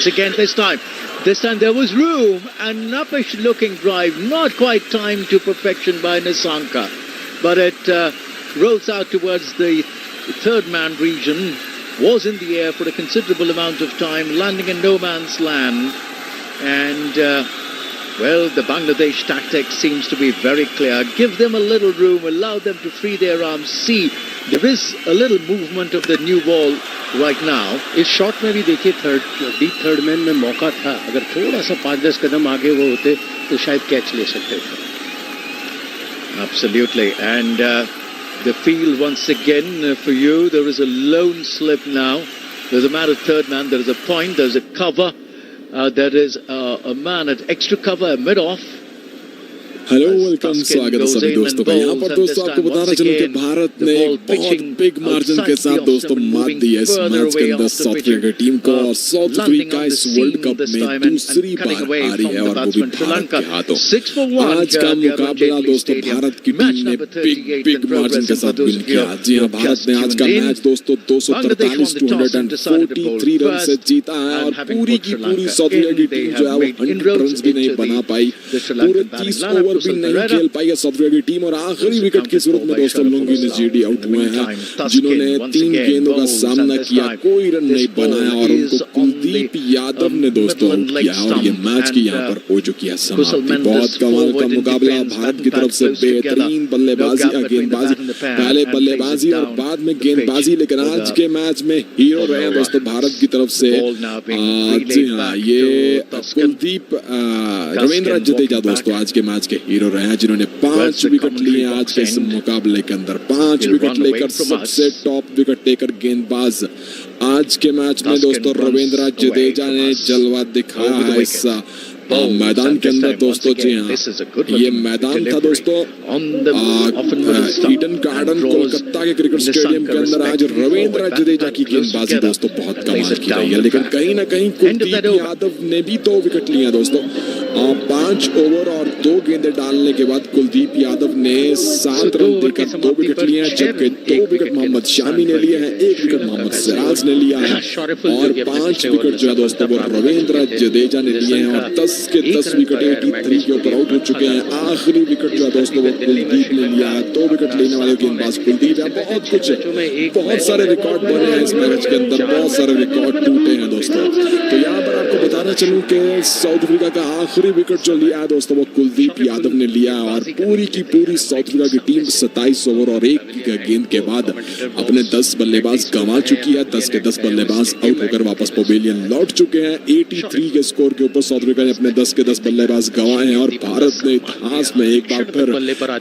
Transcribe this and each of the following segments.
strikes again this time. This time there was room, and an uppish looking drive, not quite timed to perfection by Nissanka, but it rolls out towards the third man region, was in the air for a considerable amount of time, landing in no man's land. And well, the Bangladesh tactic seems to be very clear. Give them a little room, allow them to free their arms. See, there is a little movement of the new ball right now. इस shot में भी देखिए deep third man में मौका था, अगर थोड़ा सा 5-10 कदम आगे वो होते तो शायद कैच ले सकते थे. Absolutely. And the field once again for you. There is a lone slip now. There's a man at third man. There is a point. There's a cover. There is a man at extra cover, mid-off. Hello welcome, स्वागत है सभी दोस्तों का. यहाँ पर दोस्तों आपको बताना चलूं कि भारत ने बहुत बिग मार्जिन के साथ दोस्तों मात दी है इस मैच के अंदर साउथ अफ्रीका की टीम को. और साउथ अफ्रीका इस वर्ल्ड कप में दूसरी बार आ रही है और वो भी भारत के हाथों. आज का मुकाबला दोस्तों भारत की टीम ने बिग मार्जिन के साथ विन किया. जी हाँ, भारत ने आज का मैच दोस्तों 243 243 रन से जीता है और पूरी की पूरी साउथ अफ्रीका की टीम जो है वो 100 रन भी नहीं बना पाई. पूरे 30 ओवर भी नहीं खेल पाई है साउथ अफ्रीका की टीम. और आखिरी विकेट की जरूरत में दोस्तों लुंगी नजीडी आउट हुए हैं, जिन्होंने 3 गेंदों का सामना किया, कोई रन नहीं बनाया और उनको कुलदीप यादव ने दोस्तों आउट किया. और ये मैच की यहाँ पर हो चुकी है समाप्ति. बहुत कमाल का मुकाबला भारत की तरफ से. बेहतरीन बल्लेबाजी, गेंदबाजी, पहले बल्लेबाजी और बाद में गेंदबाजी. लेकिन आज के मैच में हीरो रहे हैं दोस्तों भारत की तरफ से. जी हाँ, ये कुलदीप रविंद्र जडेजा दोस्तों आज के मैच के हीरो रहे हैं, जिन्होंने 5 विकेट लिए आज के इस मुकाबले के अंदर. 5 विकेट लेकर सबसे टॉप विकेट टेकर गेंदबाज आज के मैच में दोस्तों रविंद्र जडेजा ने जलवा दिखाया है इस मैदान के अंदर दोस्तों. जी हाँ, ये मैदान था दोस्तों ईडन गार्डन कोलकाता के क्रिकेट स्टेडियम के अंदर. आज रविंद्र जडेजा की गेंदबाजी दोस्तों बहुत कमाल की रही है. लेकिन कहीं ना कहीं कुलदीप यादव ने भी 2 विकेट लिए दोस्तों. 5 ओवर और 2 गेंदें डालने के बाद कुलदीप यादव ने 7 रन देकर 2 विकेट लिए हैं, जबकि 2 विकेट मोहम्मद शामी ने लिए हैं, 1 विकेट मोहम्मद सिराज ने लिया है और 5 विकेट जो है दोस्तों वो रविंद्र जडेजा ने लिए हैं. और 10 के 10 विकेटें 83 के ऊपर आउट हो चुके हैं. आखिरी विकेट जो है दोस्तों वो कुलदीप ने लिया है. 2 विकेट लेने वाले गेंदबाज कुलदीप है. बहुत कुछ है, बहुत सारे रिकॉर्ड बने हैं इस मैच के अंदर, बहुत सारे रिकॉर्ड टूटे हैं दोस्तों. तो यहाँ पर आपको बताना चलूं कि साउथ अफ्रीका का आखिरी विकेट जो लिया है दोस्तों वो कुलदीप यादव ने लिया है. और पूरी की पूरी साउथ अफ्रीका की टीम 27 ओवर और 1 गेंद के बाद अपने 10 बल्लेबाज गंवा चुकी है. 10 के 10 बल्लेबाज आउट होकर वापस पवेलियन लौट चुके हैं. 83 के स्कोर के ऊपर साउथ अफ्रीका ने अपने 10 के 10 बल्लेबाज गंवाए हैं. और भारत ने इतिहास में एक बार फिर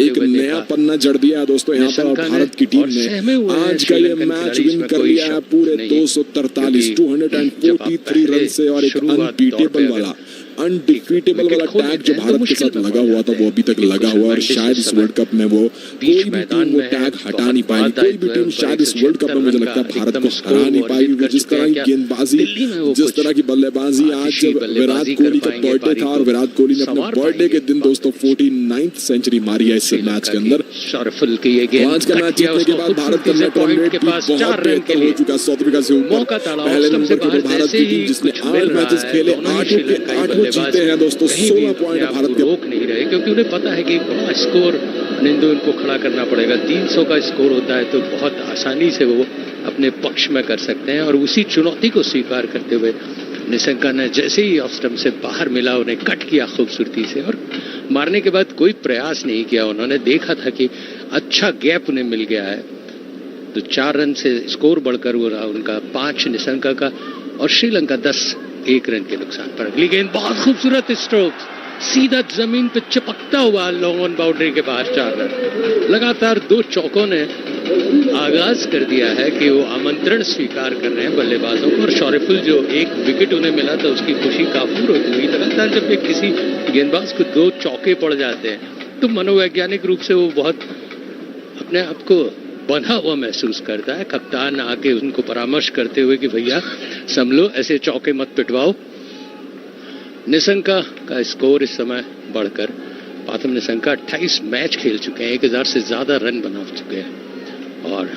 एक नया पन्ना जड़ दिया है दोस्तों. यहाँ पर भारत की टीम ने आज का ये मैच विन कर लिया है पूरे 243 रन से. और एक अनबीटेबल वाला अनडिफीटेबल वाला टैग जो भारत के साथ लगा हुआ था वो अभी तक लगा हुआ है. और शायद इस वर्ल्ड कप में वो कोई भी टीम वो टैग हटा नहीं पाएगी. कोई भी टीम शायद इस वर्ल्ड कप में मुझे लगता है भारत को हरा नहीं पाएगी. जिस तरह की गेंदबाजी, जिस तरह की बल्लेबाजी. आज जब विराट कोहली का बर्थडे था और विराट कोहली ने अपने बर्थडे के दिन दोस्तों 49th सेंचुरी मारी है इस मैच के अंदर. आज का मैच जीतने के बाद भारत का नेट रन रेट बहुत बेहतर हो चुका है साउथ अफ्रीका से ऊपर. पहले नंबर पर भारत की टीम जिसने 8 मैचेस खेले 8 के 8 जीते हैं दोस्तों. 16 पॉइंट भारत के रोक नहीं रहे, क्योंकि उन्हें पता है कि बड़ा स्कोर इनको खड़ा करना पड़ेगा. 300 का स्कोर होता है तो बहुत आसानी से वो अपने पक्ष में कर सकते हैं. और उसी चुनौती को स्वीकार करते हुए निशंका ने जैसे ही ऑफ स्टंप से बाहर मिला उन्हें कट किया खूबसूरती से. और मारने के बाद कोई प्रयास नहीं किया. उन्होंने देखा था कि अच्छा गैप उन्हें मिल गया है तो 4 रन से स्कोर बढ़कर वो रहा उनका 5 निशंका का. और श्रीलंका 10 रन के नुकसान पर. अगली गेंद बहुत खूबसूरत स्ट्रोक, सीधा जमीन पे चिपकता हुआ लॉन्ग ऑन बाउंड्री के बाहर 4 रन. लगातार 2 चौकों ने आगाज कर दिया है कि वो आमंत्रण स्वीकार कर रहे हैं बल्लेबाजों को. और शौर्यफुल जो 1 विकेट उन्हें मिला था उसकी खुशी काफूर होती हुई. लगातार जब एक किसी गेंदबाज को 2 चौके पड़ जाते हैं तो मनोवैज्ञानिक रूप से वो बहुत अपने आप को बंधा हुआ महसूस करता है. कप्तान आके उनको परामर्श करते हुए कि भैया संभलो, ऐसे चौके मत पिटवाओ. निशंका का स्कोर इस समय बढ़कर पाथम निशंका 28 मैच खेल चुके हैं, 1000 से ज्यादा रन बना चुके हैं और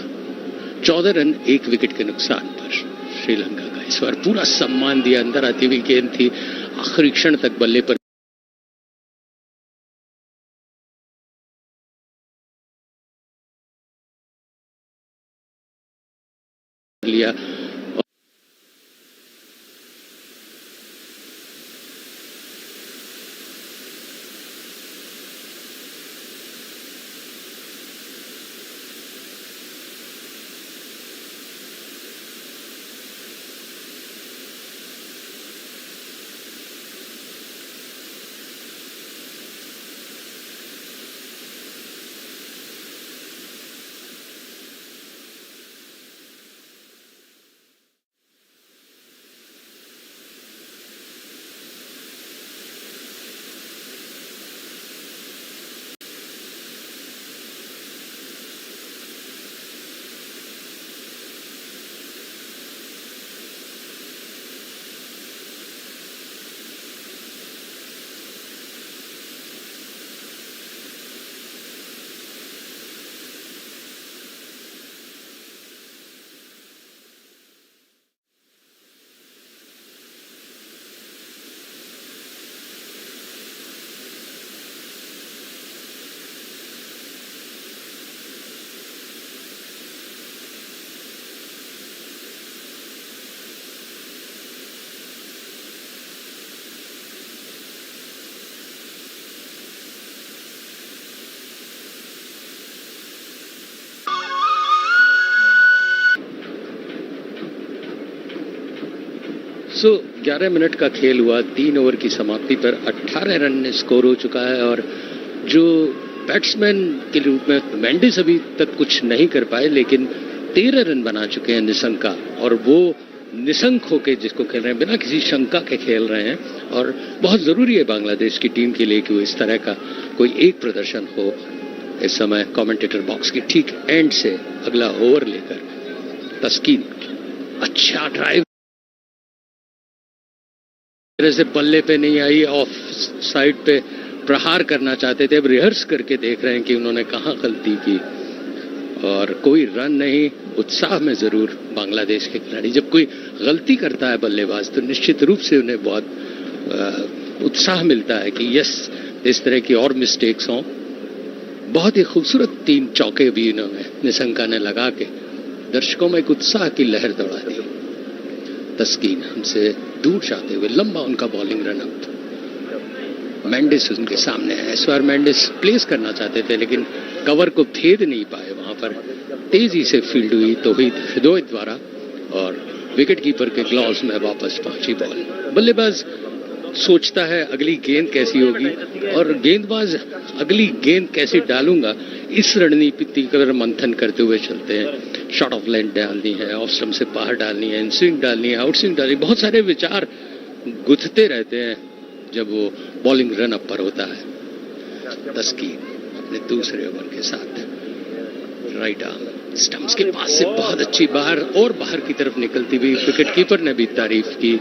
14 रन 1 विकेट के नुकसान पर श्रीलंका का इस बार पूरा सम्मान दिया, अंदर आती हुई गेंद थी, आखिरी क्षण तक बल्ले पर लिया। सो 11 मिनट का खेल हुआ, 3 ओवर की समाप्ति पर 18 रन स्कोर हो चुका है और जो बैट्समैन के रूप में मेंडिस अभी तक कुछ नहीं कर पाए, लेकिन 13 रन बना चुके हैं निशंका, और वो निशंक होके जिसको खेल रहे हैं, बिना किसी शंका के खेल रहे हैं। और बहुत जरूरी है बांग्लादेश की टीम के लिए कि वो इस तरह का कोई एक प्रदर्शन हो। इस समय कमेंटेटर बॉक्स की ठीक एंड से अगला ओवर लेकर तस्कीन, अच्छा ड्राइव से बल्ले पे नहीं आई, ऑफ साइड पे प्रहार करना चाहते थे, अब रिहर्स करके देख रहे हैं कि उन्होंने कहां गलती की, और कोई रन नहीं। उत्साह में जरूर बांग्लादेश के खिलाड़ी, जब कोई गलती करता है बल्लेबाज तो निश्चित रूप से उन्हें बहुत उत्साह मिलता है कि यस, इस तरह की और मिस्टेक्स हों। बहुत ही खूबसूरत 3 चौके भी इन्होंने निशंका ने लगा के दर्शकों में एक उत्साह की लहर दौड़ा दी। तस्कीन हमसे दूर जाते हुए लंबा उनका बॉलिंग रन अप, मेंडिस उनके सामने है। इस बार मेंडिस प्लेस करना चाहते थे लेकिन कवर को भेद नहीं पाए, वहां पर तेजी से फील्ड हुई तौहीद हिदोयत द्वारा और विकेट कीपर के ग्लव्स में वापस पहुंची बॉल। बल्लेबाज सोचता है अगली गेंद कैसी होगी, और गेंदबाज अगली गेंद कैसी डालूंगा, इस रणनीति का मंथन करते हुए चलते हैं। शॉर्ट ऑफ लेंथ डालनी है, ऑफ स्टंप से बाहर डालनी है, इन स्विंग डालनी है, आउट स्विंग डालनी है, बहुत सारे विचार गुथते रहते हैं जब वो बॉलिंग रन अप पर होता है। तस्कीन अपने दूसरे ओवर के साथ राइट आर्म स्टंप्स के पास से बहुत अच्छी बाहर की तरफ निकलती हुई, विकेट कीपर ने भी तारीफ की।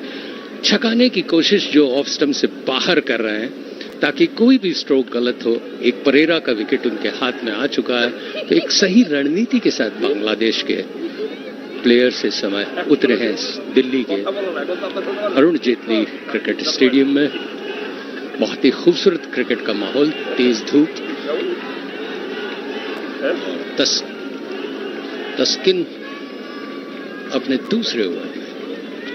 छकाने की कोशिश जो ऑफ स्टंप से बाहर कर रहे हैं ताकि कोई भी स्ट्रोक गलत हो। एक परेरा का विकेट उनके हाथ में आ चुका है, तो एक सही रणनीति के साथ बांग्लादेश के प्लेयर्स इस समय उतरे हैं दिल्ली के अरुण जेटली क्रिकेट स्टेडियम में। बहुत ही खूबसूरत क्रिकेट का माहौल, तेज धूप। तस्किन अपने दूसरे ओवर में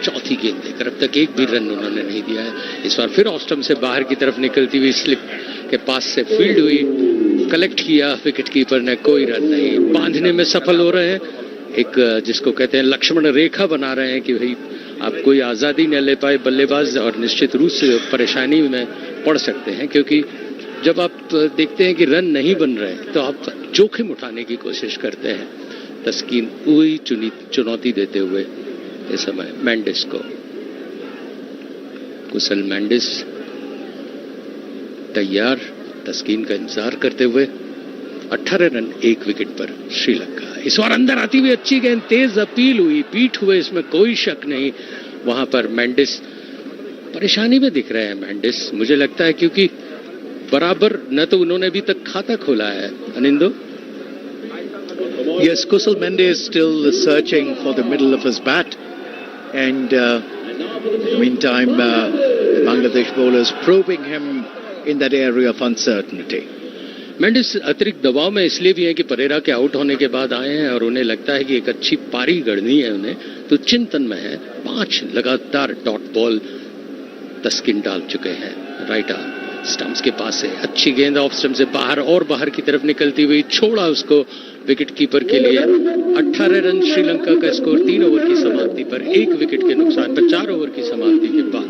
चौथी गेंद देकर अब तक एक भी रन उन्होंने नहीं दिया है। इस बार फिर ऑफ स्टंप से बाहर की तरफ निकलती हुई स्लिप के पास से फील्ड हुई, कलेक्ट किया विकेट कीपर ने, कोई रन नहीं। बांधने में सफल हो रहे हैं, एक जिसको कहते हैं लक्ष्मण रेखा बना रहे हैं कि भाई आप कोई आजादी न ले पाए बल्लेबाज, और निश्चित रूप से परेशानी में पड़ सकते हैं क्योंकि जब आप देखते हैं कि रन नहीं बन रहे तो आप जोखिम उठाने की कोशिश करते हैं। तस्कीन पूरी चुनौती देते हुए इस समय मेंडिस को, कुशल मेंडिस तैयार, तस्कीन का इंतजार करते हुए 18 रन 1 विकेट पर श्रीलंका। इस बार अंदर आती हुई अच्छी गेंद, तेज अपील हुई, बीट हुए, इसमें कोई शक नहीं। वहां पर मेंडिस परेशानी में दिख रहे हैं। मेंडिस मुझे लगता है क्योंकि बराबर न तो उन्होंने अभी तक खाता खोला है। Anindo? Yes, Kusal Mende is still searching for the middle of his bat. And meantime, the Bangladesh bowlers probing him in that area of uncertainty. Mendis अतिरिक्त दबाव में इसलिए भी है कि परेरा के आउट होने के बाद आए हैं और उन्हें लगता है कि एक अच्छी पारी गढ़नी है उन्हें, तो चिंतन में है. 5 लगातार डॉट बॉल तस्किन डाल चुके हैं. राइट आर्म स्टंप्स के पास से अच्छी गेंद ऑफ स्टंप से बाहर और बाहर की तरफ निकलती हुई, छोड़ा उसको विकेट कीपर के लिए. 18 रन श्रीलंका का स्कोर 3 ओवर की समाप्ति पर, 1 विकेट के नुकसान पर 4 ओवर की समाप्ति के बाद.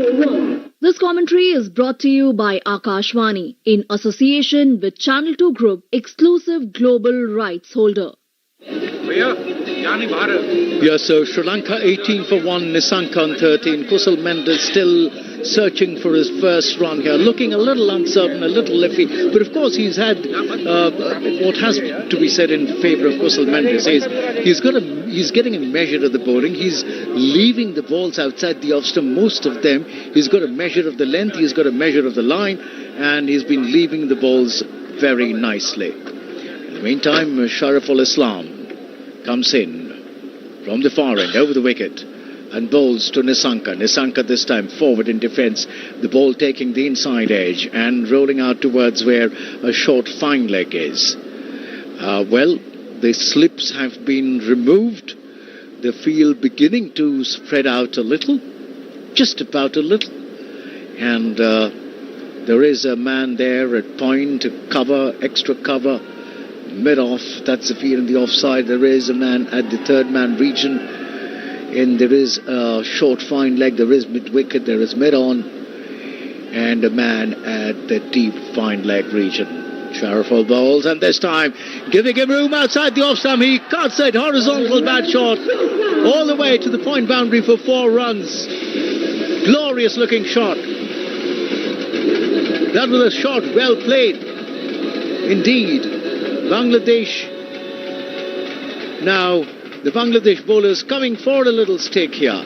This commentary is brought to you by Akashvani in association with Channel 2 Group, exclusive global rights holder. Yes, so Sri Lanka 18 for 1, Nisanka on 13. Kusal Mendis still searching for his first run here, looking a little uncertain, a little iffy. But of course, he's had what has to be said in favour of Kusal Mendis is he's getting a measure of the bowling. He's leaving the balls outside the off stump, most of them. He's got a measure of the length, he's got a measure of the line, and he's been leaving the balls very nicely. In the meantime, Shariful Islam comes in from the far end over the wicket and bowls to Nisanka. Nisanka this time forward in defence. The ball taking the inside edge and rolling out towards where a short fine leg is. Well, the slips have been removed. The field beginning to spread out a little, just about a little. And there is a man there at point to cover, extra cover. Mid-off, that's the field in the offside. There is a man at the third man region, and there is a short fine leg, there is mid-wicket, there is mid-on, and a man at the deep fine leg region. Shariful bowls, and this time giving him room outside the off-stump. He cuts it, horizontal bad shot, all the way to the point boundary for 4 runs. Glorious looking shot. That was a shot well played indeed. Bangladesh, now the Bangladesh bowlers coming for a little stake here.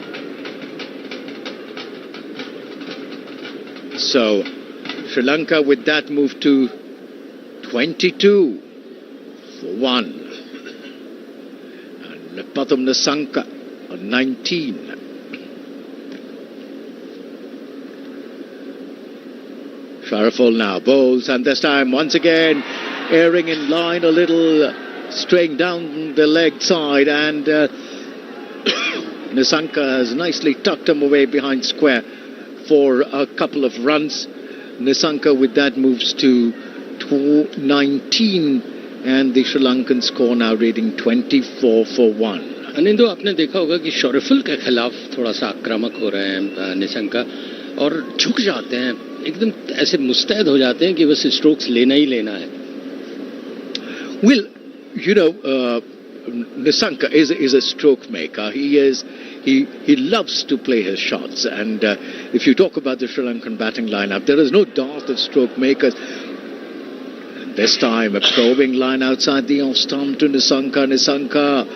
So Sri Lanka with that move to 22 for 1. And Pathum Nisanka on 19. Shariful now bowls, and this time once again airing in line a little, straying down the leg side, and Nisanka has nicely tucked him away behind square for a couple of runs. Nisanka with that moves to 19, and the Sri Lankan score now reading 24 for 1. अनिंदु, आपने देखा होगा कि शरीफुल के खिलाफ थोड़ा सा आक्रामक हो रहे हैं निशंका, और झुक जाते हैं, एकदम ऐसे मुस्तैद हो जाते हैं कि बस स्ट्रोक्स लेना ही लेना है. Well, you know, Nisanka is a stroke maker. He loves to play his shots, and if you talk about the Sri Lankan batting lineup, there is no doubt of stroke makers. And this time a probing line outside the off stump to Nisanka. Nisanka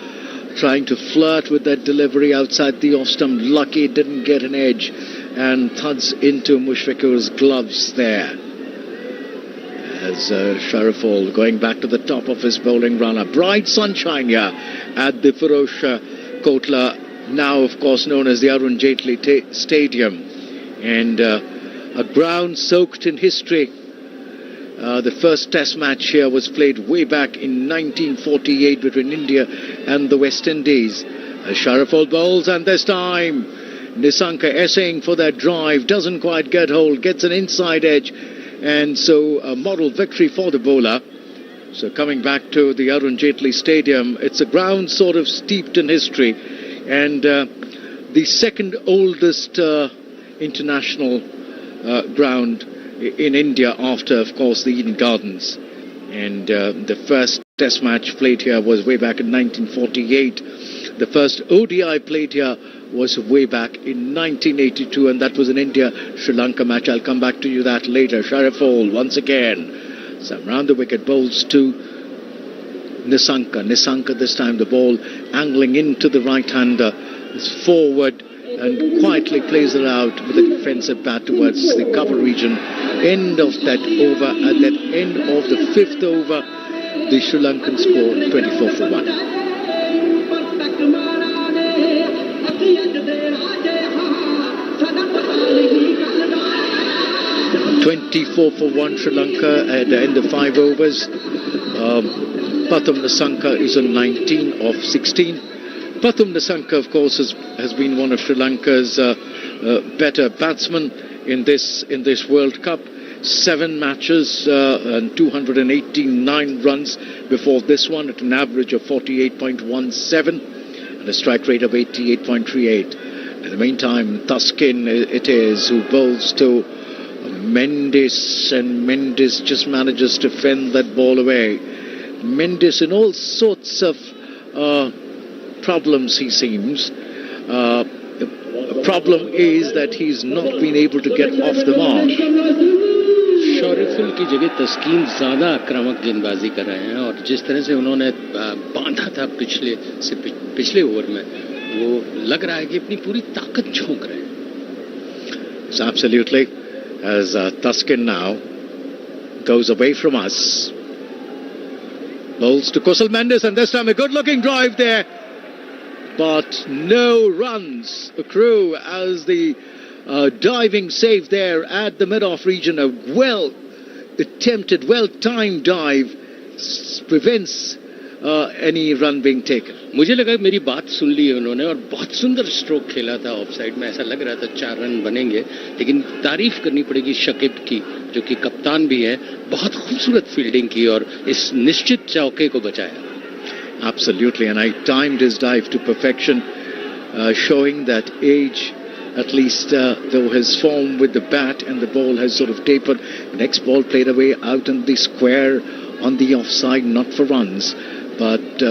trying to flirt with that delivery outside the off stump. Lucky didn't get an edge, and thuds into Mushfiqur's gloves there. As Shariful going back to the top of his bowling run. A bright sunshine here at the Feroz Kotla, now of course known as the Arun Jaitley Stadium, and a ground soaked in history. The first test match here was played way back in 1948 between India and the West Indies. Shariful bowls, and this time Nisanka essaying for that drive, doesn't quite get hold, gets an inside edge. And so a model victory for the bowler. So coming back to the Arun Jaitley Stadium, it's a ground sort of steeped in history, and the second oldest international ground in India after, of course, the Eden Gardens. And the first test match played here was way back in 1948. The first ODI played here was way back in 1982, and that was an India-Sri Lanka match. I'll come back to you that later. Shariful once again. Some round the wicket bowls to Nisanka. Nisanka this time the ball angling into the right-hander. Is forward and quietly plays it out with a defensive bat towards the cover region. End of that over. At that end of the 5th over, the Sri Lankan score 24 for 1. 24 for 1 Sri Lanka at the end of 5 overs. Pathum Nissanka is on 19 of 16. Pathum Nissanka, of course, has been one of Sri Lanka's better batsmen in this World Cup. 7 matches and 289 runs before this one at an average of 48.17 and a strike rate of 88.38. In the meantime, Taskin it is who bowls to Mendes, and Mendes just manages to fend that ball away. Mendes in all sorts of problems, he seems. The problem is that he's not been able to get off the mark. शौरफुल की जगह तस्कीन ज्यादा आक्रामक गेंदबाजी कर रहे हैं और जिस तरह से उन्होंने बांधा था पिछले ओवर में, वो लग रहा है कि अपनी पूरी ताकत झोंक रहे हैं. Absolutely, as Taskin now goes away from us, bowls to Kusal Mendes, and this time a good-looking drive there, but no runs accrue as the diving save there at the mid-off region. A well-attempted, well-timed dive prevents any run being taken. मुझे लगा मेरी बात सुन ली है उन्होंने और बहुत सुंदर stroke खेला था ऑफ साइड में. ऐसा लग रहा था 4 रन बनेंगे, लेकिन तारीफ करनी पड़ेगी शकीब की, जो कि कप्तान भी है. बहुत खूबसूरत फील्डिंग की और इस निश्चित चौके को बचाया. Absolutely, and I timed his dive to perfection, showing that age, at least though his form with the bat and the ball has sort of tapered. Next ball played away out in the square on the offside, not for runs, but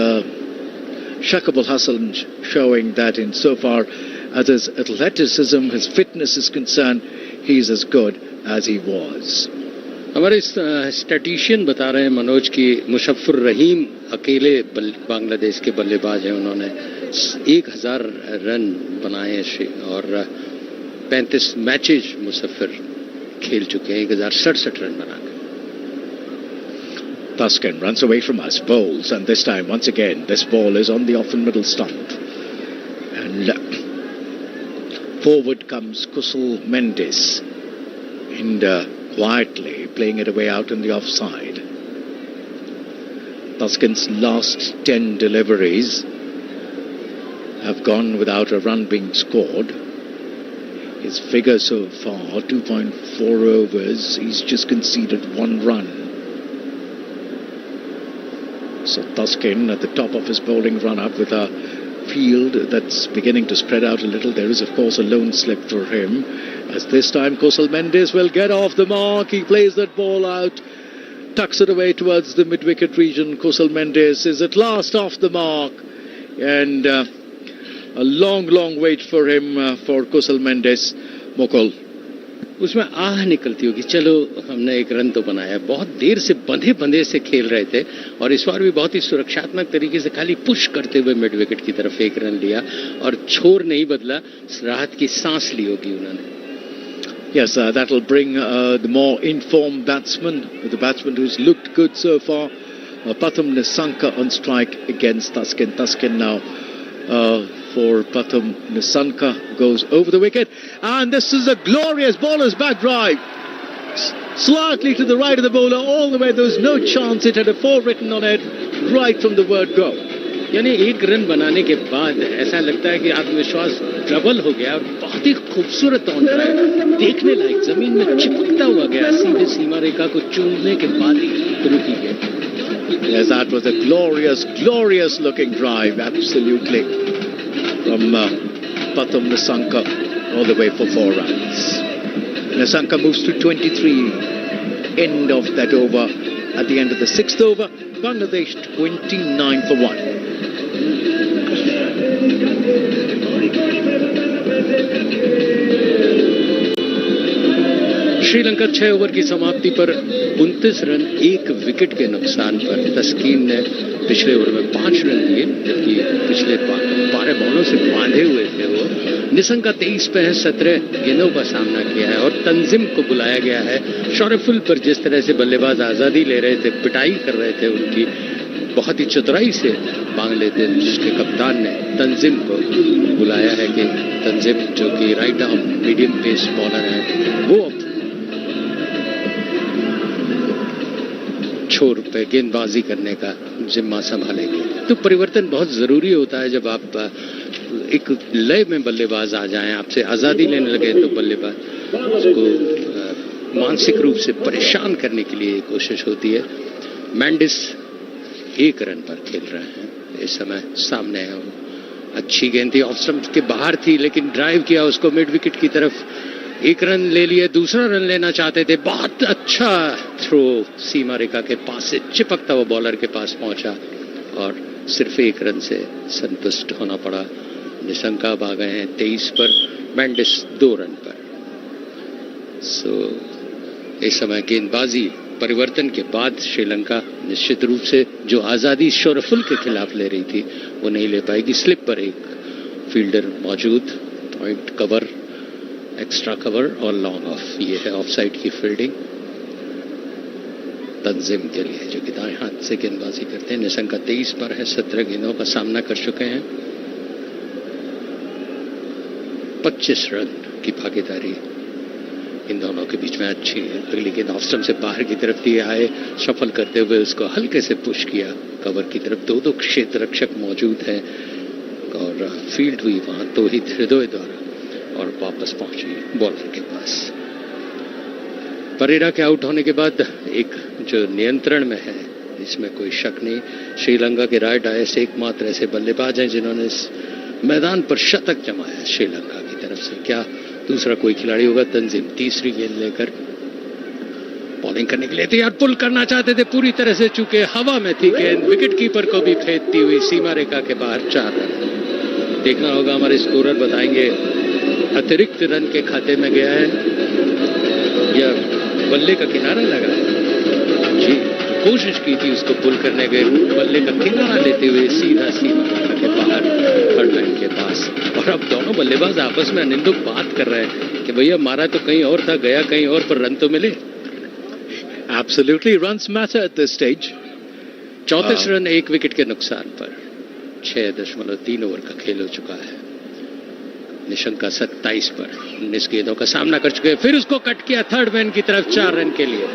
Shakib Al Hasan showing that in so far as his athleticism, his fitness is concerned, he is as good as he was. हमारे statistician बता रहे हैं मनोज की मुशफ्फुर रहीम अकेले बांग्लादेश के बल्लेबाज हैं. उन्होंने 1000 रन बनाए और 35 मैचेज मुशफ्फिर खेल चुके हैं, 1067 रन बनाकर. Taskin runs away from us, bowls, and this time once again this ball is on the off and middle stump, and forward comes Kusal Mendes and quietly playing it away out in the offside. Taskin's last 10 deliveries have gone without a run being scored. His figure so far, 2.4 overs, he's just conceded 1 run. So Taskin at the top of his bowling run-up with a field that's beginning to spread out a little. There is, of course, a lone slip for him. As this time, Kusal Mendes will get off the mark. He plays that ball out, tucks it away towards the mid-wicket region. Kusal Mendes is at last off the mark. And a long wait for him, for Kusal Mendes. Mukul. उसमें आह निकलती होगी, चलो हमने 1 run तो बनाया. बहुत देर से बंधे से खेल रहे थे और इस बार भी बहुत ही सुरक्षात्मक तरीके से खाली पुश करते हुए मिड विकेट की तरफ 1 रन लिया और छोर नहीं बदला. राहत की सांस ली होगी उन्होंने. Yes, that will bring the more informed batsman, the batsman who's looked good so far. Pathum Nissanka on strike against Taskin. Taskin now for Pathum Nissanka goes over the wicket, and this is a glorious bowler's back drive, slightly to the right of the bowler, all the way. There was no chance. It had a 4 written on it right from the word go. यानी 1 run बनाने के बाद ऐसा लगता है कि आत्मविश्वास double हो गया. बहुत ही खूबसूरत ऑन ड्राइव, देखने लायक, जमीन में चिपकता हुआ गया, सीधे सीमा रेखा को चूमने के बाद ही रुकी गई. Yes, that was a glorious looking drive, absolutely, from Pathum Nissanka all the way for 4 runs. Nissanka moves to 23, end of that over. At the end of the 6th over, Bangladesh 29 for 1. Sri Lanka 6 over की समाप्ति पर 29 run 1 wicket के नुकसान पर. तस्कीन ने पिछले over में 5 run लिए, जबकि पिछले 12 बॉलों से बांधे हुए थे वो. निशंका 23 पे है, 17 गेंदों का सामना किया है और तंजिम को बुलाया गया है. शौरफुल पर जिस तरह से बल्लेबाज आजादी ले रहे थे, पिटाई कर रहे थे उनकी, बहुत ही चतुराई से बांग्लादेश के कप्तान ने तंजिम को बुलाया है कि तंजिम, जो कि right arm medium pace bowler है, वो छोर पे गेंदबाजी करने का जिम्मा संभालेंगे। तो परिवर्तन बहुत जरूरी होता है। जब आप एक लय में बल्लेबाज आ जाएं, आपसे आजादी लेने लगे, तो बल्लेबाज को मानसिक रूप से परेशान करने के लिए कोशिश होती है। मैंडिस 1 रन पर खेल रहे हैं इस समय। सामने है वो, अच्छी गेंद थी, ऑफ स्टंप के बाहर थी, लेकिन ड्राइव किया उसको मिड विकेट की तरफ। 1 रन ले लिए, दूसरा रन लेना चाहते थे। बहुत अच्छा थ्रो सीमा रेखा के पास से चिपकता हुआ बॉलर के पास पहुंचा और सिर्फ 1 रन से संतुष्ट होना पड़ा। निशंक अब आ गए हैं 23 पर, मैंडिस 2 रन पर। इस समय गेंदबाजी परिवर्तन के बाद श्रीलंका निश्चित रूप से जो आजादी शोरफुल के खिलाफ ले रही थी वो नहीं ले पाएगी। स्लिप पर एक फील्डर मौजूद, पॉइंट कवर, एक्स्ट्रा कवर और लॉन्ग ऑफ, ये है ऑफ साइड की फील्डिंग तंजीम के लिए, जो कि दाएं हाथ से गेंदबाजी करते हैं। निशंक 23 पर है, 17 गेंदों का सामना कर चुके हैं। 25 रन की भागीदारी इन दोनों के बीच में अच्छी है। अगली गेंद ऑफ स्टंप से बाहर की तरफ दिए आए, शफल करते हुए उसको हल्के से पुश किया कवर की तरफ। 2 क्षेत्र रक्षक मौजूद हैं और फील्ड हुई वहां तौहीद हृदय द्वारा और वापस पहुंची बॉलर के पास। परेरा के आउट होने के बाद एक जो नियंत्रण में है, इसमें कोई शक नहीं। श्रीलंका के राय डायस एकमात्र ऐसे बल्लेबाज हैं जिन्होंने इस मैदान पर शतक जमाया श्रीलंका की तरफ से। क्या दूसरा कोई खिलाड़ी होगा? तंजीम तीसरी गेंद लेकर बॉलिंग करने के लिए तैयार, पुल करना चाहते थे पूरी तरह से, चूंकि हवा में थी गेंद, विकेट कीपर को भी फेंकती हुई सीमा रेखा के बाहर 4 रन। देखना होगा, हमारे स्कोरर बताएंगे अतिरिक्त रन के खाते में गया है या बल्ले का किनारा लगा है। जी, कोशिश की थी उसको पुल करने के, बल्ले का किनारा लेते हुए सीधा सीमा रेखा के बाहर थर्ड मैन के पास। और अब दोनों बल्लेबाज आपस में अनिंदुक बात कर रहे हैं कि भैया मारा तो कहीं और था, गया कहीं और, पर रन तो मिले। Absolutely, runs matter at this stage. 34 run 1 wicket के नुकसान पर 6.3 ओवर का खेल हो चुका है। निशंक 27 पर 19 गेंदों का सामना कर चुके हैं। फिर उसको कट किया थर्ड मैन की तरफ 4 रन के लिए।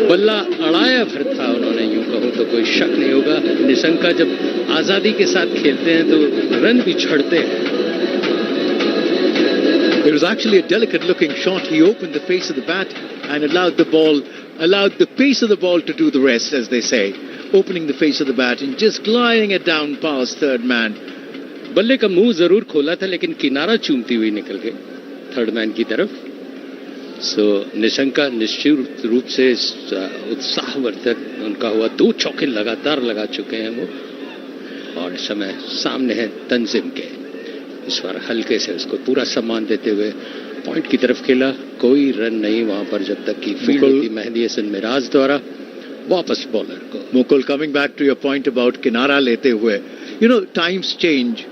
बल्ला अड़ाया भर था उन्होंने, यूं कहूं तो कोई शक नहीं होगा। निशंक जब आजादी के साथ खेलते हैं तो रन भी छड़ते हैं। It was actually a delicate looking shot. He opened the face of the bat and allowed the pace of the ball to do the rest, as they say. Opening the face of the bat and just gliding it down past third man. बल्ले का मुंह जरूर खोला था, लेकिन किनारा चूमती हुई निकल गई थर्ड मैन की तरफ। निशंक निश्चित रूप से उत्साहवर्धक उनका हुआ। 2 चौके लगातार लगा चुके हैं वो। और इस समय सामने है तंजीम के, इस बार हल्के से उसको पूरा सम्मान देते हुए पॉइंट की तरफ खेला। कोई रन नहीं वहां पर जब तक कि फील्ड होती मेहदी हसन मिराज द्वारा। वापस बॉलर को। Mukul, coming back to your point about किनारा लेते हुए, times change.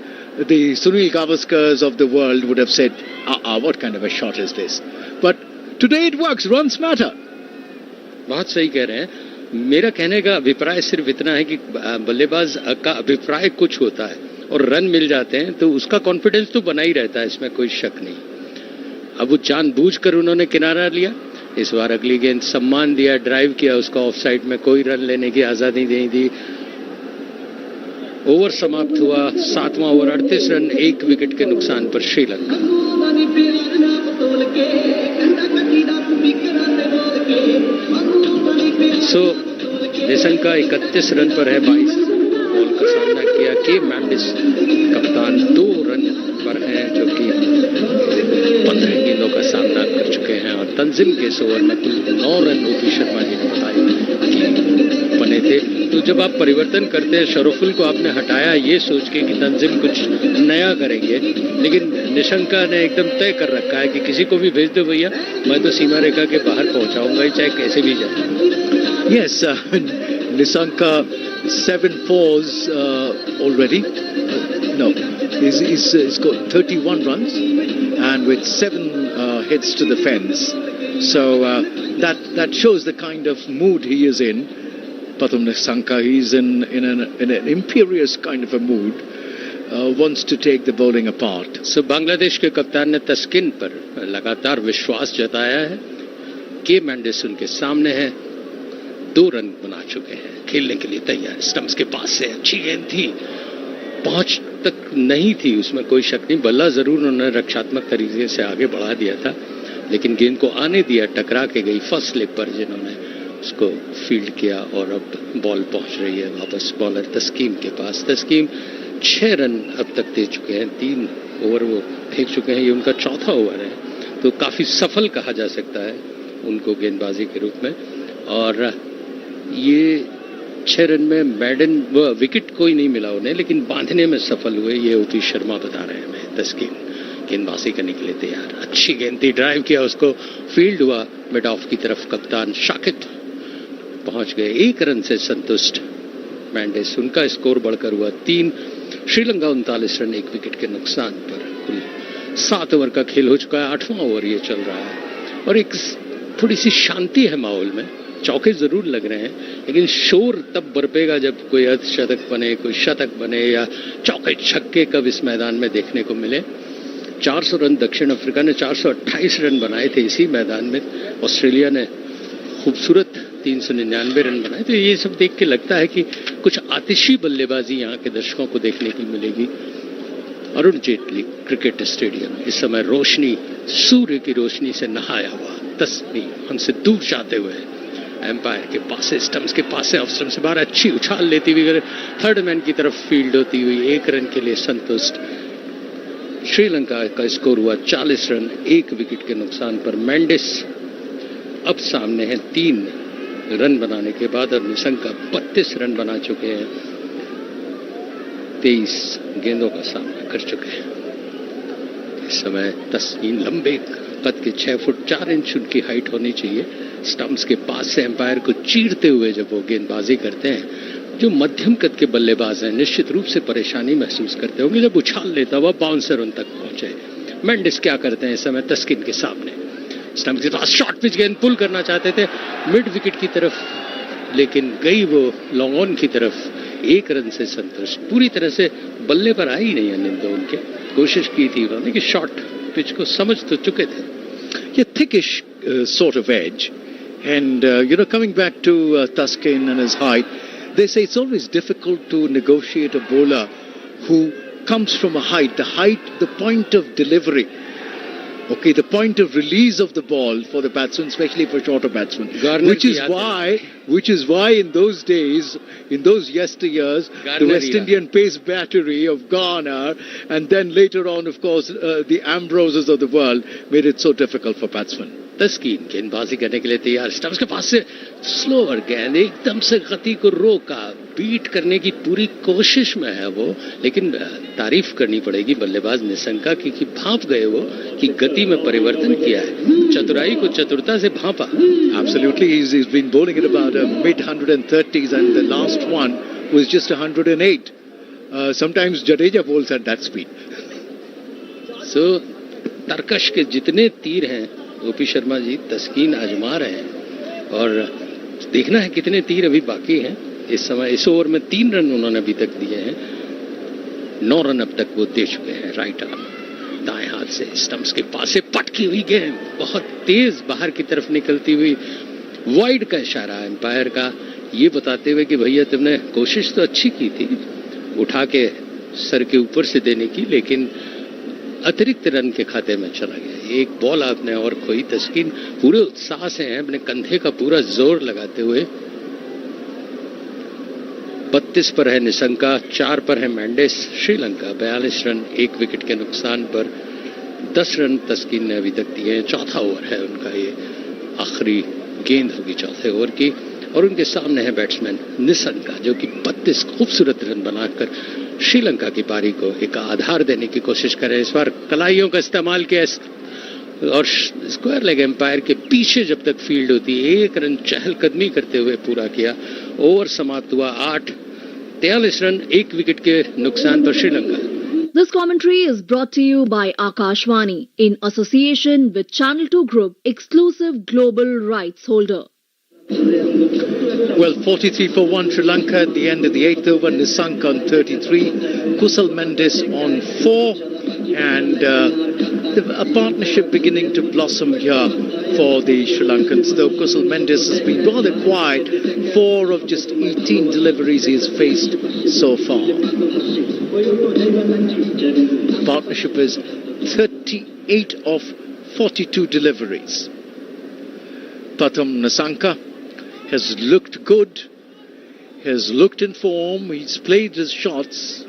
The Sunil Gavaskars of the world would have said, what kind of a shot is this? But today it works, runs matter. बहुत सही कह रहे हैं। मेरा कहने का अभिप्राय सिर्फ इतना है कि बल्लेबाज का अभिप्राय कुछ होता है और रन मिल जाते हैं तो उसका कॉन्फिडेंस तो बना ही रहता है, इसमें कोई शक नहीं। अब वो जानबूझकर उन्होंने किनारा लिया। इस बार अगली गेंद सम्मान दिया, ड्राइव किया उसका, ऑफ साइड में कोई रन लेने की आजादी नहीं दी। ओवर समाप्त हुआ, 7वां ओवर, 38 रन 1 विकेट के नुकसान पर श्रीलंका। निशंक 31 रन पर है, 22 बॉल का सामना किया। के मैंडिस कप्तान 2 रन पर हैं, जो कि 15 गेंदों का सामना कर चुके हैं। और तंजीम के इस ओवर में कुल 9 रन ओपी शर्मा जी ने बताया कि बने थे। तो जब आप परिवर्तन करते हैं, शरफुल को आपने हटाया ये सोच के कि तंजीम कुछ नया करेंगे, लेकिन निशंक ने एकदम तय कर रखा है कि किसी को भी भेज दो भैया, मैं तो सीमा रेखा के बाहर पहुंचाऊंगा ही, चाहे कैसे भी जाए। Yes, Nisanka 7 fours already. No, he's got 31 runs and with 7 hits to the fence. So that shows the kind of mood he is in. Pathum Nisanka, he's in an imperious kind of a mood. Wants to take the bowling apart. So Bangladesh के कप्तान ने तस्किन पर लगातार विश्वास जताया है। के Mendes उनके सामने है। 2 रन बना चुके हैं, खेलने के लिए तैयार। स्टंप्स के पास से अच्छी गेंद थी, पहुंच तक नहीं थी, उसमें कोई शक नहीं। बल्ला जरूर उन्होंने रक्षात्मक तरीके से आगे बढ़ा दिया था, लेकिन गेंद को आने दिया, टकरा के गई फर्स्ट स्लिप पर, जिन्होंने उसको फील्ड किया और अब बॉल पहुंच रही है वापस बॉलर तस्कीम के पास। तस्कीम 6 रन अब तक दे चुके हैं, 3 ओवर वो फेंक चुके हैं, ये उनका चौथा ओवर है, तो काफी सफल कहा जा सकता है उनको गेंदबाजी के रूप में। और ये 6 रन में मैडन विकेट कोई नहीं मिला उन्हें, लेकिन बांधने में सफल हुए, ये ओपी शर्मा बता रहे हैं हमें। तस्कीम गेंदबाजी करने के लिए तैयार, अच्छी गेंद थी, ड्राइव किया, उसको फील्ड हुआ मिड ऑफ की तरफ। कप्तान शाकिब पहुंच गए, 1 रन से संतुष्ट मैंडिस, उनका स्कोर बढ़कर हुआ 3। श्रीलंका 39 रन 1 विकेट के नुकसान पर। कुल 7 ओवर का खेल हो चुका है, 8वां ओवर ये चल रहा है और एक थोड़ी सी शांति है माहौल में। चौके जरूर लग रहे हैं, लेकिन शोर तब बरपेगा जब कोई अर्धशतक बने, कोई शतक बने या चौके छक्के कब इस मैदान में देखने को मिले। 400 रन दक्षिण अफ्रीका ने 428 रन बनाए थे इसी मैदान में, ऑस्ट्रेलिया ने खूबसूरत 399 रन बनाए। तो ये सब देख के लगता है कि कुछ आतिशी बल्लेबाजी यहाँ के दर्शकों को देखने की मिलेगी। अरुण जेटली क्रिकेट स्टेडियम इस समय रोशनी, सूर्य की रोशनी से नहाया हुआ, तस्वीर हमसे दूर जाते हुए एम्पायर के पास, स्टंप्स के पास से, ऑफ स्टंप से बाहर अच्छी उछाल लेती हुई थर्ड मैन की तरफ फील्ड होती हुई 1 रन के लिए संतुष्ट। श्रीलंका का स्कोर हुआ 40 रन 1 विकेट के नुकसान पर। मैंडिस अब सामने है 3 रन बनाने के बाद, और निशंका 32 रन बना चुके हैं, 23 गेंदों का सामना कर चुके हैं। इस समय तस्कीन लंबे कद के 6 फुट 4 इंच उनकी हाइट होनी चाहिए। स्टंप्स के पास से एम्पायर को चीरते हुए जब वो गेंदबाजी करते हैं, जो मध्यम कद के बल्लेबाज हैं निश्चित रूप से परेशानी महसूस करते होंगे जब उछाल लेता हुआ बाउंसर उन तक पहुंचे। मैंडिस क्या करते हैं इस समय तस्कीन के सामने, स्टंप्स के पास शॉर्ट पिच गेंद पुल करना चाहते थे मिड विकेट की तरफ, लेकिन गई वो लॉन्ग ऑन की तरफ, 1 रन से संतुष्ट। पूरी तरह से बल्ले पर आई नहीं अनिंदो, उनके कोशिश की थी उन्होंने कि शॉर्ट पिच को समझ तो चुके थे। Yeah, thickish sort of edge. And, coming back to Tuskin and his height, they say it's always difficult to negotiate a bowler who comes from a height, the point of delivery. Okay, the point of release of the ball for the batsman, especially for shorter batsmen. Which is why in those days, in those yesteryears, the West Indian pace battery of Garner, and then later on, of course, the Ambroses of the world made it so difficult for batsmen. तस्कीन गेंदबाजी करने के लिए तैयार, stumps के पास से slower गेंद, एकदम से गति को रोका, बीट करने की पूरी कोशिश में है वो, लेकिन तारीफ करनी पड़ेगी बल्लेबाज निशंका की कि भांप गए वो, कि गति में परिवर्तन किया है, चतुराई को चतुरता से भांपा। Absolutely, he's been bowling at about mid 130s, and the last one was just 108. Sometimes Jadeja bowls at that speed. So तरकश के जितने तीर हैं ओपी शर्मा जी तस्कीन आजमा रहे हैं, और देखना है कितने तीर अभी बाकी हैं। इस समय इस ओवर में 3 रन उन्होंने अभी तक दिए हैं, 9 रन अब तक वो दे चुके हैं। राइट आर्म दाएं हाथ से स्टंप्स के पास से पटकी हुई गेंद बहुत तेज बाहर की तरफ निकलती हुई, वाइड का इशारा एम्पायर का, ये बताते हुए कि भैया तुमने कोशिश तो अच्छी की थी उठा के सर के ऊपर से देने की, लेकिन अतिरिक्त रन के खाते में चला गया। एक बॉल आपने और खोई। तस्कीन पूरे उत्साह से हैं, अपने कंधे का पूरा जोर लगाते हुए। 32 पर है निशंका, 4 पर है मैंडिस। श्रीलंका 42 रन 1 विकेट के नुकसान पर, 10 रन तस्कीन ने अभी तक दिए हैं। चौथा ओवर है उनका, ये आखिरी गेंद होगी चौथे ओवर की, और उनके सामने है बैट्समैन निशंका जो कि 32 खूबसूरत रन बनाकर श्रीलंका की पारी को एक आधार देने की कोशिश करें। इस बार कलाइयों का इस्तेमाल किया और स्क्वायर लेग एम्पायर के पीछे जब तक फील्ड होती, 1 रन चहलकदमी करते हुए पूरा किया। ओवर समाप्त हुआ 8, 43 रन 1 विकेट के नुकसान पर Sri Lanka. This commentary is brought to you by Akashvani in association with Channel 2 Group, exclusive global rights holder. Well, 43 for 1 Sri Lanka at the end of the 8th over. Nisanka on 33, Kusal Mendes on 4, and a partnership beginning to blossom here for the Sri Lankans, though Kusal Mendis has been rather quiet. 4 of just 18 deliveries he has faced so far. The partnership is 38 of 42 deliveries. Pathum Nissanka has looked good, has looked in form, he's played his shots.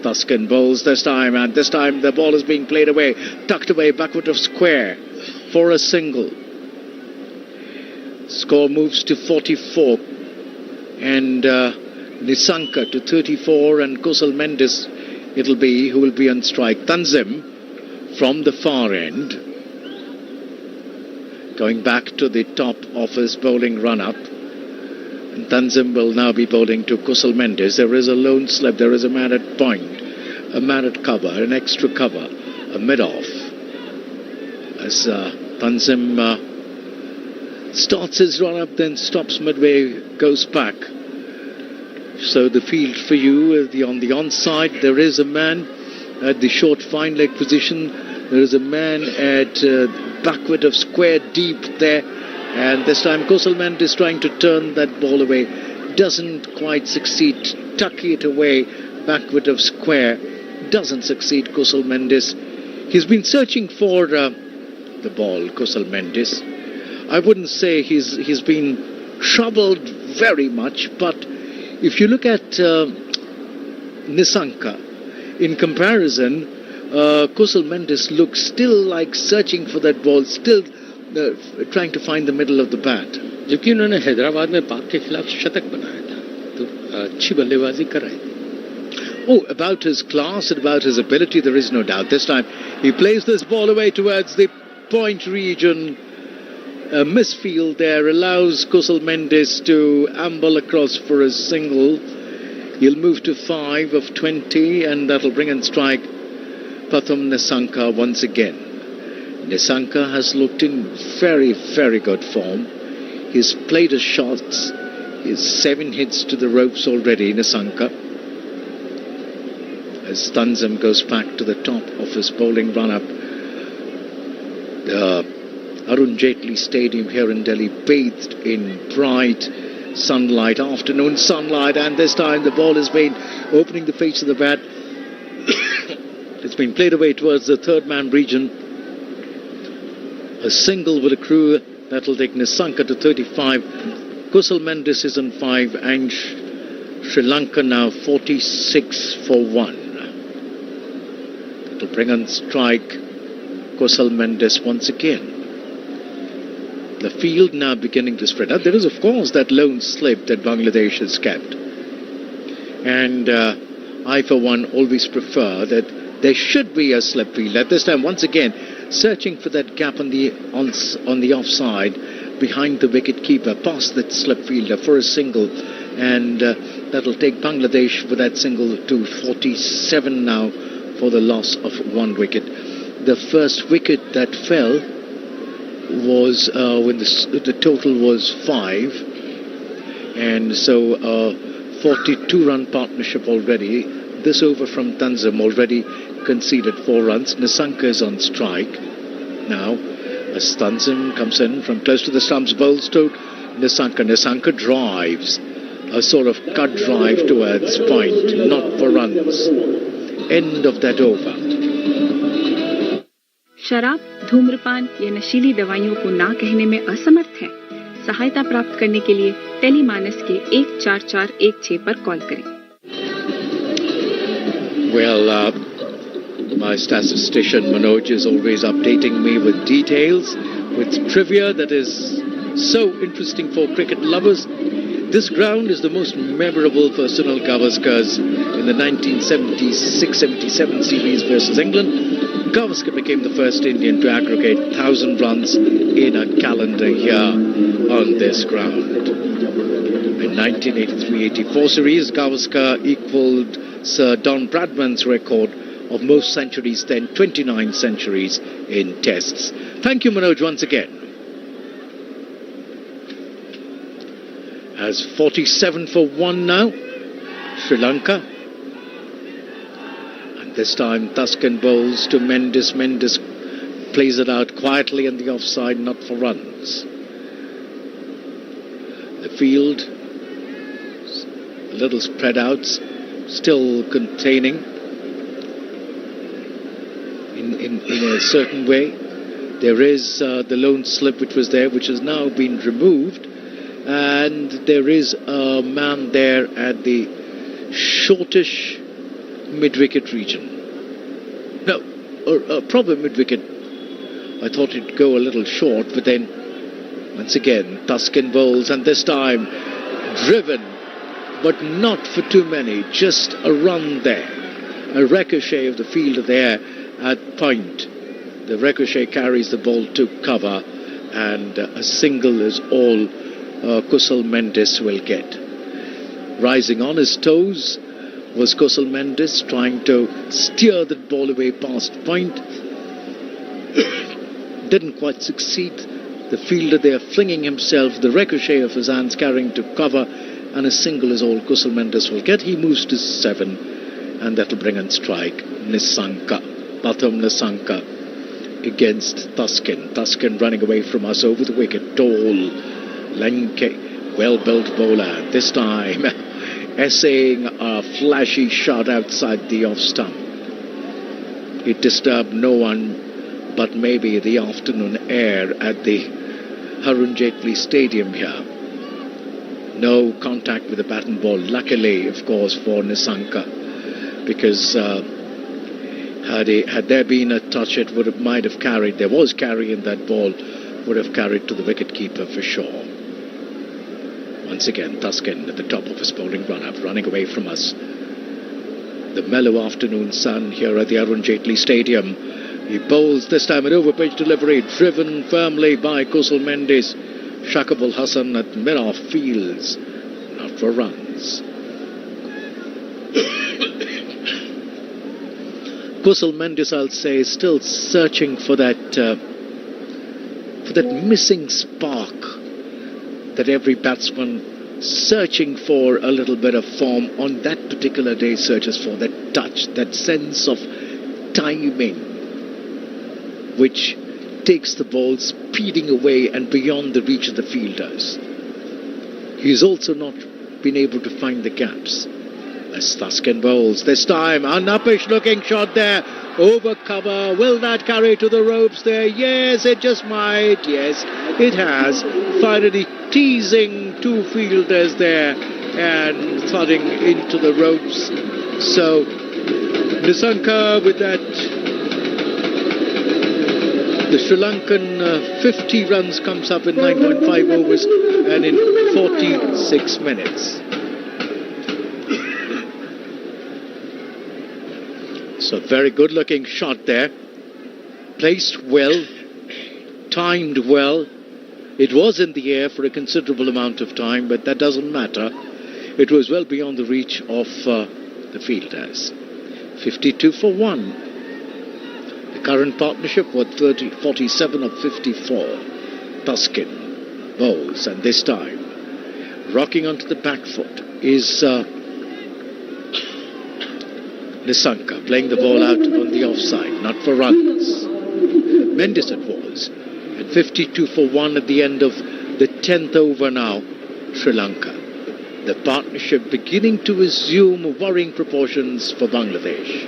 Tuscan bowls this time, and this time the ball is being played away, tucked away, backward of square for a single. Score moves to 44, and Nissanka to 34, and Kusal Mendis it'll be who will be on strike. Tanzim from the far end, going back to the top of his bowling run-up. And Tanzim will now be bowling to Kusal Mendis. There is a lone slip, there is a man at point, a man at cover, an extra cover, a mid-off. As Tanzim starts his run-up, then stops midway, goes back. So the field for you, on the onside, there is a man at the short fine leg position. There is a man at backward of square deep there. And this time Kusal Mendis trying to turn that ball away. Doesn't quite succeed. Tuck it away backward of square. Doesn't succeed, Kusal Mendis. He's been searching for the ball, Kusal Mendis. I wouldn't say he's been troubled very much, but if you look at Nissanka, in comparison, Kusal Mendis looks still like searching for that ball, still trying to find the middle of the bat. जबकि उन्होंने हैदराबाद में पाक के खिलाफ शतक बनाया था, तो अच्छी बल्लेबाजी कर रहे थे. Oh, about his class and about his ability, there is no doubt. This time, he plays this ball away towards the point region. A misfield there allows Kusal Mendis to amble across for a single. He'll move to 5 of 20, and that'll bring in strike Pathum Nissanka once again. Nissanka has looked in very, very good form. He's played his shots. He's 7 hits to the ropes already, Nissanka. As Tanzim goes back to the top of his bowling run-up. Arun Jaitley Stadium here in Delhi, bathed in bright sunlight, afternoon sunlight, and this time the ball has been opening the face of the bat. It's been played away towards the third man region. A single will accrue. That'll take Nissanka to 35. Kusal Mendis is on 5, and Sri Lanka now 46 for 1. That'll bring on strike Kusal Mendis once again. The field now beginning to spread out. There is, of course, that lone slip that Bangladesh has kept. And I, for one, always prefer that there should be a slip field. At this time, once again, searching for that gap on the offside behind the wicket keeper, past that slip fielder for a single. And that'll take Bangladesh for that single to 47 now for the loss of 1 wicket. The first wicket that fell was when the total was 5, and so 42-run partnership already. This over from Tanzim already conceded 4 runs. Nissanka is on strike now as Tanzim comes in from close to the stumps, bowls to Nissanka. Nissanka drives a sort of cut drive towards point, not for runs. End of that over. शराब, धूम्रपान या नशीली दवाइयों को ना कहने में असमर्थ है? सहायता प्राप्त करने के लिए टेलीमानस के 14416 पर कॉल करें. Well, my statistician Manoj is always updating me with details, with trivia that is so interesting for cricket lovers. This ground is the most memorable for Sunil Gavaskar in the 1976-77 series versus England. Gavaskar became the first Indian to aggregate 1,000 runs in a calendar year on this ground. In 1983-84 series, Gavaskar equalled Sir Don Bradman's record of most centuries, then 29 centuries in tests. Thank you, Manoj, once again. As 47 for 1 now, Sri Lanka. And This time Tuscan bowls to Mendes. Mendes plays it out quietly in the offside, not for runs. The field a little spread out, still containing in a certain way. There is the lone slip which was there, which has now been removed, and there is a man there at the shortish mid-wicket region. No, proper mid-wicket. I thought it'd go a little short, but then once again Tuscan bowls, and this time driven, but not for too many, just a run there. A ricochet of the fielder there at point. The ricochet carries the ball to cover, and a single is all Kusal Mendes will get. Rising on his toes was Kusal Mendes, trying to steer the ball away past point. Didn't quite succeed. The fielder there flinging himself, the ricochet of his hands carrying to cover, and a single is all Kusal Mendes will get. He moves to 7, and that'll bring in strike Nissanka. Pathum Nissanka against Tuscan. Tuscan running away from us over the wicket. Tall, lanky, well-built bowler. This time essaying a flashy shot outside the off stump. It disturbed no one but maybe the afternoon air at the Arun Jaitley Stadium here. No contact with the bat and ball, luckily, of course, for Nissanka, because had there been a touch, it might have carried. There was carry in that ball, would have carried to the wicket-keeper for sure. Once again, Tuscan at the top of his bowling run-up, running away from us. The mellow afternoon sun here at the Arun Jaitley Stadium. He bowls this time an over-pitch delivery, driven firmly by Kusal Mendes. Shakib Hassan at mid-off fields, not for runs. Kusal Mendes, I'll say, is still searching for that missing spark that every batsman searching for a little bit of form on that particular day searches for, that touch, that sense of timing, which takes the ball speeding away and beyond the reach of the fielders. He's also not been able to find the gaps. As Tuscan bowls, this time an uppish looking shot there, over cover. Will that carry to the ropes there? Yes, it just might. Yes, it has. Finally teasing two fielders there and thudding into the ropes. So Nissanka with that, the Sri Lankan 50 runs comes up in 9.5 overs and in 46 minutes. So very good looking shot there. Placed well, timed well. It was in the air for a considerable amount of time, but that doesn't matter. It was well beyond the reach of the fielders. 52 for 1. The current partnership was 47 of 54. Tuscan bowls, and this time rocking onto the back foot is Nissanka, playing the ball out on the offside, not for runs. Mendes it was. And 52 for 1 at the end of the 10th over now, Sri Lanka. The partnership beginning to assume worrying proportions for Bangladesh.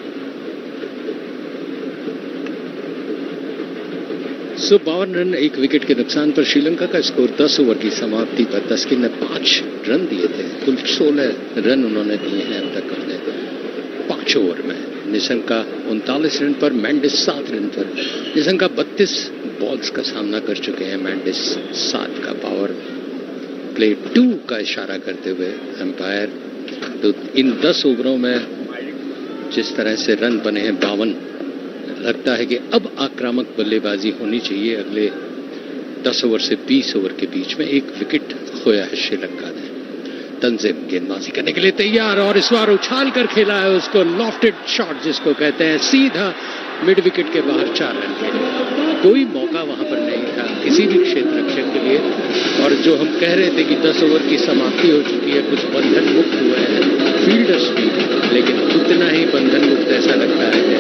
So 52 run, एक wicket के नुकसान पर श्रीलंका का score 10 over की समाप्ति पर तस्किन ने 5 run दिए थे. कुल 16 रन उन्होंने दिए हैं अब तक अपने 5 ओवर में. निशंका 39 रन पर, मेंडिस 7 रन पर. निशंका 32 बॉल्स का सामना कर चुके हैं. मेंडिस 7 का. पावर प्ले 2 का इशारा करते हुए एम्पायर. तो इन 10 ओवरों में जिस तरह से रन बने हैं 52, लगता है कि अब आक्रामक बल्लेबाजी होनी चाहिए. अगले 10 ओवर से 20 ओवर के बीच में 1 विकेट खोया है श्रीलंका ने. तंजिम गेंदबाजी करने के लिए तैयार, और इस बार उछाल कर खेला है उसको. लॉफ्टेड शॉट जिसको कहते हैं, सीधा मिड विकेट के बाहर 4 रन के लिए. कोई मौका वहां पर नहीं था किसी भी क्षेत्र रक्षक के लिए। और जो हम कह रहे थे कि 10 ओवर की समाप्ति हो चुकी है, कुछ बंधन मुक्त हुए हैं फील्डर्स भी, लेकिन उतना ही बंधन मुक्त ऐसा लगता है कि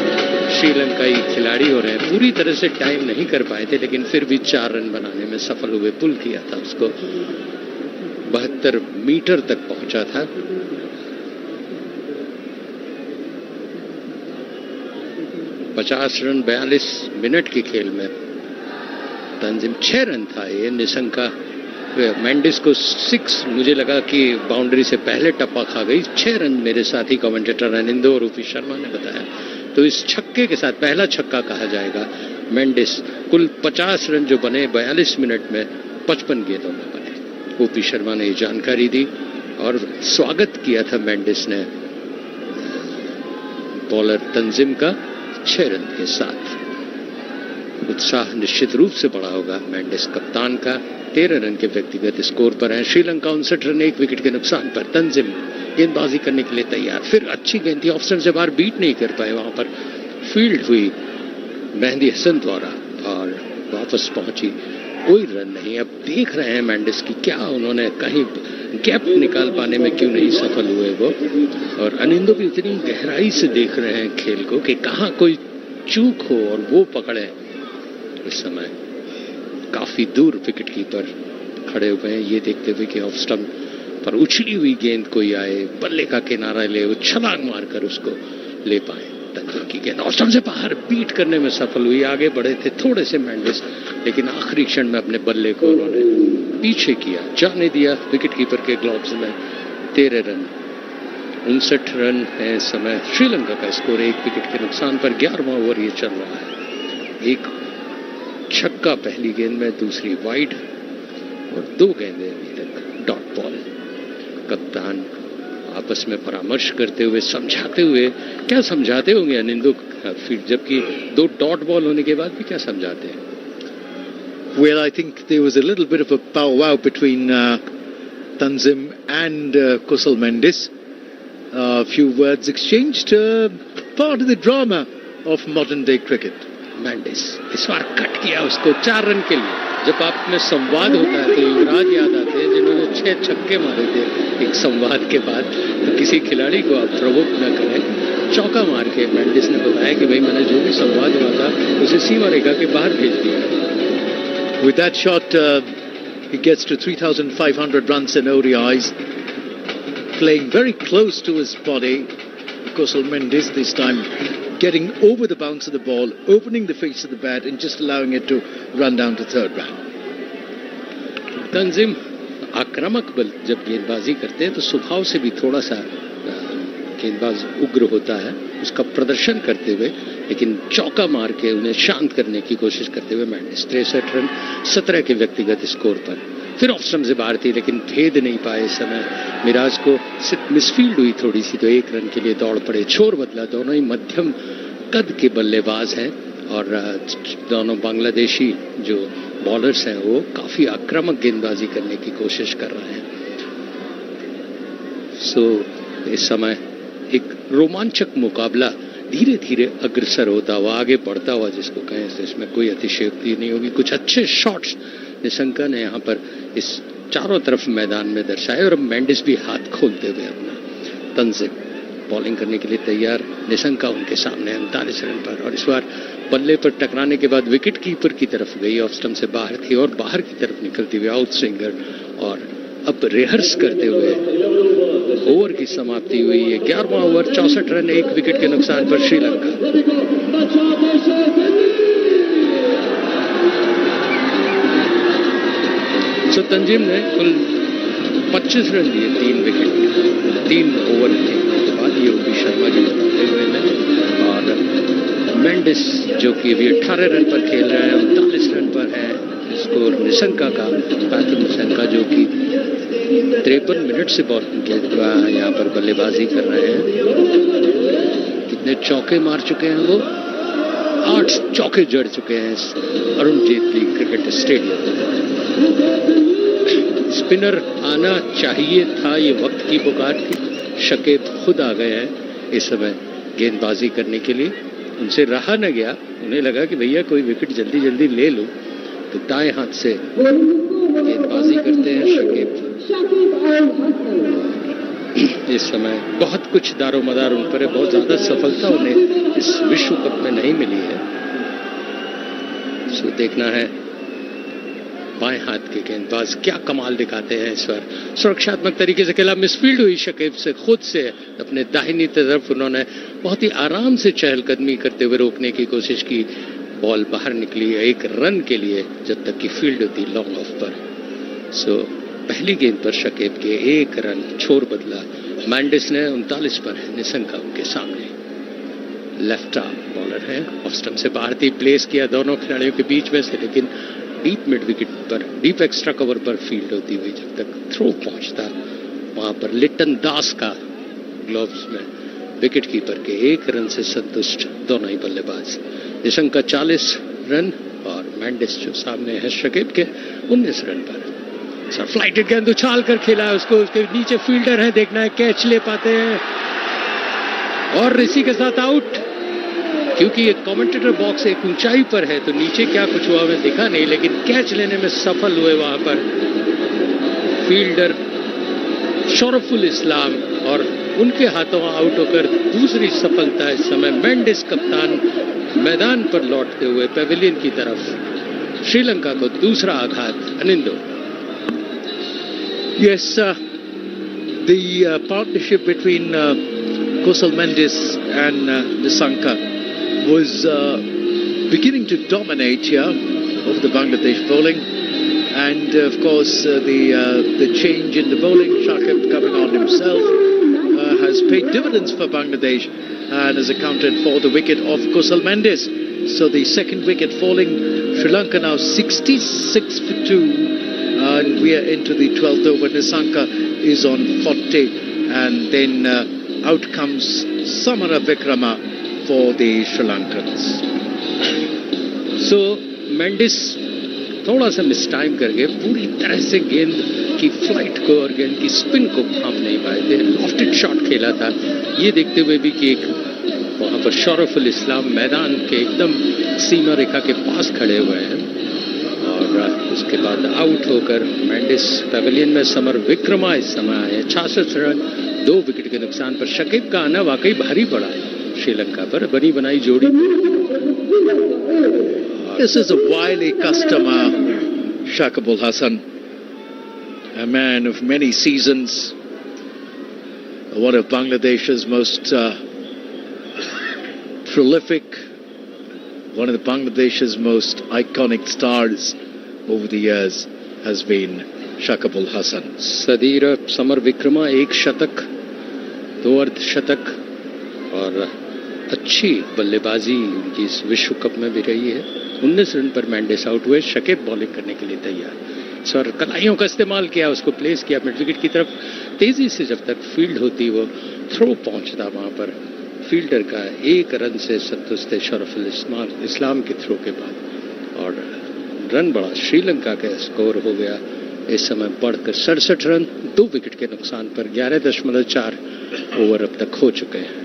श्रीलंकाई खिलाड़ी हो रहे हैं। पूरी तरह से टाइम नहीं कर पाए थे, लेकिन फिर भी 4 रन बनाने में सफल हुए। पुल किया था उसको, 72 मीटर तक पहुंचा था। पचास रन 42 मिनट के खेल में तंजीम 6 रन था ये। निशंका मेंडिस को 6, मुझे लगा कि बाउंड्री से पहले टप्पा खा गई। 6 रन मेरे साथी कमेंटेटर अनिंदो और रूपी शर्मा ने बताया। तो इस छक्के के साथ पहला छक्का कहा जाएगा मेंडिस। कुल 50 रन जो बने 42 मिनट में 55 गेंदों में बने। रूपी शर्मा ने ये जानकारी दी और स्वागत किया था मेंडिस ने बॉलर तंजीम का 6 रन के साथ। उत्साह निश्चित रूप से बढ़ा होगा मेंडिस कप्तान का। 13 रन के व्यक्तिगत स्कोर पर है श्रीलंका। 59 रन 1 विकेट के नुकसान पर। तंजीम गेंदबाजी करने के लिए तैयार। फिर अच्छी गेंद थी, ऑफ स्टंप से बाहर बीट नहीं कर पाए। वहां पर फील्ड हुई मेहंदी हसन द्वारा और वापस पहुंची, कोई रन नहीं। अब देख रहे हैं मेंडिस की क्या उन्होंने कहीं गैप निकाल पाने में क्यों नहीं सफल हुए वो। और अनिंदो भी इतनी गहराई से देख रहे हैं खेल को कि कहां कोई चूक हो और वो पकड़े। इस समय काफी दूर विकेट कीपर खड़े हुए हैं ये देखते हुए कि ऑफ स्टंप पर उछली हुई गेंद कोई आए, बल्ले का किनारा ले, वो छलांग मारकर उसको ले पाए। तंजीम की गेंद ऑफ स्टंप से बाहर बीट करने में सफल हुई। आगे बढ़े थे थोड़े से मेंडिस, लेकिन आखिरी क्षण में अपने बल्ले को उन्होंने पीछे किया, जाने दिया विकेट कीपर के ग्लव्स में। 13 रन 59 रन है इस समय श्रीलंका का स्कोर 1 विकेट के नुकसान पर। 11वां ओवर ये चल रहा है। एक छक्का पहली गेंद में, दूसरी वाइड और 2 गेंदें अभी तक डॉट बॉल। कप्तान आपस में परामर्श करते हुए, समझाते हुए, क्या समझाते होंगे अनिंदो फील्ड, जबकि 2 डॉट बॉल होने के बाद भी क्या समझाते हैं? Well, I think there was a little bit of a powwow between Tanzim and Kusal Mendis. A few words exchanged, part of the drama of modern day cricket. Mendis इस बार cut किया उसको 4 रन के लिए। जब आप में संवाद होता है तो युवराज याद आते हैं जिन्होंने 6 छक्के मारे थे एक संवाद के बाद। तो किसी खिलाड़ी को आप प्रोवोक न करें। चौका मार के मेंडिस ने बताया कि भाई मैंने जो भी संवाद हुआ था उसे सीमा रेखा के बाहर भेज दिया। With that shot, he gets to 3,500 runs in ODIs, playing very close to his body. Kusal Mendis this time getting over the bounce of the ball, opening the face of the bat and just allowing it to run down to third man. तंजीम आक्रामक बल जब गेंदबाजी करते हैं तो स्वभाव से भी थोड़ा सा गेंदबाज उग्र होता है उसका प्रदर्शन करते हुए, लेकिन चौका मार के उन्हें शांत करने की कोशिश करते हुए मेंडिस 63 रन 17 के व्यक्तिगत स्कोर पर। फिर ऑफ स्टंप से बाहर थी लेकिन भेद नहीं पाए इस समय। मिराज को सिर्फ मिसफील्ड हुई थोड़ी सी तो 1 रन के लिए दौड़ पड़े। छोर बदला, दोनों ही मध्यम कद के बल्लेबाज हैं और दोनों बांग्लादेशी जो बॉलर्स हैं वो काफी आक्रामक गेंदबाजी करने की कोशिश कर रहे हैं। इस समय एक रोमांचक मुकाबला धीरे धीरे अग्रसर होता हुआ, आगे बढ़ता हुआ जिसको कहें, तो इसमें कोई अतिशयोक्ति नहीं होगी। कुछ अच्छे शॉट्स निशंका ने यहाँ पर इस चारों तरफ मैदान में दर्शाए और मेंडिस भी हाथ खोलते हुए अपना। तंजीम बॉलिंग करने के लिए तैयार, निशंका उनके सामने 39 रन पर। और इस बार बल्ले पर टकराने के बाद विकेट कीपर की तरफ गई, ऑफ स्टंप से बाहर थी और बाहर की तरफ निकलती हुई आउट स्विंगर। और अब रिहर्स करते हुए ओवर की समाप्ति हुई है। 11वां ओवर 64 रन 1 विकेट के नुकसान पर श्रीलंका। तंजीम ने कुल 25 रन दिए 3 विकेट 3 ओवर खेलने के बाद। ये ओपी शर्मा जी बताते हुए हैं। और मेंडिस जो कि अभी 18 रन पर खेल रहे हैं, 39 रन पर है स्कोर निशंका का। पैथिक निशंका जो कि 53 मिनट से यहाँ पर बल्लेबाजी कर रहे हैं। कितने चौके मार चुके हैं वो? 8 चौके जड़ चुके हैं Arun Jaitley cricket stadium. Spinner आना चाहिए था, ये वक्त की पुकार थी। शकीब खुद आ गए हैं इस समय गेंदबाजी करने के लिए। उनसे रहा न गया, उन्हें लगा कि भैया कोई विकेट जल्दी जल्दी ले लो, तो दाएं हाथ से गेंदबाजी करते हैं शकीब। इस समय बहुत कुछ दारोमदार उन पर है, बहुत ज्यादा सफलता उन्हें इस विश्व कप में नहीं मिली है। सो देखना है बाएं हाथ के गेंदबाज क्या कमाल दिखाते हैं। इस बार सुरक्षात्मक तरीके से खेला, मिसफील्ड हुई शकीब से, खुद से अपने दाहिनी तरफ उन्होंने बहुत ही आराम से चहलकदमी करते हुए रोकने की कोशिश की। बॉल बाहर निकली एक रन के लिए जब तक कि फील्ड होती लॉन्ग ऑफ पर। सो पहली गेंद पर शकीब के 1 रन छोर बदला। मैंडिस ने 39 पर है, निशंका उनके सामने। लेफ्ट आर्म बॉलर है, ऑफ स्टंप से बाहर थी, प्लेस किया दोनों खिलाड़ियों के बीच में से, लेकिन डीप मिड विकेट पर, डीप एक्स्ट्रा कवर पर फील्ड होती हुई जब तक थ्रो पहुंचता वहां पर लिटन दास का ग्लोव्स में विकेट कीपर के 1 रन से संतुष्ट दोनों ही बल्लेबाज। निशंका 40 रन और मैंडिस जो सामने है शकीब के 19 रन पर। सर फ्लाइटेड गेंद उछाल कर खेला है उसको, उसके नीचे फील्डर है, देखना है कैच ले पाते हैं और इसी के साथ आउट। क्योंकि ये कमेंटेटर बॉक्स एक ऊंचाई पर है तो नीचे क्या कुछ हुआ हमें दिखा नहीं, लेकिन कैच लेने में सफल हुए वहां पर फील्डर शरफुल इस्लाम और उनके हाथों आउट होकर दूसरी सफलता इस समय। मैंडिस कप्तान मैदान पर लौटते हुए पेविलियन की तरफ, श्रीलंका को दूसरा आघात। Anindo. Yes, the partnership between Kusal Mendis and Nisanka was beginning to dominate here over the Bangladesh bowling, and of course the change in the bowling, Shakib coming on himself, has paid dividends for Bangladesh and has accounted for the wicket of Kusal Mendis. So the second wicket falling, Sri Lanka now 66 for 2. And we are into the 12th over. Nisanka is on 40, and then out comes Samara Vikrama for the Sri Lankans. So Mendis थोड़ा सा miss time कर गए, पूरी तरह से गेंद की flight को और गेंद की स्पिन को भांप नहीं पाए थे। लॉफ्टेड शॉट खेला था, ये देखते हुए भी कि एक वहां पर शरफुल इस्लाम मैदान के एकदम सीमा रेखा के पास खड़े हुए हैं। और उसके बाद आउट होकर मैंडिस पेविलियन में। समर विक्रमा इस समय आए 66 रन 2 विकेट के नुकसान पर। शकीब का आना वाकई भारी पड़ा श्रीलंका पर, बनी बनाई जोड़ी। This is a wily customer, Shakib Al Hasan, a man of many seasons, one of Bangladesh's most prolific, one of the Bangladesh's most iconic stars over the years has been Shakib Al Hasan. Sadeera Samarawickrama 1 शतक 2 अर्धशतक और अच्छी बल्लेबाजी उनकी इस विश्व cup में भी रही है। 19 रन पर मैंडिस आउट हुए। शकीब बॉलिंग करने के लिए तैयार, सर कलाइयों का इस्तेमाल किया, उसको प्लेस किया मिड विकेट की तरफ। तेजी से जब तक फील्ड होती वो थ्रो पहुंचता वहां पर फील्डर का 1 रन से संतुष्ट है शरफुल इस्लाम के थ्रो के बाद। और रन बढ़ा, श्रीलंका का स्कोर हो गया इस समय बढ़कर 67 रन 2 विकेट के नुकसान पर। 11.4 ओवर अब तक हो चुके हैं।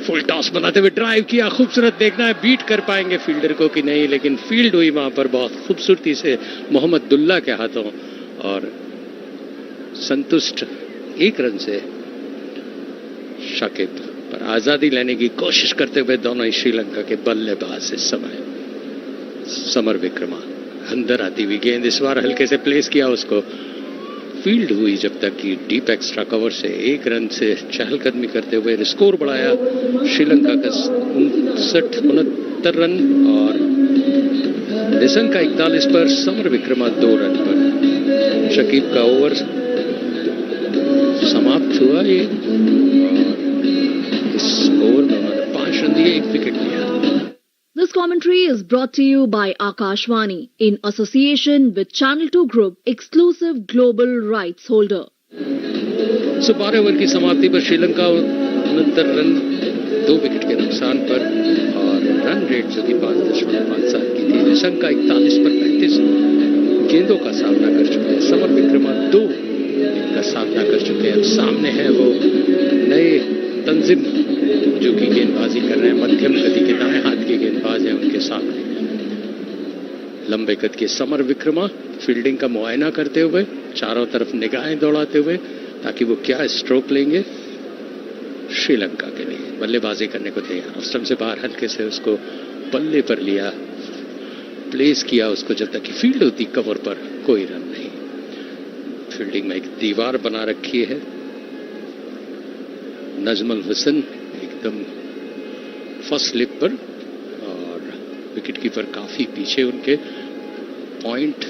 फुल टॉस बनाते हुए ड्राइव किया, खूबसूरत, देखना है बीट कर पाएंगे फील्डर को कि नहीं, लेकिन फील्ड हुई वहां पर बहुत खूबसूरती से मोहम्मद दुल्ला के हाथों और संतुष्ट 1 रन से शकीब पर आजादी लेने की कोशिश करते हुए दोनों ही श्रीलंका के बल्लेबाज इस समय। समर विक्रमा अंदर आती हुई गेंद इस बार हल्के से प्लेस किया, उसको फील्ड हुई जब तक कि डीप एक्स्ट्रा कवर से 1 रन से चहलकदमी करते हुए स्कोर बढ़ाया श्रीलंका का 69 रन और निशंका 41 पर, समर विक्रमा 2 रन पर। शकीब का ओवर समाप्त हुआ ये और इस ओवर में उन्होंने 5 रन दिए, 1 विकेट लिया। This commentary is brought to you by Akashvani in association with Channel 2 Group, exclusive global rights holder. 12 over की समाप्ति पर श्रीलंका 69 रन 2 विकेट के नुकसान पर और रन रेट जो कि 5.57 की थी। निशंका 41 पर 35 गेंदों का सामना कर चुके हैं। समर विक्रमा 2 का सामना कर चुके हैं। अब सामने है वो नए तंजिम जो कि गेंदबाजी कर रहे हैं, मध्यम गति के दाएं हाथ के गेंदबाज हैं उनके सामने। लंबे कद के समर विक्रमा फील्डिंग का मुआयना करते हुए, चारों तरफ निगाहें दौड़ाते हुए, ताकि वो क्या स्ट्रोक लेंगे श्रीलंका के लिए। बल्लेबाजी करने को तैयार, स्टंप से बाहर हल्के से उसको बल्ले पर लिया, प्लेस किया उसको, जब तक कि फील्ड होती कवर पर कोई रन नहीं। फील्डिंग में एक दीवार बना रखी है। नजमुल हुसैन एकदम फर्स्ट स्लिप पर और विकेट कीपर काफी पीछे उनके। Point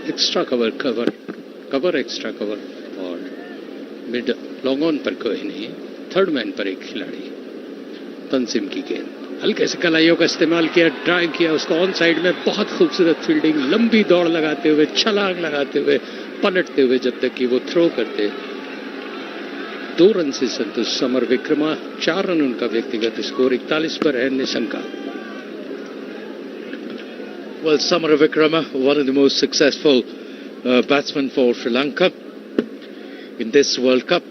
extra cover extra cover और मिड लॉन्ग ऑन पर कोई नहीं। थर्ड मैन पर एक खिलाड़ी। तंजिम की गेंद, हल्के से कलाइयों का इस्तेमाल किया, ड्राइव किया उसको ऑन साइड में। बहुत खूबसूरत फील्डिंग, लंबी दौड़ लगाते हुए, छलांग लगाते हुए, पलटते हुए, जब तक कि वो थ्रो करते। 2 रन से संतुष्ट समर विक्रमा। 4 रन उनका व्यक्तिगत स्कोर। 41 पर है Nissanka. Well, Samara Vikrama, one of the most successful batsmen for Sri Lanka in this World Cup.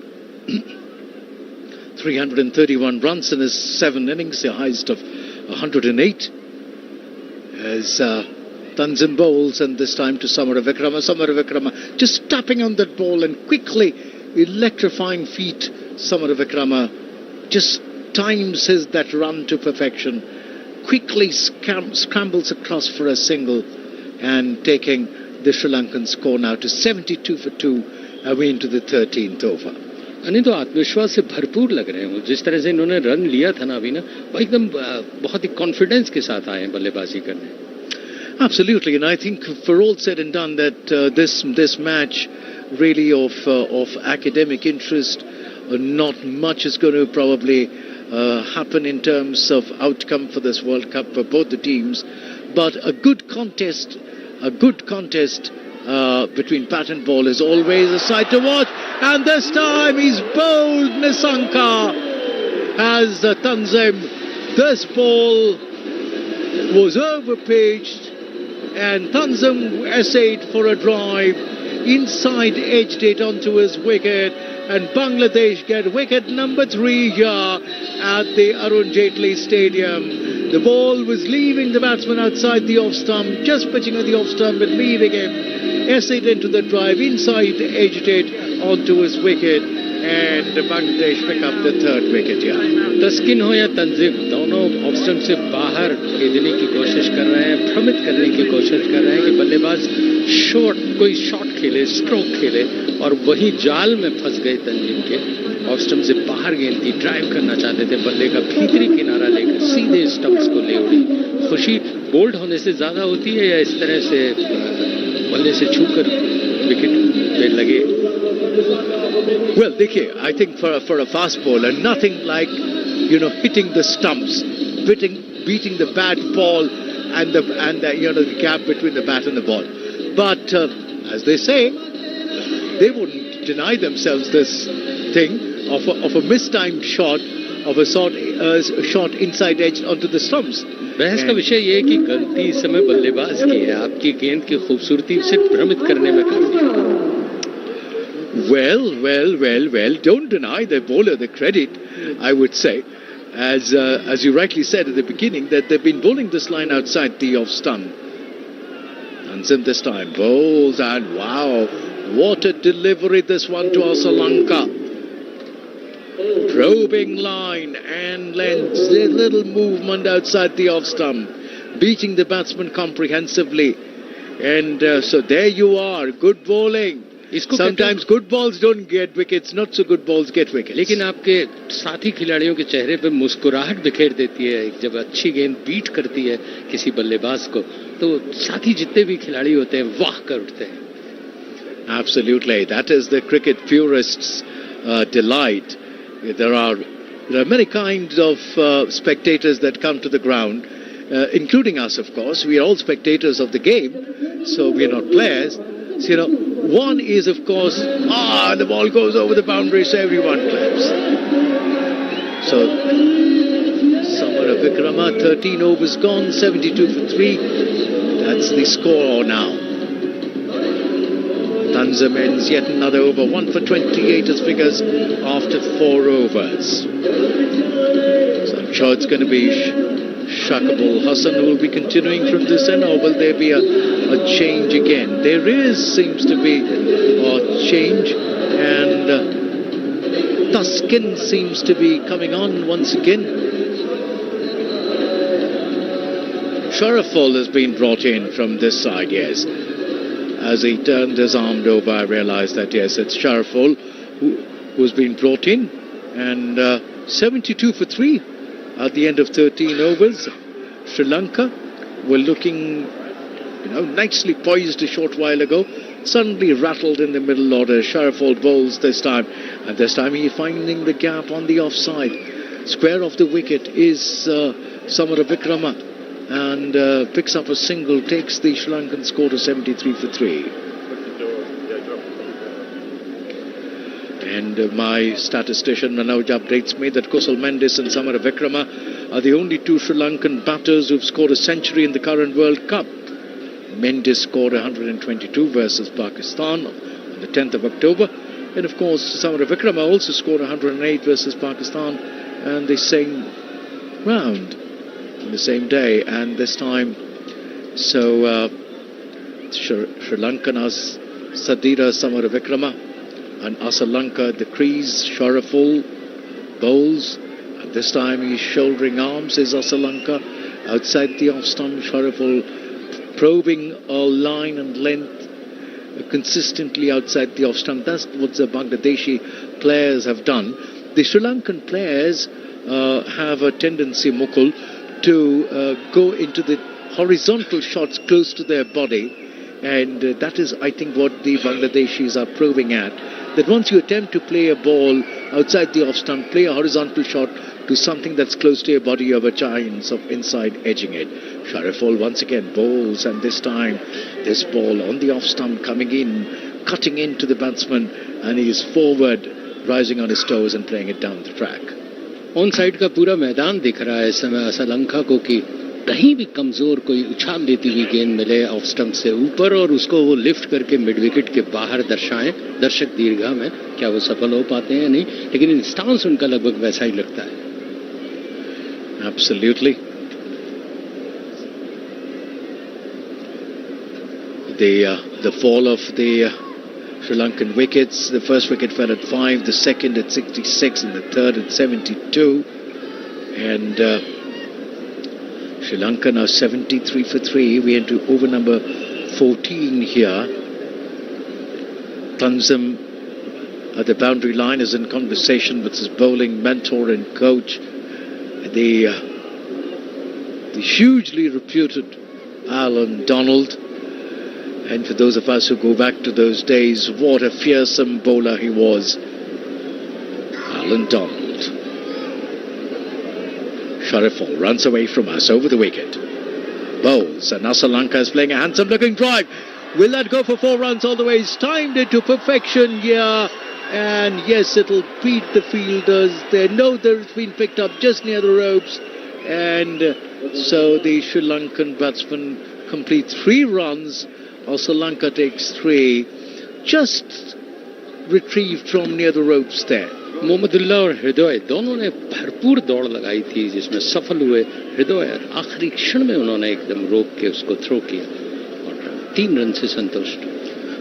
331 runs in his 7 innings, the highest of 108. As Tanzim bowls, and this time to Samara Vikrama. Samara Vikrama just tapping on that ball and quickly, electrifying feet. Samara Vikrama just times that run to perfection. Quickly scrambles across for a single and taking the Sri Lankan score now to 72 for 2 away into the 13th over. नहीं तो आत्मविश्वास से भरपूर लग रहे हैं। जिस तरह से इन्होंने रन लिया था ना अभी ना, वो एकदम बहुत ही कॉन्फिडेंस के साथ आए हैं बल्लेबाजी करने। Absolutely, and I think for all said and done that this match really of academic interest, not much is going to probably happen in terms of outcome for this World Cup for both the teams, but a good contest between bat and ball is always a sight to watch. And this time he's bowled Nisanka as Tanzim. This ball was overpitched and Tanzim essayed for a drive, inside edged it onto his wicket, and Bangladesh get wicket number 3 here at the Arun Jaitley Stadium. The ball was leaving the batsman outside the off stump, just pitching on the off stump and leaving him. Essayed into the drive, inside edged it onto his wicket, and Bangladesh pick up the 3rd wicket here. Taskin हो या तंजीम, दोनों off stump से बाहर भेजने की कोशिश कर रहे हैं, भ्रमित करने की कोशिश कर रहे हैं कि बल्लेबाज कोई शॉट खेले, स्ट्रोक खेले, और वही जाल में फंस गए तंजीम के। ऑफ स्टंप से बाहर गेंद थी, ड्राइव करना चाहते थे, बल्ले का भीतरी किनारा लेकर सीधे स्टंप्स को ले उड़ी। खुशी बोल्ड होने से ज्यादा होती है या इस तरह से बल्ले से छूकर विकेट पे लगे? Well, देखिए, I think for a fast bowler, nothing like hitting the stumps, beating the bat ball and the gap between the bat and the ball. But as they say, they wouldn't deny themselves this thing of a mistimed shot, of a shot inside edge onto the stumps. बहस का विषय ये है कि गलती इस समय बल्लेबाज की है, आपकी गेंद की खूबसूरती से भ्रमित करने में काफी है। Well, don't deny the bowler the credit, I would say. As you rightly said at the beginning, that they've been bowling this line outside the off stump. Tanzim this time bowls, and wow, what a delivery this one to Sri Lanka. Probing line and length, a little movement outside the off stump, beating the batsman comprehensively. And so there you are, good bowling. Sometimes good balls don't get wickets, not so good balls get wickets. लेकिन आपके साथी खिलाड़ियों के चेहरे पे मुस्कुराहट बिखेर देती है जब अच्छी गेंद बीट करती है किसी बल्लेबाज को, तो साथी जितने भी खिलाड़ी होते हैं वाह कर उठते हैं। Absolutely, that is the cricket purists' delight. There are many kinds of spectators that come to the ground, including us, of course. We are all spectators of the game, so we are not players. So, one is, of course, the ball goes over the boundary, so everyone claps. So, Samara Vikrama, 13 overs gone, 72 for 3. That's the score now. Tanzim ends yet another over, 1 for 28 as figures after 4 overs. So I'm sure it's going to be Shakibul Hasan, who will be continuing from this end, or will there be a change again? There seems to be a change, and Taskin seems to be coming on once again. Sharaful has been brought in from this side, yes. As he turned his arm over, I realised that, yes, it's Sharaful who's been brought in. And 72 for 3 at the end of 13 overs. Sri Lanka were looking, nicely poised a short while ago. Suddenly rattled in the middle order. Sharaful bowls this time. And this time he's finding the gap on the offside. Square off the wicket is Samara Vikrama. And picks up a single, takes the Sri Lankan score to 73 for 3. And my statistician Manoj updates me that Kusal Mendis and Samara Vikrama are the only two Sri Lankan batters who've scored a century in the current World Cup. Mendis scored 122 versus Pakistan on the 10th of October. And of course, Samara Vikrama also scored 108 versus Pakistan and the same round. On the same day, and this time, so Sri Lankan as Sadira Samara Vikrama and Asalanka at the crease. Sharaful bowls, and this time he's shouldering arms is Asalanka outside the off stump. Sharaful probing a line and length consistently outside the off stump. That's what the Bangladeshi players have done. The Sri Lankan players have a tendency, Mukul, to go into the horizontal shots close to their body, and that is, I think, what the Bangladeshis are probing at. That once you attempt to play a ball outside the off stump, play a horizontal shot to something that's close to your body, you have a chance of inside edging it. Sharaful once again bowls, and this time this ball on the off stump coming in, cutting into the batsman, and he is forward, rising on his toes and playing it down the track. On side का पूरा मैदान दिख रहा है इस समय श्रीलंका को कि कहीं भी कमजोर कोई उछाल लेती हुई गेंद मिले ऑफ स्टंप से ऊपर और उसको वो लिफ्ट करके मिड विकेट के बाहर दर्शाएं दर्शक दीर्घा में. क्या वो सफल हो पाते हैं या नहीं, लेकिन स्टांस उनका लगभग वैसा ही लगता है. Absolutely. The fall of the Sri Lankan wickets. The first wicket fell at 5, the second at 66, and the third at 72. And Sri Lanka now 73 for 3. We enter over number 14 here. Tanzim at the boundary line is in conversation with his bowling mentor and coach, the hugely reputed Alan Donald. And for those of us who go back to those days, what a fearsome bowler he was. Alan Donald. Sharaful runs away from us over the wicket. Bowls, and Asalanka is playing a handsome looking drive. Will that go for 4 runs all the way? He's timed it to perfection here. And yes, it'll beat the fielders. They know that it's been picked up just near the ropes. And so the Sri Lankan batsman completes 3 runs. Sri Lanka takes 3, just retrieved from near the ropes there. Mahmudullah और हृदय दोनों ने भरपूर दौड़ लगाई थी जिसमें सफल हुए. हृदय आखिरी क्षण में उन्होंने एकदम रोक के उसको थ्रो किया और 3 रन से संतुष्ट.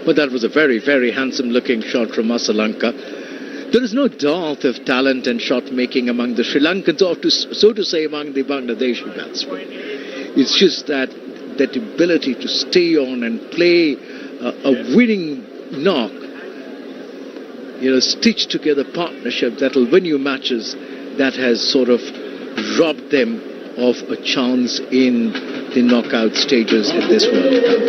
But that was a very, very handsome looking shot from Asalanka. There is no dearth of talent and shot making among the Sri Lankans, or so to say among the Bangladeshi batsmen. It's just that ability to stay on and play a winning knock, stitch together partnership that will win you matches, that has sort of robbed them of a chance in the knockout stages in this World Cup.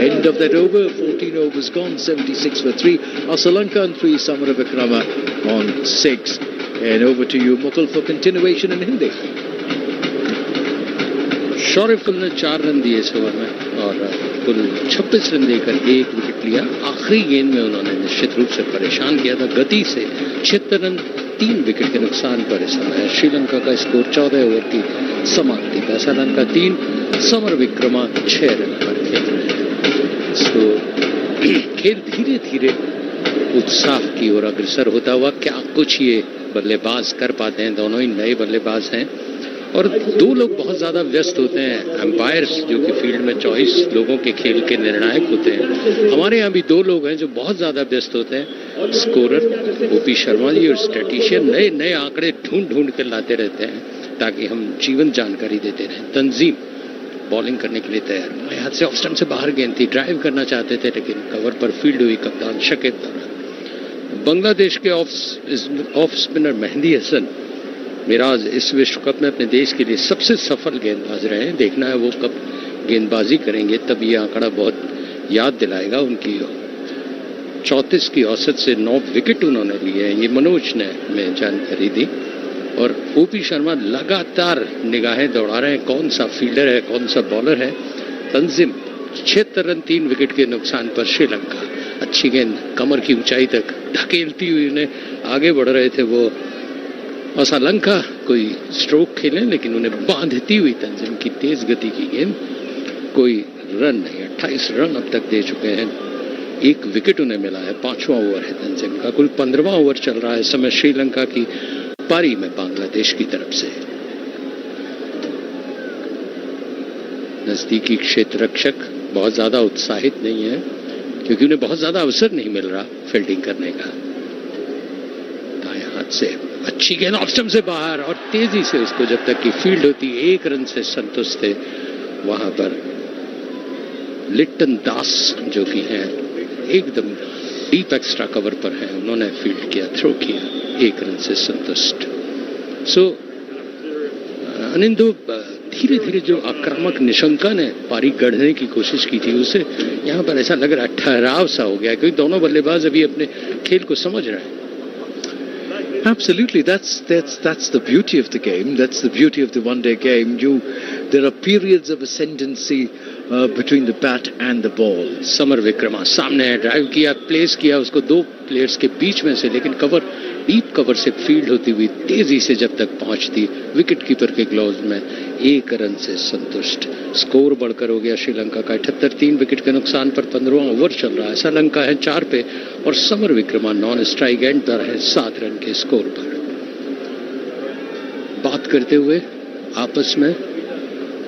End of that over, 14 overs gone, 76 for 3. Asalanka on 3, Samara Vikrama on 6. And over to you, Mukul, for continuation in Hindi. शौरफुल ने 4 run दिए इस over में और कुल 26 run देकर 1 wicket लिया. आखिरी गेंद में उन्होंने निश्चित रूप से परेशान किया था गति से. 76 रन 3 विकेट के नुकसान पर इस समय श्रीलंका का स्कोर 14 ओवर की समाप्ति का. श्रीलंका 3, समर विक्रमा 6 रन पर खेल रहे हैं. सो खेल धीरे धीरे उत्साह की ओर अग्रसर होता हुआ. क्या कुछ ये बल्लेबाज कर पाते हैं, दोनों ही नए बल्लेबाज हैं और दो लोग बहुत ज्यादा व्यस्त होते हैं, एम्पायर्स जो कि फील्ड में 24 लोगों के खेल के निर्णायक होते हैं। हमारे यहाँ भी दो लोग हैं जो बहुत ज्यादा व्यस्त होते हैं, स्कोरर ओपी शर्मा जी और स्टैटिशियन नए नए आंकड़े ढूंढ कर लाते रहते हैं ताकि हम जीवन जानकारी देते रहें। तंजीम बॉलिंग करने के लिए तैयार, हमारे हाथ से ऑफ स्टंप से बाहर गेंद थी, ड्राइव करना चाहते थे लेकिन कवर पर फील्ड हुई। कप्तान शकीब द्वारा बांग्लादेश के ऑफ स्पिनर मेहंदी हसन मिराज इस विश्व कप में अपने देश के लिए सबसे सफल गेंदबाज रहे हैं। देखना है वो कब गेंदबाजी करेंगे, तब ये आंकड़ा बहुत याद दिलाएगा। उनकी 34 की औसत से 9 विकेट उन्होंने लिए हैं, ये मनोज ने हमें जानकारी दी। और ओपी शर्मा लगातार निगाहें दौड़ा रहे हैं, कौन सा फील्डर है कौन सा बॉलर है। तंजीम 76 रन 3 विकेट के नुकसान पर श्रीलंका, अच्छी गेंद कमर की ऊंचाई तक धकेलती हुई उन्हें आगे बढ़ रहे थे वो। और लंका कोई स्ट्रोक खेले लेकिन उन्हें बांधती हुई तंजीम की तेज गति की गेंद, कोई रन नहीं। 28 रन अब तक दे चुके हैं, 1 विकेट उन्हें मिला है। 5वां ओवर है तंजीम का, कुल 15वां ओवर चल रहा है इस समय श्रीलंका की पारी में बांग्लादेश की तरफ से। नजदीकी क्षेत्र रक्षक बहुत ज्यादा उत्साहित नहीं है क्योंकि उन्हें बहुत ज्यादा अवसर नहीं मिल रहा फील्डिंग करने का। दाएं हाथ से अच्छी गेंद ऑफ स्टंप से बाहर और तेजी से उसको जब तक की फील्ड होती 1 रन से संतुष्ट थे। वहां पर लिट्टन दास जो कि हैं एकदम डीप एक्स्ट्रा कवर पर हैं, उन्होंने फील्ड किया, थ्रो किया, 1 रन से संतुष्ट। सो अनिंदु धीरे धीरे जो आक्रामक निशंका ने पारी गढ़ने की कोशिश की थी उसे यहां पर ऐसा लग रहा है ठहराव सा हो गया क्योंकि दोनों बल्लेबाज अभी अपने खेल को समझ रहे हैं। Absolutely, that's the beauty of the game. That's the beauty of the one-day game. There are periods of ascendancy between the bat and the ball. Samarawickrama सामने है, ड्राइव किया, प्लेस किया उसको 2 प्लेयर्स के बीच में से, लेकिन कवर डीप कवर से फील्ड होती हुई तेजी से जब तक पहुंचती विकेट कीपर के ग्लोव्स में 1 रन से संतुष्ट। स्कोर बढ़कर हो गया श्रीलंका का 78, 3 विकेट के नुकसान पर 15वां ओवर चल रहा है। श्रीलंका है 4 पे और summer Vikrama non strike and पर है 7 रन के स्कोर पर। बात करते हुए आपस में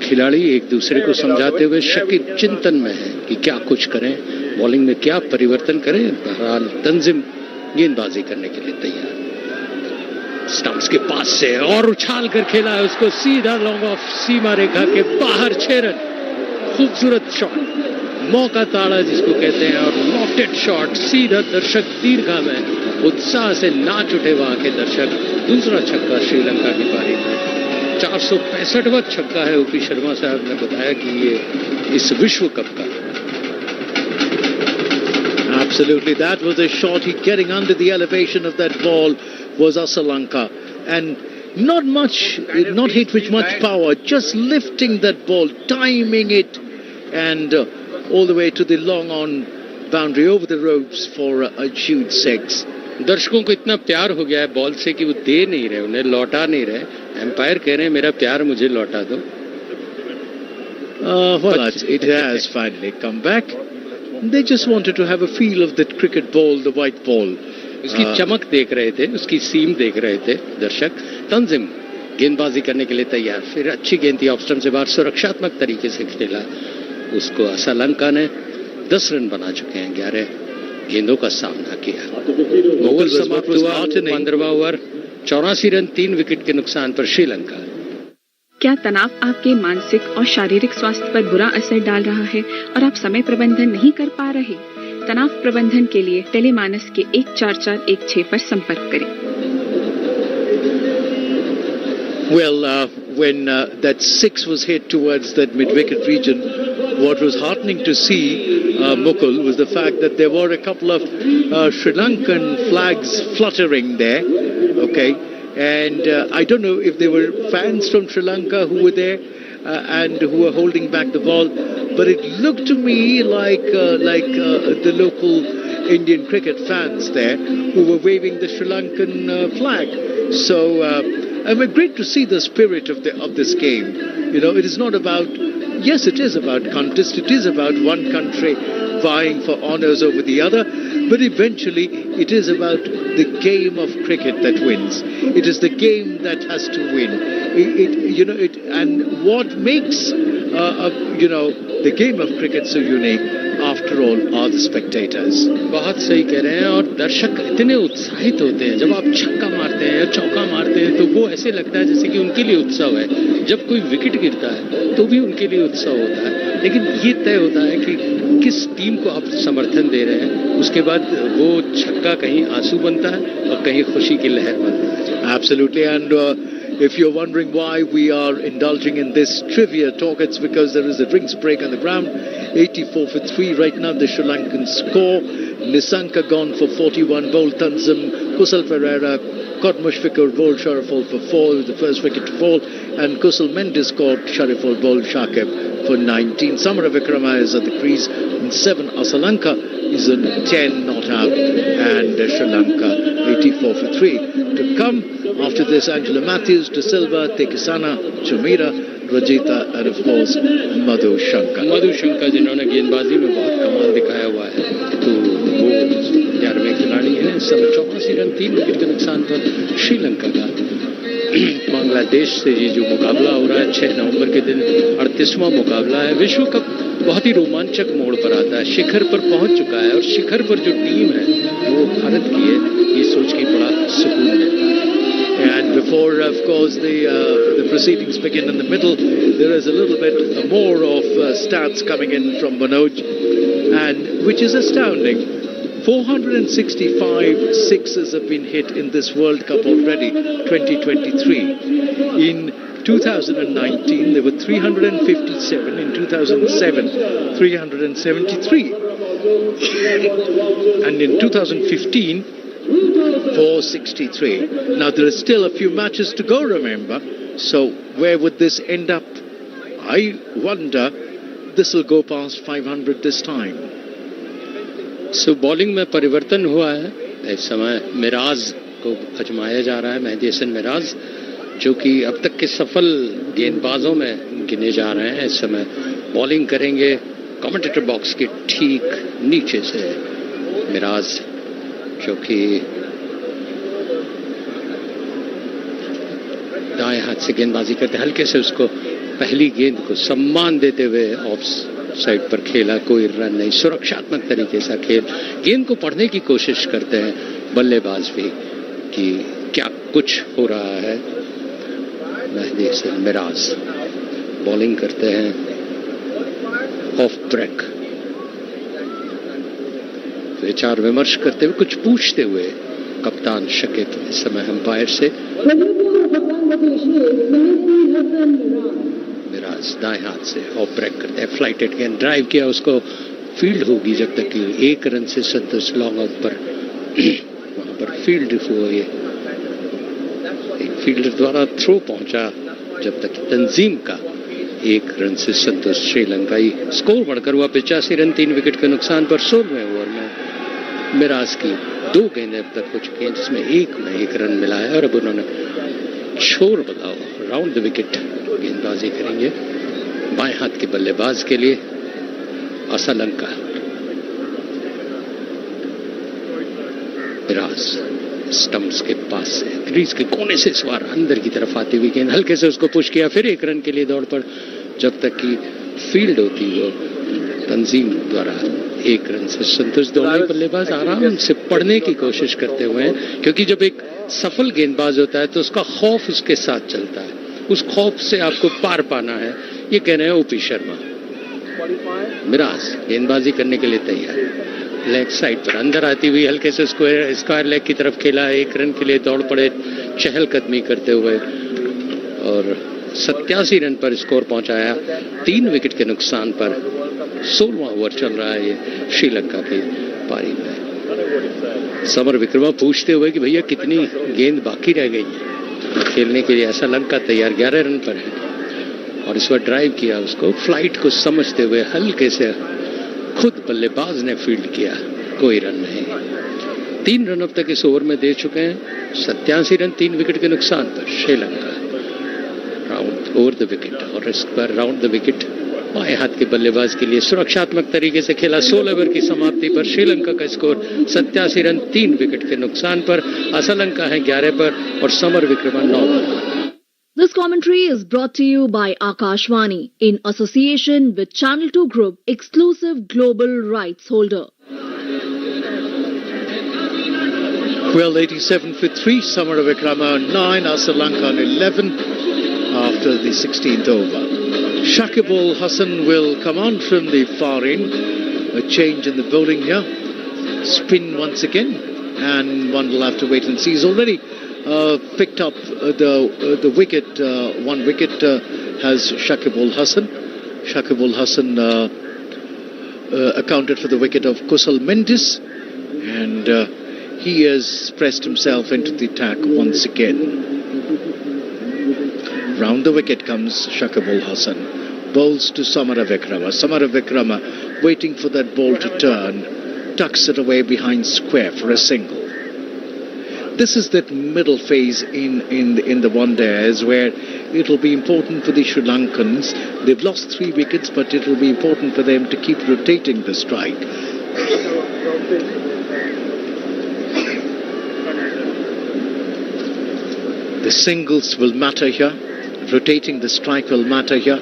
खिलाड़ी एक दूसरे को समझाते हुए शकीब चिंतन में है कि क्या कुछ करें, बॉलिंग में क्या परिवर्तन करें। बहरहाल तंजीम गेंदबाजी करने के लिए तैयार, स्टंप्स के पास से और उछाल कर खेला है उसको सीधा लॉन्ग ऑफ सीमा रेखा के बाहर 6 रन। खूबसूरत शॉट, मौका ताड़ा जिसको कहते हैं, और लॉफ्टेड शॉट सीधा दर्शक दीर्घा में उत्साह से नाच उठे वहां के दर्शक। दूसरा छक्का श्रीलंका की पारी में, 465वां छक्का है। ओपी शर्मा साहब ने बताया कि ये इस विश्व कप का। Absolutely, that was a shot. He getting under the elevation of that ball was Lanka, and not much, not hit with much power, just lifting that ball, timing it, and all the way to the long on boundary over the ropes for a huge 6. दर्शकों को इतना प्यार हो गया है ball से कि वो दे नहीं रहे, उन्हें लौटा नहीं रहे। एम्पायर कह रहे हैं मेरा प्यार मुझे लौटा दो। Well, it has finally come back. They just wanted to have a feel of that cricket ball, the white ball. उसकी चमक देख रहे थे, उसकी सीम देख रहे थे दर्शक। तंजीम गेंदबाजी करने के लिए तैयार, फिर अच्छी गेंद थी ऑफ स्टंप से बाहर, सुरक्षात्मक तरीके से खेला उसको। श्रीलंका ने 10 रन बना चुके हैं, 11 गेंदों का सामना किया। ओवर समाप्त हुआ 15वां ओवर, 84 रन 3 विकेट के नुकसान पर श्रीलंका। क्या तनाव आपके मानसिक और शारीरिक स्वास्थ्य पर बुरा असर डाल रहा है और आप समय प्रबंधन नहीं कर पा रहे? तनाव प्रबंधन के लिए टेलीमानस के 14416 पर संपर्क करें। Well, when that 6 was hit towards that mid-wicket region, what was heartening to see, Mukul, was the fact that there were a couple of Sri Lankan flags fluttering there, okay? And I don't know if they were fans from Sri Lanka who were there and who were holding back the ball, but it looked to me like the local Indian cricket fans there who were waving the Sri Lankan flag. So I mean, great to see the spirit of this game. You know, it is not about, yes, it is about contest. It is about one country vying for honours over the other. But eventually, it is about the game of cricket that wins. It is the game that has to win. And what makes the game of cricket so unique, after all, are the spectators. बहुत सही कह रहे हैं, और दर्शक इतने उत्साहित होते हैं जब आप छक्का मारते हैं या चौका मारते हैं, तो वो ऐसे लगता है जैसे कि उनके लिए उत्सव है. जब कोई विकेट गिरता है तो भी उनके लिए उत्सव होता है, लेकिन ये तय होता है कि किस टीम को आप समर्थन दे रहे हैं. उसके बाद वो छक्का कहीं आंसू बनता है और कहीं खुशी की लहर बनता है. Absolutely, and if you're wondering why we are indulging in this trivia talk, it's because there is a drinks break on the ground. 84 for 3 right now, the Sri Lankan score. Nisanka gone for 41, bowled Tanzim, Kusal Ferreira, caught Mushfiqur, bowled Shariful for 4, the first wicket to fall, and Kusal Mendes caught Shariful, bowled Shakib for 19. Samara Vikrama is at the crease in 7. Asalanka is in 10 not out, and Sri Lanka 84 for 3. To come after this, Angela Matthews, De Silva, Tekisana, Chamira, Rajita, and of course Madhu Shankar. मधु शंकर जिन्होंने गेंदबाजी में बहुत कमाल दिखाया हुआ है, तो वो 11वें खिलाड़ी हैं. इस समय 84 रन 3 विकेट के नुकसान पर श्रीलंका का बांग्लादेश से ये जो मुकाबला हो रहा है 6 नवंबर के दिन 38वां मुकाबला है. विश्व कप बहुत ही रोमांचक मोड़ पर आता है, शिखर पर पहुंच चुका है, और शिखर पर जो टीम है वो भारत की है, ये सोच के बड़ा सुकून मिलता है. And before, of course, the proceedings begin in the middle, there is a little bit more of stats coming in from Manoj, and which is astounding. 465 sixes have been hit in this World Cup already, 2023. In 2019, there were 357. In 2007, 373. And in 2015, 463. Now, there are still a few matches to go, remember. So, where would this end up? I wonder, this will go past 500 this time. So bowling में परिवर्तन हुआ है. इस समय मिराज को आजमाया जा रहा है, मेहदी हसन मिराज, जो कि अब तक के सफल गेंदबाजों में गिने जा रहे हैं. इस समय बॉलिंग करेंगे कमेंटेटर बॉक्स के ठीक नीचे से मिराज, जो कि दाएं हाथ से गेंदबाजी करते, हल्के से उसको पहली गेंद को सम्मान देते हुए ऑफ साइड पर खेला, कोई रन नहीं, सुरक्षात्मक तरीके से खेल. गेंद को पढ़ने की कोशिश करते हैं बल्लेबाज भी कि क्या कुछ हो रहा है. मेहदी हसन मिराज बॉलिंग करते हैं ऑफ ब्रेक, विचार विमर्श करते हुए, कुछ पूछते हुए कप्तान शकीब इस समय अंपायर से. मिराज दाएं हाथ से ऑफ ब्रेक करते हैं, फ्लाइटेड गेंद ड्राइव किया, उसको फील्ड होगी जब तक कि 1 रन से संतोष लॉन्ग आउट पर वहां पर फील्ड हुई. एक फील्डर द्वारा थ्रो पहुंचा जब तक कि तंजीम का 1 रन से संतोष श्रीलंकाई. स्कोर बढ़कर हुआ 85 रन 3 विकेट के नुकसान पर. 16वें ओवर में मिराज की 2 गेंदें अब तक हो चुकी हैं, जिसमें 1 रन मिला है, और अब उन्होंने छोर बदलाव राउंड द विकेट गेंदबाजी करेंगे बाएं हाथ के बल्लेबाज के लिए. असलंका मिराज स्टंप्स के पास से क्रीज के कोने से इस बार अंदर की तरफ आती हुई गेंद, हल्के से उसको पुश किया, फिर 1 रन के लिए दौड़ पड़, जब तक कि फील्ड होती हो तंजीम द्वारा. 1 रन से संतोष. दोनों बल्लेबाज आराम से पढ़ने की कोशिश करते हुए हैं, क्योंकि जब एक सफल गेंदबाज होता है तो उसका खौफ उसके साथ चलता है, उस खौफ से आपको पार पाना है. ये कह रहे हैं ओपी शर्मा. मिराज गेंदबाजी करने के लिए तैयार, लेग साइड पर अंदर आती हुई हल्के से स्क्वायर लेग की तरफ खेला, 1 रन के लिए दौड़ पड़े चहलकदमी करते हुए, और 87 रन पर स्कोर पहुंचाया 3 विकेट के नुकसान पर. 16वां ओवर चल रहा है ये श्रीलंका की पारी में. समर विक्रमा पूछते हुए कि भैया कितनी गेंद बाकी रह गई है खेलने के लिए. ऐसा लंका तैयार 11 रन पर है, और इस बार ड्राइव किया उसको, फ्लाइट को समझते हुए हल्के से खुद बल्लेबाज ने फील्ड किया, कोई रन नहीं. 3 रन अब तक इस ओवर में दे चुके हैं. 87 रन 3 विकेट के नुकसान पर Sri Lanka round over the wicket, और इस पर राउंड द विकेट बाएं हाथ के बल्लेबाज के लिए सुरक्षात्मक तरीके से खेला। 16 ओवर की समाप्ति पर श्रीलंका का स्कोर 87 रन 3 विकेट के नुकसान पर। असलंका है 11 पर और समर विक्रम 9 पर। This commentary is brought to you by Akashvani in association with Channel 2 Group, exclusive global rights holder. Well, 87 for 3, Samara Vikrama on 9, Asalanka on 11 after the 16th over. Shakib Al Hasan will come on from the far end. A change in the bowling here. Spin once again, and one will have to wait and see. He's already picked up the wicket. One wicket has Shakib Al Hasan. Shakib Al Hasan accounted for the wicket of Kusal Mendis, and he has pressed himself into the attack once again. Round the wicket comes Shakib Al Hasan. Bowls to Samara Vikrama. Samara Vikrama waiting for that ball to turn. Tucks it away behind square for a single. This is that middle phase in the one days where it will be important for the Sri Lankans. They've lost 3 wickets, but it will be important for them to keep rotating the strike. The singles will matter here. Rotating the strike will matter here.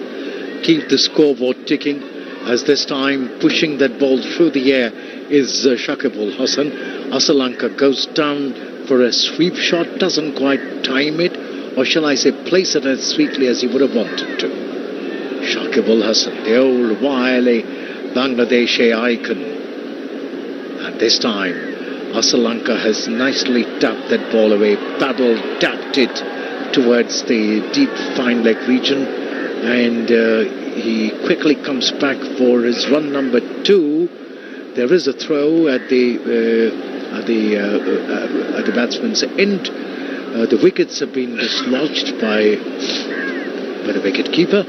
Keep the scoreboard ticking, as this time pushing that ball through the air is Shakib Al Hasan. Asalanka goes down for a sweep shot, doesn't quite time it, or shall I say place it as sweetly as he would have wanted to. Shakib Al Hasan, the old wily Bangladeshi icon. And this time Asalanka has nicely tapped that ball away, tapped it towards the deep fine leg region, and he quickly comes back for his run number 2. There is a throw at the batsman's end. The wickets have been dislodged by the wicket-keeper,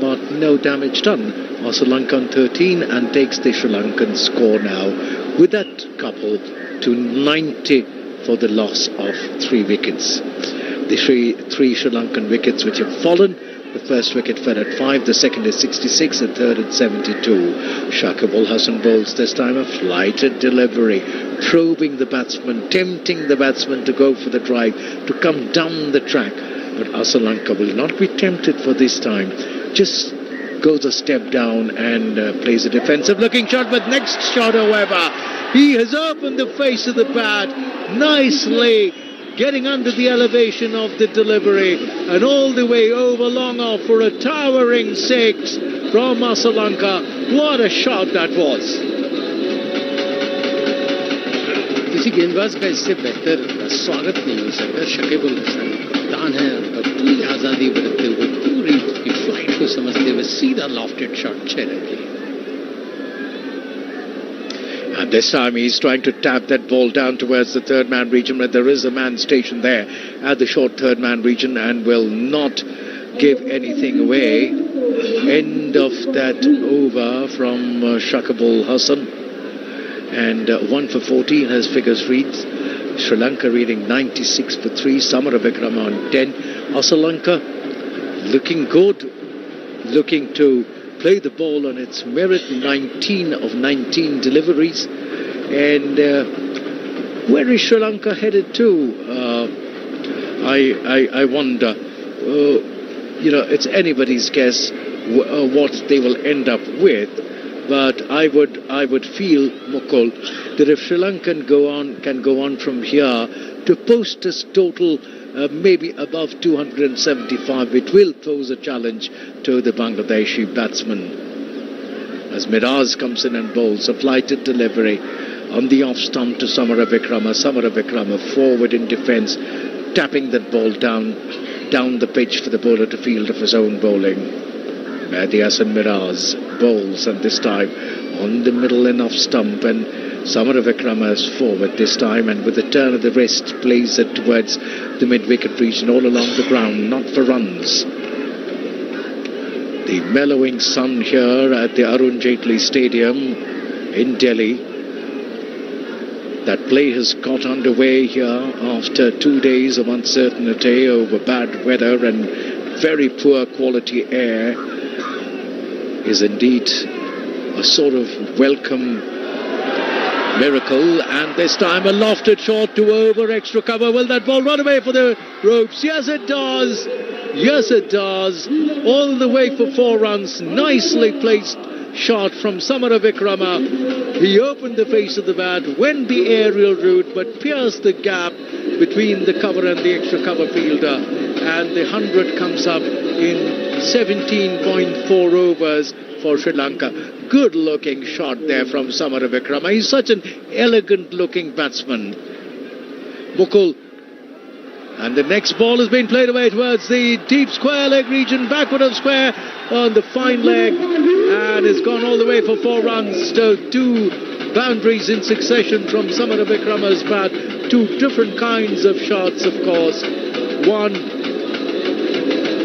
but no damage done. Asalanka on 13 and takes the Sri Lankan score now with that couple to 90 for the loss of 3 wickets. The three Sri Lankan wickets which have fallen. The first wicket fell at 5, the second is 66, the third at 72. Shakib Al Hasan bowls this time a flighted delivery, probing the batsman, tempting the batsman to go for the drive, to come down the track. But Asalanka will not be tempted for this time. Just goes a step down and plays a defensive looking shot. But next shot, however, he has opened the face of the bat nicely, getting under the elevation of the delivery and all the way over long off for a towering 6 from Asalanka. What a shot that was. किसी गेंदबाज का इससे बेहतर स्वागत नहीं हो सकता। शकीब अल हसन कप्तान है और पूरी आजादी बरतते हुए पूरी की फ्लाइट को समझते हुए सीधा लॉफ्टेड शॉट 6 रन के लिए। And this time he's trying to tap that ball down towards the third man region, but there is a man stationed there at the short third man region and will not give anything away. End of that over from Shakib Al Hasan. And 1 for 14 as figures reads. Sri Lanka reading 96 for 3. Samara Vikrama on 10. Asalanka looking good, looking to play the ball on its merit. 19 of 19 deliveries. And where is Sri Lanka headed to? I wonder. It's anybody's guess what they will end up with. But I would feel, Mukul, that if Sri Lanka can go on from here to post a total maybe above 275, it will pose a challenge to the Bangladeshi batsman. As Miraz comes in and bowls a flighted delivery on the off stump to Samara Vikrama. Samara Vikrama forward in defence, tapping that ball down the pitch for the bowler to field of his own bowling. Mehdi Hasan Miraz bowls, and this time on the middle and off stump, and Samara Vikrama is forward this time, and with a turn of the wrist plays it towards the mid-wicket region all along the ground, not for runs. The mellowing sun here at the Arun Jaitley Stadium in Delhi. That play has got underway here after 2 days of uncertainty over bad weather and very poor quality air. is indeed a sort of welcome miracle, and this time a lofted shot to over extra cover. Will that ball run away for the ropes? Yes, it does. Yes, it does. All the way for 4 runs. Nicely placed shot from Samaravikrama. He opened the face of the bat, went the aerial route, but pierced the gap between the cover and the extra cover fielder, and the 100 comes up in 17.4 overs for Sri Lanka. Good looking shot there from Samaravikrama. He's such an elegant looking batsman. Mukul. And the next ball has been played away towards the deep square leg region, backward of square on the fine leg, and it's gone all the way for 4 runs. So 2 boundaries in succession from Samaravikrama's bat. 2 different kinds of shots, of course. One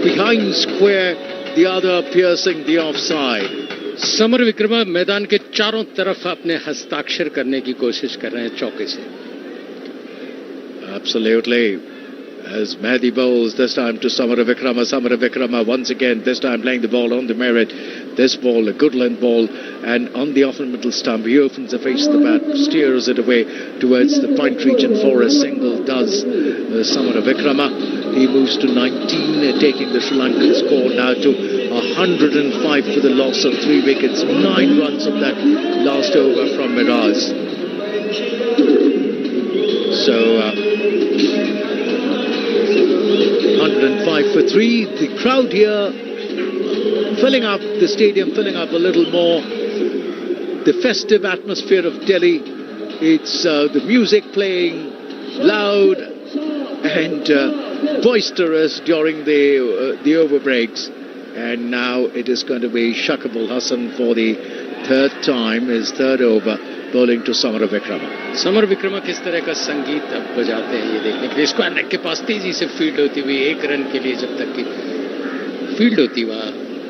behind square, the other piercing the offside. Samarawickrama मैदान के चारों तरफ अपने हस्ताक्षर करने की कोशिश कर रहे हैं चौके से. Absolutely. As Mehdi bowls this time to Samaravikrama. Samaravikrama once again, this time playing the ball on the merit. This ball, a good length ball, and on the off middle stump, he opens the face of the bat, steers it away towards the point region for a single. Does Samaravikrama. He moves to 19, taking the Sri Lankan score now to 105 for the loss of 3 wickets. 9 runs of that last over from Miraz. So 105 for 3. The crowd here filling up the stadium, filling up a little more. The festive atmosphere of Delhi. It's the music playing loud and boisterous during the over breaks. And now it is going to be Shakib Al Hasan for the 3rd time, his 3rd over, bowling to Samaravikrama. Samarawickrama किस तरह का संगीत अब बजाते हैं ये देखने के लिए. स्क्वायर लेग के पास तेजी से फील्ड होती हुई 1 रन के लिए जब तक की फील्ड होती वहाँ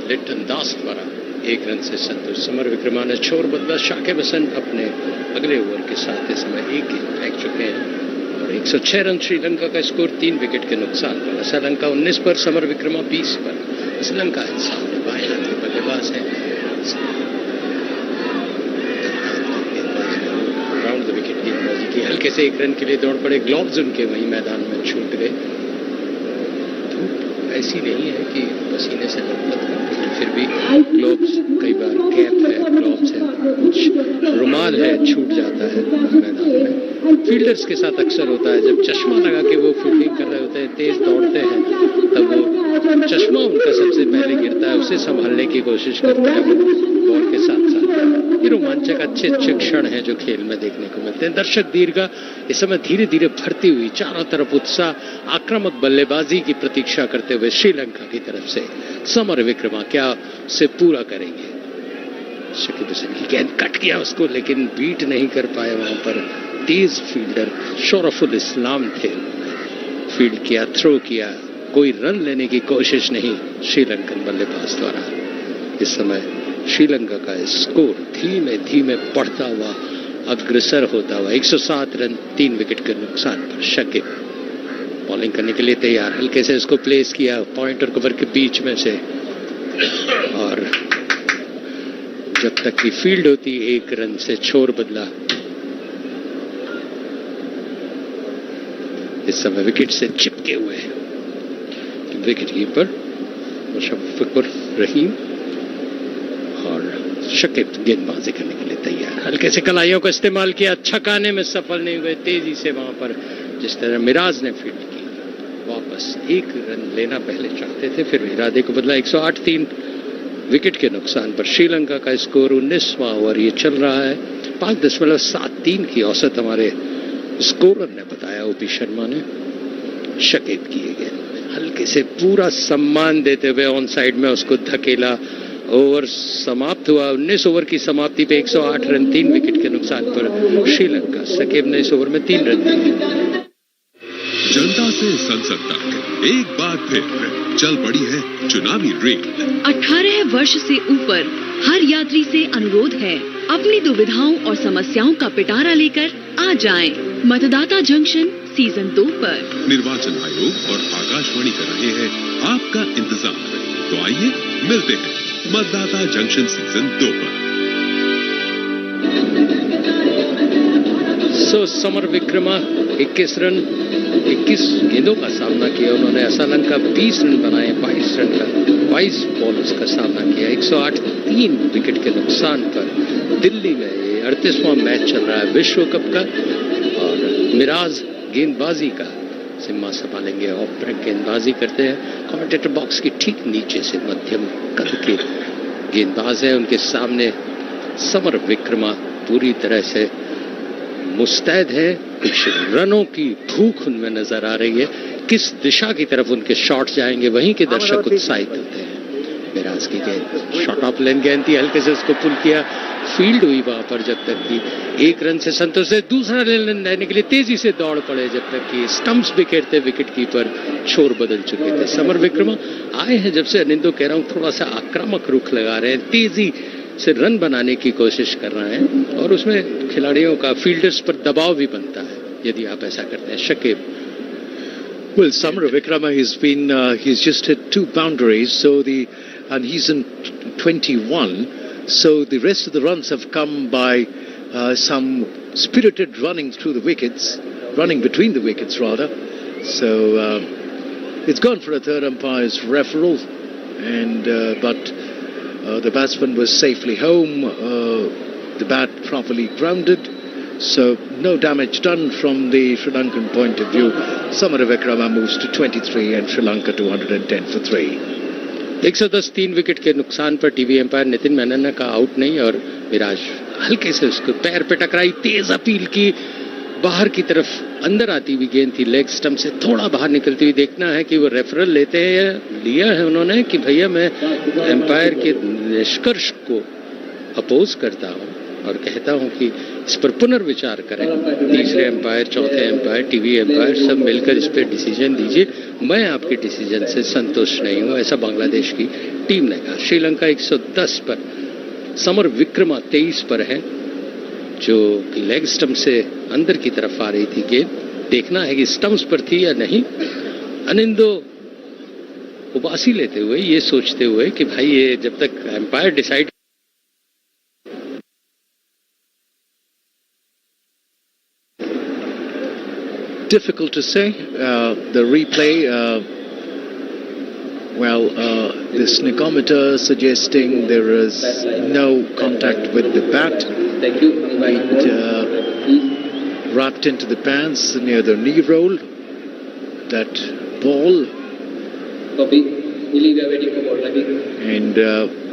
लिट्टन दास द्वारा 1 रन से संतुष्ट. समरविक्रमा ने छोर बदला. शाकिब हसन अपने अगले ओवर के साथ इस समय 1 गेंद फेंक चुके हैं और 106 रन श्रीलंका का स्कोर 3 विकेट के नुकसान पर. श्रीलंका 19 पर, समरविक्रमा 20 पर. श्रीलंका सामने बाएं हाथ के बल्लेबाज है. हल्के से 1 रन के लिए दौड़ पड़े. ग्लोव्स उनके वहीं मैदान में छूट गए. धूप ऐसी नहीं है कि पसीने से लथपथ हो, लेकिन फिर भी ग्लोव्स कई बार कैप है, ग्लोव्स है, कुछ रुमाल है, छूट जाता है मैदान में. फील्डर्स के साथ अक्सर होता है जब चश्मा लगा के वो फील्डिंग कर रहे होते हैं, तेज दौड़ते हैं, तब वो चश्मा उनका सबसे पहले गिरता है, उसे संभालने की कोशिश करते हैं बॉल के साथ साथ. ये रोमांचक अच्छे क्षण हैं जो खेल में देखने को मिलते हैं. दर्शक दीर्घा इस समय धीरे धीरे भरती हुई, चारों तरफ उत्साह, आक्रामक बल्लेबाजी की प्रतीक्षा करते हुए श्रीलंका की तरफ से. समरविक्रमा क्या उसे पूरा करेंगे? शकीब हसन की गेंद कट गया उसको, लेकिन बीट नहीं कर पाए. वहां पर तेज फील्डर शोरफुल इस्लाम थे, फील्ड किया, थ्रो किया, कोई रन लेने की कोशिश नहीं श्रीलंकन बल्लेबाज द्वारा. इस समय श्रीलंका का स्कोर धीमे धीमे बढ़ता हुआ, अग्रसर होता हुआ. 107 रन 3 विकेट के नुकसान पर. शकीब बॉलिंग करने के लिए तैयार. हल्के से इसको प्लेस किया पॉइंट और कवर के बीच में से, और जब तक की फील्ड होती 1 रन से छोर बदला. इस समय विकेट से चिपके हुए विकेट कीपर मुशफ़िकुर रहीम और शकीब गेंदबाजी करने के लिए तैयार. हल्के से कलाइयों का इस्तेमाल किया, छकाने में सफल नहीं हुए. तेजी से वहां पर जिस तरह मिराज ने फील्ड की, वापस 1 रन लेना पहले चाहते थे, फिर इरादे को बदला. 108 3 विकेट के नुकसान पर. श्रीलंका का स्कोर 19वां ओवर ये चल रहा है. 5.73 की औसत हमारे स्कोरर ने बताया, ओपी शर्मा ने. शकीब किए गए हल्के से पूरा सम्मान देते हुए ऑन साइड में उसको धकेला. ओवर समाप्त हुआ. 19 ओवर की समाप्ति पे 108 रन 3 विकेट के नुकसान पर श्रीलंका. शकीब ने इस ओवर में 3 रन दिए. जनता से संसद तक एक बार फिर चल पड़ी है चुनावी रेल. 18 वर्ष से ऊपर हर यात्री से अनुरोध है, अपनी दुविधाओं और समस्याओं का पिटारा लेकर आ जाएं। मतदाता जंक्शन सीजन 2 पर। निर्वाचन आयोग और आकाशवाणी कर रहे हैं आपका इंतजार. तो आइए मिलते हैं मतदाता जंक्शन सीजन 2 पर। समर विक्रमा 21 रन 21 गेंदों का सामना किया उन्होंने। असलंका 20 रन बनाए 22 रन का 22 बॉल्स का सामना किया। 108 3 विकेट के नुकसान पर दिल्ली में ये 38वां मैच चल रहा है विश्व कप का। और मिराज गेंदबाजी का जिम्मा संभालेंगे। ऑफ ब्रेक गेंदबाजी करते हैं। कमेंटेटर बॉक्स के ठीक नीचे से मध्यम कद के गेंदबाज है। उनके सामने समर विक्रमा पूरी तरह से मुस्तैद है। कुछ रनों की भूख उनमें नजर आ रही है। किस दिशा की तरफ उनके शॉट जाएंगे वहीं के दर्शक उत्साहित होते हैं। मिराज की गेंद शॉट ऑफ लेन गेंद थी। हल्के से उसको पुल किया। फील्ड हुई वहां पर जब तक कि 1 रन से संतोष से दूसरा रन लेने के लिए तेजी से दौड़ पड़े जब तक कि स्टंप्स बिखेरते विकेट कीपर छोर बदल चुके थे। समर विक्रमा आए हैं जब से अनिंदो कह रहा हूं थोड़ा सा आक्रामक रुख लगा रहे हैं। तेजी से रन बनाने की कोशिश कर रहे हैं और उसमें खिलाड़ियों का फील्डर्स पर दबाव भी बनता है यदि आप ऐसा करते हैं। Shakib Well, Samar Vikrama, he's just hit 2 boundaries, and he's in 21. So the rest of the runs have come by some spirited running through the wickets, running between the wickets rather. So it's gone for a third umpire's referral, and but the batsman was safely home. The bat properly grounded. So no damage done from the Sri Lankan point of view. Samar Vikrama moves to 23 and Sri Lanka 210 for 3. 110 3 wicket के नुकसान पर TV empire Nitin Menon ने कहा out नहीं और मिराज हल्के से उसको पैर पे टकराई। तेज अपील की। बाहर की तरफ अंदर आती हुई गेंद थी। लेग स्टंप से थोड़ा बाहर निकलती हुई। देखना है कि वो रेफरल लेते हैं या लिया है उन्होंने कि भैया मैं एम्पायर के निष्कर्ष को अपोज करता हूं और कहता हूं कि इस पर पुनर्विचार करें। तीसरे एम्पायर, चौथे एम्पायर, टीवी एम्पायर सब मिलकर इस पर डिसीजन दीजिए। मैं आपके डिसीजन से संतुष्ट नहीं हूं, ऐसा बांग्लादेश की टीम ने कहा। श्रीलंका 110 पर, समर विक्रमा 23 पर है जो कि लेग स्टंप से अंदर की तरफ आ रही थी गेंद। देखना है कि स्टंप्स पर थी या नहीं। अनिंदो उबासी लेते हुए ये सोचते हुए कि भाई ये जब तक umpire decide Difficult to say. The replay, the sneakometer suggesting there is no contact with the bat. It wrapped into the pants near the knee roll. That ball. And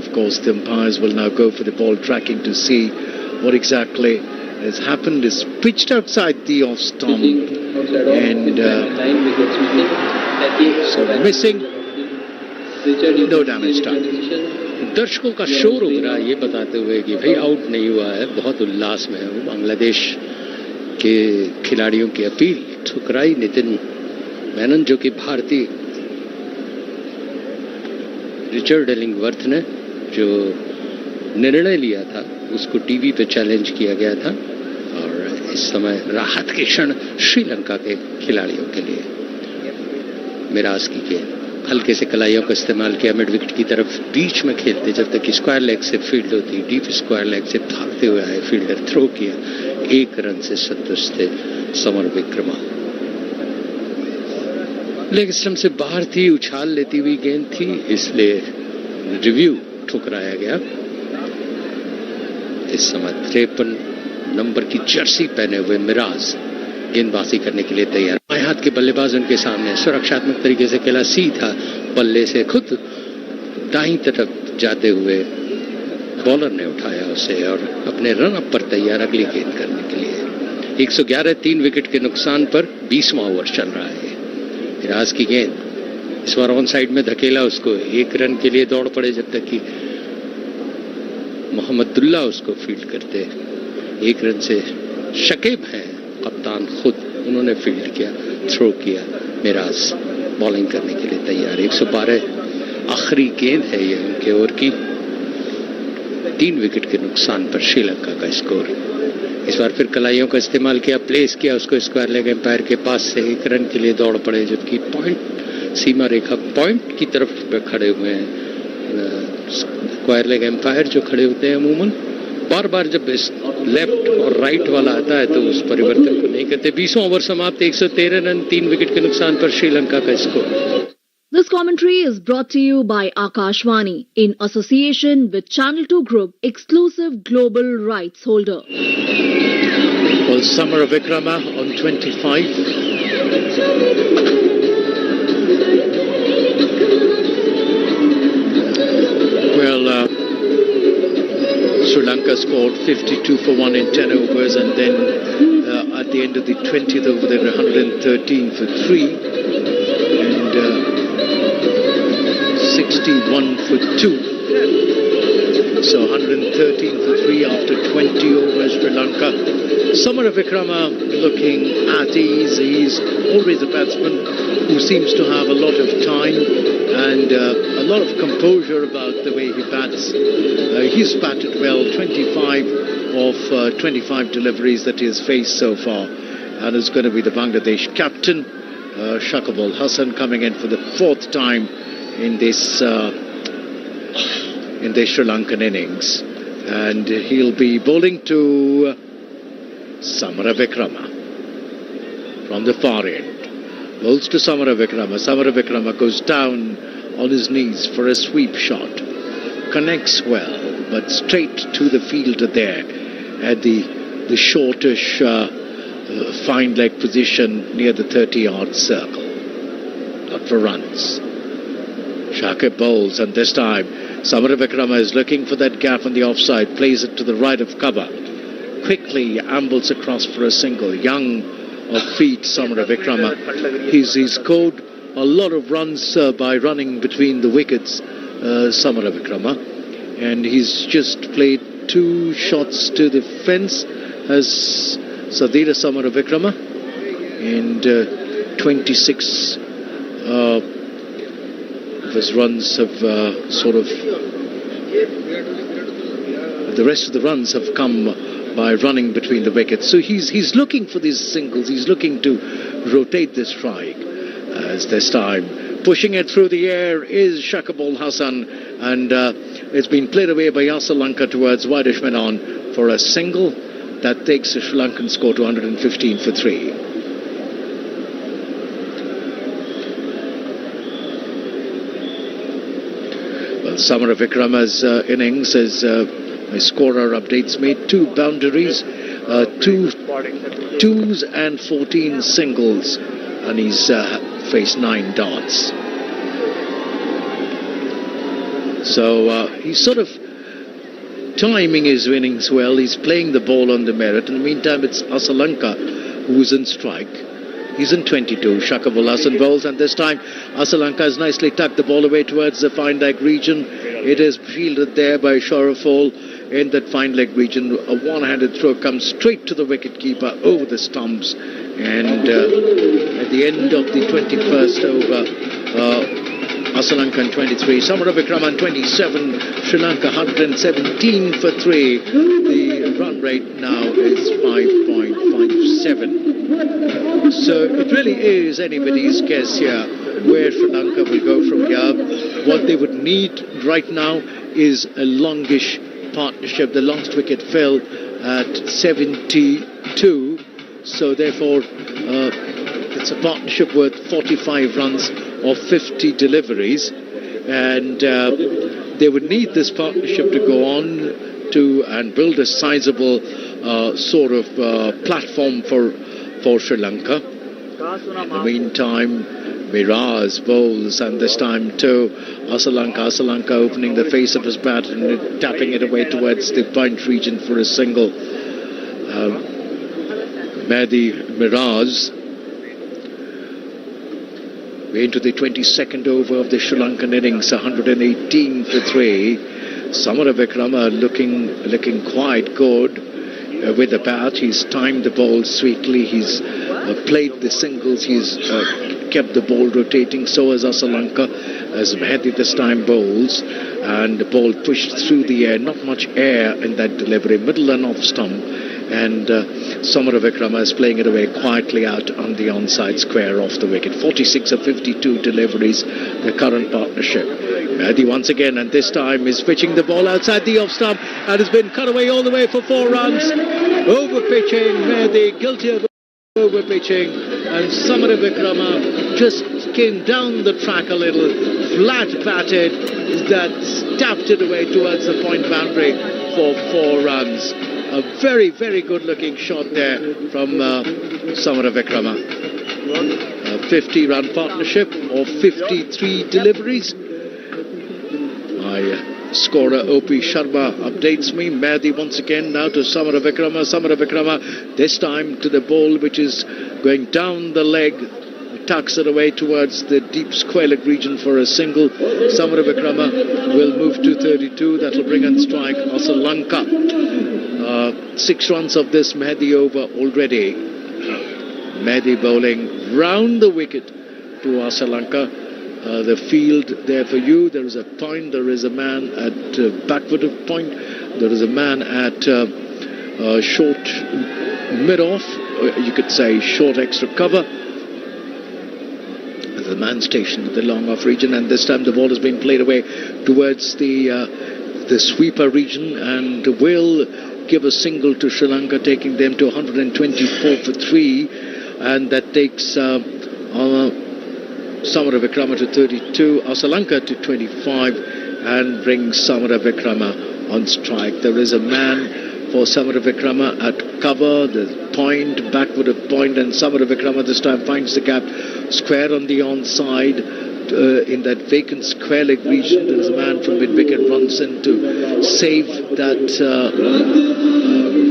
of course the umpires will now go for the ball tracking to see what exactly has happened. Is pitched outside the off stump. And so missing, no damage done. दर्शकों का शोर उभरा ये बताते हुए कि भाई out नहीं हुआ है। बहुत उल्लास में है वो। बांग्लादेश के खिलाड़ियों की अपील ठुकराई नितिन मेनन जो कि भारतीय रिचर्ड एलिंगवर्थ ने जो निर्णय लिया था उसको टीवी पे चैलेंज किया गया था। इस समय राहत के क्षण श्रीलंका के खिलाड़ियों के लिए। मिराज की गेंद हल्के से कलाइयों का इस्तेमाल किया। मिड विकेट की तरफ बीच में खेलते जब तक स्क्वायर लेग से फील्ड होती। डीप स्क्वायर लेग से भागते हुए आए फील्डर थ्रो किया। 1 रन से संतुष्ट थे समर विक्रमा। लेग स्टंप से बाहर थी। उछाल लेती हुई गेंद थी इसलिए रिव्यू ठुकराया गया। इस समय 53 नंबर की जर्सी पहने हुए मिराज गेंदबाजी करने के लिए तैयार। बाएं हाथ के बल्लेबाज उनके सामने सुरक्षात्मक तरीके से खेला। सीधा बल्ले से खुद दाईं तरफ जाते हुए बॉलर ने उठाया उसे और अपने रन अप पर तैयार अगली गेंद करने के लिए। 111 3 विकेट के नुकसान पर 20वां ओवर चल रहा है। मिराज की गेंद इस बार ऑन साइड में धकेला उसको। 1 रन के लिए दौड़ पड़े जब तक कि मोहम्मदुल्ला उसको फील्ड करते। 1 रन से शकीब हैं कप्तान खुद, उन्होंने फील्ड किया, थ्रो किया। मिराज बॉलिंग करने के लिए तैयार। 112 आखिरी गेंद है ये उनके ओवर की। 3 विकेट के नुकसान पर श्रीलंका का स्कोर। इस बार फिर कलाइयों का इस्तेमाल किया, प्लेस किया उसको स्क्वायर लेग एम्पायर के पास से। 1 रन के लिए दौड़ पड़े जबकि पॉइंट सीमा रेखा पॉइंट की तरफ खड़े हुए हैं स्क्वायर लेग एम्पायर जो खड़े होते हैं अमूमन बार बार जब लेफ्ट और राइट वाला आता है तो उस परिवर्तन को नहीं करते। 20वां ओवर समाप्त, 113 रन 3 विकेट के नुकसान पर श्रीलंका का score. This commentary is brought to you by Akashvani in association with Channel 2 Group, exclusive global rights holder. Well, Samara Vikrama on 25. Well, Sri Lanka scored 52 for 1 in 10 overs, and then at the end of the 20th over they were 113 for 3 and 61 for 2. So 113 for 3 after 20 overs Sri Lanka. Samara Vikrama looking at ease. He's always a batsman who seems to have a lot of time and a lot of composure about the way he bats. He's batted well, 25 of 25 deliveries that he has faced so far, and is going to be the Bangladesh captain. Shakibul Hasan coming in for the 4th time in this Sri Lankan innings, and he'll be bowling to Samara Vikrama from the far end. Bowls to Samara Vikrama. Samara Vikrama goes down on his knees for a sweep shot. Connects well, but straight to the fielder there at the shortish fine leg position near the 30-yard circle. Not for runs. Shakib bowls, and this time Samara Vikrama is looking for that gap on the offside, plays it to the right of cover. Quickly ambles across for a single. Young of feet, Samara Vikrama. He's scored a lot of runs by running between the wickets, Samara Vikrama. And he's just played 2 shots to the fence as Sadira Samara Vikrama. And 26 of his runs have the rest of the runs have come by running between the wickets. So he's looking for these singles. He's looking to rotate this strike. As this time pushing it through the air is Shakibul Hasan, and it's been played away by Lanka towards Widish Menon for a single that takes the Sri Lankan score to 115 for 3. Well, Samara Vikrama's innings is my scorer updates me 2 boundaries, 2 twos and 14 singles, and he's faced 9 dots. So he's sort of timing his innings well. He's playing the ball on the merit. In the meantime, it's Lanka who's in strike. He's in 22. Shakibul Hasan bowls, and this time Lanka has nicely tucked the ball away towards the fine leg region. It is fielded there by Sharaful in that fine leg region. A one-handed throw comes straight to the wicket-keeper over the stumps, and at the end of the 21st over, Lanka on 23, Samara Vikrama on 27, Sri Lanka 117 for 3. The run rate now is 5.57. So it really is anybody's guess here where Sri Lanka will go from here. What they would need right now is a longish partnership. The longest wicket fell at 72. So therefore, it's a partnership worth 45 runs or 50 deliveries. And they would need this partnership to go on to and build a sizable platform for Sri Lanka. In the meantime, Miraz bowls, and this time too Lanka opening the face of his bat and tapping it away towards the point region for a single. Mehdi Miraz into the 22nd over of the Sri Lankan innings, 118 for 3. Samara Vikrama looking quite good with the bat. He's timed the ball sweetly. He's played the singles. He's kept the ball rotating. So has Lanka, as Mehdi this time bowls, and the ball pushed through the air. Not much air in that delivery. Middle and off stump, and Samara Vikrama is playing it away quietly out on the onside square off the wicket. 46 of 52 deliveries, the current partnership. Mehdi once again, and this time is pitching the ball outside the off stump and has been cut away all the way for 4 runs. Over pitching, Mehdi guilty of over pitching, and Samara Vikrama just came down the track a little, flat batted, that tapped it away towards the point boundary for 4 runs. A very, very good looking shot there from Samara Vikrama. A 50-run partnership of 53 deliveries. My scorer O.P. Sharma updates me. Mehdi once again now to Samara Vikrama. Samara Vikrama this time to the ball which is going down the leg. Tucks it away towards the deep square leg region for a single. Samara Vikrama will move to 32. That will bring on strike Lanka. 6 runs of this Mehdi over already. Mehdi bowling round the wicket to Lanka. The field there for you. There is a point. There is a man at backward of point. There is a man at short mid-off. You could say short extra cover. The man stationed at the long-off region, and this time the ball has been played away towards the sweeper region and will give a single to Sri Lanka, taking them to 124 for 3, and that takes Samara Vikrama to 32, Lanka to 25, and brings Samara Vikrama on strike. There is a man for Samara Vikrama at cover, the point, backward of point, and Samara Vikrama this time finds the gap square on the onside. In that vacant square leg region, there is a man from mid-wicket runs in to save that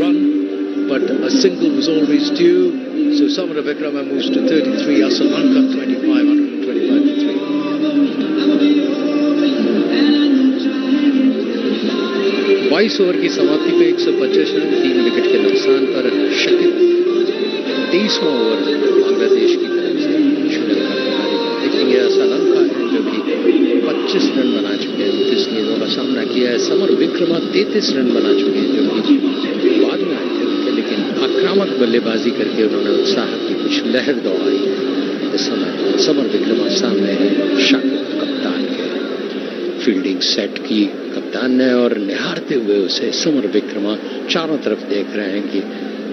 run, but a single was always due. So Samara Vikrama moves to 33, Lanka 25, 125 to 3. 22 over की समाप्ति पे 125 run 3 wicket के नुकसान पर Shakeel 23वां over Bangladesh की तरफ से श्रीलंका को हारी। देखेंगे श्रीलंका है जो कि 25 रन बना चुके हैं, 29 गेंदों का सामना किया है। समर विक्रमा 33 रन बना चुके हैं जो कि बाद में आए थे उनके, लेकिन आक्रामक बल्लेबाजी करके उन्होंने उत्साह की कुछ लहर दौड़ाई। इस समय समर विक्रमा सामने है शाकिब कप्तान के। फील्डिंग सेट की कप्तान ने और निहारते हुए उसे समर विक्रमा चारों तरफ देख रहे हैं कि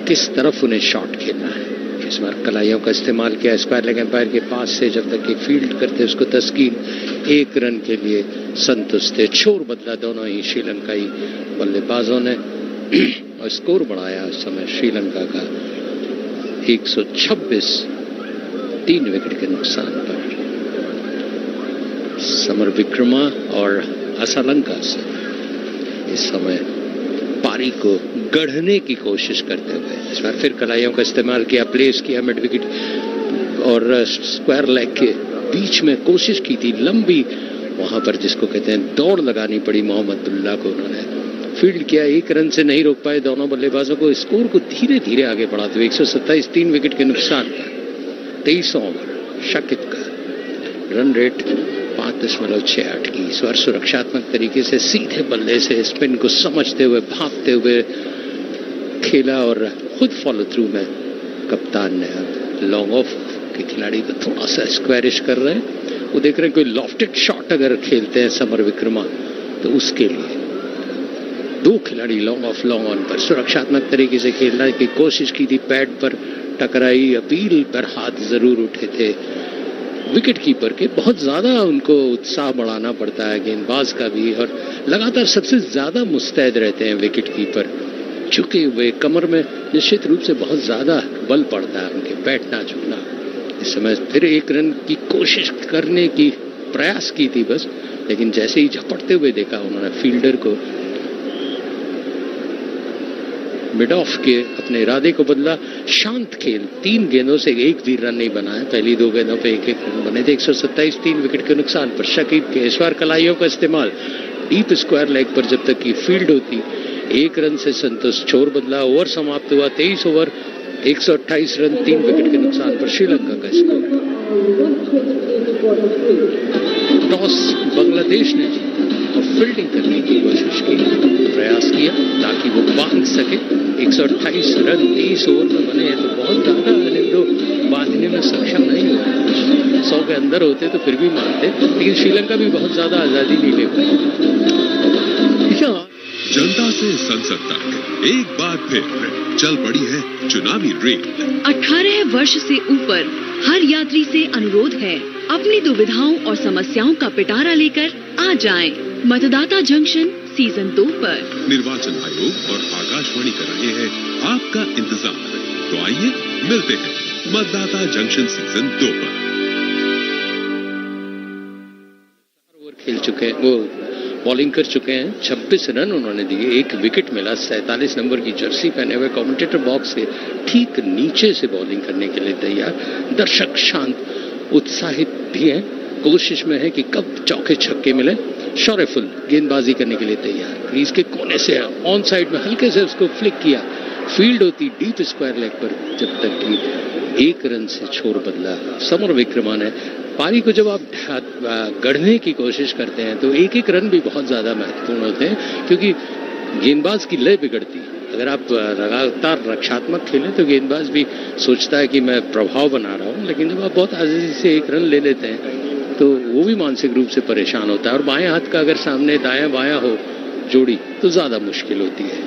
किस तरफ उन्हें शॉट खेलना है। इस बार कलाइयों का इस्तेमाल किया स्क्वायर लेग एम्पायर के पास से, जब तक कि फील्ड करते उसको तस्कीन 1 रन के लिए संतुष्ट थे। छोर बदला दोनों ही श्रीलंकाई बल्लेबाजों ने और स्कोर बढ़ाया उस समय श्रीलंका का 126 3 विकेट के नुकसान पर। समर विक्रमा और श्रीलंका से इस समय पारी को गढ़ने की कोशिश करते हुए इस बार फिर कलाइयों का इस्तेमाल किया, प्लेस किया मिड विकेट और स्क्वायर लेग के बीच में कोशिश की थी लंबी, वहां पर जिसको कहते हैं दौड़ लगानी पड़ी मोहम्मदुल्लाह को। उन्होंने फील्ड किया, 1 रन से नहीं रोक पाए दोनों बल्लेबाजों को। स्कोर को धीरे धीरे आगे बढ़ाते हुए 127 3 विकेट के नुकसान पर 23 ओवर शाकिब का रन रेट 5.68 की। इस बार सुरक्षात्मक तरीके से सीधे बल्ले से स्पिन को समझते हुए भागते हुए खेला और खुद फॉलो थ्रू में कप्तान ने अब लॉन्ग ऑफ के खिलाड़ी को थोड़ा सा स्क्वायरिश कर रहे हैं। वो देख रहे हैं कोई लॉफ्टेड शॉट अगर खेलते हैं समर विक्रमा तो उसके लिए 2 खिलाड़ी लॉन्ग ऑफ लॉन्ग ऑन पर सुरक्षात्मक तरीके से खेलने की कोशिश की थी, पैड पर टकराई, अपील पर हाथ जरूर उठे थे विकेट कीपर के। बहुत ज्यादा उनको उत्साह बढ़ाना पड़ता है गेंदबाज का भी, और लगातार सबसे ज्यादा मुस्तैद रहते हैं विकेट कीपर, झुके हुए कमर में निश्चित रूप से बहुत ज्यादा बल पड़ता है उनके, बैठना झुकना। इस समय फिर 1 रन की कोशिश करने की प्रयास की थी बस, लेकिन जैसे ही झपटते हुए देखा उन्होंने फील्डर को, मिड ऑफ के अपने इरादे को बदला। शांत खेल, 3 गेंदों से 1 भी रन नहीं बना है, पहली 2 गेंदों पे 1-1 रन बने थे। 127 3 विकेट के नुकसान पर शकीब के इस बार कलाइयों का इस्तेमाल डीप स्क्वायर लेग पर जब तक की फील्ड होती 1 रन से संतुष्ट। छोर बदला, ओवर समाप्त हुआ 23 ओवर 128 रन 3 विकेट के नुकसान पर श्रीलंका का स्कोर। टॉस बांग्लादेश ने जीता और फील्डिंग करने की कोशिश की, प्रयास किया ताकि वो बांध सके। 128 रन 23 ओवर में बने हैं तो बहुत ज़्यादा तो बांधने में सक्षम नहीं हुआ। 100 के अंदर होते तो फिर भी मानते, लेकिन श्रीलंका भी बहुत ज़्यादा आज़ादी नहीं ले पाई। जनता से संसद तक एक बार फिर चल पड़ी है चुनावी रेल। 18 वर्ष से ऊपर हर यात्री से अनुरोध है, अपनी दुविधाओं और समस्याओं का पिटारा लेकर आ जाएं। मतदाता जंक्शन सीजन 2 पर। निर्वाचन आयोग और आकाशवाणी कर रहे हैं आपका इंतजार। तो आइए मिलते हैं मतदाता जंक्शन सीजन 2 पर। खेल चुके हैं, वो बॉलिंग कर चुके हैं, 26 रन उन्होंने दिए, 1 विकेट मिला। 47 नंबर की जर्सी पहने हुए कमेंटेटर बॉक्स के ठीक नीचे से बॉलिंग करने के लिए तैयार। दर्शक शांत उत्साहित भी हैं, कोशिश में है कि कब चौके छक्के मिले। शॉरेफुल गेंदबाजी करने के लिए तैयार, क्रीज के कोने से ऑन साइड में हल्के से उसको फ्लिक किया, फील्ड होती डीप स्क्वायर लेग पर, जब तक कि 1 रन से छोर बदला। समर विक्रमान है। पारी को जब आप गढ़ने की कोशिश करते हैं तो 1-1 रन भी बहुत ज्यादा महत्वपूर्ण होते हैं, क्योंकि गेंदबाज की लय बिगड़ती है। अगर आप लगातार रक्षात्मक खेलें तो गेंदबाज भी सोचता है कि मैं प्रभाव बना रहा हूं, लेकिन जब आप बहुत आसानी से 1 रन ले लेते हैं तो वो भी मानसिक रूप से परेशान होता है। और बाएं हाथ का अगर सामने दायां बायां हो जोड़ी तो ज्यादा मुश्किल होती है।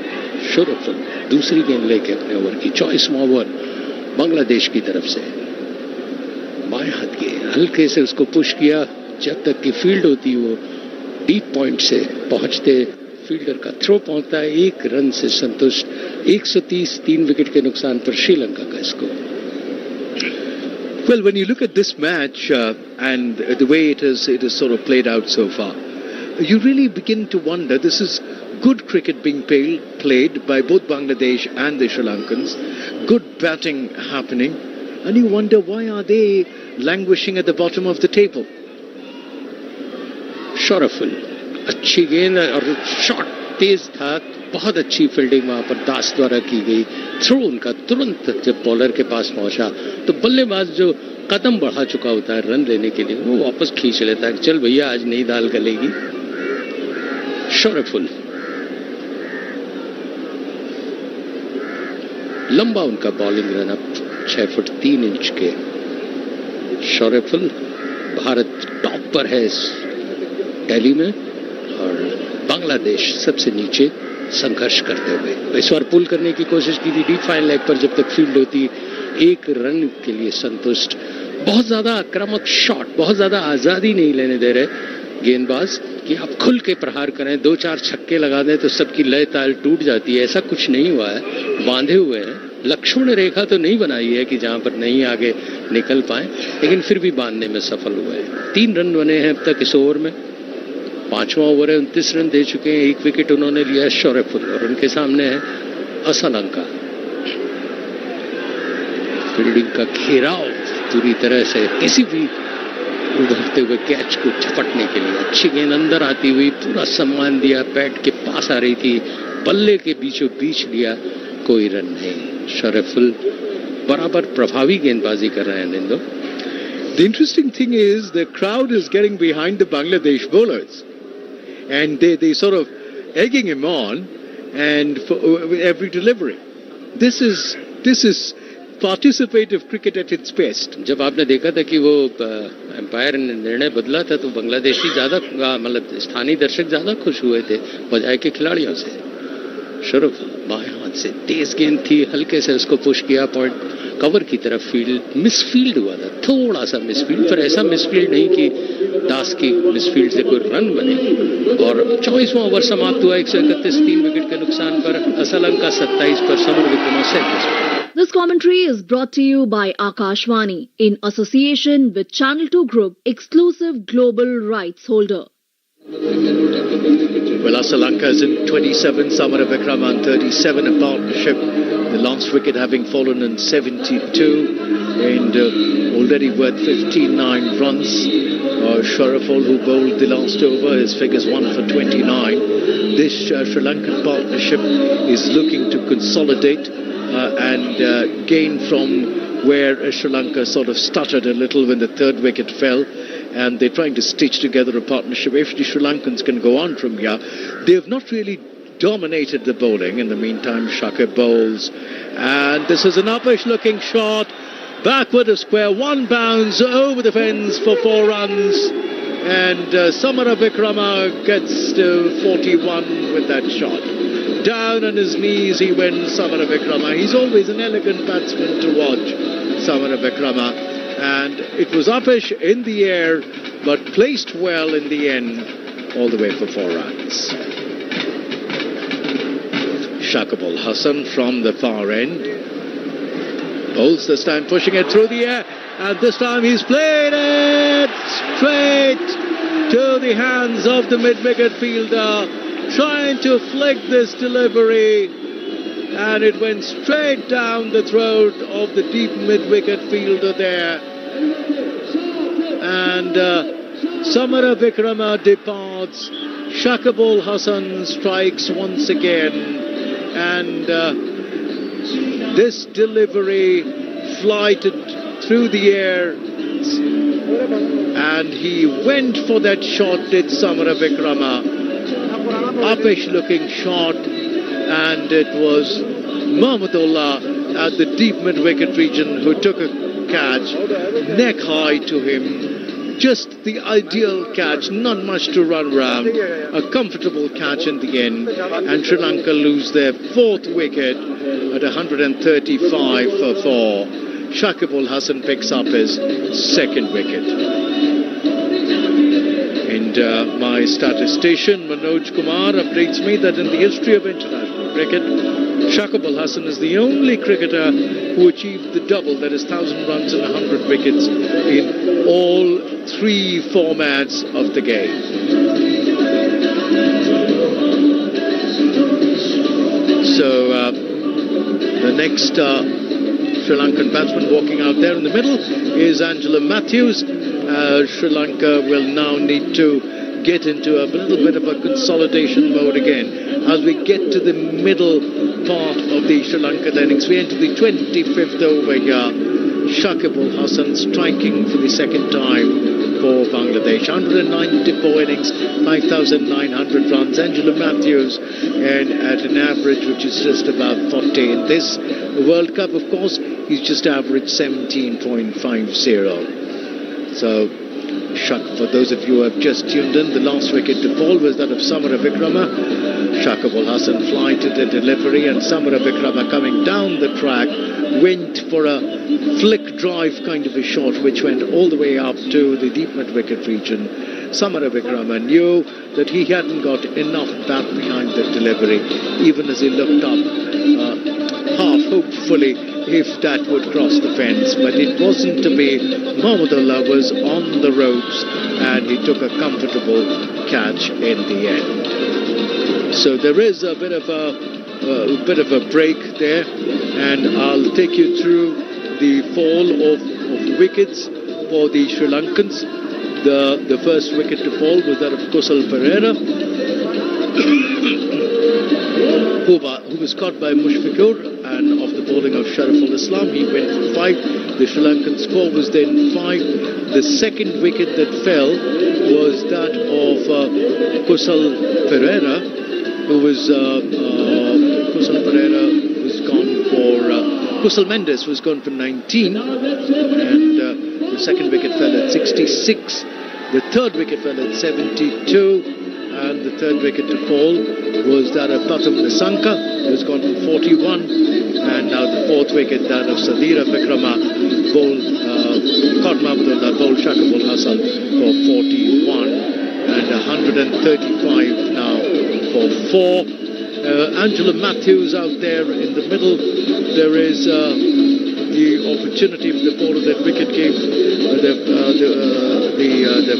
शोरफुल दूसरी गेंद लेके अपने ओवर की चॉइस ओवर बांग्लादेश की तरफ से बाएं हाथ के हल्के से उसको पुश किया, जब तक की फील्ड होती वो डीप पॉइंट से पहुंचते फील्डर का थ्रो पहुंचता है। 1 रन से संतुष्ट। 130 3 विकेट के नुकसान पर श्रीलंका का score. Well, when you look at this match and the way it is sort of played out so far, you really begin to wonder. This is good cricket being played by both Bangladesh and the Sri Lankans. Good batting happening, and you wonder why are they languishing at the bottom of the table. शॉरफुल अच्छी गेंद और shot तेज था, बहुत अच्छी fielding वहां पर दास द्वारा की गई। थ्रो उनका तुरंत जब बॉलर के पास पहुंचा तो बल्लेबाज जो कदम बढ़ा चुका होता है रन लेने के लिए, वो वापस खींच लेता है, चल भैया आज नहीं दाल गलेगी। शॉरफुल लंबा उनका bowling run up 6 foot 3 inch के। शॉरफुल भारत टॉप पर है इस टैली में और बांग्लादेश सबसे नीचे संघर्ष करते हुए। इस बार पुल करने की कोशिश की थी डीप फाइन लेग पर, जब तक फील्ड होती 1 रन के लिए संतुष्ट। बहुत ज्यादा आक्रामक शॉट, बहुत ज्यादा आजादी नहीं लेने दे रहे गेंदबाज कि आप खुल के प्रहार करें, 2-4 छक्के लगा दें तो सबकी लय ताल टूट जाती है। ऐसा कुछ नहीं हुआ है, बांधे हुए हैं। लक्ष्मण रेखा तो नहीं बनाई है कि जहां पर नहीं आगे निकल पाए, लेकिन फिर भी बांधने में सफल हुए हैं। 3 रन बने हैं अब तक इस ओवर में। 5वां ओवर है, 29 रन दे चुके हैं, 1 विकेट उन्होंने लिया है शॉरफुल और उनके सामने है असलंका। फील्डिंग का घेराव पूरी तरह से किसी भी उभरते हुए कैच को झपटने के लिए। अच्छी गेंद अंदर आती हुई, पूरा सम्मान दिया, पैड के पास आ रही थी, बल्ले के बीचों बीच लिया, कोई रन नहीं। शॉरफुल बराबर प्रभावी गेंदबाजी कर रहे हैं निंदो। The interesting thing is the crowd is getting behind the Bangladesh bowlers, and they sort of egging him on, and for every delivery. This is participative cricket at its best. जब आपने देखा था कि वो एम्पायर ने निर्णय बदला था तो बांग्लादेशी ज्यादा मतलब स्थानीय दर्शक ज्यादा खुश हुए थे बजाय के खिलाड़ियों से। शरफ बाएं हाथ से तेज गेंद थी, हल्के से उसको पुश किया, पॉइंट कवर की तरफ फील्ड मिसफील्ड हुआ था, थोड़ा सा मिसफील्ड, पर ऐसा मिसफील्ड नहीं कि दास की मिसफील्ड से कोई रन बने। और 24वां ओवर समाप्त हुआ 131 3 विकेट के नुकसान पर। असलंका 27 पर, summer Vikram 37। This commentary is brought to you by Akashvani in association with Channel 2 Group, exclusive global rights holder. Well, Lanka is in 27, Samara Vikraman 37, a partnership. The last wicket having fallen in 72 and already worth 59 runs. Sharaful, who bowled the last over, his figures 1 for 29. This Sri Lankan partnership is looking to consolidate and gain from where Sri Lanka sort of stuttered a little when the 3rd wicket fell. and they're trying to stitch together a partnership. If the Sri Lankans can go on from here, they have not really dominated the bowling. In the meantime, Shaka bowls, and this is an uppish looking shot, backward of square, one bounce over the fence for 4 runs, and Samara Vikrama gets to 41 with that shot. Down on his knees he went, Samara Vikrama. He's always an elegant batsman to watch, Samara Vikrama, and it was uppish in the air but placed well in the end, all the way for 4 runs. Shakibul Hasan from the far end bowls this time, pushing it through the air, and this time he's played it straight to the hands of the mid-wicket fielder, trying to flick this delivery, and it went straight down the throat of the deep mid-wicket fielder there, and Samara Vikrama departs. Shakibul Hasan strikes once again, and this delivery flighted through the air, and he went for that shot, did Samara Vikrama. Uppish looking shot, and it was Mahmudullah at the deep mid-wicket region who took a catch, neck high to him. Just the ideal catch, not much to run around. A comfortable catch in the end, and Sri Lanka lose their 4th wicket at 135 for 4. Shakibul Hasan picks up his 2nd wicket. And my statistician Manoj Kumar updates me that in the history of international cricket, Shakibul Hasan is the only cricketer who achieved the double, that is 1,000 runs and 100 wickets in all 3 formats of the game. So the next Sri Lankan batsman walking out there in the middle is Angela Matthews. Sri Lanka will now need to get into a little bit of a consolidation mode again. As we get to the middle part of the Sri Lankan innings, we enter the 25th over here. Shakibul Hasan striking for the 2nd time for Bangladesh. 194 innings, 5,900 runs. Angela Matthews at an average which is just about 40. In this World Cup, of course, he's just averaged 17.50. So, for those of you who have just tuned in, the last wicket to fall was that of Samara Vikrama. Shakibul Hasan flighted the delivery, and Samara Vikrama coming down the track went for a flick drive kind of a shot which went all the way up to the deep mid-wicket region. Samara Vikrama knew that he hadn't got enough bat behind the delivery, even as he looked up half hopefully if that would cross the fence, but it wasn't to be. Mahmudullah was on the ropes, and he took a comfortable catch in the end. So there is a bit of a break there, and I'll take you through the fall of wickets for the Sri Lankans. The first wicket to fall was that of Kusal Pereira, who was caught by Mushfiqur, and off the bowling of Shariful Islam. He went for 5. The Sri Lankan score was then 5. The second wicket that fell was that of Kusal Pereira, who was Kusal Mendes was gone for 19, and the second wicket fell at 66. The third wicket fell at 72, and the third wicket to fall was that of Pathum Nisanka, who was gone for 41, and now the fourth wicket, that of Sadira Vikrama, caught Mahmudullah, bowled Shakibul Hasan for 41, and 135 now for 4. Angela Matthews out there in the middle. There is the opportunity for the ball of that wicket gave the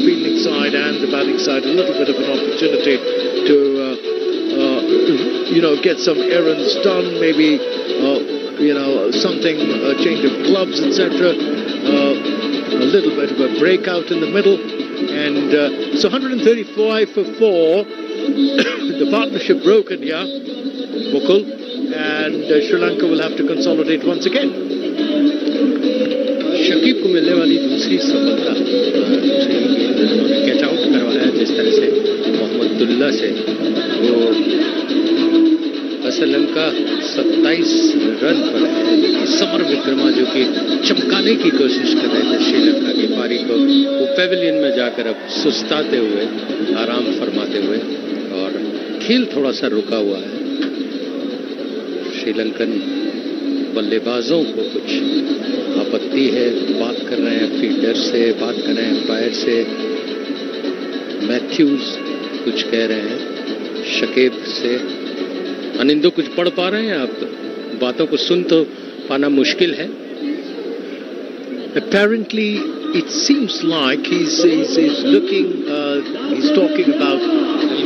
fielding side and the batting side a little bit of an opportunity to get some errands done, maybe something, a change of clubs, etc. A little bit of a breakout in the middle, and so 135 for 4. The partnership broken here, Mukul, and Sri Lanka will have to consolidate once again. Shakib को मिलने वाली दूसरी सफलता catch out करवाया जिस तरह से मोहम्मदुल्ला से, वो श्रीलंका 27 रन पर है। समर विक्रमा जो कि चमकाने की कोशिश कर रहे थे श्रीलंका की पारी को, वो पेविलियन में जाकर अब सुस्ताते हुए, आराम फरमाते हुए, और खेल थोड़ा सा रुका हुआ है। श्रीलंकन बल्लेबाजों को कुछ आपत्ति है, बात कर रहे हैं फील्डर से, बात कर रहे हैं एम्पायर से। मैथ्यूज कुछ कह रहे हैं शकीब से। अनिंदो कुछ पढ़ पा रहे हैं आप? बातों को सुन तो पाना मुश्किल है। Apparently, it seems like he's looking, he's talking about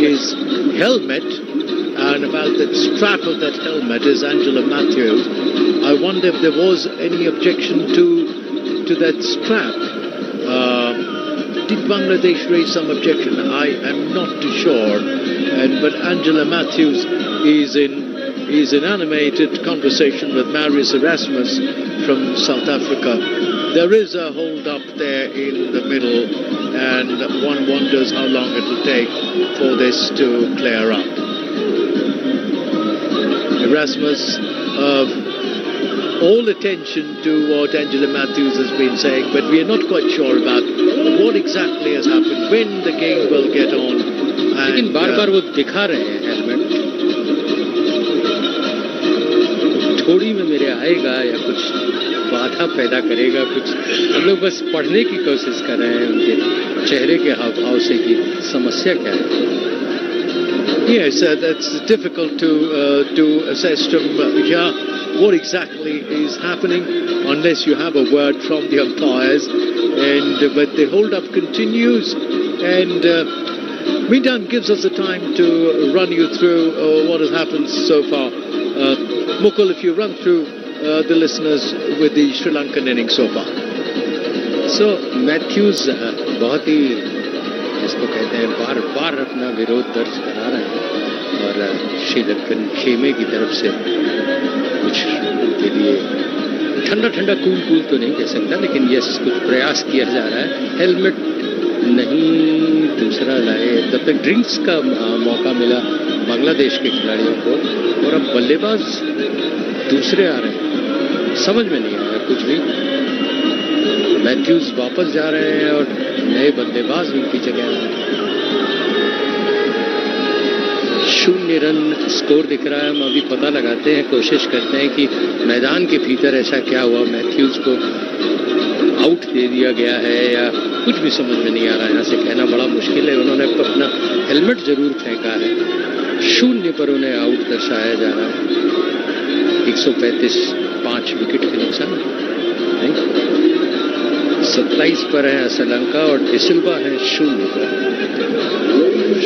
his helmet and about the strap of that helmet is Angela Matthews. I wonder if there was any objection to that strap. Did Bangladesh raise some objection? I am not too sure. But Angela Matthews is in animated conversation with Marius Erasmus from South Africa. There is a hold up there in the middle, and one wonders how long it will take for this to clear up. Erasmus, all attention to what Angela Matthews has been saying, but we are not quite sure about what exactly has happened, when the game will get on. लेकिन बार-बार वो दिखा रहे हैं helmet, थोड़ी में मेरे आएगा या कुछ बाधा पैदा करेगा, कुछ हम लोग बस पढ़ने की कोशिश कर रहे हैं उनके चेहरे के हाव भाव से कि समस्या क्या है। Yes, that's difficult to assess from here what exactly is happening unless you have a word from the umpires. But the hold-up continues, and meantime gives us the time to run you through what has happened so far. Mukul, if you run through the listeners with the Sri Lankan innings so far. So Matthews बहुत ही जिसको कहते हैं बार बार अपना विरोध दर्ज करा रहे हैं, और श्रीलंकन खेमे की तरफ से कुछ उनके लिए ठंडा ठंडा कूल तो नहीं कह सकता, लेकिन यस कुछ प्रयास किया जा रहा है। हेलमेट नहीं दूसरा लाए, तब तक ड्रिंक्स का मौका मिला बांग्लादेश के खिलाड़ियों को, और अब बल्लेबाज दूसरे आ रहे हैं। समझ में नहीं आया कुछ भी। मैथ्यूज वापस जा रहे हैं और नए बल्लेबाज उनकी जगह आ रहे हैं। 0 रन स्कोर दिख रहा है। हम अभी पता लगाते हैं, कोशिश करते हैं कि मैदान के भीतर ऐसा क्या हुआ, मैथ्यूज को आउट दे दिया गया है या कुछ भी समझ में नहीं आ रहा है। यहाँ से कहना बड़ा मुश्किल है। उन्होंने अपना हेलमेट जरूर फेंका है। 0 पर उन्हें आउट दर्शाया जा रहा है। 135 5 विकेट के नुकसान। 27 पर है श्रीलंका और डिसिल्वा है 0 पर।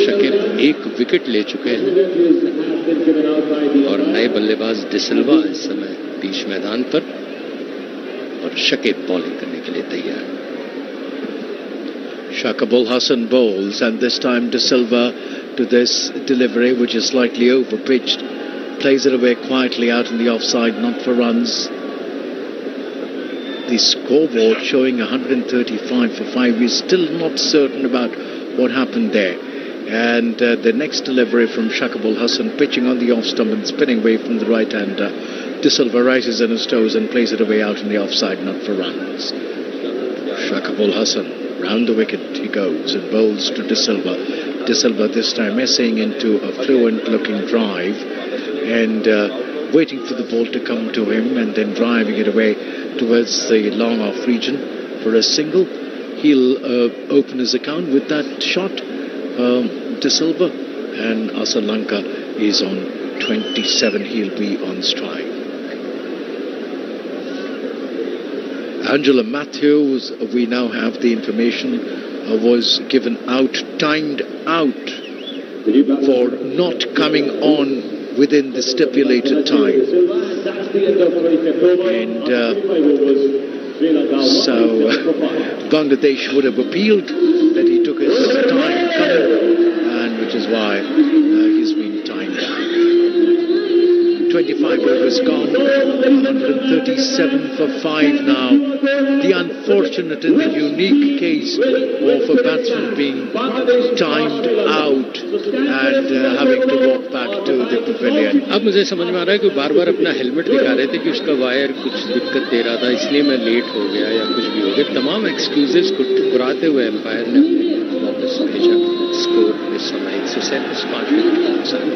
शकीब 1 विकेट ले चुके हैं और नए बल्लेबाज डिसिल्वा इस समय बीच मैदान पर, और शकीब बॉलिंग करने के लिए तैयार। Shakib Al Hasan bowls, and this time De Silva to this delivery, which is slightly over-pitched, plays it away quietly out in the offside, not for runs. The scoreboard showing 135 for 5. We're still not certain about what happened there. And the next delivery from Shakib Al Hasan, pitching on the off stump and spinning away from the right-hander. De Silva rises on his toes and plays it away out in the offside, not for runs. Shakib Al Hasan, round the wicket he goes and bowls to De Silva. De Silva this time essaying into a fluent-looking drive and waiting for the ball to come to him and then driving it away towards the long-off region for a single. He'll open his account with that shot. De Silva, and Lanka is on 27. He'll be on strike. Angela Matthews, we now have the information, was given out, timed out for not coming on within the stipulated time. And so Bangladesh would have appealed that he took his time coming, and which is why he's been timed out. 25 overs gone, 135 137 for 5 now. The unfortunate and the unique case of a batsman being timed out and having to walk back to the pavilion. अब मुझे समझ में आ रहा है कि बार बार अपना helmet दिखा रहे थे कि उसका वायर कुछ दिक्कत दे रहा था, इसलिए मैं लेट हो गया या कुछ भी हो गया. तमाम एक्सक्यूजेस को ठुकराते हुए एम्पायर ने वापस भेजा. स्कोर इस समय 137 विकेट के नुकसान पर.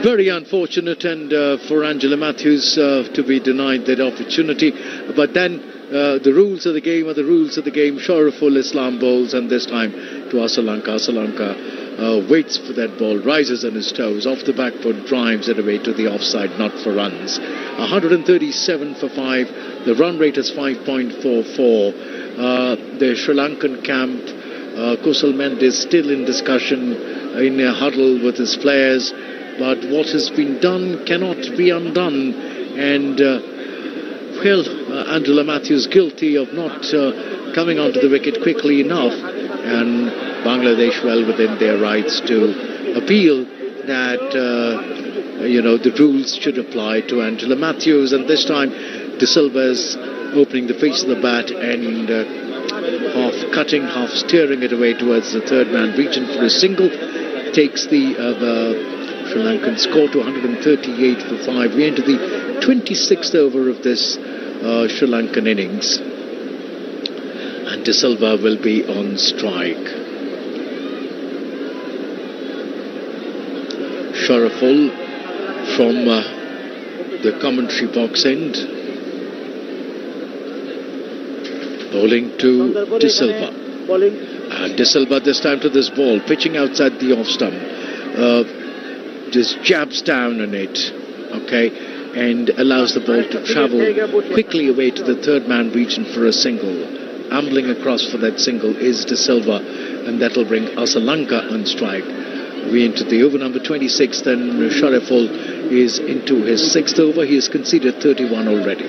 Very unfortunate and for Angela Matthews to be denied that opportunity. But then the rules of the game are the rules of the game. Sharaful Islam bowls, and this time to Asalanka. Asalanka waits for that ball, rises on his toes, off the back foot, drives it away to the offside, not for runs. 137 for 5. The run rate is 5.44. The Sri Lankan camp, Kusal Mendes still in discussion in a huddle with his players. But what has been done cannot be undone. And, Angela Matthews guilty of not coming onto the wicket quickly enough. And Bangladesh well within their rights to appeal that, the rules should apply to Angela Matthews. And this time, De Silva is opening the face of the bat and half cutting, half steering it away towards the third man, reaching for a single. Takes the Sri Lankan score to 138 for 5. We enter the 26th over of this Sri Lankan innings. And De Silva will be on strike. Sharaful from the commentary box end. Bowling to De Silva. And De Silva this time to this ball, pitching outside the off stump. Just jabs down on it, okay, and allows the ball to travel quickly away to the third man reaching for a single. Ambling across for that single is De Silva, and that will bring Asalanka on strike. We into the over number 26th, and Sharaful is into his 6th over. He has conceded 31 already.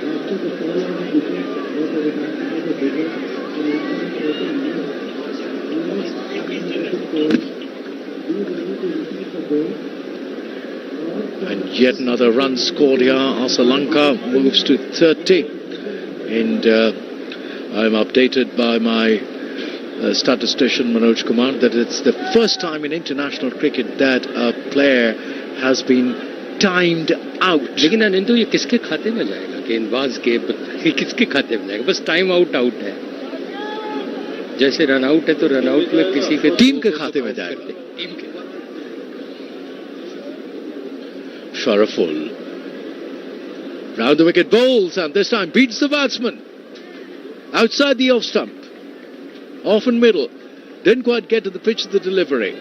And yet another run scored here. Asalanka moves to 30. And I'm updated by my statistician Manoj Kumar that it's the first time in international cricket that a player has been timed out. लेकिन अनिंदु ये किसके खाते में जाएगा? गेंदबाज के किसके खाते में जाएगा? बस टाइम आउट है. जैसे रन आउट है तो रन आउट में किसी के टीम के खाते में जाएगा. टीम के. Sharaful round the wicket bowls, and this time beats the batsman outside the off stump, off and middle. Didn't quite get to the pitch of the delivery.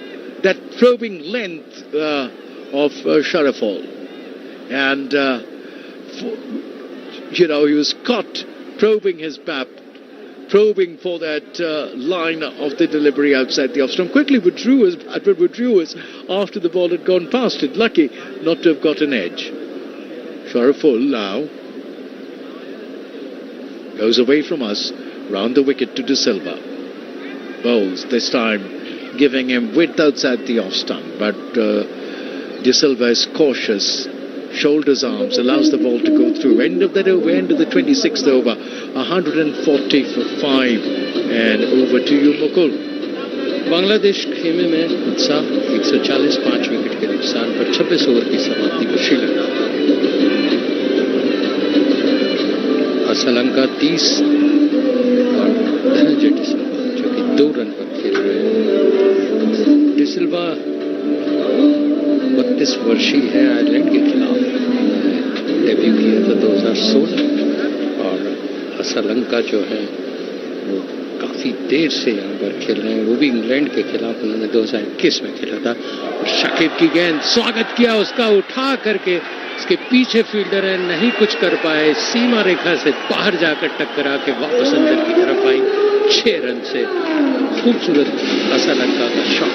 That probing length of Sharaful, and he was caught probing his bat, probing for that line of the delivery outside the off stump. Quickly withdrew as after the ball had gone past it. Lucky not to have got an edge. Sharaful now goes away from us, round the wicket to De Silva. Bowls this time, giving him width outside the off stump, but De Silva is cautious. Shoulders arms, allows the ball to go through. End of the 26th over. 140 for 5. And over to you, Mukul. Bangladesh खेमे में उत्साह 140 5 wicket के नुकसान पर 26 over की समाप्ति को श्रीलंका. असलंका 30 और धनंजय डिसिल्वा जो कि 2 रन पर खेल रहे हैं. डिसिल्वा 32 वर्षीय है. आयरलैंड के खिलाफ डेब्यू किया था 2016 और असलंका जो है वो काफी देर से यहाँ पर खेल रहे हैं. वो भी इंग्लैंड के खिलाफ उन्होंने 2021 में खेला था. और शाकिब की गेंद स्वागत किया उसका, उठा करके उसके पीछे फील्डर है, नहीं कुछ कर पाए, सीमा रेखा से बाहर जाकर टकरा के वापस अंदर की तरफ आई. 6 रन से खूबसूरत असलंका का शॉट.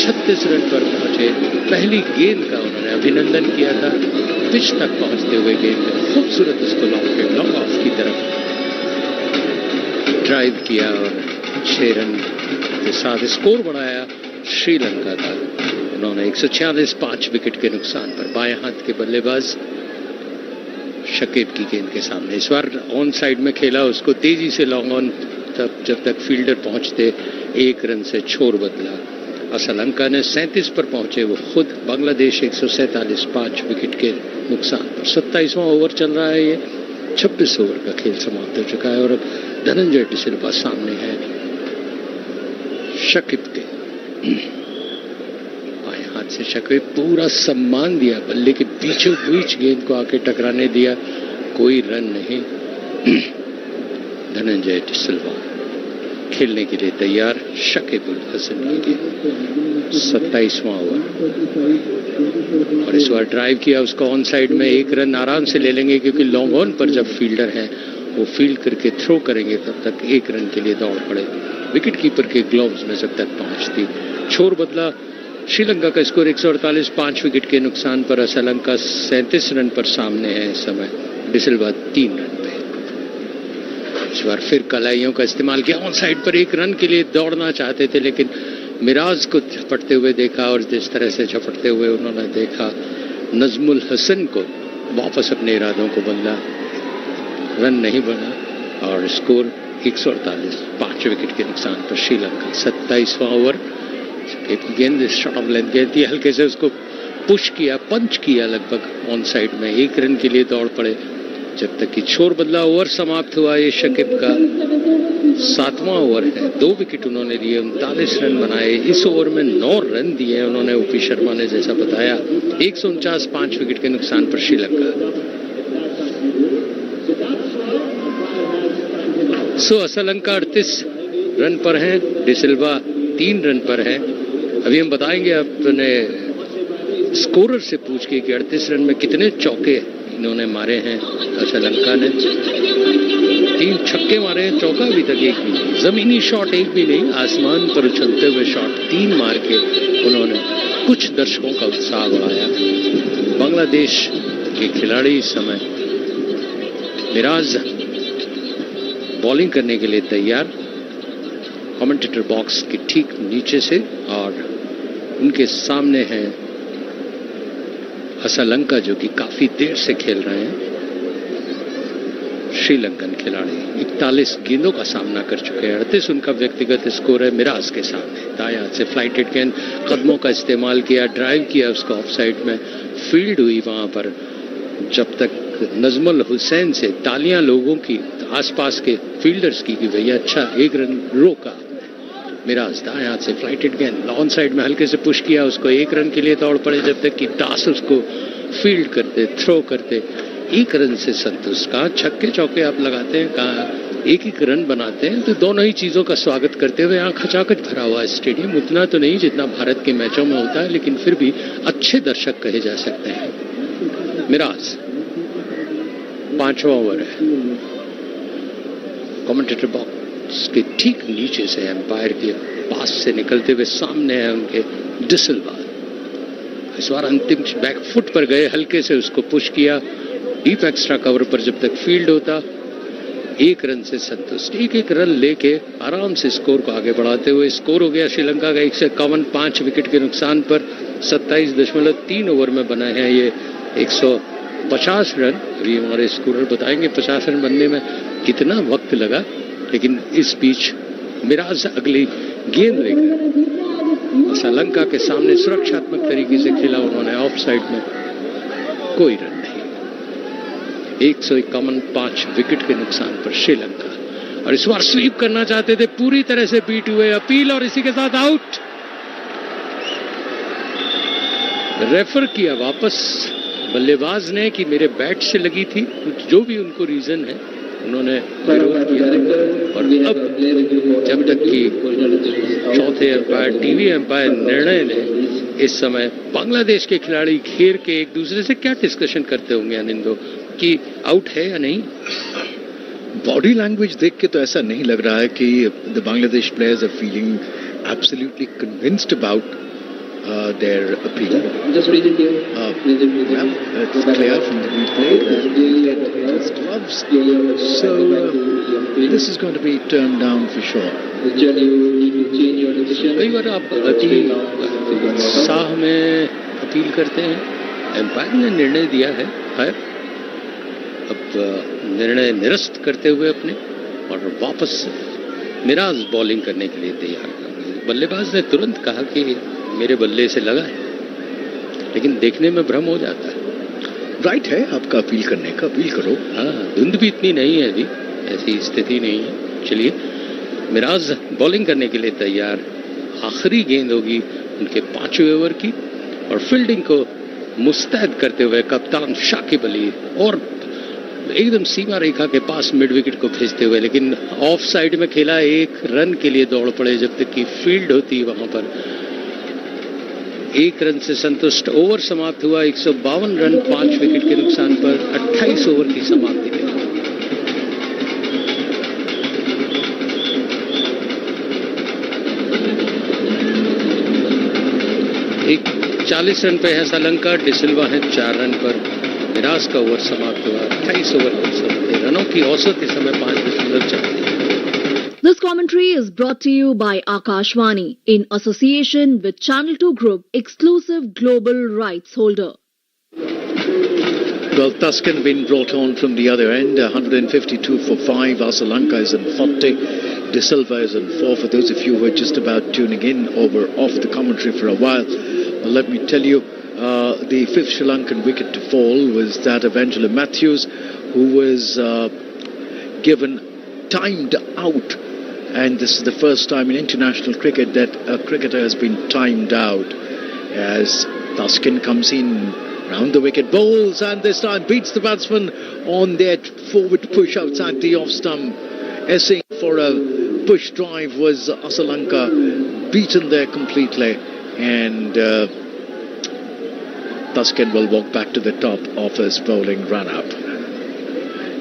36 रन पर पहुंचे. पहली गेंद का उन्होंने अभिनंदन किया था. पिच तक पहुंचते हुए गेंद खूबसूरत उसको लॉन्ग ऑफ की तरफ ड्राइव किया और 6 रन के साथ स्कोर बढ़ाया श्रीलंका का. उन्होंने 146 5 विकेट के नुकसान पर. बाएं हाथ के बल्लेबाज शकीब की गेंद के सामने। इस बार ऑन साइड में खेला, उसको तेजी से लॉन्ग ऑन तब जब तक फील्डर पहुंचते 1 रन से छोड़ बदला। और श्रीलंका ने 37 पर पहुंचे वो खुद। बांग्लादेश 147 5 विकेट के नुकसान पर। 27वां ओवर चल रहा है, ये 26 ओवर का खेल समाप्त हो चुका है और अब धनंजय डिसिल्वा सामने है शकीब के। बाएं हाथ से शकीब पूरा सम्मान दिया, बल्ले के बीचों बीच गेंद को आके टकराने दिया, कोई रन नहीं। धनंजय डिसिल्वा खेलने के लिए तैयार। शकीब उल हसन की गेंद, 27वां ओवर और इस बार ड्राइव किया उसको ऑन साइड में। 1 रन आराम से ले लेंगे क्योंकि लॉन्ग ऑन पर जब फील्डर है वो फील्ड करके थ्रो करेंगे, तब तक 1 रन के लिए दौड़ पड़े। विकेट कीपर के ग्लोव्स में जब तक पहुंचती। छोर बदला। श्रीलंका का स्कोर 148 5 विकेट के नुकसान पर। श्रीलंका 37 रन पर सामने है इस समय। डिसिल्वा 3 रन पे। इस बार फिर कलाइयों का इस्तेमाल किया। ऑन साइड पर 1 रन के लिए दौड़ना चाहते थे, लेकिन मिराज को झपटते हुए देखा और जिस तरह से झपटते हुए उन्होंने देखा नजमुल हसन को वापस अपने इरादों को बदला। रन नहीं बना और स्कोर 148 5 विकेट के नुकसान पर श्रीलंका। 27वां ओवर। एक गेंद शॉर्ट ऑफ लेंथ गेंद थी, हल्के से उसको पुश किया, पंच किया लगभग ऑन साइड में। 1 रन के लिए दौड़ पड़े जब तक कि छोर बदला। ओवर समाप्त हुआ। ये शकीब का 7वां ओवर है। 2 विकेट उन्होंने लिए, 39 रन बनाए। इस ओवर में 9 रन दिए उन्होंने, ओपी शर्मा ने जैसा बताया। 149 5 विकेट के नुकसान पर श्रीलंका। श्रीलंका 38 रन पर है, डिसिल्वा 3 रन पर है। अभी हम बताएंगे अपने स्कोरर से पूछ के कि 38 रन में कितने चौके इन्होंने मारे हैं। श्रीलंका ने 3 छक्के मारे हैं, चौका अभी तक एक भी नहीं। जमीनी शॉट एक भी नहीं, आसमान पर उछलते हुए शॉट 3 मार के उन्होंने कुछ दर्शकों का उत्साह बढ़ाया। बांग्लादेश के खिलाड़ी इस समय मिराज बॉलिंग करने के लिए तैयार, कमेंटेटर बॉक्स के ठीक नीचे से, और उनके सामने है श्रीलंका जो कि काफी देर से खेल रहे हैं। श्रीलंकन खिलाड़ी 41 गेंदों का सामना कर चुके हैं। 38 उनका व्यक्तिगत स्कोर है मिराज के सामने। दाएं हाथ से फ्लाइटेड गेंद, कदमों का इस्तेमाल किया, ड्राइव किया उसको ऑफ साइड में, फील्ड हुई वहां पर। जब तक नजमुल हुसैन से तालियां लोगों की, आसपास के फील्डर्स की कि भैया अच्छा 1 रन रोका। मिराज दाएं हाथ से फ्लाइटेड गेंद, ऑन साइड में हल्के से पुश किया उसको, 1 रन के लिए दौड़ पड़े जब तक कि दास उसको फील्ड करते, थ्रो करते। 1 रन से संतुष्ट। कहाँ छक्के चौके आप लगाते हैं, कहाँ 1-1 रन बनाते हैं, तो दोनों ही चीजों का स्वागत करते हुए यहाँ खचाखच भरा हुआ है स्टेडियम। उतना तो नहीं जितना भारत के मैचों में होता है, लेकिन फिर भी अच्छे दर्शक कहे जा सकते हैं। मिराज 5वां ओवर है। कमेंटेटर बॉक्स के ठीक नीचे से, एम्पायर के पास से निकलते हुए सामने है उनके डिसिल्वा। इस बार अंतिम बैकफुट पर गए, हल्के से उसको पुश किया डीप एक्स्ट्रा कवर पर जब तक फील्ड होता। 1 रन से संतुष्ट। 1-1 रन लेके आराम से स्कोर को आगे बढ़ाते हुए स्कोर हो गया श्रीलंका का 151 5 विकेट के नुकसान पर। 27.3 ओवर में बना है ये 150 रन। अभी हमारे स्कोरर बताएंगे 50 रन बनने में कितना वक्त लगा, लेकिन इस बीच मिराज अगली गेंद लेकर श्रीलंका के सामने सुरक्षात्मक तरीके से खेला उन्होंने, ऑफ साइड में कोई रन नहीं। 151 5 विकेट के नुकसान पर श्रीलंका। और इस बार स्वीप करना चाहते थे, पूरी तरह से बीट हुए। अपील और इसी के साथ आउट। रेफर किया वापस बल्लेबाज ने कि मेरे बैट से लगी थी, जो भी उनको रीजन है उन्होंने विरोध किया। और अब जब तक कि चौथे अंपायर, टीवी अंपायर निर्णय ने, इस समय बांग्लादेश के खिलाड़ी घेर के एक दूसरे से क्या डिस्कशन करते होंगे अनिंदो कि आउट है या नहीं। बॉडी लैंग्वेज देख के तो ऐसा नहीं लग रहा है कि the Bangladesh players are feeling absolutely convinced about their appeal. Just read it here. Yeah, it's clear from the replay. His gloves. So this is going to be turned down for sure. कई बार आप appeal उत्साह में appeal करते हैं, empire ने निर्णय दिया है, अब निर्णय निरस्त करते हुए अपने और वापस मिराज बॉलिंग करने के लिए तैयार कर गए। बल्लेबाज ने तुरंत कहा कि मेरे बल्ले से लगा है, लेकिन देखने में भ्रम हो जाता है। राइट है आपका अपील करने का, अपील करो। हाँ, धुंध भी इतनी नहीं है अभी, ऐसी स्थिति नहीं है। चलिए, मिराज बॉलिंग करने के लिए तैयार। आखिरी गेंद होगी उनके 5वें ओवर की और फील्डिंग को मुस्तैद करते हुए कप्तान शाकिब अली और एकदम सीमा रेखा के पास मिड विकेट को भेजते हुए, लेकिन ऑफ साइड में खेला, 1 रन के लिए दौड़ पड़े जब तक की फील्ड होती वहां पर। 1 रन से संतुष्ट ओवर समाप्त हुआ। 152 रन 5 विकेट के नुकसान पर 28 ओवर की समाप्ति के बाद। एक 40 रन पे है श्रीलंका, डिसिल्वा है 4 रन पर। मिराज का ओवर समाप्त हुआ। 28 ओवर 190 रनों की औसत इस समय 5.4। This commentary is brought to you by Akashvani in association with Channel 2 Group, exclusive global rights holder. Well, Tuscan been brought on from the other end, 152 for 5. Lanka is in 40. De Silva is in 4. For those of you who are just about tuning in or were off the commentary for a while, well, let me tell you, the 5th Sri Lankan wicket to fall was that of Angela Matthews, who was given timed out. And this is the first time in international cricket that a cricketer has been timed out, as Tuscan comes in round the wicket, bowls, and this time beats the batsman on that forward push outside the off stump. Essaying for a push drive was Lanka, beaten there completely, and Tuscan will walk back to the top of his bowling run-up.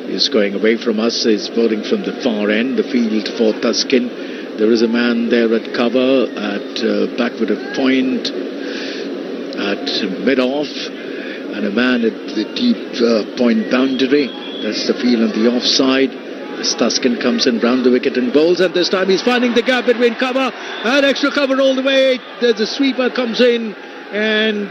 He's going away from us, he's bowling from the far end, the field for Tuscan. There is a man there at cover, at backward of point, at mid-off, and a man at the deep point boundary. That's the field on the offside. As Tuscan comes in round the wicket and bowls, and this time he's finding the gap between cover and extra cover all the way. The sweeper comes in, and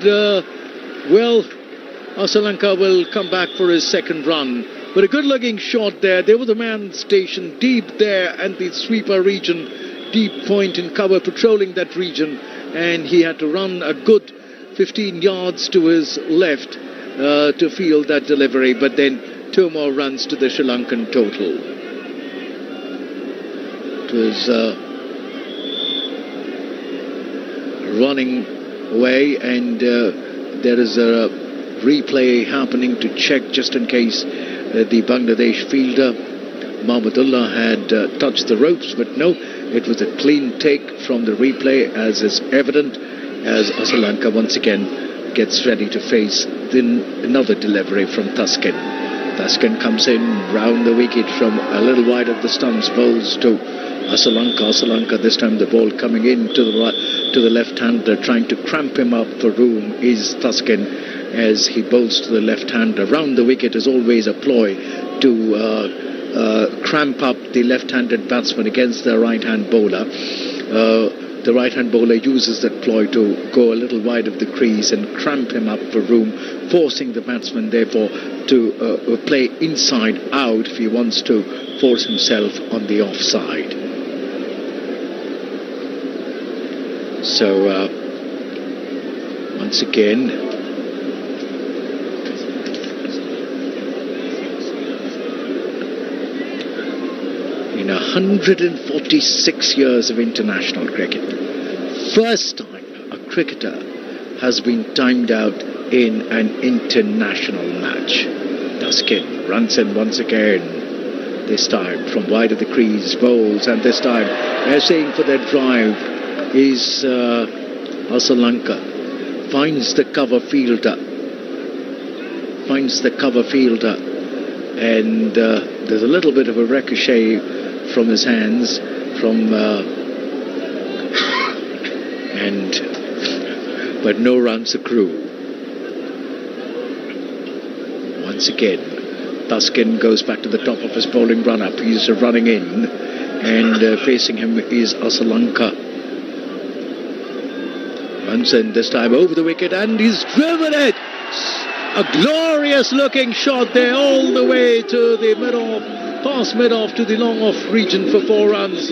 Sri Lanka will come back for his second run. But a good-looking shot there. There was a man stationed deep there and the sweeper region, deep point in cover, patrolling that region, and he had to run a good 15 yards to his left to field that delivery, but then 2 more runs to the Sri Lankan total. It was running away, and there is a replay happening to check just in case the Bangladesh fielder Mahmudullah had touched the ropes, but no, it was a clean take from the replay, as is evident, as Sri Lanka once again gets ready to face another delivery from Tuscan. Tuscan comes in round the wicket from a little wide of the stumps, bowls to Sri Lanka. Sri Lanka, this time the ball coming in to the left-hander, trying to cramp him up for room is Tuscan, as he bowls to the left-hander. Round the wicket is always a ploy to cramp up the left-handed batsman against the right-hand bowler. The right-hand bowler uses that ploy to go a little wide of the crease and cramp him up for room, forcing the batsman therefore to play inside out if he wants to force himself on the offside. So once again, in 146 years of international cricket, first time a cricketer has been timed out in an international match. Tuscan runs in once again, this time from wide of the crease, bowls, and this time essaying for that drive is Sri Lanka. Finds the cover fielder, and there's a little bit of a ricochet from his hands, but no runs accrue. Once again, Tuscan goes back to the top of his bowling run-up. He's running in, and facing him is Sri Lanka. Runs in this time over the wicket, and he's driven it. A glorious looking shot there all the way to the mid-off, past mid-off to the long-off region for 4 runs.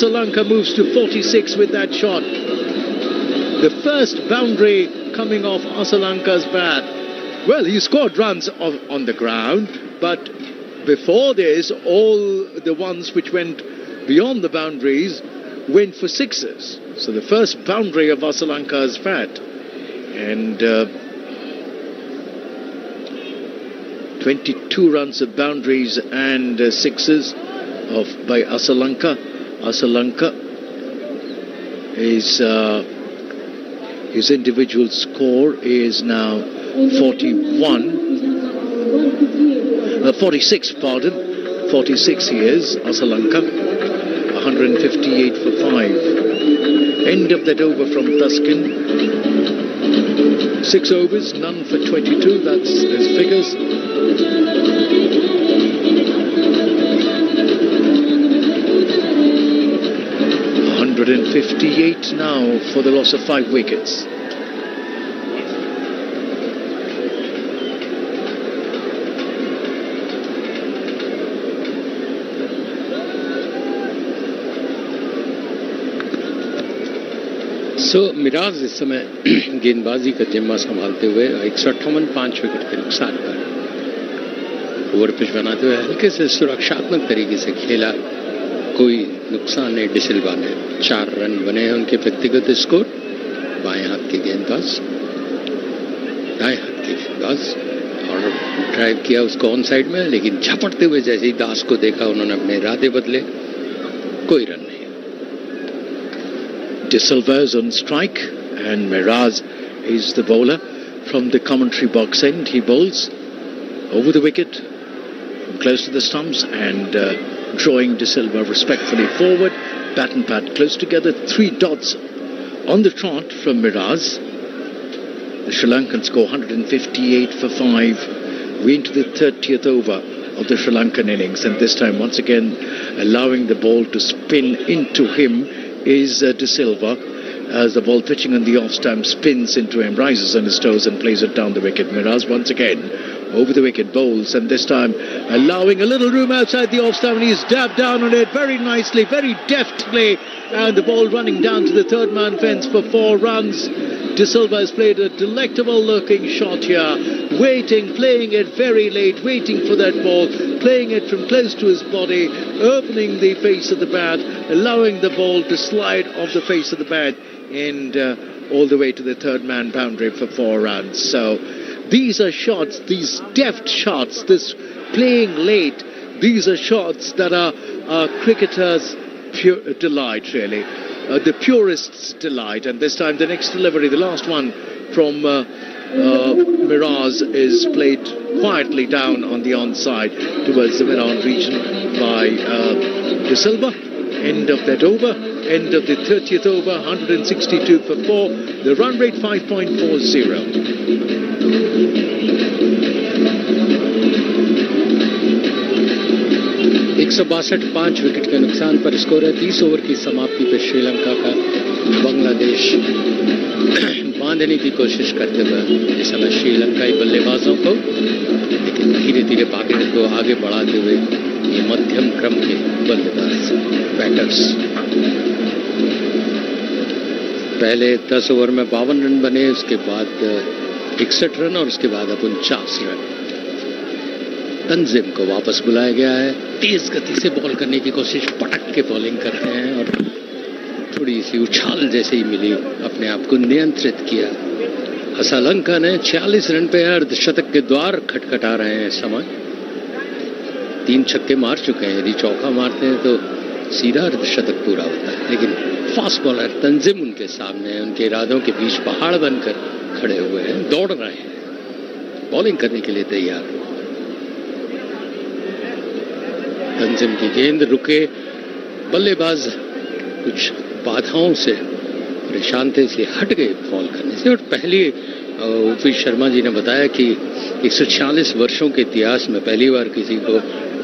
Lanka moves to 46 with that shot. The first boundary coming off Lanka's bat. Well, he scored runs on the ground, but before this, all the ones which went beyond the boundaries went for sixes. So the first boundary of Lanka's bat. And 22 runs of boundaries and sixes by Lanka. Lanka is his individual score is now 46, pardon. 46 he is, Lanka. 158 for 5. End of that over from Tuscan. 6 overs, none for 22. That's his figures. 158 now for the loss of 5 wickets. Miraj इस समय गेंदबाजी का जिम्मा संभालते हुए 158 5 wicket के नुकसान पर ओवर पिच बनाते हुए हल्के से सुरक्षात्मक तरीके से खेला, कोई नुकसान नहीं। डिसिल्वा ने 4 रन बने हैं उनके व्यक्तिगत स्कोर। बाएं हाथ के गेंदबाज, दाएं हाथ के गेंदबाज, और ड्राइव किया उसको ऑन साइड में, लेकिन झपटते हुए जैसे ही दास को देखा उन्होंने अपने इरादे बदले, कोई रन नहीं। De Silva is on strike, and Miraz is the bowler from the commentary box end. He bowls over the wicket, from close to the stumps, and drawing De Silva respectfully forward. Bat and pad close together. 3 dots on the trot from Miraz. The Sri Lankan score 158 for 5. We into the 30th over of the Sri Lankan innings, and this time once again allowing the ball to spin into him is De Silva, as the ball pitching on the off stump spins into him, rises on his toes and plays it down the wicket. Miraz once again over the wicket, bowls, and this time allowing a little room outside the off stump, and he's dabbed down on it very nicely, very deftly, and the ball running down to the third man fence for 4 runs. De Silva has played a delectable looking shot here, waiting, playing it very late, waiting for that ball, playing it from close to his body, opening the face of the bat, allowing the ball to slide off the face of the bat, and all the way to the third man boundary for 4 runs. So these are shots, these deft shots, this playing late, these are shots that are cricketers' pure delight, really. The purist's delight. And this time the next delivery, the last one from Miraz, is played quietly down on the onside towards the mid-on region by De Silva. End of that over, end of the 30th over, 162 for 4. The run rate 5.40. 162 5 wicket के नुकसान पर score है। 30 over की समाप्ति पर श्रीलंका का बांग्लादेश बांधने की कोशिश करते हुए इस समय श्रीलंकाई बल्लेबाजों को, लेकिन धीरे धीरे पाकिस्तान को आगे बढ़ाते हुए ये मध्यम क्रम के बल्लेबाज बैटर्स। पहले 10 ओवर में 52 रन बने, उसके बाद 61 रन और उसके बाद अब 49 रन। तंजिम को वापस बुलाया गया है। तेज गति से बॉल करने की कोशिश, पटक के बॉलिंग करते हैं और थोड़ी सी उछाल जैसे ही मिली, अपने आप को नियंत्रित किया। श्रीलंका ने 46 रन पे अर्धशतक के द्वार खटखटा रहे हैं इस समय। 3 छक्के मार चुके हैं, यदि चौका मारते हैं तो सीधा अर्धशतक पूरा होता है। लेकिन फास्ट बॉलर तंजिम उनके सामने, उनके इरादों के बीच पहाड़ बनकर खड़े हुए हैं, दौड़ रहे हैं, बॉलिंग करने के लिए तैयार। तंजिम की गेंद रुके, बल्लेबाज कुछ बाधाओं से परेशान थे, इसलिए हट गए बॉल करने से। और पहले ओपी शर्मा जी ने बताया कि 146 वर्षों के इतिहास में पहली बार किसी को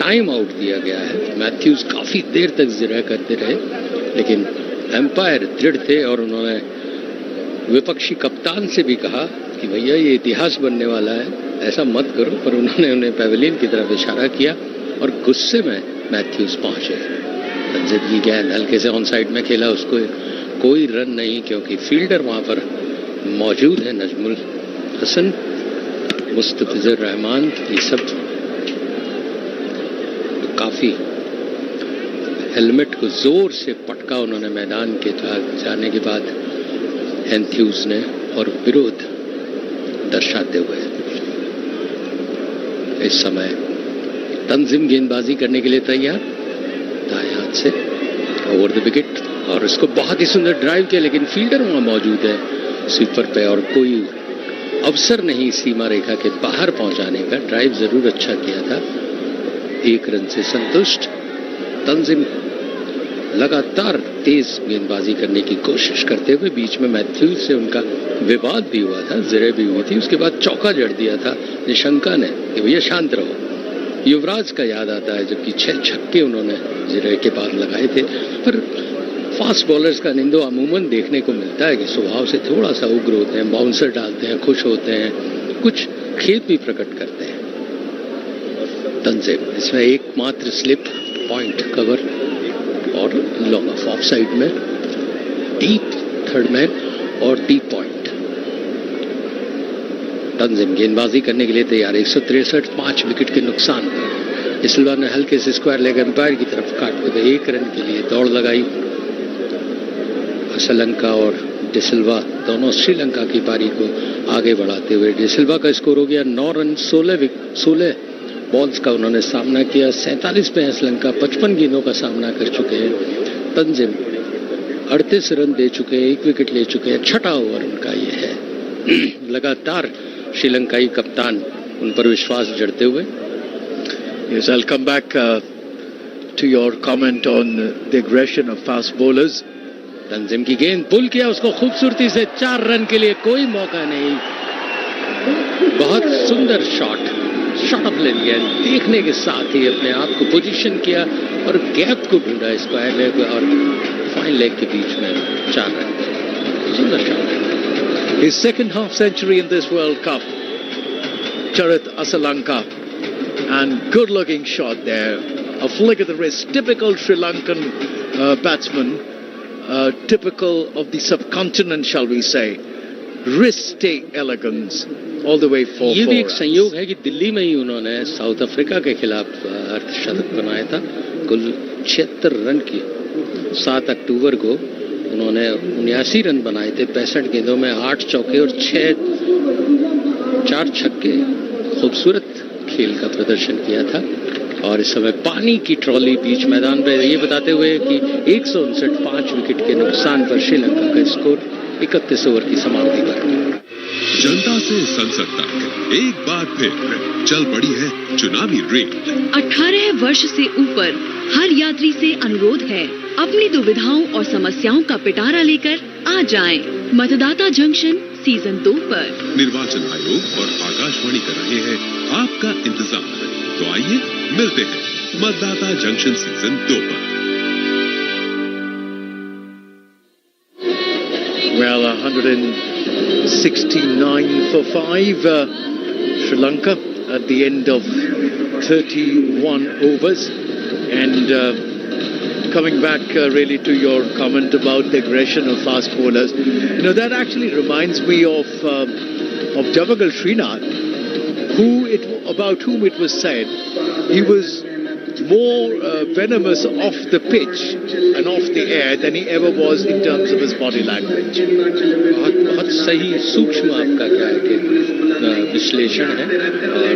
टाइम आउट दिया गया है। मैथ्यूज काफी देर तक जिरह करते रहे, लेकिन एम्पायर दृढ़ थे और उन्होंने विपक्षी कप्तान से भी कहा कि भैया ये इतिहास बनने वाला है, ऐसा मत करो, पर उन्होंने उन्हें पेविलियन की तरफ इशारा किया और गुस्से में मैथ्यूज पहुंचे। तंजीम की गेंद हल्के से ऑन साइड में खेला, उसको कोई रन नहीं क्योंकि फील्डर वहां पर मौजूद है, नजमुल हसन, मुस्तफिजुर रहमान, ये सब काफी हेलमेट को जोर से पटका उन्होंने मैदान के जाने के बाद एंथ्यूज ने, और विरोध दर्शाते हुए इस समय तंजीम गेंदबाजी करने के लिए तैयार, दाएं हाथ से ओवर द विकेट, और इसको बहुत ही सुंदर ड्राइव किया, लेकिन फील्डर वहां मौजूद है स्वीपर पे और कोई अवसर नहीं सीमा रेखा के बाहर पहुंचाने का। ड्राइव जरूर अच्छा किया था, 1 रन से संतुष्ट। तंजीम लगातार तेज गेंदबाजी करने की कोशिश करते हुए, बीच में मैथ्यूज से उनका विवाद भी हुआ था, जिरे भी हुई थी, उसके बाद चौका जड़ दिया था निशंका ने कि भैया शांत रहो। युवराज का याद आता है जबकि 6 छक्के उन्होंने जिरे के बाद लगाए थे। पर फास्ट बॉलर्स का निंदो अमूमन देखने को मिलता है कि स्वभाव से थोड़ा सा उग्र होते हैं, बाउंसर डालते हैं, खुश होते हैं, कुछ खेद भी प्रकट करते हैं। तंजीम इसमें एकमात्र स्लिप, पॉइंट कवर और लॉन्ग ऑफ साइड में डीप थर्ड मैन और डीप पॉइंट। तंजीम गेंदबाजी करने के लिए तैयार, 163, 5 विकेट के नुकसान पर। डिसिल्वा ने हल्के से स्क्वायर लेग एम्पायर की तरफ काटते हुए 1 रन के लिए दौड़ लगाई। श्रीलंका और डिसिल्वा दोनों श्रीलंका की पारी को आगे बढ़ाते हुए, डिसिल्वा का स्कोर हो गया 9 रन, 16 बॉल्स का उन्होंने सामना किया। 47 पे है श्रीलंका, 55 गेंदों का सामना कर चुके हैं। तंजीम 38 रन दे चुके हैं, 1 विकेट ले चुके हैं, 6वां ओवर उनका ये है। लगातार श्रीलंकाई कप्तान उन पर विश्वास जड़ते हुए। Yes, I'll come back to your comment on the aggression of fast bowlers. तंजीम की गेंद पुल किया, उसको खूबसूरती से 4 रन के लिए कोई मौका नहीं। बहुत सुंदर शॉट ऑफ लेग गेंद, देखने के साथ ही अपने आप को पोजीशन किया और गैप को ढूंढा स्क्वायर लेग और फाइन लेग के बीच में 4 रन। सुंदर shot. His second half century in this World Cup, Charit Asalanka, and good looking shot there, a flick of the wrist, typical Sri Lankan batsman, typical of the subcontinent, shall we say, wristy elegance all the way for ये 4 भी एक runs. संयोग है कि दिल्ली में ही उन्होंने south Africa के खिलाफ अर्धशतक बनाया था। कुल 76 रन की 7 अक्टूबर को उन्होंने 79 रन बनाए थे 65 गेंदों में, 8 चौके और 4 छक्के। खूबसूरत खेल का प्रदर्शन किया था। और इस समय पानी की ट्रॉली बीच मैदान पर, ये बताते हुए कि 159, 5 विकेट के नुकसान पर श्रीलंका का स्कोर 31 ओवर की समाप्ति पर। जनता से संसद तक एक बार फिर चल पड़ी है चुनावी रेड। 18 वर्ष से ऊपर हर यात्री से अनुरोध है, अपनी दुविधाओं और समस्याओं का पिटारा लेकर आ जाएं। मतदाता जंक्शन सीजन 2 पर। निर्वाचन आयोग और आकाशवाणी कर रहे हैं आपका इंतजार। तो आइए मिलते हैं मतदाता जंक्शन सीजन 2 पर। Well, 169 for 5. Sri Lanka at the end of 31 overs. And coming back really to your comment about the aggression of fast bowlers, you know, that actually reminds me of Javagal Srinath, about whom it was said he was more venomous off the pitch and off the air than he ever was in terms of his body language. बहुत सही सूक्ष्म आपका क्या है कि विश्लेषण है। और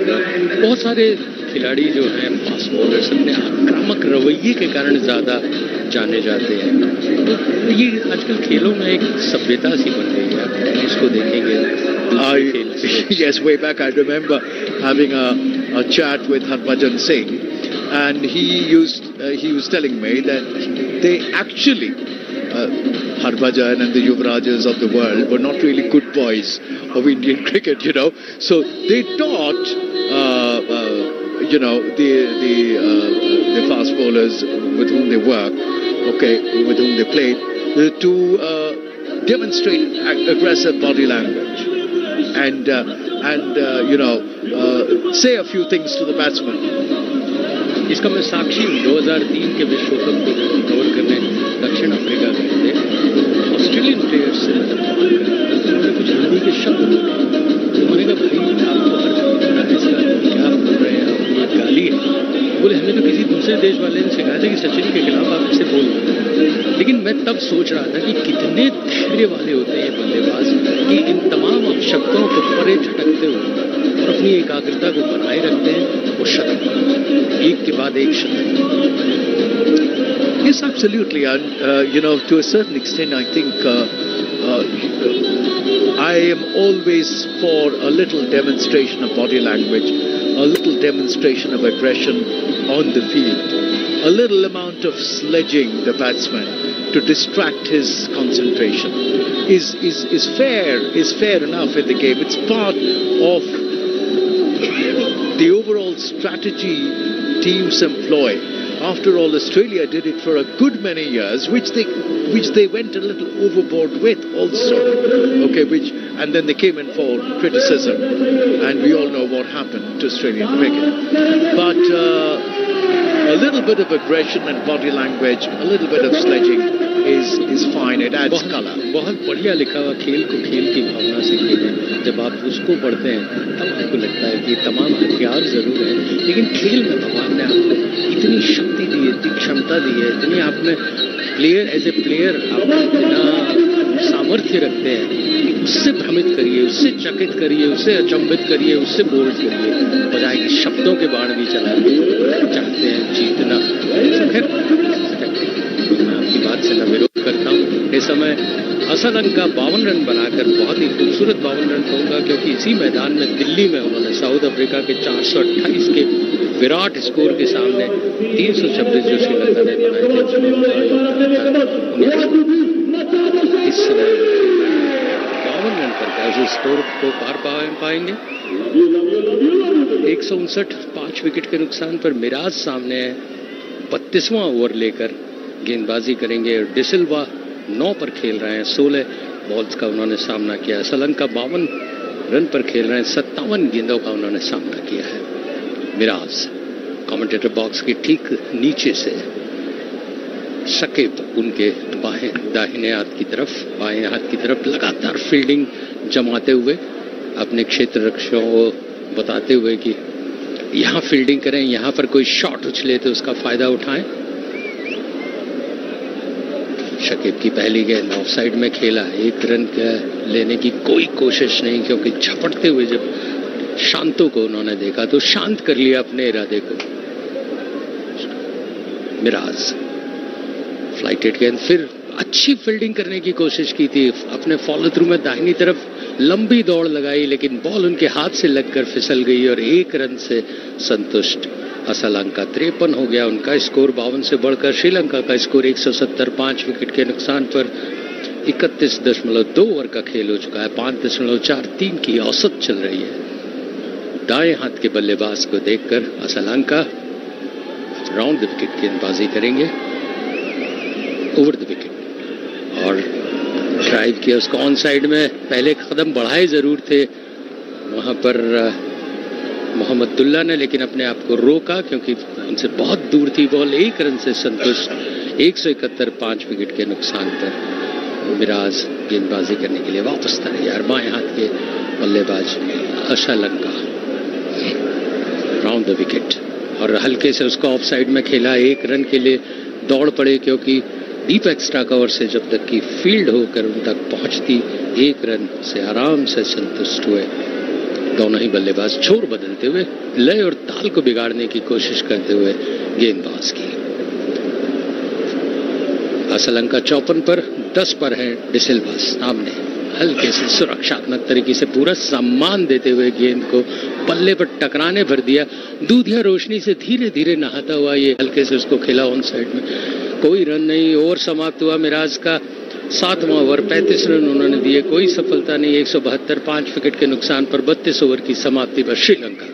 बहुत सारे खिलाड़ी जो हैं फास्ट बॉलर्स अपने आक्रामक रवैये के कारण ज्यादा जाने जाते हैं। तो ये आजकल खेलों में एक सभ्यता सी बन गई है। आप टेनिस को देखेंगे, yes, way back I remember having a chat with Harbhajan Singh, and he was telling me that they actually Harbhajan and the Yuvrajas of the world were not really good boys of Indian cricket, you know. So they taught the fast bowlers with whom they work, with whom they played, to demonstrate aggressive body language. and say a few things to the batsman. इसका मैं साक्षी हूँ। 2003 के विश्व cup को cover करने दक्षिण Africa गए थे, ऑस्ट्रेलियन प्लेयर्स से उन्होंने कुछ हिंदी के शब्द बोले। उन्होंने कहा भाई आपको अर्थ नहीं पता है इसका, क्या बोल रहे हैं आप, ये गाली है। बोले हमें तो किसी दूसरे देश वाले ने सिखाया था कि सचिन के खिलाफ आप ऐसे बोल रहे हैं। लेकिन मैं तब सोच रहा था कि कितने धैर्य वाले होते हैं बल्लेबाज कि इन तमाम अपशब्दों को परे झटकते हुए और अपनी एकाग्रता को बनाए रखते हैं और शतक एक के बाद एक शतक। Yes, absolutely, and to a certain extent, I think I am always for a little demonstration of body language, a little demonstration of aggression on the field, a little amount of sledging the batsman to distract his concentration is fair enough in the game. It's part of the overall strategy teams employ. After all, Australia did it for a good many years, which they went a little overboard with also. Okay, and then they came in for criticism, and we all know what happened to Australian cricket. But a little bit of aggression and body language, a little bit of sledging is fine. It adds color. बहुत बढ़िया लिखा हुआ, खेल को खेल की भावना से खेलें। जब आप उसको पढ़ते हैं तब आपको लगता है कि तमाम हथियार जरूर हैं, लेकिन खेल में भगवान ने आपको इतनी शक्ति दी है, इतनी क्षमता दी है, इतनी आप में प्लेयर एज ए प्लेयर आप इतना सामर्थ्य रखते हैं कि उससे भ्रमित करिए, उससे चकित करिए, उससे अचंभित करिए, उससे बोल्ड करिए, बजाय कि शब्दों के बाण भी चलाते चाहते हैं जीतना। मैं आपकी बात से न विरोध करता हूँ। इस समय असलंका 52 रन बनाकर बहुत ही खूबसूरत 52 रन कहूंगा, क्योंकि इसी मैदान में दिल्ली में उन्होंने साउथ अफ्रीका के 428 के विराट स्कोर के सामने 326 जो श्रीलंका ने बनाए थे, इस समय 52 रन पर उस स्कोर को पार पाएंगे। 159 5 विकेट के नुकसान पर मिराज सामने है। 32वां ओवर लेकर गेंदबाजी करेंगे। डिसिल्वा 9 पर खेल रहे हैं, 16 बॉल्स का उन्होंने सामना किया है। श्रीलंका 52 रन पर खेल रहे हैं, 57 गेंदों का उन्होंने सामना किया है। मिराज कमेंटेटर बॉक्स के ठीक नीचे से शकीब उनके दाहिने हाथ की तरफ, बाएं हाथ की तरफ लगातार फील्डिंग जमाते हुए अपने क्षेत्र रक्षकों को बताते हुए कि यहां फील्डिंग करें, यहां पर कोई शॉट उछले तो उसका फायदा उठाएं। शकीब की पहली गेंद ऑफ साइड में खेला, 1 रन लेने की कोई कोशिश नहीं, क्योंकि झपटते हुए जब शांतों को उन्होंने देखा तो शांत कर लिया अपने इरादे को। मिराज फ्लाइटेड गेंद, फिर अच्छी फील्डिंग करने की कोशिश की थी, अपने फॉलो थ्रू में दाहिनी तरफ लंबी दौड़ लगाई, लेकिन बॉल उनके हाथ से लगकर फिसल गई और 1 रन से संतुष्ट असलंका। 53 हो गया उनका स्कोर, 52 से बढ़कर श्रीलंका का स्कोर 170 5 विकेट के नुकसान पर 31.2 ओवर का खेल हो चुका है। 5.43 की औसत चल रही है। दाएं हाथ के बल्लेबाज को देखकर असलंका राउंड द विकेट गेंदबाजी करेंगे, ओवर द विकेट, और ड्राइव किया उसको ऑन साइड में। पहले कदम बढ़ाए जरूर थे वहां पर मोहम्मदुल्लाह ने, लेकिन अपने आप को रोका क्योंकि उनसे बहुत दूर थी बॉल। 1 रन से संतुष्ट 171 5 विकेट के नुकसान पर मिराज गेंदबाजी करने के लिए वापस तैयार। बाएं हाथ के बल्लेबाज असलंका राउंड द विकेट, और हल्के से उसको ऑफ साइड में खेला। 1 रन के लिए दौड़ पड़े, क्योंकि डीप एक्स्ट्रा कवर से जब तक की फील्ड होकर उन तक पहुंचती 1 रन से आराम से संतुष्ट हुए दोनों ही बल्लेबाज। छोर बदलते हुए लय और ताल को बिगाड़ने की कोशिश करते हुए गेंदबाज की। असलंका 54 पर 10 पर है। डिसिल्वा सामने हल्के से सुरक्षात्मक तरीके से पूरा सम्मान देते हुए गेंद को बल्ले पर टकराने भर दिया। दूधिया रोशनी से धीरे धीरे नहाता हुआ ये हल्के से उसको खेला ऑन साइड में। कोई रन नहीं, ओवर समाप्त हुआ मिराज का। 7वां ओवर 35 रन उन्होंने दिए, कोई सफलता नहीं। 172 5 विकेट के नुकसान पर 32 ओवर की समाप्ति पर Sri Lanka.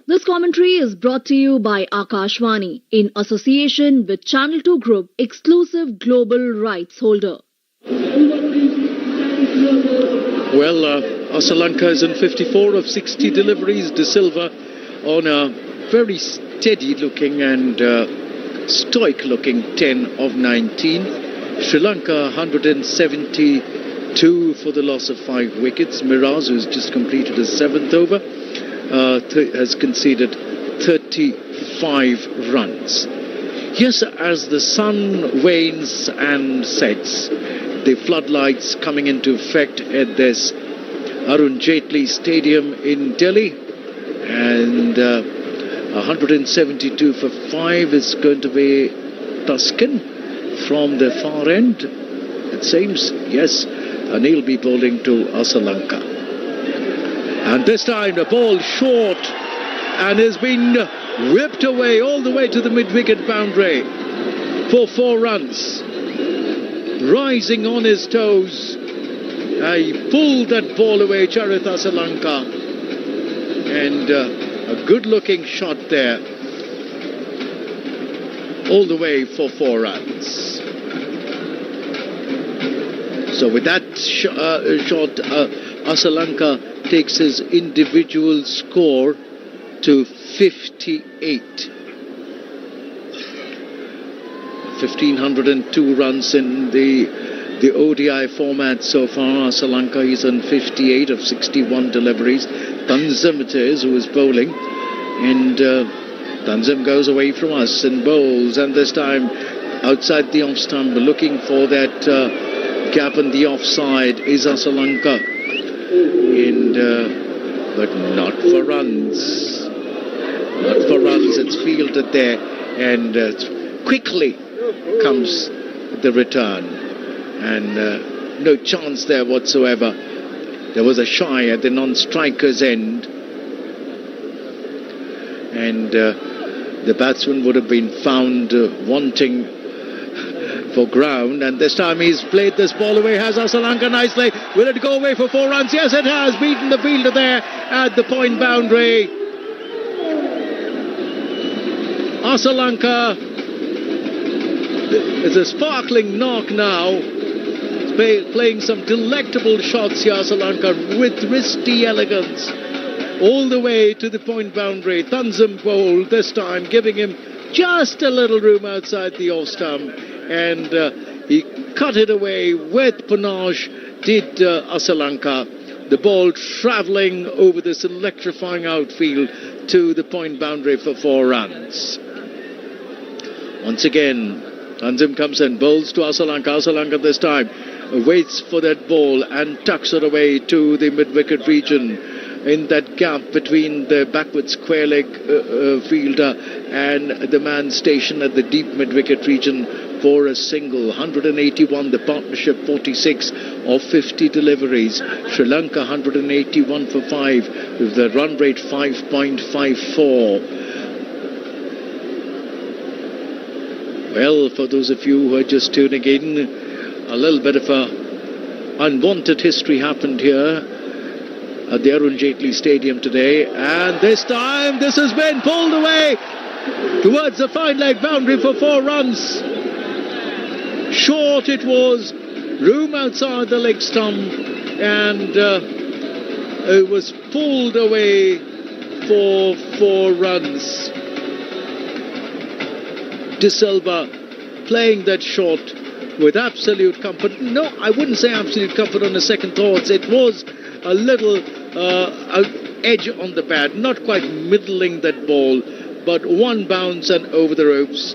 This commentary is brought to you by Akashvani in association with Channel 2 Group, exclusive global rights holder. Well, Sri Lanka is in 54 of 60 deliveries. De Silva on a very steady-looking and stoic-looking 10 of 19. Sri Lanka 172 for the loss of 5 wickets. Miraz, who's just completed his 7th over, has conceded 35 runs. Yes, as the sun wanes and sets, the floodlights coming into effect at this Arun Jaitley Stadium in Delhi, and 172 for 5 is going to be Tuscan from the far end, it seems. Yes, and he'll be bowling to Sri Lanka. And this time the ball short and has been whipped away all the way to the mid-wicket boundary for 4 runs. Rising on his toes, he pulled that ball away, Charitha Sri Lanka, and a good-looking shot there, all the way for 4 runs. So with that shot, Sri Lanka takes his individual score to 58. 1,502 runs in the ODI format so far. Sri Lanka is on 58 of 61 deliveries. Tanzim it is who is bowling, and Tanzim goes away from us and bowls, and this time outside the off stump, looking for that gap in the offside is Sri Lanka, and but not for runs. Not for runs. It's fielded there, and quickly comes the return, and no chance there whatsoever. There was a shy at the non-striker's end, and the batsman would have been found wanting for ground, and this time he's played this ball away. Has Sri Lanka nicely. Will it go away for 4 runs? Yes, it has. Beaten the fielder there at the point boundary. Sri Lanka, it's a sparkling knock now. Playing some delectable shots here, Sri Lanka, with wristy elegance, all the way to the point boundary. Tanzim bowled this time, giving him just a little room outside the off stump, and he cut it away with panache, did Sri Lanka. The ball travelling over this electrifying outfield to the point boundary for 4 runs. Once again, Tanzim comes and bowls to Sri Lanka. Sri Lanka this time waits for that ball and tucks it away to the mid-wicket region, in that gap between the backward square leg fielder and the man stationed at the deep mid-wicket region for a single. 181, the partnership 46 of 50 deliveries. Sri Lanka 181 for 5, with the run rate 5.54. Well, for those of you who are just tuning in, a little bit of a unwanted history happened here at the Arun Jaitley Stadium today, and this time this has been pulled away towards the fine leg boundary for 4 runs. Short it was, room outside the leg stump, and it was pulled away for 4 runs. De Silva playing that shot with absolute comfort. No, I wouldn't say absolute comfort on the second thoughts. It was a little edge on the bat, not quite middling that ball, but one bounce and over the ropes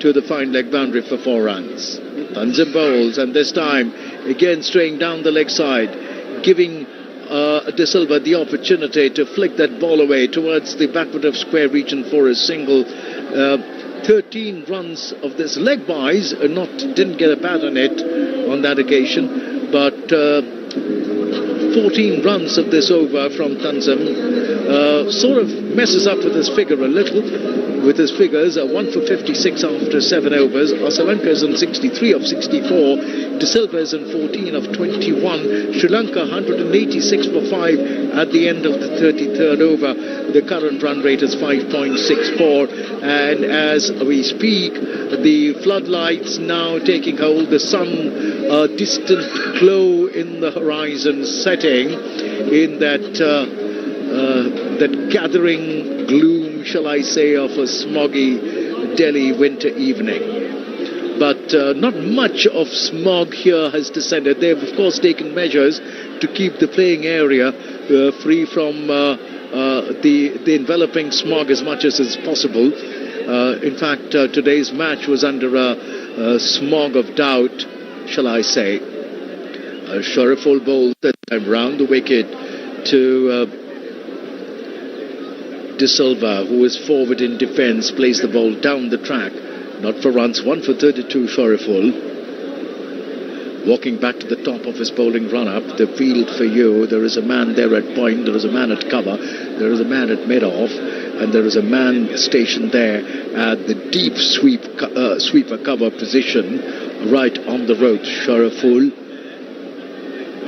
to the fine leg boundary for 4 runs. Tanzim bowls, and this time again straying down the leg side, giving De Silva the opportunity to flick that ball away towards the backward of square region for a single. 13 runs of this leg buys, didn't get a bat on it on that occasion, but 14 runs of this over from Tanzim sort of messes up with his figure a little. with his figures, 1 for 56 after 7 overs. Lanka is on 63 of 64. De Silva is on 14 of 21. Sri Lanka 186 for 5 at the end of the 33rd over. The current run rate is 5.64. And as we speak, the floodlights now taking hold. The sun, a distant glow in the horizon, setting in that gathering gloom, shall I say, of a smoggy Delhi winter evening. But not much of smog here has descended. They have, of course, taken measures to keep the playing area free from the enveloping smog as much as is possible. In fact, today's match was under a smog of doubt, shall I say. Shariful bowls that time round the wicket to De Silva, who is forward in defence, plays the ball down the track. Not for runs, 1 for 32, Shariful. Walking back to the top of his bowling run-up, the field for you. There is a man there at point, there is a man at cover, there is a man at mid-off, and there is a man stationed there at the deep sweeper cover position, right on the road. Shariful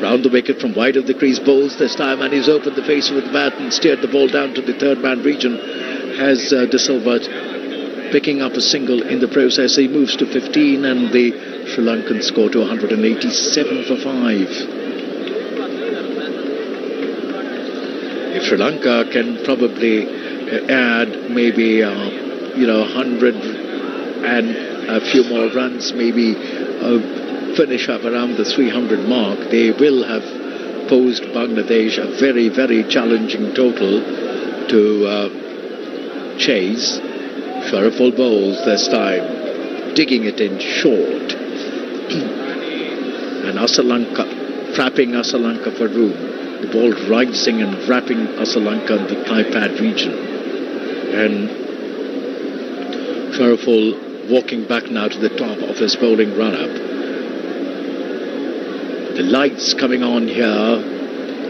round the wicket from wide of the crease, bowls this time, and he's opened the face with the bat and steered the ball down to the third man region. Has De Silva picking up a single in the process. He moves to 15 and the Sri Lankan score to 187 for 5. If Sri Lanka can probably add maybe 100 and a few more runs, maybe finish up around the 300 mark, they will have posed Bangladesh a very, very challenging total to chase. Shariful bowls this time, digging it in short. And Lanka, trapping Lanka for room. The ball rising and wrapping Lanka in the thigh pad region. And Shariful walking back now to the top of his bowling run-up. The lights coming on here,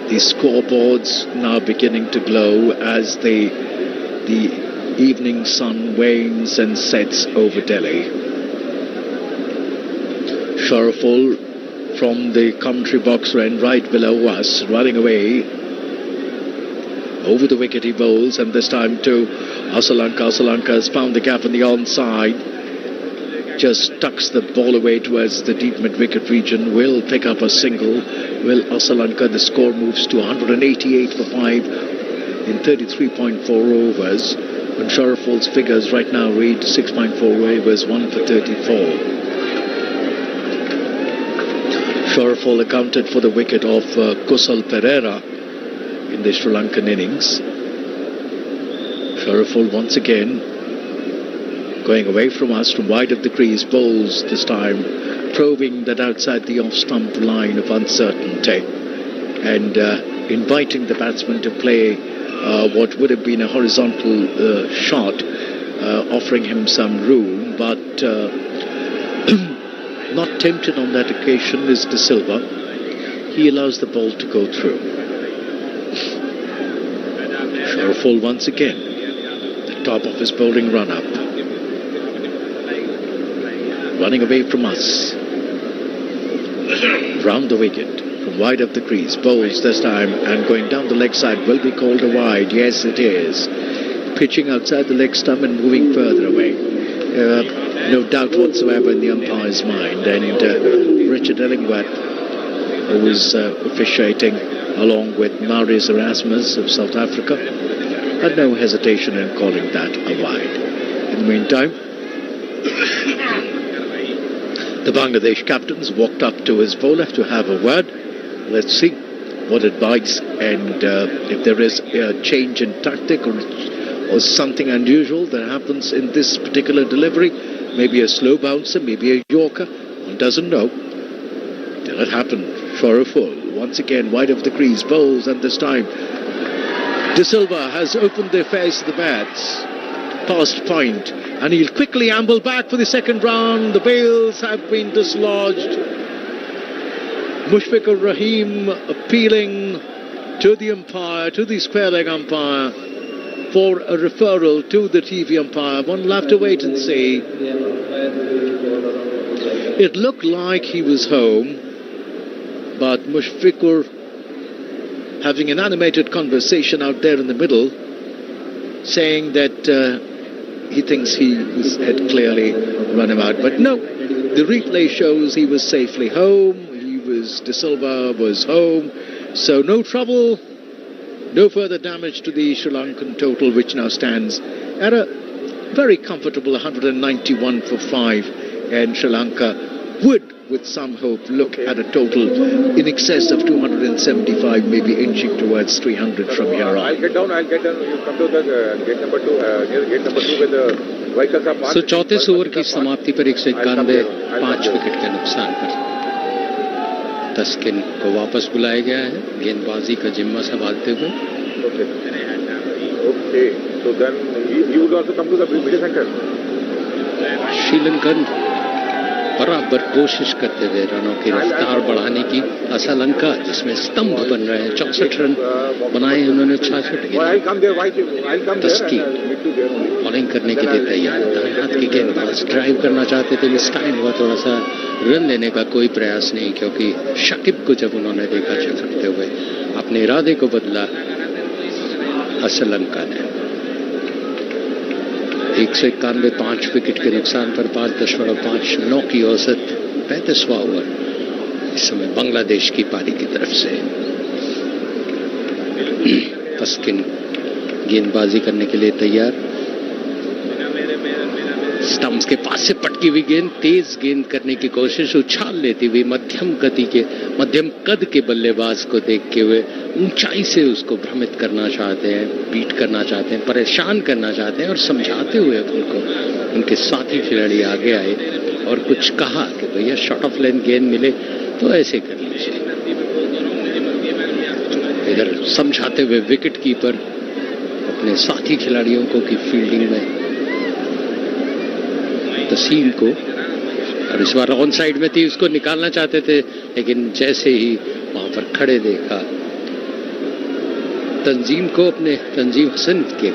the scoreboards now beginning to glow as the evening sun wanes and sets over Delhi. Shariful from the commentary box end right below us, running away. Over the wicket he bowls, and this time to Lanka. Lanka has found the gap on the onside. Just tucks the ball away towards the deep mid-wicket region. Will pick up a single. Will Lanka. The score moves to 188 for 5 in 33.4 overs. And Shariful's figures right now read 6.4 overs, 1 for 34. Shariful accounted for the wicket of Kusal Pereira in the Sri Lankan innings. Shariful once again going away from us from wide of the crease, bowls this time, probing that outside the off-stump line of uncertainty and inviting the batsman to play what would have been a horizontal shot, offering him some room, but not tempted on that occasion is De Silva. He allows the ball to go through. Shariful once again, the top of his bowling run-up. Running away from us. Round the wicket, from wide of the crease, bowls this time, and going down the leg side will be called a wide. Yes, it is. Pitching outside the leg stump and moving further away. No doubt whatsoever in the umpire's mind. And Richard Ellingworth, who is officiating along with Marius Erasmus of South Africa, had no hesitation in calling that a wide. In the meantime, the Bangladesh captains walked up to his bowler to have a word. Let's see what advice and if there is a change in tactic or something unusual that happens in this particular delivery. Maybe a slow bouncer, maybe a yorker. One doesn't know. Did it happen? Shariful once again wide of the crease, bowls, and this time De Silva has opened the face of the bats past point. And he'll quickly amble back for the second round. The bails have been dislodged. Mushfiqur Rahim appealing to the umpire, to the square leg umpire, for a referral to the TV umpire. One will have to wait and see. It looked like he was home, but Mushfiqur having an animated conversation out there in the middle, saying that he thinks he had clearly run him out. But no, the replay shows he was safely home. De Silva was home, so no trouble, no further damage to the Sri Lankan total, which now stands at a very comfortable 191 for 5, and Sri Lanka would, with some hope, look at a total in excess of 275, maybe inching towards 300 from here on. I'll get down. You come to the gate number 2, near gate number 2 where the vehicles are parked. So 34 over की समाप्ति पर 191 5 wicket के नुकसान पर तस्किन को वापस बुलाया गया है गेंदबाजी का जिम्मा संभालते हुए. Okay. So then you would also come to the media center. Sri Lankan बराबर कोशिश करते हुए रनों की रफ्तार बढ़ाने की. असलंका जिसमें स्तंभ बन रहे हैं, 64 रन बनाए उन्होंने 66 तस्की बॉलिंग करने के लिए तैयार. दाएं हाथ की गेंदबाज ड्राइव करना चाहते थे, मिस टाइम हुआ थोड़ा सा. रन लेने का कोई प्रयास नहीं, क्योंकि शकीब को जब उन्होंने देखा चलते हुए अपने इरादे को बदला श्रीलंका ने. 191 5 विकेट के नुकसान पर 5.59 की औसत 35वां ओवर इस समय बांग्लादेश की पारी की तरफ से. तस्किन गेंदबाजी करने के लिए तैयार. स्टंप्स के पास से पटकी हुई गेंद, तेज गेंद करने की कोशिश, उछाल लेती हुई मध्यम कद के बल्लेबाज को देखते हुए ऊंचाई से उसको भ्रमित करना चाहते हैं, बीट करना चाहते हैं, परेशान करना चाहते हैं, और समझाते हुए उनको उनके साथी खिलाड़ी आगे आए और कुछ कहा कि भैया शॉर्ट ऑफ लेंथ गेंद मिले तो ऐसे कर लीजिए. इधर समझाते हुए विकेट कीपर अपने साथी खिलाड़ियों को कि फील्डिंग में तसीम को, और इस बार ऑन साइड में थी, उसको निकालना चाहते थे, लेकिन जैसे ही वहां पर खड़े देखा तंजीम को, अपने तंजीम हसन के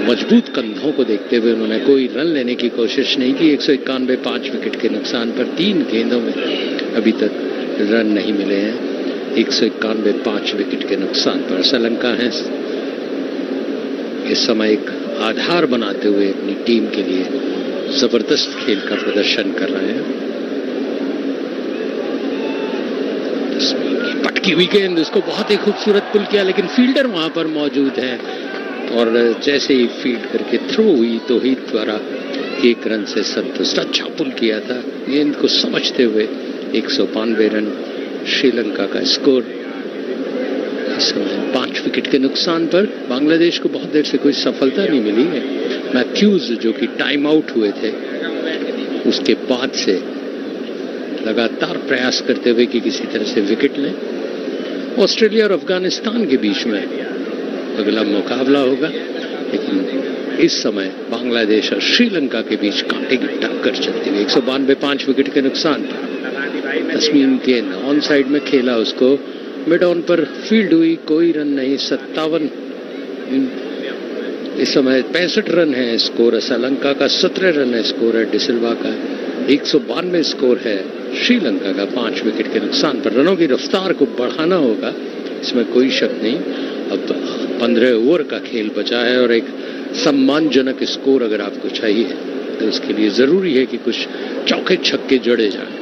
मजबूत कंधों को देखते हुए उन्होंने कोई रन लेने की कोशिश नहीं की. 191 5 विकेट के नुकसान पर 3 गेंदों में अभी तक रन नहीं मिले हैं. 191 5 विकेट के नुकसान पर श्रीलंका है इस समय एक आधार बनाते हुए अपनी टीम के लिए जबरदस्त खेल का प्रदर्शन कर रहे हैं. पटकी हुई गेंद, उसको बहुत ही खूबसूरत पुल किया, लेकिन फील्डर वहां पर मौजूद है और जैसे ही फील्ड करके थ्रो हुई तो ही द्वारा 1 रन से संतुष्ट. अच्छा पुल किया था गेंद को समझते हुए. 192 रन श्रीलंका का स्कोर इस समय 5 विकेट के नुकसान पर. बांग्लादेश को बहुत देर से कोई सफलता नहीं मिली है. मैथ्यूज जो कि टाइम आउट हुए थे, उसके बाद से लगातार प्रयास करते हुए कि किसी तरह से विकेट लें. ऑस्ट्रेलिया और अफगानिस्तान के बीच में अगला मुकाबला होगा, लेकिन इस समय बांग्लादेश और श्रीलंका के बीच कांटे की टक्कर चलती हुई. 192 5 विकेट के नुकसान पर तस्मीम गेंद ऑन साइड में खेला, उसको मिड ऑन पर फील्ड हुई, कोई रन नहीं. 57 इस समय 65 रन है स्कोर श्रीलंका का, 17 रन है स्कोर है डिसिल्वा का. 192 स्कोर है श्रीलंका का 5 विकेट के नुकसान पर. रनों की रफ्तार को बढ़ाना होगा, इसमें कोई शक नहीं. अब 15 ओवर का खेल बचा है और एक सम्मानजनक स्कोर अगर आपको चाहिए तो उसके लिए जरूरी है कि कुछ चौके छक्के जड़े जाएं.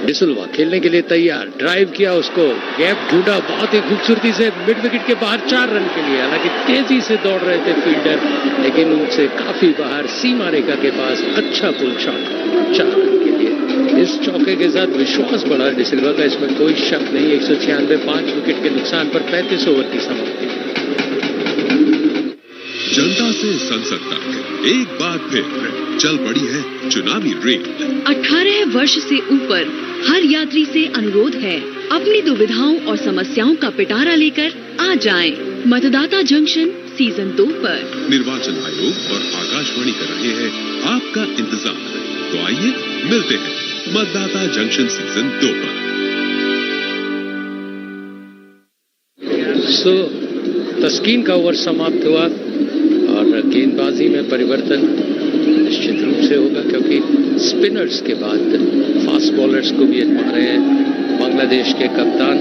डिसिल्वा खेलने के लिए तैयार, ड्राइव किया, उसको गैप ढूंढा बहुत ही खूबसूरती से मिड विकेट के बाहर 4 रन के लिए. हालांकि तेजी से दौड़ रहे थे फील्डर, लेकिन उनसे काफी बाहर सीमा रेखा के पास अच्छा पुल शॉट 4 रन के लिए. इस चौके के साथ विश्वास बढ़ा डिसिल्वा का, इसमें कोई शक नहीं. 196 5 विकेट के नुकसान पर 35 ओवर की समाप्ति. जनता से संसद तक एक बार फिर चल पड़ी है चुनावी रेल. 18 वर्ष से ऊपर हर यात्री से अनुरोध है, अपनी दुविधाओं और समस्याओं का पिटारा लेकर आ जाएं। मतदाता जंक्शन सीजन 2 पर निर्वाचन आयोग और आकाशवाणी कर रहे हैं आपका इंतजार. तो आइए मिलते हैं मतदाता जंक्शन सीजन 2 पर. तस्कीन का ओवर समाप्त हुआ और गेंदबाजी में परिवर्तन निश्चित रूप से होगा, क्योंकि स्पिनर्स के बाद फास्ट बॉलर्स को भी आजमा रहे हैं बांग्लादेश के कप्तान।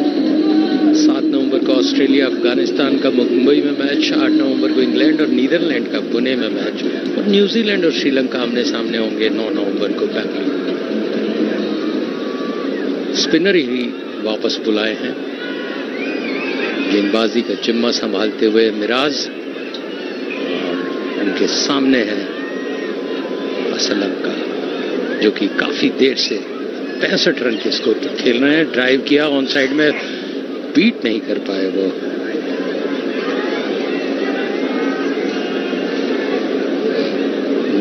7 नवंबर को ऑस्ट्रेलिया अफगानिस्तान का मुंबई में मैच, 8 नवंबर को इंग्लैंड और नीदरलैंड का पुणे में मैच, और न्यूजीलैंड और श्रीलंका आमने सामने होंगे 9 नवंबर को बेंगलुरु। स्पिनर ही वापस बुलाए हैं। गेंदबाजी का जिम्मा संभालते हुए मिराज, और उनके सामने है श्रीलंका, जो कि काफी देर से 65 रन के स्कोर पर खेल रहे हैं। ड्राइव किया ऑन साइड में, बीट नहीं कर पाए वो।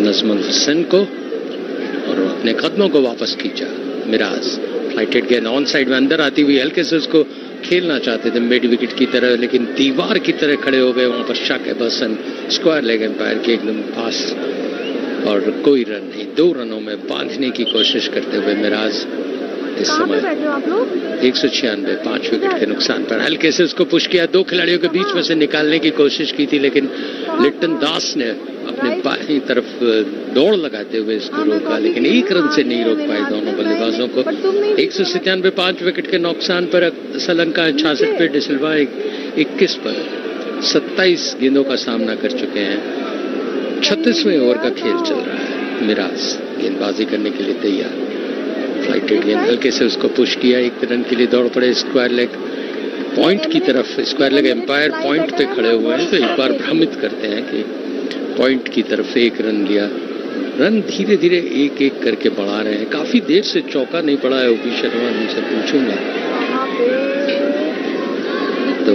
नजमुल हुसैन को, और अपने कदमों को वापस खींचा मिराज। फ्लाइटेड गेंद ऑन साइड में अंदर आती हुई, हल्के से उसको खेलना चाहते थे मिड विकेट की तरह, लेकिन दीवार की तरह खड़े हो गए वहां पर Shakib Hasan. Square leg umpire के एकदम पास, और कोई रन नहीं। 2 रनों में बांधने की कोशिश करते हुए मिराज इस समय 196, 5 विकेट के नुकसान पर। हल्के से उसको पुश किया, 2 खिलाड़ियों के बीच में से निकालने की कोशिश की थी, लेकिन लिट्टन दास ने अपने बाईं तरफ दौड़ लगाते हुए इसको रोका, लेकिन 1 रन से नहीं रोक पाए दोनों बल्लेबाजों को। 197, 5 विकेट के नुकसान पर श्रीलंका 66 पे, डिसिल्वा 21 पर 27 गेंदों का सामना कर चुके हैं। 36वें ओवर का खेल चल रहा है। मिराज गेंदबाजी करने के लिए तैयार। फ्लाइटेड गेंद, हल्के से उसको पुश किया, 1 रन के लिए दौड़ पड़े। स्क्वायर लेग पॉइंट की तरफ, स्क्वायर लेग एम्पायर पॉइंट पे खड़े हुए हैं, तो एक बार भ्रमित करते हैं कि पॉइंट की तरफ 1 रन लिया। रन धीरे धीरे 1-1 करके बढ़ा रहे हैं। काफी देर से चौका नहीं पड़ा है ओपी शर्मा, उनसे पूछूंगा। तो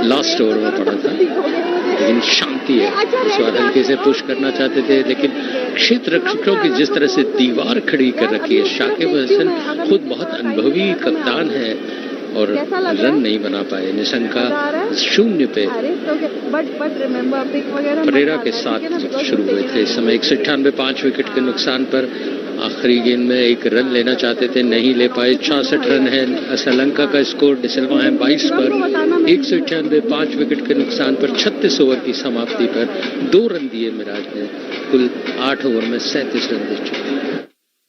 लास्ट ओवर में पड़ा था, लेकिन शांति है। इस बार हल्के से पुश करना चाहते थे, लेकिन क्षेत्र रक्षकों की जिस तरह से दीवार खड़ी कर रखी है। शाकिब हसन खुद बहुत अनुभवी कप्तान है और रन नहीं बना पाए। निशंका 0 पे परेरा के साथ शुरू हुए थे। इस समय 198, 5 विकेट के नुकसान पर आखिरी गेंद में 1 रन लेना चाहते थे, नहीं ले पाए। 66 रन है श्रीलंका का स्कोर, डिसिल्वा है 22 पर। 198, 5 विकेट के नुकसान पर 36 ओवर की समाप्ति पर 2 रन दिए मिराज ने। कुल 8 ओवर में 37 रन दे चुके हैं।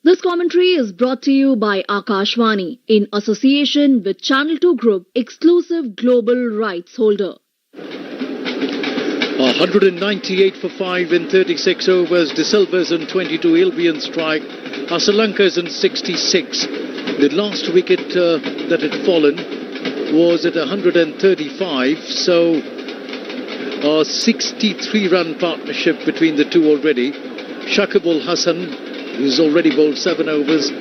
This commentary is brought to you by Akashvani in association with Channel 2 Group, exclusive global rights holder. 198 for 5 in 36 overs. De Silva's in 22. He'll be in strike. Sri Lanka's in 66. The last wicket that had fallen was at 135. So a 63-run partnership between the two already. Shakib Ul Hasan, who's already bowled 7 overs,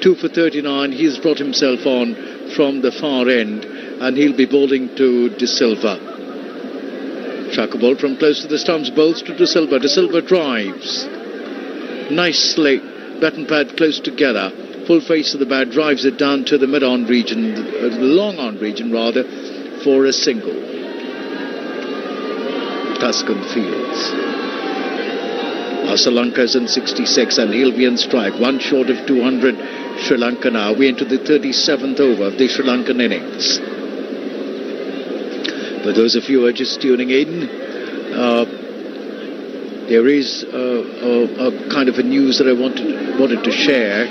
2 for 39. He's brought himself on from the far end, and he'll be bowling to De Silva. Shakib ball from close to the stumps, bowls to De Silva. De Silva drives. Nicely, bat and pad close together. Full face of the bat, drives it down to the mid-on region, long on region rather, for a single. Tuscan Fields. Sri Lanka's in 66 and he'll be in strike. 1 short of 200 Sri Lanka now. We enter the 37th over of the Sri Lankan innings. For those of you who are just tuning in, there is a kind of a news that I wanted to share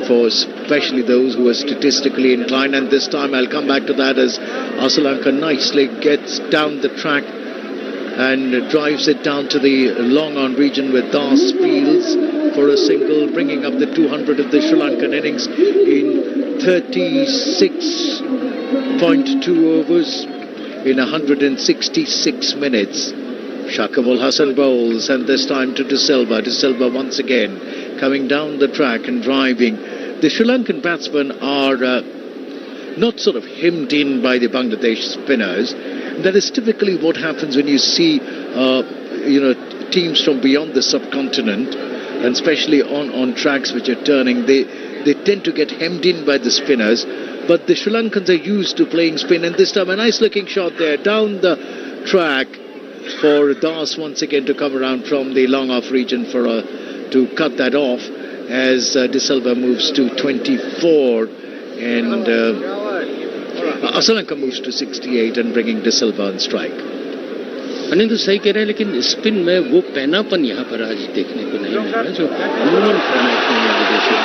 for especially those who are statistically inclined, and this time I'll come back to that as Sri Lanka nicely gets down the track and drives it down to the long on region with Das Fields for a single, bringing up the 200 of the Sri Lankan innings in 36.2 overs in 166 minutes. Shakib Ul Hasan bowls, and this time to De Silva. De Silva once again coming down the track and driving. The Sri Lankan batsmen are not sort of hemmed in by the Bangladesh spinners. That is typically what happens when you see, teams from beyond the subcontinent, and especially on tracks which are turning. They tend to get hemmed in by the spinners, but the Sri Lankans are used to playing spin, and this time a nice looking shot there down the track for Das once again to come around from the long off region to cut that off as De Silva moves to 24, and Asalanka moves to 68 and bringing De Silva on strike. Anil तो सही कह रहे हैं, लेकिन spin में वो पैनापन यहाँ पर आज देखने को नहीं मिला जो नॉर्मल फॉर्मेट में विदेशी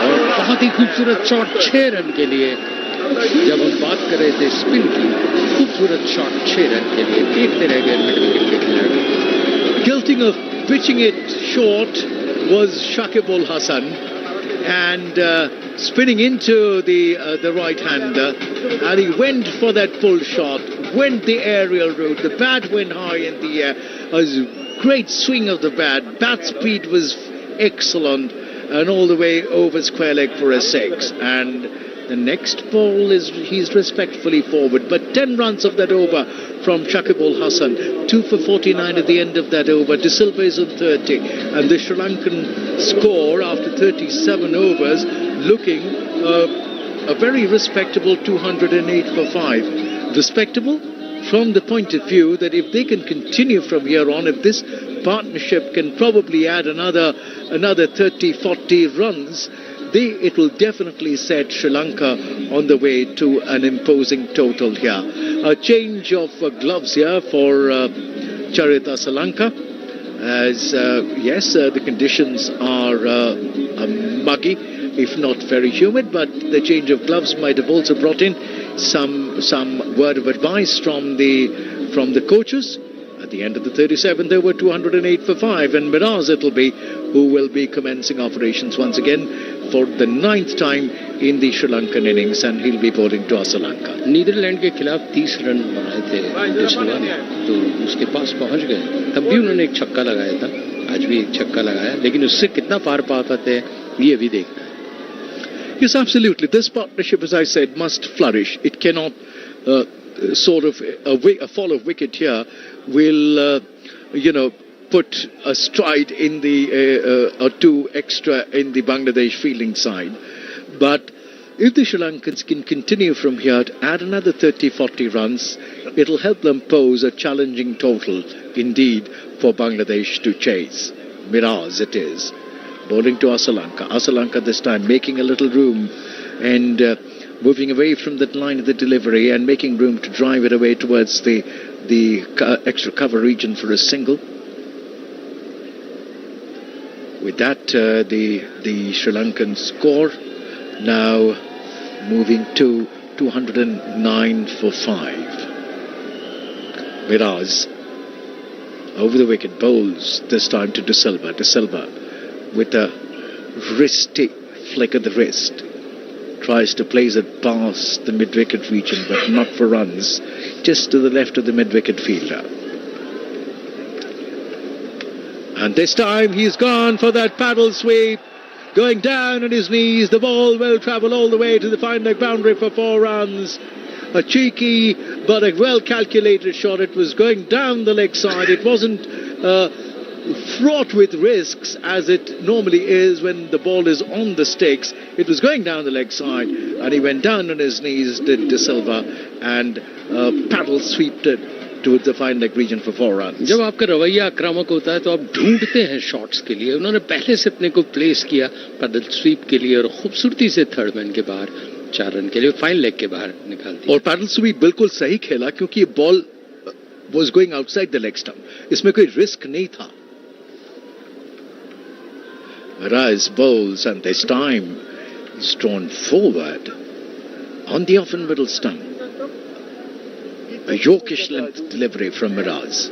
और बहुत ही खूबसूरत शॉट 6 रन के लिए। जब हम बात कर रहे थे स्पिन की, खूबसूरत शॉट 6 रन के लिए। देखते रह गए मिड विकेट के खिलाड़ी। Guilty of pitching it short was Shakib Ul Hasan, and spinning into the right-hander, and he went for that pull shot, went the aerial route. The bat went high in the air. It was a great swing of the bat. Bat speed was excellent, and all the way over square leg for a 6. And the next ball he's respectfully forward, but 10 runs of that over from Shakib Ul Hasan, 2 for 49 at the end of that over. De Silva is on 30, and the Sri Lankan score after 37 overs looking a very respectable 208 for 5. Respectable from the point of view that if they can continue from here on, if this partnership can probably add another 30-40 runs, it will definitely set Sri Lanka on the way to an imposing total here. A change of gloves here for Charit Asalanka, as yes, the conditions are muggy, if not very humid, but the change of gloves might have also brought in some word of advice from the coaches. At the end of the 37th, there were 208 for 5, and Miraz it'll be who will be commencing operations once again for the 9th time in the Sri Lankan innings, and he'll be bowling to Asalanka. Netherland के खिलाफ 30 run बनाए थे De Silva ने, तो उसके पास पहुंच गए। तब भी उन्होंने एक छक्का लगाया था, आज भी एक छक्का लगाया, लेकिन उससे कितना पार पा पाते हैं ये भी देखना है। Yes, absolutely. This partnership, as I said, must flourish. It cannot sort of a fall of wicket here will put a stride in the or two extra in the Bangladesh fielding side. But if the Sri Lankans can continue from here to add another 30-40 runs, it'll help them pose a challenging total indeed for Bangladesh to chase. Miraz it is. Bowling to Asalanka. Asalanka this time making a little room and moving away from the line of the delivery and making room to drive it away towards the extra cover region for a single. With that, the Sri Lankan score now moving to 209 for 5. Miraz over the wicket bowls this time to De Silva. De Silva with a wristy flick of the wrist tries to place it past the mid-wicket region, but not for runs, just to the left of the mid-wicket fielder. And this time he's gone for that paddle sweep, going down on his knees. The ball will travel all the way to the fine leg boundary for 4 runs. A cheeky but a well-calculated shot. It was going down the leg side. It wasn't fraught with risks as it normally is when the ball is on the stakes. It was going down the leg side, and he went down on his knees, did De Silva, and paddle sweeped it towards the fine leg region for 4 runs. जब आपका रवैया आक्रामक होता है तो आप ढूंढते हैं शॉट्स के लिए। उन्होंने पहले से अपने को प्लेस किया पैडल स्वीप के लिए और खूबसूरती से थर्ड मैन के बाहर 4 रन के लिए फाइन लेग के बाहर निकाल दिया। और पैडल स्वीप बिल्कुल सही खेला क्योंकि ये ball was going outside the leg stump. इसमें कोई रिस्क नहीं था। Miraz bowls, and this time he's drawn forward on the off and middle stump. A Yorkish length delivery from Miraz.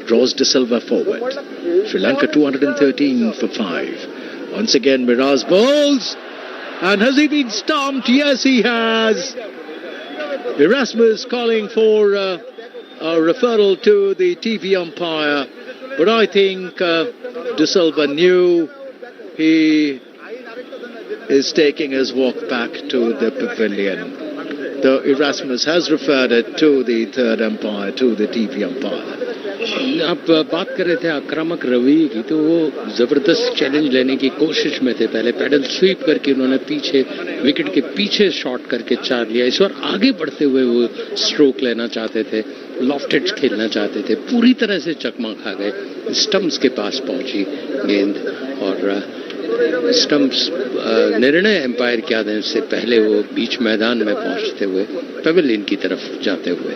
Draws De Silva forward. Sri Lanka 213 for 5. Once again Miraz bowls. And has he been stumped? Yes, he has. Erasmus calling for a referral to the TV umpire. But I think De Silva knew he is taking his walk back to the pavilion. Though Erasmus has referred it to the third umpire, to the TV umpire. आप बात कर रहे थे आक्रामक रवैये की, तो वो जबरदस्त चैलेंज लेने की कोशिश में थे। पहले पैडल स्वीप करके उन्होंने पीछे विकेट के पीछे शॉट करके 4 लिया। इस बार आगे बढ़ते हुए वो स्ट्रोक लेना चाहते थे, लॉफ्टेड खेलना चाहते थे, पूरी तरह से चकमा खा गए। स्टम्प्स के पास पहुंची गेंद और स्टंप्स निर्णय एम्पायर क्या दें उससे पहले वो बीच मैदान में पहुंचते हुए पेविलियन की तरफ जाते हुए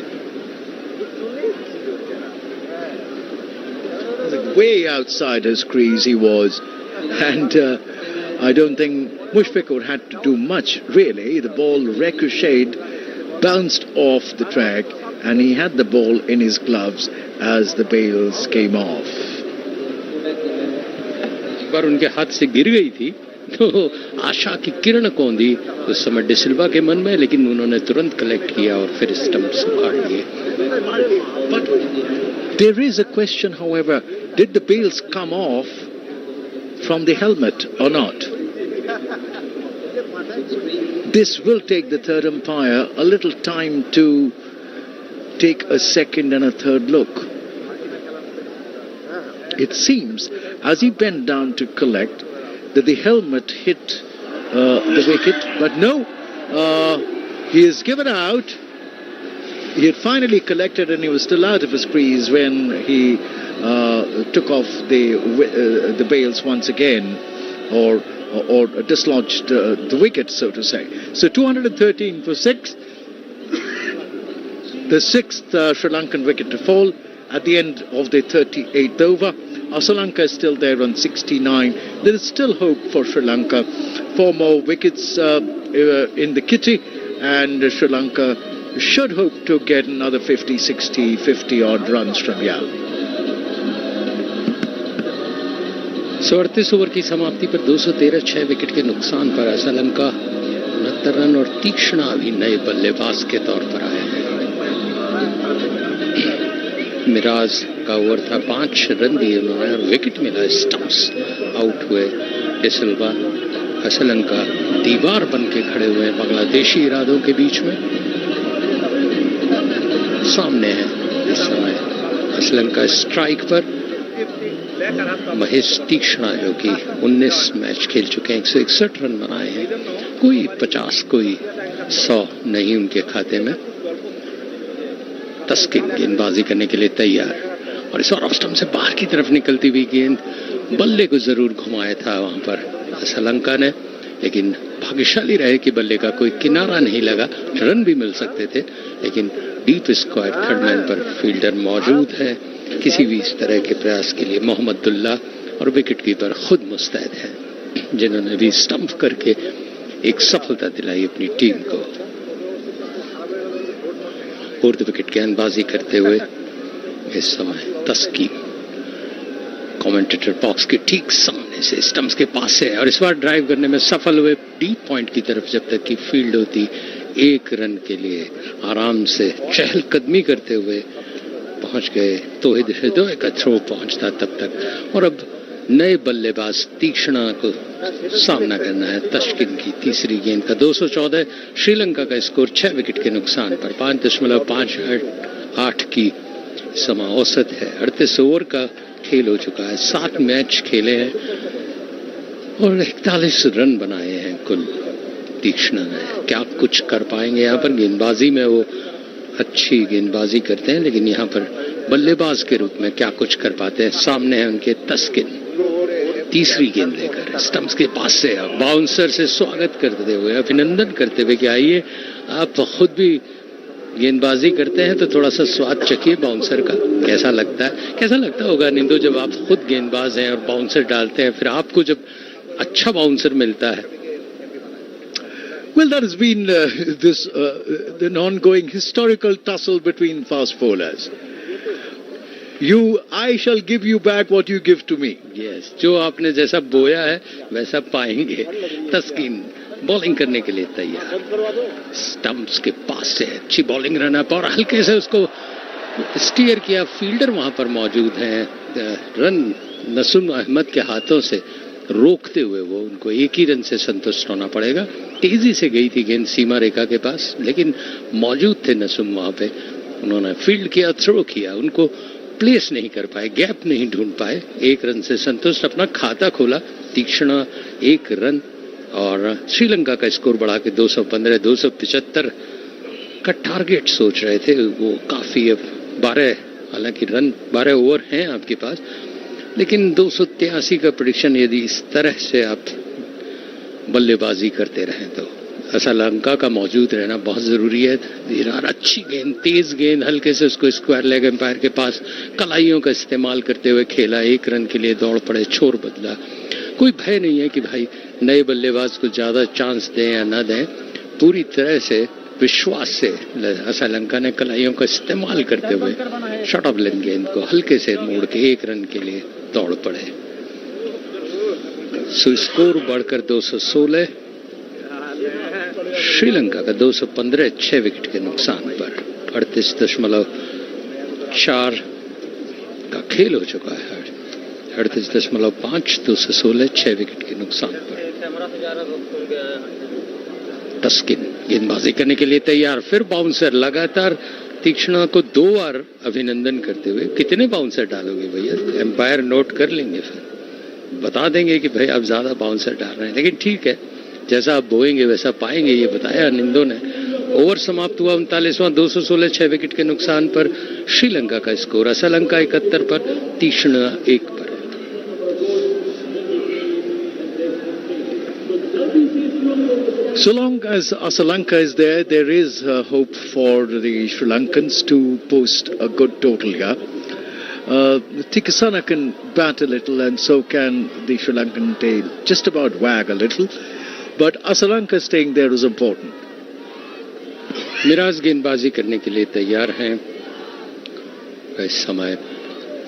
way outside his crease he was, and I don't think Mushfiqur had to do much really. The ball ricocheted, bounced off the track, and he had the ball in his gloves as the bails came off. एक बार उनके हाथ से गिर गई थी तो आशा की किरण कौंधी उस समय डिसिल्वा के मन में, लेकिन उन्होंने तुरंत कलेक्ट किया और फिर स्टंप्स उखाड़ लिए. There is a question, however, did the bails come off from the helmet or not? This will take the third umpire a little time to take a second and a third look. It seems, as he bent down to collect, that the helmet hit the wicket, but no, he is given out. He had finally collected and he was still out of his crease when he took off the bails once again, or dislodged the wicket, so to say. So 213 for 6. The 6th Sri Lankan wicket to fall at the end of the 38th over. Sri Lanka is still there on 69. There is still hope for Sri Lanka. 4 more wickets in the kitty, and Sri Lanka should hope to get another 50, 60, 50 odd runs from here. 38 over की समाप्ति पर 213 6 wicket के नुकसान पर Sri Lanka 69 run और तीक्ष्णा भी नए बल्लेबाज के तौर पर आए हैं. मिराज का ओवर था, 5 रन दिए उन्होंने और विकेट मिला. स्टंप्स आउट हुए. डिसिल्वा श्रीलंका दीवार बन के खड़े हुए हैं बांग्लादेशी इरादों के बीच में. सामने है इस समय श्रीलंका स्ट्राइक पर महेश तीक्ष्णा, जो कि 19 मैच खेल चुके हैं, 161 रन बनाए हैं. कोई 50 कोई 100 नहीं उनके खाते में. तस्किन गेंदबाजी करने के लिए तैयार, और इस बार ऑफ स्टंप से बाहर की तरफ निकलती हुई गेंद बल्ले को जरूर घुमाया था वहां पर श्रीलंका ने, लेकिन भाग्यशाली रहे कि बल्ले का कोई किनारा नहीं लगा. रन भी मिल सकते थे, लेकिन डीप स्क्वायर थर्ड मैन पर फील्डर मौजूद है किसी भी इस तरह के प्रयास के लिए. मोहम्मदुल्ला और विकेट कीपर खुद मुस्तैद हैं, जिन्होंने भी स्टंप करके एक सफलता दिलाई अपनी टीम को. फोर्थ विकेट गेंदबाजी करते हुए इस समय तस्की कमेंटेटर बॉक्स के ठीक सामने से स्टंप्स के पास है, और इस बार ड्राइव करने में सफल हुए. डीप पॉइंट की तरफ जब तक की फील्ड होती 1 रन के लिए आराम से चहलकदमी करते हुए पहुंच गए. तौहीद हृदय का थ्रो पहुंचता तब तक, और अब नए बल्लेबाज तीक्ष्णा को सामना करना है तस्किन की तीसरी गेंद का. 214 श्रीलंका का स्कोर 6 विकेट के नुकसान पर. 5.58 की समय औसत है. 38 ओवर का खेल हो चुका है. 7 मैच खेले हैं और 41 रन बनाए हैं कुल तीक्ष्णा ने. क्या कुछ कर पाएंगे यहाँ पर? गेंदबाजी में वो अच्छी गेंदबाजी करते हैं, लेकिन यहाँ पर बल्लेबाज के रूप में क्या कुछ कर पाते हैं? सामने है उनके तस्किन तीसरी गेंद लेकर स्टंप्स के पास से बाउंसर से स्वागत करते हुए, अभिनंदन करते हुए कि आइए आप खुद भी गेंदबाजी करते हैं तो थोड़ा सा स्वाद चखिए बाउंसर का. कैसा लगता है? कैसा लगता होगा निंदो जब आप खुद गेंदबाज हैं और बाउंसर डालते हैं, फिर आपको जब अच्छा बाउंसर मिलता है? Well, there has been an ongoing historical tussle between fast bowlers. I shall give you back what you give to me. Yes, जो आपने जैसा बोया है वैसा पाएंगे. तस्किन बॉलिंग करने के लिए तैयार. स्टंप्स के पास से अच्छी बॉलिंग रन अप और हल्के से उसको स्टीयर किया. फील्डर वहां पर मौजूद हैं. रन नसूम अहमद के हाथों से रोकते हुए वो उनको 1 ही रन से संतुष्ट होना पड़ेगा. तेजी से गई थी गेंद सीमा रेखा के पास, लेकिन मौजूद थे नसूम वहां पे. उन्होंने फील्ड किया, थ्रो किया, उनको प्लेस नहीं कर पाए, गैप नहीं ढूंढ पाए. 1 रन से संतुष्ट अपना खाता खोला. तीक्ष्णा 1 रन और श्रीलंका का स्कोर बढ़ा के 215 275 का टारगेट सोच रहे थे वो. काफी अब 12, हालांकि रन 12 ओवर हैं आपके पास, लेकिन 283 का प्रेडिक्शन यदि इस तरह से आप बल्लेबाजी करते रहें तो श्रीलंका का मौजूद रहना बहुत जरूरी है। धीरार अच्छी गेंद, तेज गेंद, हल्के से उसको स्क्वायर लेग एम्पायर के पास कलाइयों का इस्तेमाल करते हुए खेला, 1 रन के लिए दौड़ पड़े, छोर बदला। कोई भय नहीं है कि भाई नए बल्लेबाज को ज्यादा चांस दें या ना दें, पूरी तरह से विश्वास से श्रीलंका ने कलाइयों का इस्तेमाल करते हुए शॉर्ट ऑफ लेंथ गेंद को हल्के से मोड़ के 1 रन के लिए दौड़ पड़े। सो स्कोर बढ़कर 216, श्रीलंका का 215 6 विकेट के नुकसान पर। 38.4 का खेल हो चुका है। 38.5 216 6 विकेट के नुकसान पर। तस्किन गेंदबाजी करने के लिए तैयार, फिर बाउंसर, लगातार तीक्ष्णा को 2 बार अभिनंदन करते हुए। कितने बाउंसर डालोगे भैया? एम्पायर नोट कर लेंगे, फिर बता देंगे कि भाई आप ज्यादा बाउंसर डाल रहे हैं, लेकिन ठीक है, जैसा आप बोएंगे वैसा पाएंगे, ये बताया अनिंदो ने। ओवर समाप्त हुआ 39वां, 216 6 विकेट के नुकसान पर श्रीलंका का स्कोर। श्रीलंका 71 पर, तीक्ष्णा 1 पर। So long as Sri Lanka is there, there is hope for the Sri Lankans to post a good total here. Tikasana can bat a little and so can the Sri Lankan tail just about wag a little, but Sri Lanka staying there is important. Miraj गेंदबाजी करने के लिए तैयार हैं इस समय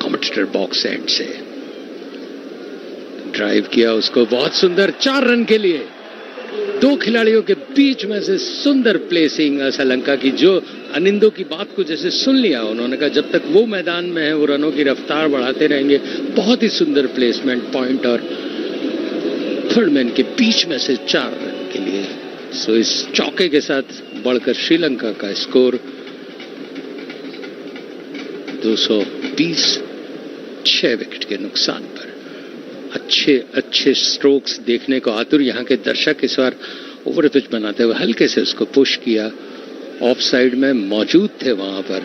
commentator box and से। Drive किया उसको, बहुत सुंदर, 4 रन के लिए। 2 खिलाड़ियों के बीच में से सुंदर प्लेसिंग श्रीलंका की, जो अनिंदो की बात को जैसे सुन लिया उन्होंने कहा जब तक वो मैदान में है वो रनों की रफ्तार बढ़ाते रहेंगे। बहुत ही सुंदर प्लेसमेंट, पॉइंट और थर्ड मैन के बीच में से 4 रन के लिए। सो इस चौके के साथ बढ़कर श्रीलंका का स्कोर 220 6 विकेट के नुकसान पर। अच्छे स्ट्रोक्स देखने को आतुर यहाँ के दर्शक इस बार ओवर पिच बनाते हुए हल्के से उसको पुश किया। ऑफ साइड में मौजूद थे वहां पर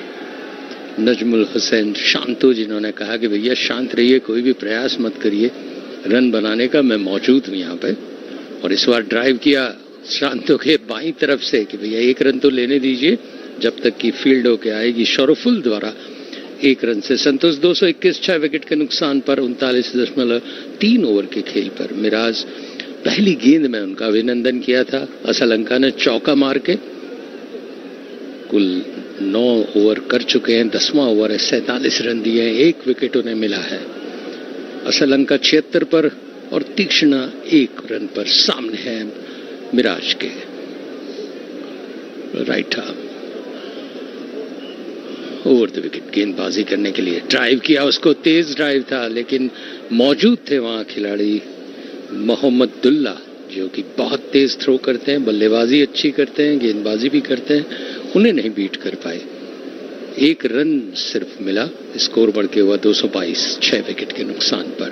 नजमुल हुसैन शांतो, जिन्होंने कहा कि भैया शांत रहिए, कोई भी प्रयास मत करिए रन बनाने का, मैं मौजूद हूं यहाँ पे। और इस बार ड्राइव किया शांतो के बाईं तरफ से कि भैया 1 रन तो लेने दीजिए जब तक कि फील्ड होके आएगी। शोरफुल द्वारा 1 रन से संतोष। 221 6 विकेट के नुकसान पर 39.3 ओवर के खेल पर। मिराज पहली गेंद में उनका अभिनंदन किया था। श्रीलंका ने चौका मार के कुल 9 ओवर कर चुके हैं। 10वां ओवर है, 47 रन दिए हैं, 1 विकेट उन्हें मिला है। श्रीलंका 76 पर और तीक्ष्णा 1 रन पर सामने है मिराज के। Right arm over the wicket गेंदबाजी करने के लिए ड्राइव किया उसको, तेज ड्राइव था लेकिन मौजूद थे वहां खिलाड़ी मोहम्मदुल्ला जो कि बहुत तेज थ्रो करते हैं, बल्लेबाजी अच्छी करते हैं, गेंदबाजी भी करते हैं, उन्हें नहीं बीट कर पाए। 1 रन सिर्फ मिला। स्कोर बढ़ के हुआ 222 6 विकेट के नुकसान पर।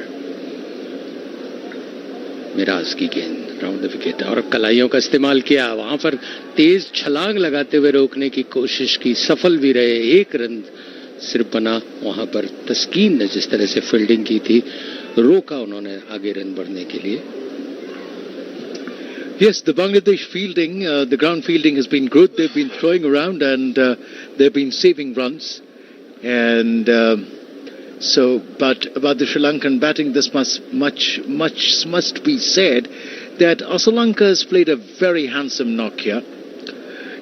मिराज की गेंद राउंड द विकेट और कलाइयों का इस्तेमाल किया, वहां पर तेज छलांग लगाते हुए रोकने की कोशिश की, सफल भी रहे। 1 रन सिर्फ बना। वहां पर तस्कीन ने जिस तरह से फील्डिंग की थी, रोका उन्होंने आगे रन बढ़ने के लिए। Yes, the Bangladesh fielding, the ground fielding has been good. They've been throwing around and they've been saving runs. And but about the Sri Lankan batting, this must be said that Sri Lanka has played a very handsome knock here.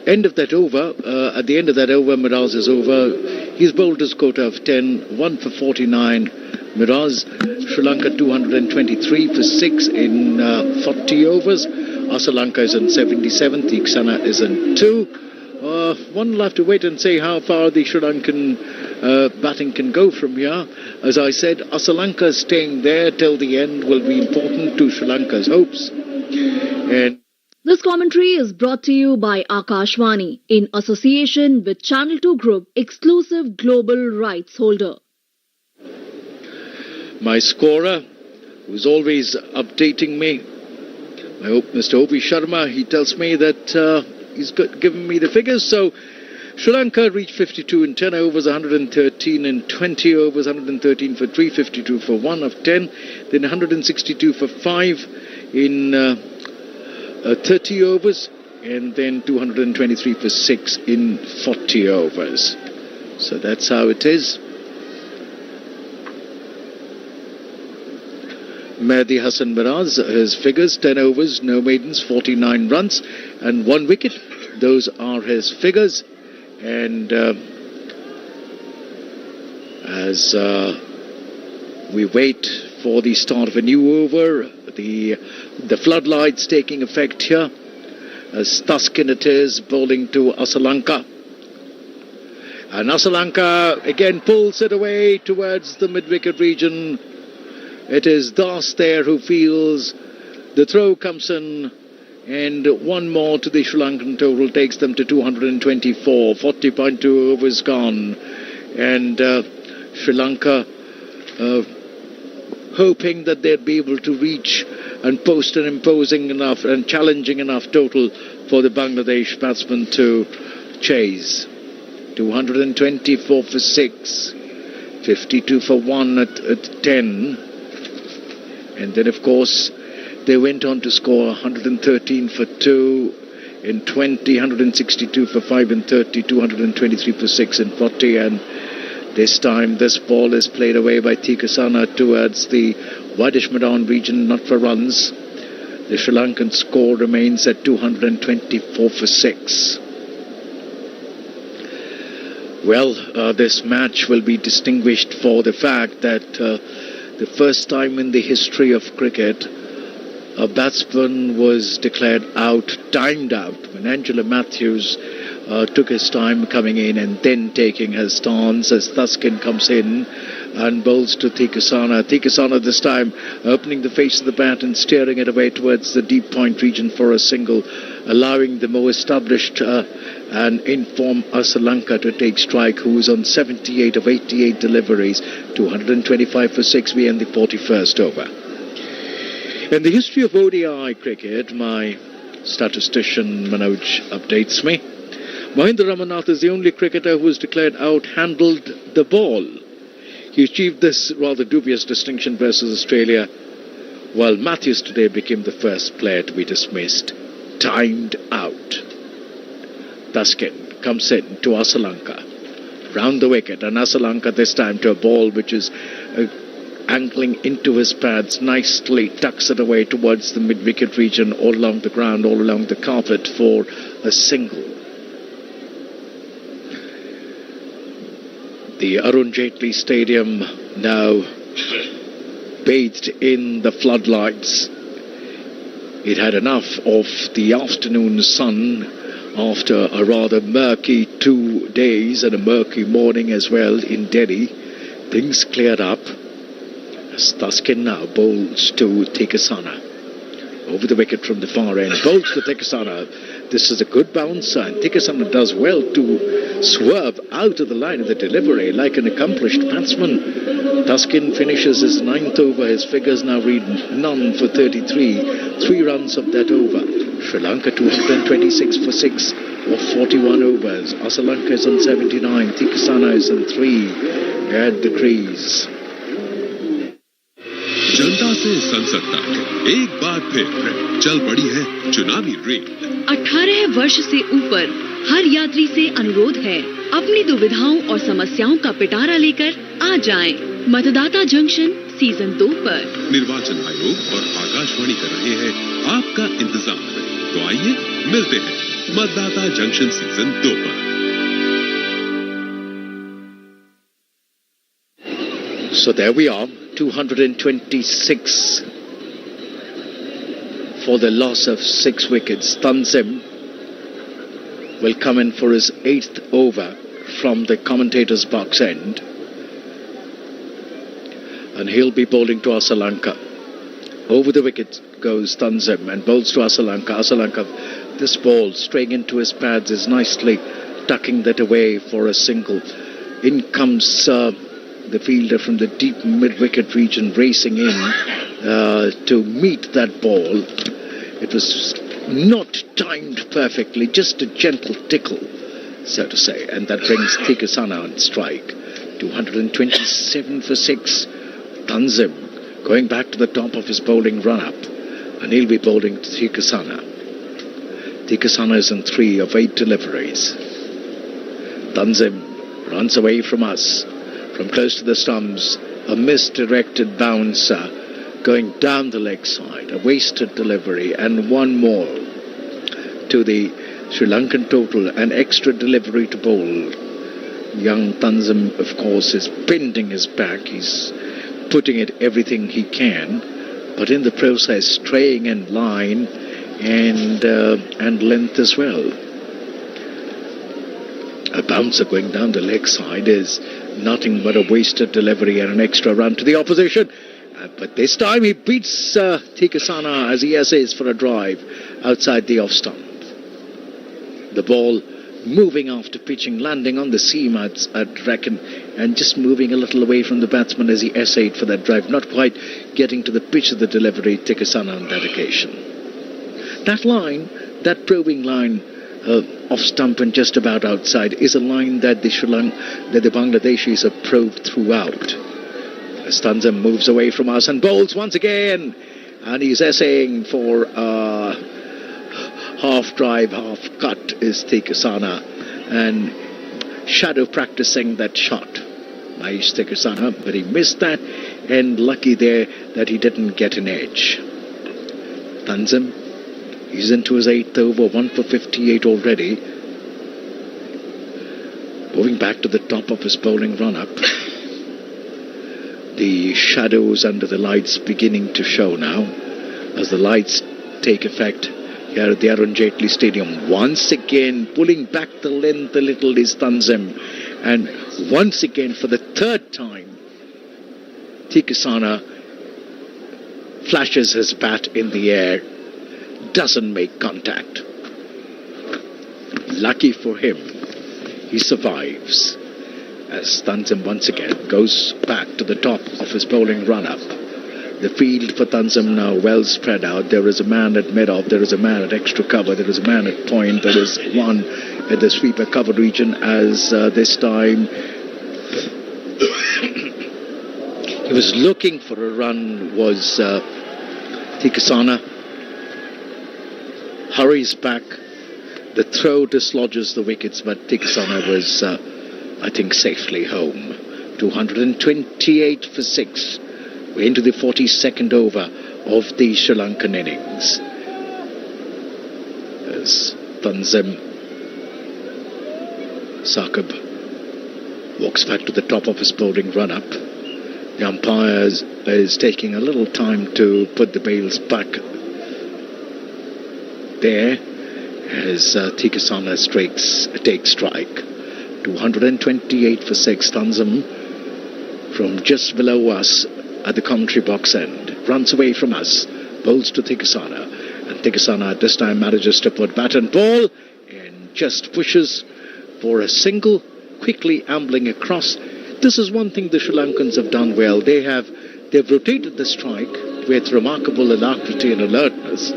End of that over, at the end of that over, Miraz is over. He's bowled his quota of 10, 1 for 49. Miraz, Sri Lanka 223 for 6 in 40 overs. Sri Lanka is in 77th, Tiksana is in 2. One will have to wait and see how far the Sri Lankan batting can go from here. As I said, Sri Lanka staying there till the end will be important to Sri Lanka's hopes. And this commentary is brought to you by Akashvani in association with Channel 2 Group, exclusive global rights holder. My scorer, who's always updating me, I hope Mr. Obi Sharma, he tells me that he's given me the figures. So Sri Lanka reached 52 in 10 overs, 113 in 20 overs, 113 for 3, 52 for 1 of 10, then 162 for 5 in 30 overs, and then 223 for 6 in 40 overs. So that's how it is. Mehdi Hassan Miraz, his figures: 10 overs, no maidens, 49 runs and 1 wicket. Those are his figures. And as we wait for the start of a new over, the floodlights taking effect here, as Thaskin it is, bowling to Asalanka. And Asalanka again pulls it away towards the mid-wicket region. It is Das there who feels the throw comes in, and one more to the Sri Lankan total takes them to 224. 40.2 overs gone, and Sri Lanka hoping that they'd be able to reach and post an imposing enough and challenging enough total for the Bangladesh batsmen to chase. 224 for 6, 52 for 1 at 10. And then, of course, they went on to score 113 for 2 in 20, 162 for 5 in 30, 223 for 6 in 40. And this time, this ball is played away by Tikasana towards the Whitish Madon region, not for runs. The Sri Lankan score remains at 224 for 6. Well, this match will be distinguished for the fact that the first time in the history of cricket, a batsman was declared out, timed out, when Angela Matthews took his time coming in and then taking his stance as Thaskin comes in and bowls to Tikasana. Tikasana this time opening the face of the bat and steering it away towards the deep point region for a single, allowing the more established and informed Asalanka to take strike, who is on 78 of 88 deliveries, 225 for 6. We end the 41st over. In the history of ODI cricket, my statistician Manoj updates me, Mahendra Ramanath is the only cricketer who was declared out-handled the ball. He achieved this rather dubious distinction versus Australia, while Matthews today became the first player to be dismissed. Timed out. Thaskin comes in to Asalanka, round the wicket, and Asalanka this time to a ball which is angling into his pads, nicely tucks it away towards the mid-wicket region, all along the ground, all along the carpet for a single. The Arun Jaitley Stadium now bathed in the floodlights. It had enough of the afternoon sun after a rather murky 2 days and a murky morning as well in Delhi. Things cleared up as Thaskin now bowls to Tikasana. Over the wicket from the far end, bowls to Tikasana. This is a good bouncer, and Tikasana does well to swerve out of the line of the delivery like an accomplished batsman. Thaskin finishes his 9th over. His figures now read none for 33. 3 runs of that over. Sri Lanka 226 for 6 of 41 overs. Asalanka is on 79. Tikasana is on 3 at the crease. जनता से संसद तक एक बार फिर चल पड़ी है चुनावी rail. 18 वर्ष से ऊपर हर यात्री से अनुरोध है, अपनी दुविधाओं और समस्याओं का पिटारा लेकर आ जाएं। मतदाता जंक्शन सीजन 2 पर। निर्वाचन आयोग और आकाशवाणी कर रहे हैं आपका इंतजाम। तो आइए मिलते हैं मतदाता जंक्शन सीजन 2 पर। So there we are, 226 for the loss of 6 wickets. Tanzim will come in for his 8th over from the commentator's box end, and he'll be bowling to Asalanka. Over the wicket goes Tanzim and bowls to Asalanka. Asalanka, this ball straying into his pads, is nicely tucking that away for a single. In comes the fielder from the deep mid-wicket region, racing in to meet that ball. It was not timed perfectly, just a gentle tickle, so to say. And that brings Tikasana on strike. 227 for 6. Tanzim going back to the top of his bowling run-up. And he'll be bowling to Tikasana. Tikasana is in 3 of 8 deliveries. Tanzim runs away from us, from close to the stumps. A misdirected bouncer going down the leg side. A wasted delivery, and one more to the Sri Lankan total. An extra delivery to bowl. Young Tanzim, of course, is bending his back. He's putting it everything he can, but in the process straying in line and length as well. A bouncer going down the leg side is nothing but a wasted delivery and an extra run to the opposition. But this time he beats Tikasana as he essays for a drive outside the off stump. The ball moving after pitching, landing on the seam, I'd reckon, and just moving a little away from the batsman as he essayed for that drive. Not quite getting to the pitch of the delivery, Tikasana on that occasion. That line, that probing line, off stump and just about outside, is a line that the Bangladeshis have probed throughout. As Tanzim moves away from us and bowls once again, and he's essaying for half drive, half cut is Tikasana, and shadow practicing that shot. Nice Tikasana, but he missed that, and lucky there that he didn't get an edge. Tanzim, he's into his 8th over, 1 for 58 already. Moving back to the top of his bowling run-up. The shadows under the lights beginning to show now, as the lights take effect here at the Arun Jaitley Stadium. Once again, pulling back the length a little is Tanzim. And once again, for the 3rd time, Tikasana flashes his bat in the air, doesn't make contact. Lucky for him, he survives. As Tanzim once again goes back to the top of his bowling run-up. The field for Tanzim now well spread out. There is a man at mid-off, there is a man at extra cover, there is a man at point, there is one at the sweeper cover region, as this time he was looking for a run, was Tikasana. Hurries back. The throw dislodges the wickets, but Tikasana was, I think, safely home. 228 for 6. We're into the 42nd over of the Sri Lankan innings. As Tanzim Sakab walks back to the top of his bowling run-up. The umpire is taking a little time to put the bails back there as Tikasana takes strike. 228 for 6. Tanzim from just below us at the commentary box end runs away from us, bowls to Tikasana, and Tikasana at this time manages to put bat and ball and just pushes for a single, quickly ambling across. This is one thing the Sri Lankans have done well. They've rotated the strike with remarkable alacrity and alertness.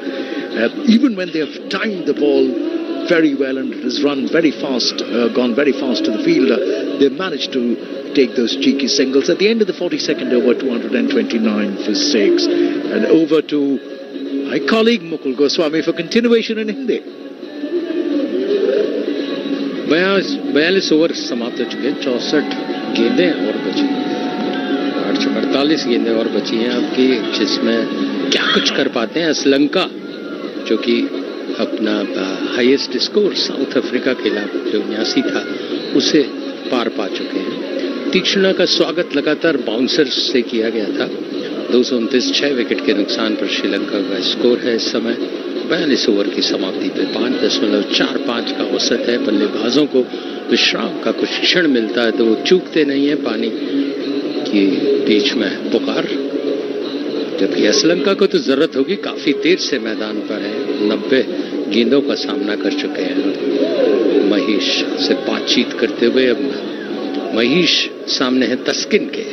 Even when they have timed the ball very well and it has run very fast, gone very fast to the fielder, they've managed to take those cheeky singles. At the end of the 42nd over, 229 for 6. And over to my colleague Mukul Goswami for continuation in Hindi. 42 over समाप्त हो चुके हैं. 64 गेंदें और बची, 48 गेंदें और बची हैं आपकी, जिसमें क्या कुछ कर पाते हैं श्रीलंका, जो कि अपना हाईएस्ट स्कोर साउथ अफ्रीका के खिलाफ जो 79 था उसे पार पा चुके हैं. तीक्ष्णा का स्वागत लगातार बाउंसर्स से किया गया था. 229 6 विकेट के नुकसान पर श्रीलंका का स्कोर है इस समय. 42 ओवर की समाप्ति पे 5.45 का औसत है. बल्लेबाजों को विश्राम का कुछ क्षण मिलता है तो वो चूकते नहीं है पानी की बीच में पुकार, जबकि श्रीलंका को तो जरूरत होगी. काफी देर से मैदान पर है, 90 गेंदों का सामना कर चुके हैं. महेश से बातचीत करते हुए अब महेश सामने है तस्किन के.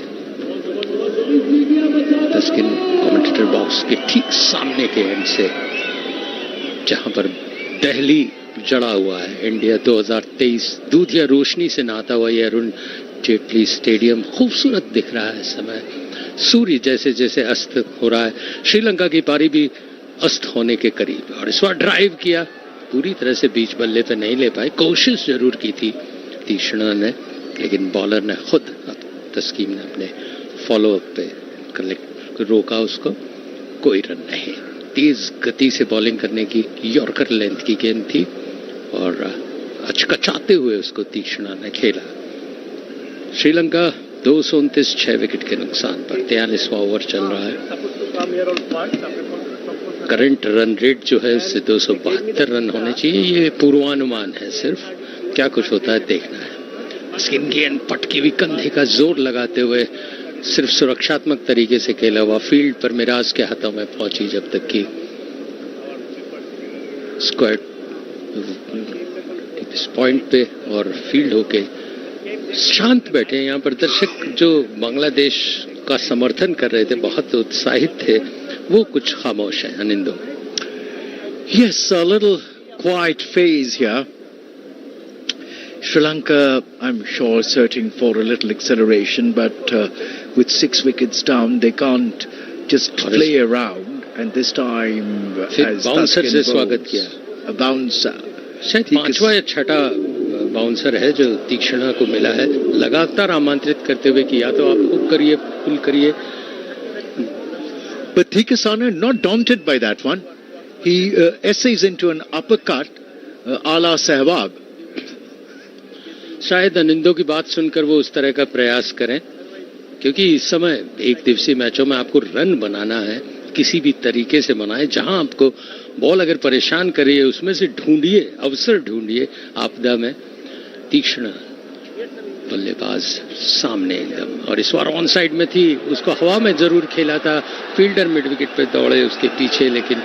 तस्किन कमेंटेटर बॉक्स के ठीक सामने के एंड से, जहां पर दहली जड़ा हुआ है इंडिया 2023 दूध या रोशनी से नहाता हुआ ये अरुण जेटली स्टेडियम खूबसूरत दिख रहा है इस समय। सूर्य जैसे जैसे अस्त हो रहा है, श्रीलंका की पारी भी अस्त होने के करीब, और इस बार ड्राइव किया, पूरी तरह से बीच बल्ले पे नहीं ले पाए, कोशिश जरूर की थी तीक्ष्णा ने, लेकिन बॉलर ने खुद तस्कीम ने अपने फॉलोअप पे रोका उसको। कोई रन नहीं, तेज गति से बॉलिंग करने की यॉर्कर लेंथ की गेंद थी और अचकचाते हुए उसको तीक्ष्णा ने खेला। श्रीलंका 229 6 विकेट के नुकसान पर 43वां ओवर चल रहा है। करंट रन रेट जो है उससे 272 रन होने चाहिए, ये पूर्वानुमान है सिर्फ, क्या कुछ होता है देखना है। स्किन गेंद पटकी हुई कंधे का जोर लगाते हुए सिर्फ सुरक्षात्मक तरीके से खेला हुआ फील्ड पर मिराज के हाथों में पहुंची, जब तक कि स्क्वाड इस पॉइंट पे और फील्ड होके शांत बैठे। यहाँ पर दर्शक जो बांग्लादेश का समर्थन कर रहे थे, बहुत उत्साहित थे, वो कुछ खामोश है। Anindo, Yes, a little quiet phase here. Sri Lanka, I'm sure, searching for a little acceleration, but with 6 wickets down, they can't just play around. And this time, as bouncer से स्वागत किया, a bouncer. शायद 5वां या 6ठा bouncer है जो तीक्ष्णा को मिला है, लगातार आमंत्रित करते हुए कि या तो आप हुक करिए, पुल करिए। But Tikasana, not daunted by that one, he essays into an uppercut a la Sehwag. शायद अनिंदो की बात सुनकर वो उस तरह का प्रयास करें, क्योंकि इस समय एक दिवसीय मैचों में आपको रन बनाना है, किसी भी तरीके से बनाए। जहां आपको बॉल अगर परेशान कर रही है उसमें से ढूंढिए, अवसर ढूंढिए आपदा में। तीक्ष्णा बल्लेबाज सामने एकदम, और इस बार ऑन साइड में थी, उसको हवा में जरूर खेला था, फील्डर मिड विकेट पे दौड़े उसके पीछे, लेकिन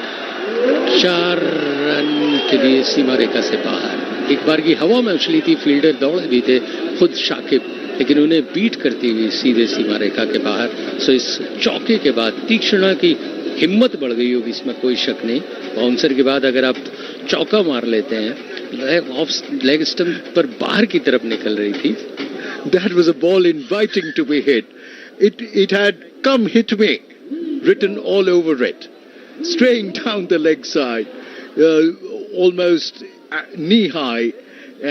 4 रन के लिए सीमा रेखा से बाहर। एक बार की हवा में उछली थी, फील्डर दौड़े भी थे, खुद शाकिब, लेकिन उन्हें बीट करती हुई सीधे सीमा रेखा के बाहर। सो इस चौके के बाद तीक्ष्णा की हिम्मत बढ़ गई होगी, इसमें कोई शक नहीं। बाउंसर के बाद अगर आप चौका मार लेते हैं, लेग स्टंप पर बाहर की तरफ निकल रही थी। That was a ball inviting to be hit. It had come hit me, written all over it, straying down the leg side, almost knee high,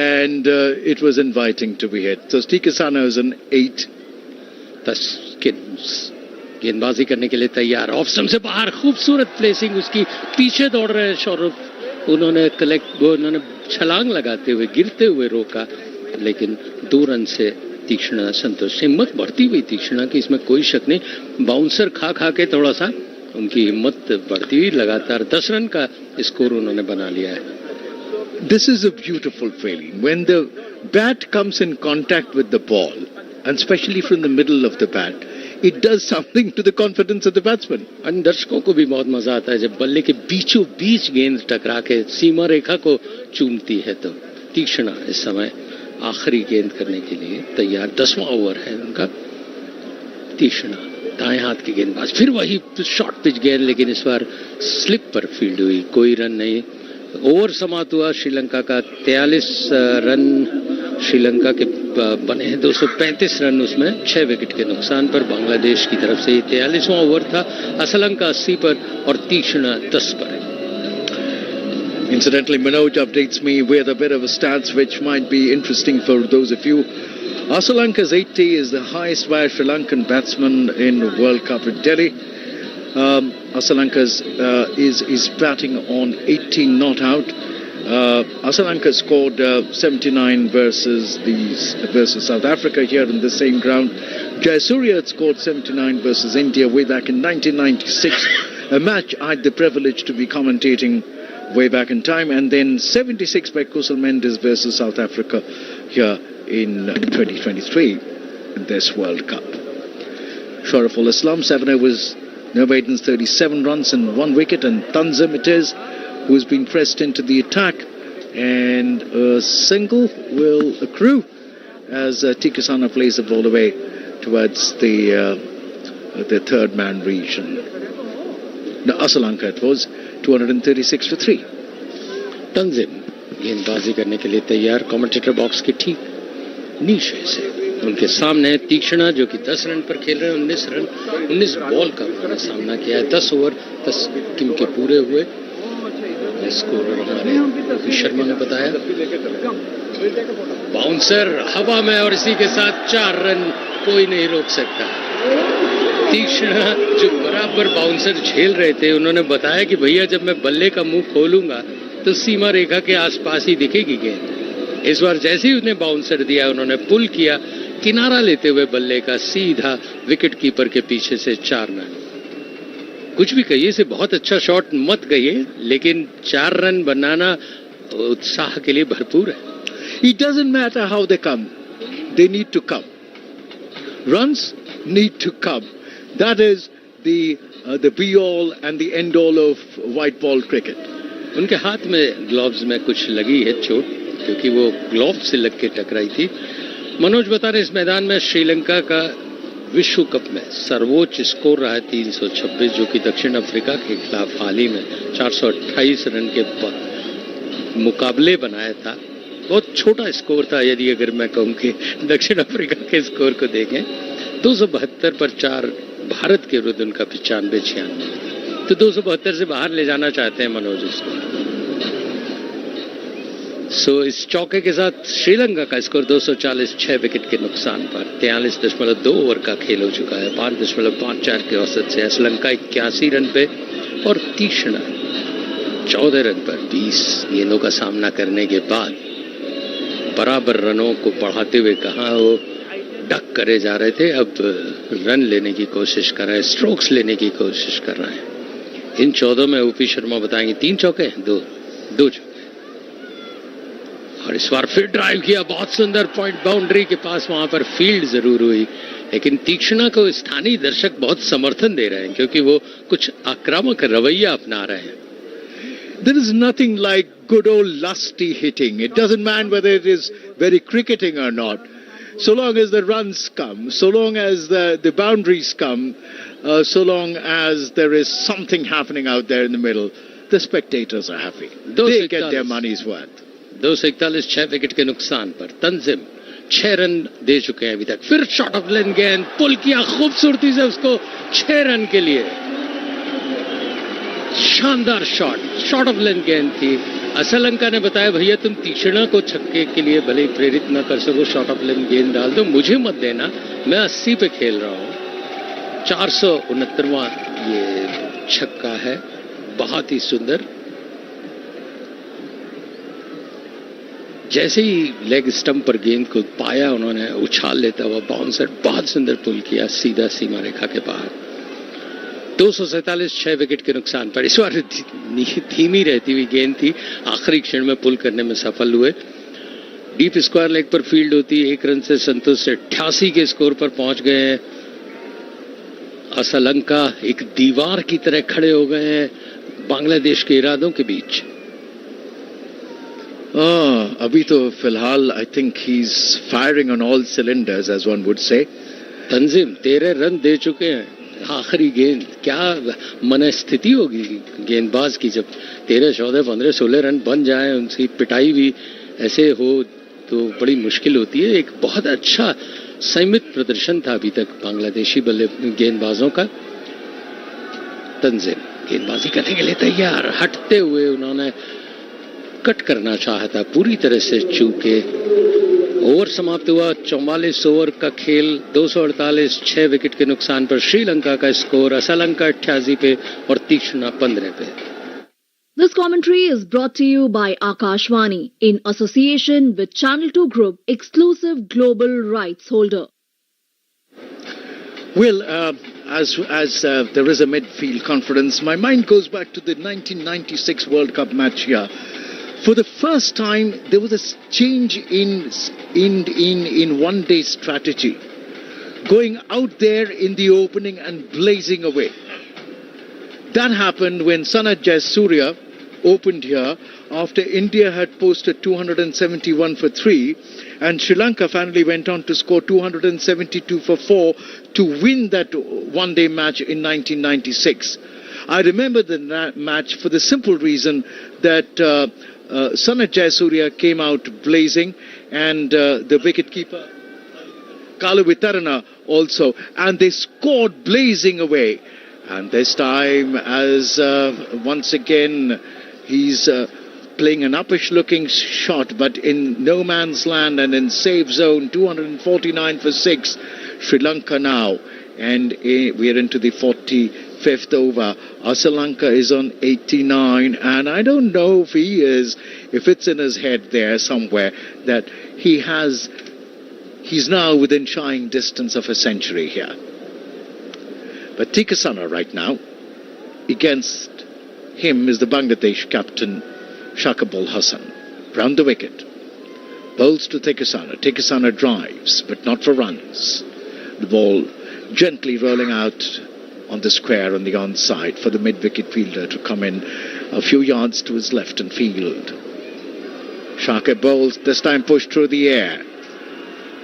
and it was inviting to be hit. So Tikasana is an 8. गेंदबाजी करने के लिए तैयार, off stump से बाहर, खूबसूरत placing उसकी, पीछे दौड़ रहे हैं सौरभ, उन्होंने छलांग लगाते हुए गिरते हुए रोका, लेकिन 2 रन से तीक्ष्णा संतोष। हिम्मत बढ़ती हुई तीक्ष्णा की, इसमें कोई शक नहीं। बाउंसर खा खा के थोड़ा सा उनकी हिम्मत बढ़ती हुई, लगातार 10 रन का स्कोर उन्होंने बना लिया है। This is a beautiful feeling when the bat comes in contact with the ball, and especially from the middle of the bat, it does something to the confidence of the batsman. अन्य दर्शकों को भी बहुत मजा आता है जब बल्ले के बीचों बीच गेंद टकरा के सीमा रेखा को चूमती है। तो तीक्ष्णा इस समय आखिरी गेंद करने के लिए तैयार, 10वां ओवर है उनका। तीक्ष्णा दाएं हाथ की गेंदबाज, फिर वही शॉर्ट पिच गेंद, लेकिन इस बार स्लिप पर फील्ड हुई, कोई रन नहीं। ओवर समाप्त हुआ श्रीलंका का, 43 रन श्रीलंका के बने हैं, 235 रन उसमें 6 विकेट के नुकसान पर। बांग्लादेश की तरफ से 43वां ओवर था, असलंका 80 पर और तीक्ष्णा 10 पर। Incidentally, Manoj updates me with a bit of a stats which might be interesting for those of you. Asalanka's 80 is the highest by a Sri Lankan batsman in World Cup at Delhi. Asalanka's is batting on 18 not out. Asalanka scored 79 versus South Africa here in the same ground. Jayasuriya had scored 79 versus India way back in 1996, a match I had the privilege to be commentating way back in time, and then 76 by Kusal Mendes versus South Africa here in 2023 in this World Cup. Shariful Islam, 7 overs, no maidens, 37 runs and 1 wicket, and Tanzim it is, who's been pressed into the attack, and a single will accrue as Tikasana plays the ball away towards the third man region. Now Asalanka it was 236 for 3. Tanzim गेंदबाजी करने के लिए तैयार, commentator box के ठीक नीचे से उनके सामने तीक्ष्णा जो कि 10 रन पर खेल रहे हैं। 19 बॉल का उन्होंने सामना किया है। 10 ओवर 10 के पूरे हुए। स्कोर हमारे शर्मा ने बताया। बाउंसर हवा में और इसी के साथ 4 रन, कोई नहीं रोक सकता। तीक्ष्णा जो बराबर बाउंसर झेल रहे थे, उन्होंने बताया कि भैया जब मैं बल्ले का मुंह खोलूंगा तो सीमा रेखा के आसपास ही दिखेगी गेंद। इस बार जैसे ही उसने बाउंसर दिया, उन्होंने पुल किया, किनारा लेते हुए बल्ले का सीधा विकेट कीपर के पीछे से 4 रन। कुछ भी कहिए, इसे बहुत अच्छा शॉट मत कहिए, लेकिन 4 रन बनाना उत्साह के लिए भरपूर है। It doesn't matter how they come, they need to come. Runs need to come. That is the be all and the end all of white ball cricket. उनके हाथ में ग्लव्स में कुछ लगी है चोट, क्योंकि वो ग्लव्स से लग के टकराई थी। मनोज बता रहे इस मैदान में श्रीलंका का विश्व कप में सर्वोच्च स्कोर रहा है 326, जो कि दक्षिण अफ्रीका के खिलाफ हाल ही में 428 रन के मुकाबले बनाया था। बहुत छोटा स्कोर था, यदि अगर मैं कहूं कि दक्षिण अफ्रीका के स्कोर को देखें। 272 पर 4 भारत के विरुद्ध उनका 95-96, तो 272 से बाहर ले जाना चाहते हैं मनोज उसको। इस चौके के साथ श्रीलंका का स्कोर 240, 6 विकेट के नुकसान पर। 43.2 ओवर का खेल हो चुका है। 5.54 के औसत से श्रीलंका 81 रन पे और तीक्ष्णा 14 रन पर 20 गेंदों का सामना करने के बाद बराबर रनों को बढ़ाते हुए कहां वो डक करे जा रहे थे, अब रन लेने की कोशिश कर रहे हैं, स्ट्रोक्स लेने की कोशिश कर रहे हैं। इन 14 में ओपी शर्मा बताएंगे 3 चौके हैं, 2 चौके। और इस बार फिर ड्राइव किया, बहुत सुंदर पॉइंट बाउंड्री के पास, वहां पर फील्ड जरूर हुई, लेकिन तीक्ष्णा को स्थानीय दर्शक बहुत समर्थन दे रहे हैं, क्योंकि वो कुछ आक्रामक रवैया अपना रहे हैं। There is nothing like good old lusty hitting. It doesn't matter whether it is very cricketing or not. So long as the runs come, so long as the boundaries come, so long as there is something happening out there in the middle, the spectators are happy. They get their money's worth. 241, 6 wicket के नुकसान पर Tanzim 6 run दे चुके हैं अभी तक। फिर shot of लेन गेंद, पुल किया खूबसूरती से उसको 6 रन के लिए। शानदार शॉट ऑफ लेन गेंद थी। श्रीलंका ने बताया भैया तुम तीक्ष्णा को छक्के के लिए भले प्रेरित न कर सको, शॉट ऑफ लेन गेंद डाल दो, मुझे मत देना, मैं 80 पे खेल रहा हूं। 469वां ये छक्का है, बहुत ही सुंदर। जैसे ही लेग स्टंप पर गेंद को पाया, उन्होंने उछाल लेता हुआ बाउंसर बहुत सुंदर पुल किया सीधा सीमा रेखा के बाहर। 247, 6 विकेट के नुकसान पर। इस बार धीमी रहती हुई गेंद थी, आखिरी क्षण में पुल करने में सफल हुए। डीप स्क्वायर लेग पर फील्ड होती, 1 रन से संतुष्ट 88 के स्कोर पर पहुंच गए हैं। श्रीलंका एक दीवार की तरह खड़े हो गए हैं बांग्लादेश के इरादों के बीच। अभी तो फिलहाल I think he is firing on all cylinders as one would say. Tanzim 13 run दे चुके हैं। आखिरी गेंद, क्या मनस्थिति होगी गेंदबाज की जब 13, 14, 15, 16 रन बन जाए, उनकी पिटाई भी ऐसे हो तो बड़ी मुश्किल होती है। एक बहुत अच्छा संयमित प्रदर्शन था अभी तक बांग्लादेशी गेंदबाजों का। तंजिम गेंदबाजी करने के लिए तैयार, हटते हुए उन्होंने कट करना चाहता, पूरी तरह से चूके। ओवर समाप्त हुआ, 44 ओवर का खेल, 248, 6 विकेट के नुकसान पर श्रीलंका का स्कोर। श्रीलंका 88 पे और तीक्ष्णा 15 पे। This commentary is brought to you by Akashvani in association with Channel 2 Group, exclusive global rights holder. Well, as there is a midfield conference, my mind goes back to the 1996 World Cup match here. For the first time, there was a change in one-day strategy, going out there in the opening and blazing away. That happened when Sanat Jayasuriya opened here after India had posted 271 for 3, and Sri Lanka finally went on to score 272 for 4 to win that one-day match in 1996. I remember the match for the simple reason that Sanat Jayasuriya came out blazing, and the wicketkeeper Kalu Vitarana also, and they scored blazing away. And this time, as once again he's playing an uppish looking shot, but in no man's land and in safe zone, 249 for 6, Sri Lanka now. And we are into the 45th over. Sri Lanka is on 89, and I don't know if if it's in his head there somewhere that he's now within shying distance of a century here. But Tikasana right now, against him is the Bangladesh captain Shakib Al Hasan. Round the wicket. Bowls to Tikasana. Tikasana drives, but not for runs. The ball gently rolling out on the square on the onside for the mid-wicket fielder to come in a few yards to his left and field. Shakib bowls, this time pushed through the air.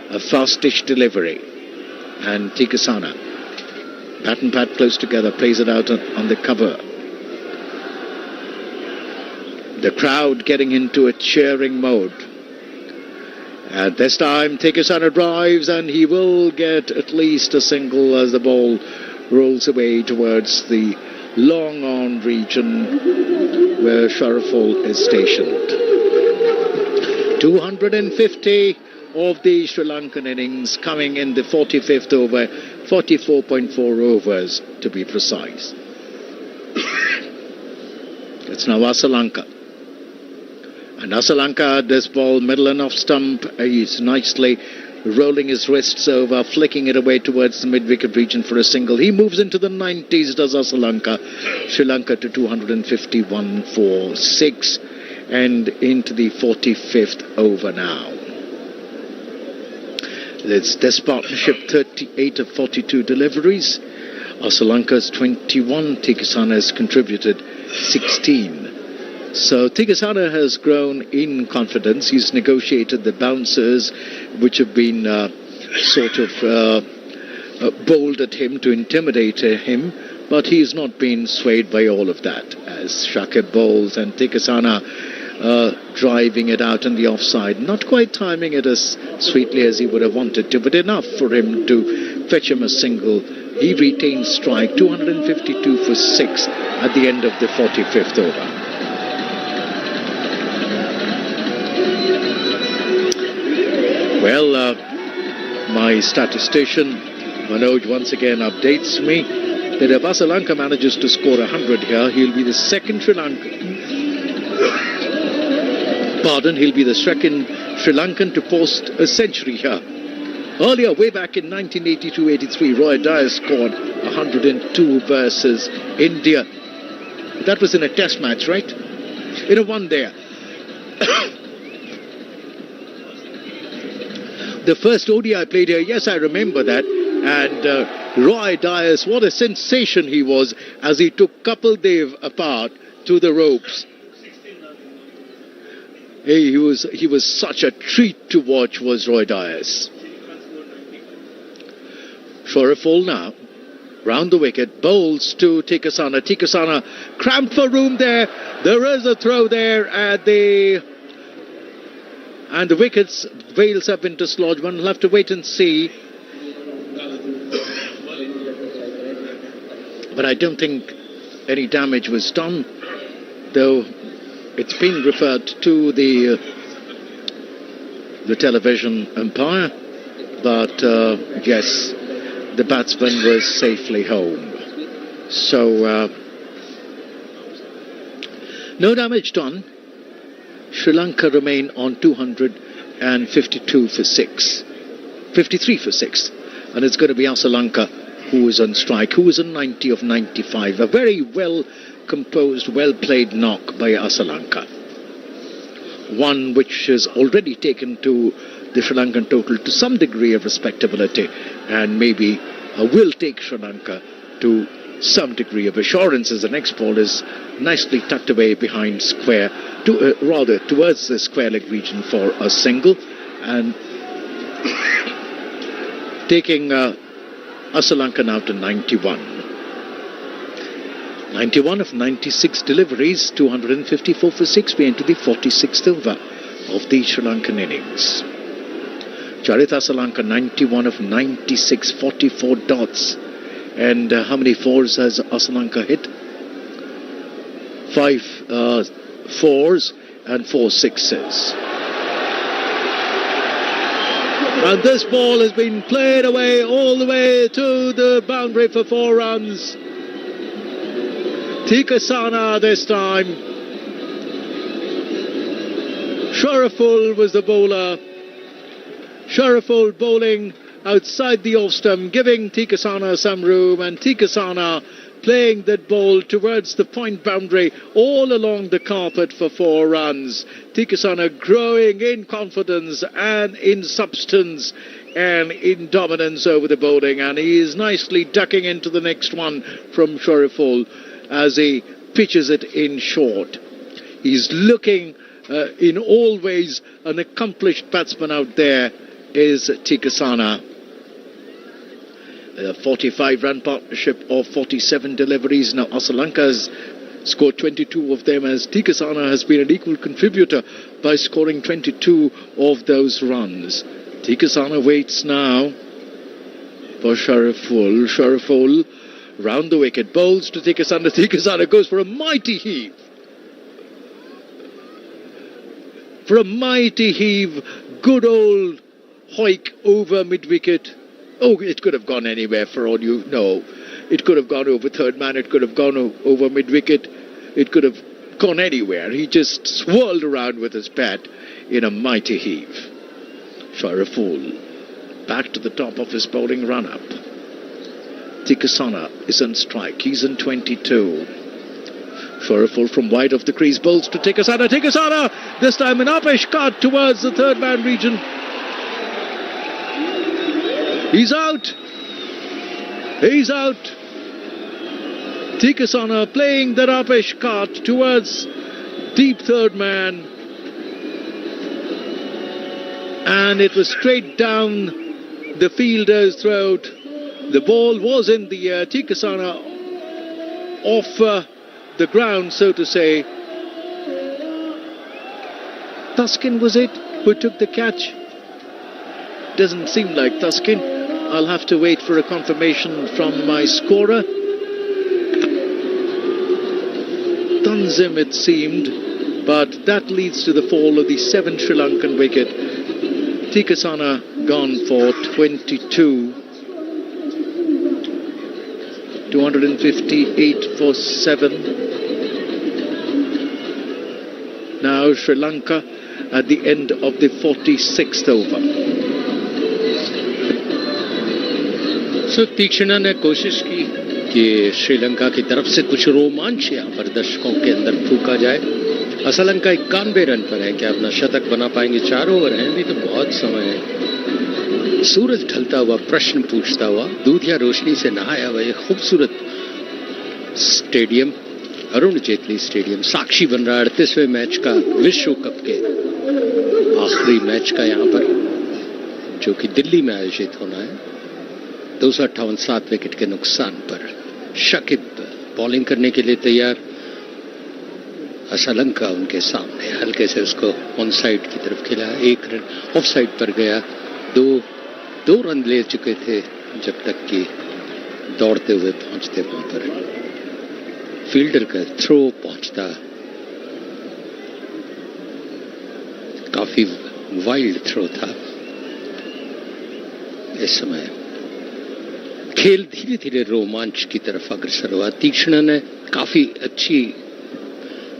A fastish delivery. And Tikasana, bat and pad close together, plays it out on the cover. The crowd getting into a cheering mode. At this time, Tikasana drives, and he will get at least a single as the ball rolls away towards the long on region where Sharaful is stationed. 250 of the Sri Lankan innings coming in the 45th over, 44.4 overs to be precise. It's now Sri Lanka. And Sri Lanka, this ball, middle and off stump, he's nicely rolling his wrists over, flicking it away towards the mid-wicket region for a single. He moves into the 90s, does Sri Lanka. Sri Lanka to 251 for 6, and into the 45th over now. It's this partnership, 38 of 42 deliveries. Sri Lanka's 21, Tikasana has contributed 16. So Tikasana has grown in confidence. He's negotiated the bouncers which have been bowled at him to intimidate him, but he's not been swayed by all of that as Shakib bowls and Tikasana driving it out in the offside, not quite timing it as sweetly as he would have wanted to, but enough for him to fetch him a single. He retains strike, 252 for 6 at the end of the 45th over. Well, my statistician Manoj once again updates me that if Sri Lanka manages to score 100 here, he'll be the second Sri Lankan to post a century here. Earlier, way back in 1982-83, Roy Dyer scored 102 versus India. That was in a test match, right? In a one-day. The first ODI played here, yes, I remember that. And Roy Dyer, what a sensation he was as he took Kapil Dev apart to the ropes. He was such a treat to watch, was Roy Dyer. Sharaful now, round the wicket, bowls to Tikasana. Tikasana cramped for room there. There is a throw there at the wickets. Veils have been dislodged. One will have to wait and see. But I don't think any damage was done, though it's been referred to the television umpire. But yes, the batsman was safely home. So no damage done. Sri Lanka remain on 252 for 6. 53 for 6. And it's going to be Sri Lanka who is on strike, who is on 90 of 95. A very well composed, well played knock by Sri Lanka. One which has already taken to the Sri Lankan total to some degree of respectability, and maybe will take Sri Lanka to some degree of assurance as the next ball is nicely tucked away behind square, rather towards the square leg region for a single, and taking Sri Lanka now to 91. 91 of 96 deliveries, 254 for 6. We enter the 46th over of the Sri Lankan innings. Charith Asalanka 91 of 96, 44 dots. And how many fours has Asalanka hit? 5 fours and 4 sixes. And this ball has been played away all the way to the boundary for 4 runs. Tikasana this time. Shariful was the bowler. Shariful bowling outside the off stump, giving Tikasana some room, and Tikasana playing that ball towards the point boundary all along the carpet for 4 runs. Tikasana growing in confidence and in substance and in dominance over the bowling, and he is nicely ducking into the next one from Shariful as he pitches it in short. He's looking in all ways an accomplished batsman out there is Tikasana. A 45-run partnership of 47 deliveries. Now Asalanka has scored 22 of them, as Tikasana has been an equal contributor by scoring 22 of those runs. Tikasana waits now for Shariful. Shariful round the wicket, bowls to Tikasana. Tikasana goes for a mighty heave. For a mighty heave, good old hoik over mid-wicket. Oh, it could have gone anywhere for all you know. It could have gone over third man. It could have gone over mid-wicket. It could have gone anywhere. He just swirled around with his bat in a mighty heave. Shariful back to the top of his bowling run-up. Tikasana is on strike. He's in 22. Shariful from wide of the crease bowls to Tikasana. Tikasana, this time an uppish cut towards the third man region. He's out. He's out. Tikasana playing that uppish cut towards deep third man. And it was straight down the fielder's throat. The ball was in the air. Tikasana off the ground, so to say. Thuskin was it who took the catch? Doesn't seem like Thuskin. I'll have to wait for a confirmation from my scorer. Tanzim it seemed, but that leads to the fall of the 7th Sri Lankan wicket. Tikasana gone for 22. 258 for 7. Now Sri Lanka at the end of the 46th over. तीक्ष्णा ने कोशिश की कि श्रीलंका की तरफ से कुछ रोमांच यहाँ पर दर्शकों के अंदर फूका जाए। असलंका 91 रन पर है, क्या अपना शतक बना पाएंगे? 4 ओवर हैं, अभी तो बहुत समय है। सूरज ढलता हुआ प्रश्न पूछता हुआ, दूधिया रोशनी से नहाया हुआ ये खूबसूरत स्टेडियम, अरुण जेटली स्टेडियम, साक्षी बन रहा है 38वें मैच का, विश्व कप के आखिरी मैच का यहाँ पर, जो कि दिल्ली में आयोजित होना है। 258 7 विकेट के नुकसान पर शकीब बॉलिंग करने के लिए तैयार। असलंका उनके सामने हल्के से उसको ऑन साइड की तरफ खेला, 1 रन ऑफ साइड पर गया। 2 रन ले चुके थे जब तक कि दौड़ते हुए पहुंचते वहां पर फील्डर का थ्रो पहुंचता। काफी वाइल्ड थ्रो था। इस समय खेल धीरे धीरे रोमांच की तरफ अग्रसर हुआ। तीक्ष्ण ने काफी अच्छी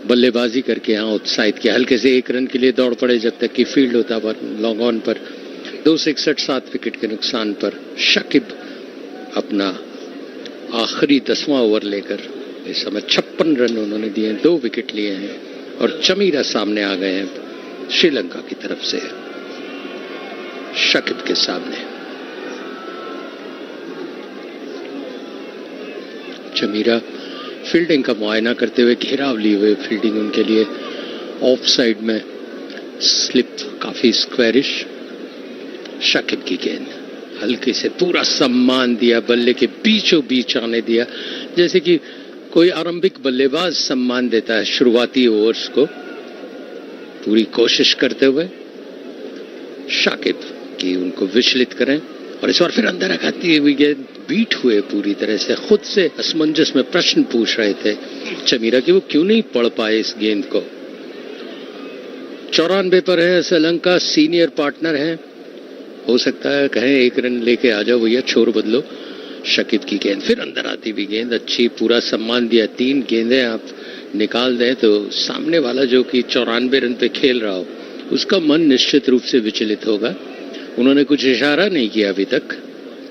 बल्लेबाजी करके यहां उत्साहित किया। हल्के से 1 रन के लिए दौड़ पड़े जब तक कि फील्ड होता पर लॉन्ग ऑन पर 261 7 विकेट के नुकसान पर शकीब अपना आखिरी 10वां ओवर लेकर इस समय 56 रन उन्होंने दिए, 2 विकेट लिए हैं और चमीरा सामने आ गए हैं श्रीलंका की तरफ से शकीब के सामने। चमीरा फील्डिंग का मुआयना करते हुए घेराव लिए हुए फील्डिंग उनके लिए ऑफ साइड में, स्लिप काफी स्क्वेरिश। शकीब की गेंद हल्के से पूरा सम्मान दिया, बल्ले के बीचों बीच आने दिया, जैसे कि कोई आरंभिक बल्लेबाज सम्मान देता है शुरुआती ओवर्स को, पूरी कोशिश करते हुए शाकिब की उनको विचलित करें। और इस बार फिर अंदर आती हुई गेंद, बीट हुए पूरी तरह से, खुद से असमंजस में प्रश्न पूछ रहे थे चमीरा कि वो क्यों नहीं पढ़ पाए इस गेंद को। 94 पर है श्रीलंका, सीनियर पार्टनर है, हो सकता है कहें 1 रन लेके आ जाओ भैया, छोर बदलो। शाकिब की गेंद, फिर अंदर आती हुई गेंद, अच्छी, पूरा सम्मान दिया। 3 गेंदें आप निकाल दें तो सामने वाला जो कि 94 रन पे खेल रहा हो उसका मन निश्चित रूप से विचलित होगा। उन्होंने कुछ इशारा नहीं किया अभी तक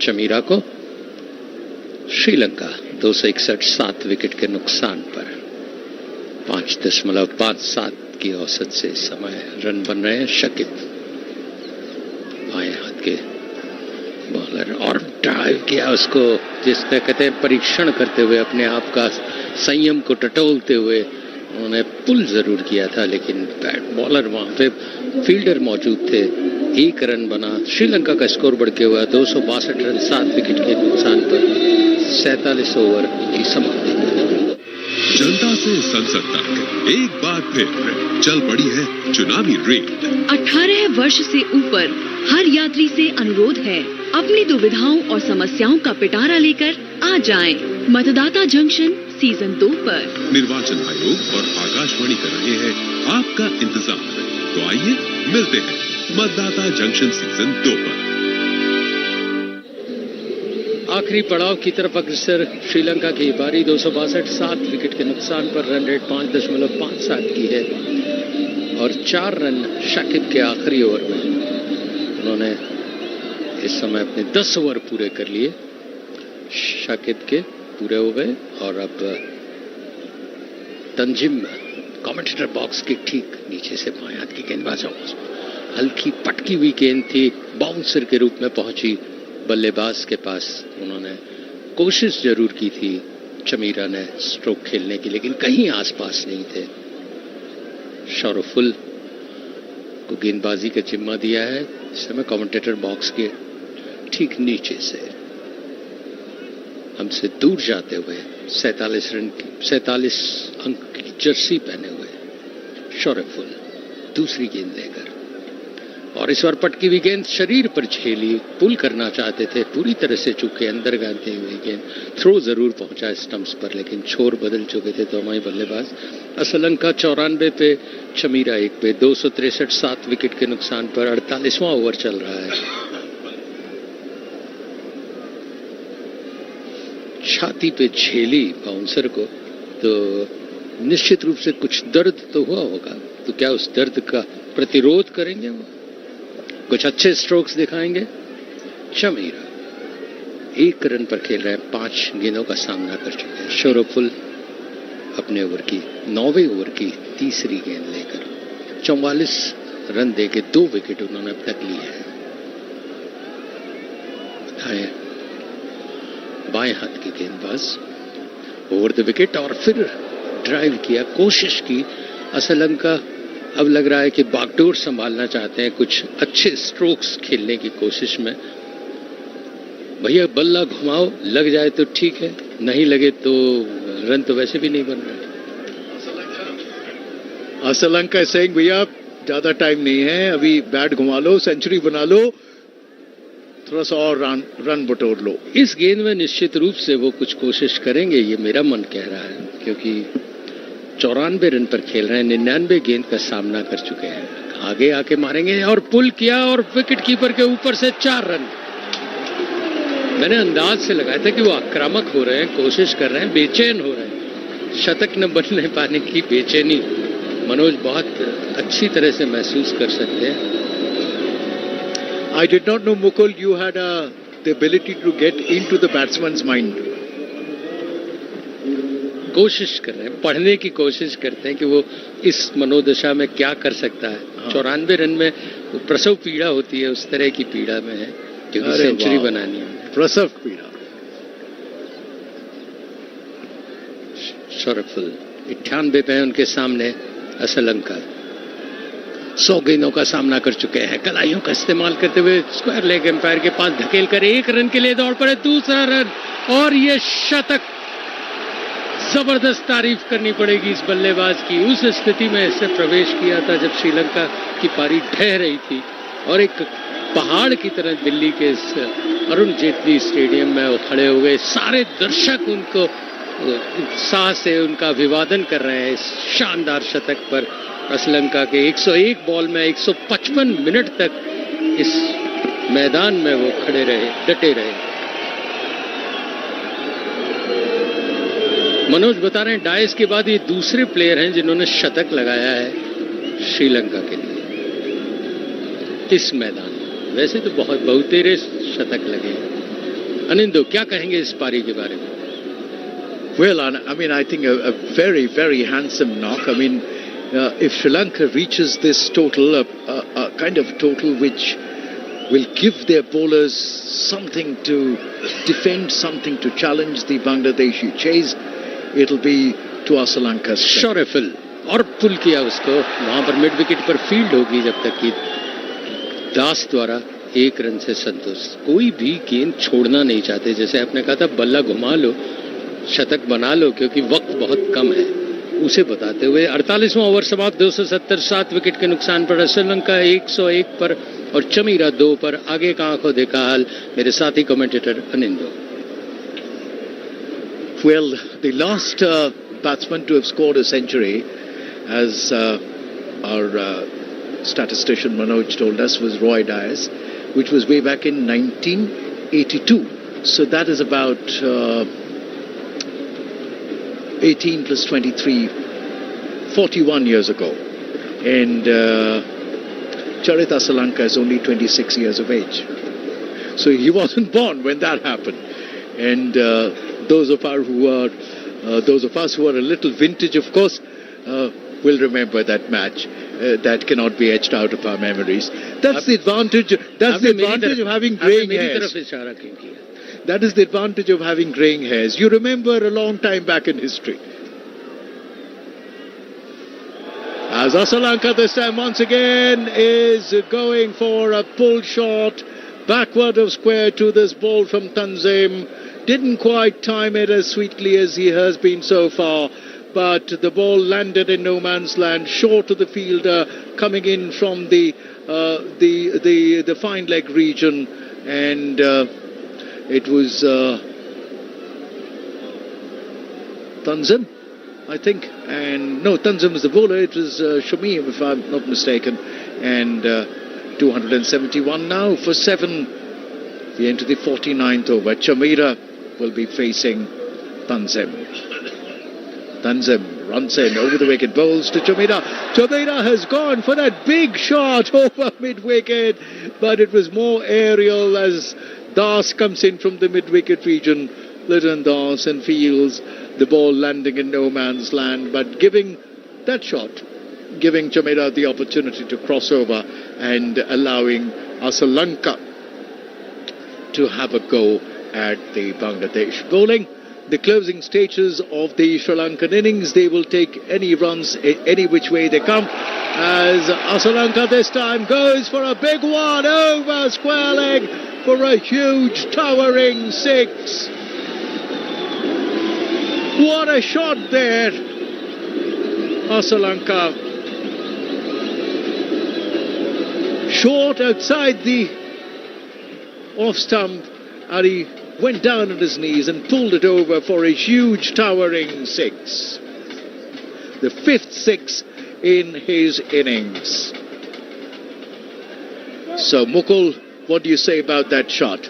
चमीरा को। श्रीलंका 261 7 विकेट के नुकसान पर 5.57 की औसत से इस समय रन बन रहे हैं। शाकिब बाएं हाथ के बॉलर, और ड्राइव किया उसको, जिसने कहते हैं परीक्षण करते हुए, अपने आप का संयम को टटोलते हुए उन्होंने पुल जरूर किया था, लेकिन बैट बॉलर वहां पे फील्डर मौजूद थे। 1 रन बना, श्रीलंका का स्कोर बढ़ के हुआ 262 रन 7 विकेट के नुकसान पर 47 ओवर की समाप्ति। जनता से संसद तक एक बार फिर चल पड़ी है चुनावी रेड। 18 वर्ष से ऊपर हर यात्री से अनुरोध है, अपनी दुविधाओं और समस्याओं का पिटारा लेकर आ जाएं। मतदाता जंक्शन सीजन 2 पर। निर्वाचन आयोग और आकाशवाणी कर रहे हैं आपका इंतजार। तो आइए मिलते हैं मतदाता जंक्शन सीजन 2 पर। आखिरी पड़ाव की तरफ अग्रसर श्रीलंका की बारी। 262 7 विकेट के नुकसान पर रन रेट 5.57 की है और 4 रन शाकिब के आखिरी ओवर में। उन्होंने इस समय अपने 10 ओवर पूरे कर लिए, शाकिब के पूरे हो गए। और अब तंजिम कमेंटेटर बॉक्स के ठीक नीचे से बाएं हाथ की गेंदबाज, हल्की पटकी हुई गेंद थी, बाउंसर के रूप में पहुंची बल्लेबाज के पास। उन्होंने कोशिश जरूर की थी चमीरा ने स्ट्रोक खेलने की, लेकिन कहीं आसपास नहीं थे। शौरफुल को गेंदबाजी का जिम्मा दिया है इस समय कमेंटेटर बॉक्स के ठीक नीचे से। हमसे दूर जाते हुए 47 अंक की जर्सी पहने हुए शौरफुल दूसरी गेंद लेकर, और इस बार पटकी हुई गेंद शरीर पर झेली, पुल करना चाहते थे पूरी तरह से, चूके अंदर गाते हुए गेंद थ्रो जरूर पहुंचा स्टंप्स पर, लेकिन छोर बदल चुके थे दोनों ही बल्लेबाज। श्रीलंका 94 पे, चमीरा 1 पे। 263 7 विकेट के नुकसान पर 48वां ओवर चल रहा है। छाती पे झेली बाउंसर को, तो निश्चित रूप से कुछ दर्द तो हुआ होगा। तो क्या उस दर्द का प्रतिरोध करेंगे वो, कुछ अच्छे स्ट्रोक्स दिखाएंगे? चमीरा 1 रन पर खेल रहे हैं, 5 गेंदों का सामना कर चुके हैं। शौरफुल अपने ओवर की 9वें ओवर की तीसरी गेंद लेकर 44 रन देके 2 विकेट उन्होंने अब तक ली है। बाएं हाथ की गेंदबाज ओवर द विकेट, और फिर ड्राइव किया, कोशिश की। श्रीलंका अब लग रहा है कि बागडोर संभालना चाहते हैं, कुछ अच्छे स्ट्रोक्स खेलने की कोशिश में। भैया बल्ला घुमाओ, लग जाए तो ठीक है, नहीं लगे तो रन तो वैसे भी नहीं बन रहे। श्रीलंका सेइंग भैया ज्यादा टाइम नहीं है, अभी बैट घुमा लो, सेंचुरी बना लो, थोड़ा सा और रन बटोर लो। इस गेंद में निश्चित रूप से वो कुछ कोशिश करेंगे, ये मेरा मन कह रहा है, क्योंकि 94 रन पर खेल रहे हैं, 99 गेंद का सामना कर चुके हैं। आगे आके मारेंगे, और पुल किया और विकेट कीपर के ऊपर से 4 रन। मैंने अंदाज से लगाया था कि वो आक्रामक हो रहे हैं, कोशिश कर रहे हैं, बेचैन हो रहे हैं। शतक न बनने पाने की बेचैनी मनोज बहुत अच्छी तरह से महसूस कर सकते हैं। I did not know, Mukul, you had the ability to get into the batsman's mind. कोशिश कर रहे हैं, पढ़ने की कोशिश करते हैं कि वो इस मनोदशा में क्या कर सकता है। 94 रन में प्रसव पीड़ा होती है, उस तरह की पीड़ा में है, क्योंकि सेंचुरी बनानी है। प्रसव पीड़ा। शौरफुल 98 पे है उनके सामने श्रीलंका। 100 गेंदों का सामना कर चुके हैं, कलाइयों का इस्तेमाल करते हुए स्क्वायर लेग एम्पायर के पास धकेल कर 1 रन के लिए दौड़ पड़े, दूसरा रन, और ये शतक जबरदस्त तारीफ करनी पड़ेगी इस बल्लेबाज की। उस स्थिति में इसने प्रवेश किया था जब श्रीलंका की पारी ढह रही थी और एक पहाड़ की तरह दिल्ली के इस अरुण जेटली स्टेडियम में वो खड़े हो गए। सारे दर्शक उनको उत्साह से उनका अभिवादन कर रहे हैं इस शानदार शतक पर। श्रीलंका के 101 बॉल में 155 मिनट तक इस मैदान में वो खड़े रहे, डटे रहे। मनोज बता रहे हैं डायस के बाद ये दूसरे प्लेयर हैं जिन्होंने शतक लगाया है श्रीलंका के लिए इस मैदान में। वैसे तो बहुतेरे शतक लगे हैं। अनिंदो, क्या कहेंगे इस पारी के बारे में? Well, I mean, I think a very, very handsome knock. I mean, if Sri Lanka reaches this total, a kind of total which will give their bowlers something to defend, something to challenge the Bangladeshi chase, it'll be to Sri Lanka's strength. शॉरेफिल और पुल किया उसको। वहां पर mid wicket पर field होगी जब तक कि दास द्वारा 1 रन से संतोष। कोई भी गेंद छोड़ना नहीं चाहते। जैसे आपने कहा था बल्ला घुमा लो, शतक बना लो, क्योंकि वक्त बहुत कम है, उसे बताते हुए 48वां ओवर समाप्त। 270, 7 विकेट के नुकसान पर श्रीलंका 101 पर और चमीरा 2 पर। आगे का आंखों देखा हाल मेरे साथी commentator Anindo. Well, the last batsman to have scored a century, as our statistician Manoj told us, was Roy Dias, which was way back in 1982. So that is about 18 plus 23, 41 years ago. And Charita Salanka is only 26 years of age. So he wasn't born when that happened. And those of us who are a little vintage, of course, will remember that match. That cannot be etched out of our memories. That's the advantage. That's the advantage of having greying hairs. That is the advantage of having greying hairs. You remember a long time back in history. As Sri Lanka this time once again is going for a pull shot backward of square to this ball from Tanzim. Didn't quite time it as sweetly as he has been so far, but the ball landed in no man's land, short of the fielder, coming in from the fine leg region, and it was Tanzim, I think, and no, Tanzim was the bowler. It was Shamim, if I'm not mistaken, and 271 now for 7. We enter the 49th over. Chamira will be facing Tanzim. Tanzim runs in over the wicket, bowls to Chamira. Chamira has gone for that big shot over mid-wicket, but it was more aerial as Das comes in from the mid-wicket region. Lytton Das and feels the ball landing in no man's land, but giving that shot, giving Chamira the opportunity to cross over and allowing Sri Lanka to have a go at the Bangladesh bowling. The closing stages of the Sri Lankan innings, they will take any runs any which way they come, as Sri Lanka this time goes for a big one over square leg for a huge towering 6. What a shot there, Sri Lanka. Short outside the off stump, and he went down on his knees and pulled it over for a huge towering 6. The 5th 6 in his innings. So Mukul, what do you say about that shot?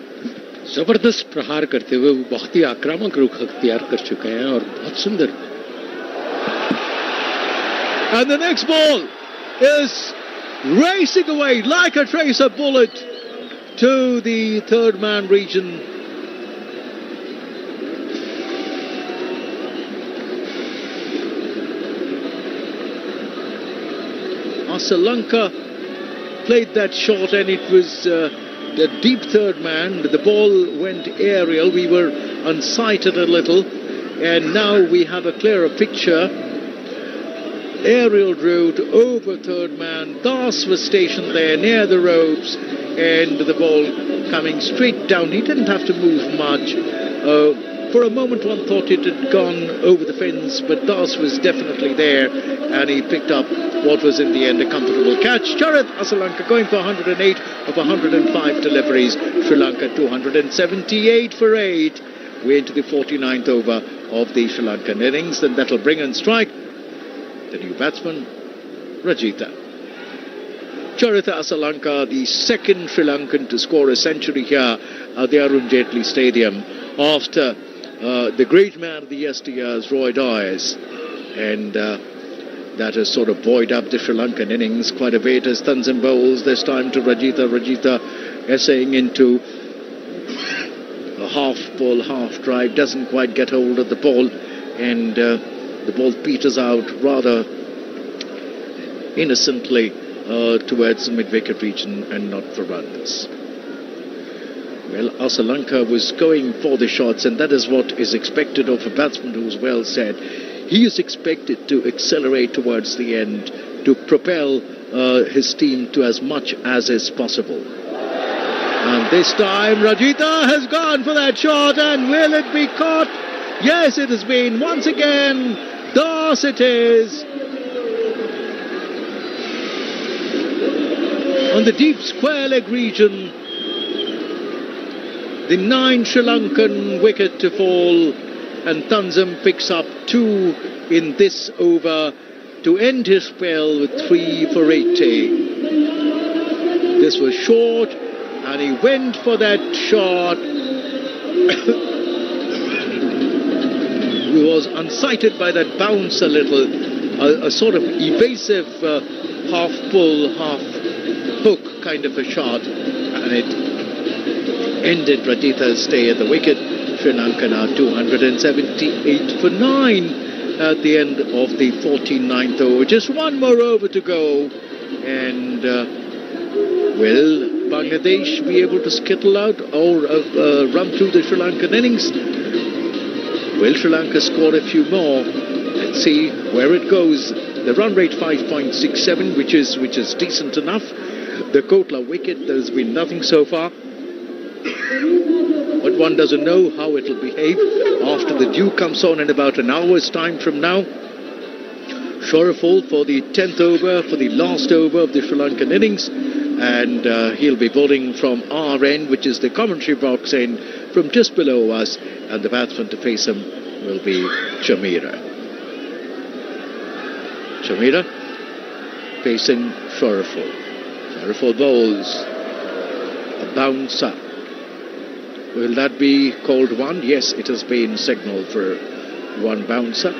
जबरदस्त प्रहार करते हुए वो बहुत ही आक्रामक रुख अख्तियार कर चुके हैं और बहुत सुंदर। And the next ball is racing away like a tracer bullet to the third man region. Sri Lanka played that shot and it was the deep third man. The ball went aerial. We were unsighted a little, and now we have a clearer picture. Aerial route over third man. Das was stationed there near the ropes, and the ball coming straight down. He didn't have to move much. For a moment one thought it had gone over the fence, but Das was definitely there, and he picked up what was in the end a comfortable catch. Charith Asalanka going for 108 of 105 deliveries. Sri Lanka 278 for 8. We're into the 49th over of the Sri Lankan innings, and that'll bring on strike the new batsman, Rajitha. Charitha Asalanka, the second Sri Lankan to score a century here at the Arun Jaitley Stadium after the great man of the yesteryears, Roy Dyers. And that has sort of buoyed up the Sri Lankan innings quite a bit as Tanzim bowls this time to Rajitha. Rajitha essaying into a half pull, half drive, doesn't quite get hold of the ball, and the ball peters out rather innocently towards the mid-wicket region and not for runs. Well, Asalanka was going for the shots, and that is what is expected of a batsman who's well set. He is expected to accelerate towards the end, to propel his team to as much as is possible. And this time Rajitha has gone for that shot, and will it be caught? Yes, it has been once again. Das it is. On the deep square leg region, the 9 Sri Lankan wicket to fall, and Tanzim picks up 2 in this over to end his spell with 3 for 80. This was short, and he went for that shot. He was unsighted by that bounce a little, a sort of evasive half pull, half hook kind of a shot, and it ended Rajitha's stay at the wicket. Sri Lanka now 278 for 9 at the end of the 49th over. Just one more over to go, and will Bangladesh be able to skittle out or run through the Sri Lankan innings? Will Sri Lanka score a few more? Let's see where it goes. The run rate 5.67, which is decent enough. The Kotla wicket, there's been nothing so far. But one doesn't know how it'll behave after the dew comes on in about an hour's time from now. Shoreful for the 10th over, for the last over of the Sri Lankan innings, and he'll be bowling from our end, which is the commentary box end, from just below us, and the batsman to face him will be Chamira. Chamira facing Shoreful. Shoreful bowls a bouncer. Will that be called one? Yes, it has been signalled for one bouncer.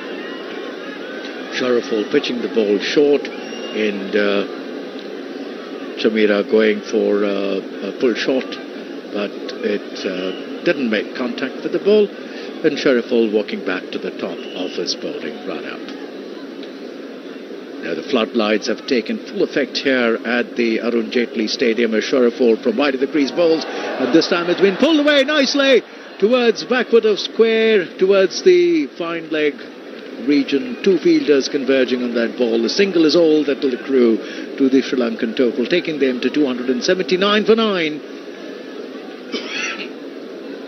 Shoreful pitching the ball short, and Chamira going for a pull shot, but it didn't make contact with the ball, and Shoreful walking back to the top of his bowling run-up. Now the floodlights have taken full effect here at the Arun Jaitley Stadium as Shoreful from wide of the crease bowls, and this time it's been pulled away nicely towards backward of square, towards the fine leg region. 2 fielders converging on that ball. A single is all that will accrue to the Sri Lankan total, taking them to 279 for 9.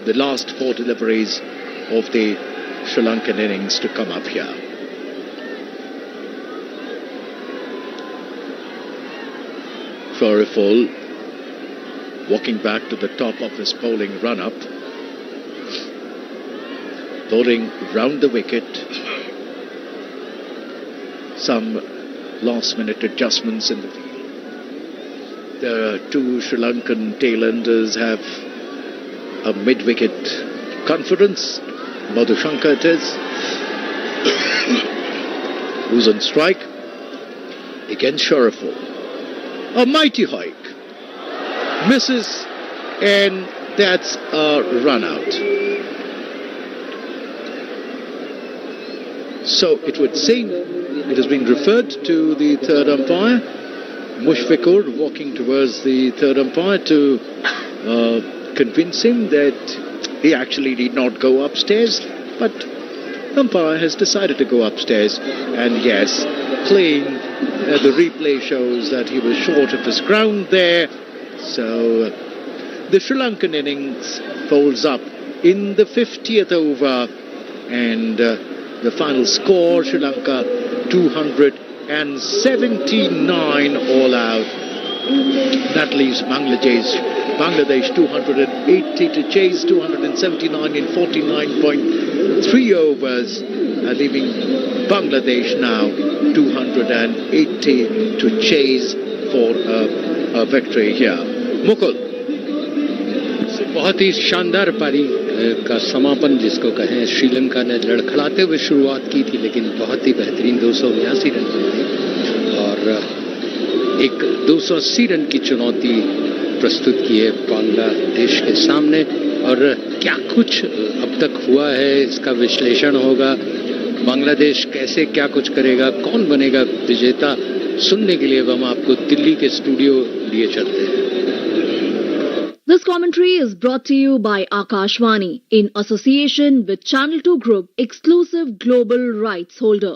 The last 4 deliveries of the Sri Lankan innings to come up here. Shoreful walking back to the top of his bowling run-up, bowling round the wicket. Some last-minute adjustments in the field. The 2 Sri Lankan tailenders have a mid-wicket conference. Madhushanka it is, who's on strike against Shoreful. A mighty hike. Misses, and that's a run out. So it would seem it has been referred to the third umpire, Mushfiqur, walking towards the third umpire to convince him that he actually need not go upstairs, but umpire has decided to go upstairs, and yes, playing the replay shows that he was short of his ground there. So the Sri Lankan innings folds up in the 50th over. And the final score, Sri Lanka 279 all out. That leaves Bangladesh 280 to chase, 279 in 49.3 overs, leaving Bangladesh now 280 to chase for a victory here. Mukul. बहुत ही शानदार पारी का समापन जिसको कहें, श्रीलंका ने लड़खड़ाते हुए शुरुआत की थी लेकिन बहुत ही बेहतरीन 279 रन बनाए और एक 280 रन की चुनौती प्रस्तुत की है बांग्लादेश के सामने। और क्या कुछ अब तक हुआ है इसका विश्लेषण होगा, बांग्लादेश कैसे क्या कुछ करेगा, कौन बनेगा विजेता, सुनने के लिए हम आपको दिल्ली के स्टूडियो लिए चलते हैं। This commentary is brought to you by Akashvani in association with Channel 2 Group, exclusive global rights holder.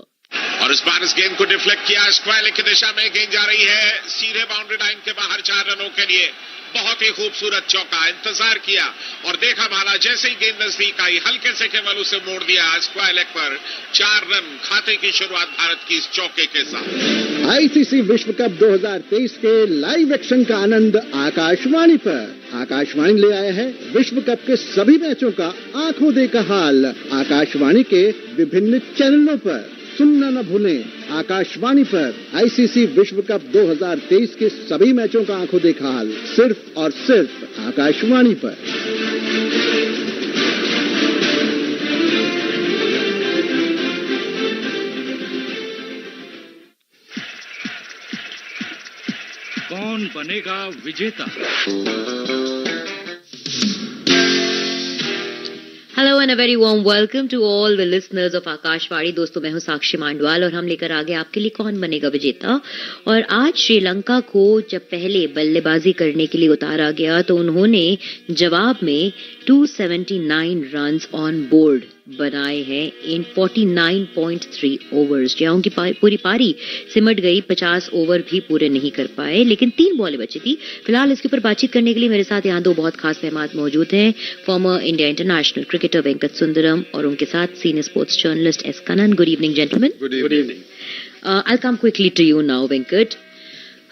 और इस बार इस गेंद को डिफ्लेक्ट किया, स्क्वायर की दिशा में गेंद जा रही है सीधे बाउंड्री लाइन के बाहर 4 रनों के लिए। बहुत ही खूबसूरत चौका, इंतजार किया और देखा भाला, जैसे ही गेंद नजदीक आई हल्के से केवल उसे मोड़ दिया स्क्वायर लेग पर। 4 रन, खाते की शुरुआत भारत की इस चौके के साथ। आईसीसी विश्व कप 2023 के लाइव एक्शन का आनंद आकाशवाणी पर। आकाशवाणी ले आया है विश्व कप के सभी मैचों का आंखों देखा हाल आकाशवाणी के विभिन्न चैनलों पर। सुनना न भूलें, आकाशवाणी पर आईसीसी विश्व कप 2023 के सभी मैचों का आंखों देखा हाल सिर्फ और सिर्फ आकाशवाणी पर। कौन बनेगा विजेता? Hello and a very warm welcome to all the listeners of Akashvani. दोस्तों, मैं हूं साक्षी मांडवाल और हम लेकर आ गए आपके लिए कौन बनेगा विजेता। और आज श्रीलंका को जब पहले बल्लेबाजी करने के लिए उतारा गया तो उन्होंने जवाब में 279 रन्स ऑन बोर्ड बनाए हैं इन 49.3 ओवर्स। जहां उनकी पूरी पारी सिमट गई, 50 ओवर भी पूरे नहीं कर पाए, लेकिन 3 बॉलें बची थी। फिलहाल इसके ऊपर बातचीत करने के लिए मेरे साथ यहाँ 2 बहुत खास मेहमान मौजूद हैं। Former India international cricketer Venkat Sundaram और उनके साथ senior sports journalist S Kannan. Good evening gentleman. Good evening. I'll come quickly to you now, Venkat.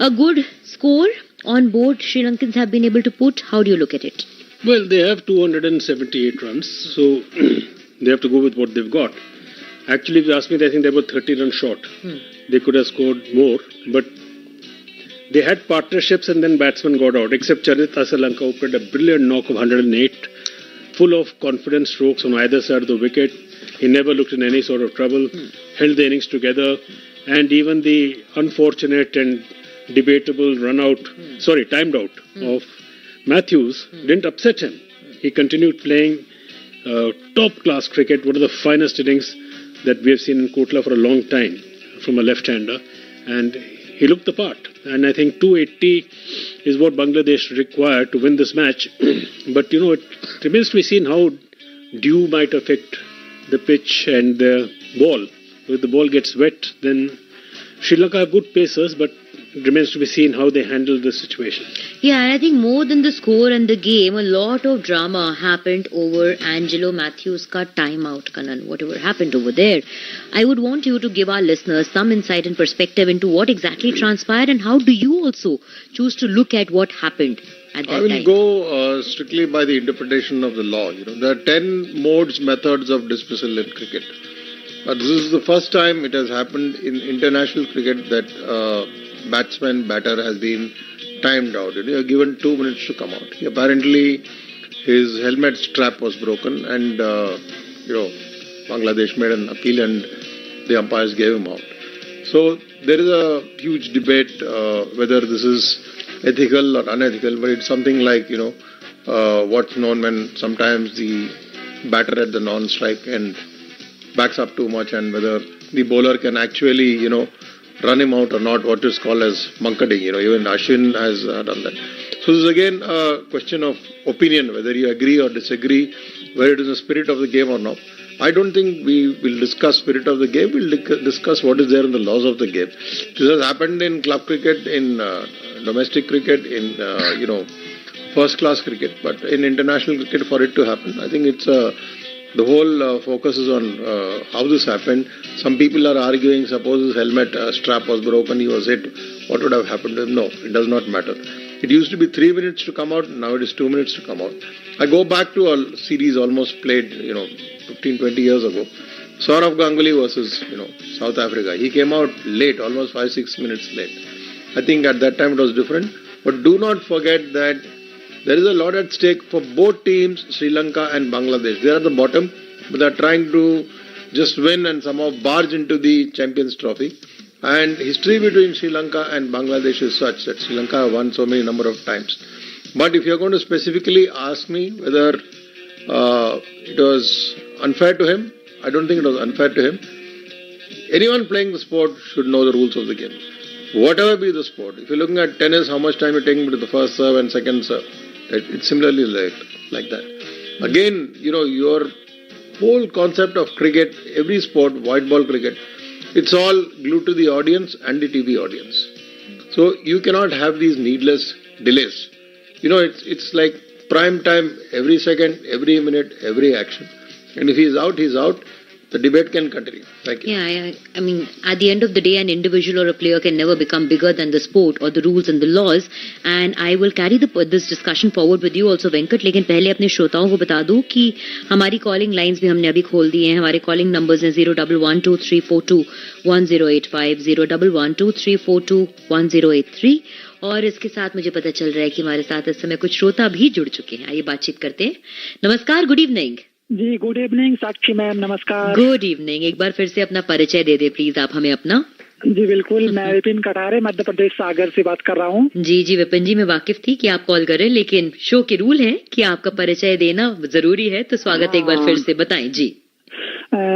A good score on board Sri Lankans have been able to put. How do you look at it? Well, they have 278 runs, so they have to go with what they've got. Actually, if you ask me, I think they were 30 runs short. They could have scored more, but they had partnerships and then batsmen got out, except Charit Asalanka, who played a brilliant knock of 108, full of confident strokes on either side of the wicket. He never looked in any sort of trouble, held the innings together, and even the unfortunate and debatable timed out of Matthews didn't upset him. He continued playing top-class cricket, one of the finest innings that we have seen in Kotla for a long time from a left-hander, and he looked the part. And I think 280 is what Bangladesh required to win this match. But, it remains to be seen how dew might affect the pitch and the ball. If the ball gets wet, then Sri Lanka have good pacers, but it remains to be seen how they handle the situation. Yeah, and I think more than the score and the game, a lot of drama happened over Angelo Matthews' timeout, Kanan. Whatever happened over there. I would want you to give our listeners some insight and perspective into what exactly transpired and how do you also choose to look at what happened at that time. I will go strictly by the interpretation of the law. There are 10 modes, methods of dismissal in cricket. But this is the first time it has happened in international cricket that batter has been timed out. You are given 2 minutes to come out. Apparently, his helmet strap was broken, and Bangladesh made an appeal, and the umpires gave him out. So there is a huge debate whether this is ethical or unethical. But it's something like what's known when sometimes the batter at the non-strike and backs up too much, and whether the bowler can actually run him out or not, what is called as munkading. Even Ashwin has done that. So this is again a question of opinion, whether you agree or disagree, whether it is the spirit of the game or not. I don't think we will discuss spirit of the game. We'll discuss what is there in the laws of the game. This has happened in club cricket, in domestic cricket, in first-class cricket. But in international cricket, for it to happen, I think it's the whole focus is on how this happened. Some people are arguing, suppose his helmet strap was broken, he was hit, what would have happened to him? No, it does not matter. It used to be 3 minutes to come out, now it is 2 minutes to come out. I go back to a series almost played, 15, 20 years ago. Saurav Ganguly versus, South Africa. He came out late, almost 5-6 minutes late. I think at that time it was different. But do not forget that there is a lot at stake for both teams, Sri Lanka and Bangladesh. They are at the bottom, but they are trying to just win and somehow barge into the Champions Trophy. And history between Sri Lanka and Bangladesh is such that Sri Lanka have won so many number of times. But if you are going to specifically ask me whether it was unfair to him, I don't think it was unfair to him. Anyone playing the sport should know the rules of the game. Whatever be the sport. If you're looking at tennis, how much time you're taking between the first serve and second serve. It's similarly like that. Again, your whole concept of cricket, every sport, white ball cricket, it's all glued to the audience and the TV audience. So you cannot have these needless delays. It's like prime time every second, every minute, every action. And if he's out, he's out. The debate can continue. Thank you. Yeah, I mean, at the end of the day, an individual or a player can never become bigger than the sport or the rules and the laws. And I will carry this discussion forward with you also, Venkat. लेकिन पहले अपने श्रोताओं को बता दूं कि हमारी calling lines भी हमने अभी खोल दी हैं. हमारे कॉलिंग नंबर्स हैं 01123421085, 01123421083. और इसके साथ मुझे पता चल रहा है कि हमारे साथ इस समय कुछ श्रोता भी जुड़ चुके हैं. आइए बातचीत करते हैं. नमस्कार, गुड इवनिंग. जी गुड इवनिंग साक्षी मैम, नमस्कार. Good evening. एक बार फिर से अपना परिचय दे दे प्लीज आप हमें अपना. जी बिल्कुल, मैं विपिन कटारे मध्य प्रदेश सागर से बात कर रहा हूँ. जी विपिन जी, मैं वाकिफ थी कि आप कॉल करें, लेकिन शो के रूल है कि आपका परिचय देना जरूरी है, तो स्वागत एक बार फिर से बताएं. जी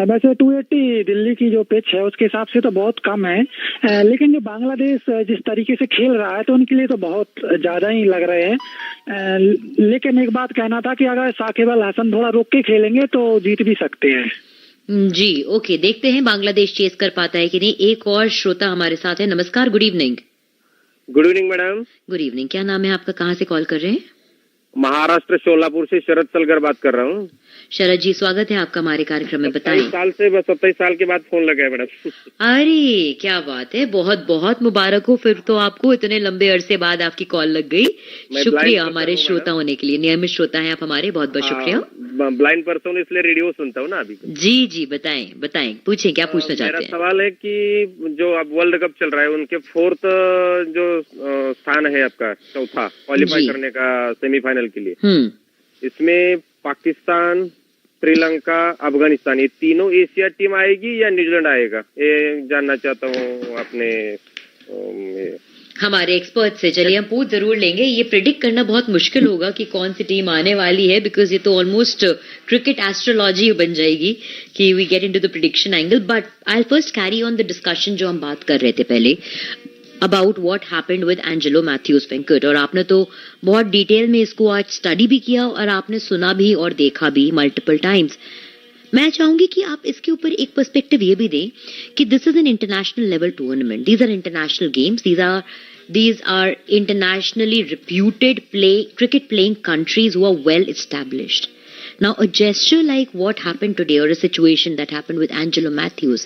वैसे 280 दिल्ली की जो पिच है उसके हिसाब से तो बहुत कम है, लेकिन जो बांग्लादेश जिस तरीके से खेल रहा है तो उनके लिए तो बहुत ज्यादा ही लग रहे हैं. लेकिन एक बात कहना था कि अगर साकिब अल हसन थोड़ा रोक के खेलेंगे तो जीत भी सकते हैं. जी ओके, देखते हैं बांग्लादेश चेस कर पाता है कि नहीं. एक और श्रोता हमारे साथ है. नमस्कार, good evening. Good evening madam. Good evening. क्या नाम है आपका, कहाँ से कॉल कर रहे हैं? महाराष्ट्र सोलापुर से शरद सलगर बात कर रहा हूँ. शरद जी, स्वागत है आपका हमारे कार्यक्रम में. बताएं. 27 साल के बाद फोन लगा है मैडम. अरे क्या बात है, बहुत बहुत मुबारक हो फिर तो आपको. इतने लंबे अरसे बाद आपकी कॉल लग गई. शुक्रिया हमारे श्रोता होने के लिए. नियमित श्रोता हैं आप हमारे, बहुत बहुत शुक्रिया. ब्लाइंड पर्सन इसलिए रेडियो सुनता हूँ ना अभी. जी बताएं पूछें, क्या पूछना चाहते हैं? मेरा सवाल है कि जो अब वर्ल्ड कप चल रहा है उनके 4th जो स्थान है आपका, चौथा क्वालिफाई करने का सेमीफाइनल के लिए, इसमें पाकिस्तान, श्रीलंका, अफगानिस्तान, ये तीनों एशिया टीम आएगी या न्यूजीलैंड आएगा, ये जानना चाहता हूँ अपने हमारे एक्सपर्ट से. चलिए हम पूछ जरूर लेंगे. ये प्रिडिक्ट करना बहुत मुश्किल होगा कि कौन सी टीम आने वाली है, बिकॉज ये तो ऑलमोस्ट क्रिकेट एस्ट्रोलॉजी बन जाएगी कि we get into the prediction angle. But I will first carry on the discussion जो हम बात कर रहे थे पहले about what happened with Angelo Mathews, Venkat. और आपने तो बहुत डिटेल में इसको आज स्टडी भी किया और आपने सुना भी और देखा भी मल्टीपल टाइम्स. मैं चाहूंगी कि आप इसके ऊपर एक पर्सपेक्टिव ये भी दें कि this is an international level tournament, these are international games, these are internationally reputed cricket playing countries who are well established. Now a gesture like what happened today, or a situation that happened with Angelo Matthews,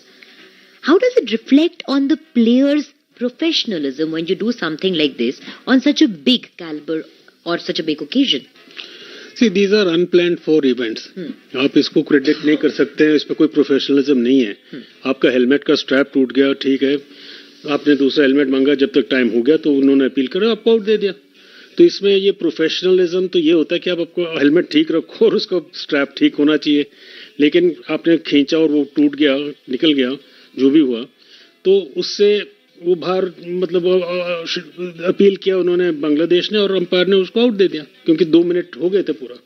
how does it reflect on the players' professionalism when you do something like this on such a big caliber or such a big occasion? See, these are unplanned for events. आप इसको credit नहीं कर सकते हैं, इस पर कोई professionalism नहीं है. आपका हेलमेट का स्ट्रैप टूट गया, ठीक है, आपने दूसरा हेलमेट मांगा, जब तक टाइम हो गया तो उन्होंने अपील करा, आपको आउट दे दिया. तो इसमें ये प्रोफेशनलिज्म तो ये होता है कि आप आपको हेलमेट ठीक रखो और उसका स्ट्रैप ठीक होना चाहिए. लेकिन आपने खींचा और वो टूट गया, निकल गया, जो भी हुआ, तो उससे वो बाहर मतलब अपील किया उन्होंने, बांग्लादेश ने, और अंपायर ने उसको आउट दे दिया क्योंकि 2 मिनट हो गए थे पूरा.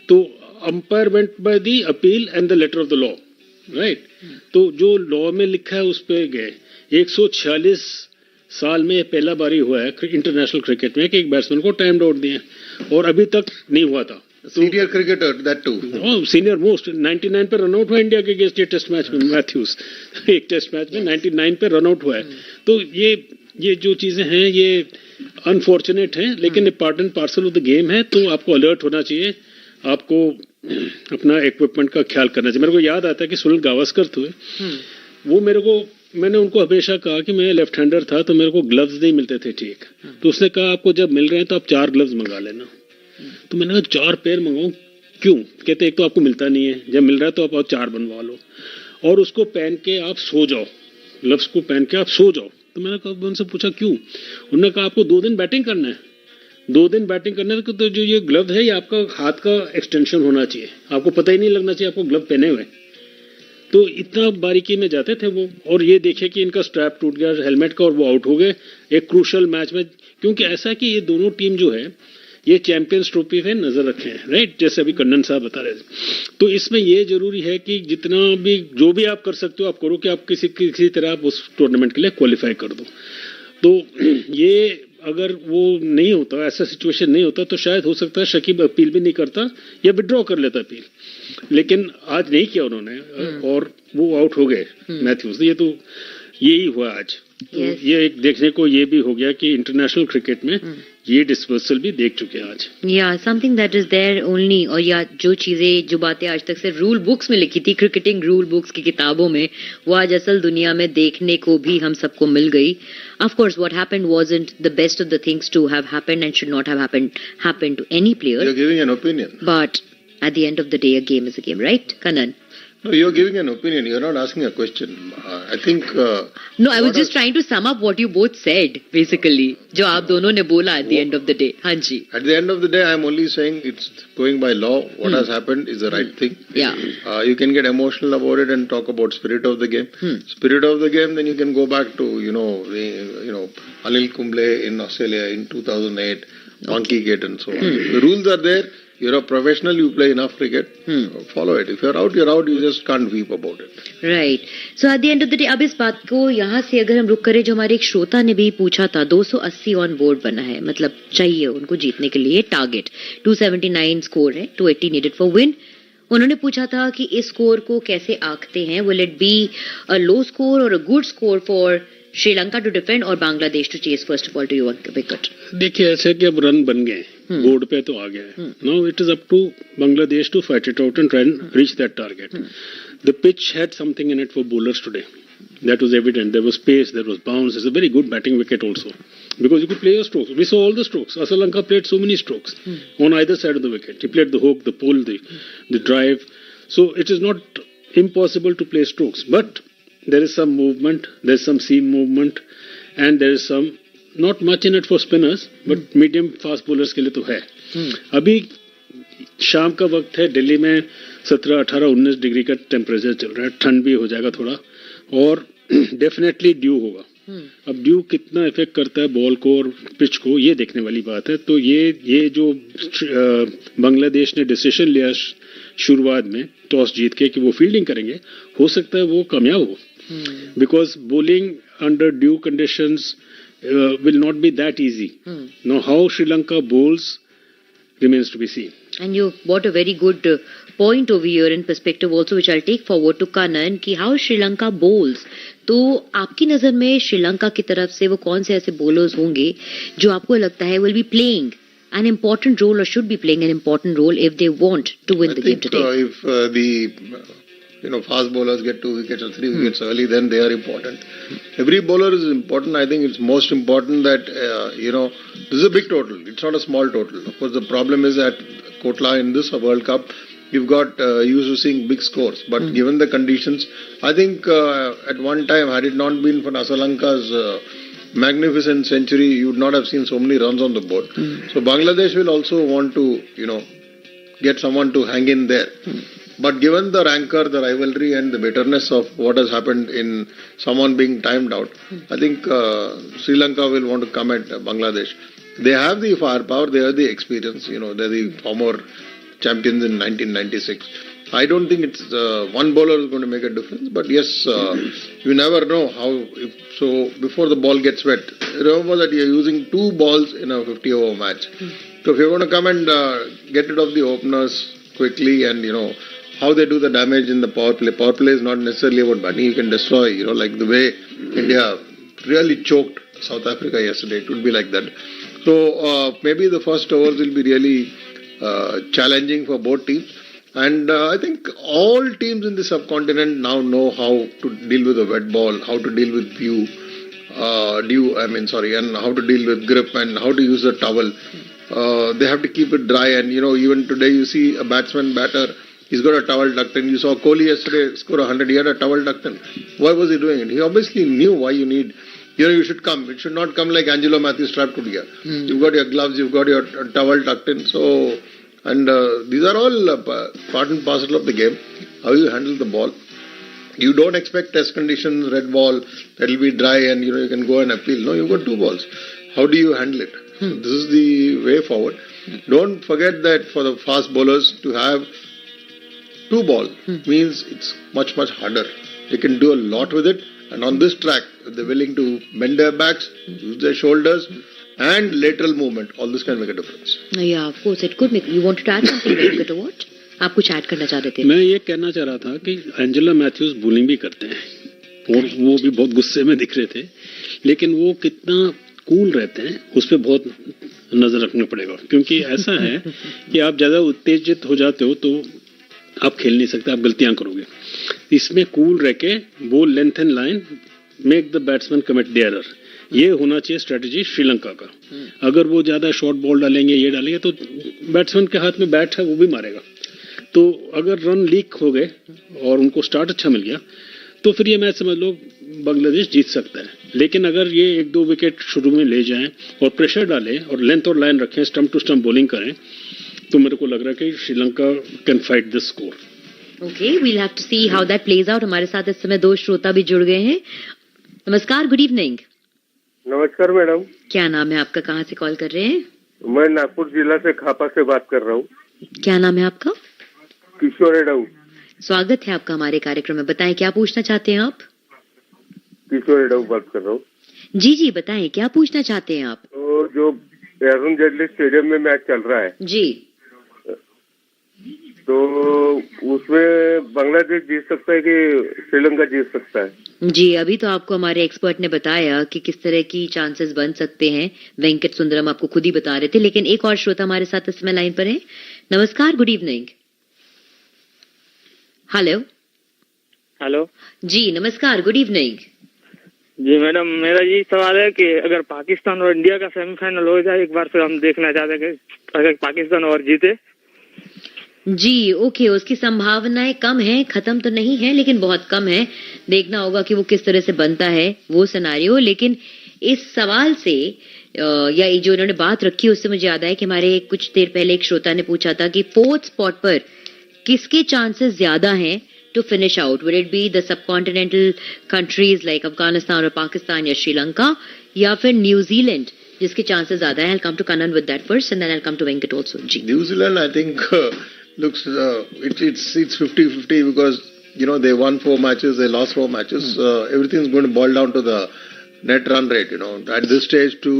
तो umpire went by the appeal and the letter of the law, right. तो जो लॉ में लिखा है उस पर गए. 146 साल में पहला बारी हुआ है इंटरनेशनल क्रिकेट में कि एक बैट्समैन को टाइम आउट दिए, और अभी तक नहीं हुआ था. Senior cricketer that too, senior most. 99 पे रन आउट हुआ इंडिया के अगेंस्ट ये टेस्ट मैच में मैथ्यूज. एक टेस्ट मैच में 99 पे रन आउट हुआ है. तो ये जो चीजें हैं ये अनफॉर्चुनेट है, लेकिन part and parcel of the game है, तो आपको अलर्ट होना चाहिए, आपको अपना इक्विपमेंट का ख्याल करना चाहिए। मेरे को याद आता है कि सुनील गावस्कर थे, वो मैंने उनको हमेशा कहा कि मैं लेफ्ट हैंडर था तो मेरे को ग्लव्स नहीं मिलते थे ठीक, तो उसने कहा आपको जब मिल रहे हैं तो आप 4 ग्लव्स मंगा लेना। तो मैंने कहा 4 पेयर मंगाऊं क्यों? कहते एक तो आपको मिलता नहीं है, जब मिल रहा है तो आप 4 बनवा लो और उसको पहन के आप सो जाओ, ग्लव्स को पहन के आप सो जाओ। तो मैंने कहा, उनसे पूछा क्यों? उन्होंने कहा आपको 2 दिन बैटिंग करना है, 2 दिन बैटिंग करने है, तो जो ये ग्लव है ये आपका हाथ का एक्सटेंशन होना चाहिए, आपको पता ही नहीं लगना चाहिए आपको ग्लव पहने हुए। तो इतना बारीकी में जाते थे वो, और ये देखे कि इनका स्ट्रैप टूट गया हेलमेट का और वो आउट हो गए एक क्रूशल मैच में। क्योंकि ऐसा कि ये दोनों टीम जो है ये चैंपियंस ट्रॉफी पे नजर रखे हैं, राइट, जैसे अभी कन्नन साहब बता रहे थे। तो इसमें ये जरूरी है कि जितना भी जो भी आप कर सकते हो आप करो, कि आप किसी तरह आप उस टूर्नामेंट के लिए क्वालिफाई कर दो। तो ये अगर वो नहीं होता, ऐसा सिचुएशन नहीं होता, तो शायद हो सकता है शकीब अपील भी नहीं करता या विड्रॉ कर लेता अपील, लेकिन आज नहीं किया उन्होंने और वो आउट हो गए मैथ्यूज। ये तो यही हुआ आज। तो ये एक देखने को ये भी हो गया कि इंटरनेशनल क्रिकेट में ये डिस्पर्सल भी देख चुके हैं आज। या something that is there only, और या जो चीजें जो बातें आज तक से रूल बुक्स में लिखी थी, क्रिकेटिंग रूल बुक्स की किताबों में, वो आज असल दुनिया में देखने को भी हम सबको मिल गई। Of course, what happened wasn't the best of the things to have happened and should not have happened to any player. You're giving an opinion. But at the end of the day, a game is a game, right, Kannan? No, you're giving an opinion. You're not asking a question. I think. No, I was just trying to sum up what you both said, basically. जो आप दोनों ने बोला at the end of the day. हाँ जी. At the end of the day, I'm only saying it's going by law. What has happened is the right thing. Yeah. You can get emotional about it and talk about spirit of the game. Spirit of the game, then you can go back to Anil Kumble in Australia in 2008, Monkey Gate and so on. The rules are there. You're a professional, you play enough cricket, follow it. If you're out, you just can't weep about it. Right. So at the end of the day, अब इस बात को यहाँ से अगर हम रुक करें, जो हमारे एक श्रोता ने भी पूछा था, 280 ऑन बोर्ड बना है, मतलब चाहिए उनको जीतने के लिए टारगेट, 279 स्कोर है, 280 नीडेड फॉर विन। उन्होंने पूछा था कि इस स्कोर को कैसे आंकते हैं, will it be a low score और a good score for Sri Lanka to defend और Bangladesh to chase first of all to your wicket? देखिए ऐसे कि अब रन बन गए, बोर्ड पे तो आ गया है, now it is up to Bangladesh to fight it out and try and reach that target. The pitch had something in it for bowlers today, that was evident. There was pace, there was bounce. It's a very good batting wicket also, because you could play your strokes. We saw all the strokes. Sri Lanka played so many strokes on either side of the wicket. He played the hook, the pull, the drive. So it is not impossible to play strokes, but there is some movement, there is some seam movement, and there is some not much in it for spinners, but medium fast bowlers के लिए तो है। अभी शाम का वक्त है, दिल्ली में 17, 18, 19 डिग्री का टेम्परेचर चल रहा है, ठंड भी हो जाएगा थोड़ा, और डेफिनेटली ड्यू होगा। अब ड्यू कितना इफेक्ट करता है बॉल को और पिच को, ये देखने वाली बात है। तो ये जो बांग्लादेश ने डिसीजन लिया शुरुआत में टॉस जीत के कि वो फील्डिंग करेंगे, हो सकता है वो कामयाब हो, because bowling under due conditions will not be that easy. Now how Sri Lanka bowls remains to be seen. And you brought a very good point over here in perspective also, which I'll take forward to Kannan, कि how Sri Lanka bowls. तो आपकी नजर में श्रीलंका की तरफ से वो कौन से ऐसे bowlers होंगे जो आपको लगता है will be playing an important role or should be playing an important role if they want to win the game today? If the fast bowlers get 2 wickets or 3 wickets early, then they are important. Every bowler is important. I think it's most important that this is a big total. It's not a small total. Of course, the problem is at Kotla in this World Cup, you've got used to seeing big scores. But given the conditions, I think at one time, had it not been for Sri Lanka's magnificent century, you would not have seen so many runs on the board. So Bangladesh will also want to, get someone to hang in there. But given the rancor, the rivalry and the bitterness of what has happened in someone being timed out, I think Sri Lanka will want to come at Bangladesh. They have the firepower, they have the experience, they're the former champions in 1996. I don't think it's one bowler is going to make a difference, but yes, you never know how. So before the ball gets wet, remember that you're using 2 balls in a 50-over match. So if you're going to come and get rid of the openers quickly and, how they do the damage in the power play. Power play is not necessarily about batting. You can destroy, like the way India really choked South Africa yesterday. It would be like that. So maybe the first overs will be really challenging for both teams. And I think all teams in the subcontinent now know how to deal with a wet ball, how to deal with and how to deal with grip and how to use the towel. They have to keep it dry, and even today you see a batter, he's got a towel tucked in. You saw Kohli yesterday score 100, he had a towel tucked in. Why was he doing it? He obviously knew why you need, you should come. It should not come like Angelo Matthews strapped to gear. You've got your gloves, you've got your towel tucked in. So, and these are all part and parcel of the game. How you handle the ball. You don't expect test conditions, red ball, that will be dry and you can go and appeal. No, you've got 2 balls. How do you handle it? This is the way forward. Don't forget that for the fast bowlers to have 2 balls means it's much, much harder. They can do a lot with it. And on this track, if they're willing to bend their backs, use their shoulders and lateral movement, all this can make a difference. Yeah, of course, it could make. You wanted to add something, Venkat, or what? आप कुछ add करना चाहते थे? मैं ये कहना चाह रहा था कि एंजेलो मैथ्यूज बॉलिंग भी करते हैं और वो भी बहुत गुस्से में दिख रहे थे, लेकिन वो कितना कूल रहते हैं उस पर बहुत नजर रखना पड़ेगा, क्योंकि ऐसा है कि आप ज्यादा उत्तेजित हो जाते हो तो आप खेल नहीं सकते, आप गलतियां करोगे. इसमें कूल रह के ball length and line, make the batsman commit the error, ये होना चाहिए स्ट्रेटेजी श्रीलंका का. अगर वो ज्यादा शॉर्ट बॉल डालेंगे, ये डालेंगे तो बैट्समैन के हाथ में बैट है, वो भी मारेगा. तो अगर रन लीक हो गए और उनको स्टार्ट अच्छा मिल गया तो फिर ये मैच समझ लो बांग्लादेश जीत सकता है. लेकिन अगर ये 1-2 विकेट शुरू में ले जाएं और प्रेशर डालें और लेंथ और लाइन रखें, स्टंप टू स्टंप बॉलिंग करें, तो मेरे को लग रहा है कि Sri Lanka can fight this score. Okay, we'll have to see how that plays out. हमारे साथ इस समय 2 श्रोता भी जुड़ गए हैं. नमस्कार, गुड इवनिंग. नमस्कार मैडम. क्या नाम है आपका, कहाँ से कॉल कर रहे हैं? मैं नागपुर जिला से खापा से बात कर रहा हूँ. क्या नाम है आपका? किशोर एडाऊ. स्वागत है आपका हमारे कार्यक्रम में. बताएं क्या पूछना चाहते हैं आप? किशोर एडाऊ बात कर रहा हूँ. जी बताएं क्या पूछना चाहते हैं आप? तो जो अरुण जेटली स्टेडियम में मैच चल रहा है जी, तो उसमें बांग्लादेश जीत सकता है कि श्रीलंका जीत सकता है? जी, अभी तो आपको हमारे एक्सपर्ट ने बताया कि किस तरह की चांसेस बन सकते हैं. वेंकट सुंदरम आपको खुद ही बता रहे थे, लेकिन एक और श्रोता हमारे साथ इस समय लाइन पर है. नमस्कार, गुड इवनिंग. हेलो जी, नमस्कार, गुड इवनिंग. जी मैडम, मेरा ये सवाल है कि अगर पाकिस्तान और इंडिया का सेमीफाइनल हो जाए एक बार, फिर हम देखना चाहते हैं कि अगर पाकिस्तान और जीते. जी ओके, उसकी संभावनाएं कम है, खत्म तो नहीं है लेकिन बहुत कम है. देखना होगा कि वो किस तरह से बनता है वो सिनेरियो. लेकिन इस सवाल से या जो इन्होंने बात रखी उससे मुझे याद आया कि हमारे कुछ देर पहले एक श्रोता ने पूछा था कि 4th स्पॉट पर किसके चांसेस ज्यादा हैं to finish out. Would it be the subcontinental countries like Afghanistan और पाकिस्तान या श्रीलंका, या फिर न्यूजीलैंड जिसके चांसेस ज्यादा है? I'll come to Kannan with that first and then I'll come to Venkat also. जी, New Zealand I think looks it's 50-50 because they won 4 matches, they lost 4 matches. Everything's going to boil down to the net run rate. At this stage to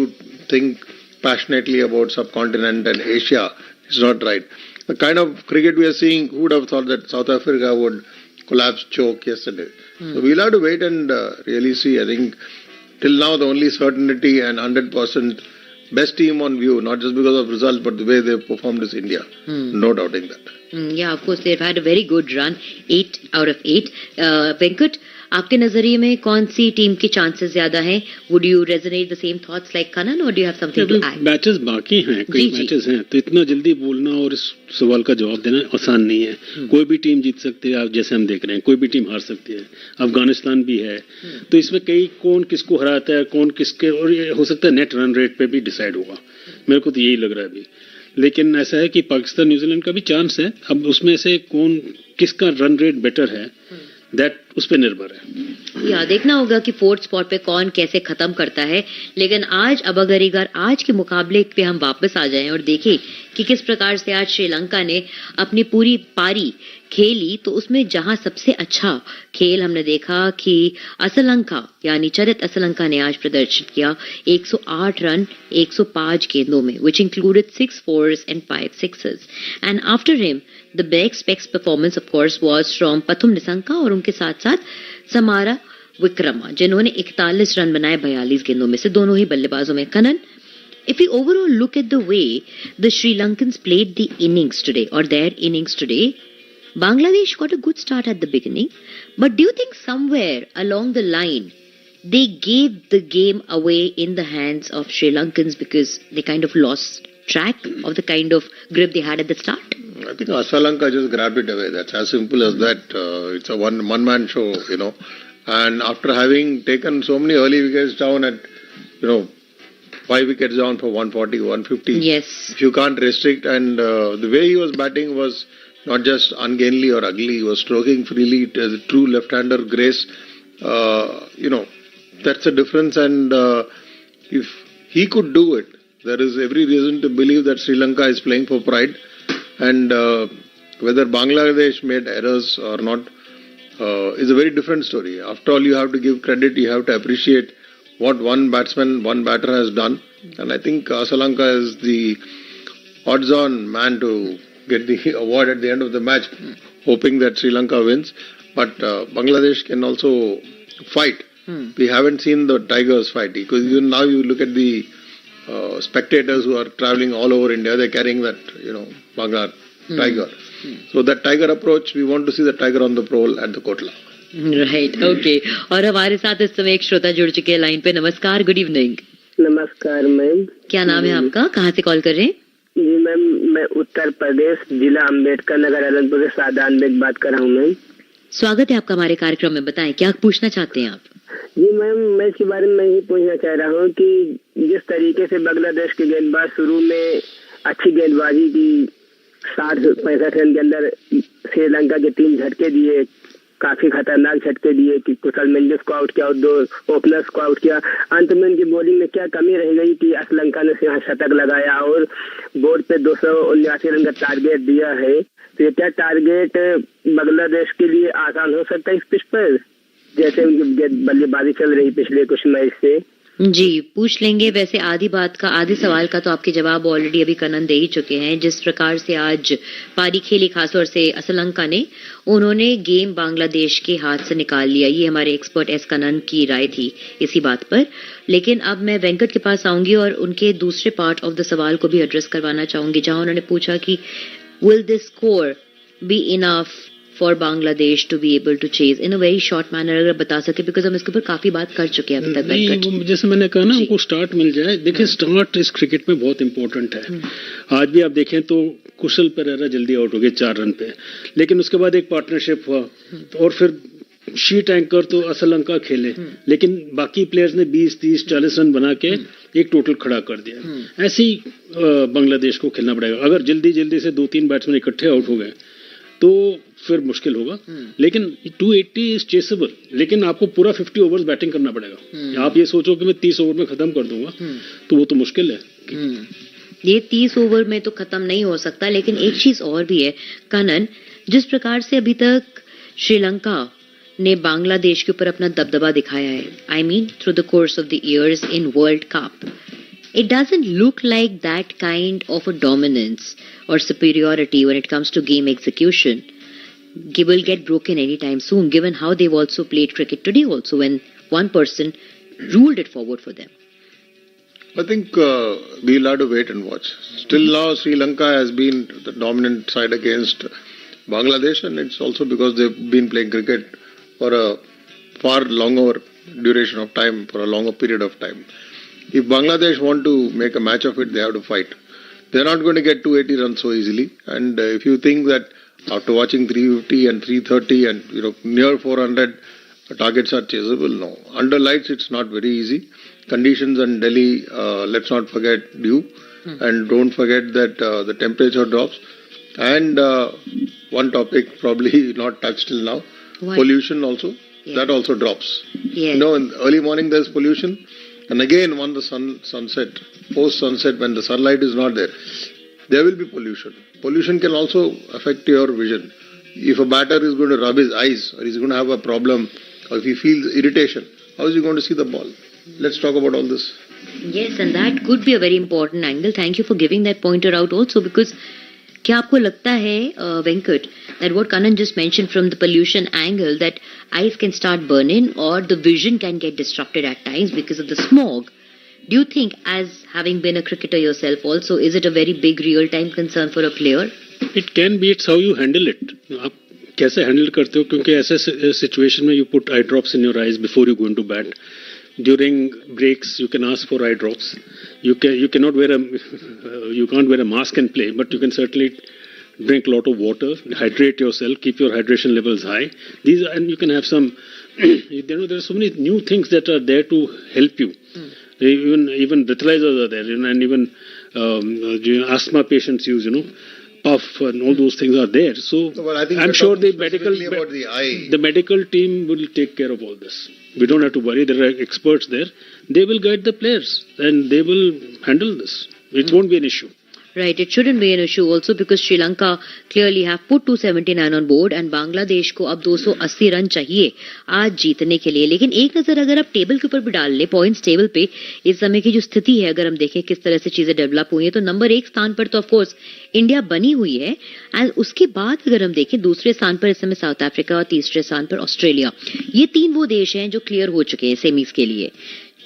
think passionately about subcontinent and Asia is not right. The kind of cricket we are seeing, who would have thought that South Africa would collapse, choke yesterday? So we'll have to wait and really see. I think till now the only certainty and 100% best team on view, not just because of results, but the way they performed is India. No doubting that. Yeah, of course, they've had a very good run, 8 out of 8. Venkat, आपके नजरिए में कौन सी team के chances ज्यादा हैं? Would you resonate the same thoughts like Kannan, or do you have something to add? Matches बाकी हैं, कई मैचेस हैं, तो इतना जल्दी बोलना और इस सवाल का जवाब देना आसान नहीं है. कोई भी टीम जीत सकती है, आप जैसे हम देख रहे हैं, कोई भी टीम हार सकती है. अफगानिस्तान भी है, तो इसमें कई कौन किसको हराता है, कौन किसके, और ये हो सकता है नेट रन रेट पे भी डिसाइड होगा. मेरे को तो यही लग रहा है अभी. लेकिन ऐसा है कि पाकिस्तान न्यूजीलैंड का भी चांस है. अब उसमें से कौन किसका रन रेट बेटर है, दैट उस पर निर्भर है. या देखना होगा कि 4th स्पॉट पे कौन कैसे खत्म करता है. लेकिन आज अब अगर आज के मुकाबले पे हम वापस आ जाएं और देखें कि किस प्रकार से आज श्रीलंका ने अपनी पूरी पारी खेली, तो उसमें जहां सबसे अच्छा खेल हमने देखा कि असलंका यानी चरित असलंका ने आज प्रदर्शित किया 108 रन 105 गेंदों में, which included 6 fours and 5 sixes. And after him, the best performance of course was from Pathum Nissanka और उनके साथ साथ समारा विक्रमा, जिन्होंने 41 रन बनाए 42 गेंदों में से. दोनों ही बल्लेबाजों में. Kanan, if we overall look at the way the Sri Lankans played the innings today, or their innings today, Bangladesh got a good start at the beginning. But do you think somewhere along the line, they gave the game away in the hands of Sri Lankans because they kind of lost track of the kind of grip they had at the start? I think Sri Lanka just grabbed it away. That's as simple as that. It's a one-man show, And after having taken so many early wickets down at, 5 wickets down for 140, 150. Yes. If you can't restrict, and the way he was batting was not just ungainly or ugly. He was stroking freely, a true left-hander grace. That's the difference. And if he could do it, there is every reason to believe that Sri Lanka is playing for pride. And whether Bangladesh made errors or not is a very different story. After all, you have to give credit, you have to appreciate what one batter has done. And I think Sri Lanka is the odds-on man to get the award at the end of the match, hoping that Sri Lanka wins. But Bangladesh can also fight. We haven't seen the Tigers fight. Because now you look at the spectators who are traveling all over India, they're carrying that, Bangla tiger. So that tiger approach, we want to see the tiger on the prowl at the Kotla. Right, okay. और हमारे साथ इस समय एक श्रोता जुड़ चुके हैं लाइन पे. नमस्कार, गुड इवनिंग. नमस्कार मैम. क्या नाम है आपका, कहाँ से कॉल कर रहे हैं? जी मैम, मैं उत्तर प्रदेश जिला अम्बेडकर नगर अनंतपुर से सादान बेग बात कर रहा हूँ मैम. स्वागत है आपका हमारे कार्यक्रम में. बताएं क्या पूछना चाहते हैं आप? जी मैम, मैं इसके बारे में यही पूछना चाह रहा हूँ कि जिस तरीके से बांग्लादेश के गेंदबाज शुरू में अच्छी गेंदबाजी की, 60-65 रन के अंदर श्रीलंका के 3 झटके दिए, काफी खतरनाक झटके दिए कि कुशल मेंडिस को आउट किया और 2 ओपनर्स को आउट किया. अंत में उनकी बॉलिंग में क्या कमी रह गई कि श्रीलंका ने यहाँ शतक लगाया और बोर्ड पे 279 रन का टारगेट दिया है. तो ये क्या टारगेट बांग्लादेश के लिए आसान हो सकता है इस पिच पर, जैसे उनकी बल्लेबाजी चल रही पिछले कुछ मैच से? जी, पूछ लेंगे. वैसे आधी सवाल का तो आपके जवाब ऑलरेडी अभी कनन दे ही चुके हैं. जिस प्रकार से आज पारी खेली खासतौर से श्रीलंका ने, उन्होंने गेम बांग्लादेश के हाथ से निकाल लिया. ये हमारे एक्सपर्ट एस कनन की राय थी इसी बात पर. लेकिन अब मैं वेंकट के पास आऊंगी और उनके दूसरे पार्ट ऑफ द सवाल को भी एड्रेस करवाना चाहूंगी, जहां उन्होंने पूछा कि will this score be enough for Bangladesh to be able to chase in a very short manner. अगर बता सके, बिकॉज हम इसके ऊपर काफी बात कर चुके हैं अभी तक. नहीं, जैसे मैंने कहा ना, उनको स्टार्ट मिल जाए. देखिए, स्टार्ट इस क्रिकेट में बहुत इंपॉर्टेंट है. आज भी आप देखें तो कुशल पेरेरा जल्दी आउट हो गए 4 रन पे, लेकिन उसके बाद एक पार्टनरशिप हुआ और फिर शीट एंकर तो श्रीलंका खेले, लेकिन बाकी प्लेयर्स ने 20, 30, 40 रन बना के एक टोटल खड़ा कर दिया. ऐसे ही बांग्लादेश को खेलना पड़ेगा. अगर जल्दी से 2-3 बैट्समैन इकट्ठे आउट हो गए तो फिर मुश्किल होगा. लेकिन 280 इज चेसेबल, लेकिन आपको पूरा 50 ओवर्स बैटिंग करना पड़ेगा. आप ये सोचो कि मैं 30 ओवर में खत्म कर दूंगा, तो वो तो मुश्किल है. ये 30 ओवर में तो खत्म नहीं हो सकता. लेकिन एक चीज और भी है कनन, जिस प्रकार से अभी तक श्रीलंका ने बांग्लादेश के ऊपर अपना दबदबा दिखाया है, I mean through the course of the years in world cup, it doesn't look like that kind of a dominance or superiority when it comes to game execution will get broken anytime soon, given how they've also played cricket today also, when one person ruled it forward for them. I think we'll have to wait and watch. Still now Sri Lanka has been the dominant side against Bangladesh, and it's also because they've been playing cricket for a far longer duration of time, for a longer period of time. If Bangladesh want to make a match of it, they have to fight. They're not going to get 280 runs so easily. And if you think that after watching 350 and 330 and near 400 targets are chaseable, no. Under lights, it's not very easy. Conditions in Delhi, let's not forget dew, and don't forget that the temperature drops. And one topic probably not touched till now, pollution also. Yeah. That also drops. Yes. In the early morning there's pollution. And again, when the sunset, post-sunset, when the sunlight is not there, there will be pollution. Pollution can also affect your vision. If a batter is going to rub his eyes, or he's going to have a problem, or if he feels irritation, how is he going to see the ball? Let's talk about all this. Yes, and that could be a very important angle. Thank you for giving that pointer out also, because क्या आपको लगता है Venkat that what Kanan just mentioned from the pollution angle, that eyes can start burning or the vision can get disrupted at times because of the smog, Do you think, as having been a cricketer yourself also, is it a very big real-time concern for a player? It can be. It's how you handle it. आप कैसे handle करते हो, क्योंकि ऐसे situation में you put eye drops in your eyes before you go into bat. During breaks, you can ask for eye drops. You can't wear a mask and play, but you can certainly drink a lot of water, hydrate yourself, keep your hydration levels high. And you can have some. There are so many new things that are there to help you. Even breathalyzers are there, and even asthma patients use, puff and all those things are there. So I'm sure the medical team will take care of all this. We don't have to worry. There are experts there. They will guide the players and they will handle this. It won't be an issue. Right, it shouldn't be an issue also because Sri Lanka clearly have put 279 on board and Bangladesh को अब 280 run चाहिए आज जीतने के लिए. लेकिन एक नजर अगर आप टेबल के ऊपर भी डाल ले, पॉइंट्स टेबल पे इस समय की जो स्थिति है, अगर हम देखें किस तरह से चीजें डेवलप हुई हैं, तो नंबर 1 स्थान पर तो ऑफ कोर्स इंडिया बनी हुई है. एंड उसके बाद अगर हम देखें दूसरे स्थान पर इस समय साउथ अफ्रीका और तीसरे स्थान पर ऑस्ट्रेलिया. ये 3 वो देश हैं जो क्लियर हो चुके हैं सेमीज के लिए.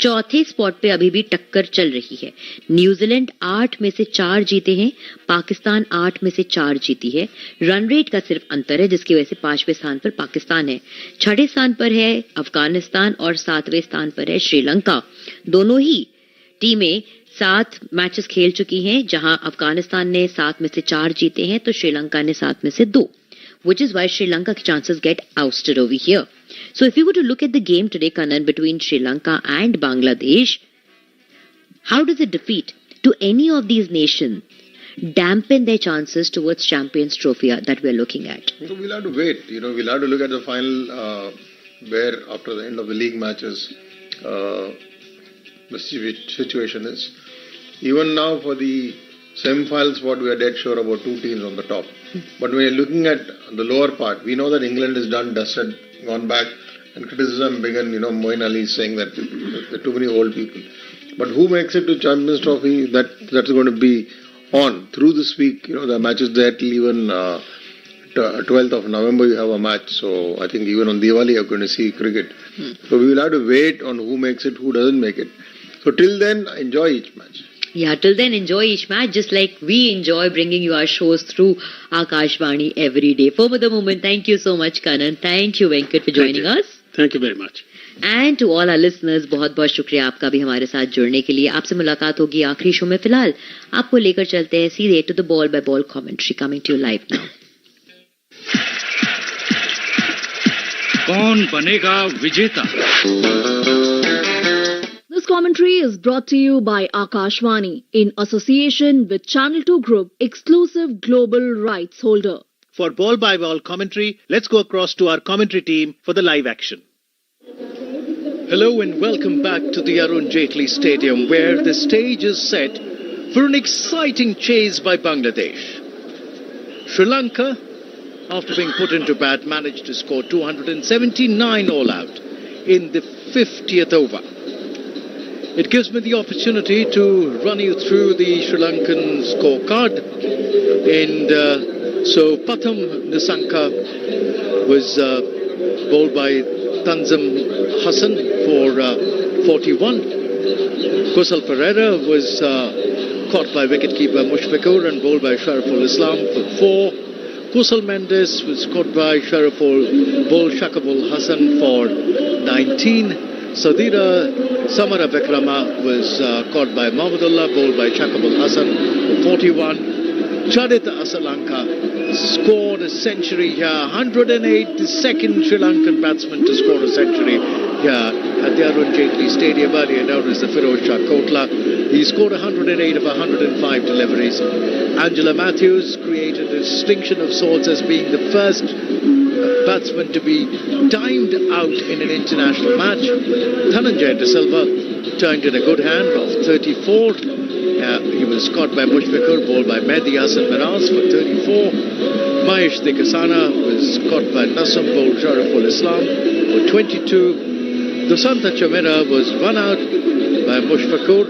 चौथे स्पॉट पे अभी भी टक्कर चल रही है. न्यूजीलैंड 8 में से 4 जीते हैं, पाकिस्तान 8 में से 4 जीती है. रन रेट का सिर्फ अंतर है जिसकी वजह से 5वें स्थान पर पाकिस्तान है, 6ठे स्थान पर है अफगानिस्तान और 7वें स्थान पर है श्रीलंका. दोनों ही टीमें 7 मैचेस खेल चुकी हैं, जहां अफगानिस्तान ने 7 में से 4 जीते हैं तो श्रीलंका ने 7 में से 2, which is why Sri Lanka's chances get ousted over here. So if you were to look at the game today, Kannan, between Sri Lanka and Bangladesh, how does a defeat to any of these nations dampen their chances towards Champions Trophy that we're looking at? So we'll have to wait. We'll have to look at the final where after the end of the league matches the situation is. Even now for the semi-final spot, we are dead sure about 2 teams on the top. But when you're looking at the lower part, we know that England is done, dusted, gone back, and criticism began, Moeen Ali saying that there are too many old people. But who makes it to Champions Trophy, that's going to be on. Through this week, the match is there till even 12th of November you have a match. So I think even on Diwali you're going to see cricket. So we will have to wait on who makes it, who doesn't make it. So till then, enjoy each match. Yeah, till then enjoy each match just like we enjoy bringing you our shows through Akashvani every day. For the moment, thank you so much, Kannan. Thank you, Venkat, for joining us. Thank you very much. And to all our listeners, बहुत-बहुत शुक्रिया आपका भी हमारे साथ जुड़ने के लिए. आपसे मुलाकात होगी आखिरी शो में. फिलहाल आपको लेकर चलते हैं सीधे to the ball by ball commentary coming to you live now. कौन बनेगा विजेता? This commentary is brought to you by Akashvani in association with Channel 2 Group, exclusive global rights holder. For ball by ball commentary, let's go across to our commentary team for the live action. Hello and welcome back to the Arun Jaitley Stadium, where the stage is set for an exciting chase by Bangladesh. Sri Lanka, after being put into bat, managed to score 279 all out in the 50th over. It gives me the opportunity to run you through the Sri Lankan scorecard. And so Patham Nisanka was bowled by Tanzim Hassan for 41. Kusal Pereira was caught by wicketkeeper Mushfiqur and bowled by Shariful Islam for 4. Kusal Mendes was caught by Shariful, bowled Shakabul Hassan for 19. Sadira Samara Vikrama was caught by Mahmudullah, bowled by Shakabul Hassan for 41. Chadita Asalanka scored a century here, 108, the second Sri Lankan batsman to score a century here at the Arun Jaitley Stadium, earlier known as the Firoz Shah Kotla. He scored 108 of 105 deliveries. Angela Matthews created a distinction of sorts as being the first batsman to be timed out in an international match. Dhananjay De Silva turned in a good hand of 34. He was caught by Mushfiqur, bowled by Mehdi Hassan Miraz for 34. Mahesh Dikasana was caught by Nassam, bowled Shariful Islam for 22. Dusanta Chamira was run out by Mushfiqur,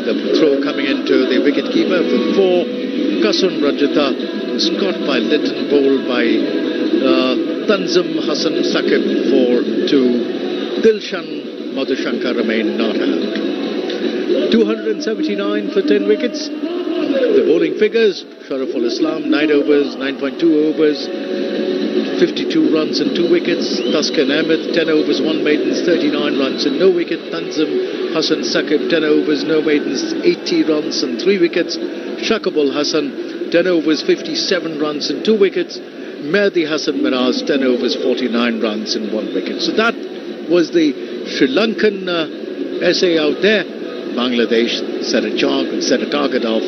the throw coming into the wicketkeeper for 4. Kasun Rajita was caught by Litton, bowled by Tanzim Hassan Saqib for 2. Dilshan Madhushankar remained not out. 279 for 10 wickets. The bowling figures: Sharaful Islam, 9 overs, 9.2 overs, 52 runs and 2 wickets. Taskin Ahmed, 10 overs, 1 maidens, 39 runs and no wicket. Tanzim Hassan Saqib, 10 overs, no maidens, 80 runs and 3 wickets. Shakabul Hassan, 10 overs, 57 runs and 2 wickets. Mehdi Hassan Miraz, 10 overs, 49 runs and 1 wicket. So that was the Sri Lankan essay out there. Bangladesh set a target of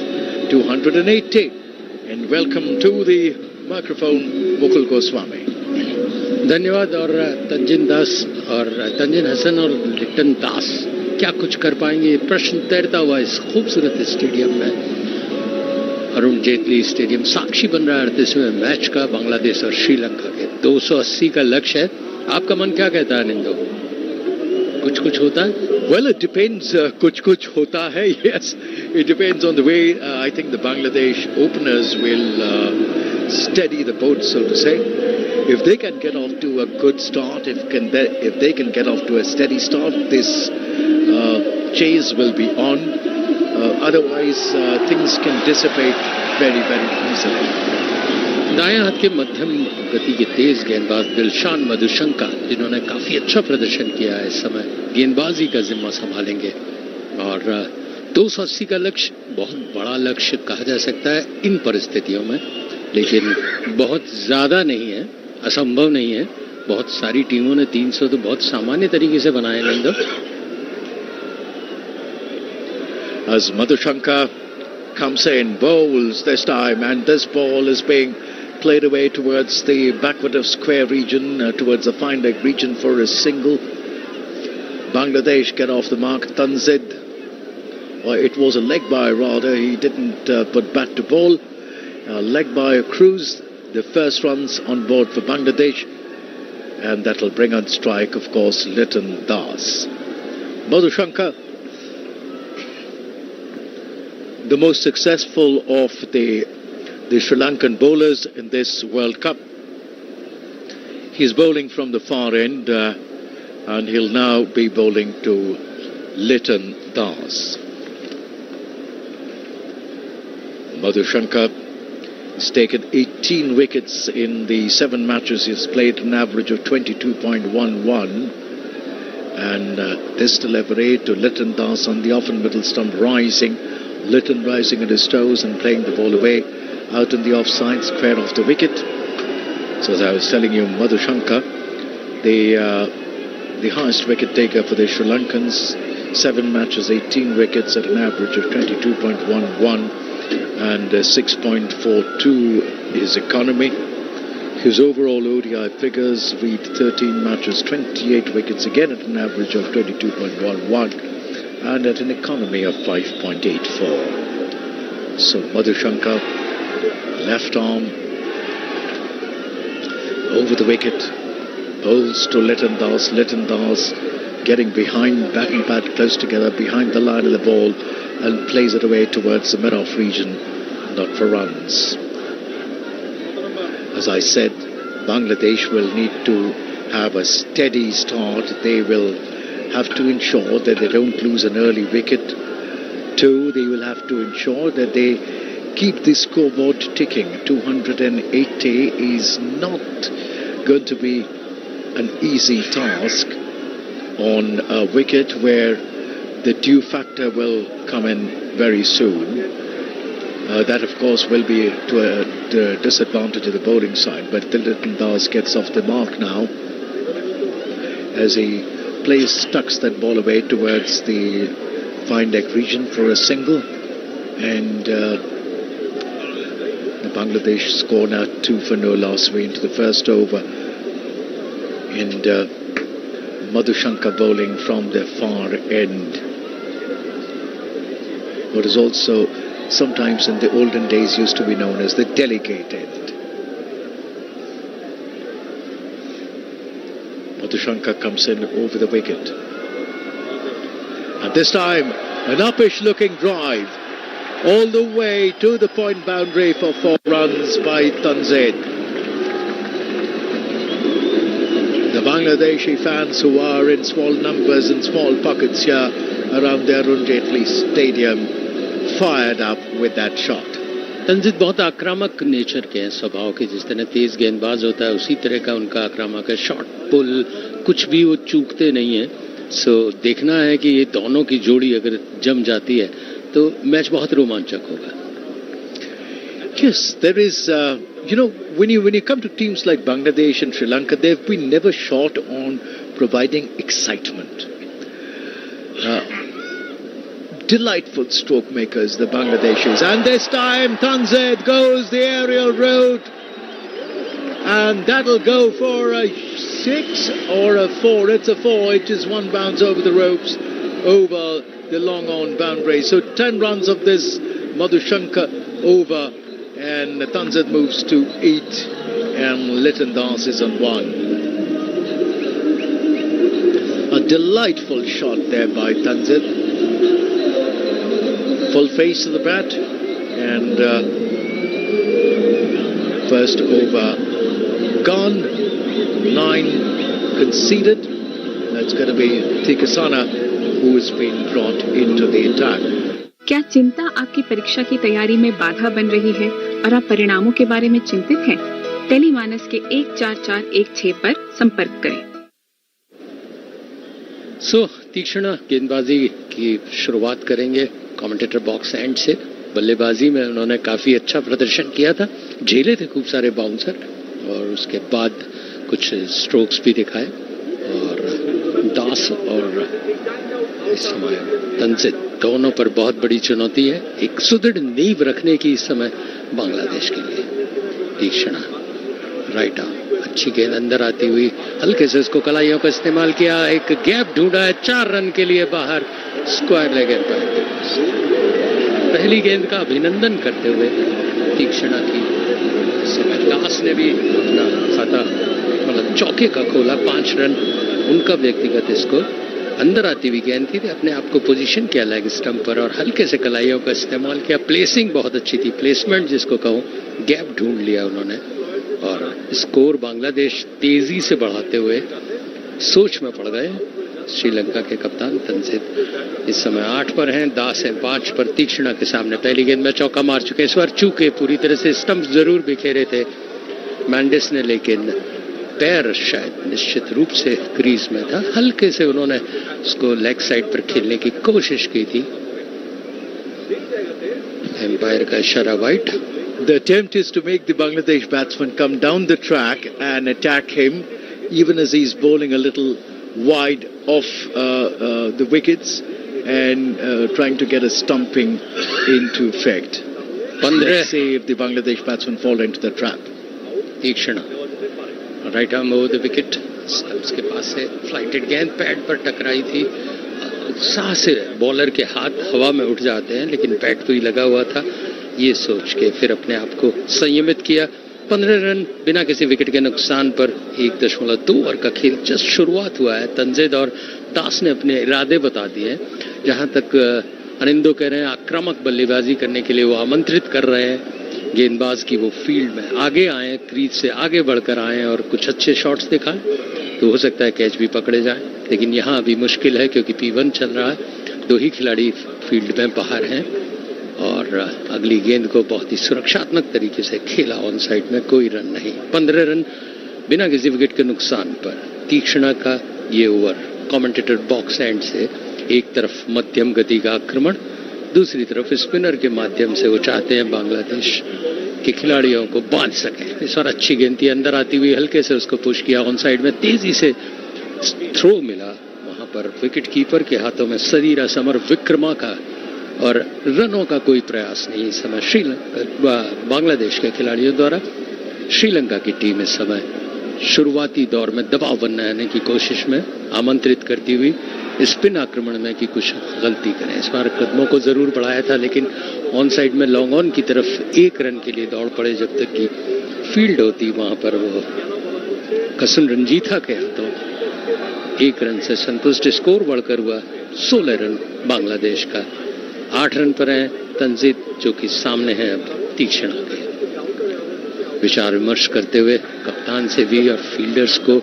280. And welcome to the microphone, Mukul Goswami. धन्यवाद. और तंजिन दास और तंजिन हसन और लिटन दास क्या कुछ कर पाएंगे, प्रश्न तैरता हुआ इस खूबसूरत स्टेडियम में. अरुण जेटली स्टेडियम साक्षी बन रहा है 38वें मैच का बांग्लादेश और श्रीलंका के. 280 का लक्ष्य है. आपका मन क्या कहता है निंदो? कुछ होता है? Well, it depends. कुछ होता है. Yes, it depends on the way. I think the Bangladesh openers will steady the boat, so to say. If they can get off to a good start, if they can get off to a steady start, this chase will be on. Otherwise, things can dissipate very, very easily. दाएं हाथ के मध्यम गति के तेज गेंदबाज दिलशान मधुशंका, जिन्होंने काफी अच्छा प्रदर्शन किया है, इस समय गेंदबाजी का जिम्मा संभालेंगे. और 280 का लक्ष्य बहुत बड़ा लक्ष्य कहा जा सकता है इन परिस्थितियों में, लेकिन बहुत ज्यादा नहीं है, असंभव नहीं है. बहुत सारी टीमों ने 300 तो बहुत सामान्य तरीके से बनाए. नंदो, as Madhushanka comes in, bowls this time, and this ball is being played away towards the backward of square region, towards the fine leg region for a single. Bangladesh get off the mark. Tanzid, it was a leg by rather, he didn't put bat to ball. Leg by a cruise, the first runs on board for Bangladesh, and that will bring on strike, of course, Liton Das. Madhushanka, the most successful of the Sri Lankan bowlers in this World Cup. He's bowling from the far end, and he'll now be bowling to Liton Das. Madhushanka has taken 18 wickets in the 7 matches he's played, an average of 22.11. And this delivery to Liton Das on the off and middle stump, rising. Liton rising at his toes and playing the ball away out in the offside, square off the wicket. So as I was telling you, Madhushanka, the highest wicket taker for the Sri Lankans, 7 matches, 18 wickets at an average of 22.11 and 6.42 his economy. His overall ODI figures read 13 matches, 28 wickets, again at an average of 22.11 and at an economy of 5.84. So Madhushanka, left arm over the wicket, bowls to Liton Das. Liton Das getting behind, bat and bat close together behind the line of the ball, and plays it away towards the mid-off region, not for runs. As I said, Bangladesh will need to have a steady start. They will have to ensure that they don't lose an early wicket. 2, they will have to ensure that they keep the scoreboard ticking. 280 is not going to be an easy task on a wicket where the dew factor will come in very soon. That, of course, will be to a disadvantage of the bowling side. But Liton Das gets off the mark now as he tucks that ball away towards the fine deck region for a single. And the Bangladesh score now 2-0 last way into the first over. And Madhushanka bowling from the far end. What is also sometimes in the olden days used to be known as the delegate end. Madhushanka comes in over the wicket. And this time, an uppish looking drive all the way to the point boundary for 4 runs by Tanzid. The Bangladeshi fans who are in small numbers and small pockets here around the Arun Jaitley Stadium fired up with that shot. Tanzid बहुत आक्रामक nature के हैं स्वभाव के, जिस तरह तेज गेंदबाज होता है उसी तरह का उनका आक्रामक है. शॉट पुल कुछ भी वो चूकते नहीं है. सो देखना है कि ये दोनों की जोड़ी अगर जम जाती है तो मैच बहुत रोमांचक होगा. Yes, there is, when you come to teams like Bangladesh and Sri Lanka, they've been never short on providing excitement. Delightful stroke makers, the Bangladeshis. And this time, Tanzid goes the aerial route. And that'll go for a 6 or a 4. It's a 4. It is one bounce over the ropes, over the long on boundary. So 10 runs of this Madhushankar over. And Tanzid moves to 8. And Liton Das is on 1. A delightful shot there by Tanzid. Full face of the bat, and first over gone, 9 conceded. That's going to be Tikasana who has been brought into the attack. क्या चिंता आपकी परीक्षा की तैयारी में बाधा बन रही है और आप परिणामों के बारे में चिंतित हैं? टेलीमानस के 14416 पर संपर्क करें. तीक्ष्ण गेंदबाजी की शुरुआत करेंगे कमेंटेटर बॉक्स एंड से. बल्लेबाजी में उन्होंने काफी अच्छा प्रदर्शन किया था, झेले थे खूब सारे बाउंसर और उसके बाद कुछ स्ट्रोक्स भी दिखाए. और दास और इस समय तंजिद दोनों पर बहुत बड़ी चुनौती है. एक सुदृढ़ नींव रखने की इस समय बांग्लादेश के लिए. तीक्ष्ण राइट आर्म, अच्छी गेंद अंदर आती हुई हल्के से उसको कलाइयों का इस्तेमाल किया. एक गैप ढूंढा है, 4 रन के लिए बाहर. स्क्वायर लेग एम्पायर के पास पहली गेंद का अभिनंदन करते हुए तीक्ष्णा की. इस समय दास ने भी अपना खाता मतलब चौके का खोला. 5 रन उनका व्यक्तिगत स्कोर. अंदर आती हुई गेंद थी, अपने आप को पोजीशन किया लेग स्टंप पर और हल्के से कलाइयों का इस्तेमाल किया. प्लेसिंग बहुत अच्छी थी, प्लेसमेंट जिसको कहूं. गैप ढूंढ लिया उन्होंने और स्कोर बांग्लादेश तेजी से बढ़ाते हुए सोच में पड़ गए. श्रीलंका के कप्तान तंजिद इस समय 8 पर हैं, दास हैं 5 पर. तीक्ष्णा के सामने पहली गेंद में चौका मार चुके. इस बार चूके पूरी तरह से स्टंप जरूर बिखेरे थे मैंडिस ने, लेकिन पैर शायद निश्चित रूप से क्रीज में था. हल्के से उन्होंने उसको लेग साइड पर खेलने की कोशिश की थी. एम्पायर का इशारा white. The attempt is to make the Bangladesh batsman come down the track and attack him, even as he's bowling a little wide off the wickets and trying to get a stumping into effect. Let's see if the Bangladesh batsmen fall into the trap. तीक्ष्ण right arm over the wicket. उसके पास से flighted गेंद pad पर टकराई थी. उत्साह से bowler के हाथ हवा में उठ जाते हैं, लेकिन पैड तो ही लगा हुआ था. ये सोच के फिर अपने आप को संयमित किया. 15 रन बिना किसी विकेट के नुकसान पर 1.2 ओवर का खेल जस्ट शुरुआत हुआ है. तंजिद और दास ने अपने इरादे बता दिए हैं. जहां तक अनिंदो कह रहे हैं आक्रामक बल्लेबाजी करने के लिए वो आमंत्रित कर रहे हैं गेंदबाज की वो फील्ड में आगे आए, क्रीज से आगे बढ़कर आए और कुछ अच्छे शॉट्स दिखाएं तो हो सकता है कैच भी पकड़े जाएं. लेकिन यहाँ अभी मुश्किल है क्योंकि P1 चल रहा है. 2 ही खिलाड़ी फील्ड में बाहर हैं और अगली गेंद को बहुत ही सुरक्षात्मक तरीके से खेला. ऑन साइड में कोई रन नहीं. 15 रन बिना किसी विकेट के नुकसान पर तीक्ष्णा का ये ओवर. कमेंटेटर बॉक्स एंड से एक तरफ मध्यम गति का आक्रमण, दूसरी तरफ स्पिनर के माध्यम से वो चाहते हैं बांग्लादेश के खिलाड़ियों को बांध सकें. इस बार अच्छी गेंद थी, अंदर आती हुई हल्के से उसको पुश किया. ऑन साइड में तेजी से थ्रो मिला. वहां पर विकेट कीपर के हाथों में सदीरा समर विक्रमा का और रनों का कोई प्रयास नहीं. इस समय बांग्लादेश के खिलाड़ियों द्वारा श्रीलंका की टीम इस समय शुरुआती दौर में दबाव बनाने की कोशिश में आमंत्रित करती हुई स्पिन आक्रमण में कि कुछ गलती करें. इस बार कदमों को जरूर बढ़ाया था, लेकिन ऑन साइड में लॉन्ग ऑन की तरफ 1 रन के लिए दौड़ पड़े. जब तक कि फील्ड होती वहां पर वो कसुन रंजीथा के हाथों 1 रन से संतुष्ट. स्कोर बढ़कर हुआ 16 रन बांग्लादेश का. 8 रन पर है तंजिद जो कि सामने है अब तीक्ष्णा के. विचार विमर्श करते हुए कप्तान से भी और फील्डर्स को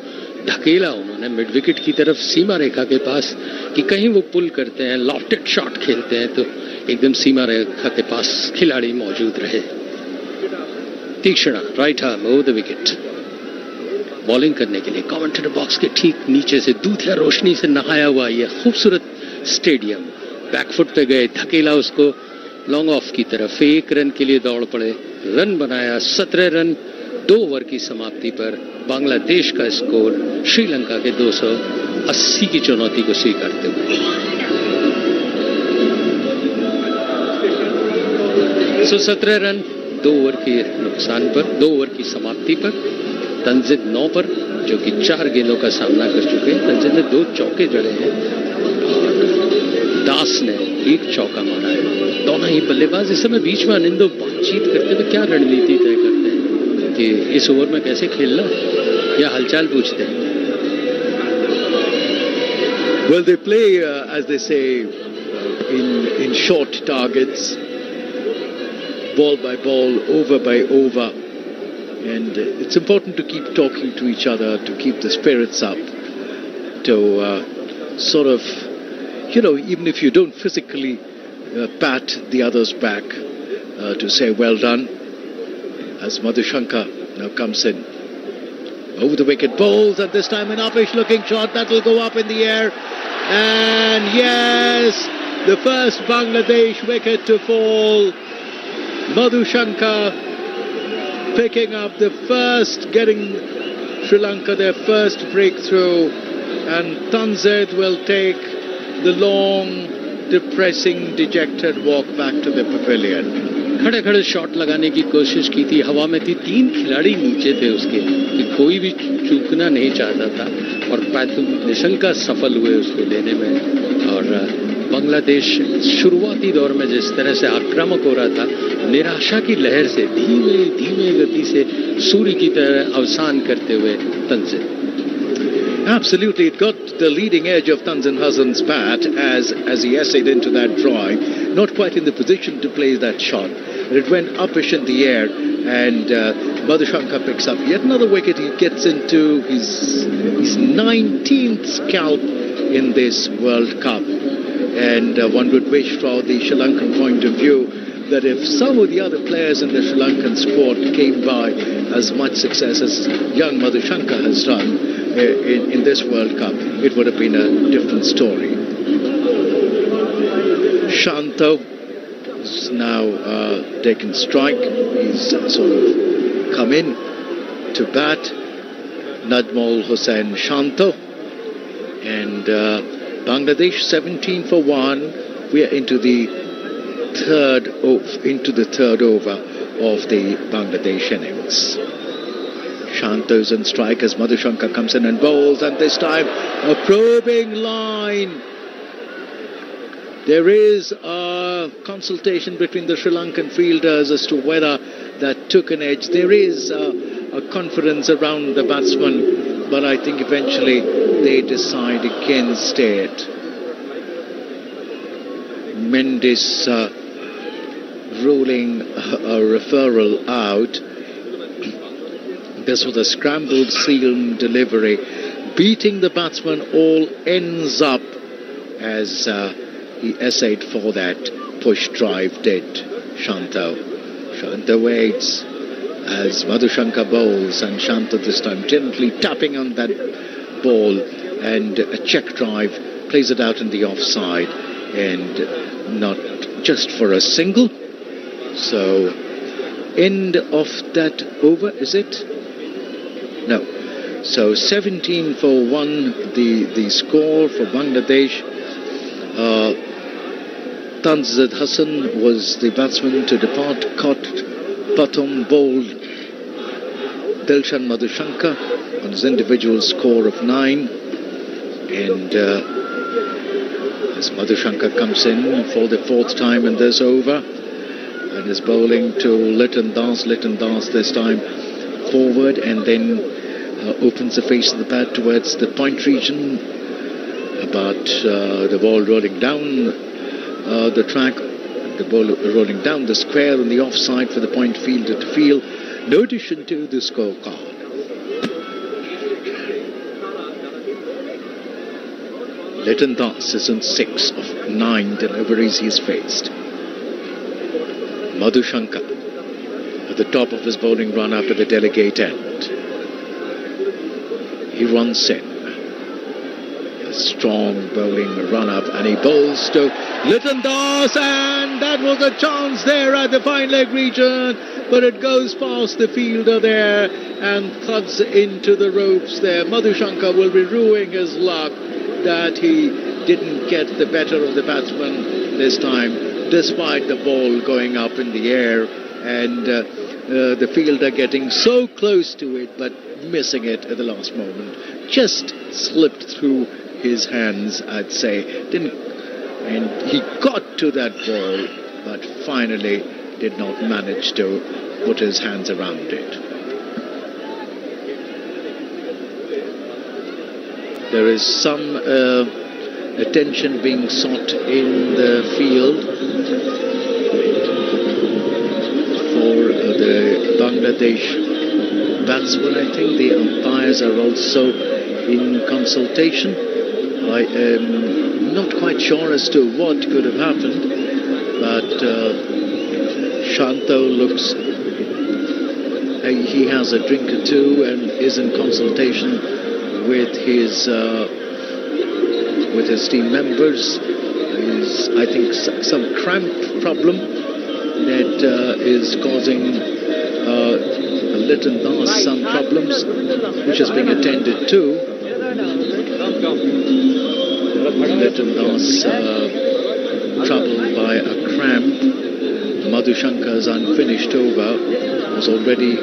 धकेला उन्होंने मिड विकेट की तरफ सीमा रेखा के पास कि कहीं वो पुल करते हैं, लॉफ्टेड शॉट खेलते हैं तो एकदम सीमा रेखा के पास खिलाड़ी मौजूद रहे। तीक्ष्ण right arm over the wicket, bowling करने के लिए कमेंटेटर बॉक्स के ठीक नीचे से दूधिया रोशनी से नहाया हुआ ये खूबसूरत स्टेडियम। बैकफुट पे गए, धकेला उसको लॉन्ग ऑफ की तरफ, 1 रन के लिए दौड़ पड़े, रन बनाया 17 रन 2 ओवर की समाप्ति पर। बांग्लादेश का स्कोर श्रीलंका के 280 की चुनौती को स्वीकारते हुए। 17 रन 2 ओवर के नुकसान पर, 2 ओवर की समाप्ति पर। तंजिद 9 पर, जो कि 4 गेंदों का सामना कर चुके हैं। तंजिद ने 2 चौके जड़े हैं और दास ने 1 चौका मारा है। दोनों ही बल्लेबाज इस समय बीच में अनिंदो बातचीत करते हुए क्या रणनीति तय करते हैं कि इस ओवर में कैसे खेलना, या हालचाल पूछते हैं। Well, they play, as they say, in short targets, ball by ball, over by over. And it's important to keep talking to each other, to keep the spirits up, to sort of, even if you don't physically pat the other's back, to say well done, as Madhushanka now comes in. Over the wicket, bowls, and this time an uppish looking shot that will go up in the air. And yes, the first Bangladesh wicket to fall. Madhushanka picking up the first, getting Sri Lanka their first breakthrough, and Tanzid will take the long, depressing, dejected walk back to the pavilion. खड़े खड़े shot लगाने की कोशिश की थी, हवा में थी, 3 खिलाड़ी नीचे थे उसके, कि कोई भी चूकना नहीं चाहता था, और निशंका सफल हुए उसको लेने में। और बांग्लादेश शुरुआती दौर में जिस तरह से आक्रामक हो रहा था, निराशा की लहर से धीमे धीमे गति से सूर्य की तरह अवसान करते हुए Tanzid. Absolutely, it got the leading edge of Tanzin Hassan's bat as he essayed into that drive, not quite in the position to place that shot. It went uppish in the air, and Madhushanka picks up yet another wicket. He gets into his 19th scalp in this World Cup, and one would wish from the Sri Lankan point of view that if some of the other players in the Sri Lankan squad came by as much success as young Madhushanka has done in this World Cup, it would have been a different story. Shanto is now taken strike. He's sort of come in to bat. Najmul Hussain Shanto, and Bangladesh 17 for 1. We are into the third over of the Bangladesh innings. Shanto's on strike as Madhushanka comes in and bowls, and this time a probing line. There is a consultation between the Sri Lankan fielders as to whether that took an edge. There is a confidence around the batsman, but I think eventually they decide against it. Mendes ruling a referral out. This was a scrambled seam delivery. Beating the batsman all ends up as he essayed for that push drive, did Shanto. Shanto waits as Madhushanka bowls, and Shanto this time gently tapping on that ball, and a check drive, plays it out in the offside, and not just for a single. So, end of that over, is it? No. So 17 for 1, the score for Bangladesh. Tanzid Hassan was the batsman to depart. Caught Patum bowled Dilshan Madhushanka on his individual score of 9. And as Madhushanka comes in for the 4th time in this over, and is bowling to Litton Das this time forward, and then opens the face of the bat towards the point region, but the ball rolling down the track, the ball rolling down the square on the offside for the point fielder to field. No addition to the scorecard. Liton Das is on 6 of 9 deliveries he's faced. Madhushanka at the top of his bowling run after the delegate end. He runs in. A strong bowling run-up, and he bowls to Liton Das, and that was a chance there at the fine leg region, but it goes past the fielder there and thuds into the ropes there. Madhushanka will be ruining his luck that he didn't get the better of the batsman this time, despite the ball going up in the air and the fielder getting so close to it but missing it at the last moment. Just slipped through his hands, I'd say. And he got to that ball, but finally did not manage to put his hands around it. There is some attention being sought in the field for the Bangladesh batsman. I think the umpires are also in consultation. I am not quite sure as to what could have happened, but Shanto looks, he has a drink or two and is in consultation with his team members. I think some cramp problem that is causing Liton Das some problems, which is being attended to. Liton Das troubled by a cramp. Madhushanka's unfinished over has already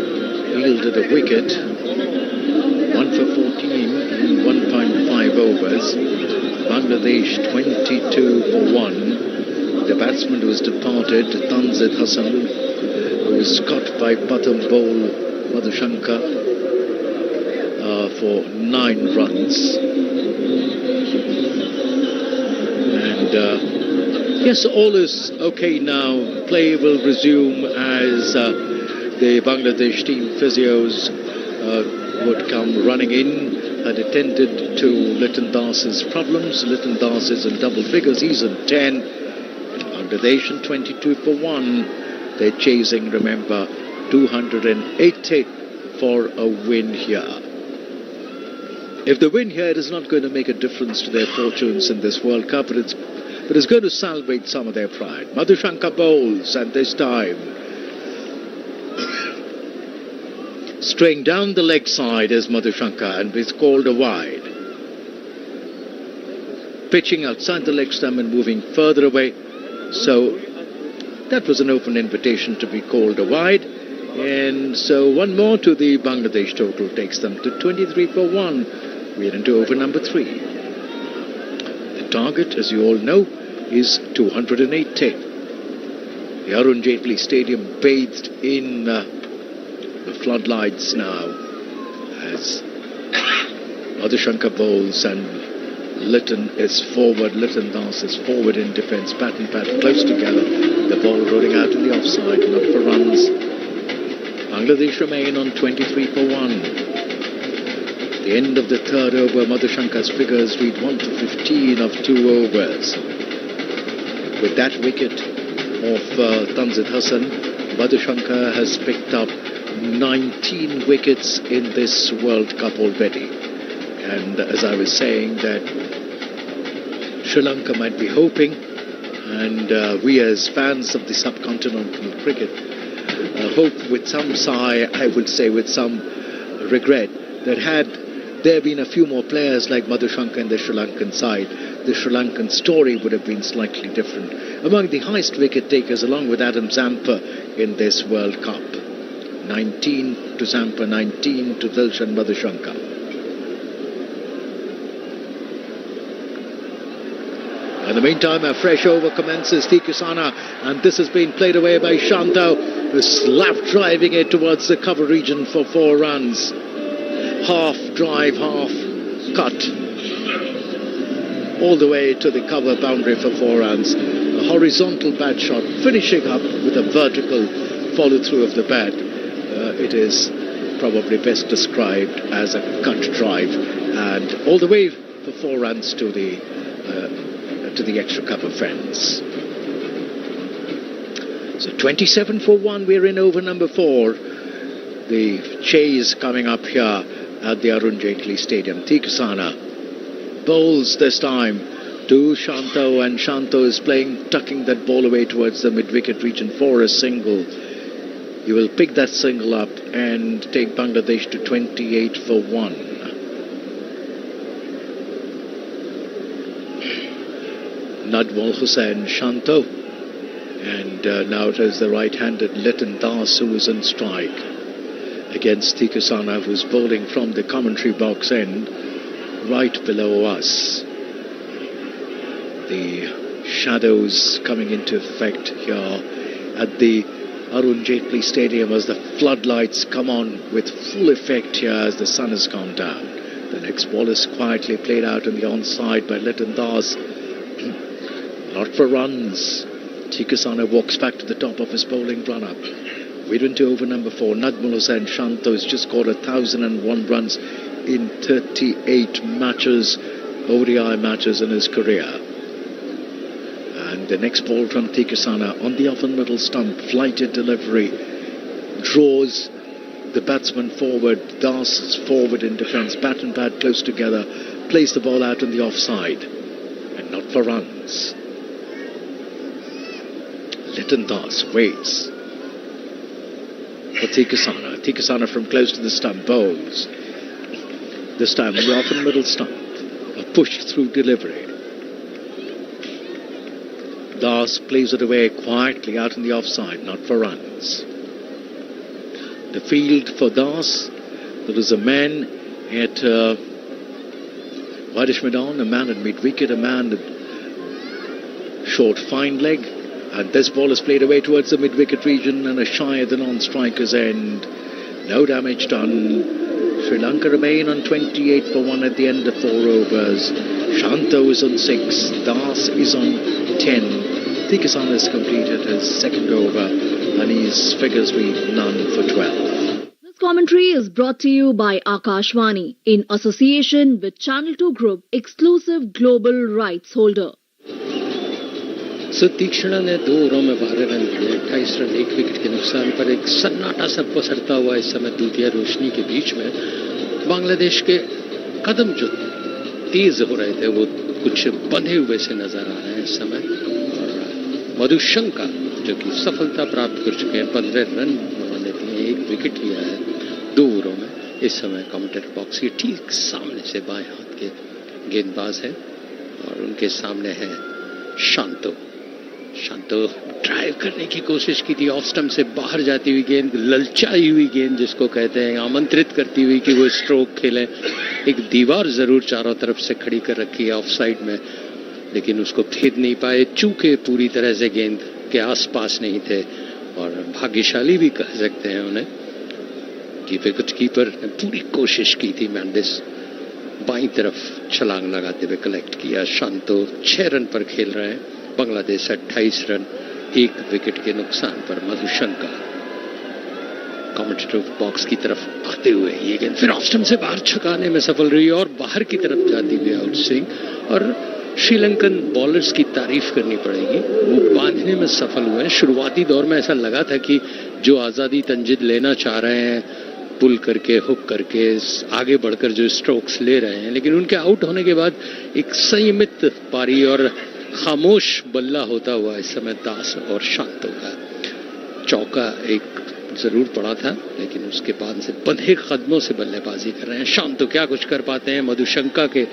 yielded a wicket. 1 for 14 in 1.5 overs. Bangladesh 22 for 1. The batsman who has departed, Tanzid Hassan, who was caught by bottom bowl Madhushanka for 9 runs. And yes, all is okay now. Play will resume as the Bangladesh team physios would come running in and attended to Liton Das's problems. Liton Das is in double figures. He's in 10. Bangladesh in 22 for 1. They're chasing, remember, 280 for a win here. If they win here, it is not going to make a difference to their fortunes in this World Cup, but it's going to salvage some of their pride. Madhushanka bowls, and this time straying down the leg side is Madhushanka, and is called a wide. Pitching outside the leg stump and moving further away. So that was an open invitation to be called a wide. And so one more to the Bangladesh total takes them to 23 for 1. We're into over number 3. The target, as you all know, is 280. The Arun Jaitley Stadium bathed in the floodlights now as Madhushanka bowls and Liton is forward. Liton Das is forward in defence. Bat and pad close together. The ball rolling out in the offside. Not for runs. Bangladesh remain on 23 for 1. The end of the third over, Madhushanka's figures read 1 for 15 of 2 overs. With that wicket of Tanzid Hassan, Madhushanka has picked up 19 wickets in this World Cup already. And as I was saying, that Sri Lanka might be hoping, and we as fans of the subcontinental cricket hope with some sigh, I would say with some regret, that had there been a few more players like Madhushanka in the Sri Lankan side, the Sri Lankan story would have been slightly different. Among the highest wicket takers, along with Adam Zampa in this World Cup. 19 to Zampa, 19 to Dilshan Madhushanka. In the meantime, a fresh over commences. Tikusana, and this has been played away by Shanto, who's slap driving it towards the cover region for 4 runs. Half drive, half cut, all the way to the cover boundary for 4 runs. A horizontal bat shot, finishing up with a vertical follow through of the bat. It is probably best described as a cut drive, and all the way for 4 runs to the to the extra couple fence. So 27 for 1, we're in over number 4. The chase coming up here at the Arun Jaitley Stadium. Tikasana bowls this time to Shanto, and Shanto is tucking that ball away towards the mid-wicket region for a single. He will pick that single up and take Bangladesh to 28 for 1. Nadwal Hussain Shanto, and now it is the right-handed Liton Das who is on strike against Tikasana, who's bowling from the commentary box end right below us. The shadows coming into effect here at the Arun Jaitley Stadium as the floodlights come on with full effect here as the sun has gone down. The next ball is quietly played out on the onside by Liton Das. Not for runs. Tikasana walks back to the top of his bowling run-up. We're into over number 4. Nadmul Hussain Shanto has just scored 1,001 runs in 38 matches, ODI matches in his career. And the next ball from Tikasana on the off and middle stump, flighted delivery, draws the batsman forward. Das is forward in defence, bat and pad close together, plays the ball out on the offside, and not for runs. Liton Das waits for Tikasana. Tikasana from close to the stump bowls. This time on the off and middle stump, a push through delivery. Das plays it away quietly out on the offside, not for runs. The field for Das, there is a man at Whitish Meadow, a man at mid-wicket, a man at short fine leg, and this ball is played away towards the mid-wicket region and a shy at the non-striker's end. No damage done. Sri Lanka remain on 28 for 1 at the end of 4 overs. Shanto is on 6, Das is on 10. Tikasana has completed his second over and his figures read none for 12. This commentary is brought to you by Akashvani in association with Channel 2 Group, exclusive global rights holder. So तीक्ष्णा ने 2 ओवरों में 12 run दिए, 28 run 1 wicket के नुकसान पर। एक सन्नाटा सा पसरता हुआ इस समय दूधिया रोशनी के बीच में बांग्लादेश के कदम जो तेज हो रहे थे वो कुछ बंधे हुए से नजर आ रहे हैं इस समय। और मधुशंका जो कि सफलता प्राप्त कर चुके हैं, 15 रन उन्होंने दिए, 1 विकेट लिया है 2 ओवरों में। इस समय कमेंटेटर बॉक्स के ठीक सामने से बाएं हाथ के गेंदबाज है और उनके सामने है शांतो। शांतो ड्राइव करने की कोशिश की थी, ऑफ स्टंप से बाहर जाती हुई गेंद, ललचाई हुई गेंद जिसको कहते हैं, आमंत्रित करती हुई कि वो स्ट्रोक खेलें। एक दीवार जरूर चारों तरफ से खड़ी कर रखी है ऑफ साइड में, लेकिन उसको भेद नहीं पाए, चूके पूरी तरह से गेंद के आसपास नहीं थे। और भाग्यशाली भी कह सकते हैं उन्हें कि विकेट कीपर ने पूरी कोशिश की थी। मैंडिस बाईं तरफ छलांग लगाते हुए कलेक्ट किया। शांतो 6 रन पर खेल रहे हैं, बांग्लादेश 28 रन 1 विकेट के नुकसान पर। मधुशंका कमेंटेटर बॉक्स की तरफ आते हुए ये गेंद फिर ऑफ स्टंप से बाहर छकाने में सफल रही और बाहर की तरफ जाती हुई आउट स्विंग। और श्रीलंकन बॉलर्स की तारीफ करनी पड़ेगी, वो बांधने में सफल हुए हैं। शुरुआती दौर में ऐसा लगा था कि जो आजादी तंजीद लेना चाह रहे हैं, पुल करके हुक करके आगे बढ़कर जो स्ट्रोक्स ले रहे हैं, लेकिन उनके आउट होने के बाद एक संयमित पारी और खामोश बल्ला होता हुआ इस समय दास और शांतो का। चौका एक जरूर पड़ा था, लेकिन उसके बाद से बंधे कदमों से बल्लेबाजी कर रहे हैं। शांतो क्या कुछ कर पाते हैं, मधुशंका के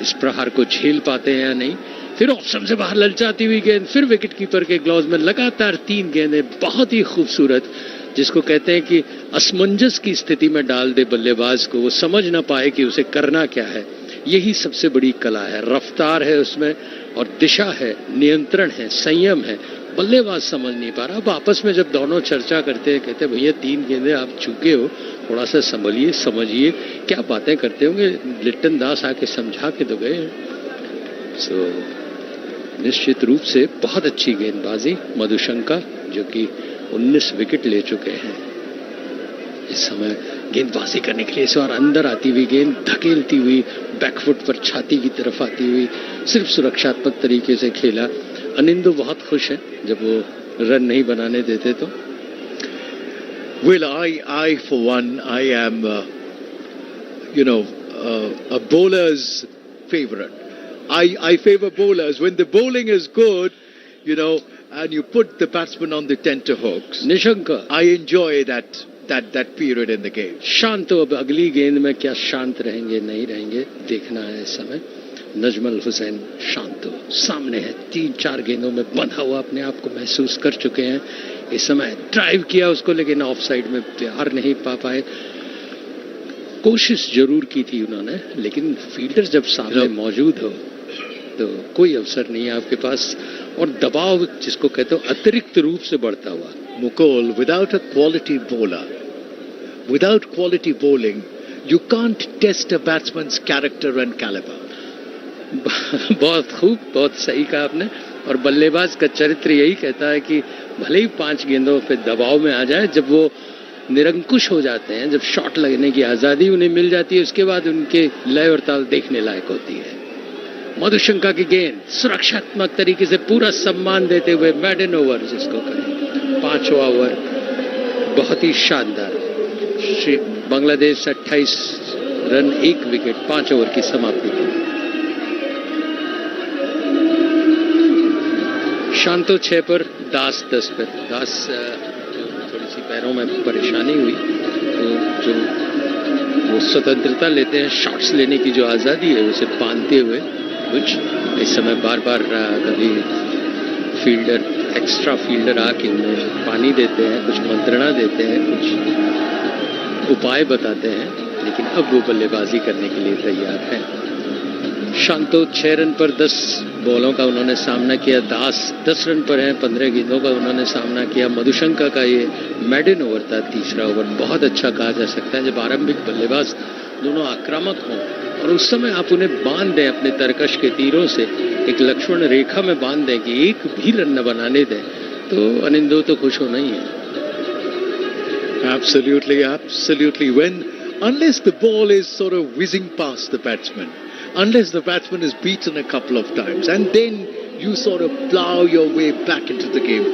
इस प्रहार को झेल पाते हैं या नहीं। फिर ऑप्शन से बाहर ललचाती हुई गेंद, फिर विकेट कीपर के ग्लव्स में लगातार 3 गेंदें, बहुत ही खूबसूरत, जिसको कहते हैं कि असमंजस की स्थिति में डाल दे बल्लेबाज को, वो समझ ना पाए कि उसे करना क्या है। यही सबसे बड़ी कला है। रफ्तार है उसमें और दिशा है, नियंत्रण है, संयम है। बल्लेबाज समझ नहीं पा रहा। अब आपस में जब दोनों चर्चा करते हैं, कहते हैं भैया 3 गेंदें आप चूके हो, थोड़ा सा संभलिए, समझिए, क्या बातें करते होंगे। लिटन दास आके समझा के तो गए। सो निश्चित रूप से बहुत अच्छी गेंदबाजी मधुशंका, जो कि 19 विकेट ले चुके हैं। इस समय गेंदबाजी करने के लिए। इस बार अंदर आती हुई गेंद धकेलती हुई बैकफुट पर छाती की तरफ आती हुई सिर्फ सुरक्षात्मक तरीके से खेला। अनिंदो बहुत खुश है जब वो रन नहीं बनाने देते तो। Well, I for one, I am, a bowler's favorite. I favor bowlers. When the bowling is good, and you put the batsman on the tenterhooks. Nishank, I enjoy that period in the game. शांत हो, अब अगली गेंद में क्या शांत रहेंगे नहीं रहेंगे देखना है इस समय। नजमल हुसैन शांत हो, सामने है, 3-4 गेंदों में बंधा हुआ अपने आप को महसूस कर चुके हैं। इस समय ड्राइव किया उसको, लेकिन ऑफ साइड में प्यार नहीं पा पाए। कोशिश जरूर की थी उन्होंने, लेकिन फील्डर जब सामने मौजूद हो तो कोई अवसर नहीं है आपके पास, और दबाव जिसको कहते हो अतिरिक्त रूप से बढ़ता हुआ। Mukul, without a quality bowler, without quality bowling, you can't test a batsman's character and caliber. बहुत खूब, बहुत सही कहा आपने। और बल्लेबाज का चरित्र यही कहता है कि भले ही 5 गेंदों पे दबाव में आ जाए, जब वो निरंकुश हो जाते हैं, जब शॉट लगने की आजादी उन्हें मिल जाती है, उसके बाद उनके लय और ताल देखने लायक होती है। मधुशंका की गेंद सुरक्षात्मक तरीके से पूरा सम्मान देते हुए मेडन ओवर जिसको कहें, 5वां ओवर बहुत ही शानदार। बांग्लादेश 28 रन 1 विकेट 5 ओवर की समाप्ति की। शांतो 6 पर, दास 10 पर। दास थोड़ी सी पैरों में परेशानी हुई, तो जो वो स्वतंत्रता लेते हैं, शॉट्स लेने की जो आज़ादी है उसे बांधते हुए कुछ इस समय बार बार कभी फील्डर, एक्स्ट्रा फील्डर आके उन्हें पानी देते हैं, कुछ मंत्रणा देते हैं, कुछ उपाय बताते हैं, लेकिन अब वो बल्लेबाजी करने के लिए तैयार है। शांतो 6 रन पर 10 बॉलों का उन्होंने सामना किया। दास 10 रन पर हैं, 15 गेंदों का उन्होंने सामना किया। मधुशंका का ये मेडन ओवर था, तीसरा ओवर बहुत अच्छा कहा जा सकता है। जब आरंभिक बल्लेबाज दोनों आक्रामक हों और उस समय आप उन्हें बांध दें अपने तरकश के तीरों से, एक लक्ष्मण रेखा में बांध दें कि एक भी रन न बनाने दें, तो अनिंदो तो खुश होना ही है। Absolutely, absolutely. Unless the ball is sort of whizzing past the batsman, unless the batsman is beaten a couple of times, and then you sort of plow your way back into the game.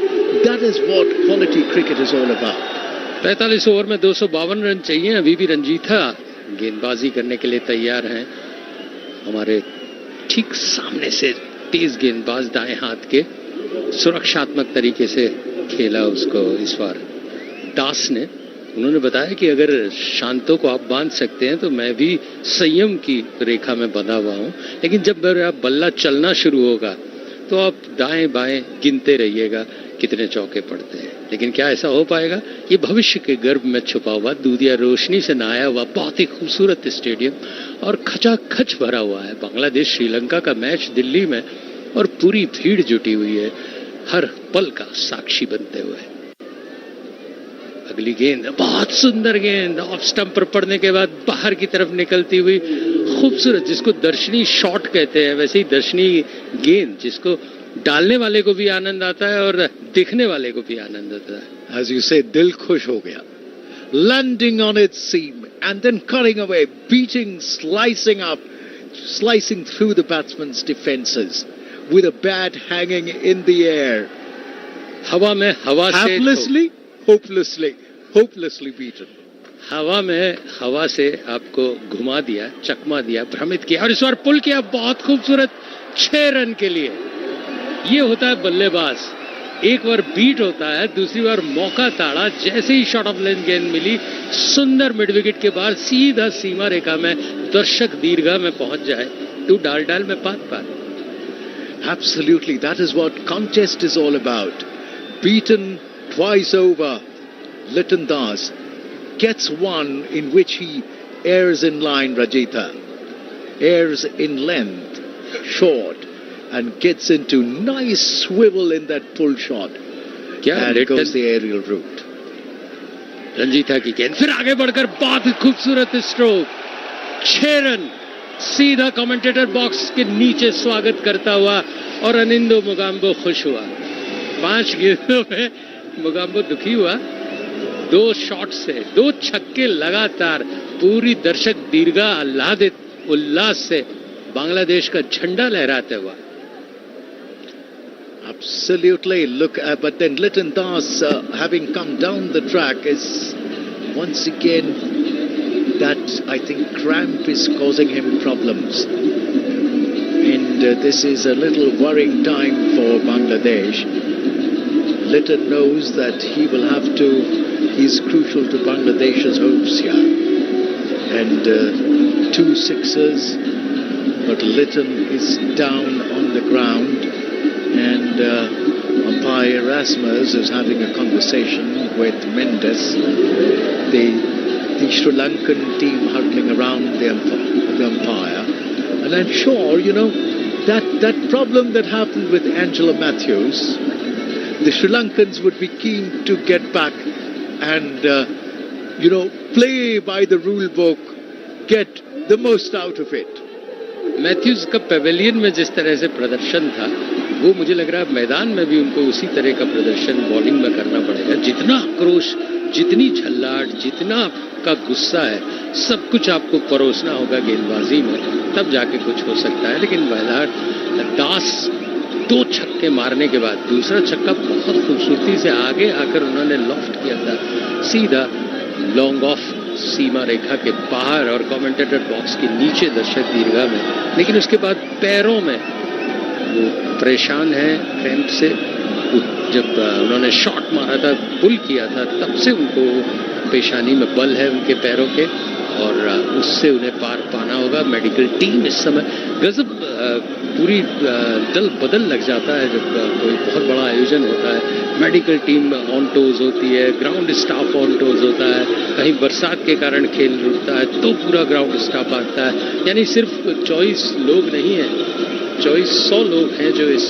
That is what quality cricket is all about. 45 over में 252 run चाहिए। अभी भी रंजीथा गेंदबाजी करने के लिए तैयार हैं। हमारे ठीक सामने से तेज गेंदबाज दाएं हाथ के, सुरक्षात्मक तरीके से खेला उसको इस बार दास ने। उन्होंने बताया कि अगर शांतो को आप बांध सकते हैं तो मैं भी संयम की रेखा में बंधा हुआ हूं, लेकिन जब मेरा बल्ला चलना शुरू होगा तो आप दाएं बाएं गिनते रहिएगा कितने चौके पड़ते हैं। लेकिन क्या ऐसा हो पाएगा? ये भविष्य के गर्भ में छुपा हुआ, दूधिया रोशनी से नहाया हुआ बहुत ही खूबसूरत स्टेडियम और खचाखच भरा हुआ है। बांग्लादेश श्रीलंका का मैच दिल्ली में और पूरी भीड़ जुटी हुई है, हर पल का साक्षी बनते हुए। अगली गेंद बहुत सुंदर गेंद, ऑफ स्टंप पर पड़ने के बाद बाहर की तरफ निकलती हुई खूबसूरत, जिसको दर्शनी शॉट कहते हैं, वैसे ही दर्शनी गेंद जिसको डालने वाले को भी आनंद आता है और देखने वाले को भी आनंद आता है। As you say, दिल खुश हो गया। Landing on its seam and then cutting away, beating, slicing through the batsman's defenses with a bat hanging in the air. हवा में हवा से hopelessly beaten. हवा में हवा से आपको घुमा दिया, चकमा दिया, भ्रमित किया और इस बार पुल किया बहुत खूबसूरत 6 रन के लिए। ये होता है बल्लेबाज, एक बार बीट होता है, दूसरी बार मौका ताड़ा। जैसे ही शॉट ऑफ लेंथ गेंद मिली, सुंदर मिड विकेट के बाद सीधा सीमा रेखा में दर्शक दीर्घा में पहुंच जाए, तू डाल में पात। Absolutely, that is what contest is all about. Beaten twice over, Liton Das gets one in which he errs in line, Rajitha, errs in length, short, and gets into nice swivel in that pull shot. And goes the aerial route. रंजीथा की गेंद फिर आगे बढ़कर बहुत खूबसूरत stroke, 6 run, सीधा commentator box के नीचे स्वागत करता हुआ और अनिंदो मुगाम्बो खुश हुआ। 5 गेंदों में मुगाम्बो दुखी हुआ, 2 शॉट से 2 छक्के लगातार, पूरी दर्शक दीर्घा आह्लादित उल्लास से बांग्लादेश का झंडा लहराते हुआ। Absolutely. Look, but then Lytton Das, having come down the track, is once again that I think cramp is causing him problems, and this is a little worrying time for Bangladesh. Lytton knows that he will have to. He's crucial to Bangladesh's hopes here, and 2 sixes, but Lytton is down on the ground. And umpire Erasmus is having a conversation with Mendes, the Sri Lankan team huddling around the umpire. And I'm sure, you know, that problem that happened with Angela Matthews, the Sri Lankans would be keen to get back and, you know, play by the rule book, get the most out of it. Mathews का pavilion में जिस तरह से प्रदर्शन था, वो मुझे लग रहा है मैदान में भी उनको उसी तरह का प्रदर्शन बॉलिंग में करना पड़ेगा। जितना आक्रोश, जितनी झल्लाहट, जितना का गुस्सा है, सब कुछ आपको परोसना होगा गेंदबाजी में, तब जाके कुछ हो सकता है। लेकिन दास 2 छक्के मारने के बाद दूसरा छक्का बहुत खूबसूरती से आगे आकर उन्होंने लॉफ्ट किया था, सीधा लॉन्ग ऑफ सीमा रेखा के बाहर और कमेंटेटर बॉक्स के नीचे दर्शक दीर्घा में। लेकिन उसके बाद पैरों में वो परेशान है क्रैम्प से। जब उन्होंने शॉट मारा था, पुल किया था, तब से उनको पेशानी में बल है उनके पैरों के, और उससे उन्हें पार पाना होगा। मेडिकल टीम इस समय गजब, पूरी दल बदल लग जाता है जब कोई बहुत बड़ा आयोजन होता है। मेडिकल टीम ऑन टोज होती है, ग्राउंड स्टाफ ऑन टोज होता है, कहीं बरसात के कारण खेल रुकता है तो पूरा ग्राउंड स्टाफ आता है। यानी सिर्फ 24 लोग नहीं हैं, 2400 लोग हैं जो इस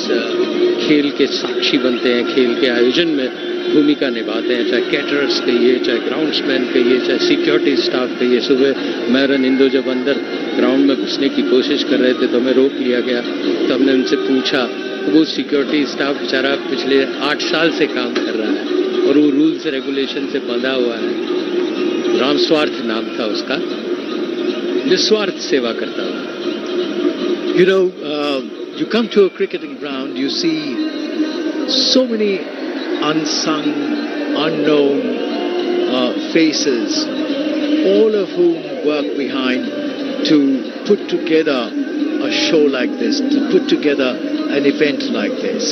खेल के साक्षी बनते हैं, खेल के आयोजन में भूमिका निभाते हैं। चाहे कैटरर्स कहिए, चाहे ग्राउंड्समैन कहिए, चाहे सिक्योरिटी स्टाफ कहिए। सुबह मैं रनिंदो जब अंदर ग्राउंड में घुसने की कोशिश कर रहे थे तो हमें रोक लिया गया, तो हमने उनसे पूछा, वो सिक्योरिटी स्टाफ बेचारा पिछले 8 साल से काम कर रहा है और वो रूल्स रेगुलेशन से बंधा हुआ है। रामस्वार्थ नाम था उसका, निस्वार्थ सेवा करता हुआ। You know, you come to a cricketing ground, you see so many unsung, unknown faces, all of whom work behind to put together a show like this, to put together an event like this.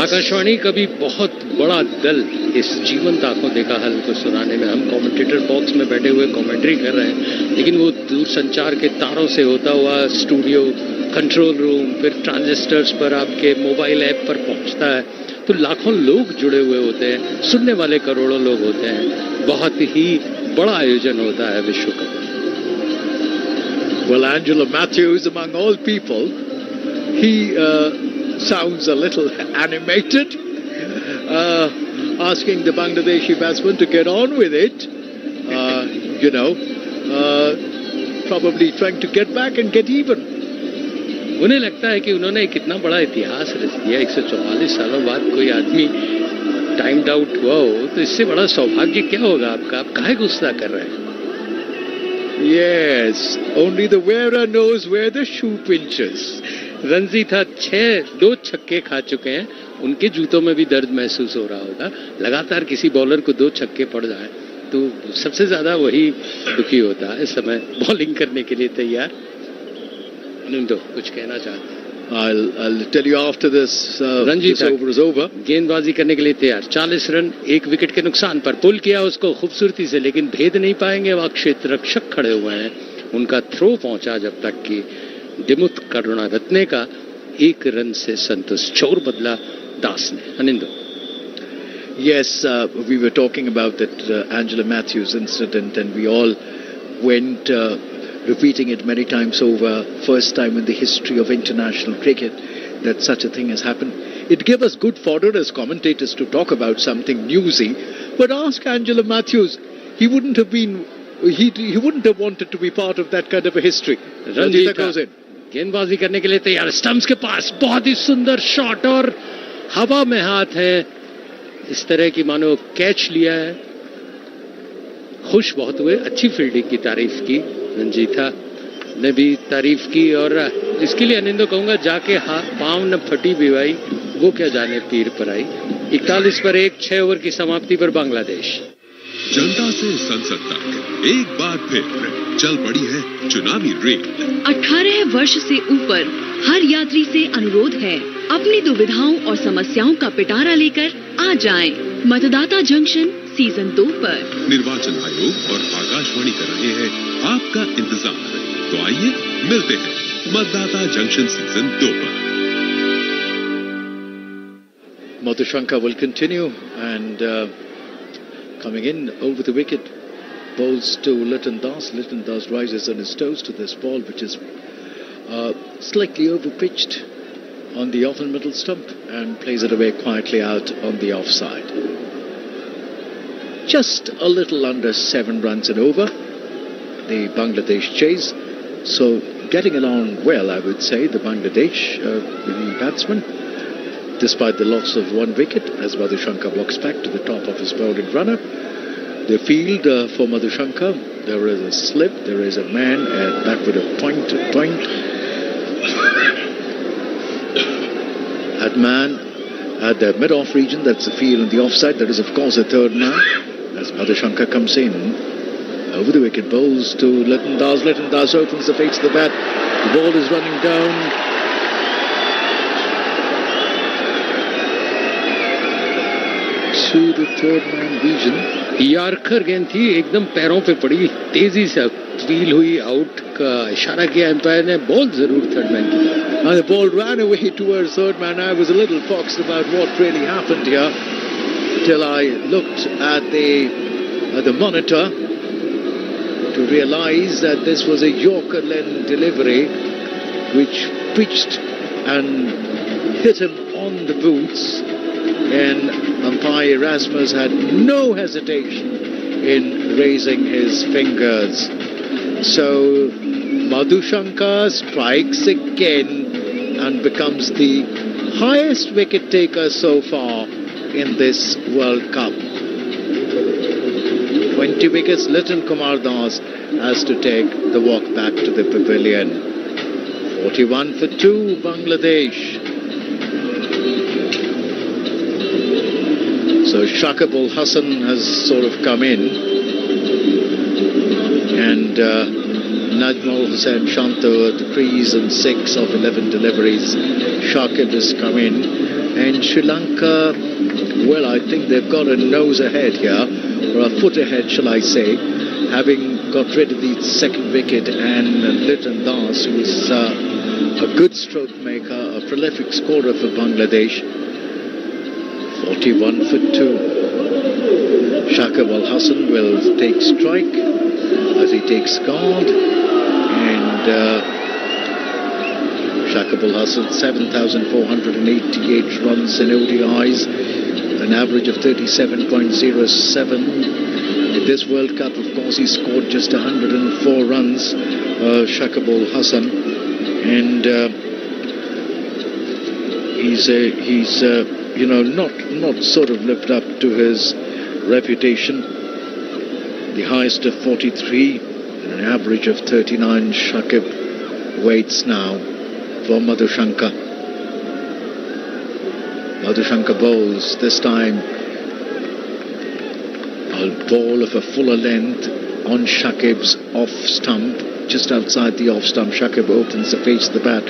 Akashvani का भी बहुत बड़ा दल इस जीवंत आंखों देखा हाल को सुनाने में। हम कमेंटेटर बॉक्स में बैठे हुए कमेंट्री कर रहे हैं, लेकिन वो दूरसंचार के तारों से होता हुआ स्टूडियो, कंट्रोल रूम, फिर ट्रांजिस्टर्स पर आपके मोबाइल ऐप पर पहुंचता है, तो लाखों लोग जुड़े हुए होते हैं, सुनने वाले करोड़ों लोग होते हैं। बहुत ही बड़ा आयोजन होता है विश्व cup. Well, Angela Matthews, among all people, he sounds a little animated, asking the Bangladeshi batsman to get on with it, you know, probably trying to get back and get even. उन्हें लगता है कि उन्होंने कितना बड़ा इतिहास रच दिया। 144 सालों बाद कोई आदमी टाइम्ड आउट हुआ हो, तो इससे बड़ा सौभाग्य क्या होगा आपका? आप काहे गुस्सा कर रहे हैं? Yes, only the wearer knows where the shoe pinches. Ranji था 2 छक्के खा चुके हैं, उनके जूतों में भी दर्द महसूस हो रहा होगा। लगातार किसी बॉलर को 2 छक्के पड़ जाए तो सबसे ज्यादा वही दुखी होता है। इस समय बॉलिंग करने के लिए तैयार। तो कुछ कहना चाहते हैं? I'll tell you after this. Ranjit this over is over. गेंदबाजी करने के लिए तैयार, 40 रन 1 विकेट के नुकसान पर। पुल किया उसको खूबसूरती से, लेकिन भेद नहीं पाएंगे। वहां क्षेत्र रक्षक खड़े हुए हैं, उनका थ्रो पहुंचा जब तक कि दिमुत करुणारत्ने का 1 रन से संतुष्ट। छोर बदला दास ने। Anindo. Yes, we were talking about that Angela Matthews incident, and we all went repeating it many times over. First time in the history of international cricket that such a thing has happened. It gave us good fodder as commentators to talk about something newsy. But ask Angela Matthews, he wouldn't have been, he wouldn't have wanted to be part of that kind of a history. Ranjita goes in. गेंदबाजी करने के लिए तैयार, stumps के पास बहुत ही सुंदर shot और हवा में हाथ है, इस तरह की मानो कैच लिया है। खुश बहुत हुए, अच्छी फील्डिंग की तारीफ की, रंजीथा ने भी तारीफ की और इसके लिए अनिंदो कहूंगा जाके पाँव न फटी भी भाई, वो क्या जाने पीर पर आई। 41 पर 1, 6 ओवर की समाप्ति पर बांग्लादेश। जनता से संसद तक एक बार फिर चल पड़ी है चुनावी रेल। 18 वर्ष से ऊपर हर यात्री से अनुरोध है, अपनी दुविधाओं और समस्याओं का पिटारा लेकर आ जाएं। मतदाता जंक्शन सीजन 2 पर। निर्वाचन आयोग और आकाशवाणी कर रहे हैं आपका इंतजार। तो आइए मिलते हैं मतदाता जंक्शन सीजन 2 पर। Madhushanka will continue and coming in over the wicket, bowls to Liton Das. Liton Das rises on his toes to this ball, which is slightly over-pitched on the off and middle stump and plays it away quietly out on the offside. Just a little under 7 runs and over, the Bangladesh chase. So getting along well, I would say, the Bangladesh the batsman, despite the loss of 1 wicket as Madhushanka walks back to the top of his bowling run-up. The field for Madhushanka, there is a slip, there is a man backward of point. That man at the mid-off region, that's the field on the offside. There is of course a third man as Madhushanka comes in. Over the wicket, bowls to Liton Das. Liton Das opens the face of the bat. The ball is running down. To the third man region. Yorker गेंद थी, एकदम पैरों पे पड़ी, तेजी से feel हुई, out का इशारा किया एम्पायर ने, बॉल जरूर थर्ड मैन की। And the ball ran away towards third man. I was a little foxed about what really happened here till I looked at the monitor to realize that this was a Yorker-led delivery which pitched and hit him on the boots, and umpire Erasmus had no hesitation in raising his fingers. So Madhushanka strikes again and becomes the highest wicket taker so far in this World Cup. 20 wickets. Liton Kumar Das has to take the walk back to the pavilion. 41 for 2 Bangladesh. So Shakib Ul Hasan has sort of come in, and Najmul Hussain Shanto at the crease and 6 of 11 deliveries. Shakib has come in, and Sri Lanka, well, I think they've got a nose ahead here, or a foot ahead, shall I say, having got rid of the second wicket, and Liton Das, who is a good stroke maker, a prolific scorer for Bangladesh. 41 for 2. Shakib Al Hasan will take strike as he takes guard, and Shakib Al Hasan 7,488 runs in ODIs, an average of 37.07. In this World Cup, of course, he scored just 104 runs, Shakib Al Hasan, and he's not sort of lived up to his reputation. The highest of 43 and an average of 39. Shakib waits now for Madhushanka. Madhushanka bowls, this time a ball of a fuller length on Shakib's off stump, just outside the off stump. Shakib opens the face of the bat,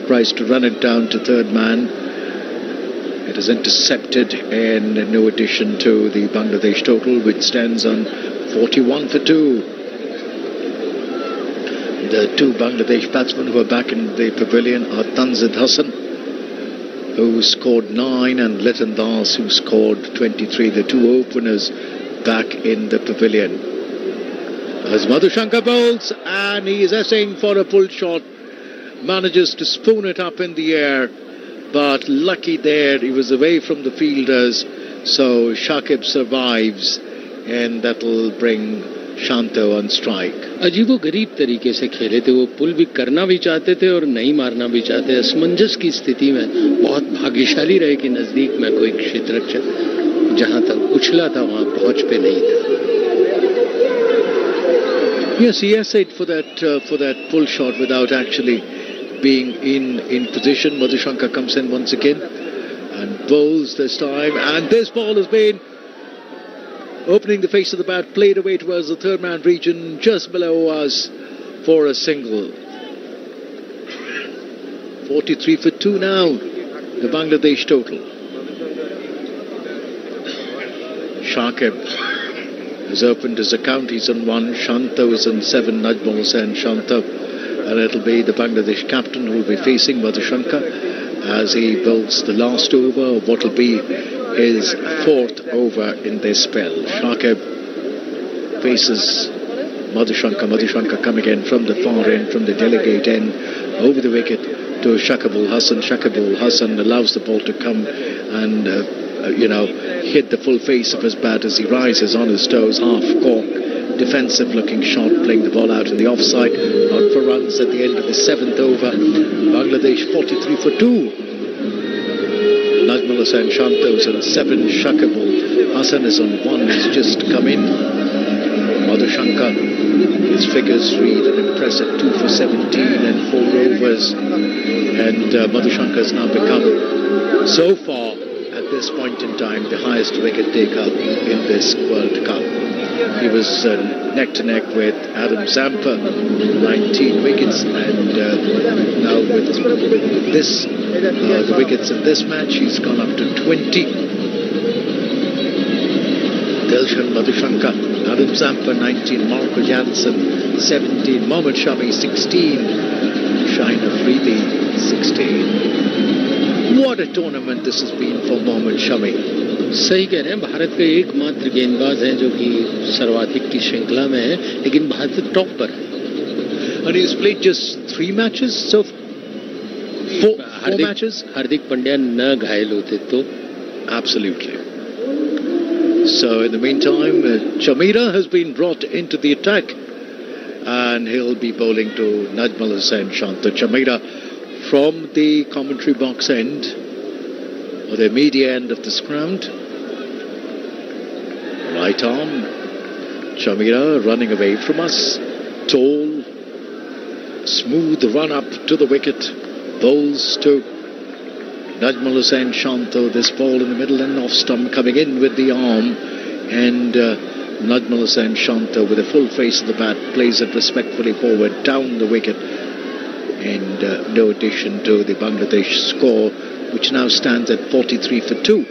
tries to run it down to third man. It is intercepted, and no addition to the Bangladesh total, which stands on 41 for 2. The 2 Bangladesh batsmen who are back in the pavilion are Tanzid Hassan, who scored 9, and Liton Das, who scored 23. The 2 openers back in the pavilion. As Madhushanka bowls, and he is essaying for a pull shot, manages to spoon it up in the air. But lucky there, he was away from the fielders, so Shakib survives, and that'll bring Shanto on strike. अजीबो गरीब तरीके से खेले थे, वो पुल भी करना भी चाहते थे और नहीं मारना भी चाहते। असमंजस की स्थिति में बहुत भाग्यशाली रहे कि नजदीक में कोई क्षेत्ररक्षक जहां तक उछला था वहां पहुंच पे नहीं था। Yes, he essayed for that pull shot without actually being in position. Madhushanka comes in once again and bowls this time, and this ball has been opening the face of the bat, played away towards the third man region just below us for a single. 43 for 2 now, the Bangladesh total. Shakib has opened his account. He's on 1. Shanto is on 7. Najmul Hussain Shanto. And it'll be the Bangladesh captain who will be facing Madhushanka as he bowls the last over of what will be his 4th over in this spell. Shakib faces Madhushanka. Madhushanka coming in from the far end, from the delegate end, over the wicket to Shakibul Hasan. Shakibul Hasan allows the ball to come and hit the full face of his bat as he rises on his toes, half cork, defensive looking shot, playing the ball out in the offside, not for runs at the end of the 7th over. Bangladesh 43 for 2. Najmul Hussain Shanto is on 7. Shakibul Hasan is on 1. He's just come in. Madhushanka, his figures read an impressive 2 for 17 and 4 overs, and Madhushanka has now become, so far at this point in time, the highest wicket taker in this World Cup. He was neck to neck with Adam Zampa, 19 wickets, and now with this the wickets in this match, he's gone up to 20. Dilshan Madhushanka, Adam Zampa 19, Marco Janssen 17, Mohammad Shami 16, Shaheen Afridi 16. What a tournament this has been for Mohammad Shami. सही कह रहे हैं, भारत के एकमात्र गेंदबाज हैं जो कि सर्वाधिक की श्रृंखला में है, लेकिन भारत टॉप पर है. And he's played just 3 matches, so 4 matches. Hardik Pandya न घायल होते तो. Absolutely. So in the meantime, Chamira has been brought into the attack, and he'll be bowling to Najmul Hussain Shanto. Chamira from the commentary box end, or the media end of this ground. Right arm, Chamira running away from us. Tall, smooth run up to the wicket. Bowls to Najmul Hussain Shanto. This ball in the middle and off stump, coming in with the arm, and Najmul Hussain Shanto with a full face of the bat plays it respectfully forward down the wicket, and no addition to the Bangladesh score, which now stands at 43 for 2.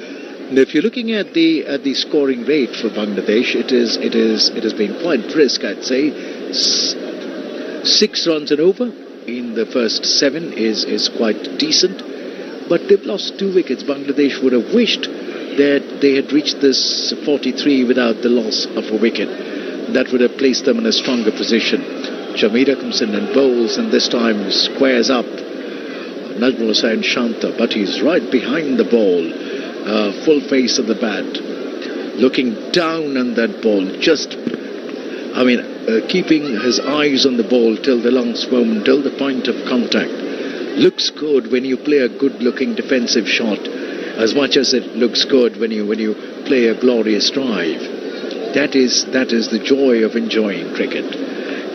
And if you're looking at the scoring rate for Bangladesh, it has been quite brisk, I'd say. 6 runs and over in the first 7 is quite decent. But they've lost 2 wickets. Bangladesh would have wished that they had reached this 43 without the loss of a wicket. That would have placed them in a stronger position. Chamira comes in and bowls, and this time squares up Najmul Hussain Shanto, but he's right behind the ball, full face of the bat, looking down on that ball, keeping his eyes on the ball till the last moment, till the point of contact. Looks good when you play a good-looking defensive shot, as much as it looks good when you play a glorious drive. That is the joy of enjoying cricket.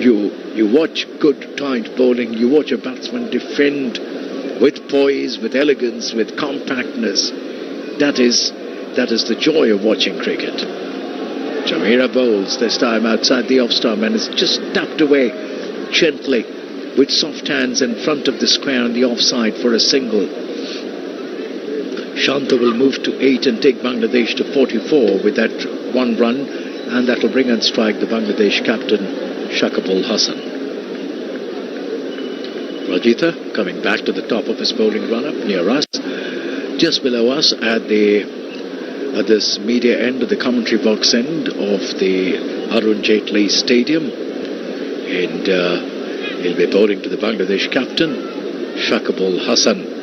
You watch good tight bowling. You watch a batsman defend with poise, with elegance, with compactness. That is the joy of watching cricket. Chamira bowls this time outside the off stump, and it's just tapped away gently with soft hands in front of the square on the offside for a single. Shanto will move to 8 and take Bangladesh to 44 with that 1 run, and that will bring on strike the Bangladesh captain Shakibul Hasan. Rajitha coming back to the top of his bowling run-up near us, just below us at this media end of the commentary box end of the Arun Jaitley Stadium, and he'll be bowling to the Bangladesh captain, Shakibul Hasan.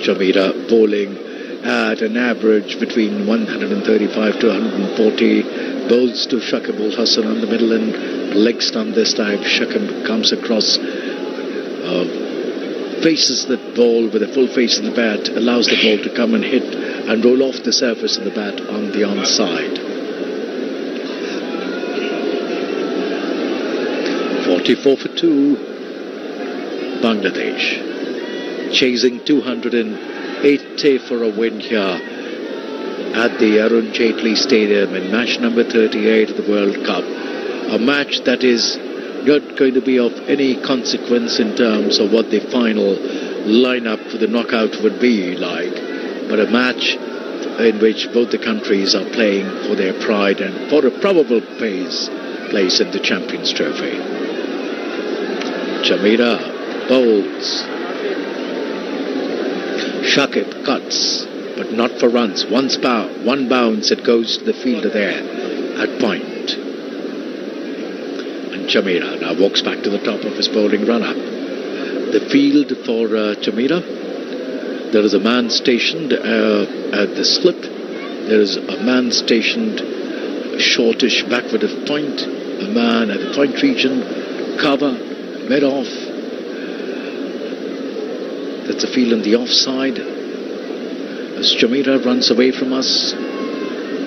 Chamira bowling at an average between 135 to 140. Bowls to Shakibul Hasan on the middle and leg stump this time. Shakib comes across faces the ball with a full face of the bat, allows the ball to come and hit and roll off the surface of the bat on the onside. 44 for 2. Bangladesh chasing 280 for a win here at the Arun Jaitley Stadium in match number 38 of the World Cup. A match that is not going to be of any consequence in terms of what the final lineup for the knockout would be like, but a match in which both the countries are playing for their pride and for a probable place in the Champions Trophy. Jamira bowls. Shakib cuts, but not for runs. One bounce, it goes to the fielder there at point. Chamira now walks back to the top of his bowling run-up. The field for Chamira, there is a man stationed at the slip. There is a man stationed shortish backward of point. A man at the point region, cover, mid-off. That's a field on the offside. As Chamira runs away from us,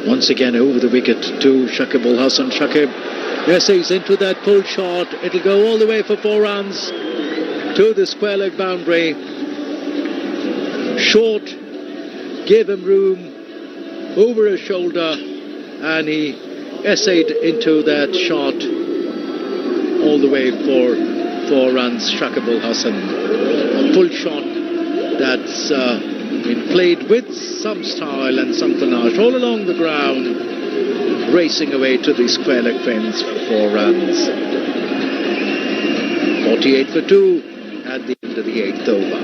once again over the wicket to Shakib Ul Hasan. Shakib, yes, he's into that pull shot. It'll go all the way for 4 runs to the square leg boundary. Short, gave him room over his shoulder, and he essayed into that shot all the way for 4 runs. Shakib Ul Hasan, a pull shot that's been played with some style and some panache all along the ground, racing away to the square leg fence for 4 runs. 48 for 2 at the end of the 8th over.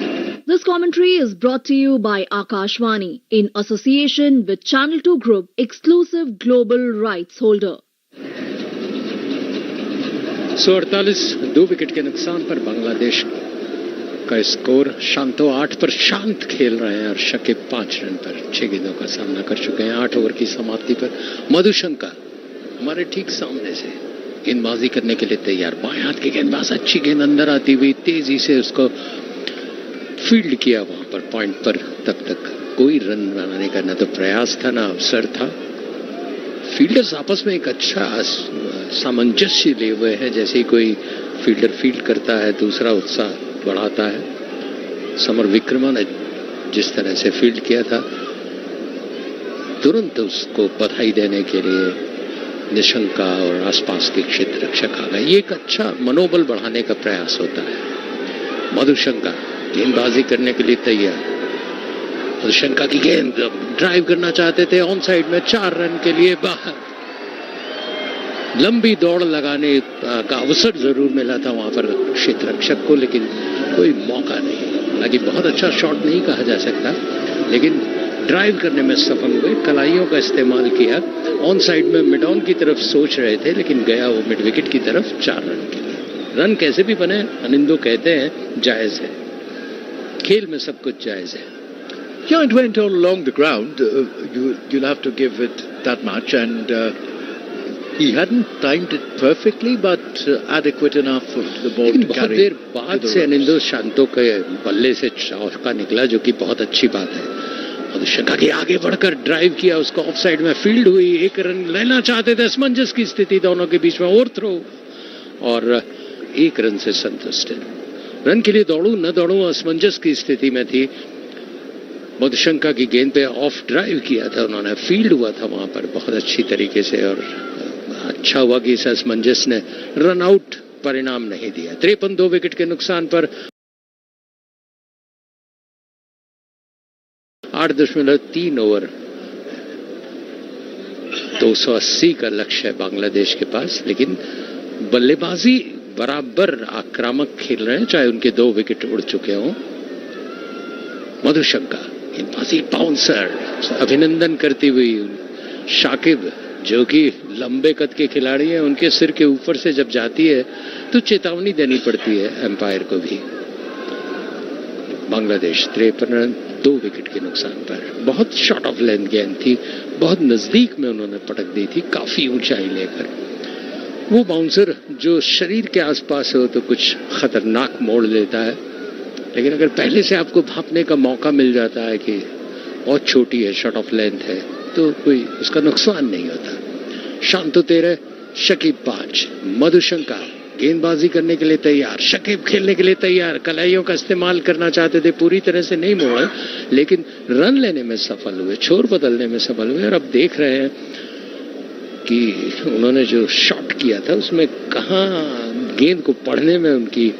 This commentary is brought to you by Akashvani in association with Channel 2 Group, exclusive global rights holder. 148 2 wicket के नुकसान पर बांग्लादेश का score Shanto 8 पर शांत खेल रहे हैं और शकीब 5 रन पर 6 गेंदों का सामना कर चुके हैं। 8 ओवर की समाप्ति पर मधुशंका हमारे ठीक सामने से गेंदबाजी करने के लिए तैयार। बाएं हाथ के गेंदबाज, अच्छी गेंद अंदर आती हुई तेजी से उसको फील्ड किया वहां पर पॉइंट पर। तब तक कोई रन बनाने का न तो प्रयास था ना अवसर था। फील्डर्स आपस में एक अच्छा सामंजस्य लिए हुए हैं। जैसे ही कोई फील्डर फील्ड करता है दूसरा उत्साह बढ़ाता है। समर विक्रमा ने जिस तरह से फील्ड किया था, तुरंत उसको बधाई देने के लिए निशंका और आसपास के क्षेत्र रक्षक आ गए। ये एक अच्छा मनोबल बढ़ाने का प्रयास होता है। मधुशंका गेंदबाजी करने के लिए तैयार। मधुशंका की गेंद ड्राइव करना चाहते थे ऑन साइड में, 4 रन के लिए बाहर। लंबी दौड़ लगाने का अवसर जरूर मिला था वहां पर क्षेत्र रक्षक को, लेकिन कोई मौका नहीं। हालांकि बहुत अच्छा शॉट नहीं कहा जा सकता, लेकिन ड्राइव करने में सफल हुए। कलाइयों का इस्तेमाल किया। ऑन साइड में मिड ऑन की तरफ सोच रहे थे, लेकिन गया वो मिड विकेट की तरफ 4 रन के लिए। रन कैसे भी बने, अनिंदो कहते हैं जायज है। खेल में सब कुछ जायज है। Yeah, it went all along the ground. You'll have to give it that much, and he hadn't timed it perfectly, but adequate enough for the ball to carry. बहुत देर बाद से अनिंदो शांतो के बल्ले से चौका निकला, जो कि बहुत अच्छी बात है। मधुशंका के आगे बढ़कर ड्राइव किया, उसको ऑफ साइड में फील्ड हुई। 1 रन लेना चाहते थे, असमंजस की स्थिति दोनों के बीच में। ओवर थ्रो और 1 रन से संतुष्ट। रन के लिए दौड़ू न दौड़ू असमंजस की स्थिति में थी। मधुशंका की गेंद पे ऑफ ड्राइव किया था उन्होंने, फील्ड हुआ था वहां पर बहुत अच्छी तरीके से, और अच्छा हुआ कि इस असमंजस ने रन आउट परिणाम नहीं दिया। 53 2 विकेट के नुकसान पर 8.3 ओवर 280 का लक्ष्य है बांग्लादेश के पास, लेकिन बल्लेबाजी बराबर आक्रामक खेल रहे हैं, चाहे उनके 2 विकेट उड़ चुके हों। मधुशंका गेंदबाजी बाउंसर, अभिनंदन करती हुई शाकिब जो कि लंबे कद के खिलाड़ी हैं, उनके सिर के ऊपर से जब जाती है तो चेतावनी देनी पड़ती है एम्पायर को भी। बांग्लादेश 53 रन 2 विकेट के नुकसान पर। बहुत शॉर्ट ऑफ लेंथ गेंद थी, बहुत नजदीक में उन्होंने पटक दी थी, काफी ऊंचाई लेकर। वो बाउंसर जो शरीर के आसपास हो तो कुछ खतरनाक मोड़ लेता है, लेकिन अगर पहले से आपको भापने का मौका मिल जाता है कि बहुत छोटी है, शॉट ऑफ लेंथ है, तो कोई उसका नुकसान नहीं होता। शांतो 13, शकीब 5, मधुशंका गेंदबाजी करने के लिए तैयार, शकीब खेलने के लिए तैयार, कलाइयों का इस्तेमाल करना चाहते थे, पूरी तरह से नहीं मोड़े, लेकिन रन लेने में सफल हुए, छोर बदलने में सफल हुए। और अब देख रहे हैं कि उन्होंने जो शॉट किया था उसमें कहाँ गेंद को पढ़ने में उनकी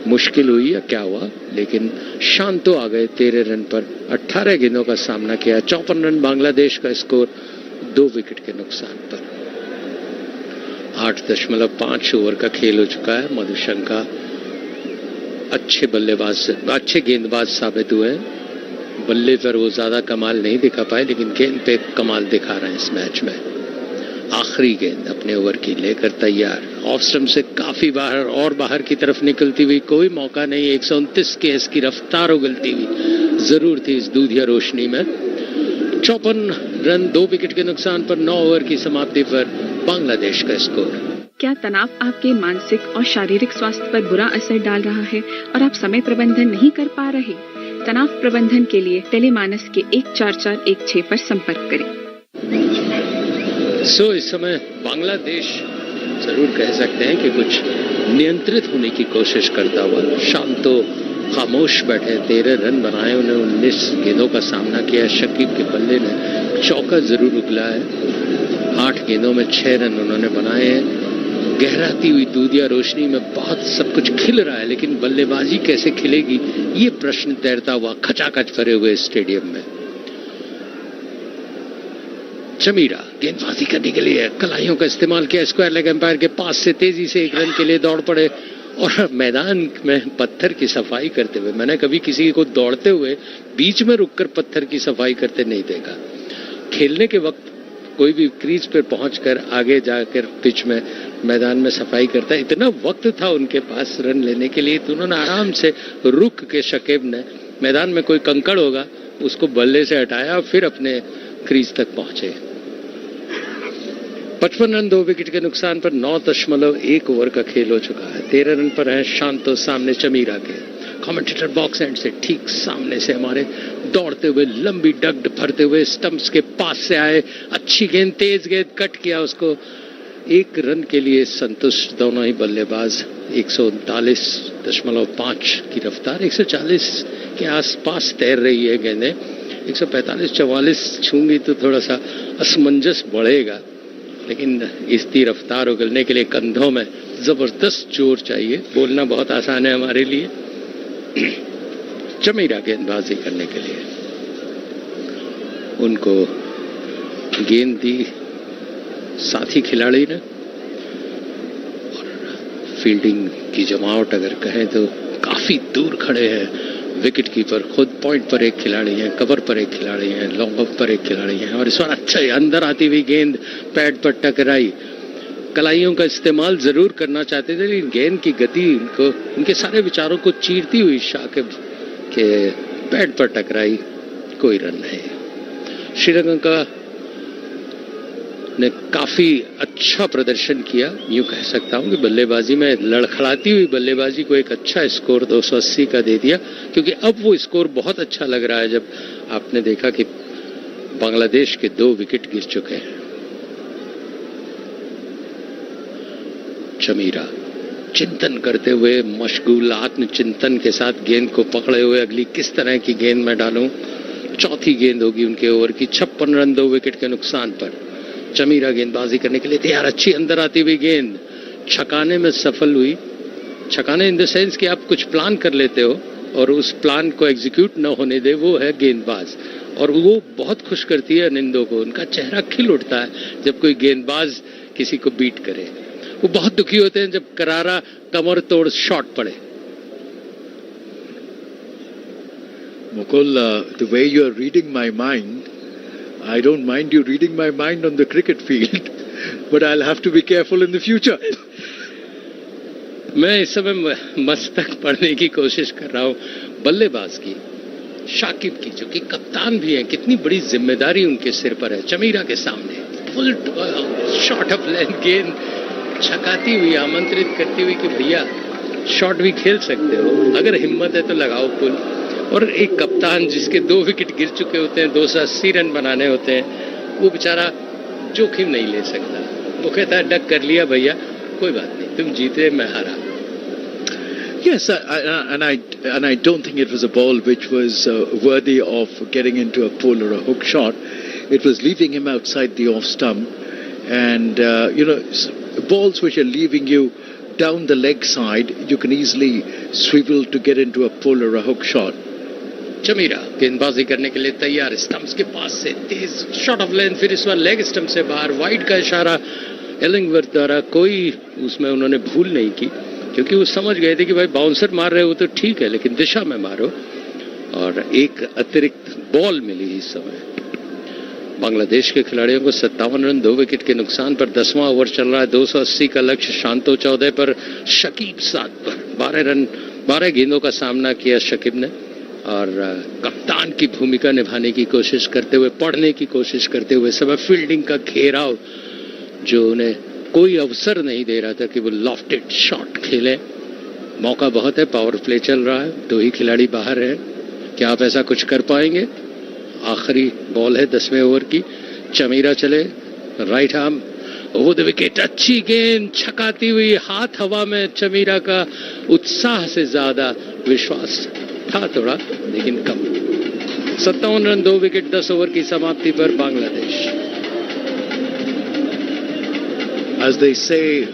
मुश्किल हुई या क्या हुआ, लेकिन शांतो आ गए 13 रन पर, 18 गेंदों का सामना किया। 54 रन बांग्लादेश का स्कोर 2 विकेट के नुकसान पर। 8.5 ओवर का खेल हो चुका है। मधुशंका अच्छे गेंदबाज साबित हुए। बल्ले पर वो ज्यादा कमाल नहीं दिखा पाए, लेकिन गेंद पे कमाल दिखा रहे हैं इस मैच में। आखिरी गेंद अपने ओवर की लेकर तैयार, ऑफ स्टंप से काफी बाहर की तरफ निकलती हुई, कोई मौका नहीं। 129 के इसकी रफ्तार उगलती हुई जरूर थी इस दूधिया रोशनी में। 54 रन 2 विकेट के नुकसान पर 9 ओवर की समाप्ति पर बांग्लादेश का स्कोर। क्या तनाव आपके मानसिक और शारीरिक स्वास्थ्य पर बुरा असर डाल रहा है और आप समय प्रबंधन नहीं कर पा रहे? तनाव प्रबंधन के लिए टेलीमानस के 14416 पर संपर्क करें। इस समय बांग्लादेश जरूर कह सकते हैं कि कुछ नियंत्रित होने की कोशिश करता हुआ। शांतो खामोश बैठे, 13 रन बनाए, उन्हें 19 गेंदों का सामना किया। शकीब के बल्ले ने चौका जरूर उगला है। 8 गेंदों में 6 रन उन्होंने बनाए हैं। गहराती हुई दूधिया रोशनी में बहुत सब कुछ खिल रहा है, लेकिन बल्लेबाजी कैसे खिलेगी ये प्रश्न तैरता हुआ खचाखच भरे हुए स्टेडियम में। चमीरा गेंदबाजी करने के लिए कलाइयों का इस्तेमाल किया, स्क्वायर लेग एम्पायर के पास से तेजी से 1 रन के लिए दौड़ पड़े और मैदान में पत्थर की सफाई करते हुए, मैंने कभी किसी को दौड़ते हुए बीच में रुककर पत्थर की सफाई करते नहीं देखा। खेलने के वक्त कोई भी क्रीज पर पहुंचकर आगे जाकर पिच में मैदान में सफाई करता है। इतना वक्त था उनके पास रन लेने के लिए, तो उन्होंने आराम से रुक के शकीब ने मैदान में कोई कंकड़ होगा उसको बल्ले से हटाया और फिर अपने क्रीज तक पहुंचे। 55 रन 2 विकेट के नुकसान पर 9.1 ओवर का खेल हो चुका है। 13 रन पर है शांतो सामने चमीरा के। कमेंटेटर बॉक्स एंड से ठीक सामने से हमारे दौड़ते हुए लंबी डग्ड भरते हुए स्टंप्स के पास से आए। अच्छी गेंद, तेज गेंद, कट किया उसको। 1 रन के लिए संतुष्ट दोनों ही बल्लेबाज। 139.5 की रफ्तार, 140 के आसपास तैर रही है गेंदें। 145-44 छूंगी तो थोड़ा सा असमंजस बढ़ेगा, लेकिन इसकी रफ्तार उगलने के लिए कंधों में जबरदस्त जोर चाहिए। बोलना बहुत आसान है हमारे लिए। चमीरा गेंदबाजी करने के लिए उनको गेंद दी साथी खिलाड़ी ने, और फील्डिंग की जमावट अगर कहें तो काफी दूर खड़े हैं विकेट कीपर। खुद पॉइंट पर एक खिलाड़ी है, कवर पर एक खिलाड़ी है, लॉन्ग ऑफ पर एक खिलाड़ी है, और इस बार अच्छा ही अंदर आती हुई गेंद पैड पर टकराई। कलाइयों का इस्तेमाल जरूर करना चाहते थे, लेकिन गेंद की गति उनको, उनके सारे विचारों को चीरती हुई शाकिब के पैड पर टकराई। कोई रन नहीं। श्रीलंका ने काफी अच्छा प्रदर्शन किया, यूं कह सकता हूं कि बल्लेबाजी में लड़खड़ाती हुई बल्लेबाजी को एक अच्छा स्कोर 280 का दे दिया, क्योंकि अब वो स्कोर बहुत अच्छा लग रहा है जब आपने देखा कि बांग्लादेश के 2 विकेट गिर चुके हैं। चमीरा चिंतन करते हुए, मशगूल आत्मचिंतन के साथ गेंद को पकड़े हुए, अगली किस तरह की गेंद मैं डालूं। चौथी गेंद होगी उनके ओवर की। 56 रन 2 विकेट के नुकसान पर चमीरा गेंदबाजी करने के लिए तैयार। अच्छी अंदर आती हुई गेंद छकाने में सफल हुई। छकाने इन द सेंस कि आप कुछ प्लान कर लेते हो और उस प्लान को एग्जीक्यूट न होने दे, वो है गेंदबाज, और वो बहुत खुश करती है निंदों को। उनका चेहरा खिल उठता है जब कोई गेंदबाज किसी को बीट करे। वो बहुत दुखी होते हैं जब करारा कमर तोड़ शॉट पड़े। Mukul, the way you are reading my mind, I don't mind you reading my mind on the cricket field, but I'll have to be careful in the future. मैं इस समय मस्तक पढ़ने की कोशिश कर रहा हूं बल्लेबाज की, शाकिब की, जो कि कप्तान भी है। कितनी बड़ी जिम्मेदारी उनके सिर पर है। चमीरा के सामने फुल शॉट ऑफ लेंथ गेंद छकाती हुई, आमंत्रित करती हुई कि भैया शॉट भी खेल सकते हो, अगर हिम्मत है तो लगाओ पुल। और एक कप्तान जिसके 2 विकेट गिर चुके होते हैं, 280 रन बनाने होते हैं, वो बेचारा जोखिम नहीं ले सकता। वो कहता है डक कर लिया भैया, कोई बात नहीं, तुम जीते मैं हारा। Yes, and I don't think it was a ball which was worthy of getting into a pull or a hook shot. It was leaving him outside the off stump, and balls which are leaving you down the leg side, you can easily swivel to get into a pull or a hook shot. Chameera गेंदबाजी करने के लिए तैयार, stumps के पास से तेज shot of length, फिर इस बार leg stump से बाहर, वाइड का इशारा एलिंगवर्थ द्वारा। कोई उसमें उन्होंने भूल नहीं की, क्योंकि वो समझ गए थे कि भाई बाउंसर मार रहे हो तो ठीक है, लेकिन दिशा में मारो। और एक अतिरिक्त बॉल मिली इस समय। बांग्लादेश के खिलाड़ियों को 57 रन 2 विकेट के नुकसान पर 10वां ओवर चल रहा है। 280 का लक्ष्य, शांतो 14 पर, शकीब 7 पर। 12 गेंदों का सामना किया शकीब ने, और कप्तान की भूमिका निभाने की कोशिश करते हुए, पढ़ने की कोशिश करते हुए, समय फील्डिंग का घेराव जो उन्हें कोई अवसर नहीं दे रहा था कि वो लॉफ्टेड शॉट खेले। मौका बहुत है, पावर प्ले चल रहा है, 2 ही खिलाड़ी बाहर हैं। क्या आप ऐसा कुछ कर पाएंगे? आखिरी बॉल है 10वें ओवर की। चमीरा चले, right arm over the wicket, अच्छी गेंद छकाती हुई, हाथ हवा में। चमीरा का उत्साह से ज्यादा विश्वास था थोड़ा, लेकिन कम। 57 रन 2 विकेट 10 ओवर की समाप्ति पर Bangladesh. As they say,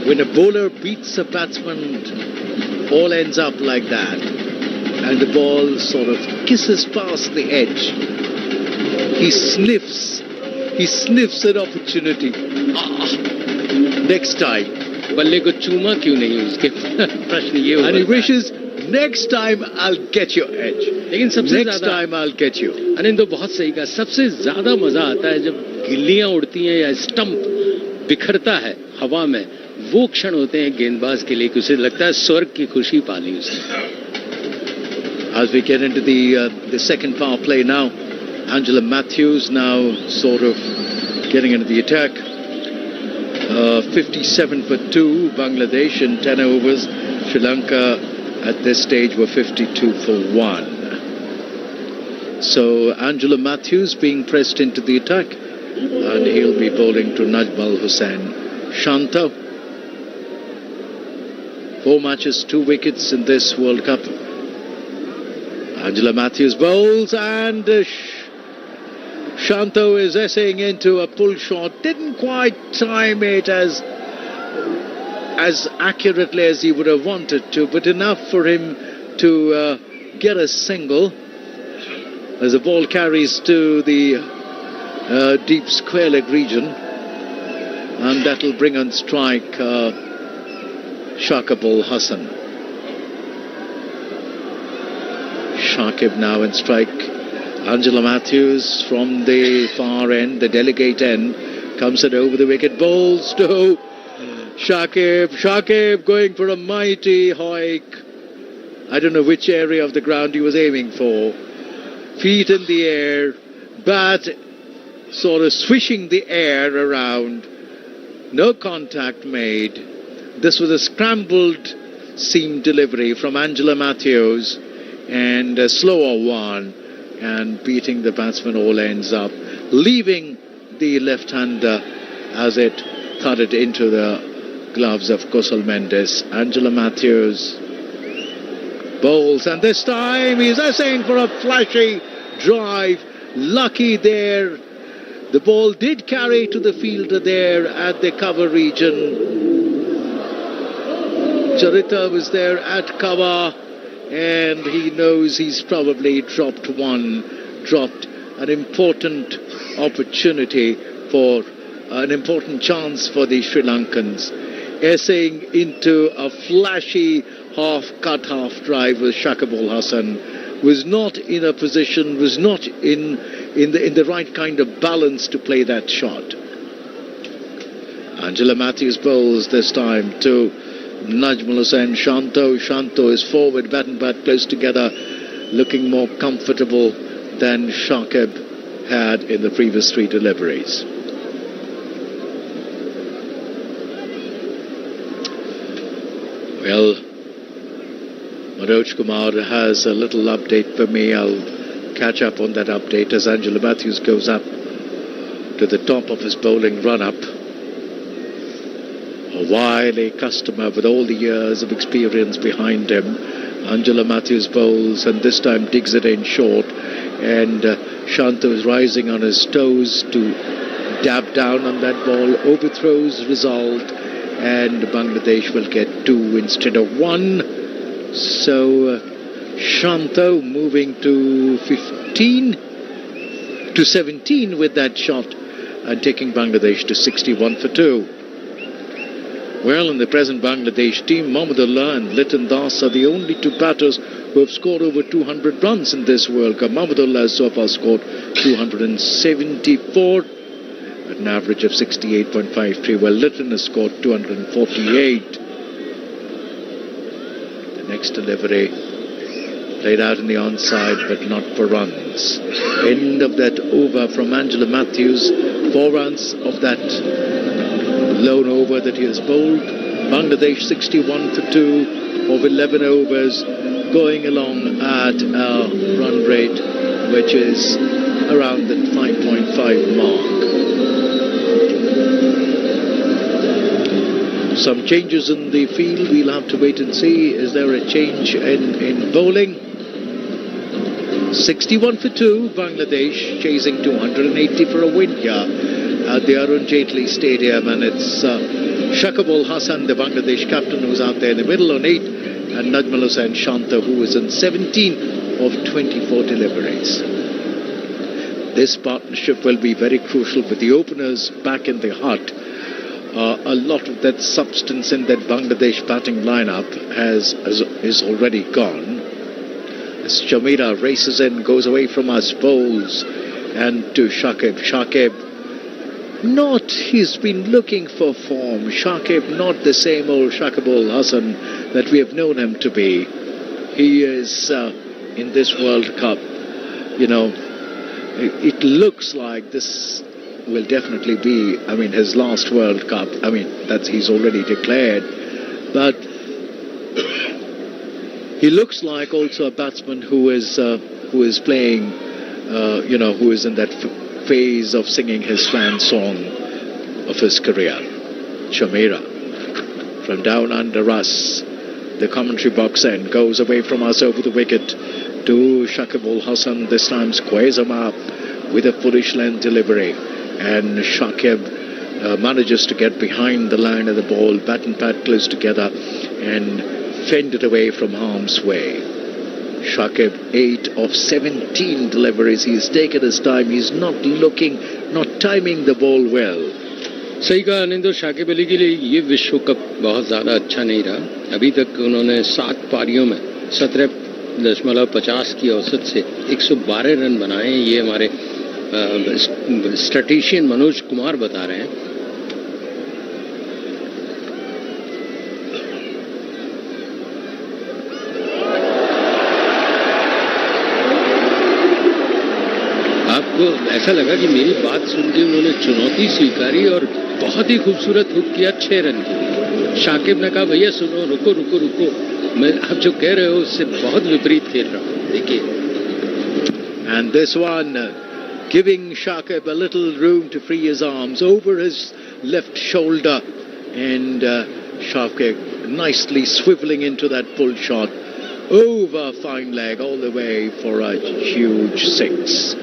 when a bowler beats a batsman, all ends up like that, and the ball sort of kisses past the edge. He sniffs an opportunity. Next time. बल्ले को चूमा क्यों नहीं उसके प्रश्न ये होता है। And he wishes, next time I'll get your edge. लेकिन सबसे next time I'll get you. Anil तो बहुत सही कहा, सबसे ज्यादा मजा आता है जब गिल्लियां उड़ती हैं या स्टंप बिखरता है हवा में। वो क्षण होते हैं गेंदबाज के लिए कि उसे लगता है स्वर्ग की खुशी पाली उसने। As we get into the second power play now, Angela Matthews now sort of getting into the attack. 57 for 2, Bangladesh in 10 overs. Sri Lanka at this stage were 52 for 1. So Angela Matthews being pressed into the attack, and he'll be bowling to Najmal Hussain Shanto. 4 matches, 2 wickets in this World Cup. Angela Matthews bowls, and Shanto is essaying into a pull shot. Didn't quite time it as accurately as he would have wanted to, but enough for him to get a single as the ball carries to the deep square leg region, and that'll bring on strike Shakib Al Hasan. Shakib now in strike. Angela Matthews from the far end, the delegate end, comes it over the wicket, bowls to Shakib going for a mighty hike. I don't know which area of the ground he was aiming for. Feet in the air, bat sort of swishing the air around. No contact made. This was a scrambled seam delivery from Angela Matthews, and a slower one, and beating the batsman all ends up, leaving the left-hander as it thudded into the gloves of Kusal Mendes. Angela Matthews bowls, and this time he's essaying for a flashy drive. Lucky there. The ball did carry to the fielder there at the cover region. Charita was there at cover, and he knows he's probably dropped an important opportunity for an important chance for the Sri Lankans. Essaying into a flashy half-cut, half-drive with Shakib Al Hasan, was not in a position, was not in the right kind of balance to play that shot. Angela Matthews bowls this time to Najmal Hussain Shanto. Shanto is forward, bat and bat close together, looking more comfortable than Shakib had in the previous 3 deliveries. Well, Manoj Kumar has a little update for me. I'll catch up on that update as Angela Matthews goes up to the top of his bowling run-up. A wily customer with all the years of experience behind him. Angela Matthews bowls and this time digs it in short, and Shanto is rising on his toes to dab down on that ball, overthrows result, and Bangladesh will get 2 instead of 1. So Shanto moving to 15 to 17 with that shot and taking Bangladesh to 61 for 2. Well, in the present Bangladesh team, Mahmudullah and Liton Das are the only 2 batters who have scored over 200 runs in this World Cup. Mahmudullah has so far scored 274 at an average of 68.53, while Liton has scored 248. The next delivery played out in the onside, but not for runs. End of that over from Angela Matthews. 4 runs of that lone over that he has bowled. Bangladesh 61 for 2 of 11 overs, going along at a run rate which is around the 5.5 mark. Some changes in the field. We'll have to wait and see. Is there a change in bowling? 61 for 2, Bangladesh chasing 280 for a win here at the Arun Jaitley Stadium, and it's Shakibul Hasan, the Bangladesh captain, who's out there in the middle on 8, and Najmal Hossain Shanta, who is in 17 of 24 deliveries. This partnership will be very crucial with the openers back in the hut. A lot of that substance in that Bangladesh batting lineup is already gone. As Chamira races in, goes away from us, bowls, and to Shakib. Shakib, he's been looking for form. Shakib, not the same old Shakibul Hasan that we have known him to be. He is, in this World Cup, it looks like this will definitely be, his last World Cup. He's already declared. But he looks like also a batsman who is playing, who is in that phase of singing his fan song of his career. Chamira, from down under us, the commentary box end, goes away from us over the wicket to Shakibul Hasan. This time squares him up with a foolish length delivery, and Shakib manages to get behind the line of the ball, bat and pad close together, and fend it away from harm's way. Shakib, 8 of 17 deliveries. He's taken his time. He's not timing the ball well. सही कहा अनिंदो, शाकिब अली के लिए ये विश्व cup बहुत ज़्यादा अच्छा नहीं रहा. अभी तक उन्होंने 7 पारियों में 17.50 की औसत से 112 रन बनाए. ये हमारे स्टैटिशियन मनोज कुमार बता रहे हैं. आपको ऐसा लगा कि मेरी बात सुन के उन्होंने चुनौती स्वीकारी और बहुत ही खूबसूरत हुक किया 6 रन के लिए. शाकिब ने कहा भैया सुनो, रुको रुको रुको, मैं आप जो कह रहे हो उससे बहुत विपरीत खेल रहा हूँ. देखिए. And this one giving Shakib a little room to free his arms over his left shoulder, and Shakib nicely swiveling into that pull shot over fine leg all the way for a huge 6.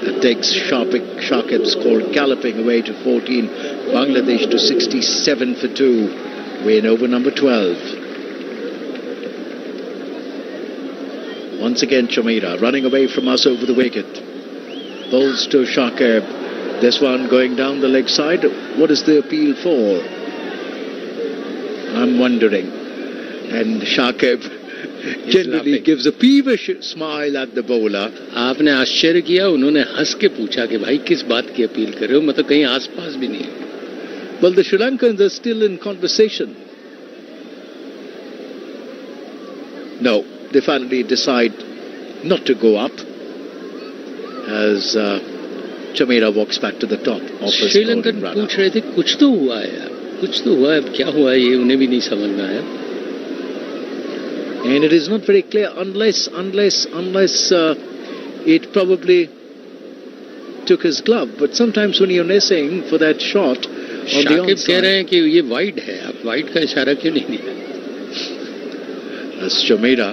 That takes Shakib's score galloping away to 14. Bangladesh to 67 for 2. Win over number 12. Once again, Chamira running away from us over the wicket. Bowls to Shakib. This one going down the leg side. What is the appeal for? I'm wondering. And Shakib generally gives a peevish smile at the bowler. आपने आश्चर्य किया, उन्होंने हंस के पूछा कि भाई किस बात की अपील कर रहे हो, मतलब कहीं आसपास भी नहीं. Well, the Sri Lankans are still in conversation. No, they finally decide not to go up as Chamira walks back to the top of his Sri Lankan पूछ रहे थे कुछ तो हुआ है यार, कुछ तो हुआ है, अब क्या हुआ है ये उन्हें भी नहीं समझ में आया. And it is not very clear unless it probably took his glove. But sometimes when you're missing for that shot on the onside, कह रहे हैं कि ये वाइड है, आप वाइड का इशारा क्यों नहीं दिया? As Jamira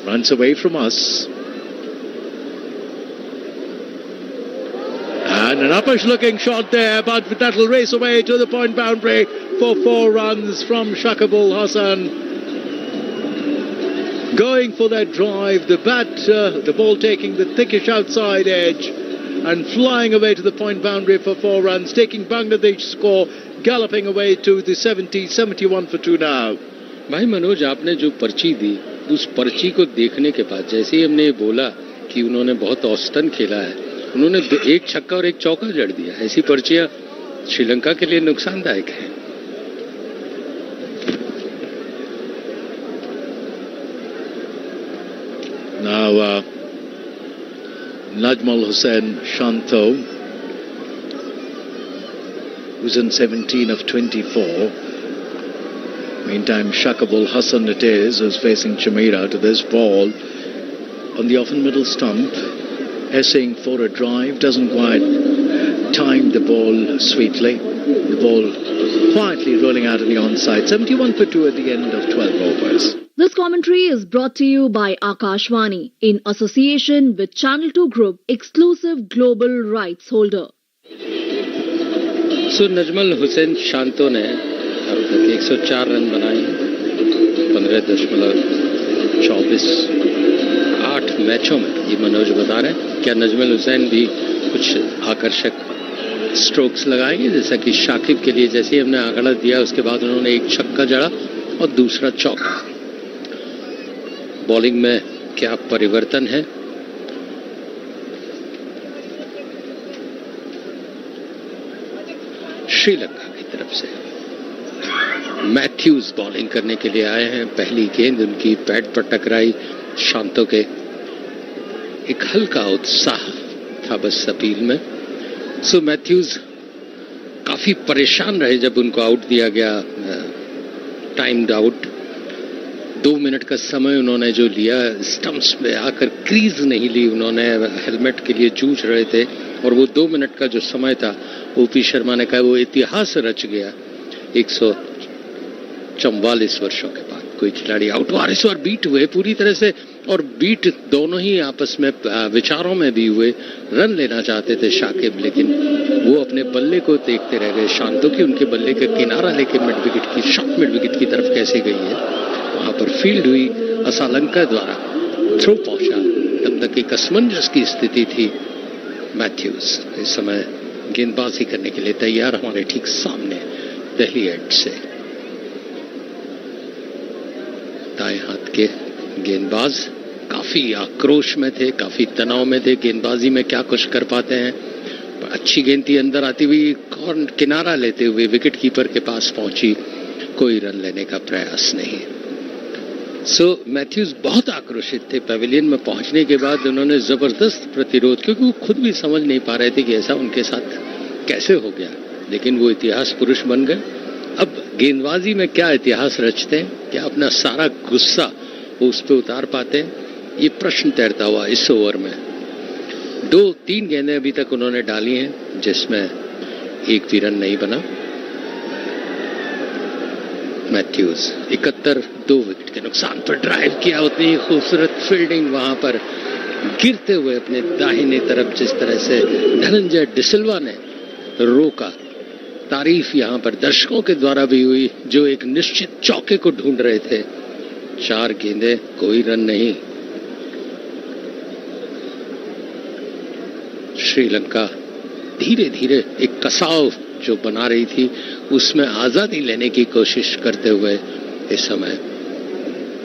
runs away from us. And an uppish looking shot there, but that'll race away to the point boundary for 4 runs from Shakibul Hasan. Going for that drive, the ball taking the thickish outside edge and flying away to the point boundary for 4 runs, taking Bangladesh's score, galloping away to the 71 for 2 now. भाई मनोज, आपने जो पर्ची दी, उस पर्ची को देखने के बाद जैसे ही हमने बोला कि उन्होंने बहुत औसतन खेला है, उन्होंने 1 छक्का और 1 चौका जड़ दिया। ऐसी पर्चियां श्रीलंका के लिए नुकसानदायक है। Now Najmal Hussain Shanto, who's in 17 of 24. Meantime, Shakibul Hasan it is who's facing Chamira to this ball on the off and middle stump, essaying for a drive, doesn't quite time the ball sweetly. The ball quietly rolling out of the onside. 71 for 2 at the end of 12 overs. This commentary is brought to you by Akashvani in association with Channel 2 Group, exclusive global rights holder. So Najmal Hussain Shanto ने अब तक 104 run बनाए हैं, 15.24 8 मैचों में। ये मनोज बता रहे हैं। क्या नजमल हुसैन भी कुछ आकर्षक स्ट्रोक्स लगाएंगे, जैसा कि शाकिब के लिए जैसे ही हमने आंकड़ा दिया उसके बाद उन्होंने 1 छक्का जड़ा और दूसरा चौका। बॉलिंग में क्या परिवर्तन है? श्रीलंका की तरफ से मैथ्यूज बॉलिंग करने के लिए आए हैं। पहली गेंद उनकी पैड पर टकराई, शांतो के एक हल्का उत्साह था बस अपील में। सो मैथ्यूज काफी परेशान रहे जब उनको आउट दिया गया, टाइम्ड आउट। 2 मिनट का समय उन्होंने जो लिया, स्टंप्स पे आकर क्रीज नहीं ली उन्होंने, हेलमेट के लिए जूझ रहे थे और वो 2 मिनट का जो समय था, ओपी शर्मा ने कहा वो इतिहास रच गया। 144 वर्षों के बाद कोई खिलाड़ी आउट हुआ। इस बार बीट हुए पूरी तरह से, और बीट दोनों ही आपस में विचारों में भी हुए। रन लेना चाहते थे शाकिब, लेकिन वो अपने बल्ले को देखते रह गए। शांतो की उनके बल्ले का किनारा लेके मिड विकेट की शॉर्ट मिड विकेट की तरफ कैसे गई है, वहां पर फील्ड हुई, असलंका द्वारा थ्रो पहुंचा। तब तक एक असमंजस की स्थिति थी। मैथ्यूज इस समय गेंदबाजी करने के लिए तैयार, हमारे ठीक सामने दिल्ली एड से। दाएं हाथ के गेंदबाज काफी आक्रोश में थे, काफी तनाव में थे। गेंदबाजी में क्या कुछ कर पाते हैं। अच्छी गेंद थी, अंदर आती हुई, किनारा लेते हुए विकेट कीपर के पास पहुंची, कोई रन लेने का प्रयास नहीं। सो मैथ्यूज बहुत आक्रोशित थे। पेविलियन में पहुंचने के बाद उन्होंने जबरदस्त प्रतिरोध, क्योंकि वो खुद भी समझ नहीं पा रहे थे कि ऐसा उनके साथ कैसे हो गया, लेकिन वो इतिहास पुरुष बन गए। अब गेंदबाजी में क्या इतिहास रचते हैं, क्या अपना सारा गुस्सा वो उस पर उतार पाते हैं, ये प्रश्न तैरता हुआ इस ओवर में। 2-3 गेंदें अभी तक उन्होंने डाली हैं, जिसमें एक भी रन नहीं बना। मैथ्यूज 71, 2 विकेट के नुकसान पर ड्राइव किया। उतनी ही खूबसूरत फील्डिंग वहां पर, गिरते हुए अपने दाहिने तरफ जिस तरह से धनंजय डिसिल्वा ने रोका। तारीफ यहां पर दर्शकों के द्वारा भी हुई, जो एक निश्चित चौके को ढूंढ रहे थे। 4 गेंदें, कोई रन नहीं। श्रीलंका धीरे धीरे एक कसाव जो बना रही थी, उसमें आजादी लेने की कोशिश करते हुए इस समय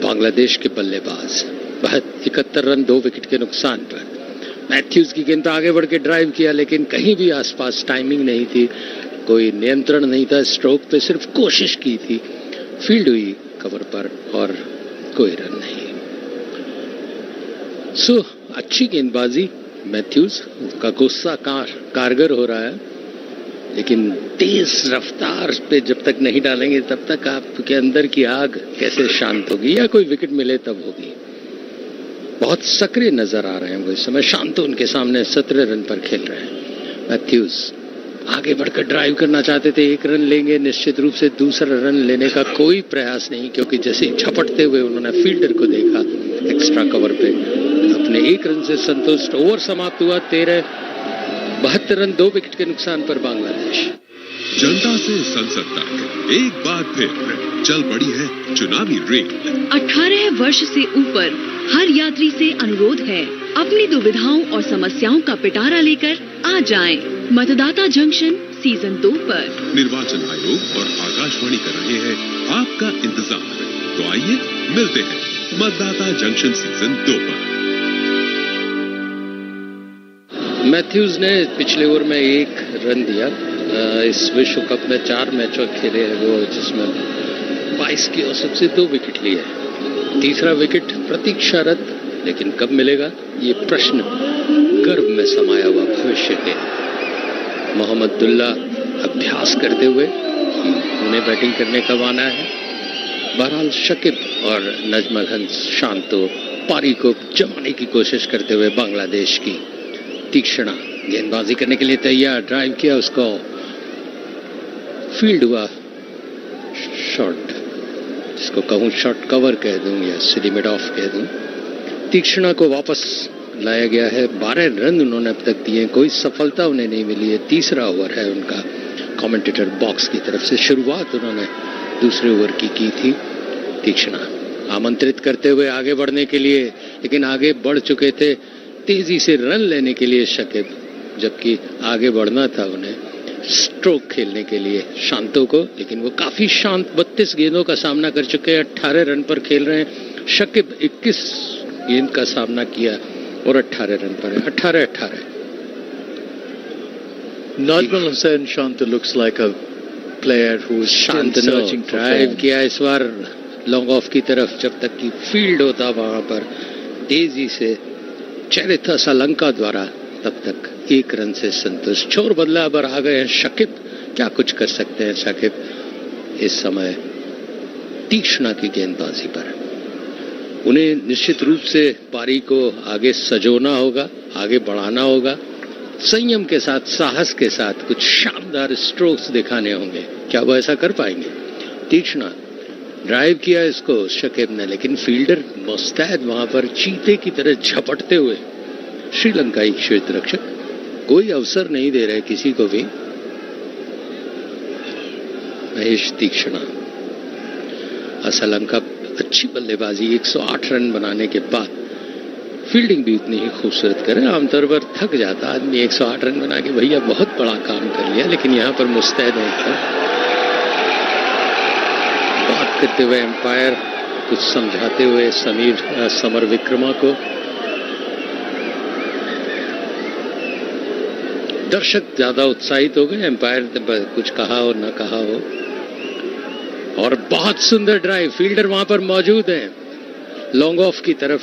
बांग्लादेश के बल्लेबाज 71 रन 2 विकेट के नुकसान पर। मैथ्यूज की गेंद पर आगे बढ़ के ड्राइव किया, लेकिन कहीं भी आसपास टाइमिंग नहीं थी, कोई नियंत्रण नहीं था स्ट्रोक पे, सिर्फ कोशिश की थी। फील्ड हुई कवर पर और कोई रन नहीं। सो अच्छी गेंदबाजी, मैथ्यूज का गुस्सा कारगर हो रहा है। लेकिन तेज रफ्तार पे जब तक नहीं डालेंगे तब तक आपके अंदर की आग कैसे शांत होगी, या कोई विकेट मिले तब होगी। बहुत सक्रिय नजर आ रहे हैं वो इस समय, शांत उनके सामने 17 रन पर खेल रहे हैं। मैथ्यूज आगे बढ़कर ड्राइव करना चाहते थे, 1 रन लेंगे निश्चित रूप से, दूसरा रन लेने का कोई प्रयास नहीं, क्योंकि जैसे ही झपटते हुए उन्होंने फील्डर को देखा एक्स्ट्रा कवर पे, अपने 1 रन से संतुष्ट। ओवर समाप्त हुआ 72 रन 2 विकेट के नुकसान पर बांग्लादेश। जनता से संसद तक एक बार फिर चल पड़ी है चुनावी रेल। 18 वर्ष से ऊपर हर यात्री से अनुरोध है, अपनी दुविधाओं और समस्याओं का पिटारा लेकर आ जाएं। मतदाता जंक्शन सीजन 2 पर निर्वाचन आयोग और आकाशवाणी कर रहे हैं आपका इंतजार। तो आइए मिलते हैं मतदाता जंक्शन सीजन 2 पर। मैथ्यूज ने पिछले ओवर में 1 रन दिया। इस विश्व कप में 4 मैचों खेले हैं वो, जिसमें 22 की औसत से 2 विकेट लिए। तीसरा विकेट प्रतीक्षारत, लेकिन कब मिलेगा ये प्रश्न गर्भ में समाया हुआ भविष्य के। मोहम्मदुल्लाह अभ्यास करते हुए उन्हें बैटिंग करने का वाना है। बहरहाल शकीब और नजमल हंस शांतो पारी को जमाने की कोशिश करते हुए बांग्लादेश की तीक्ष्णा गेंदबाजी करने के लिए तैयार। ड्राइव किया, उसको फील्ड हुआ शॉट, जिसको कहूं शॉट कवर कह दूं या सीधी मिड ऑफ कह दूं। तीक्ष्णा को वापस लाया गया है। 12 रन उन्होंने अब तक दिए, कोई सफलता उन्हें नहीं मिली है। तीसरा ओवर है उनका कमेंटेटर बॉक्स की तरफ से। शुरुआत उन्होंने दूसरे ओवर की थी। तीक्ष्णा आमंत्रित करते हुए आगे बढ़ने के लिए, लेकिन आगे बढ़ चुके थे तेजी से रन लेने के लिए शकीब, जबकि आगे बढ़ना था उन्हें स्ट्रोक खेलने के लिए शांतो को, लेकिन वो काफी शांत 32 गेंदों का सामना कर चुके हैं। 18 रन पर खेल रहे हैं। शकीब 21 गेंद का सामना किया और 18 रन पर है। 18-18। Najmal Hussain Shanta looks like a player who is still searching for drive किया इस बार लॉन्ग ऑफ की तरफ, जब तक कि फील्ड होता वहां पर तेजी से चरित्र लंका द्वारा, तब तक 1 रन से संतुष्ट। छोर बदला पर आ गए हैं शकीब। क्या कुछ कर सकते हैं शकीब इस समय तीक्ष्णा की गेंदबाजी पर। उन्हें निश्चित रूप से पारी को आगे सजोना होगा, आगे बढ़ाना होगा, संयम के साथ, साहस के साथ कुछ शानदार स्ट्रोक्स दिखाने होंगे। क्या वो ऐसा कर पाएंगे? तीक्ष्णा ड्राइव किया इसको शकीब ने, लेकिन फील्डर मुस्तैद वहां पर चीते की तरह झपटते हुए श्रीलंकाई क्षेत्र रक्षक कोई अवसर नहीं दे रहे किसी को भी। महेश तीक्ष्णा श्रीलंका अच्छी बल्लेबाजी, 108 रन बनाने के बाद फील्डिंग भी उतनी ही खूबसूरत करे। आमतौर पर थक जाता आदमी 108 रन बना के, भैया बहुत बड़ा काम कर लिया, लेकिन यहां पर मुस्तैद है। बात करते हुए एम्पायर कुछ समझाते हुए समर विक्रमा को। दर्शक ज्यादा उत्साहित हो गए, एम्पायर ने कुछ कहा हो न कहा हो। और बहुत सुंदर ड्राइव, फील्डर वहां पर मौजूद है लॉन्ग ऑफ की तरफ।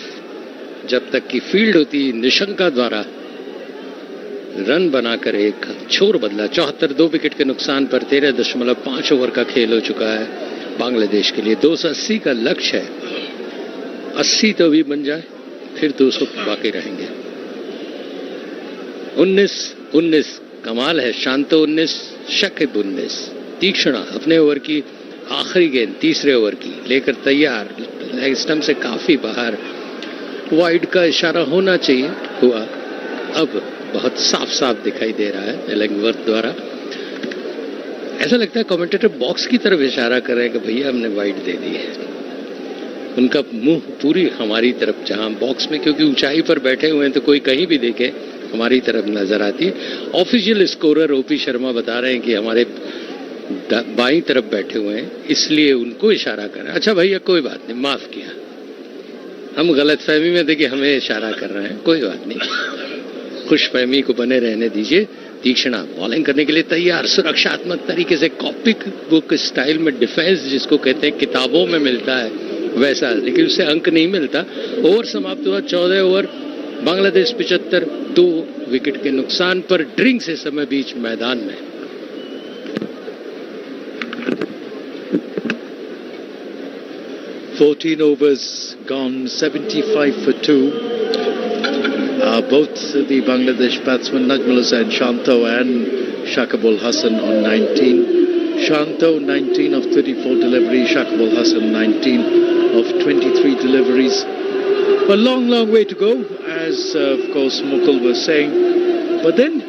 जब तक की फील्ड होती निशंका द्वारा रन बनाकर एक छोर बदला। 74 2 विकेट के नुकसान पर 13.5 ओवर का खेल हो चुका है बांग्लादेश के लिए। 280 का लक्ष्य है, 80 तो भी बन जाए, फिर 200 बाकी रहेंगे। 19 कमाल है। शांतो 19, शकीब 19। तीक्ष्णा अपने ओवर की आखिरी गेंद, तीसरे ओवर की लेकर तैयार, लेग स्टंप से काफी बाहर, वाइड का इशारा होना चाहिए, हुआ। अब बहुत साफ साफ दिखाई दे रहा है एलिंगवर्थ द्वारा। ऐसा लगता है कमेंटेटर बॉक्स की तरफ इशारा कर रहे हैं कि भैया हमने वाइड दे दी है। उनका मुंह पूरी हमारी तरफ, जहां बॉक्स में क्योंकि ऊंचाई पर बैठे हुए हैं तो कोई कहीं भी देखे हमारी तरफ नजर आती है। ऑफिशियल स्कोरर ओपी शर्मा बता रहे हैं कि हमारे बाईं तरफ बैठे हुए हैं, इसलिए उनको इशारा कर रहे हैं। अच्छा भैया कोई बात नहीं, माफ किया, हम गलतफहमी में थे कि हमें इशारा कर रहे हैं, कोई बात नहीं, खुशफहमी को बने रहने दीजिए। तीक्ष्णा बॉलिंग करने के लिए तैयार, सुरक्षात्मक तरीके से कॉपिक बुक स्टाइल में डिफेंस जिसको कहते हैं किताबों में मिलता है वैसा, लेकिन उससे अंक नहीं मिलता। ओवर समाप्त हुआ 14 ओवर, बांग्लादेश 75 2 विकेट के नुकसान पर। ड्रिंक्स इस समय बीच मैदान में 14 overs gone, 75 for 2. Both the Bangladesh batsmen Najmul Hussain Shanto and Shakibul Hasan on 19. Shanto 19 of 34 deliveries, Shakibul Hasan 19 of 23 deliveries. A long, long way to go, as of course Mukul was saying. But then,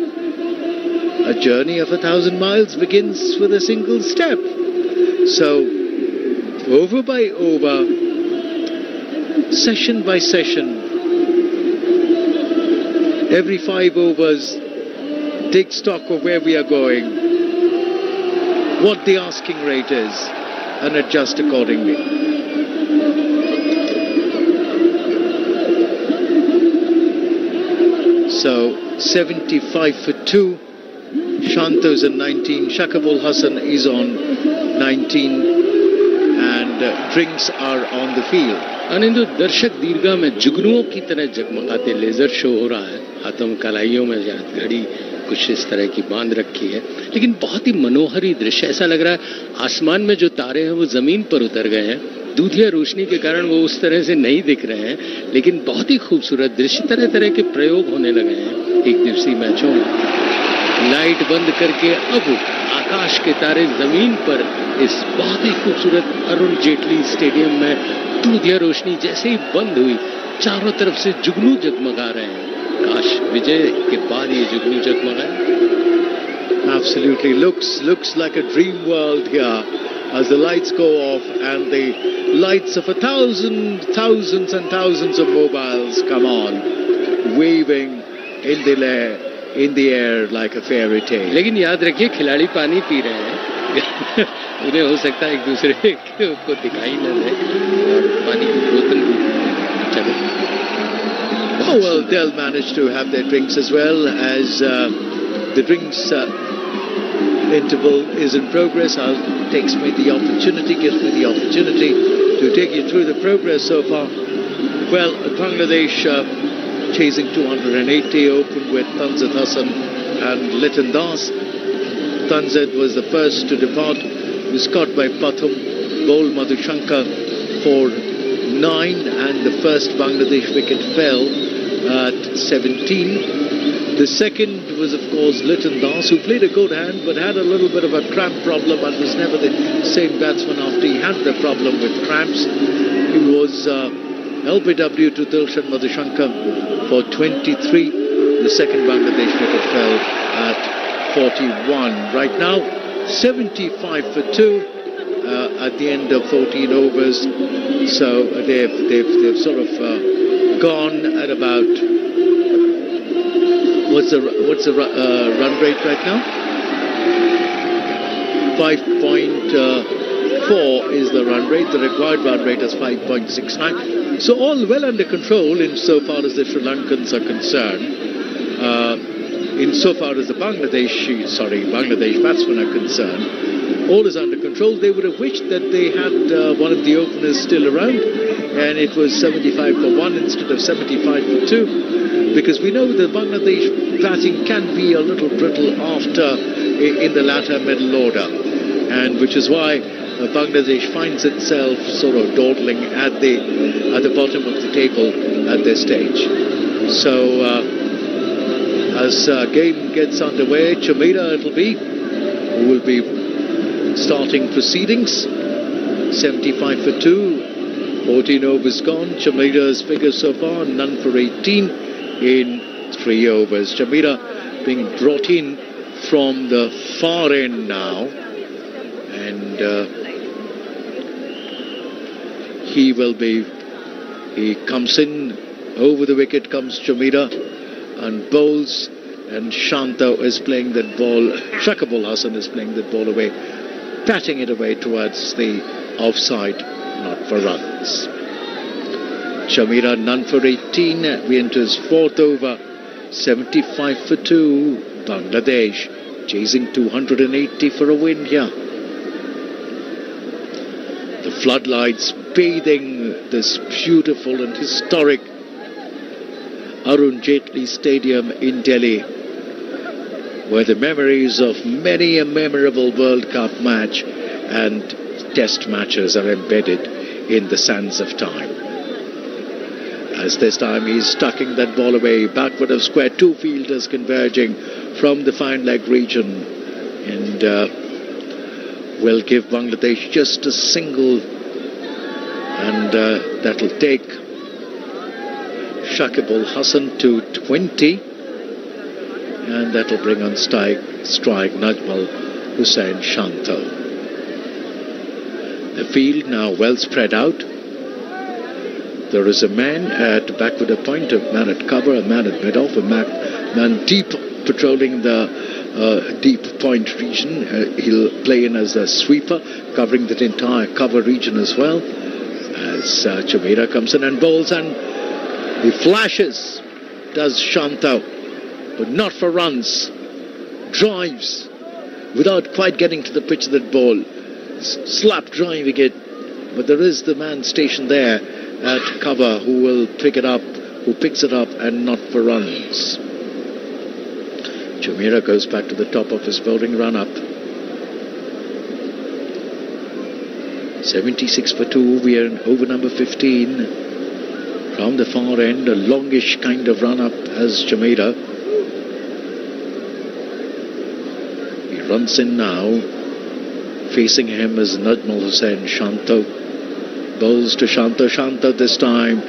a journey of 1,000 miles begins with a single step. So, over by over, session by session, every 5 overs, take stock of where we are going, what the asking rate is, and adjust accordingly. So 75 for 2, Shanto's on 19, Shakibul Hasan is on 19, and drinks are on the field. आनंद दर्शक दीर्घा में जुगनुओं की तरह जगमगाते laser show हो रहा है। हाथों में कलाइयों में घड़ी कुछ इस तरह की बांध रखी है, लेकिन बहुत ही मनोहर ही दृश्य। ऐसा लग रहा है आसमान में जो तारे हैं वो जमीन पर उतर गए हैं। दूधिया रोशनी के कारण वो उस तरह से नहीं दिख रहे हैं, लेकिन बहुत ही खूबसूरत दृश्य। तरह तरह के प्रयोग होने लगे हैं एक दिवसीय मैचों में। लाइट बंद करके अब आकाश के तारे जमीन पर इस बहुत ही खूबसूरत अरुण जेटली स्टेडियम में दूधिया रोशनी जैसे ही बंद हुई, चारों तरफ से जुगनू जगमगा रहे हैं। काश विजय के बाद ये जुगनू जगमगाए। Absolutely, looks like a dream world here as the lights go off and the lights of thousands and thousands of mobiles come on, waving in the air like a fairy tale. लेकिन याद रखिए खिलाड़ी पानी P रहे हैं। उन्हें हो सकता है एक दूसरे को दिखाई न दे और पानी की बोतल भी चले। Oh well, they'll manage to have their drinks as well as the drinks interval is in progress. Gives me the opportunity to take you through the progress so far. Well, Bangladesh chasing 280, opened with Tanzad Hasan and Liton Das. Tanzad was the first to depart, was caught by Pathum, bowled Madhushankar for 9, and the first Bangladesh wicket fell at 17. The second was, of course, Liton Das, who played a good hand but had a little bit of a cramp problem and was never the same batsman after he had the problem with cramps. He was LBW to Dilshan Madhushankar for 23. The second Bangladesh wicket fell at 41. Right now, 75 for 2 at the end of 14 overs. So they've sort of gone at about... What's the run rate right now? 5.4 is the run rate. The required run rate is 5.69. So all well under control insofar as the Sri Lankans are concerned. Insofar as the Bangladesh batsmen are concerned, all is under control. They would have wished that they had one of the openers still around, and it was 75 for 1 instead of 75 for 2, because we know that Bangladesh batting can be a little brittle after in the latter middle order, and which is why Bangladesh finds itself sort of dawdling at the bottom of the table at this stage. So as game gets underway, Chamira it'll be, who will be starting proceedings. 75 for 2, 14 overs gone. Chamira's figures so far, none for 18 in 3 overs. Chamira being brought in from the far end now, and he comes in, over the wicket comes Chamira and bowls, and Shanto is playing that ball, Shakibul Hasan is playing that ball away, patting it away towards the offside, not for runs. Chamira none for 18, we enter his 4th over, 75 for 2, Bangladesh chasing 280 for a win here. The floodlights bathing this beautiful and historic Arun Jaitley Stadium in Delhi, where the memories of many a memorable World Cup match and test matches are embedded in the sands of time. As this time he's tucking that ball away, backward of square, two fielders converging from the fine leg region, and will give Bangladesh just a single, and that'll take Shakibul Hasan to 20, and that'll bring on strike Najmal Hussain Shanto. The field now well spread out. There is a man at backward a point, a man at cover, a man at mid-off, a man deep patrolling the deep point region. He'll play in as a sweeper, covering that entire cover region as well. As Chameera comes in and bowls, and he flashes, does Shanto, but not for runs. Drives without quite getting to the pitch of that ball. Slap driving it, but there is the man stationed there at cover who will pick it up, who picks it up, and not for runs. Chameera goes back to the top of his bowling run-up. 76 for 2, we are in over number 15. From the far end, a longish kind of run-up as Chameera. He runs in now. Facing him is Najmal Hussain Shanto. Bowls to Shanto. Shanto this time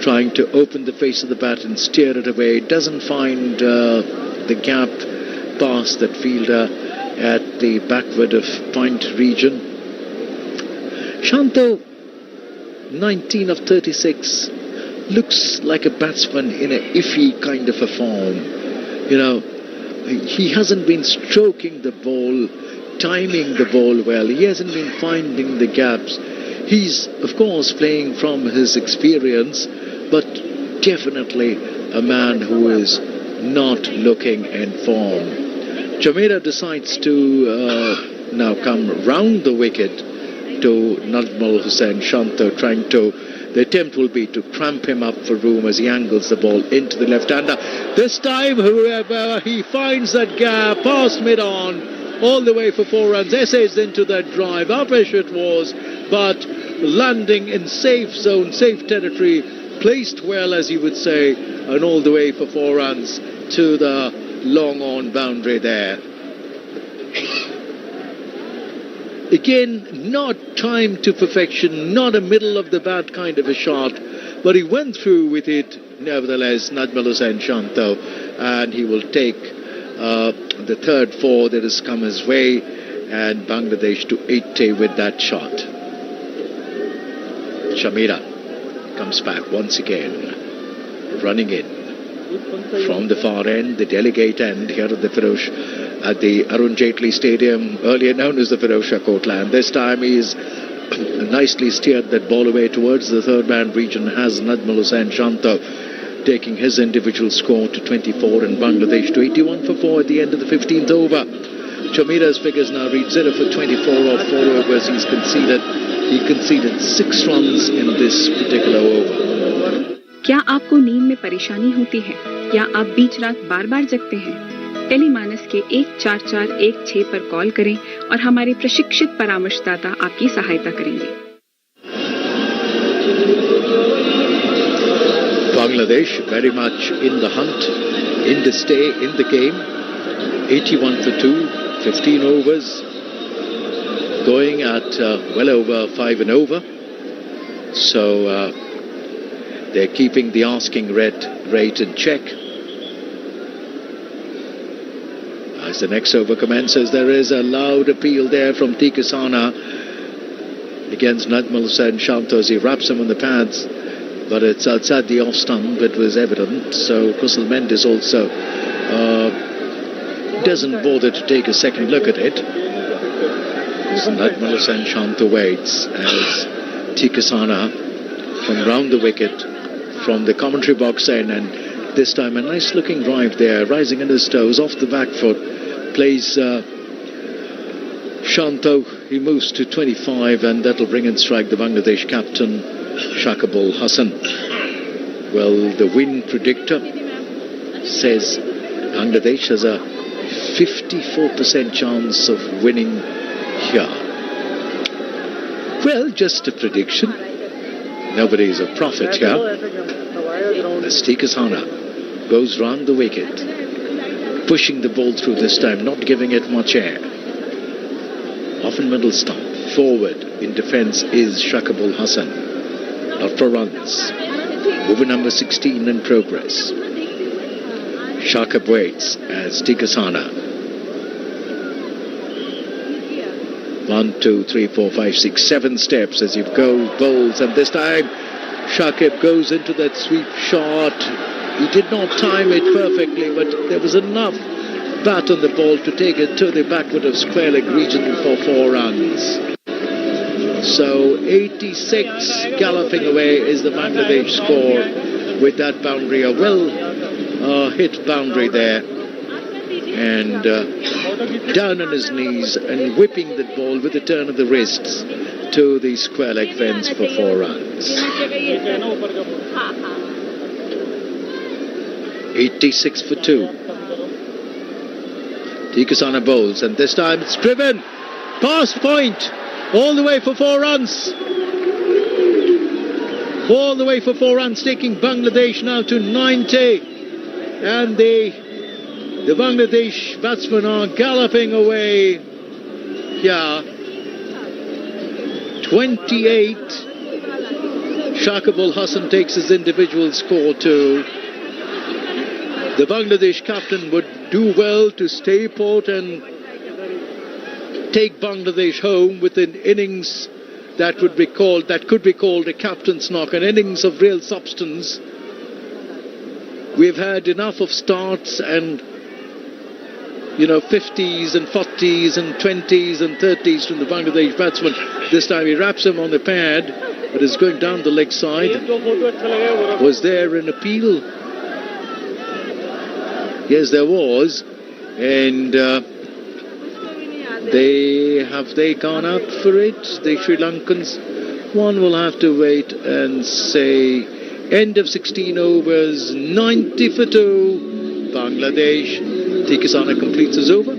trying to open the face of the bat and steer it away. Doesn't find the gap past that fielder at the backward of point region. Shanto, 19 of 36, looks like a batsman in a iffy kind of a form. You know, he hasn't been stroking the ball, timing the ball well. He hasn't been finding the gaps. He's, of course, playing from his experience, but definitely a man who is not looking in form. Chameera decides to now come round the wicket to Najmal Hussain Shanto, trying to, the attempt will be to cramp him up for room as he angles the ball into the left-hander. This time, however, he finds that gap past mid-on, all the way for 4 runs, essays into that drive, uppish it was, but landing in safe zone, safe territory, placed well, as you would say, and all the way for 4 runs to the long-on boundary there. Again, not timed to perfection, not a middle-of-the-bat kind of a shot, but he went through with it, nevertheless, Najmal Hussain Shanto, and he will take the third 4 that has come his way, and Bangladesh to 80 with that shot. Chameera comes back once again, running in from the far end, the delegate end here at the at the Arun Jaitley Stadium, earlier known as the Firozshah Kotla. This time he's nicely steered that ball away towards the third man region, has Najmal Hussain Shanto taking his individual score to 24 and Bangladesh to 81 for 4 at the end of the 15th over. Chameera's figures now read 0 for 24 off 4 overs. He conceded 6 runs in this particular over. क्या आपको नींद में परेशानी होती है या आप बीच रात बार-बार जगते हैं? टेलीमानस के 14416 पर कॉल करें और हमारे प्रशिक्षित परामर्शदाता आपकी सहायता करेंगे। Bangladesh very much in the hunt, in the stay, in the game. 81 for 2, 15 overs, going at well over 5 and over. So they're keeping the asking rate in check. As the next over commences, there is a loud appeal there from Tikasana against Najmal Hussain Shanto as he wraps him on the pads. But it's outside the off stump, it was evident. So Kusal Mendes also doesn't bother to take a second look at it. So Najmal Hussain Shanto waits as Tikasana from round the wicket, from the commentary box in, and this time a nice looking drive there, rising on his toes, off the back foot, plays Shanto. He moves to 25 and that'll bring in strike the Bangladesh captain Shakibul Hasan. Well, the win predictor says Bangladesh has a 54% chance of winning here. Well, just a prediction. Nobody is a prophet here. As Tikasana goes round the wicket, pushing the ball through this time, not giving it much air. Off in middle stump. Forward in defence is Shakibul Hasan. Not for runs. Over number 16 in progress. Shakib waits as Tikasana. 1, 2, 3, 4, 5, 6, 7 steps as he goes, bowls, and this time Shakib goes into that sweep shot. He did not time it perfectly, but there was enough bat on the ball to take it to the backward of square leg region for 4 runs. So 86 galloping away is the Bangladesh score with that boundary, a well hit boundary there, and down on his knees and whipping the ball with the turn of the wrists to the square leg fence for 4 runs. 86 for 2. Tikasana bowls, and this time it's driven past point, all the way for 4 runs. All the way for 4 runs, taking Bangladesh now to 90, and the Bangladesh batsmen are galloping away here. 28. Shakibul Hasan takes his individual score too. The Bangladesh captain would do well to stay put and take Bangladesh home with an innings that could be called a captain's knock, an innings of real substance. We've had enough of starts and 50s and 40s and 20s and 30s from the Bangladesh batsman. This time he wraps him on the pad, but is going down the leg side. Was there an appeal? Yes, there was. And have they gone out for it? The Sri Lankans? One will have to wait and say end of 16 overs, 90 for 2. Bangladesh. Tikasana completes his over.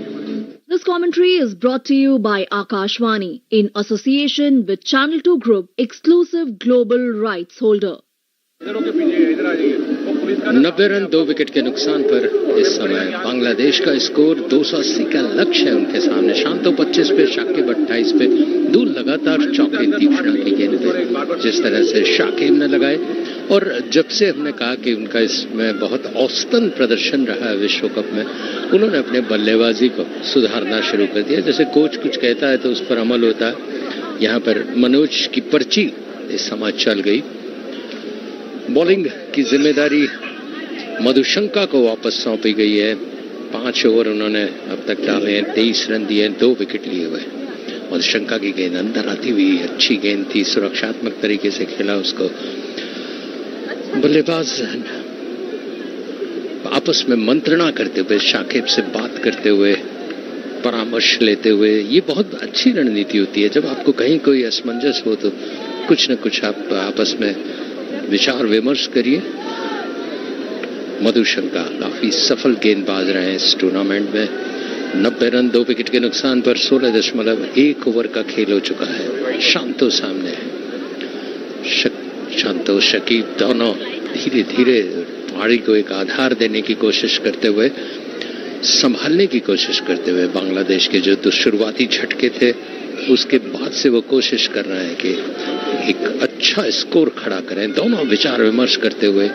This commentary is brought to you by Akashvani in association with Channel 2 Group, exclusive global rights holder. 90 run 2 wicket के नुकसान पर इस समय बांग्लादेश का score 280 का लक्ष्य है उनके सामने। शांतो 25 पे, शाकिब 28 पे, 2 लगातार चौके तीक्ष्णा की गेंद पे जिस तरह से शाकिब ने लगाए। और जब से हमने कहा कि उनका इसमें बहुत औसतन प्रदर्शन रहा है विश्व कप में, उन्होंने अपने बल्लेबाजी को सुधारना शुरू कर दिया। जैसे कोच कुछ कहता है तो उस पर अमल होता है। यहाँ पर मनोज की पर्ची इस समय चल गई। बॉलिंग की जिम्मेदारी मधुशंका को वापस सौंपी गई है। 5 ओवर उन्होंने अब तक डाले हैं, 23 रन दिए हैं, 2 विकेट लिए हुए। मधुशंका की गेंद अंदर आती हुई अच्छी गेंद थी, सुरक्षात्मक तरीके से खेला उसको। बल्लेबाज आपस में मंत्रणा करते हुए, शाकिब से बात करते हुए, परामर्श लेते हुए, ये बहुत अच्छी रणनीति होती है। जब आपको कहीं कोई असमंजस हो तो कुछ न कुछ आप आपस में विचार विमर्श करिए। मधुशंका काफी सफल गेंदबाज रहे हैं इस टूर्नामेंट में। 90 रन 2 विकेट के नुकसान पर 16.1 ओवर का खेल हो चुका है। शांतो सामने है। शांतो शकीब दोनों धीरे धीरे पारी को एक आधार देने की कोशिश करते हुए, संभालने की कोशिश करते हुए, बांग्लादेश के जो शुरुआती झटके थे उसके बाद से वो कोशिश कर रहे हैं कि एक अच्छा स्कोर खड़ा करें। दोनों विचार विमर्श करते हुए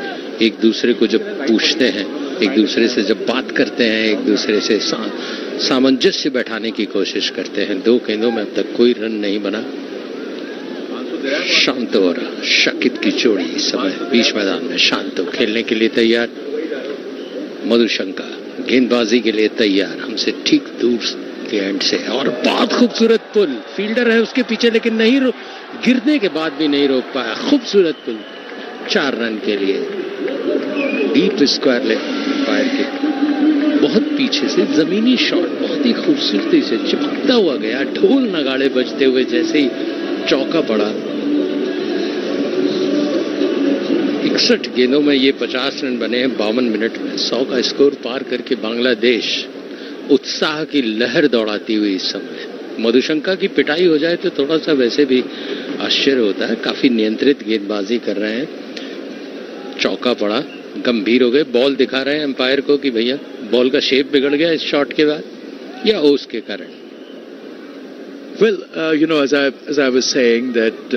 एक दूसरे को जब पूछते हैं, एक दूसरे से जब बात करते हैं, एक दूसरे से सामंजस्य बैठाने की कोशिश करते हैं। 2 गेंदों में अब तक कोई रन नहीं बना। शांतो और शाकिब की जोड़ी इस समय बीच मैदान में। शांतो खेलने के लिए तैयार, मधुशंका गेंदबाजी के लिए तैयार, हमसे ठीक दूर के एंड से। और बहुत खूबसूरत पुल, फील्डर है उसके पीछे लेकिन नहीं गिरने के बाद भी नहीं रोक पाया। खूबसूरत पुल 4 रन के लिए। डीप स्क्वायर लेग फायर के बहुत पीछे से जमीनी शॉट बहुत ही खूबसूरती से चिपकता हुआ गया। ढोल नगाड़े बजते हुए जैसे ही चौका पड़ा। 61 गेंदों में ये 50 रन बने हैं 52 मिनट में। 100 का स्कोर पार करके बांग्लादेश उत्साह की लहर दौड़ाती हुई इस समय मधुशंका की पिटाई हो जाए तो थोड़ा सा वैसे भी आश्चर्य होता है। काफी नियंत्रित गेंदबाजी कर रहे हैं। चौका पड़ा, गंभीर हो गए, बॉल दिखा रहे हैं एम्पायर को कि भैया बॉल का शेप बिगड़ गया इस शॉट के बाद या ओस के कारण। Well, as I was saying that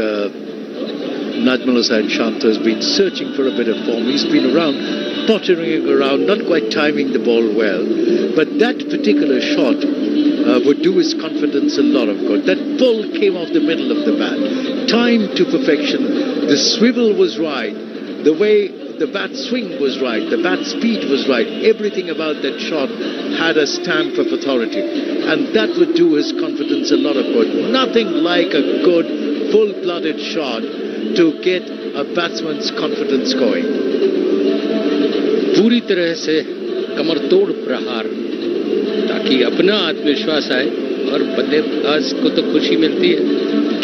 Najmul Hossain Shanta has been searching for a bit of form. He's been around, pottering around, not quite timing the ball well. But that particular shot would do his confidence a lot of good. That ball came off the middle of the bat, timed to perfection. The swivel was right. The way the bat swing was right. The bat speed was right. Everything about that shot had a stamp of authority. And that would do his confidence a lot of good. Nothing like a good, full-blooded shot to get a batsman's confidence going. पूरी तरह से कमर तोड़ प्रहार ताकि अपना आत्मविश्वास आए और बल्लेबाज को तो खुशी मिलती है,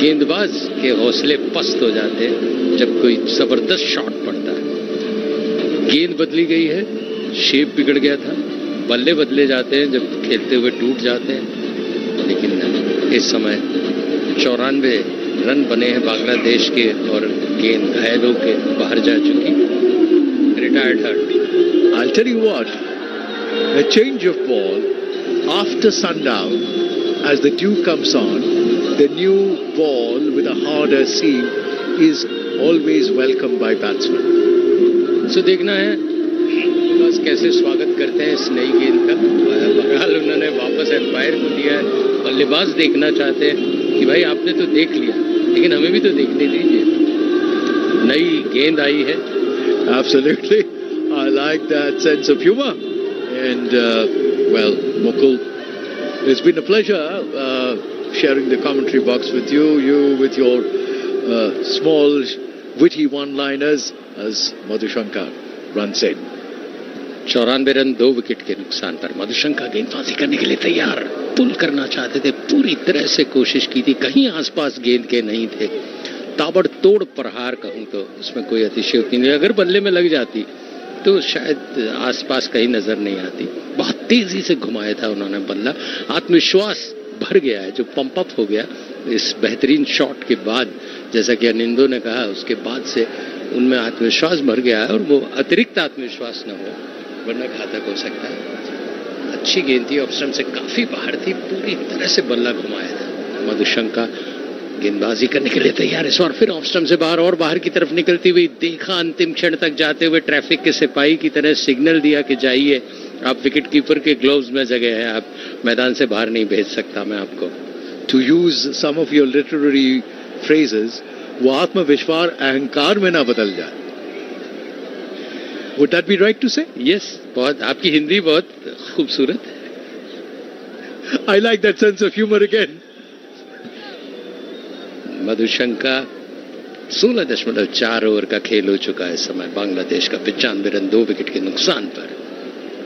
गेंदबाज के हौसले पस्त हो जाते हैं जब कोई जबरदस्त शॉट पड़ता है। गेंद बदली गई है, शेप बिगड़ गया था, बल्ले बदले जाते हैं जब खेलते हुए टूट जाते हैं, लेकिन इस समय 94 रन बने हैं बांग्लादेश के और गेंद घायल होकर बाहर जा चुकी। Retired hurt. I'll tell you what, a change of ball after sundown, as the dew comes on, the new ball with a harder seam is always welcomed by batsmen. So देखना है बस कैसे स्वागत करते हैं इस नई गेंद का। बहरहाल उन्होंने वापस एम्पायर को दिया है। बल्लेबाज देखना चाहते हैं कि भाई आपने तो देख लिया, लेकिन हमें भी तो देखने दीजिए। नई गेंद आई है। Absolutely. I like that sense of humor. And, well, Mukul, it's been a pleasure sharing the commentary box with you. You with your small, witty one-liners as Madhushankar runs in. 94 run 2 wicket के नुकसान पर मधुशंका गेंदबाजी करने के लिए तैयार। पुल करना चाहते थे, पूरी तरह से कोशिश की थी, कहीं आसपास गेंद के नहीं थे। ताबड़तोड़ प्रहार कहूं तो उसमें कोई अतिशयोक्ति नहीं। अगर बल्ले में लग जाती तो शायद आसपास कहीं नजर नहीं आती। बहुत तेजी से घुमाया था उन्होंने बल्ला। आत्मविश्वास भर गया है जो पंप अप हो गया इस बेहतरीन शॉट के बाद। जैसा कि अनिंदो ने कहा, उसके बाद से उनमें आत्मविश्वास भर गया है और वो अतिरिक्त आत्मविश्वास न हो वरना घातक हो सकता है। अच्छी गेंद थी, ऑफ स्टंप से काफी बाहर थी, पूरी तरह से बल्ला घुमाया था। मधुशंका गेंदबाजी करने के लिए तैयार है। इस बार फिर ऑफ स्टंप से बाहर और बाहर की तरफ निकलती हुई देखा, अंतिम क्षण तक जाते हुए ट्रैफिक के सिपाही की तरह सिग्नल दिया कि जाइए, आप विकेट कीपर के ग्लोव्स में जगह है, आप मैदान से बाहर नहीं भेज सकता मैं आपको। To use some of your literary phrases, वो आत्मविश्वास अहंकार में ना बदल जाए। Would that be right to say? Yes, बहुत आपकी हिंदी बहुत खूबसूरत है। I like that sense of humor again. Madushanka 16.4 over का खेल हो चुका है इस समय बांग्लादेश का। 95 रन 2 विकेट के नुकसान पर।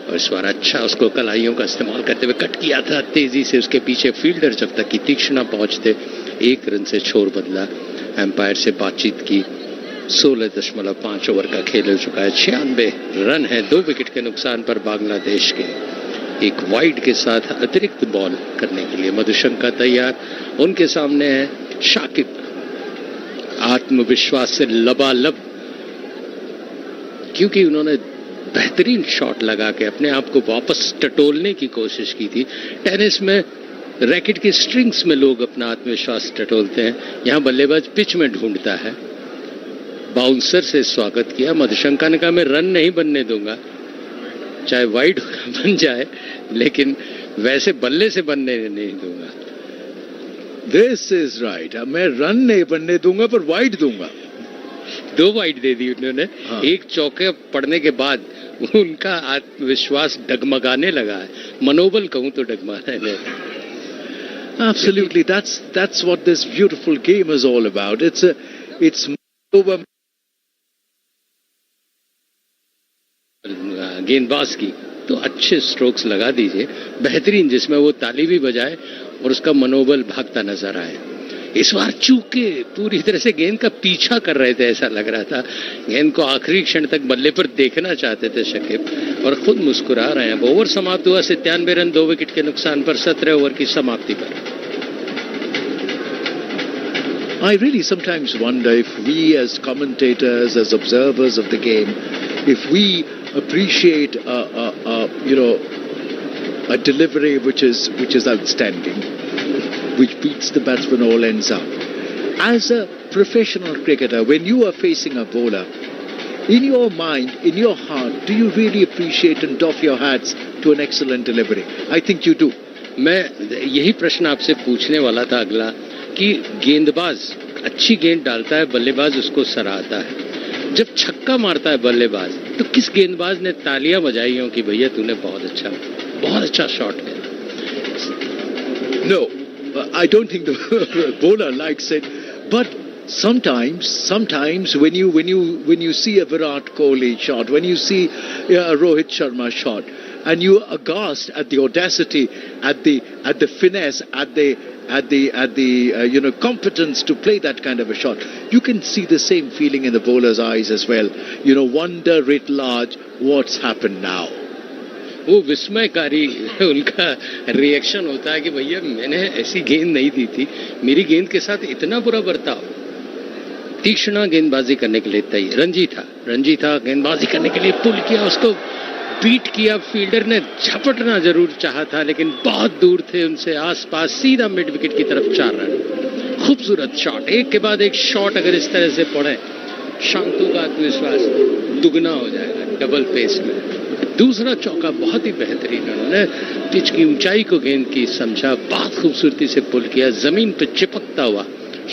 और इस बार अच्छा उसको कलाइयों का इस्तेमाल करते हुए कट किया था तेजी से। उसके पीछे फील्डर जब तक की तीक्ष्ण पहुंचते 1 रन से छोर बदला। एम्पायर से बातचीत की। 16.5 ओवर का खेल हो चुका है। 96 रन है 2 विकेट के नुकसान पर बांग्लादेश के। एक वाइड के साथ अतिरिक्त बॉल करने के लिए मधुशंका तैयार। उनके सामने है शाकिब, आत्मविश्वास से लबालब, क्योंकि उन्होंने बेहतरीन शॉट लगा के अपने आप को वापस टटोलने की कोशिश की थी। टेनिस में रैकेट की स्ट्रिंग्स में लोग अपना आत्मविश्वास टटोलते हैं, यहां बल्लेबाज पिच में ढूंढता है। बाउंसर से स्वागत किया। मधुशंका ने कहा मैं रन नहीं बनने दूंगा, चाहे वाइड बन जाए, लेकिन वैसे बल्ले से बनने नहीं दूंगा। This is right. मैं रन नहीं बनने दूंगा पर वाइड दूंगा। 2 वाइड दे दी उन्होंने। हाँ। एक चौके पड़ने के बाद उनका आत्मविश्वास डगमगाने लगा है। मनोबल कहूं तो डगमगाने लगा। Absolutely. That's what this beautiful game is all about. It's over. गेंदबाज की तो अच्छे स्ट्रोक्स लगा दीजिए, बेहतरीन, जिसमें वो ताली भी बजाए और उसका मनोबल भागता नजर आए। इस बार चूके पूरी तरह से गेंद का पीछा कर रहे थे, ऐसा लग रहा था। गेंद को आखिरी क्षण तक बल्ले पर देखना चाहते थे शकीब और खुद मुस्कुरा रहे हैं। ओवर समाप्त हुआ 97 रन 2 विकेट के नुकसान पर 17 ओवर की समाप्ति पर। I really sometimes wonder if we as commentators, as observers of the game, if we appreciate a delivery which is outstanding, which beats the batsman all ends up. As a professional cricketer, when you are facing a bowler, in your mind, in your heart, do you really appreciate and doff your hats to an excellent delivery? I think you do. मैं यही प्रश्न आपसे पूछने वाला था अगला कि गेंदबाज अच्छी गेंद डालता है, बल्लेबाज उसको सराहता है। जब छक्का मारता है बल्लेबाज, तो किस गेंदबाज ने तालियां बजाई हो कि भैया तूने बहुत अच्छा शॉट किया? No, I don't think the bowler likes it, but sometimes when you see a Virat Kohli shot, when you see a Rohit Sharma shot, and you are aghast at the audacity, at the finesse, at the competence to play that kind of a shot, you can see the same feeling in the bowler's eyes as well. Wonder writ large, what's happened now? वो विस्मयकारी उनका reaction होता है कि भैया मैंने ऐसी गेंद नहीं दी थी, मेरी गेंद के साथ इतना बुरा बर्ताव। तीक्ष्ण गेंदबाजी करने के लिए तैयार रंजी था गेंदबाजी करने के लिए पुल किया, उसको बीट किया। फील्डर ने झपटना जरूर चाहा था, लेकिन बहुत दूर थे उनसे, आसपास, सीधा मिड विकेट की तरफ 4 रन। खूबसूरत शॉट, एक के बाद एक शॉट अगर इस तरह से पड़े, शांतों का आत्मविश्वास दुगना हो जाएगा डबल पेस में। दूसरा चौका बहुत ही बेहतरीन, उन्होंने पिच की ऊंचाई को गेंद की समझा, बहुत खूबसूरती से पुल किया, जमीन पर चिपकता हुआ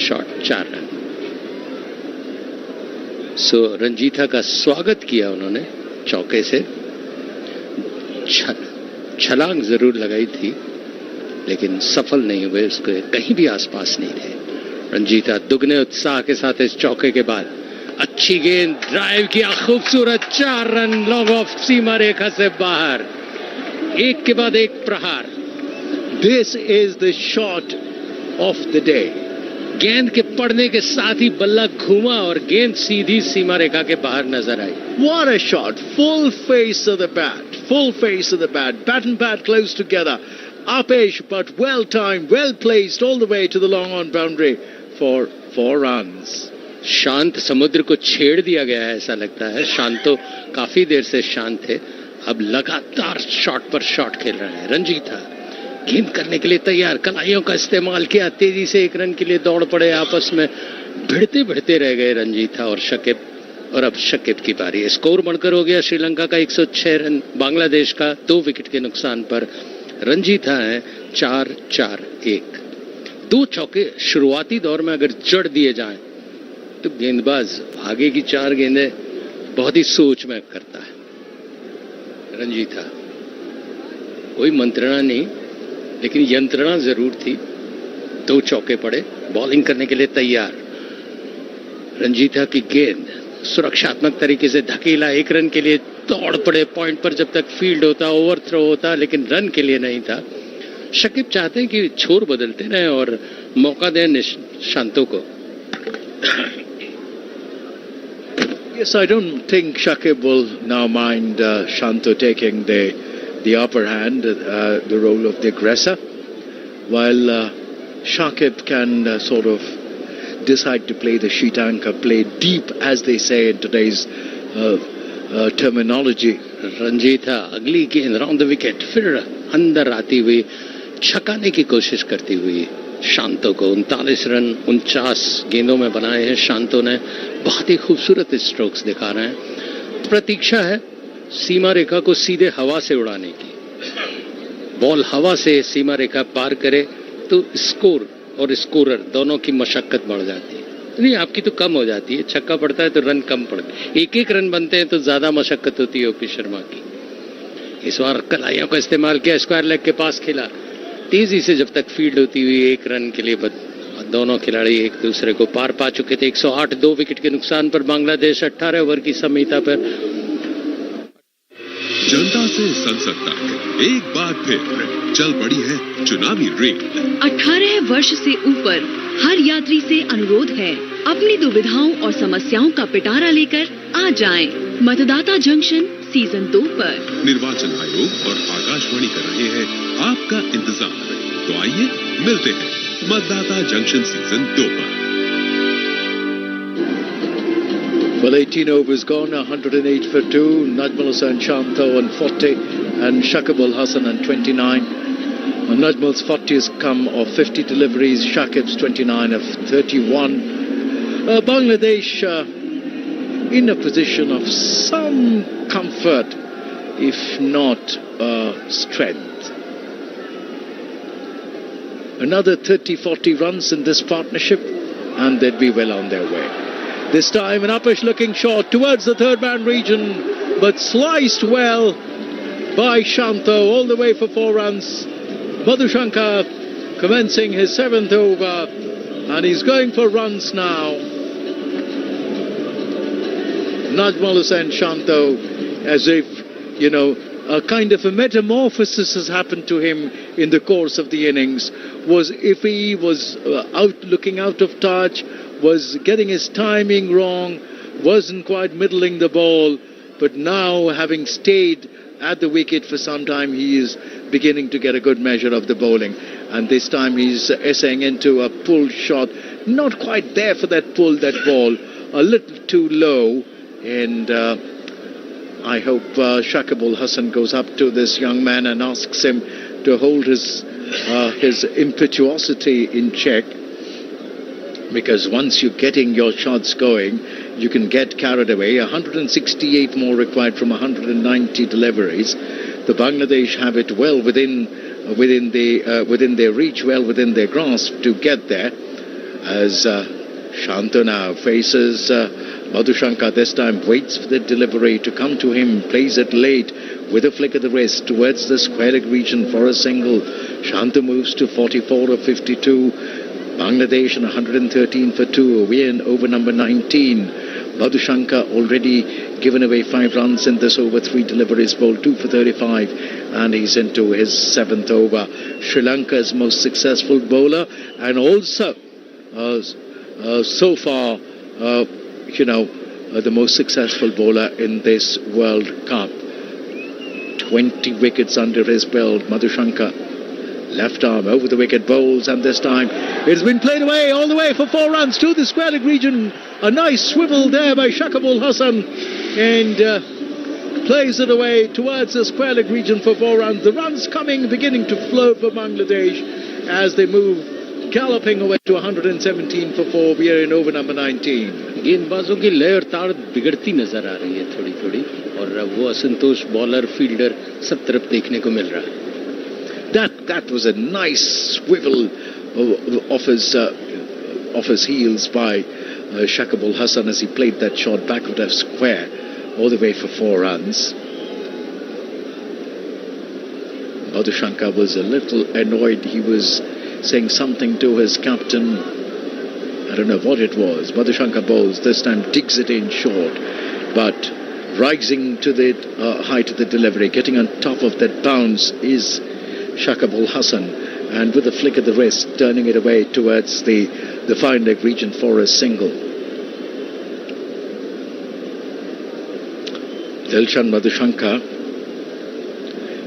शॉट, 4 रन। सो रंजीथा का स्वागत किया उन्होंने चौके से। छलांग जरूर लगाई थी, लेकिन सफल नहीं हुए, उसके कहीं भी आसपास नहीं थे। रंजीथा दुगने उत्साह के साथ इस चौके के बाद अच्छी गेंद, ड्राइव किया, खूबसूरत 4 रन, लॉन्ग ऑफ सीमा रेखा से बाहर, एक के बाद एक प्रहार। This is the shot of the day. गेंद के पड़ने के साथ ही बल्ला घूमा और गेंद सीधी सीमा रेखा के बाहर नजर आई। What a shot! Full face of the bat, bat and bat close together, upish but well timed, well placed all the way to the long on boundary for 4 runs. शांत समुद्र को छेड़ दिया गया है ऐसा लगता है। शांतो काफी देर से शांत थे, अब लगातार शॉट पर शॉट खेल रहे हैं। रंजीथा गेंद करने के लिए तैयार, कलाइयों का इस्तेमाल किया, तेजी से 1 रन के लिए दौड़ पड़े, आपस में भिड़ते रह गए रंजीथा और शकीब, और अब शकीब की बारी है। स्कोर बढ़कर हो गया श्रीलंका का 106 रन, बांग्लादेश का 2 विकेट के नुकसान पर। रंजीथा है 4-4-1। 2 चौके शुरुआती दौर में अगर जड़ दिए जाएं तो गेंदबाज आगे की 4 गेंदें बहुत ही सोच में करता है। रंजीथा कोई मंत्रणा नहीं, लेकिन यंत्रणा जरूर थी। 2 चौके पड़े, बॉलिंग करने के लिए तैयार। रंजीथा की गेंद सुरक्षात्मक तरीके से धकेला, 1 रन के लिए दौड़ पड़े पॉइंट पर, जब तक फील्ड होता, ओवर थ्रो होता, लेकिन रन के लिए नहीं था। शकीब चाहते हैं कि छोर बदलते रहें और मौका दें शांतों को। Yes, I don't think Shakib will now mind Shanto taking the upper hand, the role of the aggressor, while Shakib can sort of decide to play the sheet anchor, play deep, as they say in today's terminology. रंजीथा अगली गेंद round the wicket, फिर अंदर आती हुई छकाने की कोशिश करती हुई शांतो को। 39 रन 49 गेंदों में बनाए हैं शांतो ने, बहुत ही खूबसूरत स्ट्रोक्स दिखा रहे हैं। प्रतीक्षा है सीमा रेखा को सीधे हवा से उड़ाने की। बॉल हवा से सीमा रेखा पार करे तो स्कोर और स्कोरर दोनों की मशक्कत बढ़ जाती है। नहीं, आपकी तो कम हो जाती है। छक्का पड़ता है तो रन कम पड़ते हैं, 1-1 रन बनते हैं तो ज्यादा मशक्कत होती है ओपी शर्मा की। इस बार कलाइयों का इस्तेमाल किया, स्क्वायर लेग के पास खेला, तेजी से जब तक फील्ड होती हुई 1 रन के लिए दोनों खिलाड़ी एक दूसरे को पार पा चुके थे। 108, 2 विकेट के नुकसान पर बांग्लादेश 18 ओवर की संहिता पर। जनता से संसद तक एक बार फिर चल पड़ी है चुनावी रेल। 18 वर्ष से ऊपर हर यात्री से अनुरोध है, अपनी दुविधाओं और समस्याओं का पिटारा लेकर आ जाएं। मतदाता जंक्शन सीजन 2 पर। निर्वाचन आयोग और आकाशवाणी कर रहे हैं आपका इंतजार। तो आइए मिलते हैं मतदाता जंक्शन सीजन 2 पर। Well, 18 overs gone, 108 for 2. Najmul Hussain Shanto on 40 and Shakibul Hasan on 29. Najmul's 40 has come of 50 deliveries, Shakib's 29 of 31. Bangladesh in a position of some comfort, if not strength. Another 30-40 runs in this partnership and they'd be well on their way. This time an uppish looking shot towards the third man region, but sliced well by Shanto all the way for 4 runs. Madhushanka commencing his 7th over and he's going for runs now. Najmul Hussain Shanto, as if, a kind of a metamorphosis has happened to him in the course of the innings. Was iffy, was looking out of touch, was getting his timing wrong, wasn't quite middling the ball, but now having stayed at the wicket for some time, he is beginning to get a good measure of the bowling. And this time he's essaying into a pull shot, not quite there for that pull, that ball, a little too low. And I hope Shakibul Hasan goes up to this young man and asks him to hold his impetuosity in check, because once you're getting your shots going, you can get carried away. 168 more required from 190 deliveries. The Bangladesh have it well within their reach, well within their grasp to get there. As Shanto now faces Madhushanka, this time waits for the delivery to come to him, plays it late with a flick of the wrist towards the square leg region for a single. Shanto moves to 44 of 52. Bangladesh on 113 for 2, away in over number 19. Madhushanka already given away 5 runs in this over, 3 deliveries, bowled 2 for 35, and he's into his 7th over. Sri Lanka's most successful bowler, and also so far the most successful bowler in this World Cup. 20 wickets under his belt. Madhushanka, left arm over the wicket, bowls, and this time it's been played away all the way for 4 runs to the square leg region. A nice swivel there by Shakibul Hasan, and plays it away towards the square leg region for 4 runs. The runs beginning to flow for Bangladesh as they move galloping away to 117 for 4. We are in over number 19. गेंदबाजों की लय और ताड़ बिगड़ती नजर आ रही है थोड़ी थोड़ी, और वो असंतोष बॉलर फील्डर सब तरफ देखने को मिल रहा है. That was a nice swivel of his heels by Shakibul Hasan as he played that shot backward of square all the way for 4 runs. Madhushanka was a little annoyed. He was saying something to his captain. I don't know what it was. Madhushanka bowls, this time digs it in short, but rising to the height of the delivery, getting on top of that bounce is Shakibul Hasan, and with a flick of the wrist turning it away towards the fine leg region for a single. Dilshan Madhushanka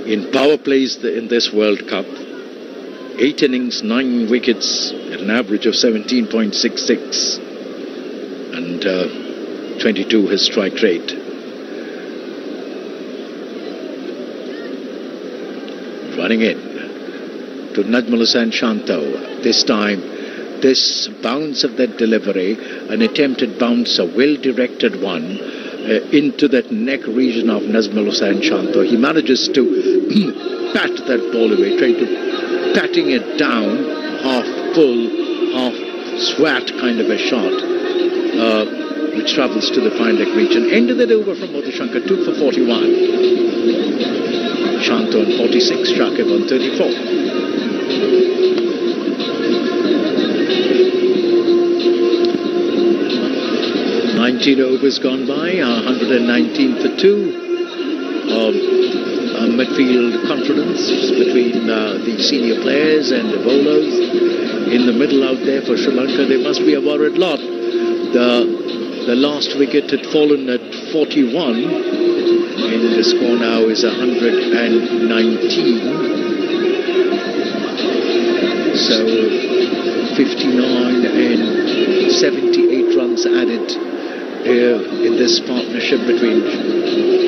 in power plays in this World Cup. 8 innings, 9 wickets at an average of 17.66 and 22 his strike rate. Running in to Najmul Hussain Shanto. This time, this bounce of that delivery, an attempted bounce, a well-directed one, into that neck region of Najmul Hussain Shanto. He manages to pat that ball away, trying to patting it down, half pull, half swat kind of a shot, which travels to the fine leg region. Ended it over from Madhushanka, 2 for 41. Shanto on 46, Shakib on 34. Overs gone by, 119 for 2. Midfield confidence between the senior players and the bowlers. In the middle out there for Sri Lanka, they must be a worried lot. The last wicket had fallen at 41, and the score now is 119. So 59 and 78 runs added here in this partnership between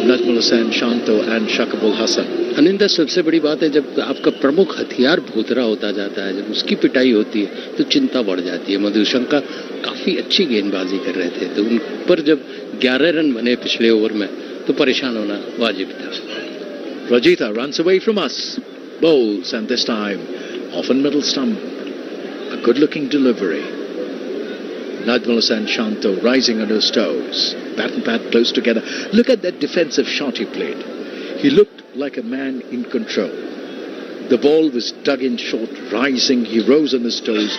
Najmul Hussain Shanto and Shakib Al Hasan. अनिंदा, सबसे बड़ी बात है जब आपका प्रमुख हथियार भूतरा होता जाता है, जब उसकी पिटाई होती है तो चिंता बढ़ जाती है। मधुशंका काफी अच्छी गेंदबाजी कर रहे थे, तो उन पर जब 11 रन बने पिछले ओवर में तो परेशान होना वाजिब था। Rajitha runs away from us, bowls, and this time off in middle stump. A good-looking delivery. Najmul Hussain Shanto rising on his toes. Bat and pad close together. Look at that defensive shot he played. He looked like a man in control. The ball was dug in short, rising. He rose on his toes,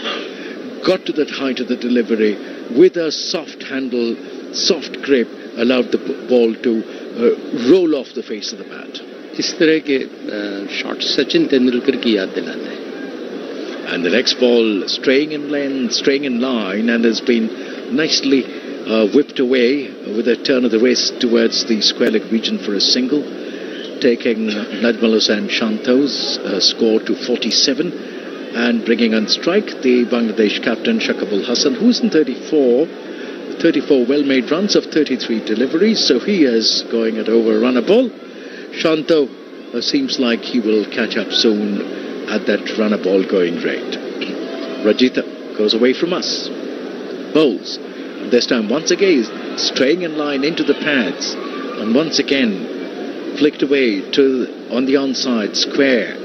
got to that height of the delivery with a soft handle, soft grip, allowed the ball to roll off the face of the bat. इस तरह के shot Sachin Tendulkar की याद दिलाते हैं. And the next ball straying in lane, straying in line, and has been nicely whipped away with a turn of the wrist towards the square leg region for a single, taking Najmul Hussain Shanto's score to 47 and bringing on strike the Bangladesh captain Shakib Al Hasan, who's in 34 well-made runs of 33 deliveries, so he is going at over a run a ball. Shanto seems like he will catch up soon at that runner ball going rate. Rajitha goes away from us. Bowls. And this time once again straying in line into the pads. And once again flicked away on the onside square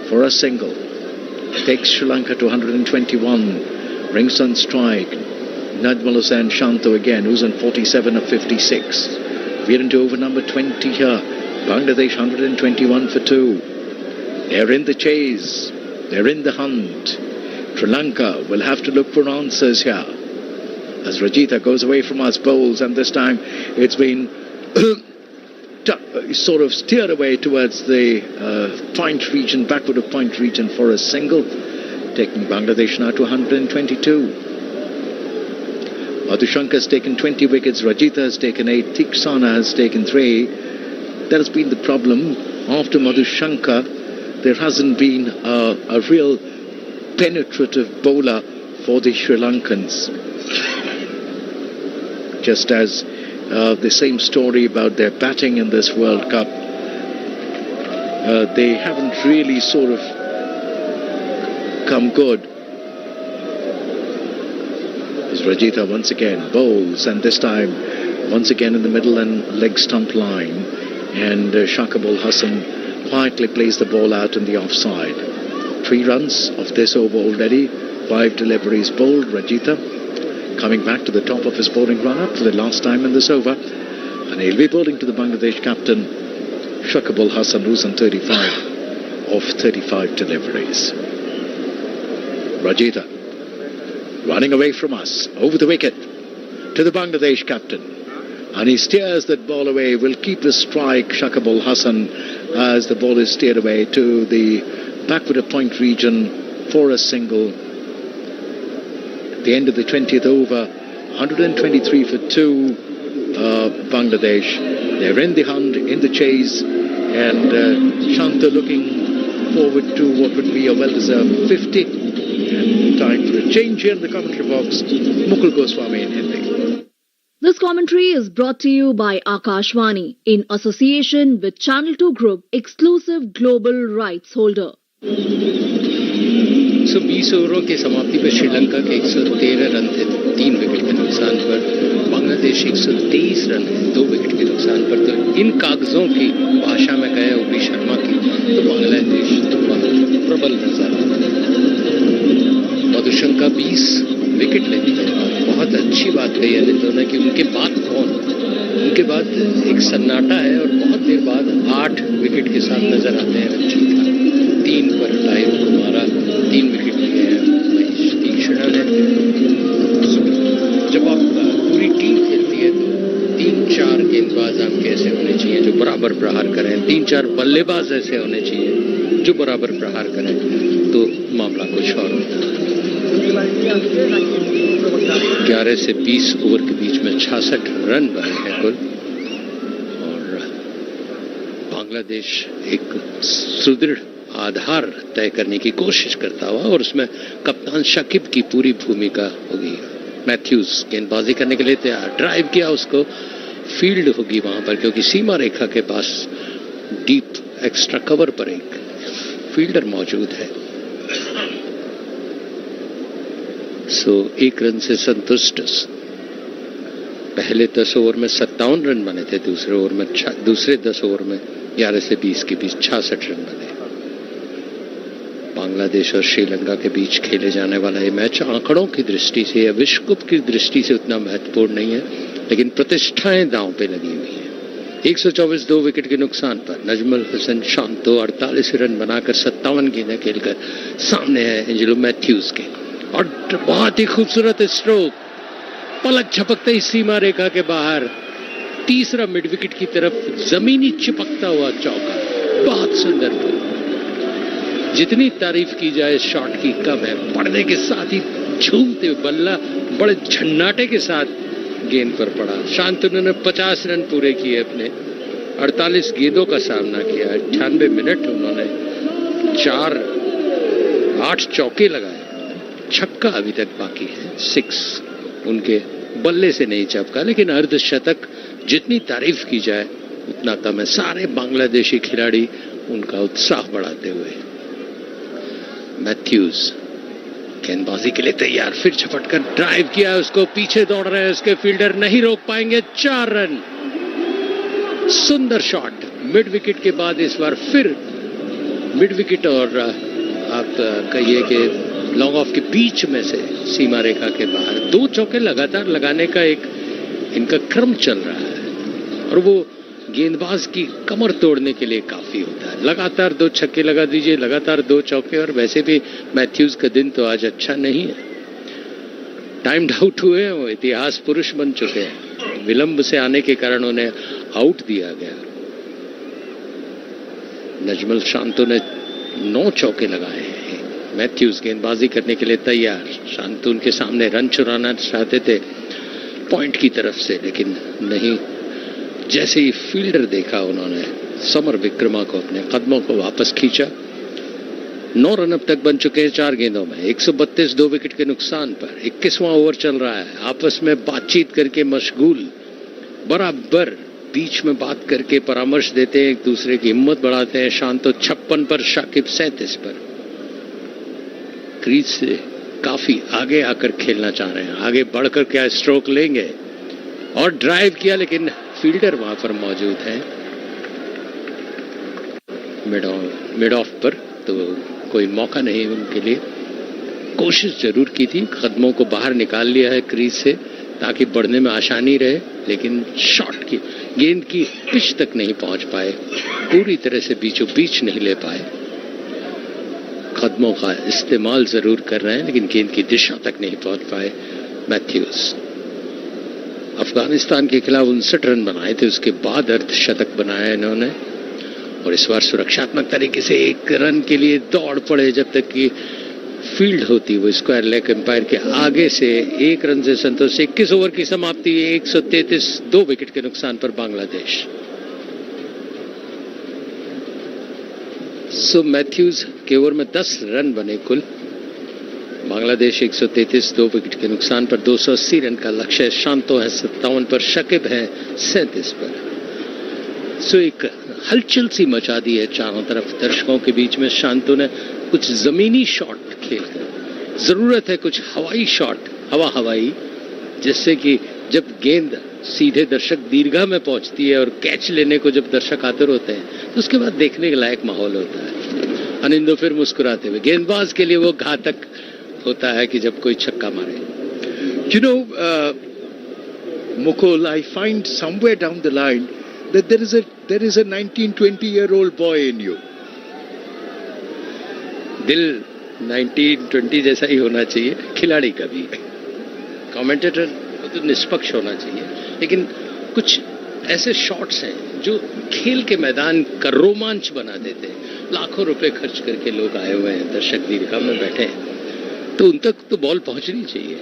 for a single. Takes Sri Lanka to 121. Brings on strike Najmul Hussain Shanto again, who's on 47 of 56. We're into over number 20 here. Bangladesh 121 for 2. They're in the chase. They're in the hunt. Sri Lanka will have to look for answers here. As Rajitha goes away from us, bowls, and this time it's been sort of steered away towards the point region, backward of point region for a single, taking Bangladesh now to 122. Madhushanka has taken 20 wickets, Rajitha has taken 8, Tiksana has taken 3. That has been the problem. After Madhushanka, there hasn't been a real penetrative bowler for the Sri Lankans. Just as the same story about their batting in this World Cup, they haven't really sort of come good. As Rajitha once again bowls, and this time once again in the middle and leg stump line, and Shakib Al Hasan quietly plays the ball out in the offside. 3 runs of this over already, 5 deliveries bowled. Rajitha coming back to the top of his bowling run-up for the last time in this over, and he'll be bowling to the Bangladesh captain Shakib Al Hasan, who's on 35 of 35 deliveries. Rajitha running away from us over the wicket to the Bangladesh captain. And he steers that ball away, will keep his strike, Shakib Al Hasan, as the ball is steered away to the backward of point region for a single. At the end of the 20th over, 123 for 2, Bangladesh. They're in the hunt, in the chase, and Shanta looking forward to what would be a well-deserved 50. And time for a change here in the commentary box. Mukul Goswami in Hindi. This commentary is brought to you by Akashvani in association with Channel 2 Group, exclusive global rights holder. 120 ओवरों की समाप्ति पर श्रीलंका के 113 run थे 3 wicket के नुकसान पर, Bangladesh 123 run है 2 विकेट के नुकसान पर। तो इन कागजों की भाषा में कहें ओपी शर्मा की, तो बांग्लादेश बहुत प्रबल नजर आता है। मधुशंका 20 विकेट लेने के बाद बहुत अच्छी बात कही है ने कि उनके बाद कौन, उनके बाद एक सन्नाटा है और बहुत देर बाद 8 विकेट के साथ नजर आते हैं रंजीत। 3 पर टाइम को मारा, 3 विकेट लिए हैं महेश तीक्ष्ण ने। जब आप पूरी टीम खेलती है तो 3-4 गेंदबाज आपके ऐसे होने चाहिए जो बराबर प्रहार करें, 3-4 बल्लेबाज ऐसे होने चाहिए जो बराबर प्रहार करें, तो मामला कुछ और होता है। 11 से 20 ओवर के बीच में 66 रन बने हैं कुल, और बांग्लादेश एक सुदृढ़ आधार तय करने की कोशिश करता हुआ, और उसमें कप्तान शकीब की पूरी भूमिका होगी। मैथ्यूज गेंदबाजी करने के लिए तैयार, ड्राइव किया उसको, फील्ड होगी वहां पर क्योंकि सीमा रेखा के पास डीप एक्स्ट्रा कवर पर एक फील्डर मौजूद है। सो 1 रन से संतुष्ट। पहले 10 ओवर में 57 रन बने थे, दूसरे 10 ओवर में 11 से 20 के बीच 66 रन बने। बांग्लादेश और श्रीलंका के बीच खेले जाने वाला ये मैच आंकड़ों की दृष्टि से या विश्व कप की दृष्टि से उतना महत्वपूर्ण नहीं है, लेकिन प्रतिष्ठाएं दांव पे लगी हुई हैं। 124 2 विकेट के नुकसान पर नजमुल हसन शांतो 48 रन बनाकर 57 गेंदें खेलकर सामने है एंजेलो मैथ्यूज के, और बहुत ही खूबसूरत स्ट्रोक, पलक झपकते ही सीमा रेखा के बाहर, तीसरा मिड विकेट की तरफ जमीनी चिपकता हुआ चौका, बहुत सुंदर। जितनी तारीफ की जाए शॉट की कम है, पड़ने के साथ ही झूमते हुए बल्ला बड़े झन्नाटे के साथ गेंद पर पड़ा। शांतनु ने 50 रन पूरे किए, अपने 48 गेंदों का सामना किया, 98 मिनट उन्होंने 8 चौके लगाए, छक्का अभी तक बाकी है, 6 उनके बल्ले से नहीं चपका, लेकिन अर्धशतक जितनी तारीफ की जाए उतना कम है। सारे बांग्लादेशी खिलाड़ी उनका उत्साह बढ़ाते हुए। मैथ्यूज गेंदबाजी के लिए तैयार, फिर झपटकर ड्राइव किया, उसको पीछे दौड़ रहे हैं, उसके फील्डर नहीं रोक पाएंगे, 4 रन। सुंदर शॉट मिड विकेट के बाद, इस बार फिर मिड विकेट और आप कहिए कि लॉन्ग ऑफ के बीच में से सीमा रेखा के बाहर 2 चौके लगातार लगाने का एक इनका क्रम चल रहा है, और वो गेंदबाज की कमर तोड़ने के लिए काफी होता है। लगातार 2 छक्के लगा दीजिए, लगातार 2 चौके, और वैसे भी मैथ्यूज का दिन तो आज अच्छा नहीं है, टाइम्ड आउट हुए हैं, वो इतिहास पुरुष बन चुके हैं, विलंब से आने के कारण उन्हें आउट दिया गया। नजमुल शांतो ने 9 चौके लगाए हैं। मैथ्यूज गेंदबाजी करने के लिए तैयार, शांतो उनके सामने रन चुराना चाहते थे पॉइंट की तरफ से, लेकिन नहीं। जैसे ही फील्डर देखा उन्होंने समर विक्रमा को अपने कदमों को वापस खींचा। 9 रन अब तक बन चुके हैं 4 गेंदों में, 132 2 विकेट के नुकसान पर। 21वां ओवर चल रहा है, आपस में बातचीत करके मशगूल, बराबर बीच में बात करके परामर्श देते हैं, एक दूसरे की हिम्मत बढ़ाते हैं। शांतो 56 पर, शाकिब 37 पर। क्रीज से काफी आगे आकर खेलना चाह रहे हैं, आगे बढ़कर क्या स्ट्रोक लेंगे, और ड्राइव किया, लेकिन फील्डर वहां पर मौजूद है मिड ऑफ पर, तो कोई मौका नहीं उनके लिए। कोशिश जरूर की थी, कदमों को बाहर निकाल लिया है क्रीज से ताकि बढ़ने में आसानी रहे, लेकिन शॉट की गेंद की पिच तक नहीं पहुंच पाए, पूरी तरह से बीचों बीच नहीं ले पाए। कदमों का इस्तेमाल जरूर कर रहे हैं, लेकिन गेंद की दिशा तक नहीं पहुंच पाए मैथ्यूज। अफगानिस्तान के खिलाफ 59 रन बनाए थे, उसके बाद अर्धशतक बनाया इन्होंने, और इस बार सुरक्षात्मक तरीके से 1 रन के लिए दौड़ पड़े जब तक कि फील्ड होती वो स्क्वायर लेग एम्पायर के आगे से। 1 रन से संतोष। 21 ओवर की समाप्ति, 133 2 विकेट के नुकसान पर बांग्लादेश। सो मैथ्यूज के ओवर में 10 रन बने कुल। बांग्लादेश 133 2 विकेट के नुकसान पर 280 रन का लक्ष्य। शांतो है 57 पर, शकीब है 37 पर। सो एक हलचल सी मचा दी है चारों तरफ दर्शकों के बीच में। शांतो ने कुछ जमीनी शॉट खेलकर, जरूरत है कुछ हवाई शॉट, हवाई, जिससे कि जब गेंद सीधे दर्शक दीर्घा में पहुंचती है और कैच लेने को जब दर्शक आतुर होते हैं, तो उसके बाद देखने के लायक माहौल होता है। अनिंदो फिर मुस्कुराते हुए, गेंदबाज के लिए वो घातक होता है कि जब कोई छक्का मारे। You know, Mukul, I find somewhere down the line that there is a 19-20-year-old boy in you. दिल 19-20 जैसा ही होना चाहिए खिलाड़ी का भी। कमेंटेटर तो निष्पक्ष होना चाहिए, लेकिन कुछ ऐसे शॉट्स हैं जो खेल के मैदान का रोमांच बना देते हैं। लाखों रुपए खर्च करके लोग आए हुए हैं, दर्शक दीर्घा में बैठे हैं, तो उन तक तो बॉल पहुंचनी चाहिए।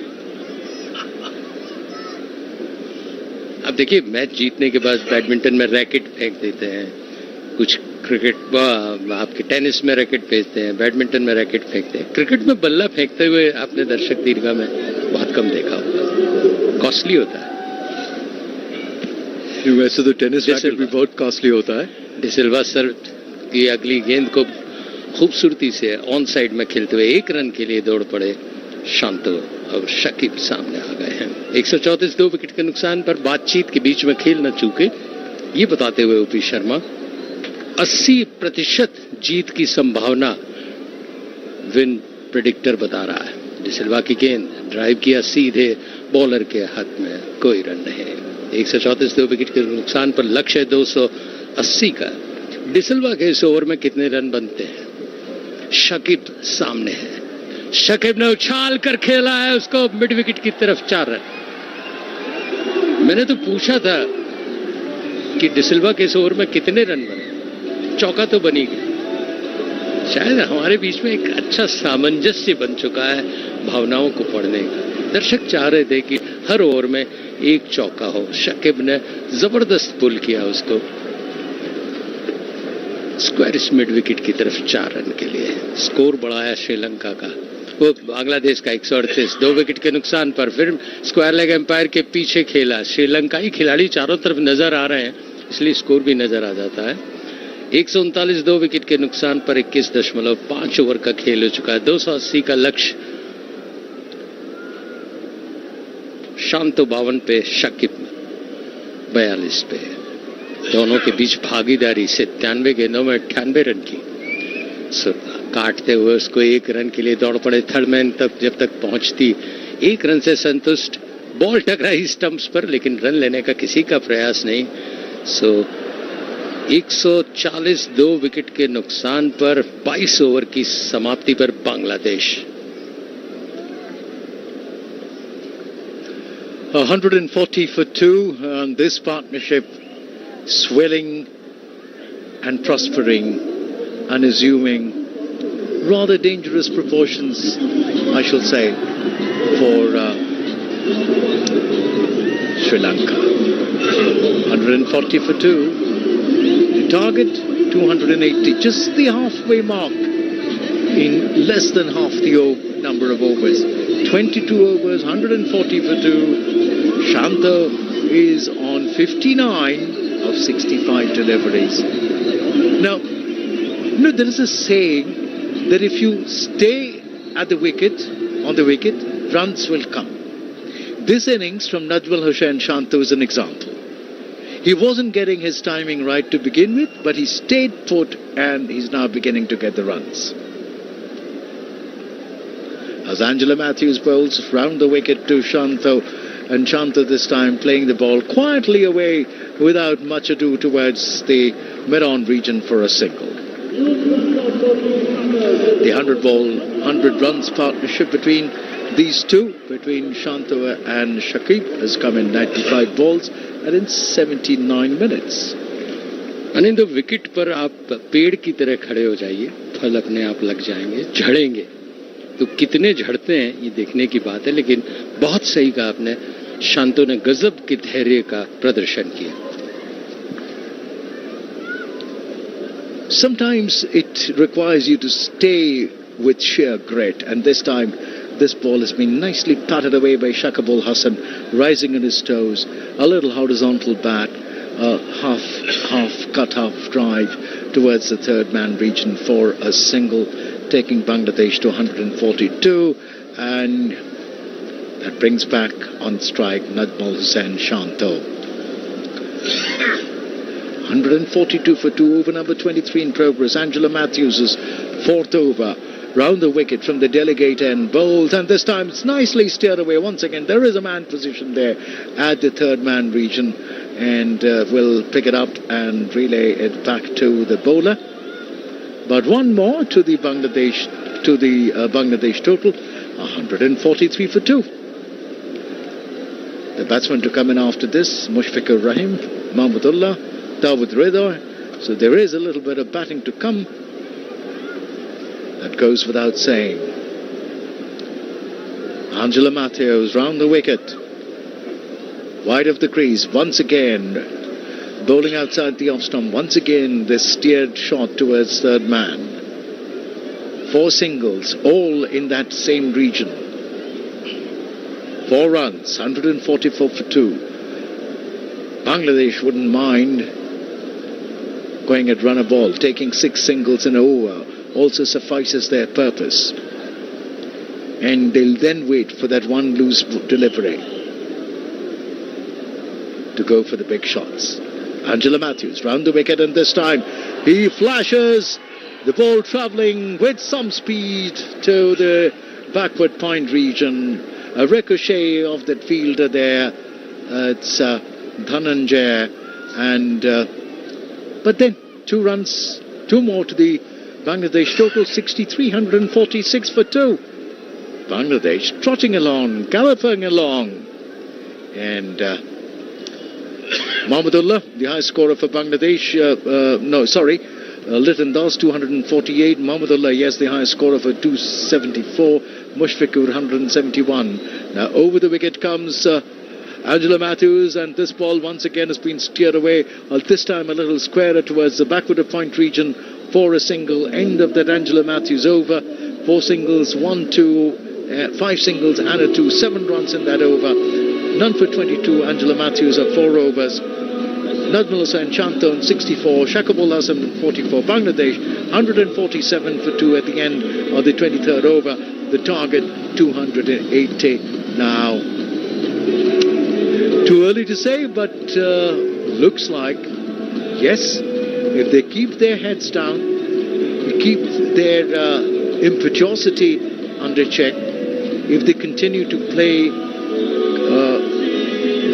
अब देखिए, मैच जीतने के बाद बैडमिंटन में रैकेट फेंक देते हैं, कुछ क्रिकेट आपके टेनिस में रैकेट फेंकते हैं, बैडमिंटन में रैकेट फेंकते हैं। क्रिकेट में बल्ला फेंकते हुए आपने दर्शक दीर्घा में बहुत कम देखा होगा। कॉस्टली होता है। वैसे तो टेनिस रैकेट भी बहुत कॉस्टली होता है। डिसिल्वा सर की अगली गेंद को खूबसूरती से ऑन साइड में खेलते हुए 1 रन के लिए दौड़ पड़े शांतो और शकीब सामने आ गए हैं। 134 2 विकेट के नुकसान पर बातचीत के बीच में खेल न चूके, ये बताते हुए ओपी शर्मा 80% जीत की संभावना विन प्रेडिक्टर बता रहा है। डिसिल्वा की गेंद ड्राइव किया सीधे बॉलर के हाथ में, कोई रन नहीं। 134 2 विकेट के नुकसान पर लक्ष्य 280 का। डिसिल्वा के इस ओवर में कितने रन बनते हैं? शकीब सामने है, शकीब ने उछाल कर खेला है उसको मिड विकेट की तरफ, 4 रन। मैंने तो पूछा था कि डिसिल्वा के इस ओवर में कितने रन बने, चौका तो बनी गया। शायद हमारे बीच में एक अच्छा सामंजस्य बन चुका है भावनाओं को पढ़ने का। दर्शक चाह रहे थे कि हर ओवर में 1 चौका हो। शकीब ने जबरदस्त पुल किया उसको स्क्वायर मिड विकेट की तरफ, 4 रन के लिए। स्कोर बढ़ाया श्रीलंका का, वो बांग्लादेश का 138 2 विकेट के नुकसान पर। फिर स्क्वायर लेग एम्पायर के पीछे खेला, श्रीलंकाई खिलाड़ी चारों तरफ नजर आ रहे हैं, इसलिए स्कोर भी नजर आ जाता है। 139 2 विकेट के नुकसान पर 21.5 ओवर का खेल हो चुका है। 280 का लक्ष्य, शांतो 52 पे, शकीब 42 पे। दोनों के बीच भागीदारी 97 गेंदों में 98 रन की। काटते हुए उसको 1 रन के लिए दौड़ पड़े थर्ड मैन तक, जब तक पहुंचती 1 रन से संतुष्ट। बॉल टकराई स्टंप्स पर, लेकिन रन लेने का किसी का प्रयास नहीं। 140 2 विकेट के नुकसान पर 22 ओवर की समाप्ति पर Bangladesh. 140 for 2, and this partnership swelling and prospering and assuming rather dangerous proportions, I shall say, for Sri Lanka. 140 for 2. The target 280, just the halfway mark in less than half the number of overs. 22 overs, 140 for 2. Shanta is on 59 of 65 deliveries. Now, there is a saying that if you stay at the wicket, on the wicket, runs will come. This innings from Najmal Hussain Shanta is an example. He wasn't getting his timing right to begin with, but he stayed put and he's now beginning to get the runs. As Angela Matthews bowls round the wicket to Shanta, and Shanta this time playing the ball quietly away without much ado towards the mid-on region for a single. The 100 runs partnership between these two, between Shanta and Shakib, has come in 95 balls and in 79 minutes. Anindo wicket पर आप पेड़ की तरह खड़े हो जाइए, फल अपने आप लग जाएंगे, झड़ेंगे। तो कितने झड़ते हैं ये देखने की बात है, लेकिन बहुत सही कहा आपने, शांतो ने गजब के धैर्य का प्रदर्शन किया। Sometimes it requires you to stay with sheer grit, and this time this ball has been nicely patted away by Shakib Ul Hasan, rising on his toes, a little horizontal bat, half cut, half drive towards the third man region for a single, taking Bangladesh to 142, and that brings back on strike Najmal Hussain Shanto. 142 for 2, over number 23 in progress. Angela Matthews' fourth over. Round the wicket from the delegate end, bowled, and this time it's nicely steered away. Once again, there is a man position there at the third man region, and will pick it up and relay it back to the bowler. But one more to the Bangladesh total, 143 for 2. The batsmen to come in after this, Mushfiqur Rahim, Mahmudullah, Dawood Rida. So there is a little bit of batting to come. That goes without saying. Angela Matthews round the wicket, wide of the crease once again, bowling outside the off stump. Once again this steered shot towards third man. 4 singles, all in that same region. 4 runs, 144 for 2. Bangladesh wouldn't mind going at run a ball, taking 6 singles in an over also suffices their purpose. And they'll then wait for that one loose delivery to go for the big shots. Angela Matthews round the wicket, and this time he flashes the ball travelling with some speed to the backward point region. A ricochet of that fielder there. It's Dhananjay, and but then 2 runs, 2 more to the Bangladesh total, 63, 146 for 2. Bangladesh trotting along, galloping along, and Mahmudullah, the high scorer for Bangladesh. Liton Das 248, Mahmudullah, yes, the highest scorer for 274, Mushfiqur 171. Now over the wicket comes Angela Matthews, and this ball once again has been steered away, this time a little squarer towards the backward of point region for a single. End of that Angela Matthews over. 4 singles, 1, 2, 5 singles and a 2, 7 runs in that over. None for 22, Angela Matthews of 4 overs. Najmul Hussain Shanto on 64, Shakibul Hasan on 44. Bangladesh 147 for 2 at the end of the 23rd over. The target 280 now. Too early to say, but looks like, yes, if they keep their heads down, keep their impetuosity under check, if they continue to play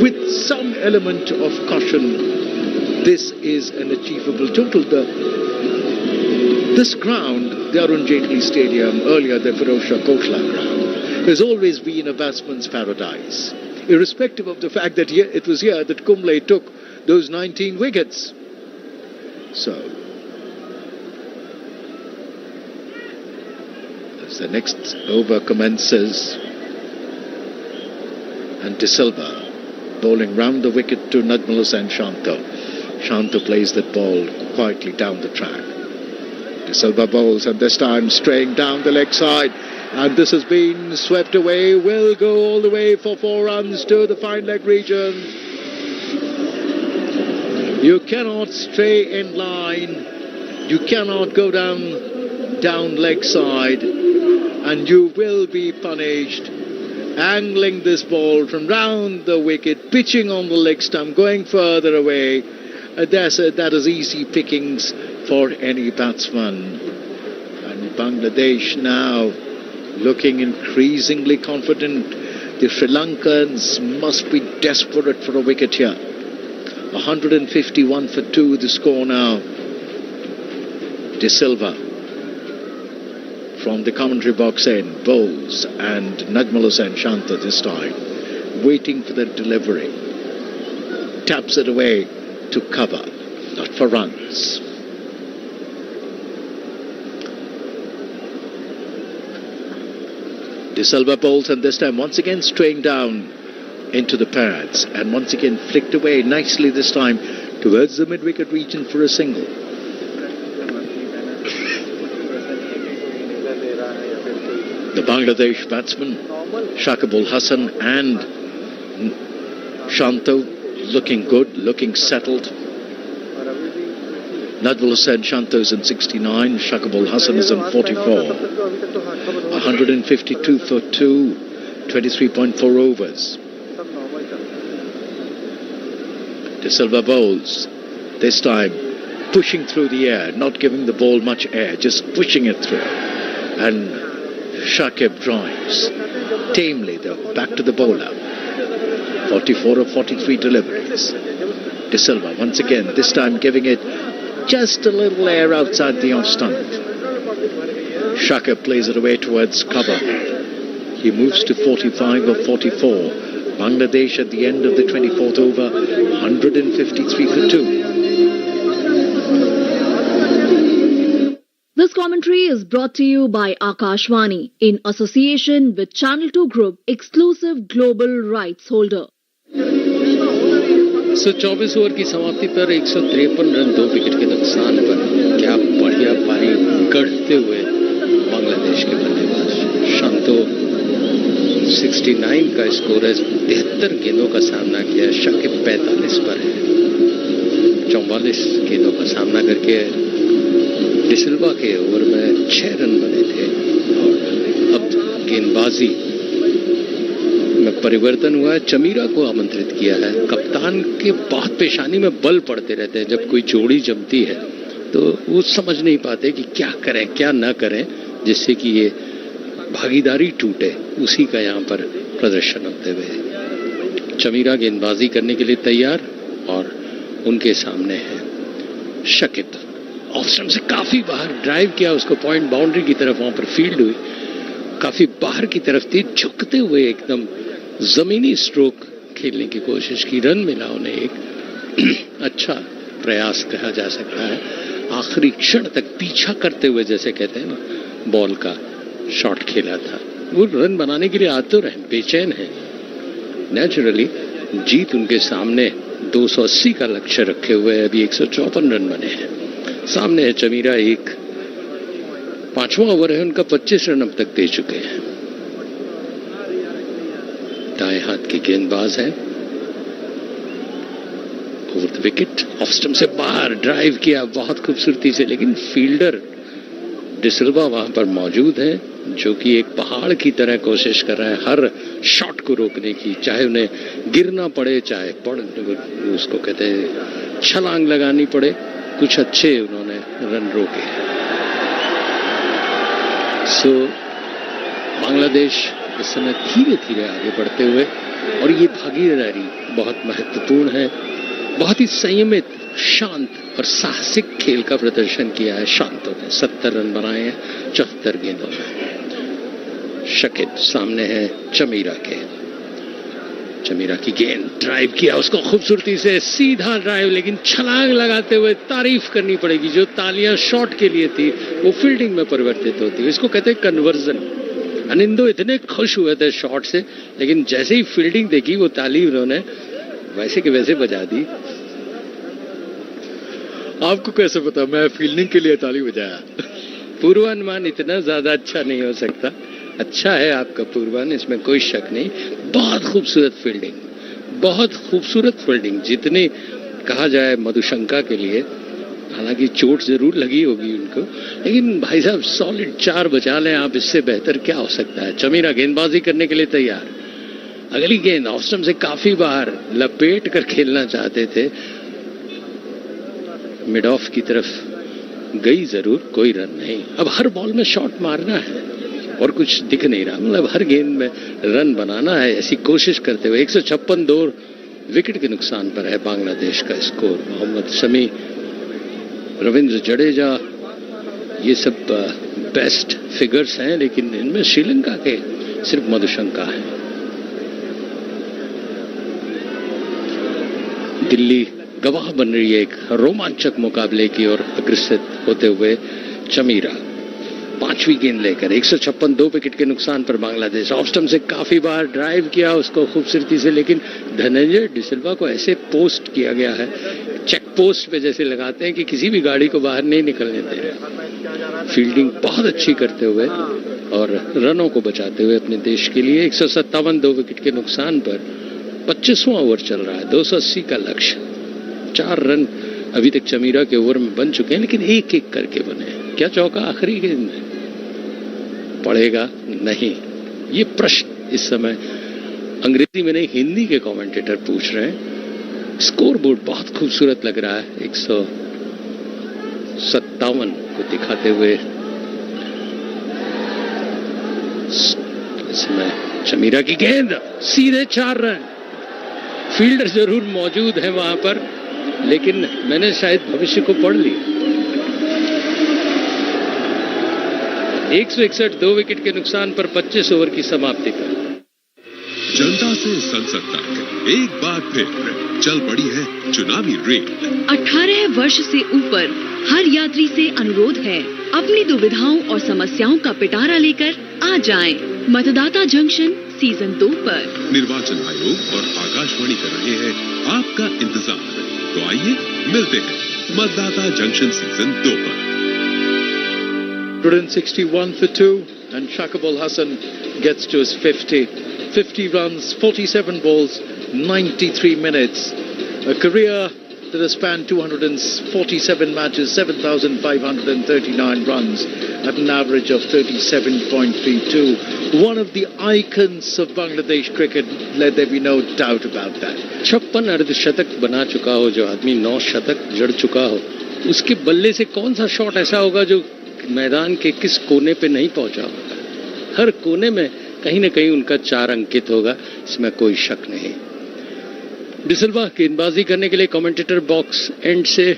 with some element of caution, this is an achievable total. This ground, the Arun Jaitley Stadium, earlier the Firozshah Kothla ground, has always been a batsman's paradise, irrespective of the fact that it was here that Kumble took those 19 wickets. So, as the next over commences, and De Silva bowling round the wicket to Najmul Hussain Shanto. Shanto plays that ball quietly down the track. De Silva bowls, and this time straying down the leg side, and this has been swept away. Will go all the way for 4 runs to the fine leg region. You cannot stray in line, you cannot go down leg side, and you will be punished. Angling this ball from round the wicket, pitching on the leg stump, going further away. That is easy pickings for any batsman. And Bangladesh now looking increasingly confident. The Sri Lankans must be desperate for a wicket here. 151 for 2 the score now. De Silva from the commentary box in bowls, and Najmul Hussain Shanto this time waiting for the delivery, taps it away to cover, not for runs. De Silva bowls, and this time once again straying down into the pads, and once again flicked away nicely this time towards the mid-wicket region for a single. The Bangladesh batsmen, Shakibul Hasan and Shanto, looking good, looking settled. Najmul Hussain Shanto is in 69, Shakibul Hasan is in 44. 152 for 2, 23.4 overs. De Silva bowls, this time pushing through the air, not giving the ball much air, just pushing it through. And Shakib drives tamely though back to the bowler. 44 of 43 deliveries. De Silva once again, this time giving it just a little air outside the off stump. Shakib plays it away towards cover. He moves to 45 of 44. Bangladesh at the end of the 24th over, 153 for 2. This commentary is brought to you by Akashvani in association with Channel 2 Group, exclusive global rights holder. 124 over की समाप्ति पर 153 run 2 wicket के नुकसान पर क्या बढ़िया पारी गढ़ते हुए बांग्लादेश के बल्लेबाज शांतो 269 का स्कोर है, 73 गेंदों का सामना किया। शाकिब 45 पर है, 44 गेंदों का सामना करके डिसिल्वा के ओवर में 6 रन बने थे। और अब गेंदबाजी में परिवर्तन हुआ है, चमीरा को आमंत्रित किया है। कप्तान के बहुत पेशानी में बल पड़ते रहते हैं जब कोई जोड़ी जमती है, तो वो समझ नहीं पाते कि क्या करें क्या ना करें जिससे कि ये भागीदारी टूटे। उसी का यहाँ पर प्रदर्शन होते हुए चमीरा गेंदबाजी करने के लिए तैयार और उनके सामने है शकिब। ऑफ स्टंप से काफी बाहर ड्राइव किया, उसको पॉइंट बाउंड्री की तरफ वहां पर फील्ड हुई, काफी बाहर की तरफ थी, झुकते हुए एकदम जमीनी स्ट्रोक खेलने की कोशिश की। रन मिला उन्हें एक अच्छा प्रयास कहा जा सकता है। आखिरी क्षण तक पीछा करते हुए, जैसे कहते हैं ना, बॉल का शॉट खेला था। वो रन बनाने के लिए आते रहे, बेचैन है। नेचुरली जीत उनके सामने 280 का लक्ष्य रखे हुए है, अभी 154 रन बने हैं। सामने है चमीरा, एक 5वां ओवर है उनका, 25 रन अब तक दे चुके हैं। दाएं हाथ की गेंदबाज है, over the wicket, off stump से बाहर ड्राइव किया बहुत खूबसूरती से, लेकिन फील्डर डिसिल्वा वहां पर मौजूद है जो कि एक पहाड़ की तरह कोशिश कर रहा है हर शॉट को रोकने की, चाहे उन्हें गिरना पड़े, चाहे उसको कहते हैं छलांग लगानी पड़े। कुछ अच्छे उन्होंने रन रोके। सो बांग्लादेश इस समय धीरे धीरे आगे बढ़ते हुए, और ये भागीदारी बहुत महत्वपूर्ण है। बहुत ही संयमित, शांत और साहसिक खेल का प्रदर्शन किया है शांतों ने। 70 रन बनाए हैं 74 गेंदों में। शकिब सामने है चमीरा के। चमीरा की गेंद, ड्राइव किया उसको खूबसूरती से, सीधा ड्राइव, लेकिन छलांग लगाते हुए तारीफ करनी पड़ेगी। जो तालियां शॉट के लिए थी वो फील्डिंग में परिवर्तित होती है। इसको कहते हैं कन्वर्जन। अनिंदो इतने खुश हुए थे शॉट से, लेकिन जैसे ही फील्डिंग देखी वो ताली उन्होंने वैसे के वैसे बजा दी। आपको कैसे पता मैं फील्डिंग के लिए ताली बजाया? पूर्वानुमान इतना ज्यादा अच्छा नहीं हो सकता। अच्छा है आपका पूर्वानुमान, इसमें कोई शक नहीं। बहुत खूबसूरत फील्डिंग, बहुत खूबसूरत फील्डिंग, जितनी कहा जाए मधुशंका के लिए। हालांकि चोट जरूर लगी होगी उनको, लेकिन भाई साहब सॉलिड 4 बचा लें आप, इससे बेहतर क्या हो सकता है। चमीरा गेंदबाजी करने के लिए तैयार। अगली गेंद ऑफ स्टंप से काफी बाहर लपेट कर खेलना चाहते थे, मिड ऑफ की तरफ गई जरूर, कोई रन नहीं। अब हर बॉल में शॉट मारना है और कुछ दिख नहीं रहा, मतलब हर गेंद में रन बनाना है, ऐसी कोशिश करते हुए। 156 2 विकेट के नुकसान पर है बांग्लादेश का स्कोर। मोहम्मद शमी, रविंद्र जडेजा, ये सब बेस्ट फिगर्स हैं, लेकिन इनमें श्रीलंका के सिर्फ मधुशंका है। दिल्ली गवाह बन रही है एक रोमांचक मुकाबले की और अग्रसर होते हुए चमीरा 5वीं गेंद लेकर 156 2 विकेट के नुकसान पर बांग्लादेश। ऑफ स्टंप से काफी बार ड्राइव किया उसको खूबसूरती से, लेकिन धनंजय डिसिल्वा को ऐसे पोस्ट किया गया है, चेक पोस्ट पे जैसे लगाते हैं कि किसी भी गाड़ी को बाहर नहीं निकलने दे रहे। फील्डिंग बहुत अच्छी करते हुए और रनों को बचाते हुए अपने देश के लिए। 157 2 विकेट के नुकसान पर 25वां ओवर चल रहा है, 280 का लक्ष्य। 4 रन अभी तक चमीरा के ओवर में बन चुके हैं, लेकिन एक एक करके बने। क्या चौका आखिरी गेंद में पड़ेगा? नहीं। ये प्रश्न इस समय अंग्रेजी में नहीं, हिंदी के कमेंटेटर पूछ रहे हैं। स्कोर बोर्ड बहुत खूबसूरत लग रहा है, 157 को दिखाते हुए। इसमें चमीरा की गेंद, सीधे 4 रन। फील्डर जरूर मौजूद है वहां पर, लेकिन मैंने शायद भविष्य को पढ़ लिया। 161 2 विकेट के नुकसान पर 25 ओवर की समाप्ति पर। जनता से संसद तक एक बार फिर चल पड़ी है चुनावी रेल। 18 वर्ष से ऊपर हर यात्री से अनुरोध है, अपनी दुविधाओं और समस्याओं का पिटारा लेकर आ जाएं। मतदाता जंक्शन सीजन 2 पर। निर्वाचन आयोग और आकाशवाणी कर रहे हैं आपका इंतजार। तो आइए मिलते हैं मतदाता जंक्शन सीजन 2 पर। 161 for 2 and Shakib Al Hassan gets to his 50. 50 runs, 47 balls, 93 minutes. A career that has spanned 247 matches, 7,539 runs at an average of 37.32. One of the icons of Bangladesh cricket, let there be no doubt about that. 56 अर्धशतक बना चुका हो जो आदमी, 9 शतक जड़ चुका हो, उसके बल्ले से कौन सा शॉट ऐसा होगा जो मैदान के किस कोने पे नहीं पहुंचा होगा? हर कोने में कहीं ना कहीं उनका 4 अंकित होगा, इसमें कोई शक नहीं। डिसिल्वा गेंदबाजी करने के लिए कमेंटेटर बॉक्स एंड से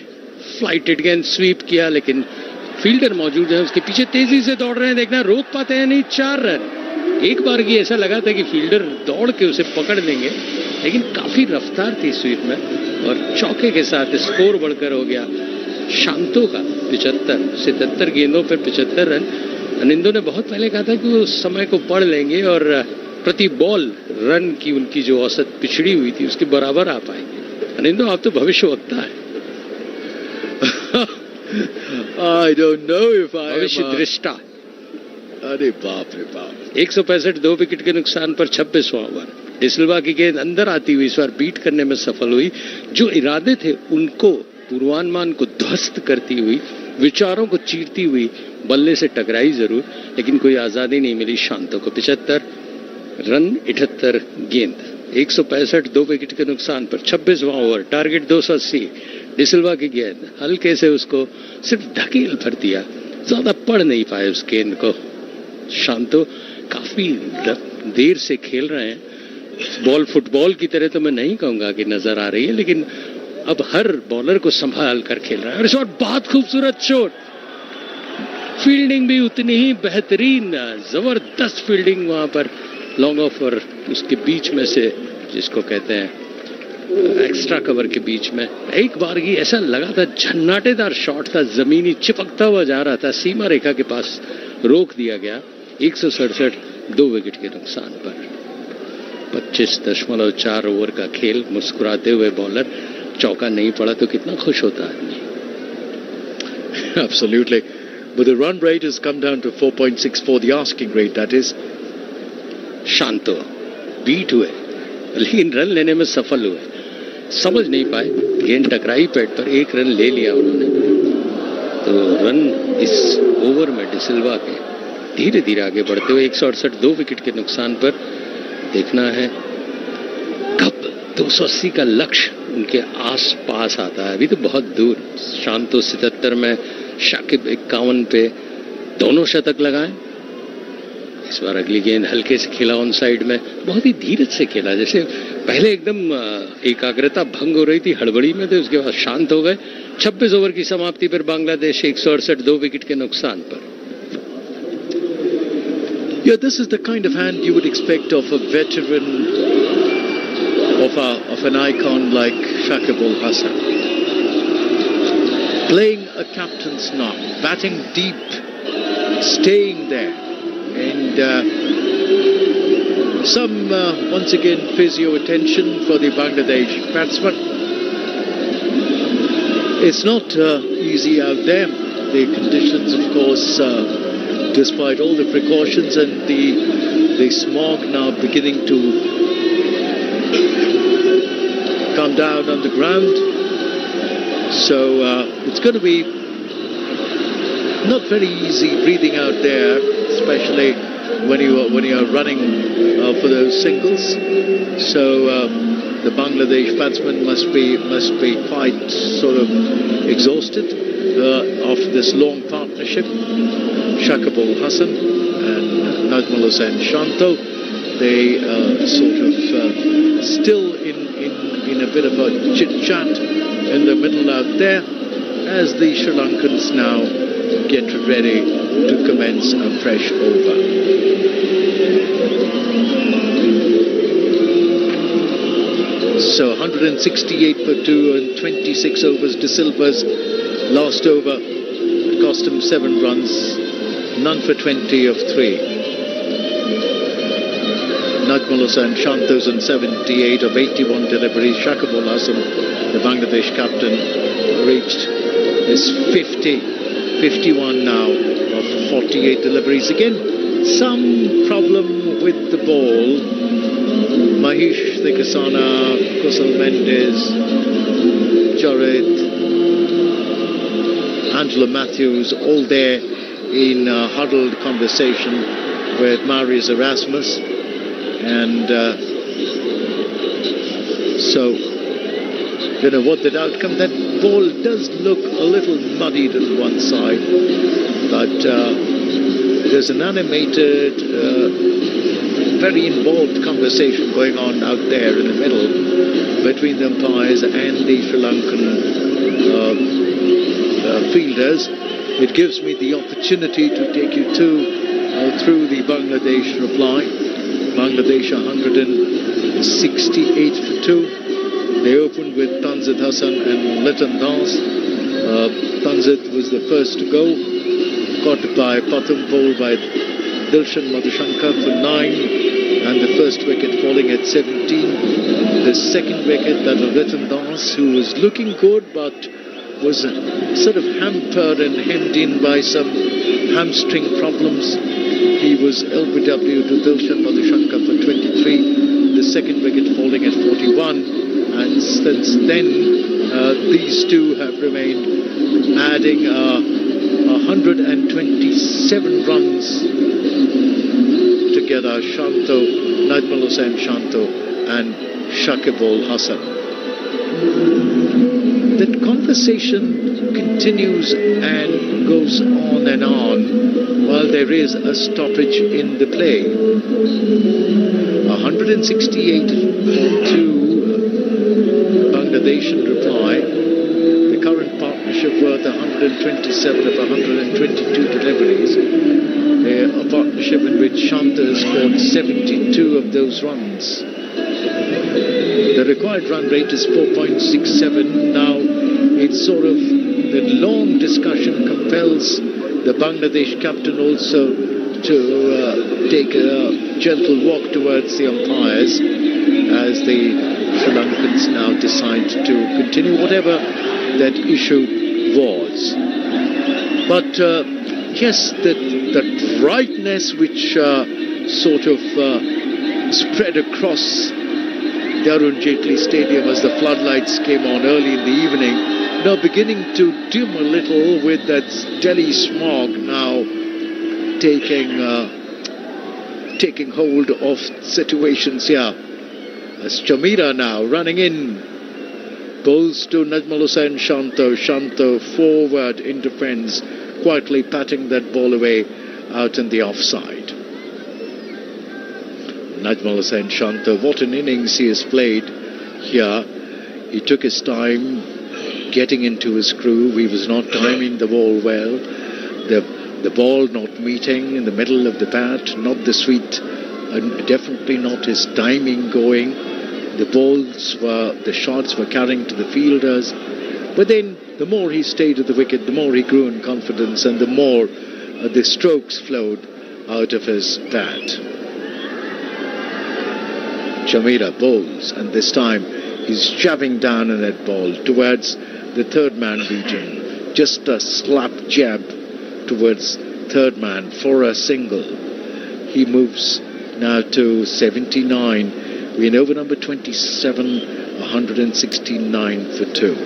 फ्लाइटेड गेंद स्वीप किया, लेकिन फील्डर मौजूद है उसके पीछे, तेजी से दौड़ रहे हैं, देखना रोक पाते हैं नहीं। 4 रन। एक बार की ऐसा लगा था कि फील्डर दौड़ के उसे पकड़ लेंगे, लेकिन काफी रफ्तार थी स्वीप में और चौके के साथ स्कोर बढ़कर हो गया शांतो का 77 गेंदों पर 75 रन। अनिंदो ने बहुत पहले कहा था कि वो उस समय को पढ़ लेंगे और प्रति बॉल रन की उनकी जो औसत पिछड़ी हुई थी उसके बराबर आ पाएंगे। अनिंदो आप तो भविष्यवक्ता है। I don't know if I भविष्य दृष्टा। अरे बाप रे बाप। 165 2 विकेट के नुकसान पर 26वां ओवर। डिसिल्वा की गेंद अंदर आती हुई इस बार बीट करने में सफल हुई। जो इरादे थे उनको, पूर्वानुमान को ध्वस्त करती हुई, विचारों को चीरती हुई बल्ले से टकराई जरूर, लेकिन कोई आजादी नहीं मिली शांतो को। 75 रन 78 गेंद, 165 2 विकेट के नुकसान पर 26वां ओवर। टारगेट 280। डिसिल्वा की गेंद हल्के से उसको सिर्फ ढकेल भर दिया, ज्यादा पढ़ नहीं पाए उस गेंद को। शांतो काफी देर से खेल रहे हैं। बॉल फुटबॉल की तरह तो मैं नहीं कहूंगा कि नजर आ रही है, लेकिन अब हर बॉलर को संभाल कर खेल रहा है। और इस बार बहुत खूबसूरत शॉट, फील्डिंग भी उतनी ही बेहतरीन, जबरदस्त फील्डिंग वहां पर। लॉन्ग ऑफ और उसके बीच में से, जिसको कहते हैं एक्स्ट्रा कवर के बीच में, एक बार ही ऐसा लगा था झन्नाटेदार शॉट था, जमीनी चिपकता हुआ जा रहा था, सीमा रेखा के पास रोक दिया गया। 167 2 विकेट के नुकसान पर। 25.4 ओवर का खेल। मुस्कुराते हुए बॉलर, चौका नहीं पड़ा तो कितना खुश होता आदमी। Absolutely. But the run rate has come down to 4.64, the asking rate that is. Shanto beat हुए लेकिन रन लेने में सफल हुए, समझ नहीं पाए, गेंद टकराई पैड पर, 1 रन ले लिया उन्होंने। तो रन इस ओवर में डिसिल्वा के धीरे धीरे आगे बढ़ते हुए 168 2 विकेट के नुकसान पर। देखना है कब 280 का लक्ष्य उनके आस पास आता है, अभी तो बहुत दूर। शांतो 77 में, शाकिब 51 पे, दोनों शतक लगाए। इस बार अगली गेंद हल्के से खेला ऑन साइड में, बहुत ही धीरज से खेला, जैसे पहले एकदम एकाग्रता भंग हो रही थी, हड़बड़ी में थे, उसके बाद शांत हो गए। 26 ओवर की समाप्ति पर बांग्लादेश 168 2 विकेट के नुकसान पर। Yeah, this is the kind of hand you would expect of a veteran, of an icon like Shakib Al Hasan. Playing a captain's knock, batting deep, staying there. And some, once again, physio attention for the Bangladesh batsman. It's not easy out there. The conditions, of course, despite all the precautions and the smog now beginning to come down on the ground. So it's going to be not very easy breathing out there, especially when you are running for those singles. So the Bangladesh batsman must be quite sort of exhausted of this long partnership. Shakib Al Hasan and Najmul Hussain Shanto, they sort of still in a bit of a chit chat in the middle out there, as the Sri Lankans now get ready to commence a fresh over. So 168 for 2 and 26 overs. De Silva's last over cost him 7 runs, none for 20 of 3. Najmul Hussain Shanto's on 78 of 81 deliveries. Shakib Al Hasan, the Bangladesh captain, reached his 51 now of 48 deliveries. Again, some problem with the ball Mahish Thikasana, Kusal Mendes, Jared, Angela Matthews, all there in huddled conversation with Marius Erasmus. And so, you know what that outcome, that ball does look a little muddied on one side, but there's an animated, very involved conversation going on out there in the middle between the umpires and the Sri Lankan fielders. It gives me the opportunity to take you through the Bangladesh reply. Bangladesh 168 for 2. They opened with Tanzit Hassan and Liton Das. Tanzit was the first to go, caught by Pathum, bowled by Dilshan Madhushankar for 9, and the first wicket falling at 17. The second wicket, that of Liton Das, who was looking good but was sort of hampered and hemmed in by some hamstring problems. He was LBW to Dilshan Madhushankar for 23, the second wicket falling at 41, and since then these two have remained, adding 127 runs together, Najmul Hussain Shanto and Shakibul Hassan. That conversation continues and goes on and on while there is a stoppage in the play. 168 to Bangladesh in reply. The current partnership worth 127 of 122 deliveries. A partnership in which Shanta has scored 72 of those runs. The required run rate is 4.67. Now, it's sort of, the long discussion compels the Bangladesh captain also to take a gentle walk towards the umpires as the Sri Lankans now decide to continue whatever that issue was. But yes, that brightness which sort of spread across the Arun Jaitley Stadium as the floodlights came on early in the evening, now beginning to dim a little with that Delhi smog now taking hold of situations here. As Chamira now running in, bowls to Najmul Hussain Shanto. Shanto forward in defence, quietly patting that ball away out in the offside. Najmul Hussain Shanto, what an innings he has played here. He took his time getting into his groove. He was not timing the ball well. The ball not meeting in the middle of the bat, not the sweet, and definitely not his timing going. The shots were carrying to the fielders. But then the more he stayed at the wicket, the more he grew in confidence, and the more the strokes flowed out of his bat. Chamira bowls, and this time he's jabbing down on that ball towards the third man region. Just a slap jab towards third man for a single. He moves now to 79. We're in over number 27, 169 for 2.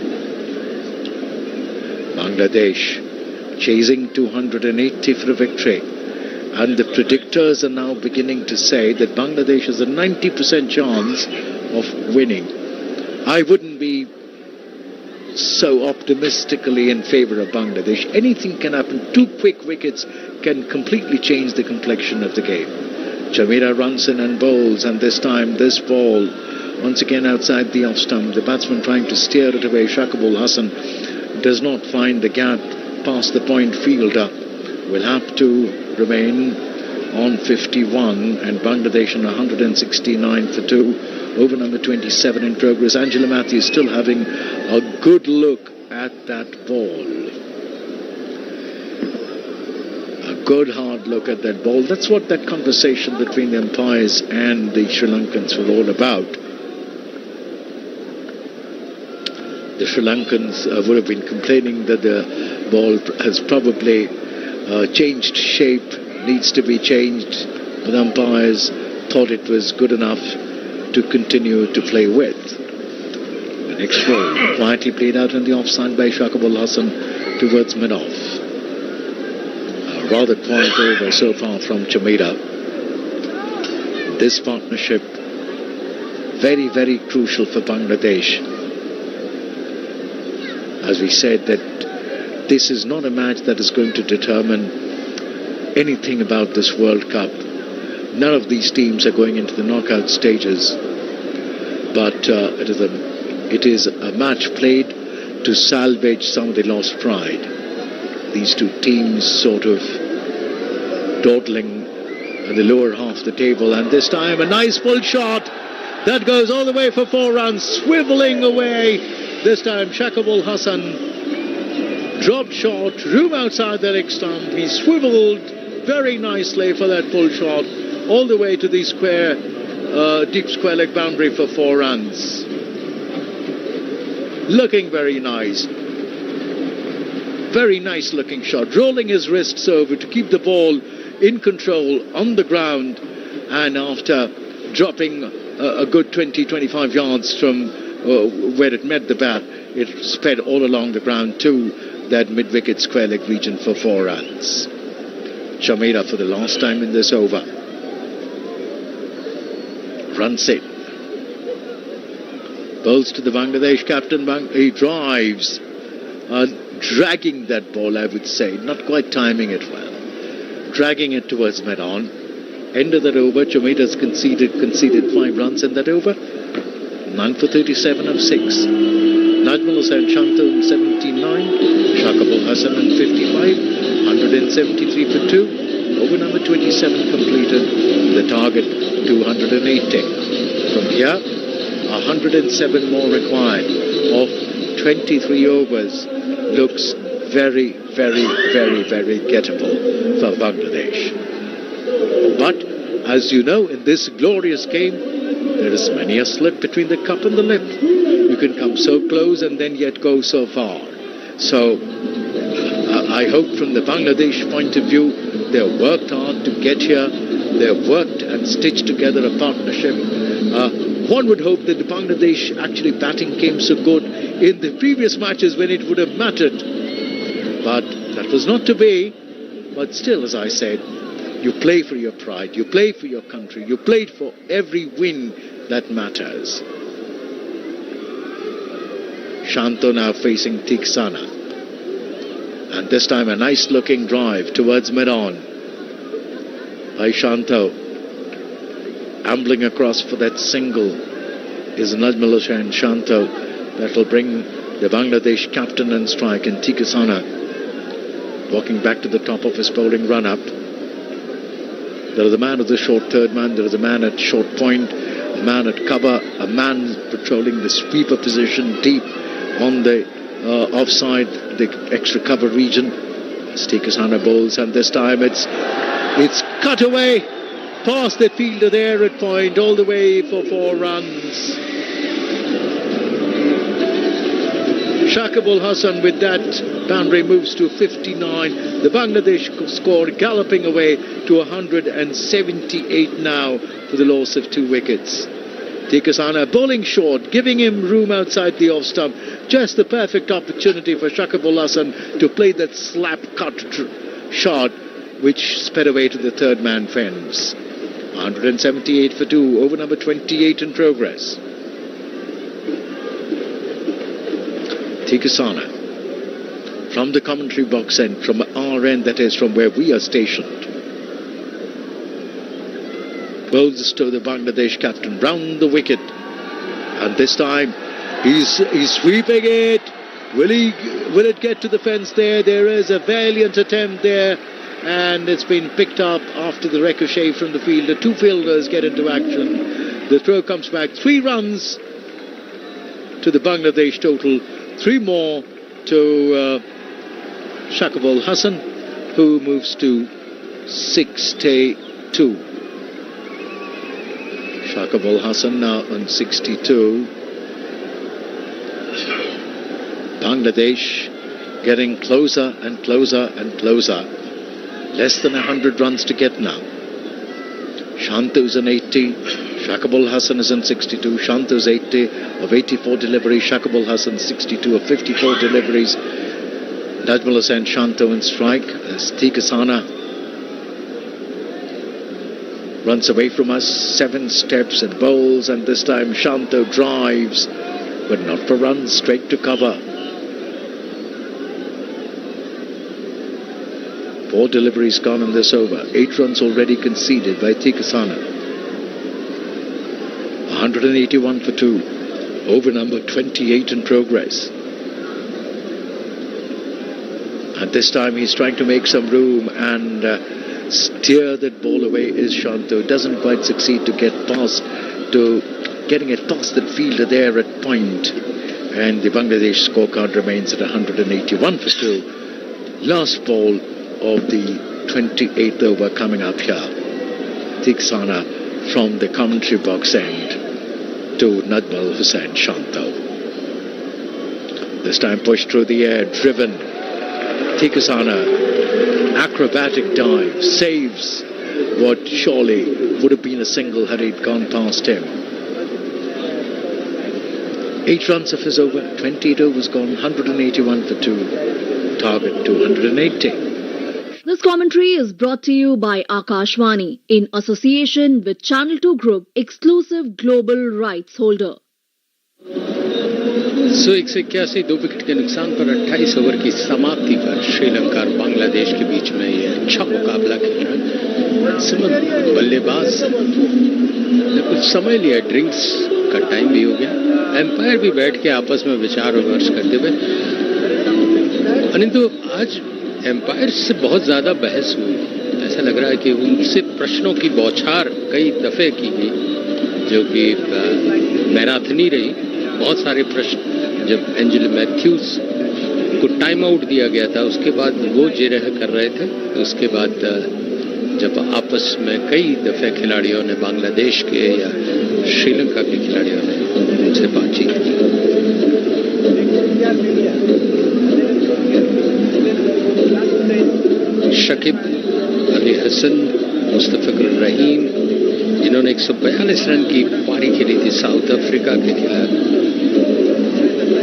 Bangladesh chasing 280 for a victory. And the predictors are now beginning to say that Bangladesh has a 90% chance of winning. I wouldn't be so optimistically in favour of Bangladesh. Anything can happen. 2 quick wickets can completely change the complexion of the game. Chamira runs in and bowls, and this time this ball once again outside the off stump. The batsman trying to steer it away. Shakibul Hassan does not find the gap past the point fielder. Will have to remain on 51, and Bangladesh on 169 for 2. Over number 27 in progress. Angela Matthews still having a good look at that ball. A good hard look at that ball. That's what that conversation between the umpires and the Sri Lankans were all about. The Sri Lankans would have been complaining that the ball has probably changed shape, needs to be changed. The umpires thought it was good enough. to continue to play with. The next ball quietly played out on the offside by Shakib Al Hasan towards mid-off. A rather quiet over so far from Chamira. This partnership very, very crucial for Bangladesh. As we said, that this is not a match that is going to determine anything about this World Cup. None of these teams are going into the knockout stages, but it is a match played to salvage some of the lost pride. These two teams sort of dawdling in the lower half of the table, and this time a nice full shot that goes all the way for 4 runs, swivelling away. This time Shakib Al Hasan dropped short, room outside the leg stump. He swiveled very nicely for that full shot, all the way to the square, deep square leg boundary for 4 runs. Looking very nice. Very nice looking shot. Rolling his wrists over to keep the ball in control on the ground, and after dropping a good 20-25 yards from where it met the bat, it sped all along the ground to that mid-wicket square leg region for 4 runs. Chamira for the last time in this over. Runs in. Bowls to the Bangladesh captain. He drives, dragging that ball, I would say, not quite timing it well, dragging it towards mid-on. End of that over. Chamira's conceded 5 runs in that over. 9 for 37 of 6. Najmul Hussain Shanto in 79. Shakib Al Hasan in 55. 173 for 2. Over number 27 completed. The target 280. From here, 107 more required. Of 23 overs, looks very, very, very, very gettable for Bangladesh. But as you know, in this glorious game, there is many a slip between the cup and the lip. You can come so close and then yet go so far. So I hope from the Bangladesh point of view, they have worked hard to get here. They have worked and stitched together a partnership. One would hope that the Bangladesh actually batting came so good in the previous matches when it would have mattered. But that was not to be. But still, as I said, you play for your pride, you play for your country, you played for every win that matters. Shanto now facing Tiksana. And this time a nice looking drive towards mid-on by Shanto. Ambling across for that single is Najmul Hussain Shanto. That will bring the Bangladesh captain and strike, and Tiksana walking back to the top of his bowling run-up. There is a man at the short third man, there is a man at short point, a man at cover, a man patrolling the sweeper position deep on the offside, the extra cover region. Tiksana bowls, and this time it's cut away past the fielder there at point, all the way for 4 runs. Shakib Al Hasan with that boundary moves to 59. The Bangladesh score galloping away to 178 now for the loss of 2 wickets. Tiksana bowling short, giving him room outside the off stump. Just the perfect opportunity for Shakib Al Hasan to play that slap cut shot, which sped away to the third man fence. 178 for 2, over number 28 in progress. Tiksana from the commentary box end, from our end, that is from where we are stationed. Bowls to the Bangladesh captain round the wicket, and this time he's sweeping it. Will it get to the fence there? There is a valiant attempt there, and it's been picked up after the ricochet from the fielder. 2 fielders get into action. The throw comes back. 3 runs to the Bangladesh total. 3 more to Shakib Al Hasan, who moves to 62. Shakib Al Hasan now on 62. Bangladesh getting closer and closer and closer. Less than 100 runs to get now. Shanto's on 80. Shakib Al Hasan is on 62, Shanto's 80 of 84 deliveries, Shakib Al Hasan 62 of 54 deliveries, Najmul Hussain Shanto in strike as Tikasana runs away from us, 7 steps and bowls, and this time Shanto drives, but not for runs, straight to cover. 4 deliveries gone in this over, 8 runs already conceded by Tikasana. 181 for 2, over number 28 in progress. And this time he's trying to make some room and steer that ball away is Shanto. Doesn't quite succeed to get past, to getting it past that fielder there at point. And the Bangladesh scorecard remains at 181 for 2. Last ball of the 28th over coming up here. Tikasana from the commentary box end to Najmul Hussain Shanto. This time pushed through the air, driven. Tikasana, acrobatic dive, saves what surely would have been a single had it gone past him. 8 runs of his over, 28 overs gone, 181 for 2, target 280. This commentary is brought to you by Akashvani in association with Channel 2 Group, exclusive global rights holder. 181 2 wicket के नुकसान पर 28 over की समाप्ति पर श्रीलंका और बांग्लादेश के बीच में ये अच्छा मुकाबला खेल रहा है। सिमन बल्लेबाज ने कुछ समय लिया, ड्रिंक्स का टाइम भी हो गया, एम्पायर भी बैठ के आपस में विचार विमर्श करते हुए। परंतु आज एम्पायर से बहुत ज्यादा बहस हुई, ऐसा लग रहा है कि उनसे प्रश्नों की बौछार कई दफे की गई, जो कि मैराथनी रही। बहुत सारे प्रश्न, जब एंजेल मैथ्यूज को टाइम आउट दिया गया था उसके बाद वो जिरह कर रहे थे, उसके बाद जब आपस में कई दफे खिलाड़ियों ने, बांग्लादेश के या श्रीलंका के खिलाड़ियों ने उनसे बातचीत की। शकीब अल हसन, मुस्तफिजुर रहीम, जिन्होंने 142 रन की पारी खेली थी साउथ अफ्रीका के खिलाफ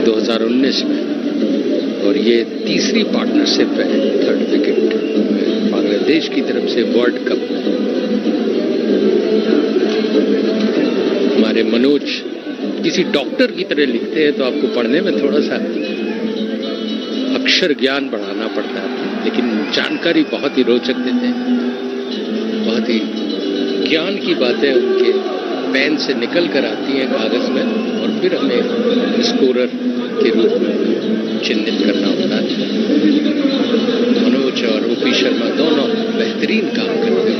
2019 में, और ये तीसरी पार्टनरशिप है, 3rd विकेट बांग्लादेश की तरफ से वर्ल्ड कप में। हमारे मनोज किसी डॉक्टर की तरह लिखते हैं तो आपको पढ़ने में थोड़ा सा अक्षर ज्ञान बढ़ाना पड़ता है, लेकिन जानकारी बहुत ही रोचक देते हैं, बहुत ही ज्ञान की बातें उनके पेन से निकल कर आती हैं कागज में, और फिर हमें स्कोरर के रूप में चिन्हित करना होता है। मनोज और ओपी शर्मा दोनों बेहतरीन काम करते हैं,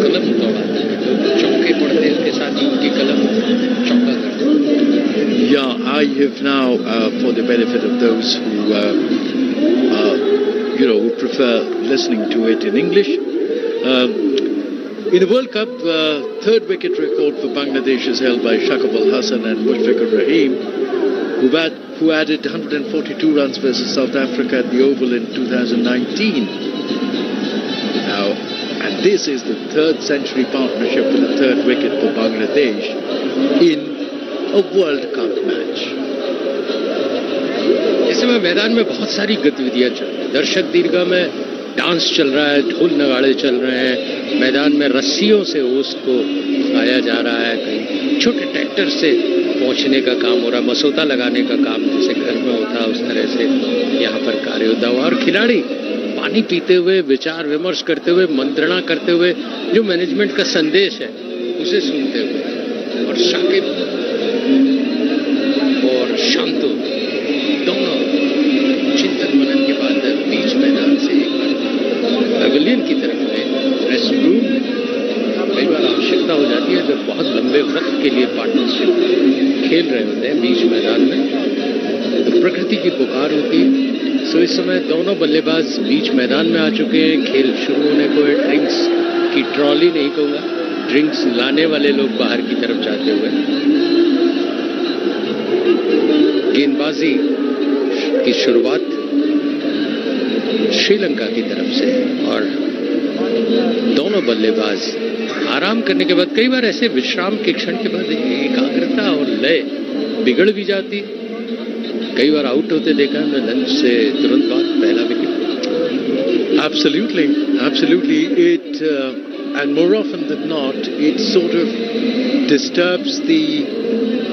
कलम दौड़ाते हैं, लोग चौके पड़ते हैं उनके साथ ही उनकी कलम चौका करते हैं। Yeah, I have now, for the benefit of those who, who prefer listening to it in English, in the World Cup, 3rd wicket record for Bangladesh is held by Shakib Al Hasan and Mushfiqur Rahim, who added 142 runs versus South Africa at the Oval in 2019. Now, and this is the 3rd century partnership for the 3rd wicket for Bangladesh in a World Cup match. इस समय मैदान में बहुत सारी गतिविधियां चल रही हैं, दर्शक दीर्घा में डांस चल रहा है, ढोल नगाड़े चल रहे हैं, मैदान में रस्सियों से ओस को खाया जा रहा है, कहीं छोटे ट्रैक्टर से पहुंचने का काम हो रहा है, मसौदा लगाने का काम जैसे घर में होता है उस तरह से यहाँ पर कार्य होता है, और खिलाड़ी पानी पीते हुए, विचार विमर्श करते हुए, मंत्रणा करते हुए, जो मैनेजमेंट का संदेश है उसे सुनते हुए। और शाकिब और शांतो दोनों चिंतन मनन के बाद बीच मैदान से एक बार पैवेलियन की तरफ में, ड्रेसिंग रूम में कई बार आवश्यकता हो जाती है जब बहुत लंबे वक्त के लिए पार्टनरशिप खेल रहे होते हैं बीच मैदान में, तो प्रकृति की पुकार होती है। सो इस समय दोनों बल्लेबाज बीच मैदान में आ चुके हैं, खेल शुरू होने को है। ड्रिंक्स की ट्रॉली नहीं कहूँगा, ड्रिंक्स लाने वाले लोग बाहर की तरफ जाते हुए। गेंदबाजी की शुरुआत श्रीलंका की तरफ से, और दोनों बल्लेबाज आराम करने के बाद, कई बार ऐसे विश्राम के क्षण के बाद एकाग्रता और लय बिगड़ भी जाती। कई बार आउट होते देखा हमने लंच से तुरंत बाद पहला wicket. Absolutely. It and more often than not, it sort of disturbs the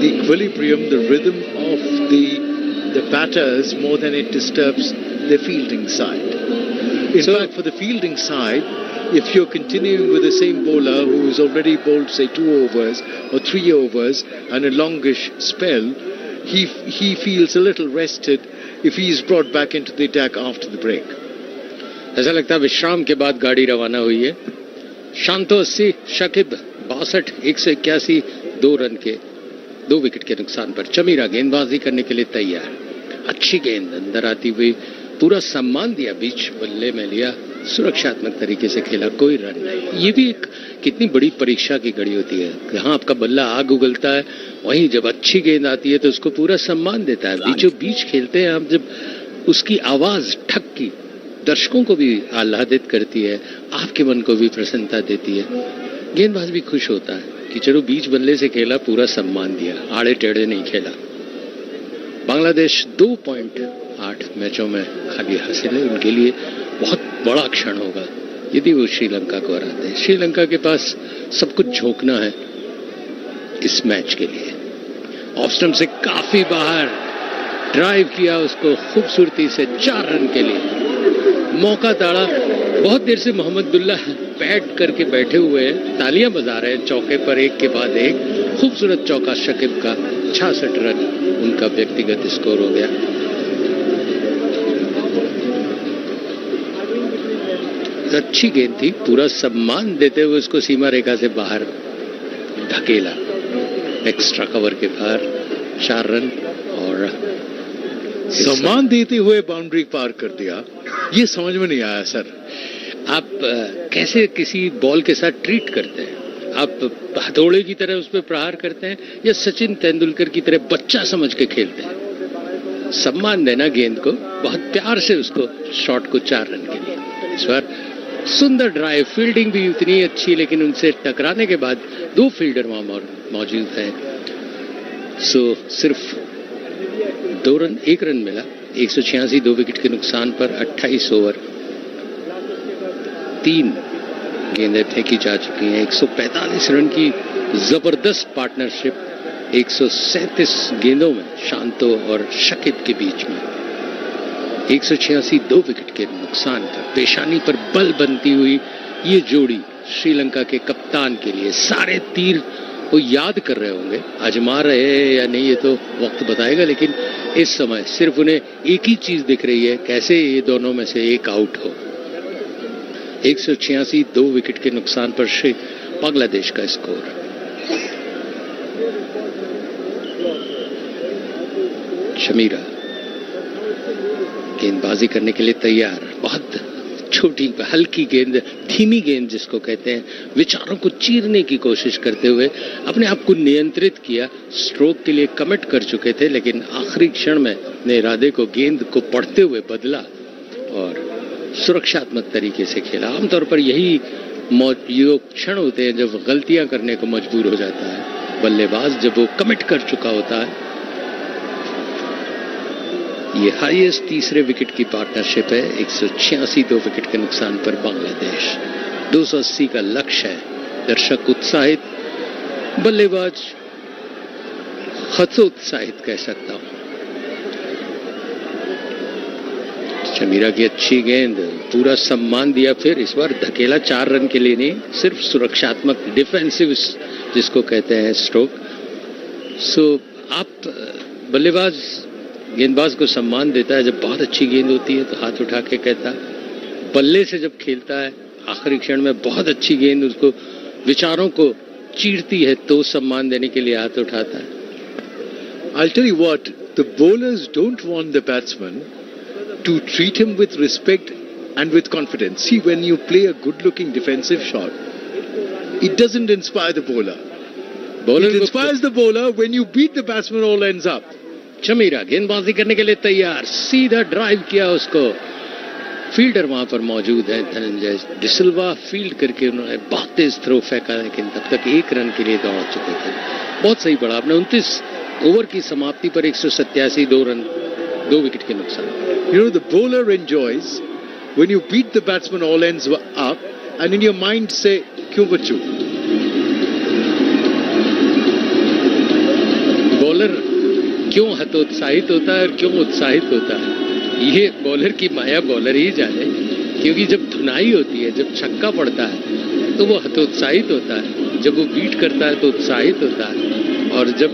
equilibrium, the rhythm of the batters more than it disturbs the fielding side. In fact, for the fielding side, if you're continuing with the same bowler who's already bowled, say, 2 overs or 3 overs and a longish spell, he feels a little rested if he's brought back into the attack after the break. ऐसा लगता है विश्राम के बाद गाड़ी रवाना हुई है। शांतो 80, शकीब 62, 181, 2 रन के 2 विकेट के नुकसान पर। चमीरा गेंदबाजी करने के लिए तैयार। अच्छी गेंद अंदर आती हुई, पूरा सम्मान दिया, बीच बल्ले में लिया, सुरक्षात्मक तरीके से खेला, कोई रन नहीं। ये भी एक कितनी बड़ी परीक्षा की घड़ी होती है। जहां आपका बल्ला आग उगलता है, वहीं जब अच्छी गेंद आती है तो उसको पूरा सम्मान देता है। बीचों बीच खेलते हैं आप, जब उसकी आवाज ठक की दर्शकों को भी आह्लादित करती है, आपके मन को भी प्रसन्नता देती है। गेंदबाज भी खुश होता है कि चलो बीच बल्ले से खेला, पूरा सम्मान दिया, आड़े टेढ़े नहीं खेला। बांग्लादेश 2.8 मैचों में आगे हासिल है। उनके लिए बहुत बड़ा क्षण होगा यदि वो श्रीलंका को हराते हैं। श्रीलंका के पास सब कुछ झोंकना है इस मैच के लिए। ऑफ स्टंप से काफी बाहर ड्राइव किया, उसको खूबसूरती से 4 रन के लिए मौका ताड़ा। बहुत देर से मोहम्मदुल्लाह बैट करके बैठे हुए हैं, तालियां बजा रहे हैं चौके पर, एक के बाद एक। खूबसूरत चौका शकीब का, 66 रन उनका व्यक्तिगत स्कोर हो गया। अच्छी गेंद थी, पूरा सम्मान देते हुए उसको सीमा रेखा से बाहर धकेला, एक्स्ट्रा कवर के बाहर 4 रन। और सम्मान देते हुए बाउंड्री पार कर दिया, ये समझ में नहीं आया सर। आप कैसे किसी बॉल के साथ ट्रीट करते हैं? आप हथौड़े की तरह उस पर प्रहार करते हैं या सचिन तेंदुलकर की तरह बच्चा समझ के खेलते हैं? सम्मान देना गेंद को, बहुत प्यार से उसको शॉट को 4 रन के लिए। इस बार सुंदर ड्राइव, फील्डिंग भी उतनी अच्छी, लेकिन उनसे टकराने के बाद 2 फील्डर वहां मौजूद हैं। सो सिर्फ 2 रन, 1 रन मिला। 186, 2 विकेट के नुकसान पर 28 ओवर 3 गेंदें फेंकी जा चुकी हैं। 145 रन की जबरदस्त पार्टनरशिप 137 गेंदों में शांतो और शकीब के बीच में। 186, 2 विकेट के नुकसान पर पेशानी पर बल बनती हुई ये जोड़ी श्रीलंका के कप्तान के लिए सारे तीर वो याद कर रहे होंगे। आजमा रहे हैं या नहीं ये तो वक्त बताएगा, लेकिन इस समय सिर्फ उन्हें एक ही चीज दिख रही है, कैसे ये दोनों में से एक आउट हो। 186, 2 विकेट के नुकसान पर बांग्लादेश का स्कोर। शमीरा गेंदबाजी करने के लिए तैयार। बहुत छोटी हल्की गेंद, धीमी गेंद जिसको कहते हैं, विचारों को चीरने की कोशिश करते हुए अपने आप को नियंत्रित किया। स्ट्रोक के लिए कमिट कर चुके थे, लेकिन आखिरी क्षण में अपने इरादे को, गेंद को पढ़ते हुए बदला और सुरक्षात्मक तरीके से खेला। आमतौर पर यही क्षण होते हैं जब गलतियां करने को मजबूर हो जाता है बल्लेबाज, जब वो कमिट कर चुका होता है। ये हाईएस्ट तीसरे विकेट की पार्टनरशिप है। 186, 2 विकेट के नुकसान पर बांग्लादेश। 280 का लक्ष्य है। दर्शक उत्साहित, बल्लेबाज हतोत्साहित कह सकता हूं। शमीरा की अच्छी गेंद, पूरा सम्मान दिया, फिर इस बार धकेला 4 रन के लिए नहीं, सिर्फ सुरक्षात्मक डिफेंसिव जिसको कहते हैं स्ट्रोक। सो आप बल्लेबाज गेंदबाज को सम्मान देता है, जब बहुत अच्छी गेंद होती है तो हाथ उठा के कहता है। बल्ले से जब खेलता है आखिरी क्षण में बहुत अच्छी गेंद उसको विचारों को चीरती है तो सम्मान देने के लिए हाथ उठाता है। I'll tell you what, the bowlers don't want the batsman to treat him with respect and with confidence. See, when you play a good-looking defensive shot, it doesn't inspire the bowler. It inspires the bowler when you beat the batsman, all ends up. Chameera गेंदबाजी करने के लिए तैयार, सीधा drive किया उसको, fielder वहां पर मौजूद है। धनंजय डिसिल्वा फील्ड करके उन्होंने बहुत तेज थ्रो फेंका, लेकिन तब तक 1 रन के लिए दौड़ चुके थे। बहुत सही पड़ा आपने। 29 ओवर की समाप्ति पर 187, 2 रन, 2 विकेट के नुकसान। You know, the bowler enjoys when you beat the batsman, all ends were up, and in your mind say, "Kyun bachoo?" Bowler क्यों हतोत्साहित होता है और क्यों उत्साहित होता है, ये बॉलर की माया बॉलर ही जाने। क्योंकि जब धुनाई होती है, जब छक्का पड़ता है तो वो हतोत्साहित होता है, जब वो बीट करता है तो उत्साहित होता है, और जब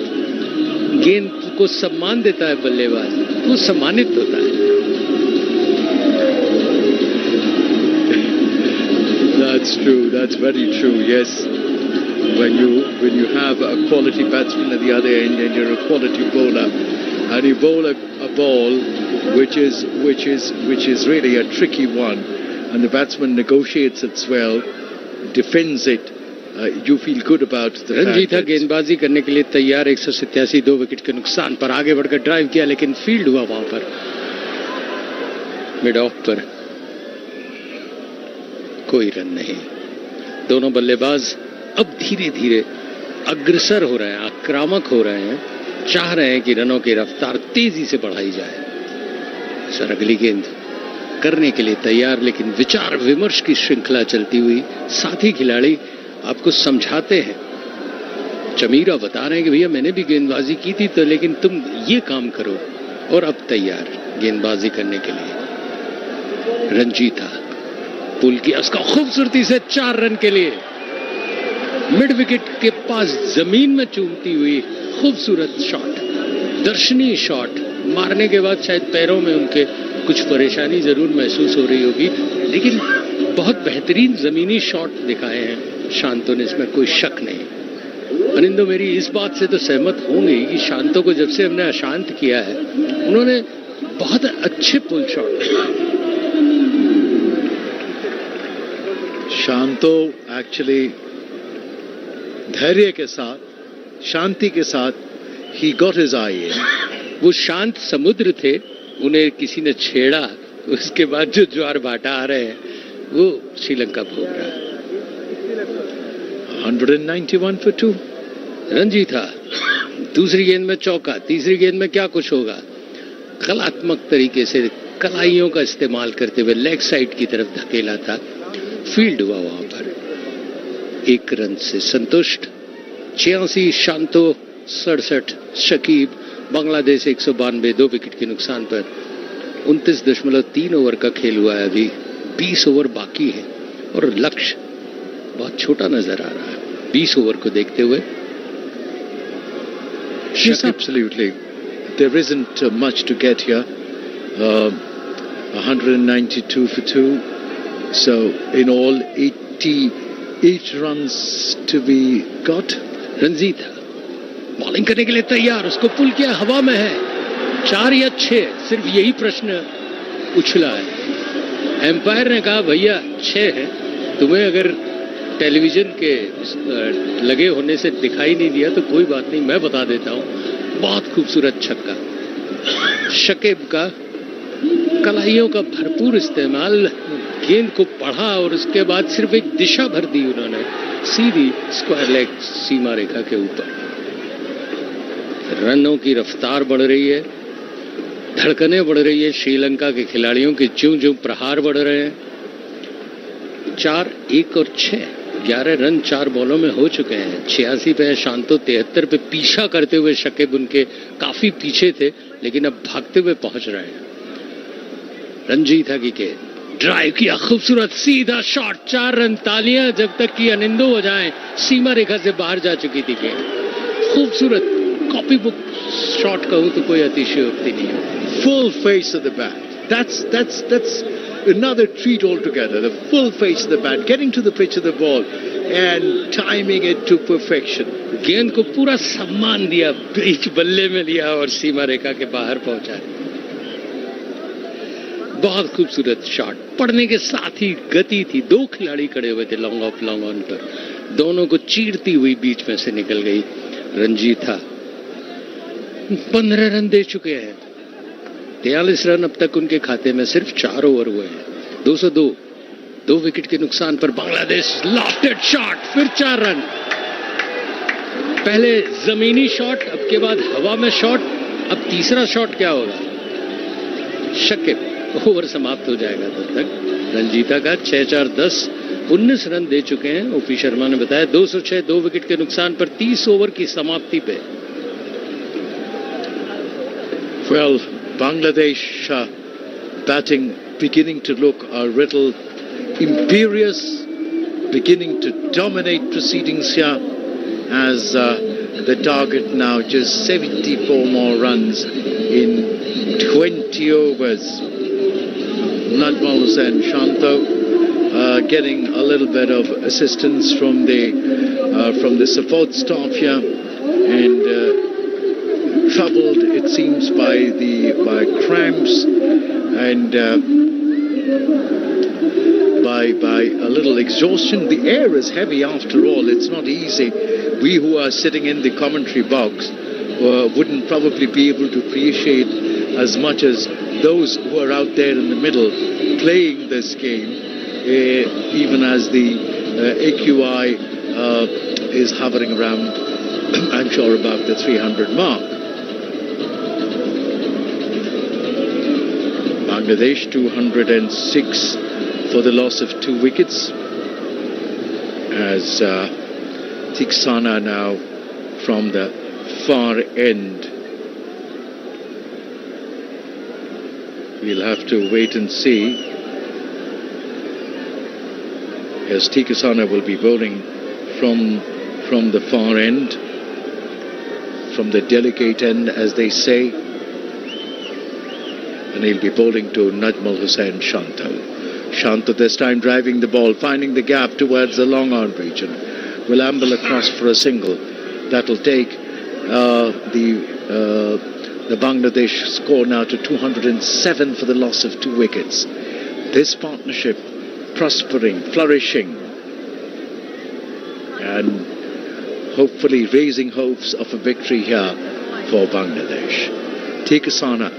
गेंद को सम्मान देता है बल्लेबाज तो वो सम्मानित होता है। That's true. That's very true. Yes. When you have a quality batsman at the other end and you're a quality bowler, and you bowl a ball which is really a tricky one, and the batsman negotiates it well, defends it, you feel good about the fact Ranjita गेंदबाजी करने के लिए तैयार, 187, 2 wicket के नुकसान पर आगे बढ़कर ड्राइव किया, लेकिन फील्ड हुआ वहां पर मिड ऑफ पर, कोई रन नहीं। दोनों बल्लेबाज अब धीरे धीरे अग्रसर हो रहे हैं, आक्रामक हो रहे हैं, चाह रहे हैं कि रनों की रफ्तार तेजी से बढ़ाई जाए। सर अगली गेंद करने के लिए तैयार, लेकिन विचार विमर्श की श्रृंखला चलती हुई साथी खिलाड़ी आपको समझाते हैं। चमीरा बता रहे हैं कि भैया मैंने भी गेंदबाजी की थी तो, लेकिन तुम ये काम करो, और अब तैयार गेंदबाजी करने के लिए। रंजीता पुल किया उसका खूबसूरती से 4 रन के लिए, मिड विकेट के पास जमीन में चूमती हुई खूबसूरत शॉट, दर्शनीय शॉट मारने के बाद शायद पैरों में उनके कुछ परेशानी जरूर महसूस हो रही होगी, लेकिन बहुत बेहतरीन जमीनी शॉट दिखाए हैं शांतो ने, इसमें कोई शक नहीं। अनिंदो मेरी इस बात से तो सहमत होंगे कि शांतो को जब से हमने अशांत किया है, उन्होंने बहुत अच्छे पुल शॉट। शांतो एक्चुअली धैर्य के साथ, शांति के साथ, he got his eye in. वो शांत समुद्र थे, उन्हें किसी ने छेड़ा, उसके बाद जो ज्वार भाटा आ रहे हैं वो श्रीलंका भोग रहा है। 191 for 2। रंजीता दूसरी गेंद में चौका, तीसरी गेंद में क्या कुछ होगा। कलात्मक तरीके से कलाइयों का इस्तेमाल करते हुए लेग साइड की तरफ धकेला था, फील्ड हुआ वहां पर। 1 रन से संतुष्ट। 86 शांतो, 67 शकीब। बांग्लादेश 192, 2 विकेट के नुकसान पर 29.3 ओवर का खेल हुआ है, अभी 20 ओवर बाकी है और लक्ष्य बहुत छोटा नजर आ रहा है 20 ओवर को देखते हुए। Yes, absolutely. There isn't much to get here. 192 for 2. So in all 88 runs to be got. Ranjita bowling करने के लिए तैयार, उसको पुल किया, हवा में है। 4 या 6, सिर्फ यही प्रश्न उछला है। एम्पायर ने कहा भैया 6 है, तुम्हें अगर टेलीविजन के लगे होने से दिखाई नहीं दिया तो कोई बात नहीं, मैं बता देता हूं। बहुत खूबसूरत छक्का शकीब का, कलाइयों का भरपूर इस्तेमाल, गेंद को पढ़ा और उसके बाद सिर्फ एक दिशा भर दी उन्होंने, सीधी स्क्वायर लेग सीमा रेखा के ऊपर। रनों की रफ्तार बढ़ रही है, धड़कनें बढ़ रही है श्रीलंका के खिलाड़ियों की, ज्यों ज्यों प्रहार बढ़ रहे हैं। 4, 1 और 6, 11 रन 4 बॉलों में हो चुके हैं। 86 पे है शांतो, 73 पे पीछा करते हुए शकीब उनके काफी पीछे थे, लेकिन अब भागते हुए पहुंच रहे हैं। रंजीता की गेंद, ड्राइव किया, खूबसूरत सीधा शॉट, 4 रन। तालियां जब तक कि अनिंदो हो जाएं, सीमा रेखा से बाहर जा चुकी थी गेंद। खूबसूरत कॉपी बुक शॉट कहूं तो कोई अतिशयोक्ति नहीं है। Full face of the bat. That's another treat altogether. The full face of the bat, getting to the pitch of the ball and timing it to perfection. गेंद को पूरा सम्मान दिया, बीच बल्ले में लिया और सीमा रेखा के बाहर पहुंचा। बहुत खूबसूरत शॉट, पड़ने के साथ ही गति थी। 2 खिलाड़ी खड़े हुए थे लॉन्ग ऑफ लॉन्ग ऑन पर, दोनों को चीरती हुई बीच में से निकल गई। रंजीता 15 रन दे चुके हैं, 43 रन अब तक उनके खाते में, सिर्फ 4 ओवर हुए हैं। 202, 2 विकेट के नुकसान पर बांग्लादेश लॉफ्टेड शॉट, फिर 4 रन। पहले जमीनी शॉट, अब के बाद हवा में शॉट, अब तीसरा शॉट क्या होगा? शकिब, ओवर समाप्त हो जाएगा तब तक। रंजीता का 6-4-10 19 रन दे चुके हैं। ओपी शर्मा ने बताया 206, 2 विकेट के नुकसान पर 30 ओवर की समाप्ति पे। Well, Bangladesh batting beginning to look a little imperious, beginning to dominate proceedings here as the target now just 74 more runs in 20 overs. Najmal Hussain Shanto getting a little bit of assistance from the support staff here, and troubled, it seems, by cramps and by a little exhaustion. The air is heavy after all. It's not easy. We who are sitting in the commentary box wouldn't probably be able to appreciate as much as those who are out there in the middle playing this game, even as the AQI is hovering around, I'm sure, about the 300 mark. Bangladesh 206 for the loss of 2 wickets, as Tiksana now from the far end. We'll have to wait and see. As Tiksana will be bowling from the far end, from the delicate end, as they say. And he'll be bowling to Najmal Hussain Shanto. Shanto this time driving the ball, finding the gap towards the long on region. Will amble across for a single. That'll take the Bangladesh score now to 207 for the loss of 2 wickets. This partnership prospering, flourishing, and hopefully raising hopes of a victory here for Bangladesh. Tikasana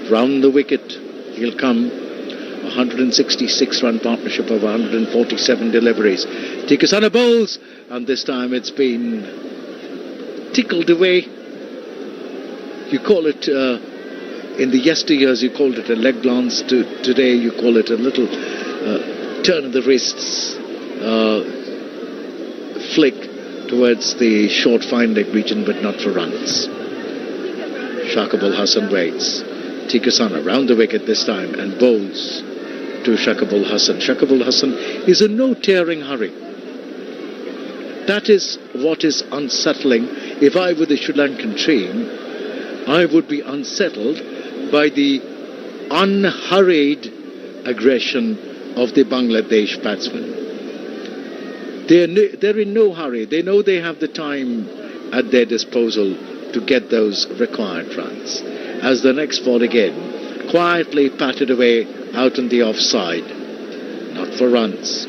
round the wicket, he'll come. 166 run partnership of 147 deliveries. Tikasana bowls, and this time it's been tickled away. You call it, in the yesteryears you called it a leg glance, today you call it a little turn of the wrists flick towards the short fine leg region, but not for runs. Shakibul Hasan waits. Tikasana round the wicket this time and bowls to Shakibul Hasan. Shakibul Hasan is in no tearing hurry. That is what is unsettling. If I were the Sri Lankan team, I would be unsettled by the unhurried aggression of the Bangladesh batsmen. They're in no hurry. They know they have the time at their disposal to get those required runs. As the next ball again, quietly patted away out on the offside. Not for runs.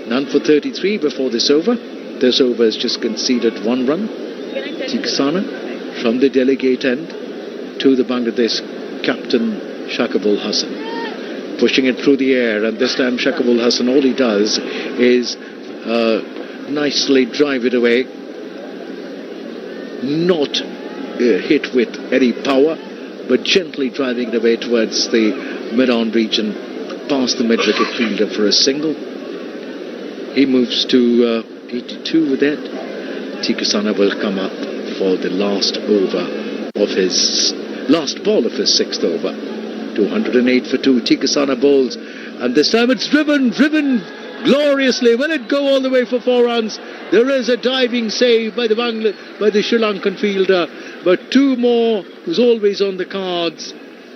None for 33 before this over. This over has just conceded 1 run. Tiksana from the delegate end to the Bangladesh captain Shakibul Hasan. Pushing it through the air, and this time Shakibul Hasan, all he does is nicely drive it away. Not hit with any power, but gently driving it away towards the mid-on region, past the mid-wicket fielder for a single. He moves to 82 with that. Tikasana will come up for the last ball of his 6th over. 208 for 2. Tikasana bowls, and this time it's driven gloriously. Will it go all the way for 4 runs? There is a diving save by the Sri Lankan fielder, but 2 more was always on the cards.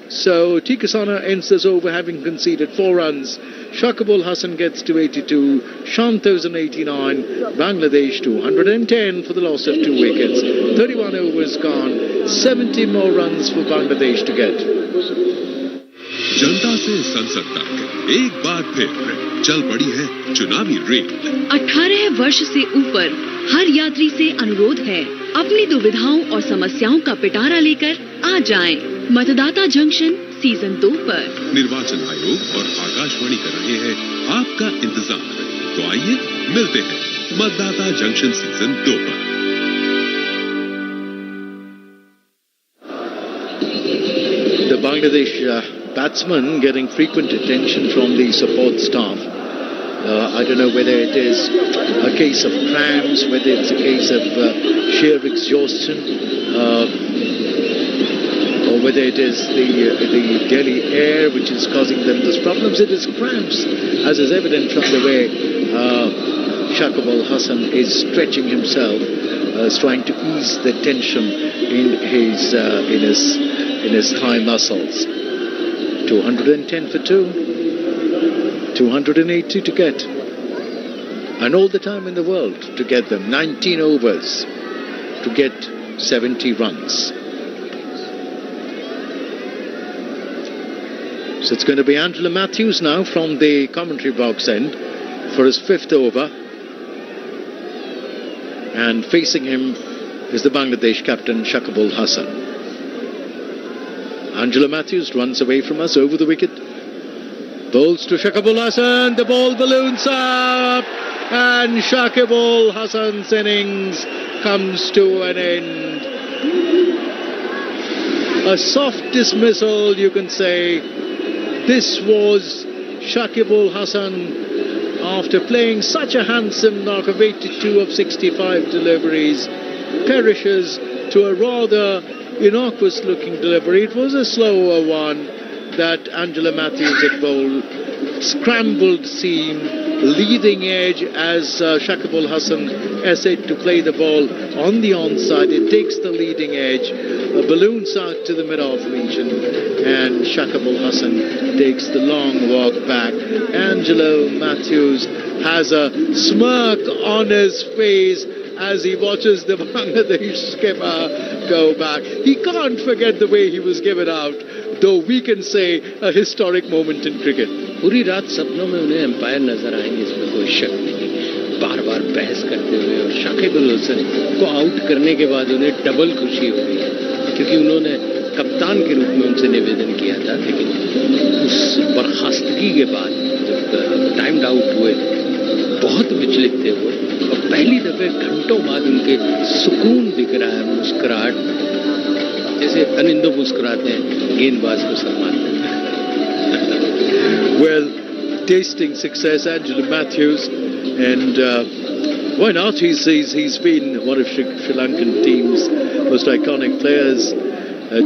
So Tikasana ends this over having conceded 4 runs. Shakibul Hasan gets to 82, Shanto's on 89, Bangladesh 210 for the loss of 2 wickets. 31 overs gone, 70 more runs for Bangladesh to get. जनता से संसद तक एक बार फिर चल पड़ी है चुनावी rail. 18 वर्ष से ऊपर हर यात्री से अनुरोध है, अपनी दुविधाओं और समस्याओं का पिटारा लेकर आ जाएं। मतदाता जंक्शन सीजन 2 पर। निर्वाचन आयोग और आकाशवाणी कर रहे हैं आपका इंतजार। तो आइए मिलते हैं मतदाता जंक्शन सीजन 2 पर। The Bangladesh batsman getting frequent attention from the support staff. I don't know whether it is a case of cramps, whether it's a case of sheer exhaustion, or whether it is the Delhi air which is causing them those problems. It is cramps, as is evident from the way Shakib Al Hasan is stretching himself, is trying to ease the tension in his thigh muscles. 210 for 2. 280 to get, and all the time in the world to get them. 19 overs to get 70 runs. So it's going to be Angela Matthews now from the commentary box end for his 5th over, and facing him is the Bangladesh captain Shakib Al Hasan. Angela Matthews runs away from us over the wicket. Bowls to Shakib Al Hasan, the ball balloons up, and Shakib Al Hasan's innings comes to an end. A soft dismissal, you can say. This was Shakib Al Hasan after playing such a handsome knock of 82 of 65 deliveries, perishes to a rather innocuous looking delivery. It was a slower one that Angela Matthews had bowled. Scrambled seam, leading edge as Shakib Al Hasan essayed to play the ball on the onside. It takes the leading edge, balloons out to the mid-off region, and Shakib Al Hasan takes the long walk back. Angela Matthews has a smirk on his face as he watches the Bangladesh skipper go back. He can't forget the way he was given out, though we can say a historic moment in cricket. पूरी रात सपनों में उन्हें empire नजर आएंगे, इसमें कोई शक नहीं। बार बार बहस करते हुए, और शाकिब अल हसन को आउट करने के बाद उन्हें डबल खुशी हो रही है, क्योंकि उन्होंने कप्तान के रूप में उनसे निवेदन किया था, लेकिन उस बर्खास्तगी के बाद जब टाइम्ड आउट हुए बहुत विचलित थे वो, और पहली दफे घंटों बाद उनके सुकून दिख रहा है, मुस्कुराहट, जैसे अनिंदो मुस्कुराते हैं गेंदबाज को सम्मान देते हैं। Well, tasting success, Angela Matthews, and why not? He's been one of Sri Lankan team's most iconic players,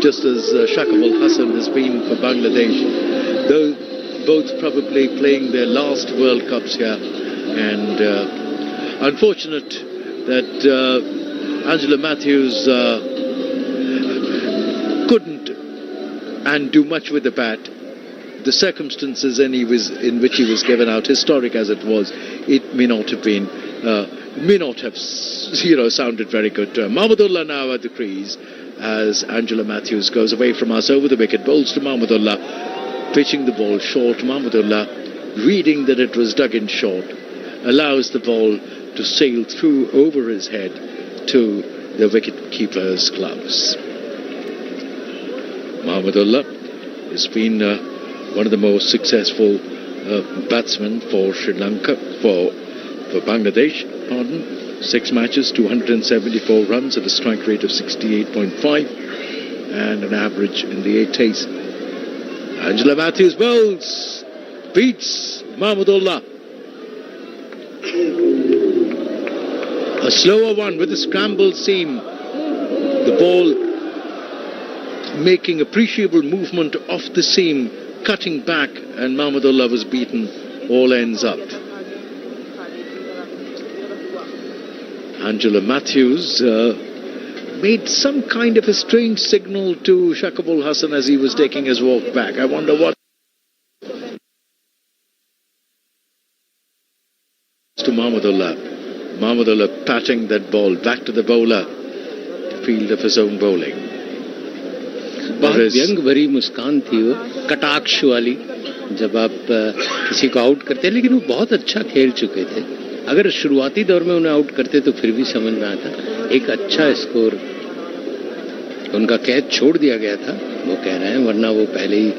just as Shakib Al Hasan has been for Bangladesh. Though both probably playing their last World Cups here, and unfortunate that Angela Matthews couldn't and do much with the bat. The circumstances in which he was given out, historic as it was, it may not have sounded very good to him. Mahmudullah now at the crease as Angela Matthews goes away from us over the wicket, bowls to Mahmudullah, pitching the ball short. Mahmudullah, reading that it was dug in short, allows the ball to sail through over his head to the wicket-keeper's gloves. Mahmudullah has been one of the most successful batsmen for Sri Lanka, for Bangladesh, 6 matches, 274 runs at a strike rate of 68.5 and an average in the 80s. Angela Matthews bowls, beats Mahmudullah. A slower one with a scrambled seam. The ball making appreciable movement off the seam, cutting back, and Mahmudullah was beaten all ends up. Angela Matthews made some kind of a strange signal to Shakib Al Hasan as he was taking his walk back. I wonder what to Mahmudullah. Mahmudullah patting that ball back to the bowler to field of his own bowling. बहुत व्यंग भरी मुस्कान थी वो, कटाक्ष वाली, जब आप किसी को आउट करते हैं, लेकिन वो बहुत अच्छा खेल चुके थे। अगर शुरुआती दौर में उन्हें आउट करते तो फिर भी समझ में आता। एक अच्छा स्कोर उनका कैद छोड़ दिया गया था, वो कह रहे हैं, वरना वो पहले ही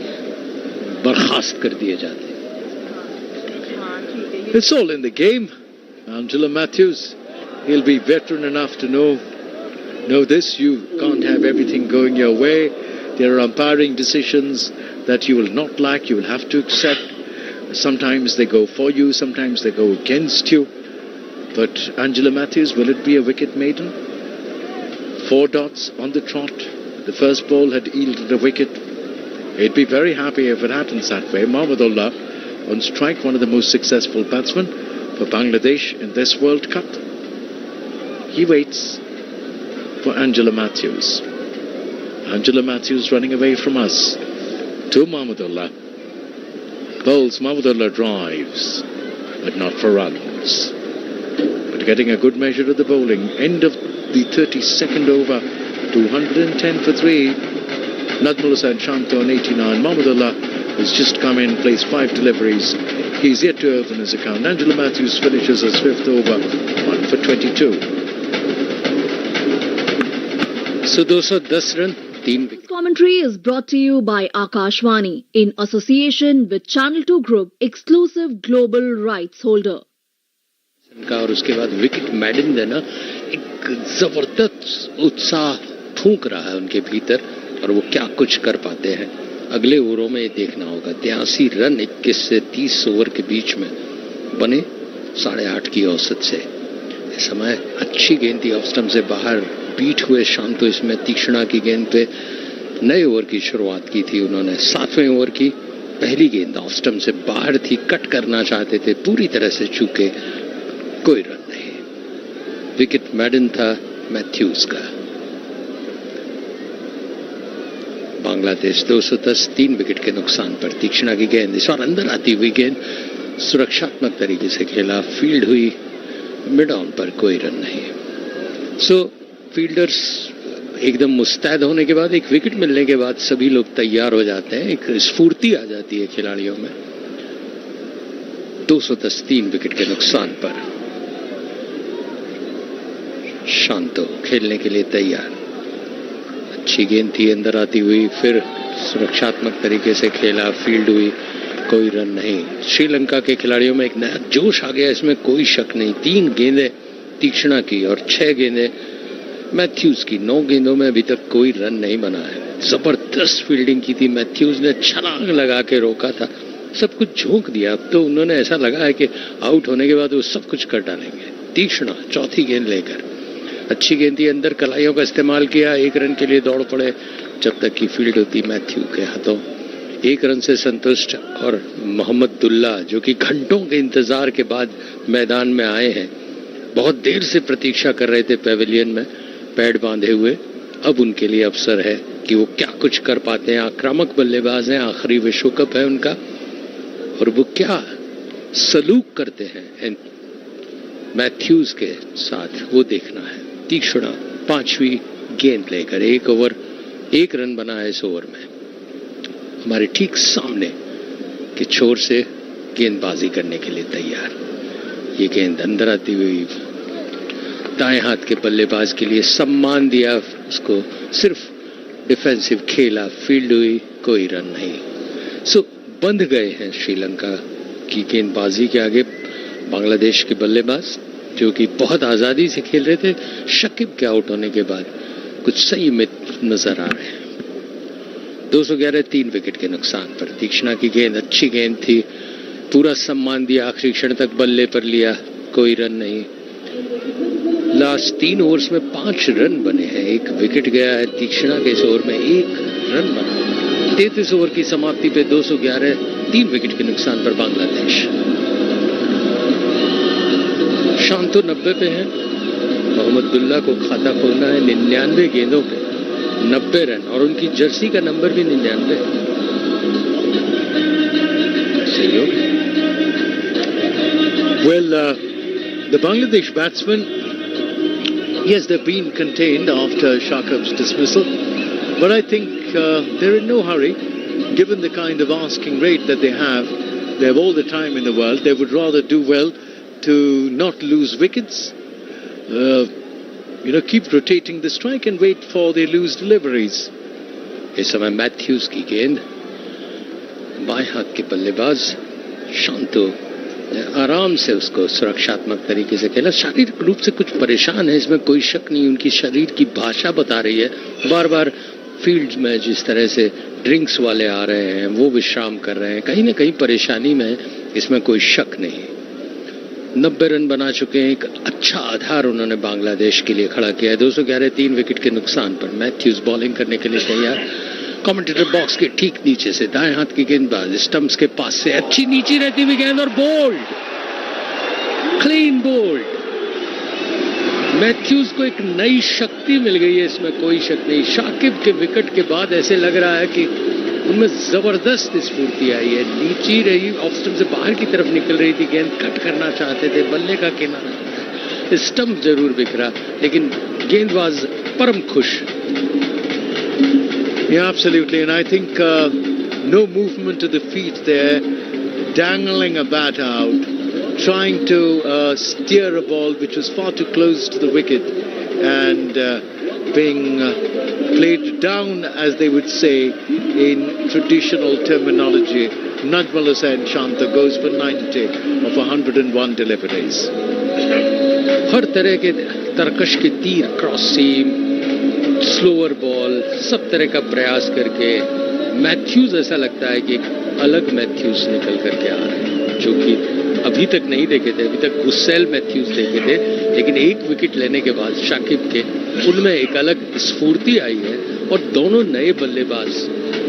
बर्खास्त कर दिए जाते. It's all in the game. Angela Matthews, he'll be veteran enough to know this. You can't have everything going your way. There are umpiring decisions that you will not like, you will have to accept. Sometimes they go for you, sometimes they go against you. But Angela Matthews, will it be a wicket maiden? 4 dots on the trot. The first ball had yielded a wicket. He'd be very happy if it happens that way. Mahmudullah on strike, one of the most successful batsmen for Bangladesh in this World Cup. He waits for Angela Matthews. Angela Matthews running away from us to Mahmudullah. Bowls, Mahmudullah drives, but not for runs. But getting a good measure of the bowling. End of the 32nd over, 210 for 3. Najmul Hussain Shanto on 89. Mahmudullah has just come in, placed 5 deliveries. He's yet to open his account. Angela Matthews finishes his 5th over, 1 for 22. So 210 run, 3 wickets. This commentary is brought to you by Akashvani in association with Channel 2 Group, exclusive global rights holder. और उसके बाद wicket मैडन देना एक जबरदस्त उत्साह फूंक रहा है उनके भीतर, और वो क्या कुछ कर पाते हैं अगले ओवरों में ये देखना होगा. 83 रन 21 से 30 ओवर के बीच में बने 8.5 की औसत से. इस समय अच्छी गेंद थी, ऑफ स्टंप से बाहर बीट हुए शांतो. इसमें तीक्ष्णा की गेंद पे नए ओवर की शुरुआत की थी उन्होंने. 7वें ओवर की पहली गेंद ऑफ स्टंप से बाहर थी, कट करना चाहते थे, पूरी तरह से चूके, कोई रन नहीं. विकेट मैडन था मैथ्यूज का. बांग्लादेश 210, 3 विकेट के नुकसान पर. तीक्ष्णा की गेंद इस बार अंदर आती हुई गेंद, सुरक्षात्मक तरीके से खेला, फील्ड हुई मिड ऑन पर, कोई रन नहीं. सो फील्डर्स एकदम मुस्तैद होने के बाद, एक विकेट मिलने के बाद सभी लोग तैयार हो जाते हैं, एक स्फूर्ति आ जाती है खिलाड़ियों में. 210, 3 विकेट के नुकसान पर. शांतो खेलने के लिए तैयार. अच्छी गेंद थी अंदर आती हुई, फिर सुरक्षात्मक तरीके से खेला, फील्ड हुई, कोई रन नहीं. श्रीलंका के खिलाड़ियों में एक नया जोश आ गया, इसमें कोई शक नहीं. 3 गेंदें तीक्ष्णा की और 6 गेंदें मैथ्यूज की. 9 गेंदों में अभी तक कोई रन नहीं बना है. जबरदस्त फील्डिंग की थी. मैथ्यूज ने छलांग लगा के रोका था, सब कुछ झोंक दिया. अब तो उन्होंने ऐसा लगा है कि आउट होने के बाद वो सब कुछ कर डालेंगे. तीक्ष्णा चौथी गेंद लेकर, अच्छी गेंद थी, अंदर कलाइयों का इस्तेमाल किया, 1 रन के लिए दौड़ पड़े जब तक की फील्ड होती मैथ्यू के हाथों. 1 रन से संतुष्ट. और मोहम्मदुल्ला जो कि घंटों के इंतजार के बाद मैदान में आए हैं, बहुत देर से प्रतीक्षा कर रहे थे पेविलियन में पैड बांधे हुए. अब उनके लिए अवसर है कि वो क्या कुछ कर पाते हैं. आक्रामक बल्लेबाज हैं, आखिरी विश्व कप है उनका, और वो क्या सलूक करते हैं मैथ्यूज के साथ, वो देखना है. तीक्ष्णा 5वीं गेंद लेकर, 1 ओवर 1 रन बना है इस ओवर में. हमारे ठीक सामने के छोर से गेंदबाजी करने के लिए तैयार. ये गेंद अंदर आती हुई दाएं हाथ के बल्लेबाज के लिए सम्मान दिया उसको, सिर्फ डिफेंसिव खेला, फील्ड हुई, कोई रन नहीं. सो बंध गए हैं श्रीलंका की गेंदबाजी के आगे बांग्लादेश के बल्लेबाज, जो कि बहुत आजादी से खेल रहे थे. शकीब के आउट होने के बाद कुछ सही में नजर आ रहे हैं. 211, 3 विकेट के नुकसान पर. तीक्ष्णा की गेंद अच्छी गेंद थी, पूरा सम्मान दिया, आखिरी क्षण तक बल्ले पर लिया, कोई रन नहीं. लास्ट 3 ओवर्स में 5 रन बने हैं, 1 विकेट गया है. तीक्ष्णा के इस ओवर में 1 रन बना. 33 ओवर की समाप्ति पे 211, 3 विकेट के नुकसान पर बांग्लादेश. शांतो 90 पे है. मोहम्मदुल्ला को खाता खोलना है. 99 गेंदों पे 90 रन, और उनकी जर्सी का नंबर भी 99 है. सही हो. Well, the Bangladesh batsmen, yes, they've been contained after Shakib's dismissal, but I think they're in no hurry. Given the kind of asking rate that they have all the time in the world. They would rather do well to not lose wickets. keep rotating the strike and wait for the loose deliveries. इस समय Mathews की गेंद, बाएं हाथ के बल्लेबाज शांतो आराम से उसको सुरक्षात्मक तरीके से खेला। शारीरिक रूप से कुछ परेशान है, इसमें कोई शक नहीं। उनकी शरीर की भाषा बता रही है, बार बार फील्ड में जिस तरह से ड्रिंक्स वाले आ रहे हैं, वो विश्राम कर रहे हैं, कहीं ना कहीं परेशानी में, इसमें कोई शक नहीं। 90 रन बना चुके हैं, एक अच्छा आधार उन्होंने बांग्लादेश के लिए खड़ा किया है। 211 3 विकेट के नुकसान पर मैथ्यूज बॉलिंग करने के लिए तैयार। कमेंटेटर बॉक्स के ठीक नीचे से दाएं हाथ की गेंदबाज स्टंप्स के पास से अच्छी नीची रहती हुई गेंद और बोल्ड, क्लीन बोल्ड। मैथ्यूज को एक नई शक्ति मिल गई है, इसमें कोई शक नहीं। शाकिब के विकेट के बाद ऐसे लग रहा है कि उनमें जबरदस्त स्फूर्ति आई है। नीची रही, ऑफ स्टंप से बाहर की तरफ निकल रही थी गेंद, कट करना चाहते थे, बल्ले का किनारा, स्टंप जरूर बिखरा, लेकिन गेंदबाज परम खुश। Yeah, absolutely, and I think no movement of the feet there, dangling a bat out, trying to steer a ball which was far too close to the wicket, and being played down, as they would say in traditional terminology. Najmal Hussain Shanta goes for 90 of 101 deliveries. हर तरह के तरकश के तीर, cross सीम, slower ball, सब तरह का प्रयास करके Mathews ऐसा लगता है कि एक अलग मैथ्यूज निकल करके आ रहे हैं, जो कि अभी तक नहीं देखे थे। अभी तक गुस्सेल मैथ्यूज देखे थे, लेकिन एक विकेट लेने के बाद शाकिब के उनमें एक अलग स्फूर्ति आई है। और दोनों नए बल्लेबाज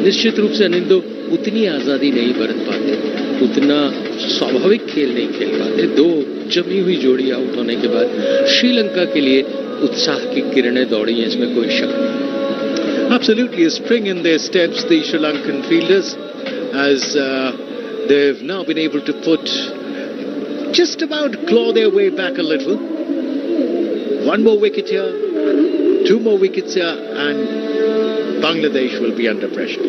निश्चित रूप से अनिंदो उतनी आजादी नहीं बरत पाते, उतना स्वाभाविक खेल नहीं खेल पाते। दो जमी हुई जोड़ी आउट होने के बाद श्रीलंका के लिए उत्साह की किरणें दौड़ी हैं, इसमें कोई शक नहीं। Absolutely a spring in their steps, the Sri Lankan fielders, as they've now been able to just about claw their way back a little. One more wicket here, 2 more wickets here, and Bangladesh will be under pressure.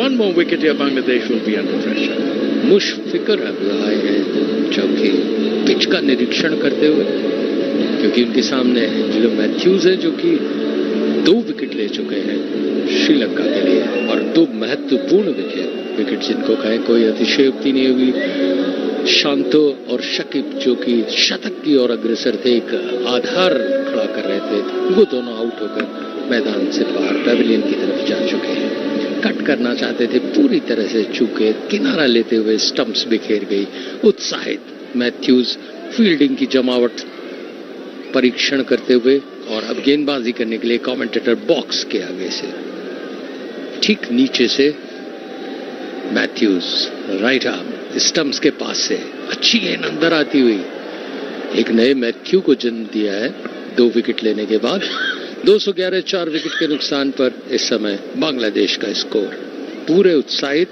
One more wicket here, Bangladesh will be under pressure. Mushfiqur अब आए हैं चौकी pitch का निरीक्षण करते हुए, क्योंकि उनके सामने जिलो मैथ्यूज है जो कि 2 विकेट ले चुके हैं श्रीलंका के लिए, और 2 महत्वपूर्ण विकेट जिनको कहें कोई अतिशयोक्ति नहीं होगी। शांतो और शकीब जो कि शतक की ओर अग्रसर थे, एक आधार खड़ा कर रहे थे, वो दोनों आउट होकर मैदान से बाहर पैविलियन की तरफ जा चुके हैं। कट करना चाहते थे, पूरी तरह से चूके, किनारा लेते हुए स्टंप्स बिखेर गई। उत्साहित मैथ्यूज फील्डिंग की जमावट परीक्षण करते हुए, और अब गेंदबाजी करने के लिए कमेंटेटर बॉक्स के आगे से ठीक नीचे से मैथ्यूज राइट आर्म स्टंप्स के पास से अच्छी गेंद अंदर आती हुई एक नए मैथ्यू को जन्म दिया है 2 विकेट लेने के बाद। 211 4 विकेट के नुकसान पर इस समय बांग्लादेश का स्कोर। पूरे उत्साहित,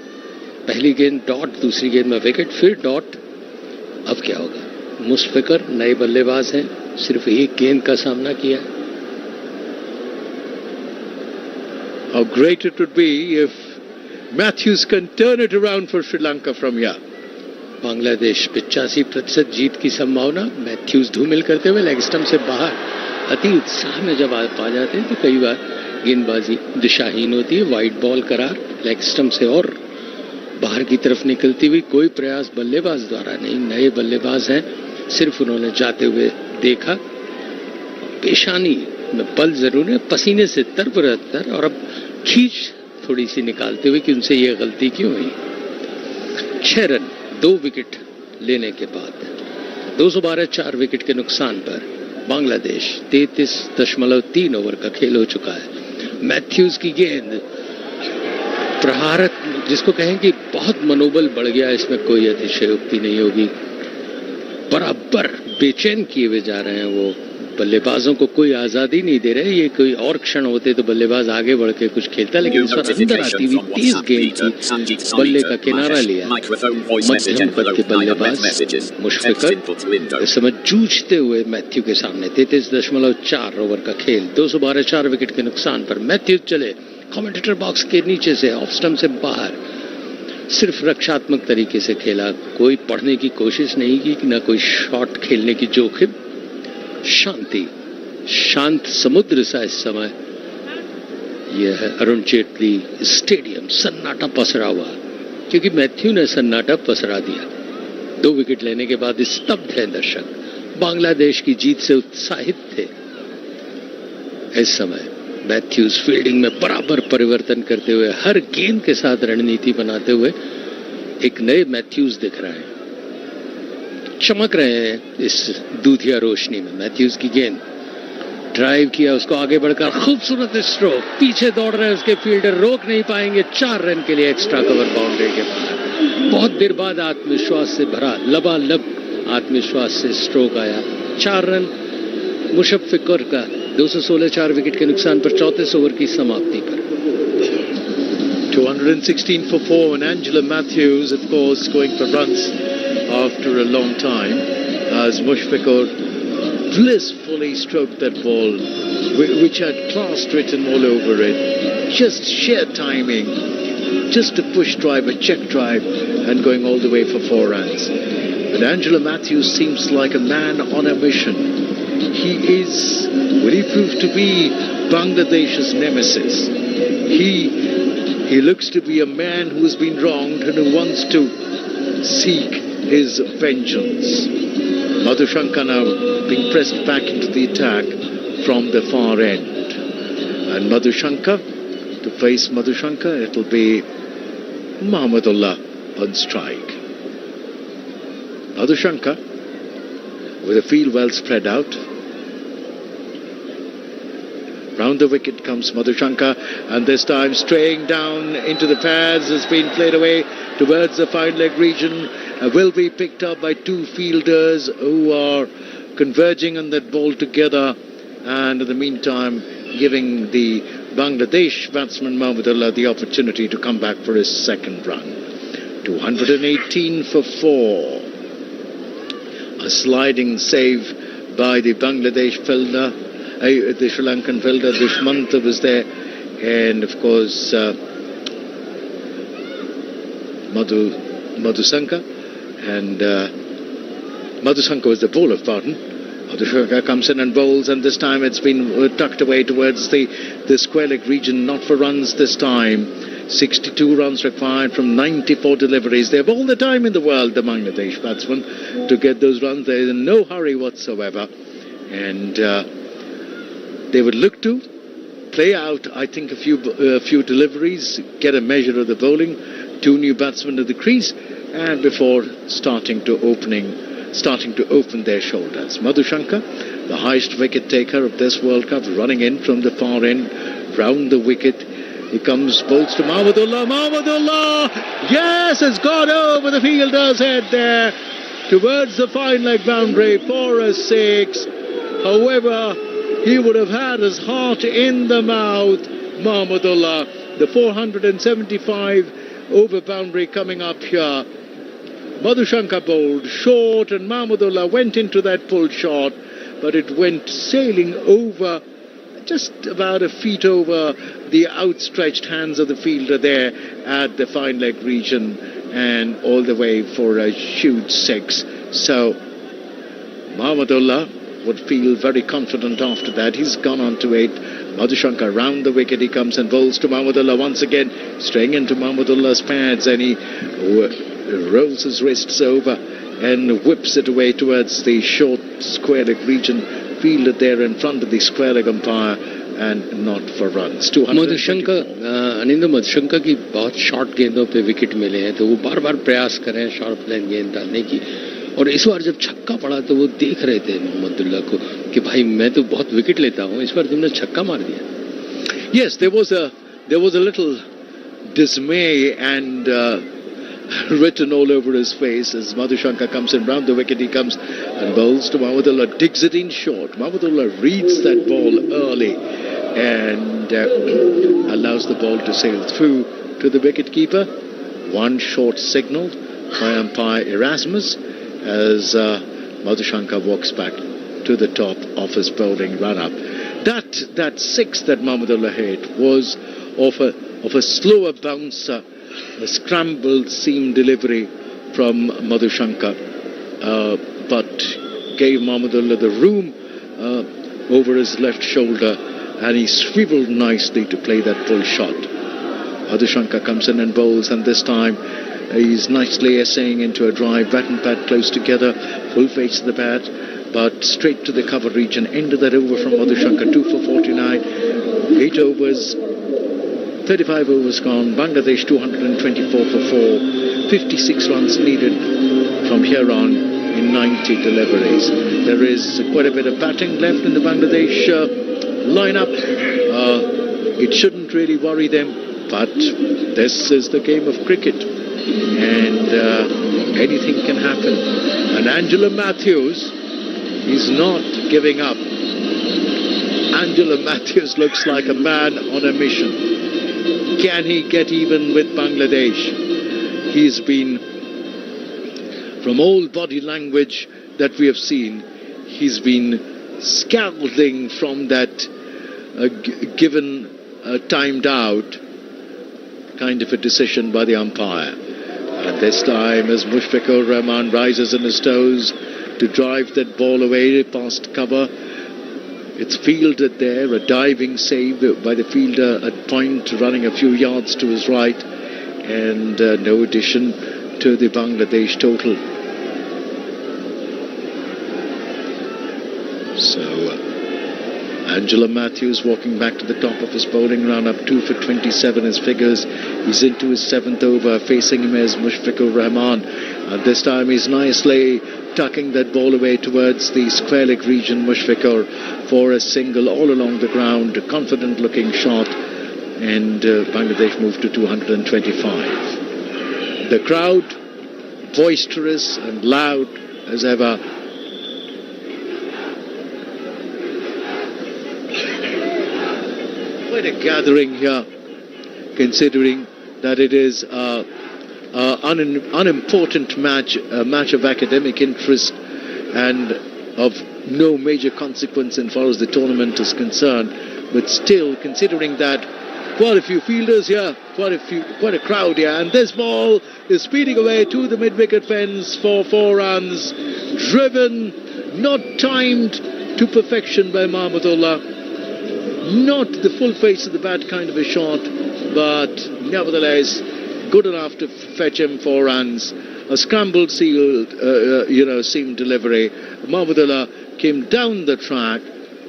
पहली गेंद डॉट, दूसरी गेंद में विकेट, फिर डॉट। अब क्या होगा? मुशफिकर नए बल्लेबाज हैं, सिर्फ एक गेंद का सामना किया। How great it would be if Matthews can turn it around for Sri Lanka from here. Bangladesh 85% जीत की संभावना। मैथ्यूज धूमिल करते हुए लेग स्टंप से बाहर, अति उत्साह में जब पा जाते हैं तो कई बार गेंदबाजी दिशाहीन होती है। वाइड बॉल करार, लेग स्टंप से और बाहर की तरफ निकलती हुई, कोई प्रयास बल्लेबाज द्वारा नहीं। नए बल्लेबाज हैं, सिर्फ उन्होंने जाते हुए देखा। पेशानी में बल जरूर है, पसीने से तर और अब खींच थोड़ी सी निकालते हुए कि उनसे ये गलती क्यों हुई। 6 रन 2 विकेट लेने के बाद 212 4 विकेट के नुकसान पर बांग्लादेश 33.3 ओवर का खेल हो चुका है। मैथ्यूज की गेंद प्रहारक, जिसको कहें कि बहुत मनोबल बढ़ गया, इसमें कोई अतिशयोक्ति नहीं होगी। बराबर बेचैन किए हुए जा रहे हैं वो, बल्लेबाजों को कोई आजादी नहीं दे रहे। ये कोई और क्षण होते तो बल्लेबाज आगे बढ़ के कुछ खेलता, लेकिन इस बार अंदर आती हुई तेज गेंद की बल्ले का किनारा लिया मध्यम पद के बल्लेबाज मुशफिकर। इस समय जूझते हुए मैथ्यू के सामने 33.4 ओवर का खेल, 212 4 विकेट के नुकसान पर मैथ्यू चले कमेंटेटर बॉक्स के नीचे से, ऑफ स्टंप से बाहर, सिर्फ रक्षात्मक तरीके से खेला। कोई पढ़ने की कोशिश नहीं की, न कोई शॉट खेलने की जोखिम। शांति शांत समुद्र सा इस समय यह है अरुण जेटली स्टेडियम, सन्नाटा पसरा हुआ, क्योंकि मैथ्यू ने सन्नाटा पसरा दिया। 2 विकेट लेने के बाद स्तब्ध है दर्शक, बांग्लादेश की जीत से उत्साहित थे। इस समय मैथ्यूज फील्डिंग में बराबर परिवर्तन करते हुए, हर गेंद के साथ रणनीति बनाते हुए एक नए मैथ्यूज दिख रहे हैं, चमक रहे हैं इस दूधिया रोशनी में। मैथ्यूज की गेंद ड्राइव किया, उसको आगे बढ़कर खूबसूरत स्ट्रोक, पीछे दौड़ रहे हैं उसके फील्डर, रोक नहीं पाएंगे। 4 रन के लिए एक्स्ट्रा कवर बाउंड्री के बाहर। बहुत देर बाद आत्मविश्वास से भरा, लबालब आत्मविश्वास से स्ट्रोक आया। 4 रन मुशफ़िकुर का 216 4 विकेट के नुकसान पर 34 ओवर की समाप्ति पर। 216 for 4, and Angela Matthews, of course, going for runs after a long time, as Mushfiqur blissfully stroked that ball, which had class written all over it. Just sheer timing, just a push drive, a check drive, and going all the way for 4 runs. But Angela Matthews seems like a man on a mission. He proved to be Bangladesh's nemesis. He looks to be a man who has been wronged and who wants to seek his vengeance. Madhushanka now being pressed back into the attack from the far end. And Madhushanka, to face Madhushanka, it'll be Mahmudullah on strike. Madhushanka, with a field well spread out. Round the wicket comes Madhushanka, and this time straying down into the pads, has been played away towards the fine leg region, will be picked up by 2 fielders who are converging on that ball together, and in the meantime giving the Bangladesh batsman Mahmudullah the opportunity to come back for his second run. 218 for 4. A sliding save by the Bangladesh fielder, the Sri Lankan fielder Dushmantha was there, and of course Madhushanka, and Madhushanka was the bowler, pardon. Madhushanka comes in and bowls, and this time it's been tucked away towards the square leg region, not for runs this time. 62 runs required from 94 deliveries. They have all the time in the world, the Bangladesh batsmen, to get those runs. There is no hurry whatsoever, and they would look to play out, I think, a few deliveries, get a measure of the bowling, 2 new batsmen at the crease, and before starting to open their shoulders. Madhushanka, the highest wicket taker of this World Cup, running in from the far end, round the wicket. He comes, bowls to Mahmudullah. Mahmudullah, yes, has gone over the fielder's head there towards the fine leg boundary for a 6. However, he would have had his heart in the mouth, Mahmudullah. The 475 over boundary coming up here. Madhushanka bowled short, and Mahmudullah went into that pull shot, but it went sailing over, just about a feet over the outstretched hands of the fielder there at the fine leg region, and all the way for a huge 6. So Mahmudullah would feel very confident after that. He's gone on to 8. Madhushanka round the wicket, he comes and bowls to Mahmudullah once again, straying into Mahmudullah's pads, and he rolls his wrists over and whips it away towards the short square leg region, fielded there in front of the square leg umpire, and not for runs. Madushanka की बहुत short गेंदों पे wicket मिले हैं, तो वो बार बार प्रयास कर रहे हैं शॉर्ट लाइन गेंद डालने की, और इस बार जब छक्का पड़ा तो वो देख रहे थे मोहम्मदुल्लाह को कि भाई मैं तो बहुत विकेट लेता हूँ, इस बार तुमने छक्का मार दिया. Yes, there was a little dismay and written all over his face as Madhushanka comes in round the wicket. He comes and bowls to Mahmudullah, digs it in short. Mahmudullah reads that ball early and allows the ball to sail through to the wicket-keeper. One short signal by umpire Erasmus as Madhushanka walks back to the top of his bowling run-up. That 6 that Mahmudullah hit was of a slower bouncer, a scrambled seam delivery from Madhushanka, but gave Mahmudullah the room over his left shoulder, and he swiveled nicely to play that pull shot. Madhushanka comes in and bowls, and this time he's nicely essaying into a drive, bat and pad close together, full face of the bat, but straight to the cover region. End of that over from Madhushanka, 2 for 49, 8 overs, 35 overs gone. Bangladesh 224 for 4, 56 runs needed from here on in 90 deliveries. There is quite a bit of batting left in the Bangladesh lineup. It shouldn't really worry them, but this is the game of cricket, and anything can happen. And Angela Matthews is not giving up. Angela Matthews looks like a man on a mission. Can he get even with Bangladesh? He's been, from all body language that we have seen, he's been scalding from that given timed out kind of a decision by the umpire. And this time, as Mushfiqur Rahman rises on his toes to drive that ball away past cover, it's fielded there, a diving save by the fielder at point, running a few yards to his right, and no addition to the Bangladesh total. So Angela Matthews walking back to the top of his bowling round, up 2 for 27 his figures. He's into his 7th over. Facing him is Mushfiqur Rahman, and this time he's nicely tucking that ball away towards the square leg region. Mushfiqur for a single all along the ground, a confident looking shot, and Bangladesh moved to 225. The crowd boisterous and loud as ever. Quite a gathering here, considering that it is an unimportant match, a match of academic interest and of no major consequence as far as the tournament is concerned. But still, considering that quite a few fielders here, quite a crowd here, and this ball is speeding away to the mid-wicket fence for 4 runs, driven, not timed to perfection by Mahmudullah. Not the full face of the bat kind of a shot, but nevertheless good enough to fetch him 4 runs. A scrambled seam delivery. Mahmudullah came down the track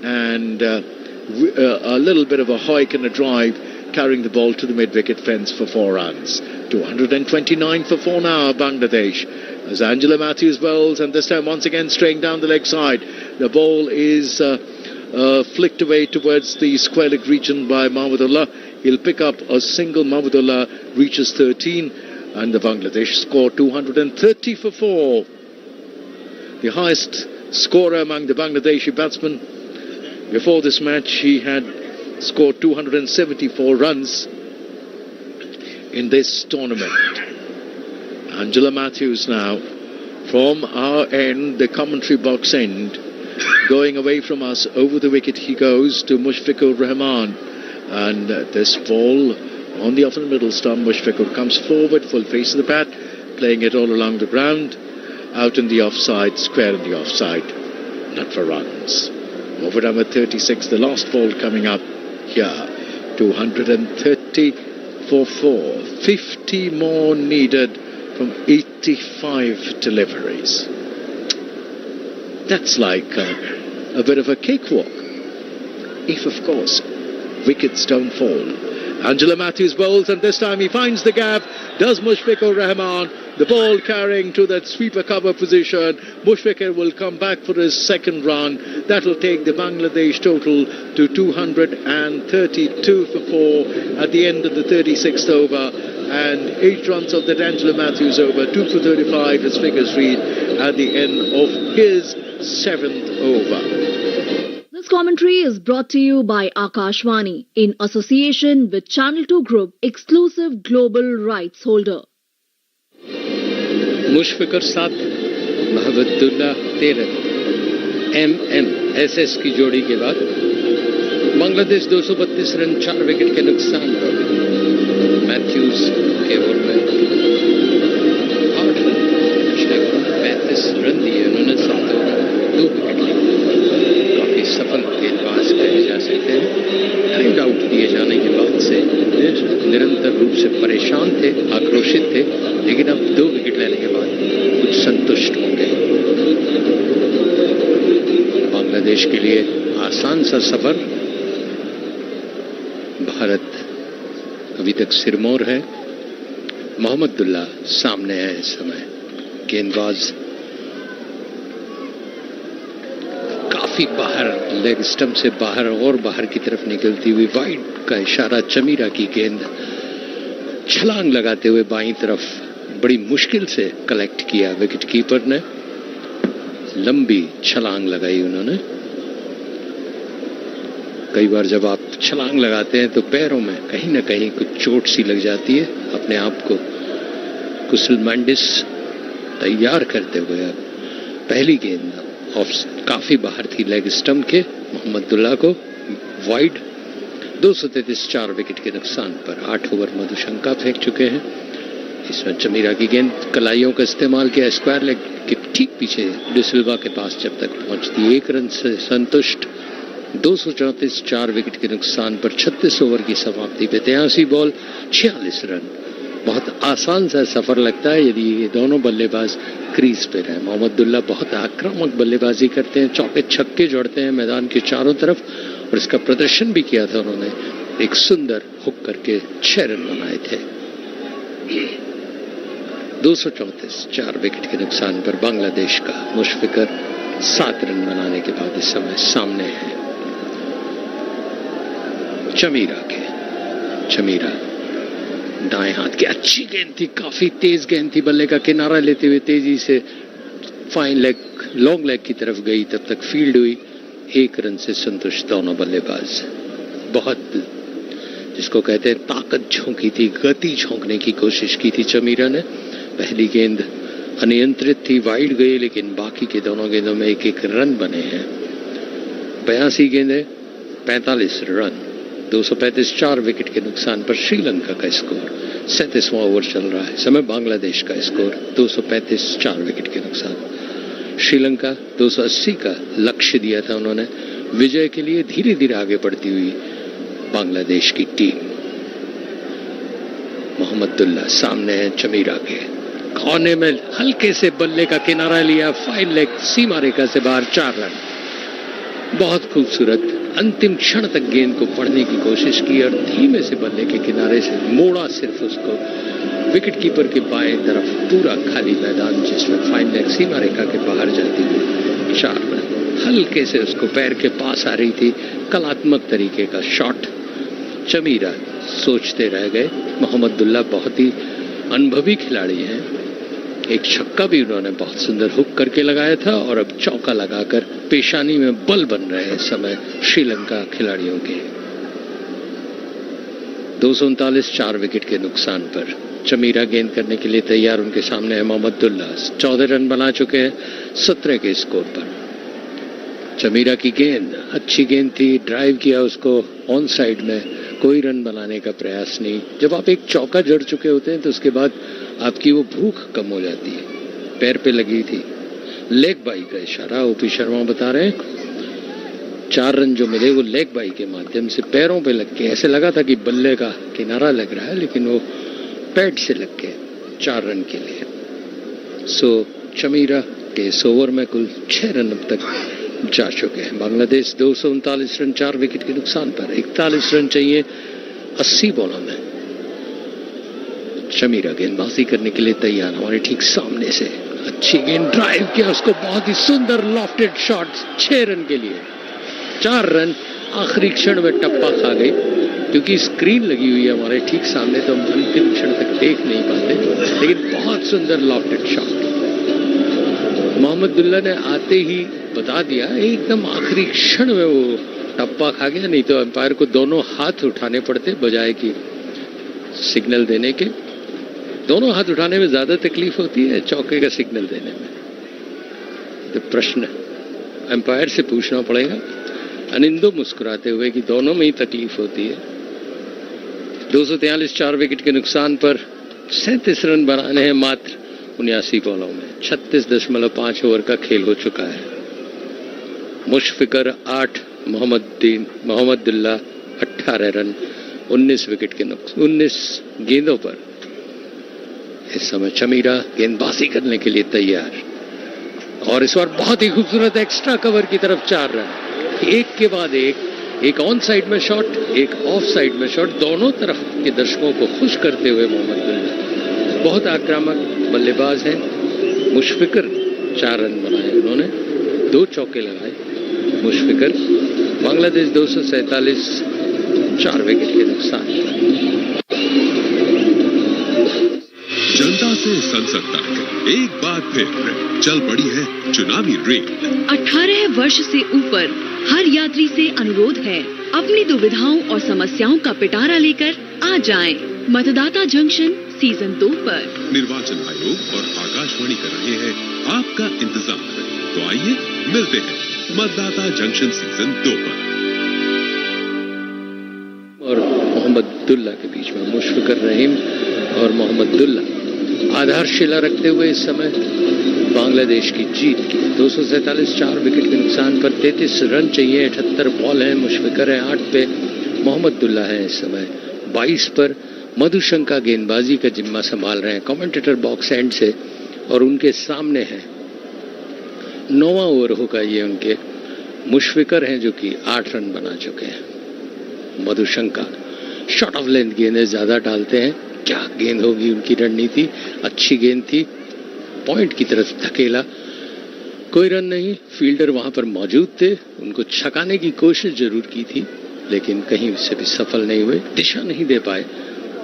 and a little bit of a hike and a drive, carrying the ball to the mid-wicket fence for 4 runs. 229 for 4 now, Bangladesh. As Angela Matthews bowls, and this time once again straying down the leg side. The ball is flicked away towards the square leg region by Mahmudullah. He'll pick up a single. Mahmudullah reaches 13, and the Bangladesh score 230 for 4. The highest scorer among the Bangladeshi batsmen. Before this match, he had scored 274 runs in this tournament. Angela Matthews now from our end, the commentary box end. Going away from us, over the wicket he goes to Mushfiqur Rahman, and this ball on the off and middle stump. Mushfiqur comes forward, full face of the bat, playing it all along the ground, out in the offside, square in the offside, not for runs. Over number 36, the last ball coming up here, 230 for 4, 50 more needed from 85 deliveries. That's like a bit of a cakewalk, if of course wickets don't fall. Angela Matthews bowls, and this time he finds the gap. Does Mushfiqur Rahman? The ball carrying to that sweeper cover position. Mushfiqur will come back for his 2nd run. That'll take the Bangladesh total to 232 for 4 at the end of the 36th over. And 8 runs of that Angela Matthews over, 2 for 35 his figures read at the end of his 7th over. This commentary is brought to you by Akashvani in association with Channel 2 Group, exclusive global rights holder. मुशफ़िक़र 7, महबूबुल्लाह 13, MMSS की जोड़ी के बाद Bangladesh 232 run 4 wicket के नुकसान पर Mathews के over में 8 run, 35 run दिए उन्होंने 7 ओवर 2 विकेट लिए। काफी सफल गेंद आक्रोशित थे, लेकिन अब 2 विकेट लेने के बाद कुछ संतुष्ट होंगे। बांग्लादेश के लिए आसान सा सफर, भारत अभी तक सिरमौर है। मोहम्मदुल्लाह सामने है इस समय, गेंदबाज काफी बाहर, लेग स्टंप से बाहर और बाहर की तरफ निकलती हुई, वाइड का इशारा, चमीरा की गेंद छलांग लगाते हुए बाईं तरफ बड़ी मुश्किल से कलेक्ट किया विकेट कीपर ने, लंबी छलांग लगाई उन्होंने। कई बार जब आप छलांग लगाते हैं तो पैरों में कहीं ना कहीं कुछ चोट सी लग जाती है। अपने आप को कुशल मैंडिस तैयार करते हुए अब पहली गेंद ऑफ काफी बाहर थी लेग स्टंप के, मोहम्मदुल्लाह को वाइड, 233 4 विकेट के नुकसान पर 8 ओवर मधुशंका फेंक चुके हैं। इसमें चमीरा की गेंद कलाइयों का इस्तेमाल किया, स्क्वायर लेग के ठीक पीछे डिसिल्वा के पास जब तक पहुंचती, 1 रन से संतुष्ट, 234 4 विकेट के नुकसान पर 36 ओवर की समाप्ति पे 83 बॉल 46 रन। बहुत आसान सा सफर लगता है यदि ये दोनों बल्लेबाज क्रीज पे रहे। मोहम्मदुल्लाह बहुत आक्रामक बल्लेबाजी करते हैं, चौके छक्के जोड़ते हैं मैदान के चारों तरफ, और इसका प्रदर्शन भी किया था उन्होंने। एक सुंदर हुक करके 6 रन बनाए थे। 234 4 विकेट के नुकसान पर बांग्लादेश का मुशफिकर 7 रन बनाने के बाद इस समय सामने है। चमीरा दाएं हाथ की अच्छी गेंद थी, काफी तेज गेंद थी, बल्ले का किनारा लेते हुए तेजी से फाइन लेग, लॉन्ग लेग की तरफ गई, तब तक फील्ड हुई। 1 रन से संतुष्ट दोनों बल्लेबाज। बहुत जिसको कहते हैं ताकत झोंकी थी, गति झोंकने की कोशिश की थी चमीरा ने। पहली गेंद अनियंत्रित थी, वाइड गई, लेकिन बाकी के दोनों गेंदों में 1-1 रन बने हैं। 82 गेंदें 45 रन, 235 4 विकेट के नुकसान पर श्रीलंका का स्कोर। 37वां ओवर चल रहा है, समय बांग्लादेश का स्कोर 235 4 विकेट के नुकसान। श्रीलंका 280 का लक्ष्य दिया था उन्होंने विजय के लिए। धीरे धीरे आगे बढ़ती हुई बांग्लादेश की टीम। मोहम्मदुल्लाह सामने है चमीरा के, कोने में हल्के से बल्ले का किनारा लिया, फाइन लेग सीमा रेखा से बाहर 4 रन। बहुत खूबसूरत, अंतिम क्षण तक गेंद को पढ़ने की कोशिश की और धीमे से बल्ले के किनारे से मोड़ा सिर्फ उसको विकेट कीपर के बाएं तरफ, पूरा खाली मैदान जिसमें फाइन लेग सीमा रेखा के बाहर जाती हुई 4 रन। हल्के से उसको पैर के पास आ रही थी, कलात्मक तरीके का शॉट। चमीरा सोचते रह गए। मोहम्मदुल्लाह बहुत ही अनुभवी खिलाड़ी हैं। एक छक्का भी उन्होंने बहुत सुंदर हुक करके लगाया था और अब चौका लगाकर पेशानी में बल बन रहे हैं इस समय श्रीलंका खिलाड़ियों के। 239 4 विकेट के नुकसान पर चमीरा गेंद करने के लिए तैयार। उनके सामने है मोहम्मदुल्लाह, 14 रन बना चुके हैं 17 के स्कोर पर। चमीरा की गेंद अच्छी गेंद थी, ड्राइव किया उसको ऑन साइड में, कोई रन बनाने का प्रयास नहीं। जब आप एक चौका जड़ चुके होते हैं तो उसके बाद आपकी वो भूख कम हो जाती है। पैर पे लगी थी, लेग बाई का इशारा ओपी शर्मा बता रहे हैं। 4 रन जो मिले वो लेग बाई के माध्यम से पैरों पे लग के, ऐसे लगा था कि बल्ले का किनारा लग रहा है लेकिन वो पैड से लग के 4 रन के लिए। सो चमीरा के इस ओवर में कुल 6 रन अब तक जा चुके हैं। बांग्लादेश 239 रन 4 विकेट के नुकसान पर, 41 रन चाहिए 80 बॉलों में। चमीरा गेंदबाजी करने के लिए तैयार, हमारे ठीक सामने से अच्छी गेंद, ड्राइव किया उसको, बहुत ही सुंदर लॉफ्टेड शॉट 6 रन के लिए। 4 रन आखिरी क्षण में टप्पा खा गई, क्योंकि स्क्रीन लगी हुई है हमारे ठीक सामने तो हम अंतिम क्षण तक देख नहीं पाते, लेकिन बहुत सुंदर लॉफ्टेड शॉट। मोहम्मदुल्लाह ने आते ही बता दिया, एकदम आखिरी क्षण में वो टप्पा खा गया, नहीं तो अंपायर को दोनों हाथ उठाने पड़ते बजाय कि सिग्नल देने के। दोनों हाथ उठाने में ज्यादा तकलीफ होती है चौके का सिग्नल देने में। तो प्रश्न अंपायर से पूछना पड़ेगा। अनिंदो मुस्कुराते हुए कि दोनों में ही तकलीफ होती है। 243 4 विकेट के नुकसान पर 37 रन बनाने हैं मात्र 79 बॉलों में। 36.5 ओवर का खेल हो चुका है। मुशफिकर 8, मोहम्मदुल्लाह 18 रन 19 विकेट के 19 गेंदों पर। इस समय चमीरा गेंदबाजी करने के लिए तैयार, और इस बार बहुत ही खूबसूरत एक्स्ट्रा कवर की तरफ 4 रन, एक के बाद एक ऑन साइड में शॉट, एक ऑफ साइड में शॉट, दोनों तरफ के दर्शकों को खुश करते हुए मोहम्मद दुल्ला बहुत आक्रामक बल्लेबाज हैं। मुशफिकर 4 रन बनाए उन्होंने, 2 चौके लगाए मुशफिकर। बांग्लादेश 247, 4 विकेट के नुकसान। जनता से संसद तक एक बार फिर चल पड़ी है चुनावी रेल। 18 वर्ष से ऊपर हर यात्री से अनुरोध है, अपनी दुविधाओं और समस्याओं का पिटारा लेकर आ जाएं। मतदाता जंक्शन सीजन 2 पर। निर्वाचन आयोग और आकाशवाणी कर रहे हैं आपका इंतजार। तो आइए मिलते हैं मतदाता जंक्शन सीजन 2 पर। और मोहम्मद दुल्ला के बीच में मुशफिकर रहीम और मोहम्मद दुल्ला आधारशिला रखते हुए इस समय बांग्लादेश की जीत की। 247, 4 विकेट के नुकसान पर 33 रन चाहिए, 78 बॉल हैं। मुशफिकर है 8 पे, मोहम्मद दुल्ला है इस समय 22 पर। मधुशंका गेंदबाजी का जिम्मा संभाल रहे हैं कमेंटेटर बॉक्स एंड से, और उनके सामने है 9वां ओवर होगा ये उनके। मुशफिकर हैं जो कि 8 रन बना चुके हैं। मधुशंका शॉट ऑफ लेंथ गेंदें ज्यादा डालते हैं। क्या गेंद होगी उनकी रणनीति, अच्छी गेंद थी, पॉइंट की तरफ धकेला, कोई रन नहीं। फील्डर वहां पर मौजूद थे, उनको छकाने की कोशिश जरूर की थी, लेकिन कहीं से भी सफल नहीं हुए, दिशा नहीं दे पाए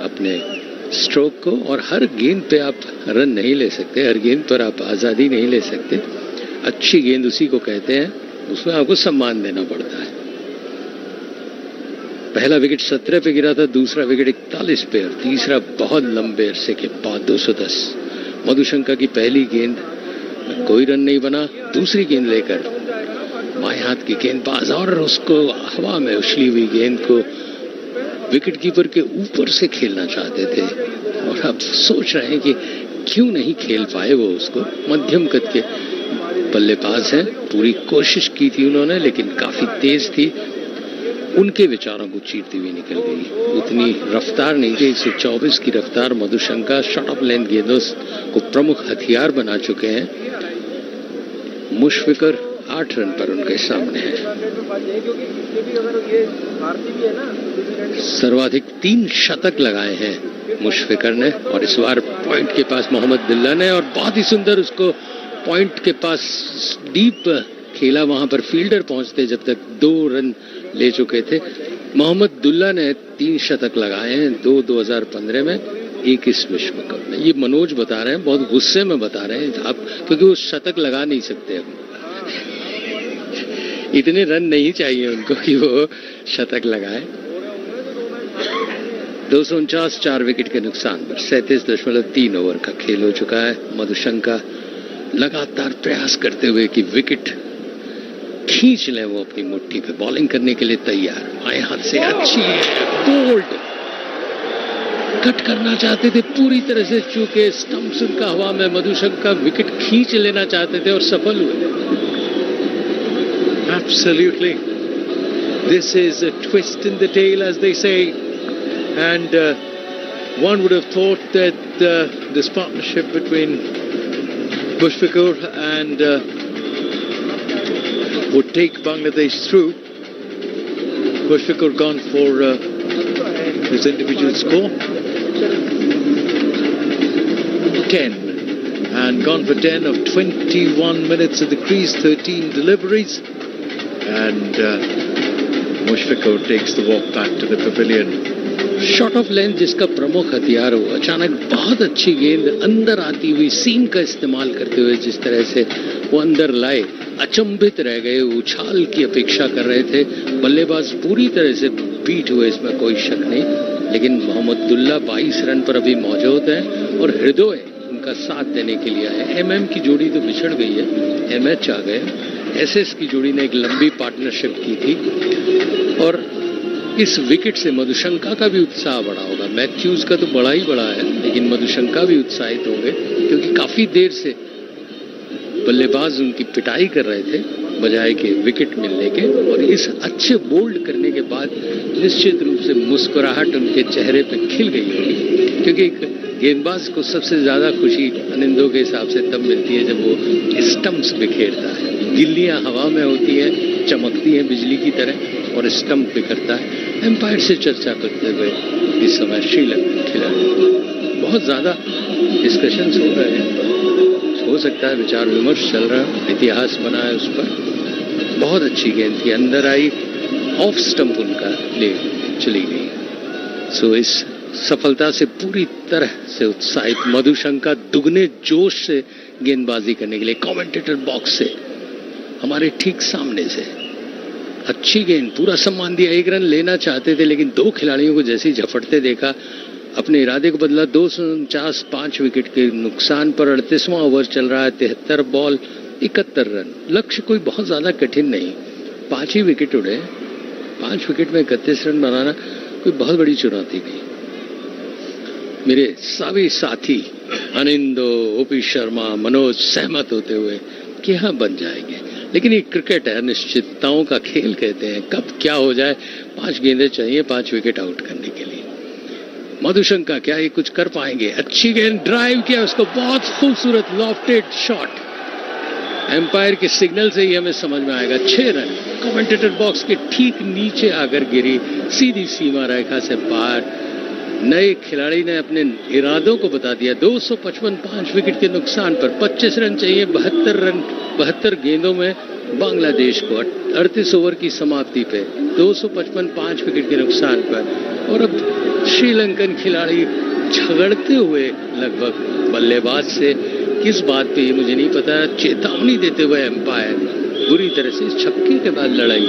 अपने स्ट्रोक को। और हर गेंद पे आप रन नहीं ले सकते, हर गेंद पर आप आजादी नहीं ले सकते। अच्छी गेंद उसी को कहते हैं, उसमें आपको सम्मान देना पड़ता है। पहला विकेट 17 पे गिरा था, दूसरा विकेट 41 पे, और तीसरा बहुत लंबे अरसे के बाद 210। मधुशंका की पहली गेंद, कोई रन नहीं बना। दूसरी गेंद लेकर बाएं हाथ की गेंदबाज, और उसको हवा में उछली हुई गेंद को विकेट कीपर के ऊपर से खेलना चाहते थे, और अब सोच रहे हैं कि क्यों नहीं खेल पाए वो उसको। मध्यम कद के बल्लेबाज हैं, पूरी कोशिश की थी उन्होंने, लेकिन काफी तेज थी, उनके विचारों को चीरती हुई निकल गई। उतनी रफ्तार नहीं थी, 124 की रफ्तार। मधुशंका शॉट ऑफ लेंथ गेंदों को प्रमुख हथियार बना चुके हैं। मुशफिकर 8 रन पर उनके सामने है। सर्वाधिक 3 शतक लगाए हैं मुशफिकर ने, और इस बार पॉइंट के पास मोहम्मद दुल्ला ने, और बहुत ही सुंदर उसको पॉइंट के पास डीप खेला। वहां पर फील्डर पहुंचते जब तक 2 रन ले चुके थे। मोहम्मद दुल्ला ने 3 शतक लगाए हैं, 2 2015 में, 1 इस विश्व कप में। ये मनोज बता रहे हैं, बहुत गुस्से में बता रहे हैं आप, क्योंकि वो शतक लगा नहीं सकते अब। इतने रन नहीं चाहिए उनको कि वो शतक लगाए। 249, 4 विकेट के नुकसान पर 37.3 ओवर का खेल हो चुका है। मधुशंका लगातार प्रयास करते हुए कि विकेट खींच लें वो अपनी मुट्ठी पे, बॉलिंग करने के लिए तैयार। बाएं हाथ से अच्छी बोल्ड कट करना चाहते थे पूरी तरह से, चूंकि स्टंप्स उनका हवा में। मधुशंका विकेट खींच लेना चाहते थे और सफल हुए। Absolutely. This is a twist in the tail, as they say, and one would have thought that this partnership between Mushfiqur and would take Bangladesh through. Mushfiqur gone for his individual score 10, and gone for 10 of 21 minutes at the crease, 13 deliveries, and Mushfiqur takes the walk back to the pavilion. Shot of length जिसका प्रमुख हथियार हो, अचानक बहुत अच्छी गेंद अंदर आती हुई, सीम का इस्तेमाल करते हुए जिस तरह से वो अंदर लाए, अचंभित रह गए, उछाल की अपेक्षा कर रहे थे। बल्लेबाज पूरी तरह से बीट हुए, इसमें कोई शक नहीं। लेकिन मोहम्मद दुल्ला 22 रन पर अभी मौजूद हैं, और हृदय उनका साथ देने के लिए आए। एमएम की जोड़ी तो बिछड़ गई है, एमएच आ गए। एसएस की जोड़ी ने एक लंबी पार्टनरशिप की थी, और इस विकेट से मधुशंका का भी उत्साह बढ़ा होगा। मैथ्यूज का तो बड़ा ही बड़ा है, लेकिन मधुशंका भी उत्साहित होंगे, क्योंकि काफी देर से बल्लेबाज उनकी पिटाई कर रहे थे बजाय के विकेट मिलने के, और इस अच्छे बोल्ड करने के बाद निश्चित रूप से मुस्कुराहट उनके चेहरे पे खिल गई होगी, क्योंकि गेंदबाज को सबसे ज्यादा खुशी अनिंदो के हिसाब से तब मिलती है जब वो स्टंप्स बिखेरता है। गिल्लियां हवा में होती हैं, चमकती हैं बिजली की तरह, और स्टंप बिखरता है। एम्पायर से चर्चा करते हुए इस समय श्रीलंकन खिलाड़ी, बहुत ज्यादा डिस्कशंस हो रहे हैं, हो सकता है विचार विमर्श चल रहा है, इतिहास बना है उस पर। बहुत अच्छी गेंद थी, अंदर आई, ऑफ स्टंप उनका ले चली गई। सो इस सफलता से पूरी तरह से उत्साहित मधुशंका दुगने जोश से गेंदबाजी करने के लिए कमेंटेटर बॉक्स से हमारे ठीक सामने से अच्छी गेंद, पूरा सम्मान दिया। 1 रन लेना चाहते थे, लेकिन 2 खिलाड़ियों को जैसे ही झपटते देखा अपने इरादे को बदला। 249 5 विकेट के नुकसान पर 38वां ओवर चल रहा है, 73 बॉल 71 रन। लक्ष्य कोई बहुत ज्यादा कठिन नहीं, 5 ही विकेट उड़े, 5 विकेट में 31 रन बनाना कोई बहुत बड़ी चुनौती नहीं। मेरे सभी साथी अनिंदो, ओपी शर्मा, मनोज सहमत होते हुए कि हाँ बन जाएंगे, लेकिन ये क्रिकेट है, अनिश्चितताओं का खेल कहते हैं, कब क्या हो जाए। 5 गेंदें चाहिए 5 विकेट आउट करने के लिए। मधुशंका क्या ये कुछ कर पाएंगे? अच्छी गेंद, ड्राइव किया उसको, बहुत खूबसूरत लॉफ्टेड शॉट। एम्पायर के सिग्नल से ही हमें समझ में आएगा। 6 रन कमेंटेटर बॉक्स के ठीक नीचे आकर गिरी, सीधी सीमा रेखा से पार। नए खिलाड़ी ने अपने इरादों को बता दिया। 255 5 विकेट के नुकसान पर 25 रन चाहिए 72 गेंदों में बांग्लादेश को। 38 ओवर की समाप्ति पे 255 5 विकेट के नुकसान पर, और अब श्रीलंकन खिलाड़ी झगड़ते हुए लगभग बल्लेबाज से, किस बात पे मुझे नहीं पता, चेतावनी देते हुए एम्पायर बुरी तरह से। छक्के के बाद लड़ाई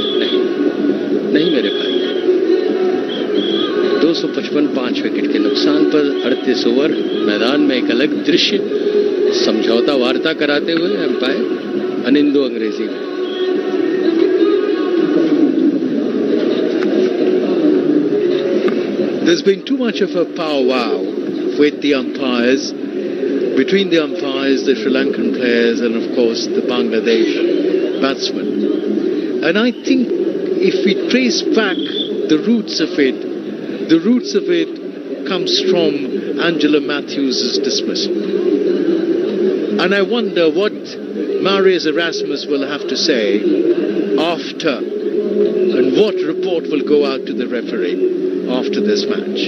नहीं मेरे भाई। 255 5 विकेट के नुकसान पर 38 ओवर, मैदान में एक अलग दृश्य, समझौता वार्ता कराते हुए एम्पायर अनिंदो अंग्रेजी में। There's been too much of a powwow with the umpires, between the umpires, the Sri Lankan players, and of course the Bangladesh batsmen. And I think if we trace back the roots of it comes from Angela Matthews' dismissal. And I wonder what Marius Erasmus will have to say after, and what report will go out to the referee after this match.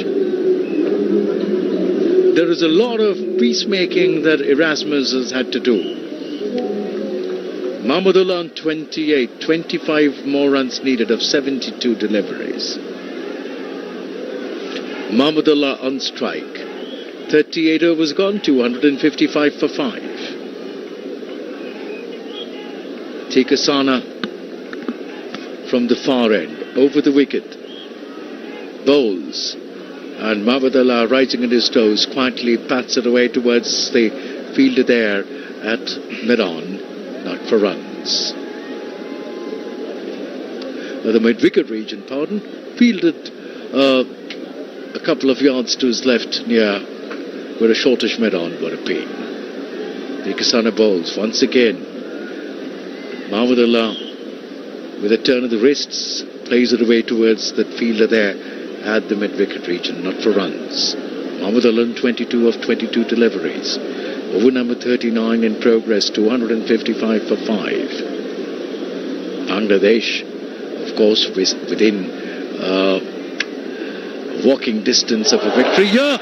There is a lot of peacemaking that Erasmus has had to do. Mahmudullah on 28, 25 more runs needed of 72 deliveries. Mahmudullah on strike, 38 overs gone, 255 for 5. Tikasana from the far end, over the wicket, bowls, and Mahmudullah rising on his toes quietly pats it away towards the fielder there at mid-on, not for runs. The mid-wicket region, fielded a couple of yards to his left near where a shortish mid-on would have been. Tikasana bowls once again. Mahmudullah with a turn of the wrists plays it away towards that fielder there at the mid-wicket region, not for runs. Mahmudullah 22 of 22 deliveries. Over number 39 in progress, 255 for 5. Bangladesh, of course, within walking distance of a victory. Yeah,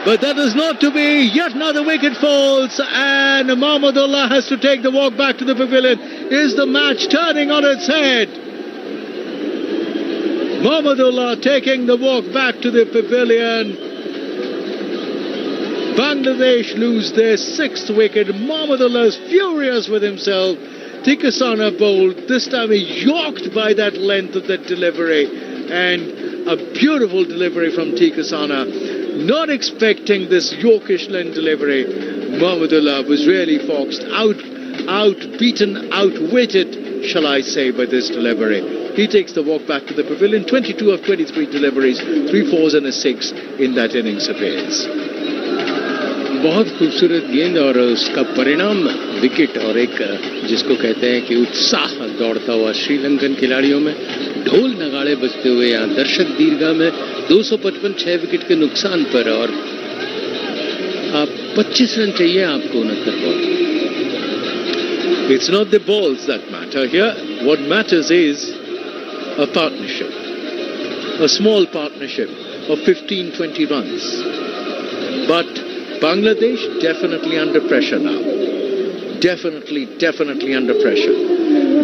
but that is not to be. Yet another wicket falls, and Mahmudullah has to take the walk back to the pavilion. Is the match turning on its head? Mahmudullah taking the walk back to the pavilion. Bangladesh lose their 6th wicket. Mahmudullah is furious with himself. Tikasana bowled. This time he yorked by that length of that delivery. And a beautiful delivery from Tikasana. Not expecting this Yorkish length delivery. Mahmudullah was really foxed. Outbeaten, outwitted, shall I say, by this delivery. He takes the walk back to the pavilion. 22 of 23 deliveries, 3 fours and a 6 in that innings of his. बहुत खूबसूरत गेंद और उसका परिणाम wicket और एक जिसको कहते हैं कि उत्साह दौड़ता हुआ श्रीलंकन खिलाड़ियों में, ढोल नगाड़े बजते हुए यहाँ दर्शक दीर्घा में 255 6 विकेट के नुकसान पर, और आप 25 रन चाहिए आपको 69 ball. It's not the balls that matter here. What matters is a partnership, a small partnership of 15-20 runs. But Bangladesh definitely under pressure now. Definitely under pressure.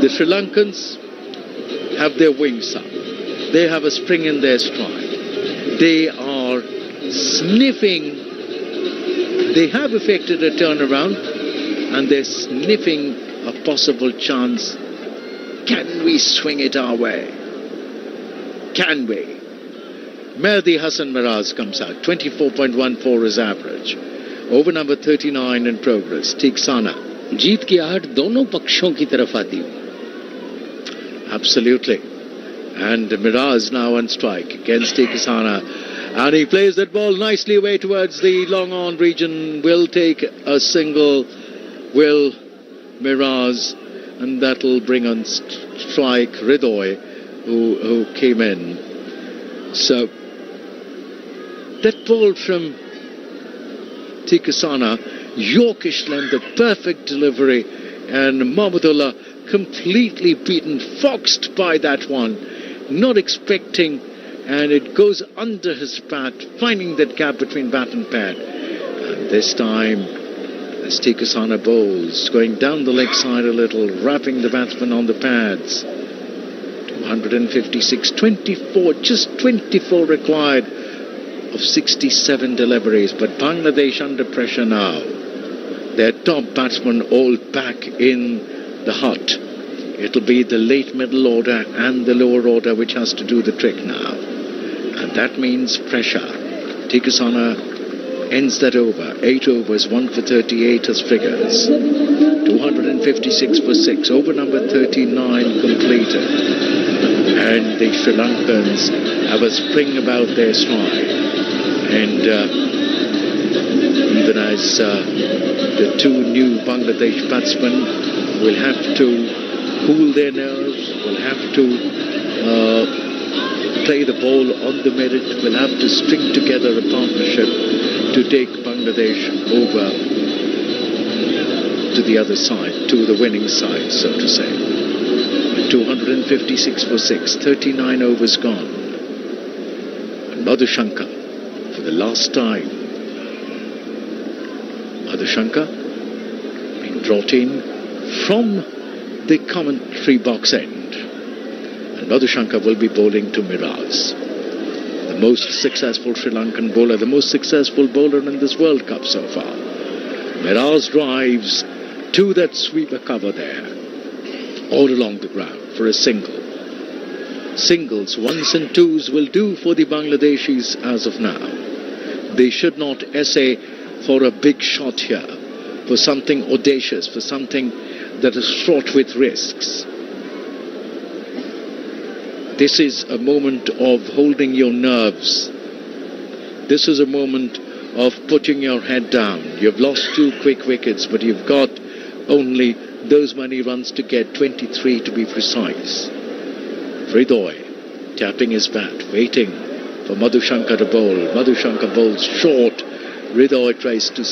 The Sri Lankans have their wings up. They have a spring in their stride. They are sniffing. They have effected a turnaround and they're sniffing a possible chance. Can we swing it our way? Can we? Mehdi Hassan Miraz comes out. 24.14 is average. Over number 39 in progress. Tiksana. जीत की आहट दोनों पक्षों की तरफ आती है. Absolutely. And Miraz now on strike against Tiksana. And he plays that ball nicely away towards the long on region. Will take a single. Will Miraz. And that'll bring on strike Ridoy, who came in. So that ball from Tiksana, Yorkish length, the perfect delivery, and Mahmudullah completely beaten, foxed by that one, not expecting, and it goes under his bat, finding that gap between bat and pad. And this time, as Tiksana bowls, going down the leg side a little, wrapping the batsman on the pads. 256, 24, just 24 required of 67 deliveries. But Bangladesh under pressure now. Their top batsmen all back in the hut. It'll be the late middle order and the lower order which has to do the trick now. And that means pressure. Tiksana ends that over. 8 overs, 1 for 38 as figures. 256 for 6. Over number 39 completed. And the Sri Lankans have a spring about their stride. And even as the two new Bangladesh batsmen will have to cool their nerves, will have to play the ball on the merit, will have to string together a partnership to take Bangladesh over to the other side, to the winning side, so to say. 256 for 6, 39 overs gone. And Madhushanka, for the last time, Madhushanka being brought in from the commentary box end. And Madhushanka will be bowling to Miraz, the most successful Sri Lankan bowler, the most successful bowler in this World Cup so far. Miraz drives to that sweeper cover there, all along the ground for a single. Singles, ones and twos will do for the Bangladeshis as of now. They should not essay for a big shot here, for something audacious, for something that is fraught with risks. This is a moment of holding your nerves. This is a moment of putting your head down. You've lost 2 quick wickets, but you've got only those many runs to get, 23 to be precise. Ridoy tapping his bat, waiting for Madhushanka to bowl. Madhushanka bowls short. Ridoy tries to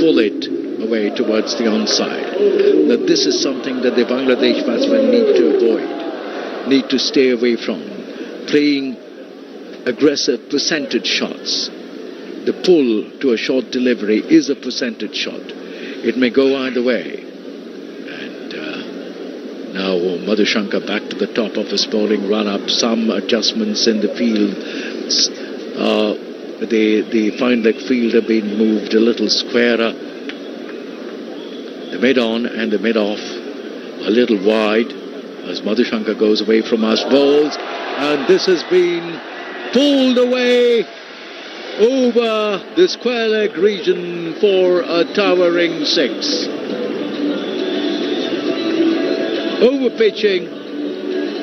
pull it away towards the onside. Now this is something that the Bangladesh batsmen need to avoid, need to stay away from. Playing aggressive percentage shots. The pull to a short delivery is a percentage shot. It may go either way. And now Madhushanka back to the top of his bowling run-up. Some adjustments in the field. The fine leg field have been moved a little squarer. The mid-on and the mid-off a little wide as Madhushanka goes away from us, bowls. And this has been pulled away over the square leg region for a towering 6. Over pitching,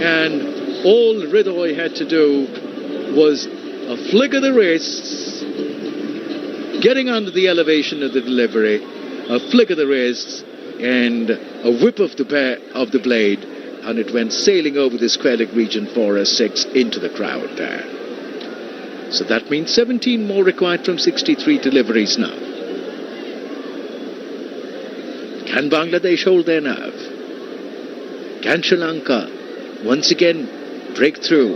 and all Ridoy had to do was a flick of the wrists, getting under the elevation of the delivery, a flick of the wrists and a whip of the blade, and it went sailing over the square leg region for a 6 into the crowd there. So that means 17 more required from 63 deliveries now. Can Bangladesh hold their nerve? Can Sri Lanka once again break through?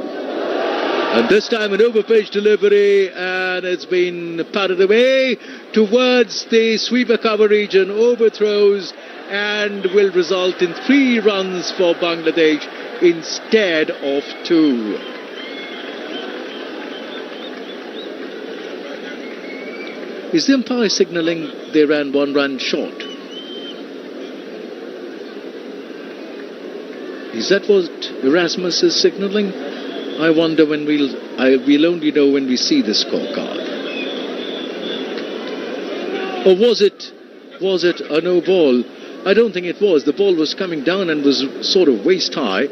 And this time an overpitch delivery, and it's been patted away towards the sweeper cover region, overthrows, and will result in 3 runs for Bangladesh instead of 2. Is the umpire signalling they ran 1 run short? Is that what Erasmus is signalling? I wonder when we'll only know when we see the scorecard. Or was it a no ball? I don't think it was. The ball was coming down and was sort of waist high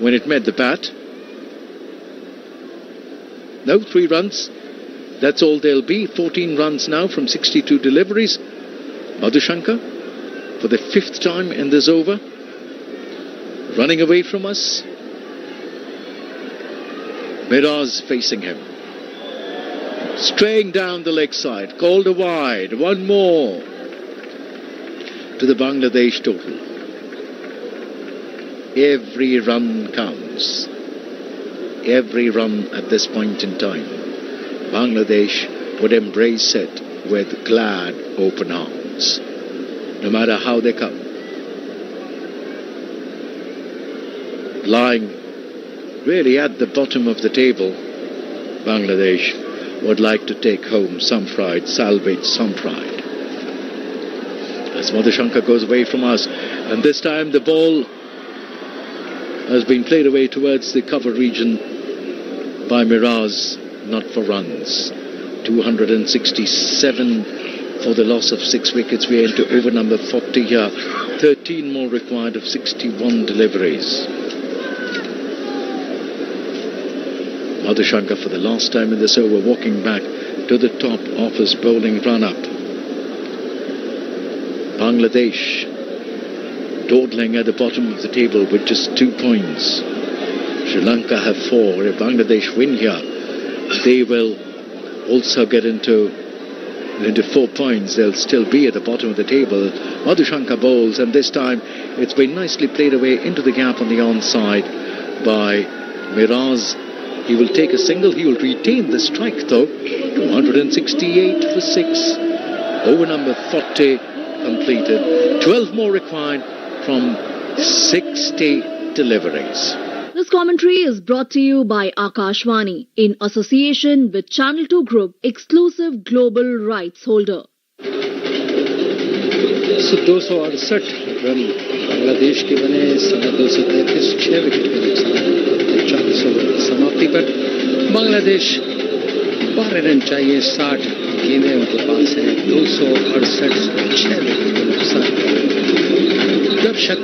when it met the bat. No, 3 runs. That's all there'll be. 14 runs now from 62 deliveries. Madhushanka, for the 5th time in this over, running away from us. Miraz facing him. Straying down the leg side. Called a wide. 1 more to the Bangladesh total. Every run counts. Every run at this point in time. Bangladesh would embrace it with glad open arms, no matter how they come. Lying really at the bottom of the table, Bangladesh would like to take home some pride, salvage some pride. As Madhushanka goes away from us, and this time the ball has been played away towards the cover region by Miraz, not for runs. 267 for the loss of 6 wickets. We are into over number 40 here. 13 more required of 61 deliveries. Madhushanka for the last time in this over, walking back to the top of his bowling run-up. Bangladesh dawdling at the bottom of the table with just 2 points. Sri Lanka have 4. If Bangladesh win here, they will also get into 4 points. They'll still be at the bottom of the table. Madhushanka bowls, and this time it's been nicely played away into the gap on the onside by Miraz. He will take a single. He will retain the strike though. 268 for 6. Over number 40 completed. 12 more required from 60 deliveries. This commentary is brought to you by Akashvani in association with Channel 2 Group, exclusive global rights holder. So 268 run Bangladesh के बने, 233 6 wicket के नुकसान। 40 over की समाप्ति पर Bangladesh 12 run चाहिए, 60 गेंदें उनके पास हैं। 268 6 विकेट के नुकसान। दर्शक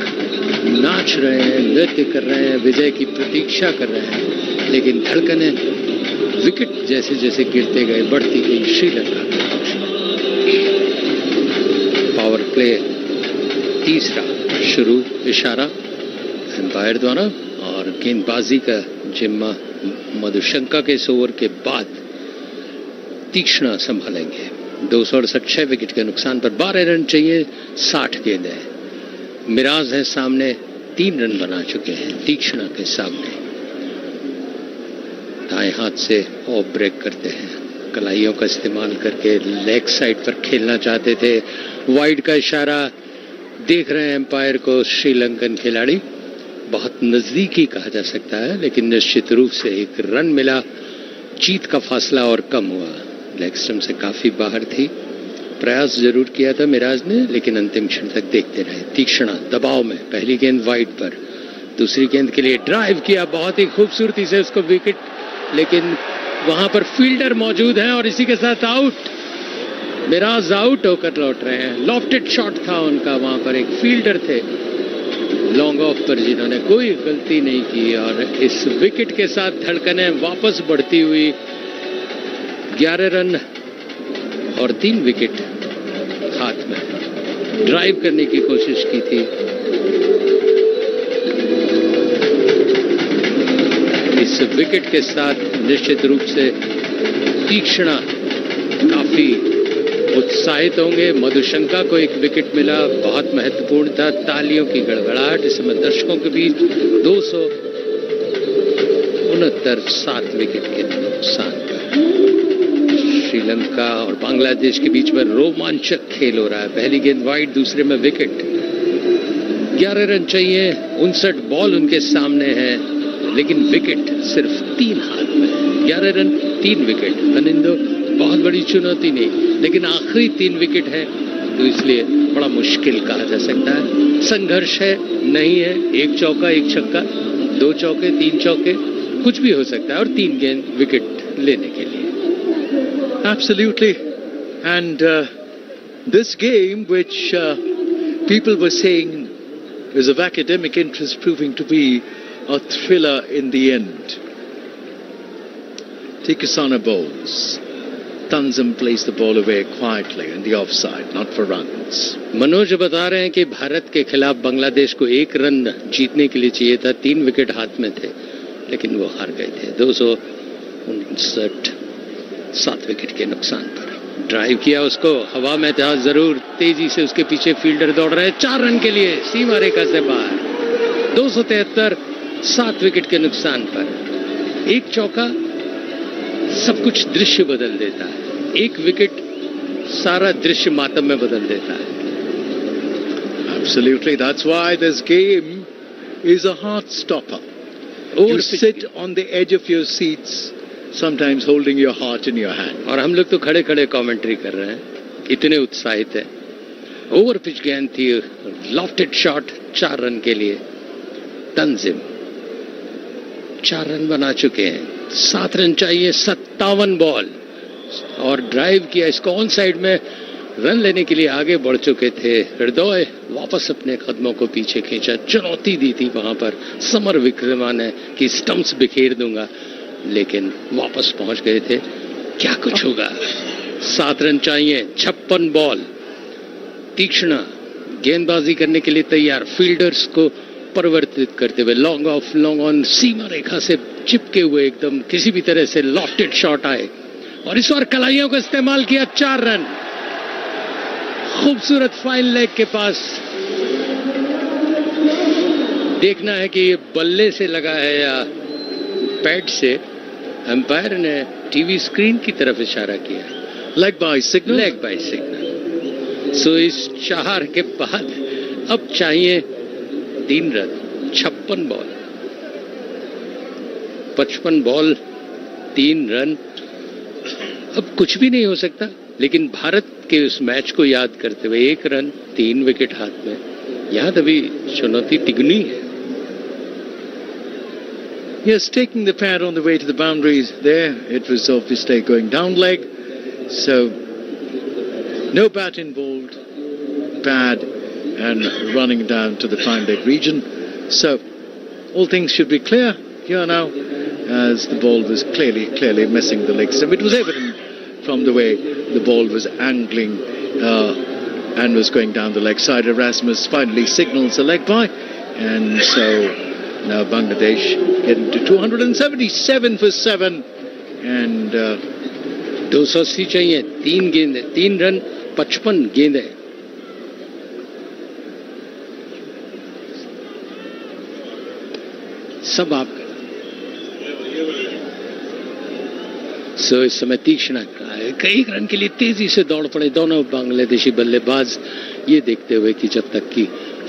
नाच रहे हैं, नृत्य कर रहे हैं, विजय की प्रतीक्षा कर रहे हैं, लेकिन धड़कनें विकेट जैसे जैसे गिरते गए बढ़ती गई श्रीलंका की। पावर प्ले तीसरा शुरू, इशारा एम्पायर द्वारा, और गेंदबाजी का जिम्मा मधुशंका के इस ओवर के बाद तीक्ष्ण संभालेंगे। 268 6 विकेट के नुकसान पर 12 रन चाहिए, 60 गेंदें। मिराज है सामने, 3 रन बना चुके हैं तीक्ष्णा के सामने। दाएं हाथ से ऑफ ब्रेक करते हैं, कलाइयों का इस्तेमाल करके लेग साइड पर खेलना चाहते थे। वाइड का इशारा देख रहे हैं एम्पायर को श्रीलंकन खिलाड़ी। बहुत नजदीकी कहा जा सकता है, लेकिन निश्चित रूप से 1 रन मिला। जीत का फासला और कम हुआ, लेग स्टंप से काफी बाहर थी। प्रयास जरूर किया था मिराज ने, लेकिन अंतिम क्षण तक देखते रहे। तीक्ष्णा दबाव में, पहली गेंद वाइड पर, दूसरी गेंद के लिए ड्राइव किया बहुत ही खूबसूरती से उसको विकेट, लेकिन वहां पर फील्डर मौजूद हैं और इसी के साथ आउट। मिराज आउट होकर लौट रहे हैं। लॉफ्टेड शॉट था उनका, वहां पर एक फील्डर थे लॉन्ग ऑफ पर जिन्होंने कोई गलती नहीं की, और इस विकेट के साथ धड़कनें वापस बढ़ती हुई। 11 रन और 3 विकेट हाथ में। ड्राइव करने की कोशिश की थी, इस विकेट के साथ निश्चित रूप से तीक्ष्णा काफी उत्साहित होंगे। मधुशंका को एक विकेट मिला, बहुत महत्वपूर्ण था। तालियों की गड़गड़ाहट इस समय दर्शकों के बीच। 269 7 विकेट के नुकसान पर श्रीलंका और बांग्लादेश के बीच में रोमांचक खेल हो रहा है। पहली गेंद वाइड, दूसरे में विकेट। 11 रन चाहिए, 59 बॉल उनके सामने है, लेकिन विकेट सिर्फ 3 हाथ में। 11 रन 3 विकेट, अनिंदो बहुत बड़ी चुनौती नहीं, लेकिन आखिरी 3 विकेट है तो इसलिए बड़ा मुश्किल कहा जा सकता है। संघर्ष है, नहीं है, 1 चौका 1 छक्का, 2 चौके 3 चौके, कुछ भी हो सकता है, और 3 गेंद विकेट लेने के लिए। Absolutely. And this game, which people were saying is of academic interest, proving to be a thriller in the end. Tikasana bowls. Tanzim plays the ball away quietly in the offside, not for runs. Manoj बता रहे हैं कि भारत के खिलाफ बांग्लादेश को 1 run जीतने के लिए चाहिए था, 3 विकेट हाथ में थे, लेकिन वो हार गए थे। 259 7 विकेट के नुकसान पर। ड्राइव किया, उसको हवा में था जरूर, तेजी से उसके पीछे फील्डर दौड़ रहे हैं 4 रन के लिए, सीमा रेखा से बाहर। 273 7 विकेट के नुकसान पर। 1 चौका सब कुछ दृश्य बदल देता है, 1 विकेट सारा दृश्य मातम में बदल देता है। Absolutely, that's why this game is a heart stopper. You sit on the edge of your seats, sometimes holding your heart in your hand. और हम लोग तो खड़े खड़े कमेंट्री कर रहे हैं, इतने उत्साहित है। ओवर पिच गेंद थी, लॉफ्टेड शॉट 4 रन के लिए। तंजिम 4 रन बना चुके हैं, 7 रन चाहिए, 57 बॉल, और ड्राइव किया, इसको ऑन साइड में रन लेने के लिए आगे बढ़ चुके थे। हृदय वापस अपने कदमों को पीछे खींचा, चुनौती दी थी वहां पर समर विक्रमा ने कि स्टंप्स बिखेर दूंगा, लेकिन वापस पहुंच गए थे। क्या कुछ होगा। 7 रन चाहिए, 56 बॉल। तीक्ष्णा गेंदबाजी करने के लिए तैयार, फील्डर्स को परिवर्तित करते हुए लॉन्ग ऑफ लॉन्ग ऑन, सीमा रेखा से चिपके हुए एकदम, किसी भी तरह से लॉफ्टेड शॉट आए, और इस बार कलाइयों का इस्तेमाल किया। 4 रन, खूबसूरत फाइन लेग के पास। देखना है कि ये बल्ले से लगा है या पैड से। अंपायर ने टीवी स्क्रीन की तरफ इशारा किया। Leg bye signal, leg bye signal. So इस 4 के बाद अब चाहिए 3 रन, 56 बॉल, 55 बॉल, 3 रन। अब कुछ भी नहीं हो सकता, लेकिन भारत के उस मैच को याद करते हुए 1 रन 3 विकेट हाथ में, यहां अभी चुनौती तिगुनी है। Yes, taking the pad on the way to the boundaries there. It was obviously going down leg, so no bat involved, pad and running down to the fine leg region. So all things should be clear here now, as the ball was clearly missing the leg stump. It was evident from the way the ball was angling and was going down the leg side. Erasmus finally signals a leg by, and so now Bangladesh getting to 277 for 7, and 280 चाहिए, 3 गेंदें, 3 run 55 गेंदें। सब आपका। सो इस समय तीक्ष्णा कई run के लिए तेजी से दौड़ पड़े दोनों बांग्लादेशी बल्लेबाज, ये देखते हुए कि जब तक की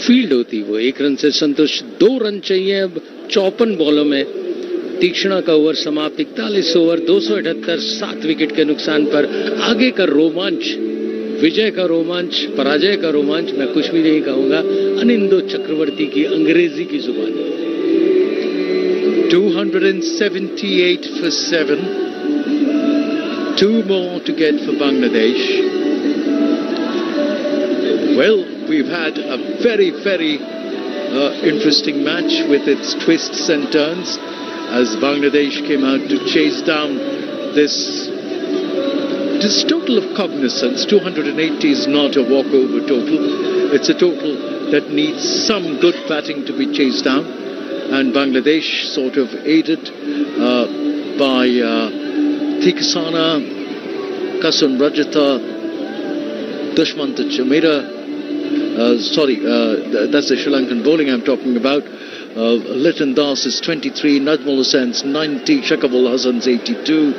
फील्ड होती वो 1 रन से संतुष्ट। 2 रन चाहिए अब 54 बॉलों में। तीक्ष्णा का ओवर समाप्त, 41 ओवर, 278 7 विकेट के नुकसान पर। आगे का रोमांच, विजय का रोमांच, पराजय का रोमांच मैं कुछ भी नहीं कहूंगा। अनिंदो चक्रवर्ती की अंग्रेजी की जुबान। 278 for 7. 2 more to get for Bangladesh. Well, we've had a very interesting match with its twists and turns, as Bangladesh came out to chase down this It is total of cognizance. 280 is not a walkover total. It's a total that needs some good batting to be chased down. And Bangladesh sort of aided by Thikasana, Kasun Rajata, Dushmanta Chamira. That's the Sri Lankan bowling I'm talking about. Liton Das is 23, Najmul Hussain's 90, Shakabul Hassan's 82,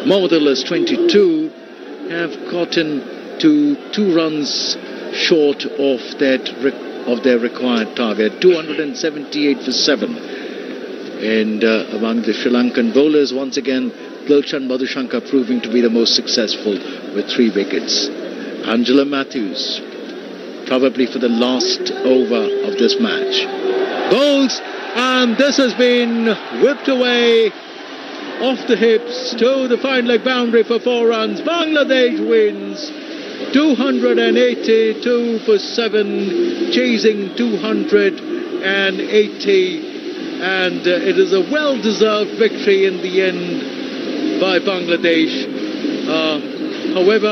Mohammadullah 22, have gotten to 2 runs short of their required target, 278 for 7. And among the Sri Lankan bowlers, once again, Gulshan Madhushankar proving to be the most successful with 3 wickets. Angela Matthews, probably for the last over of this match, bowls, and this has been whipped away off the hips to the fine leg boundary for 4 runs. Bangladesh wins 282 for 7, chasing 280, and it is a well-deserved victory in the end by Bangladesh. However,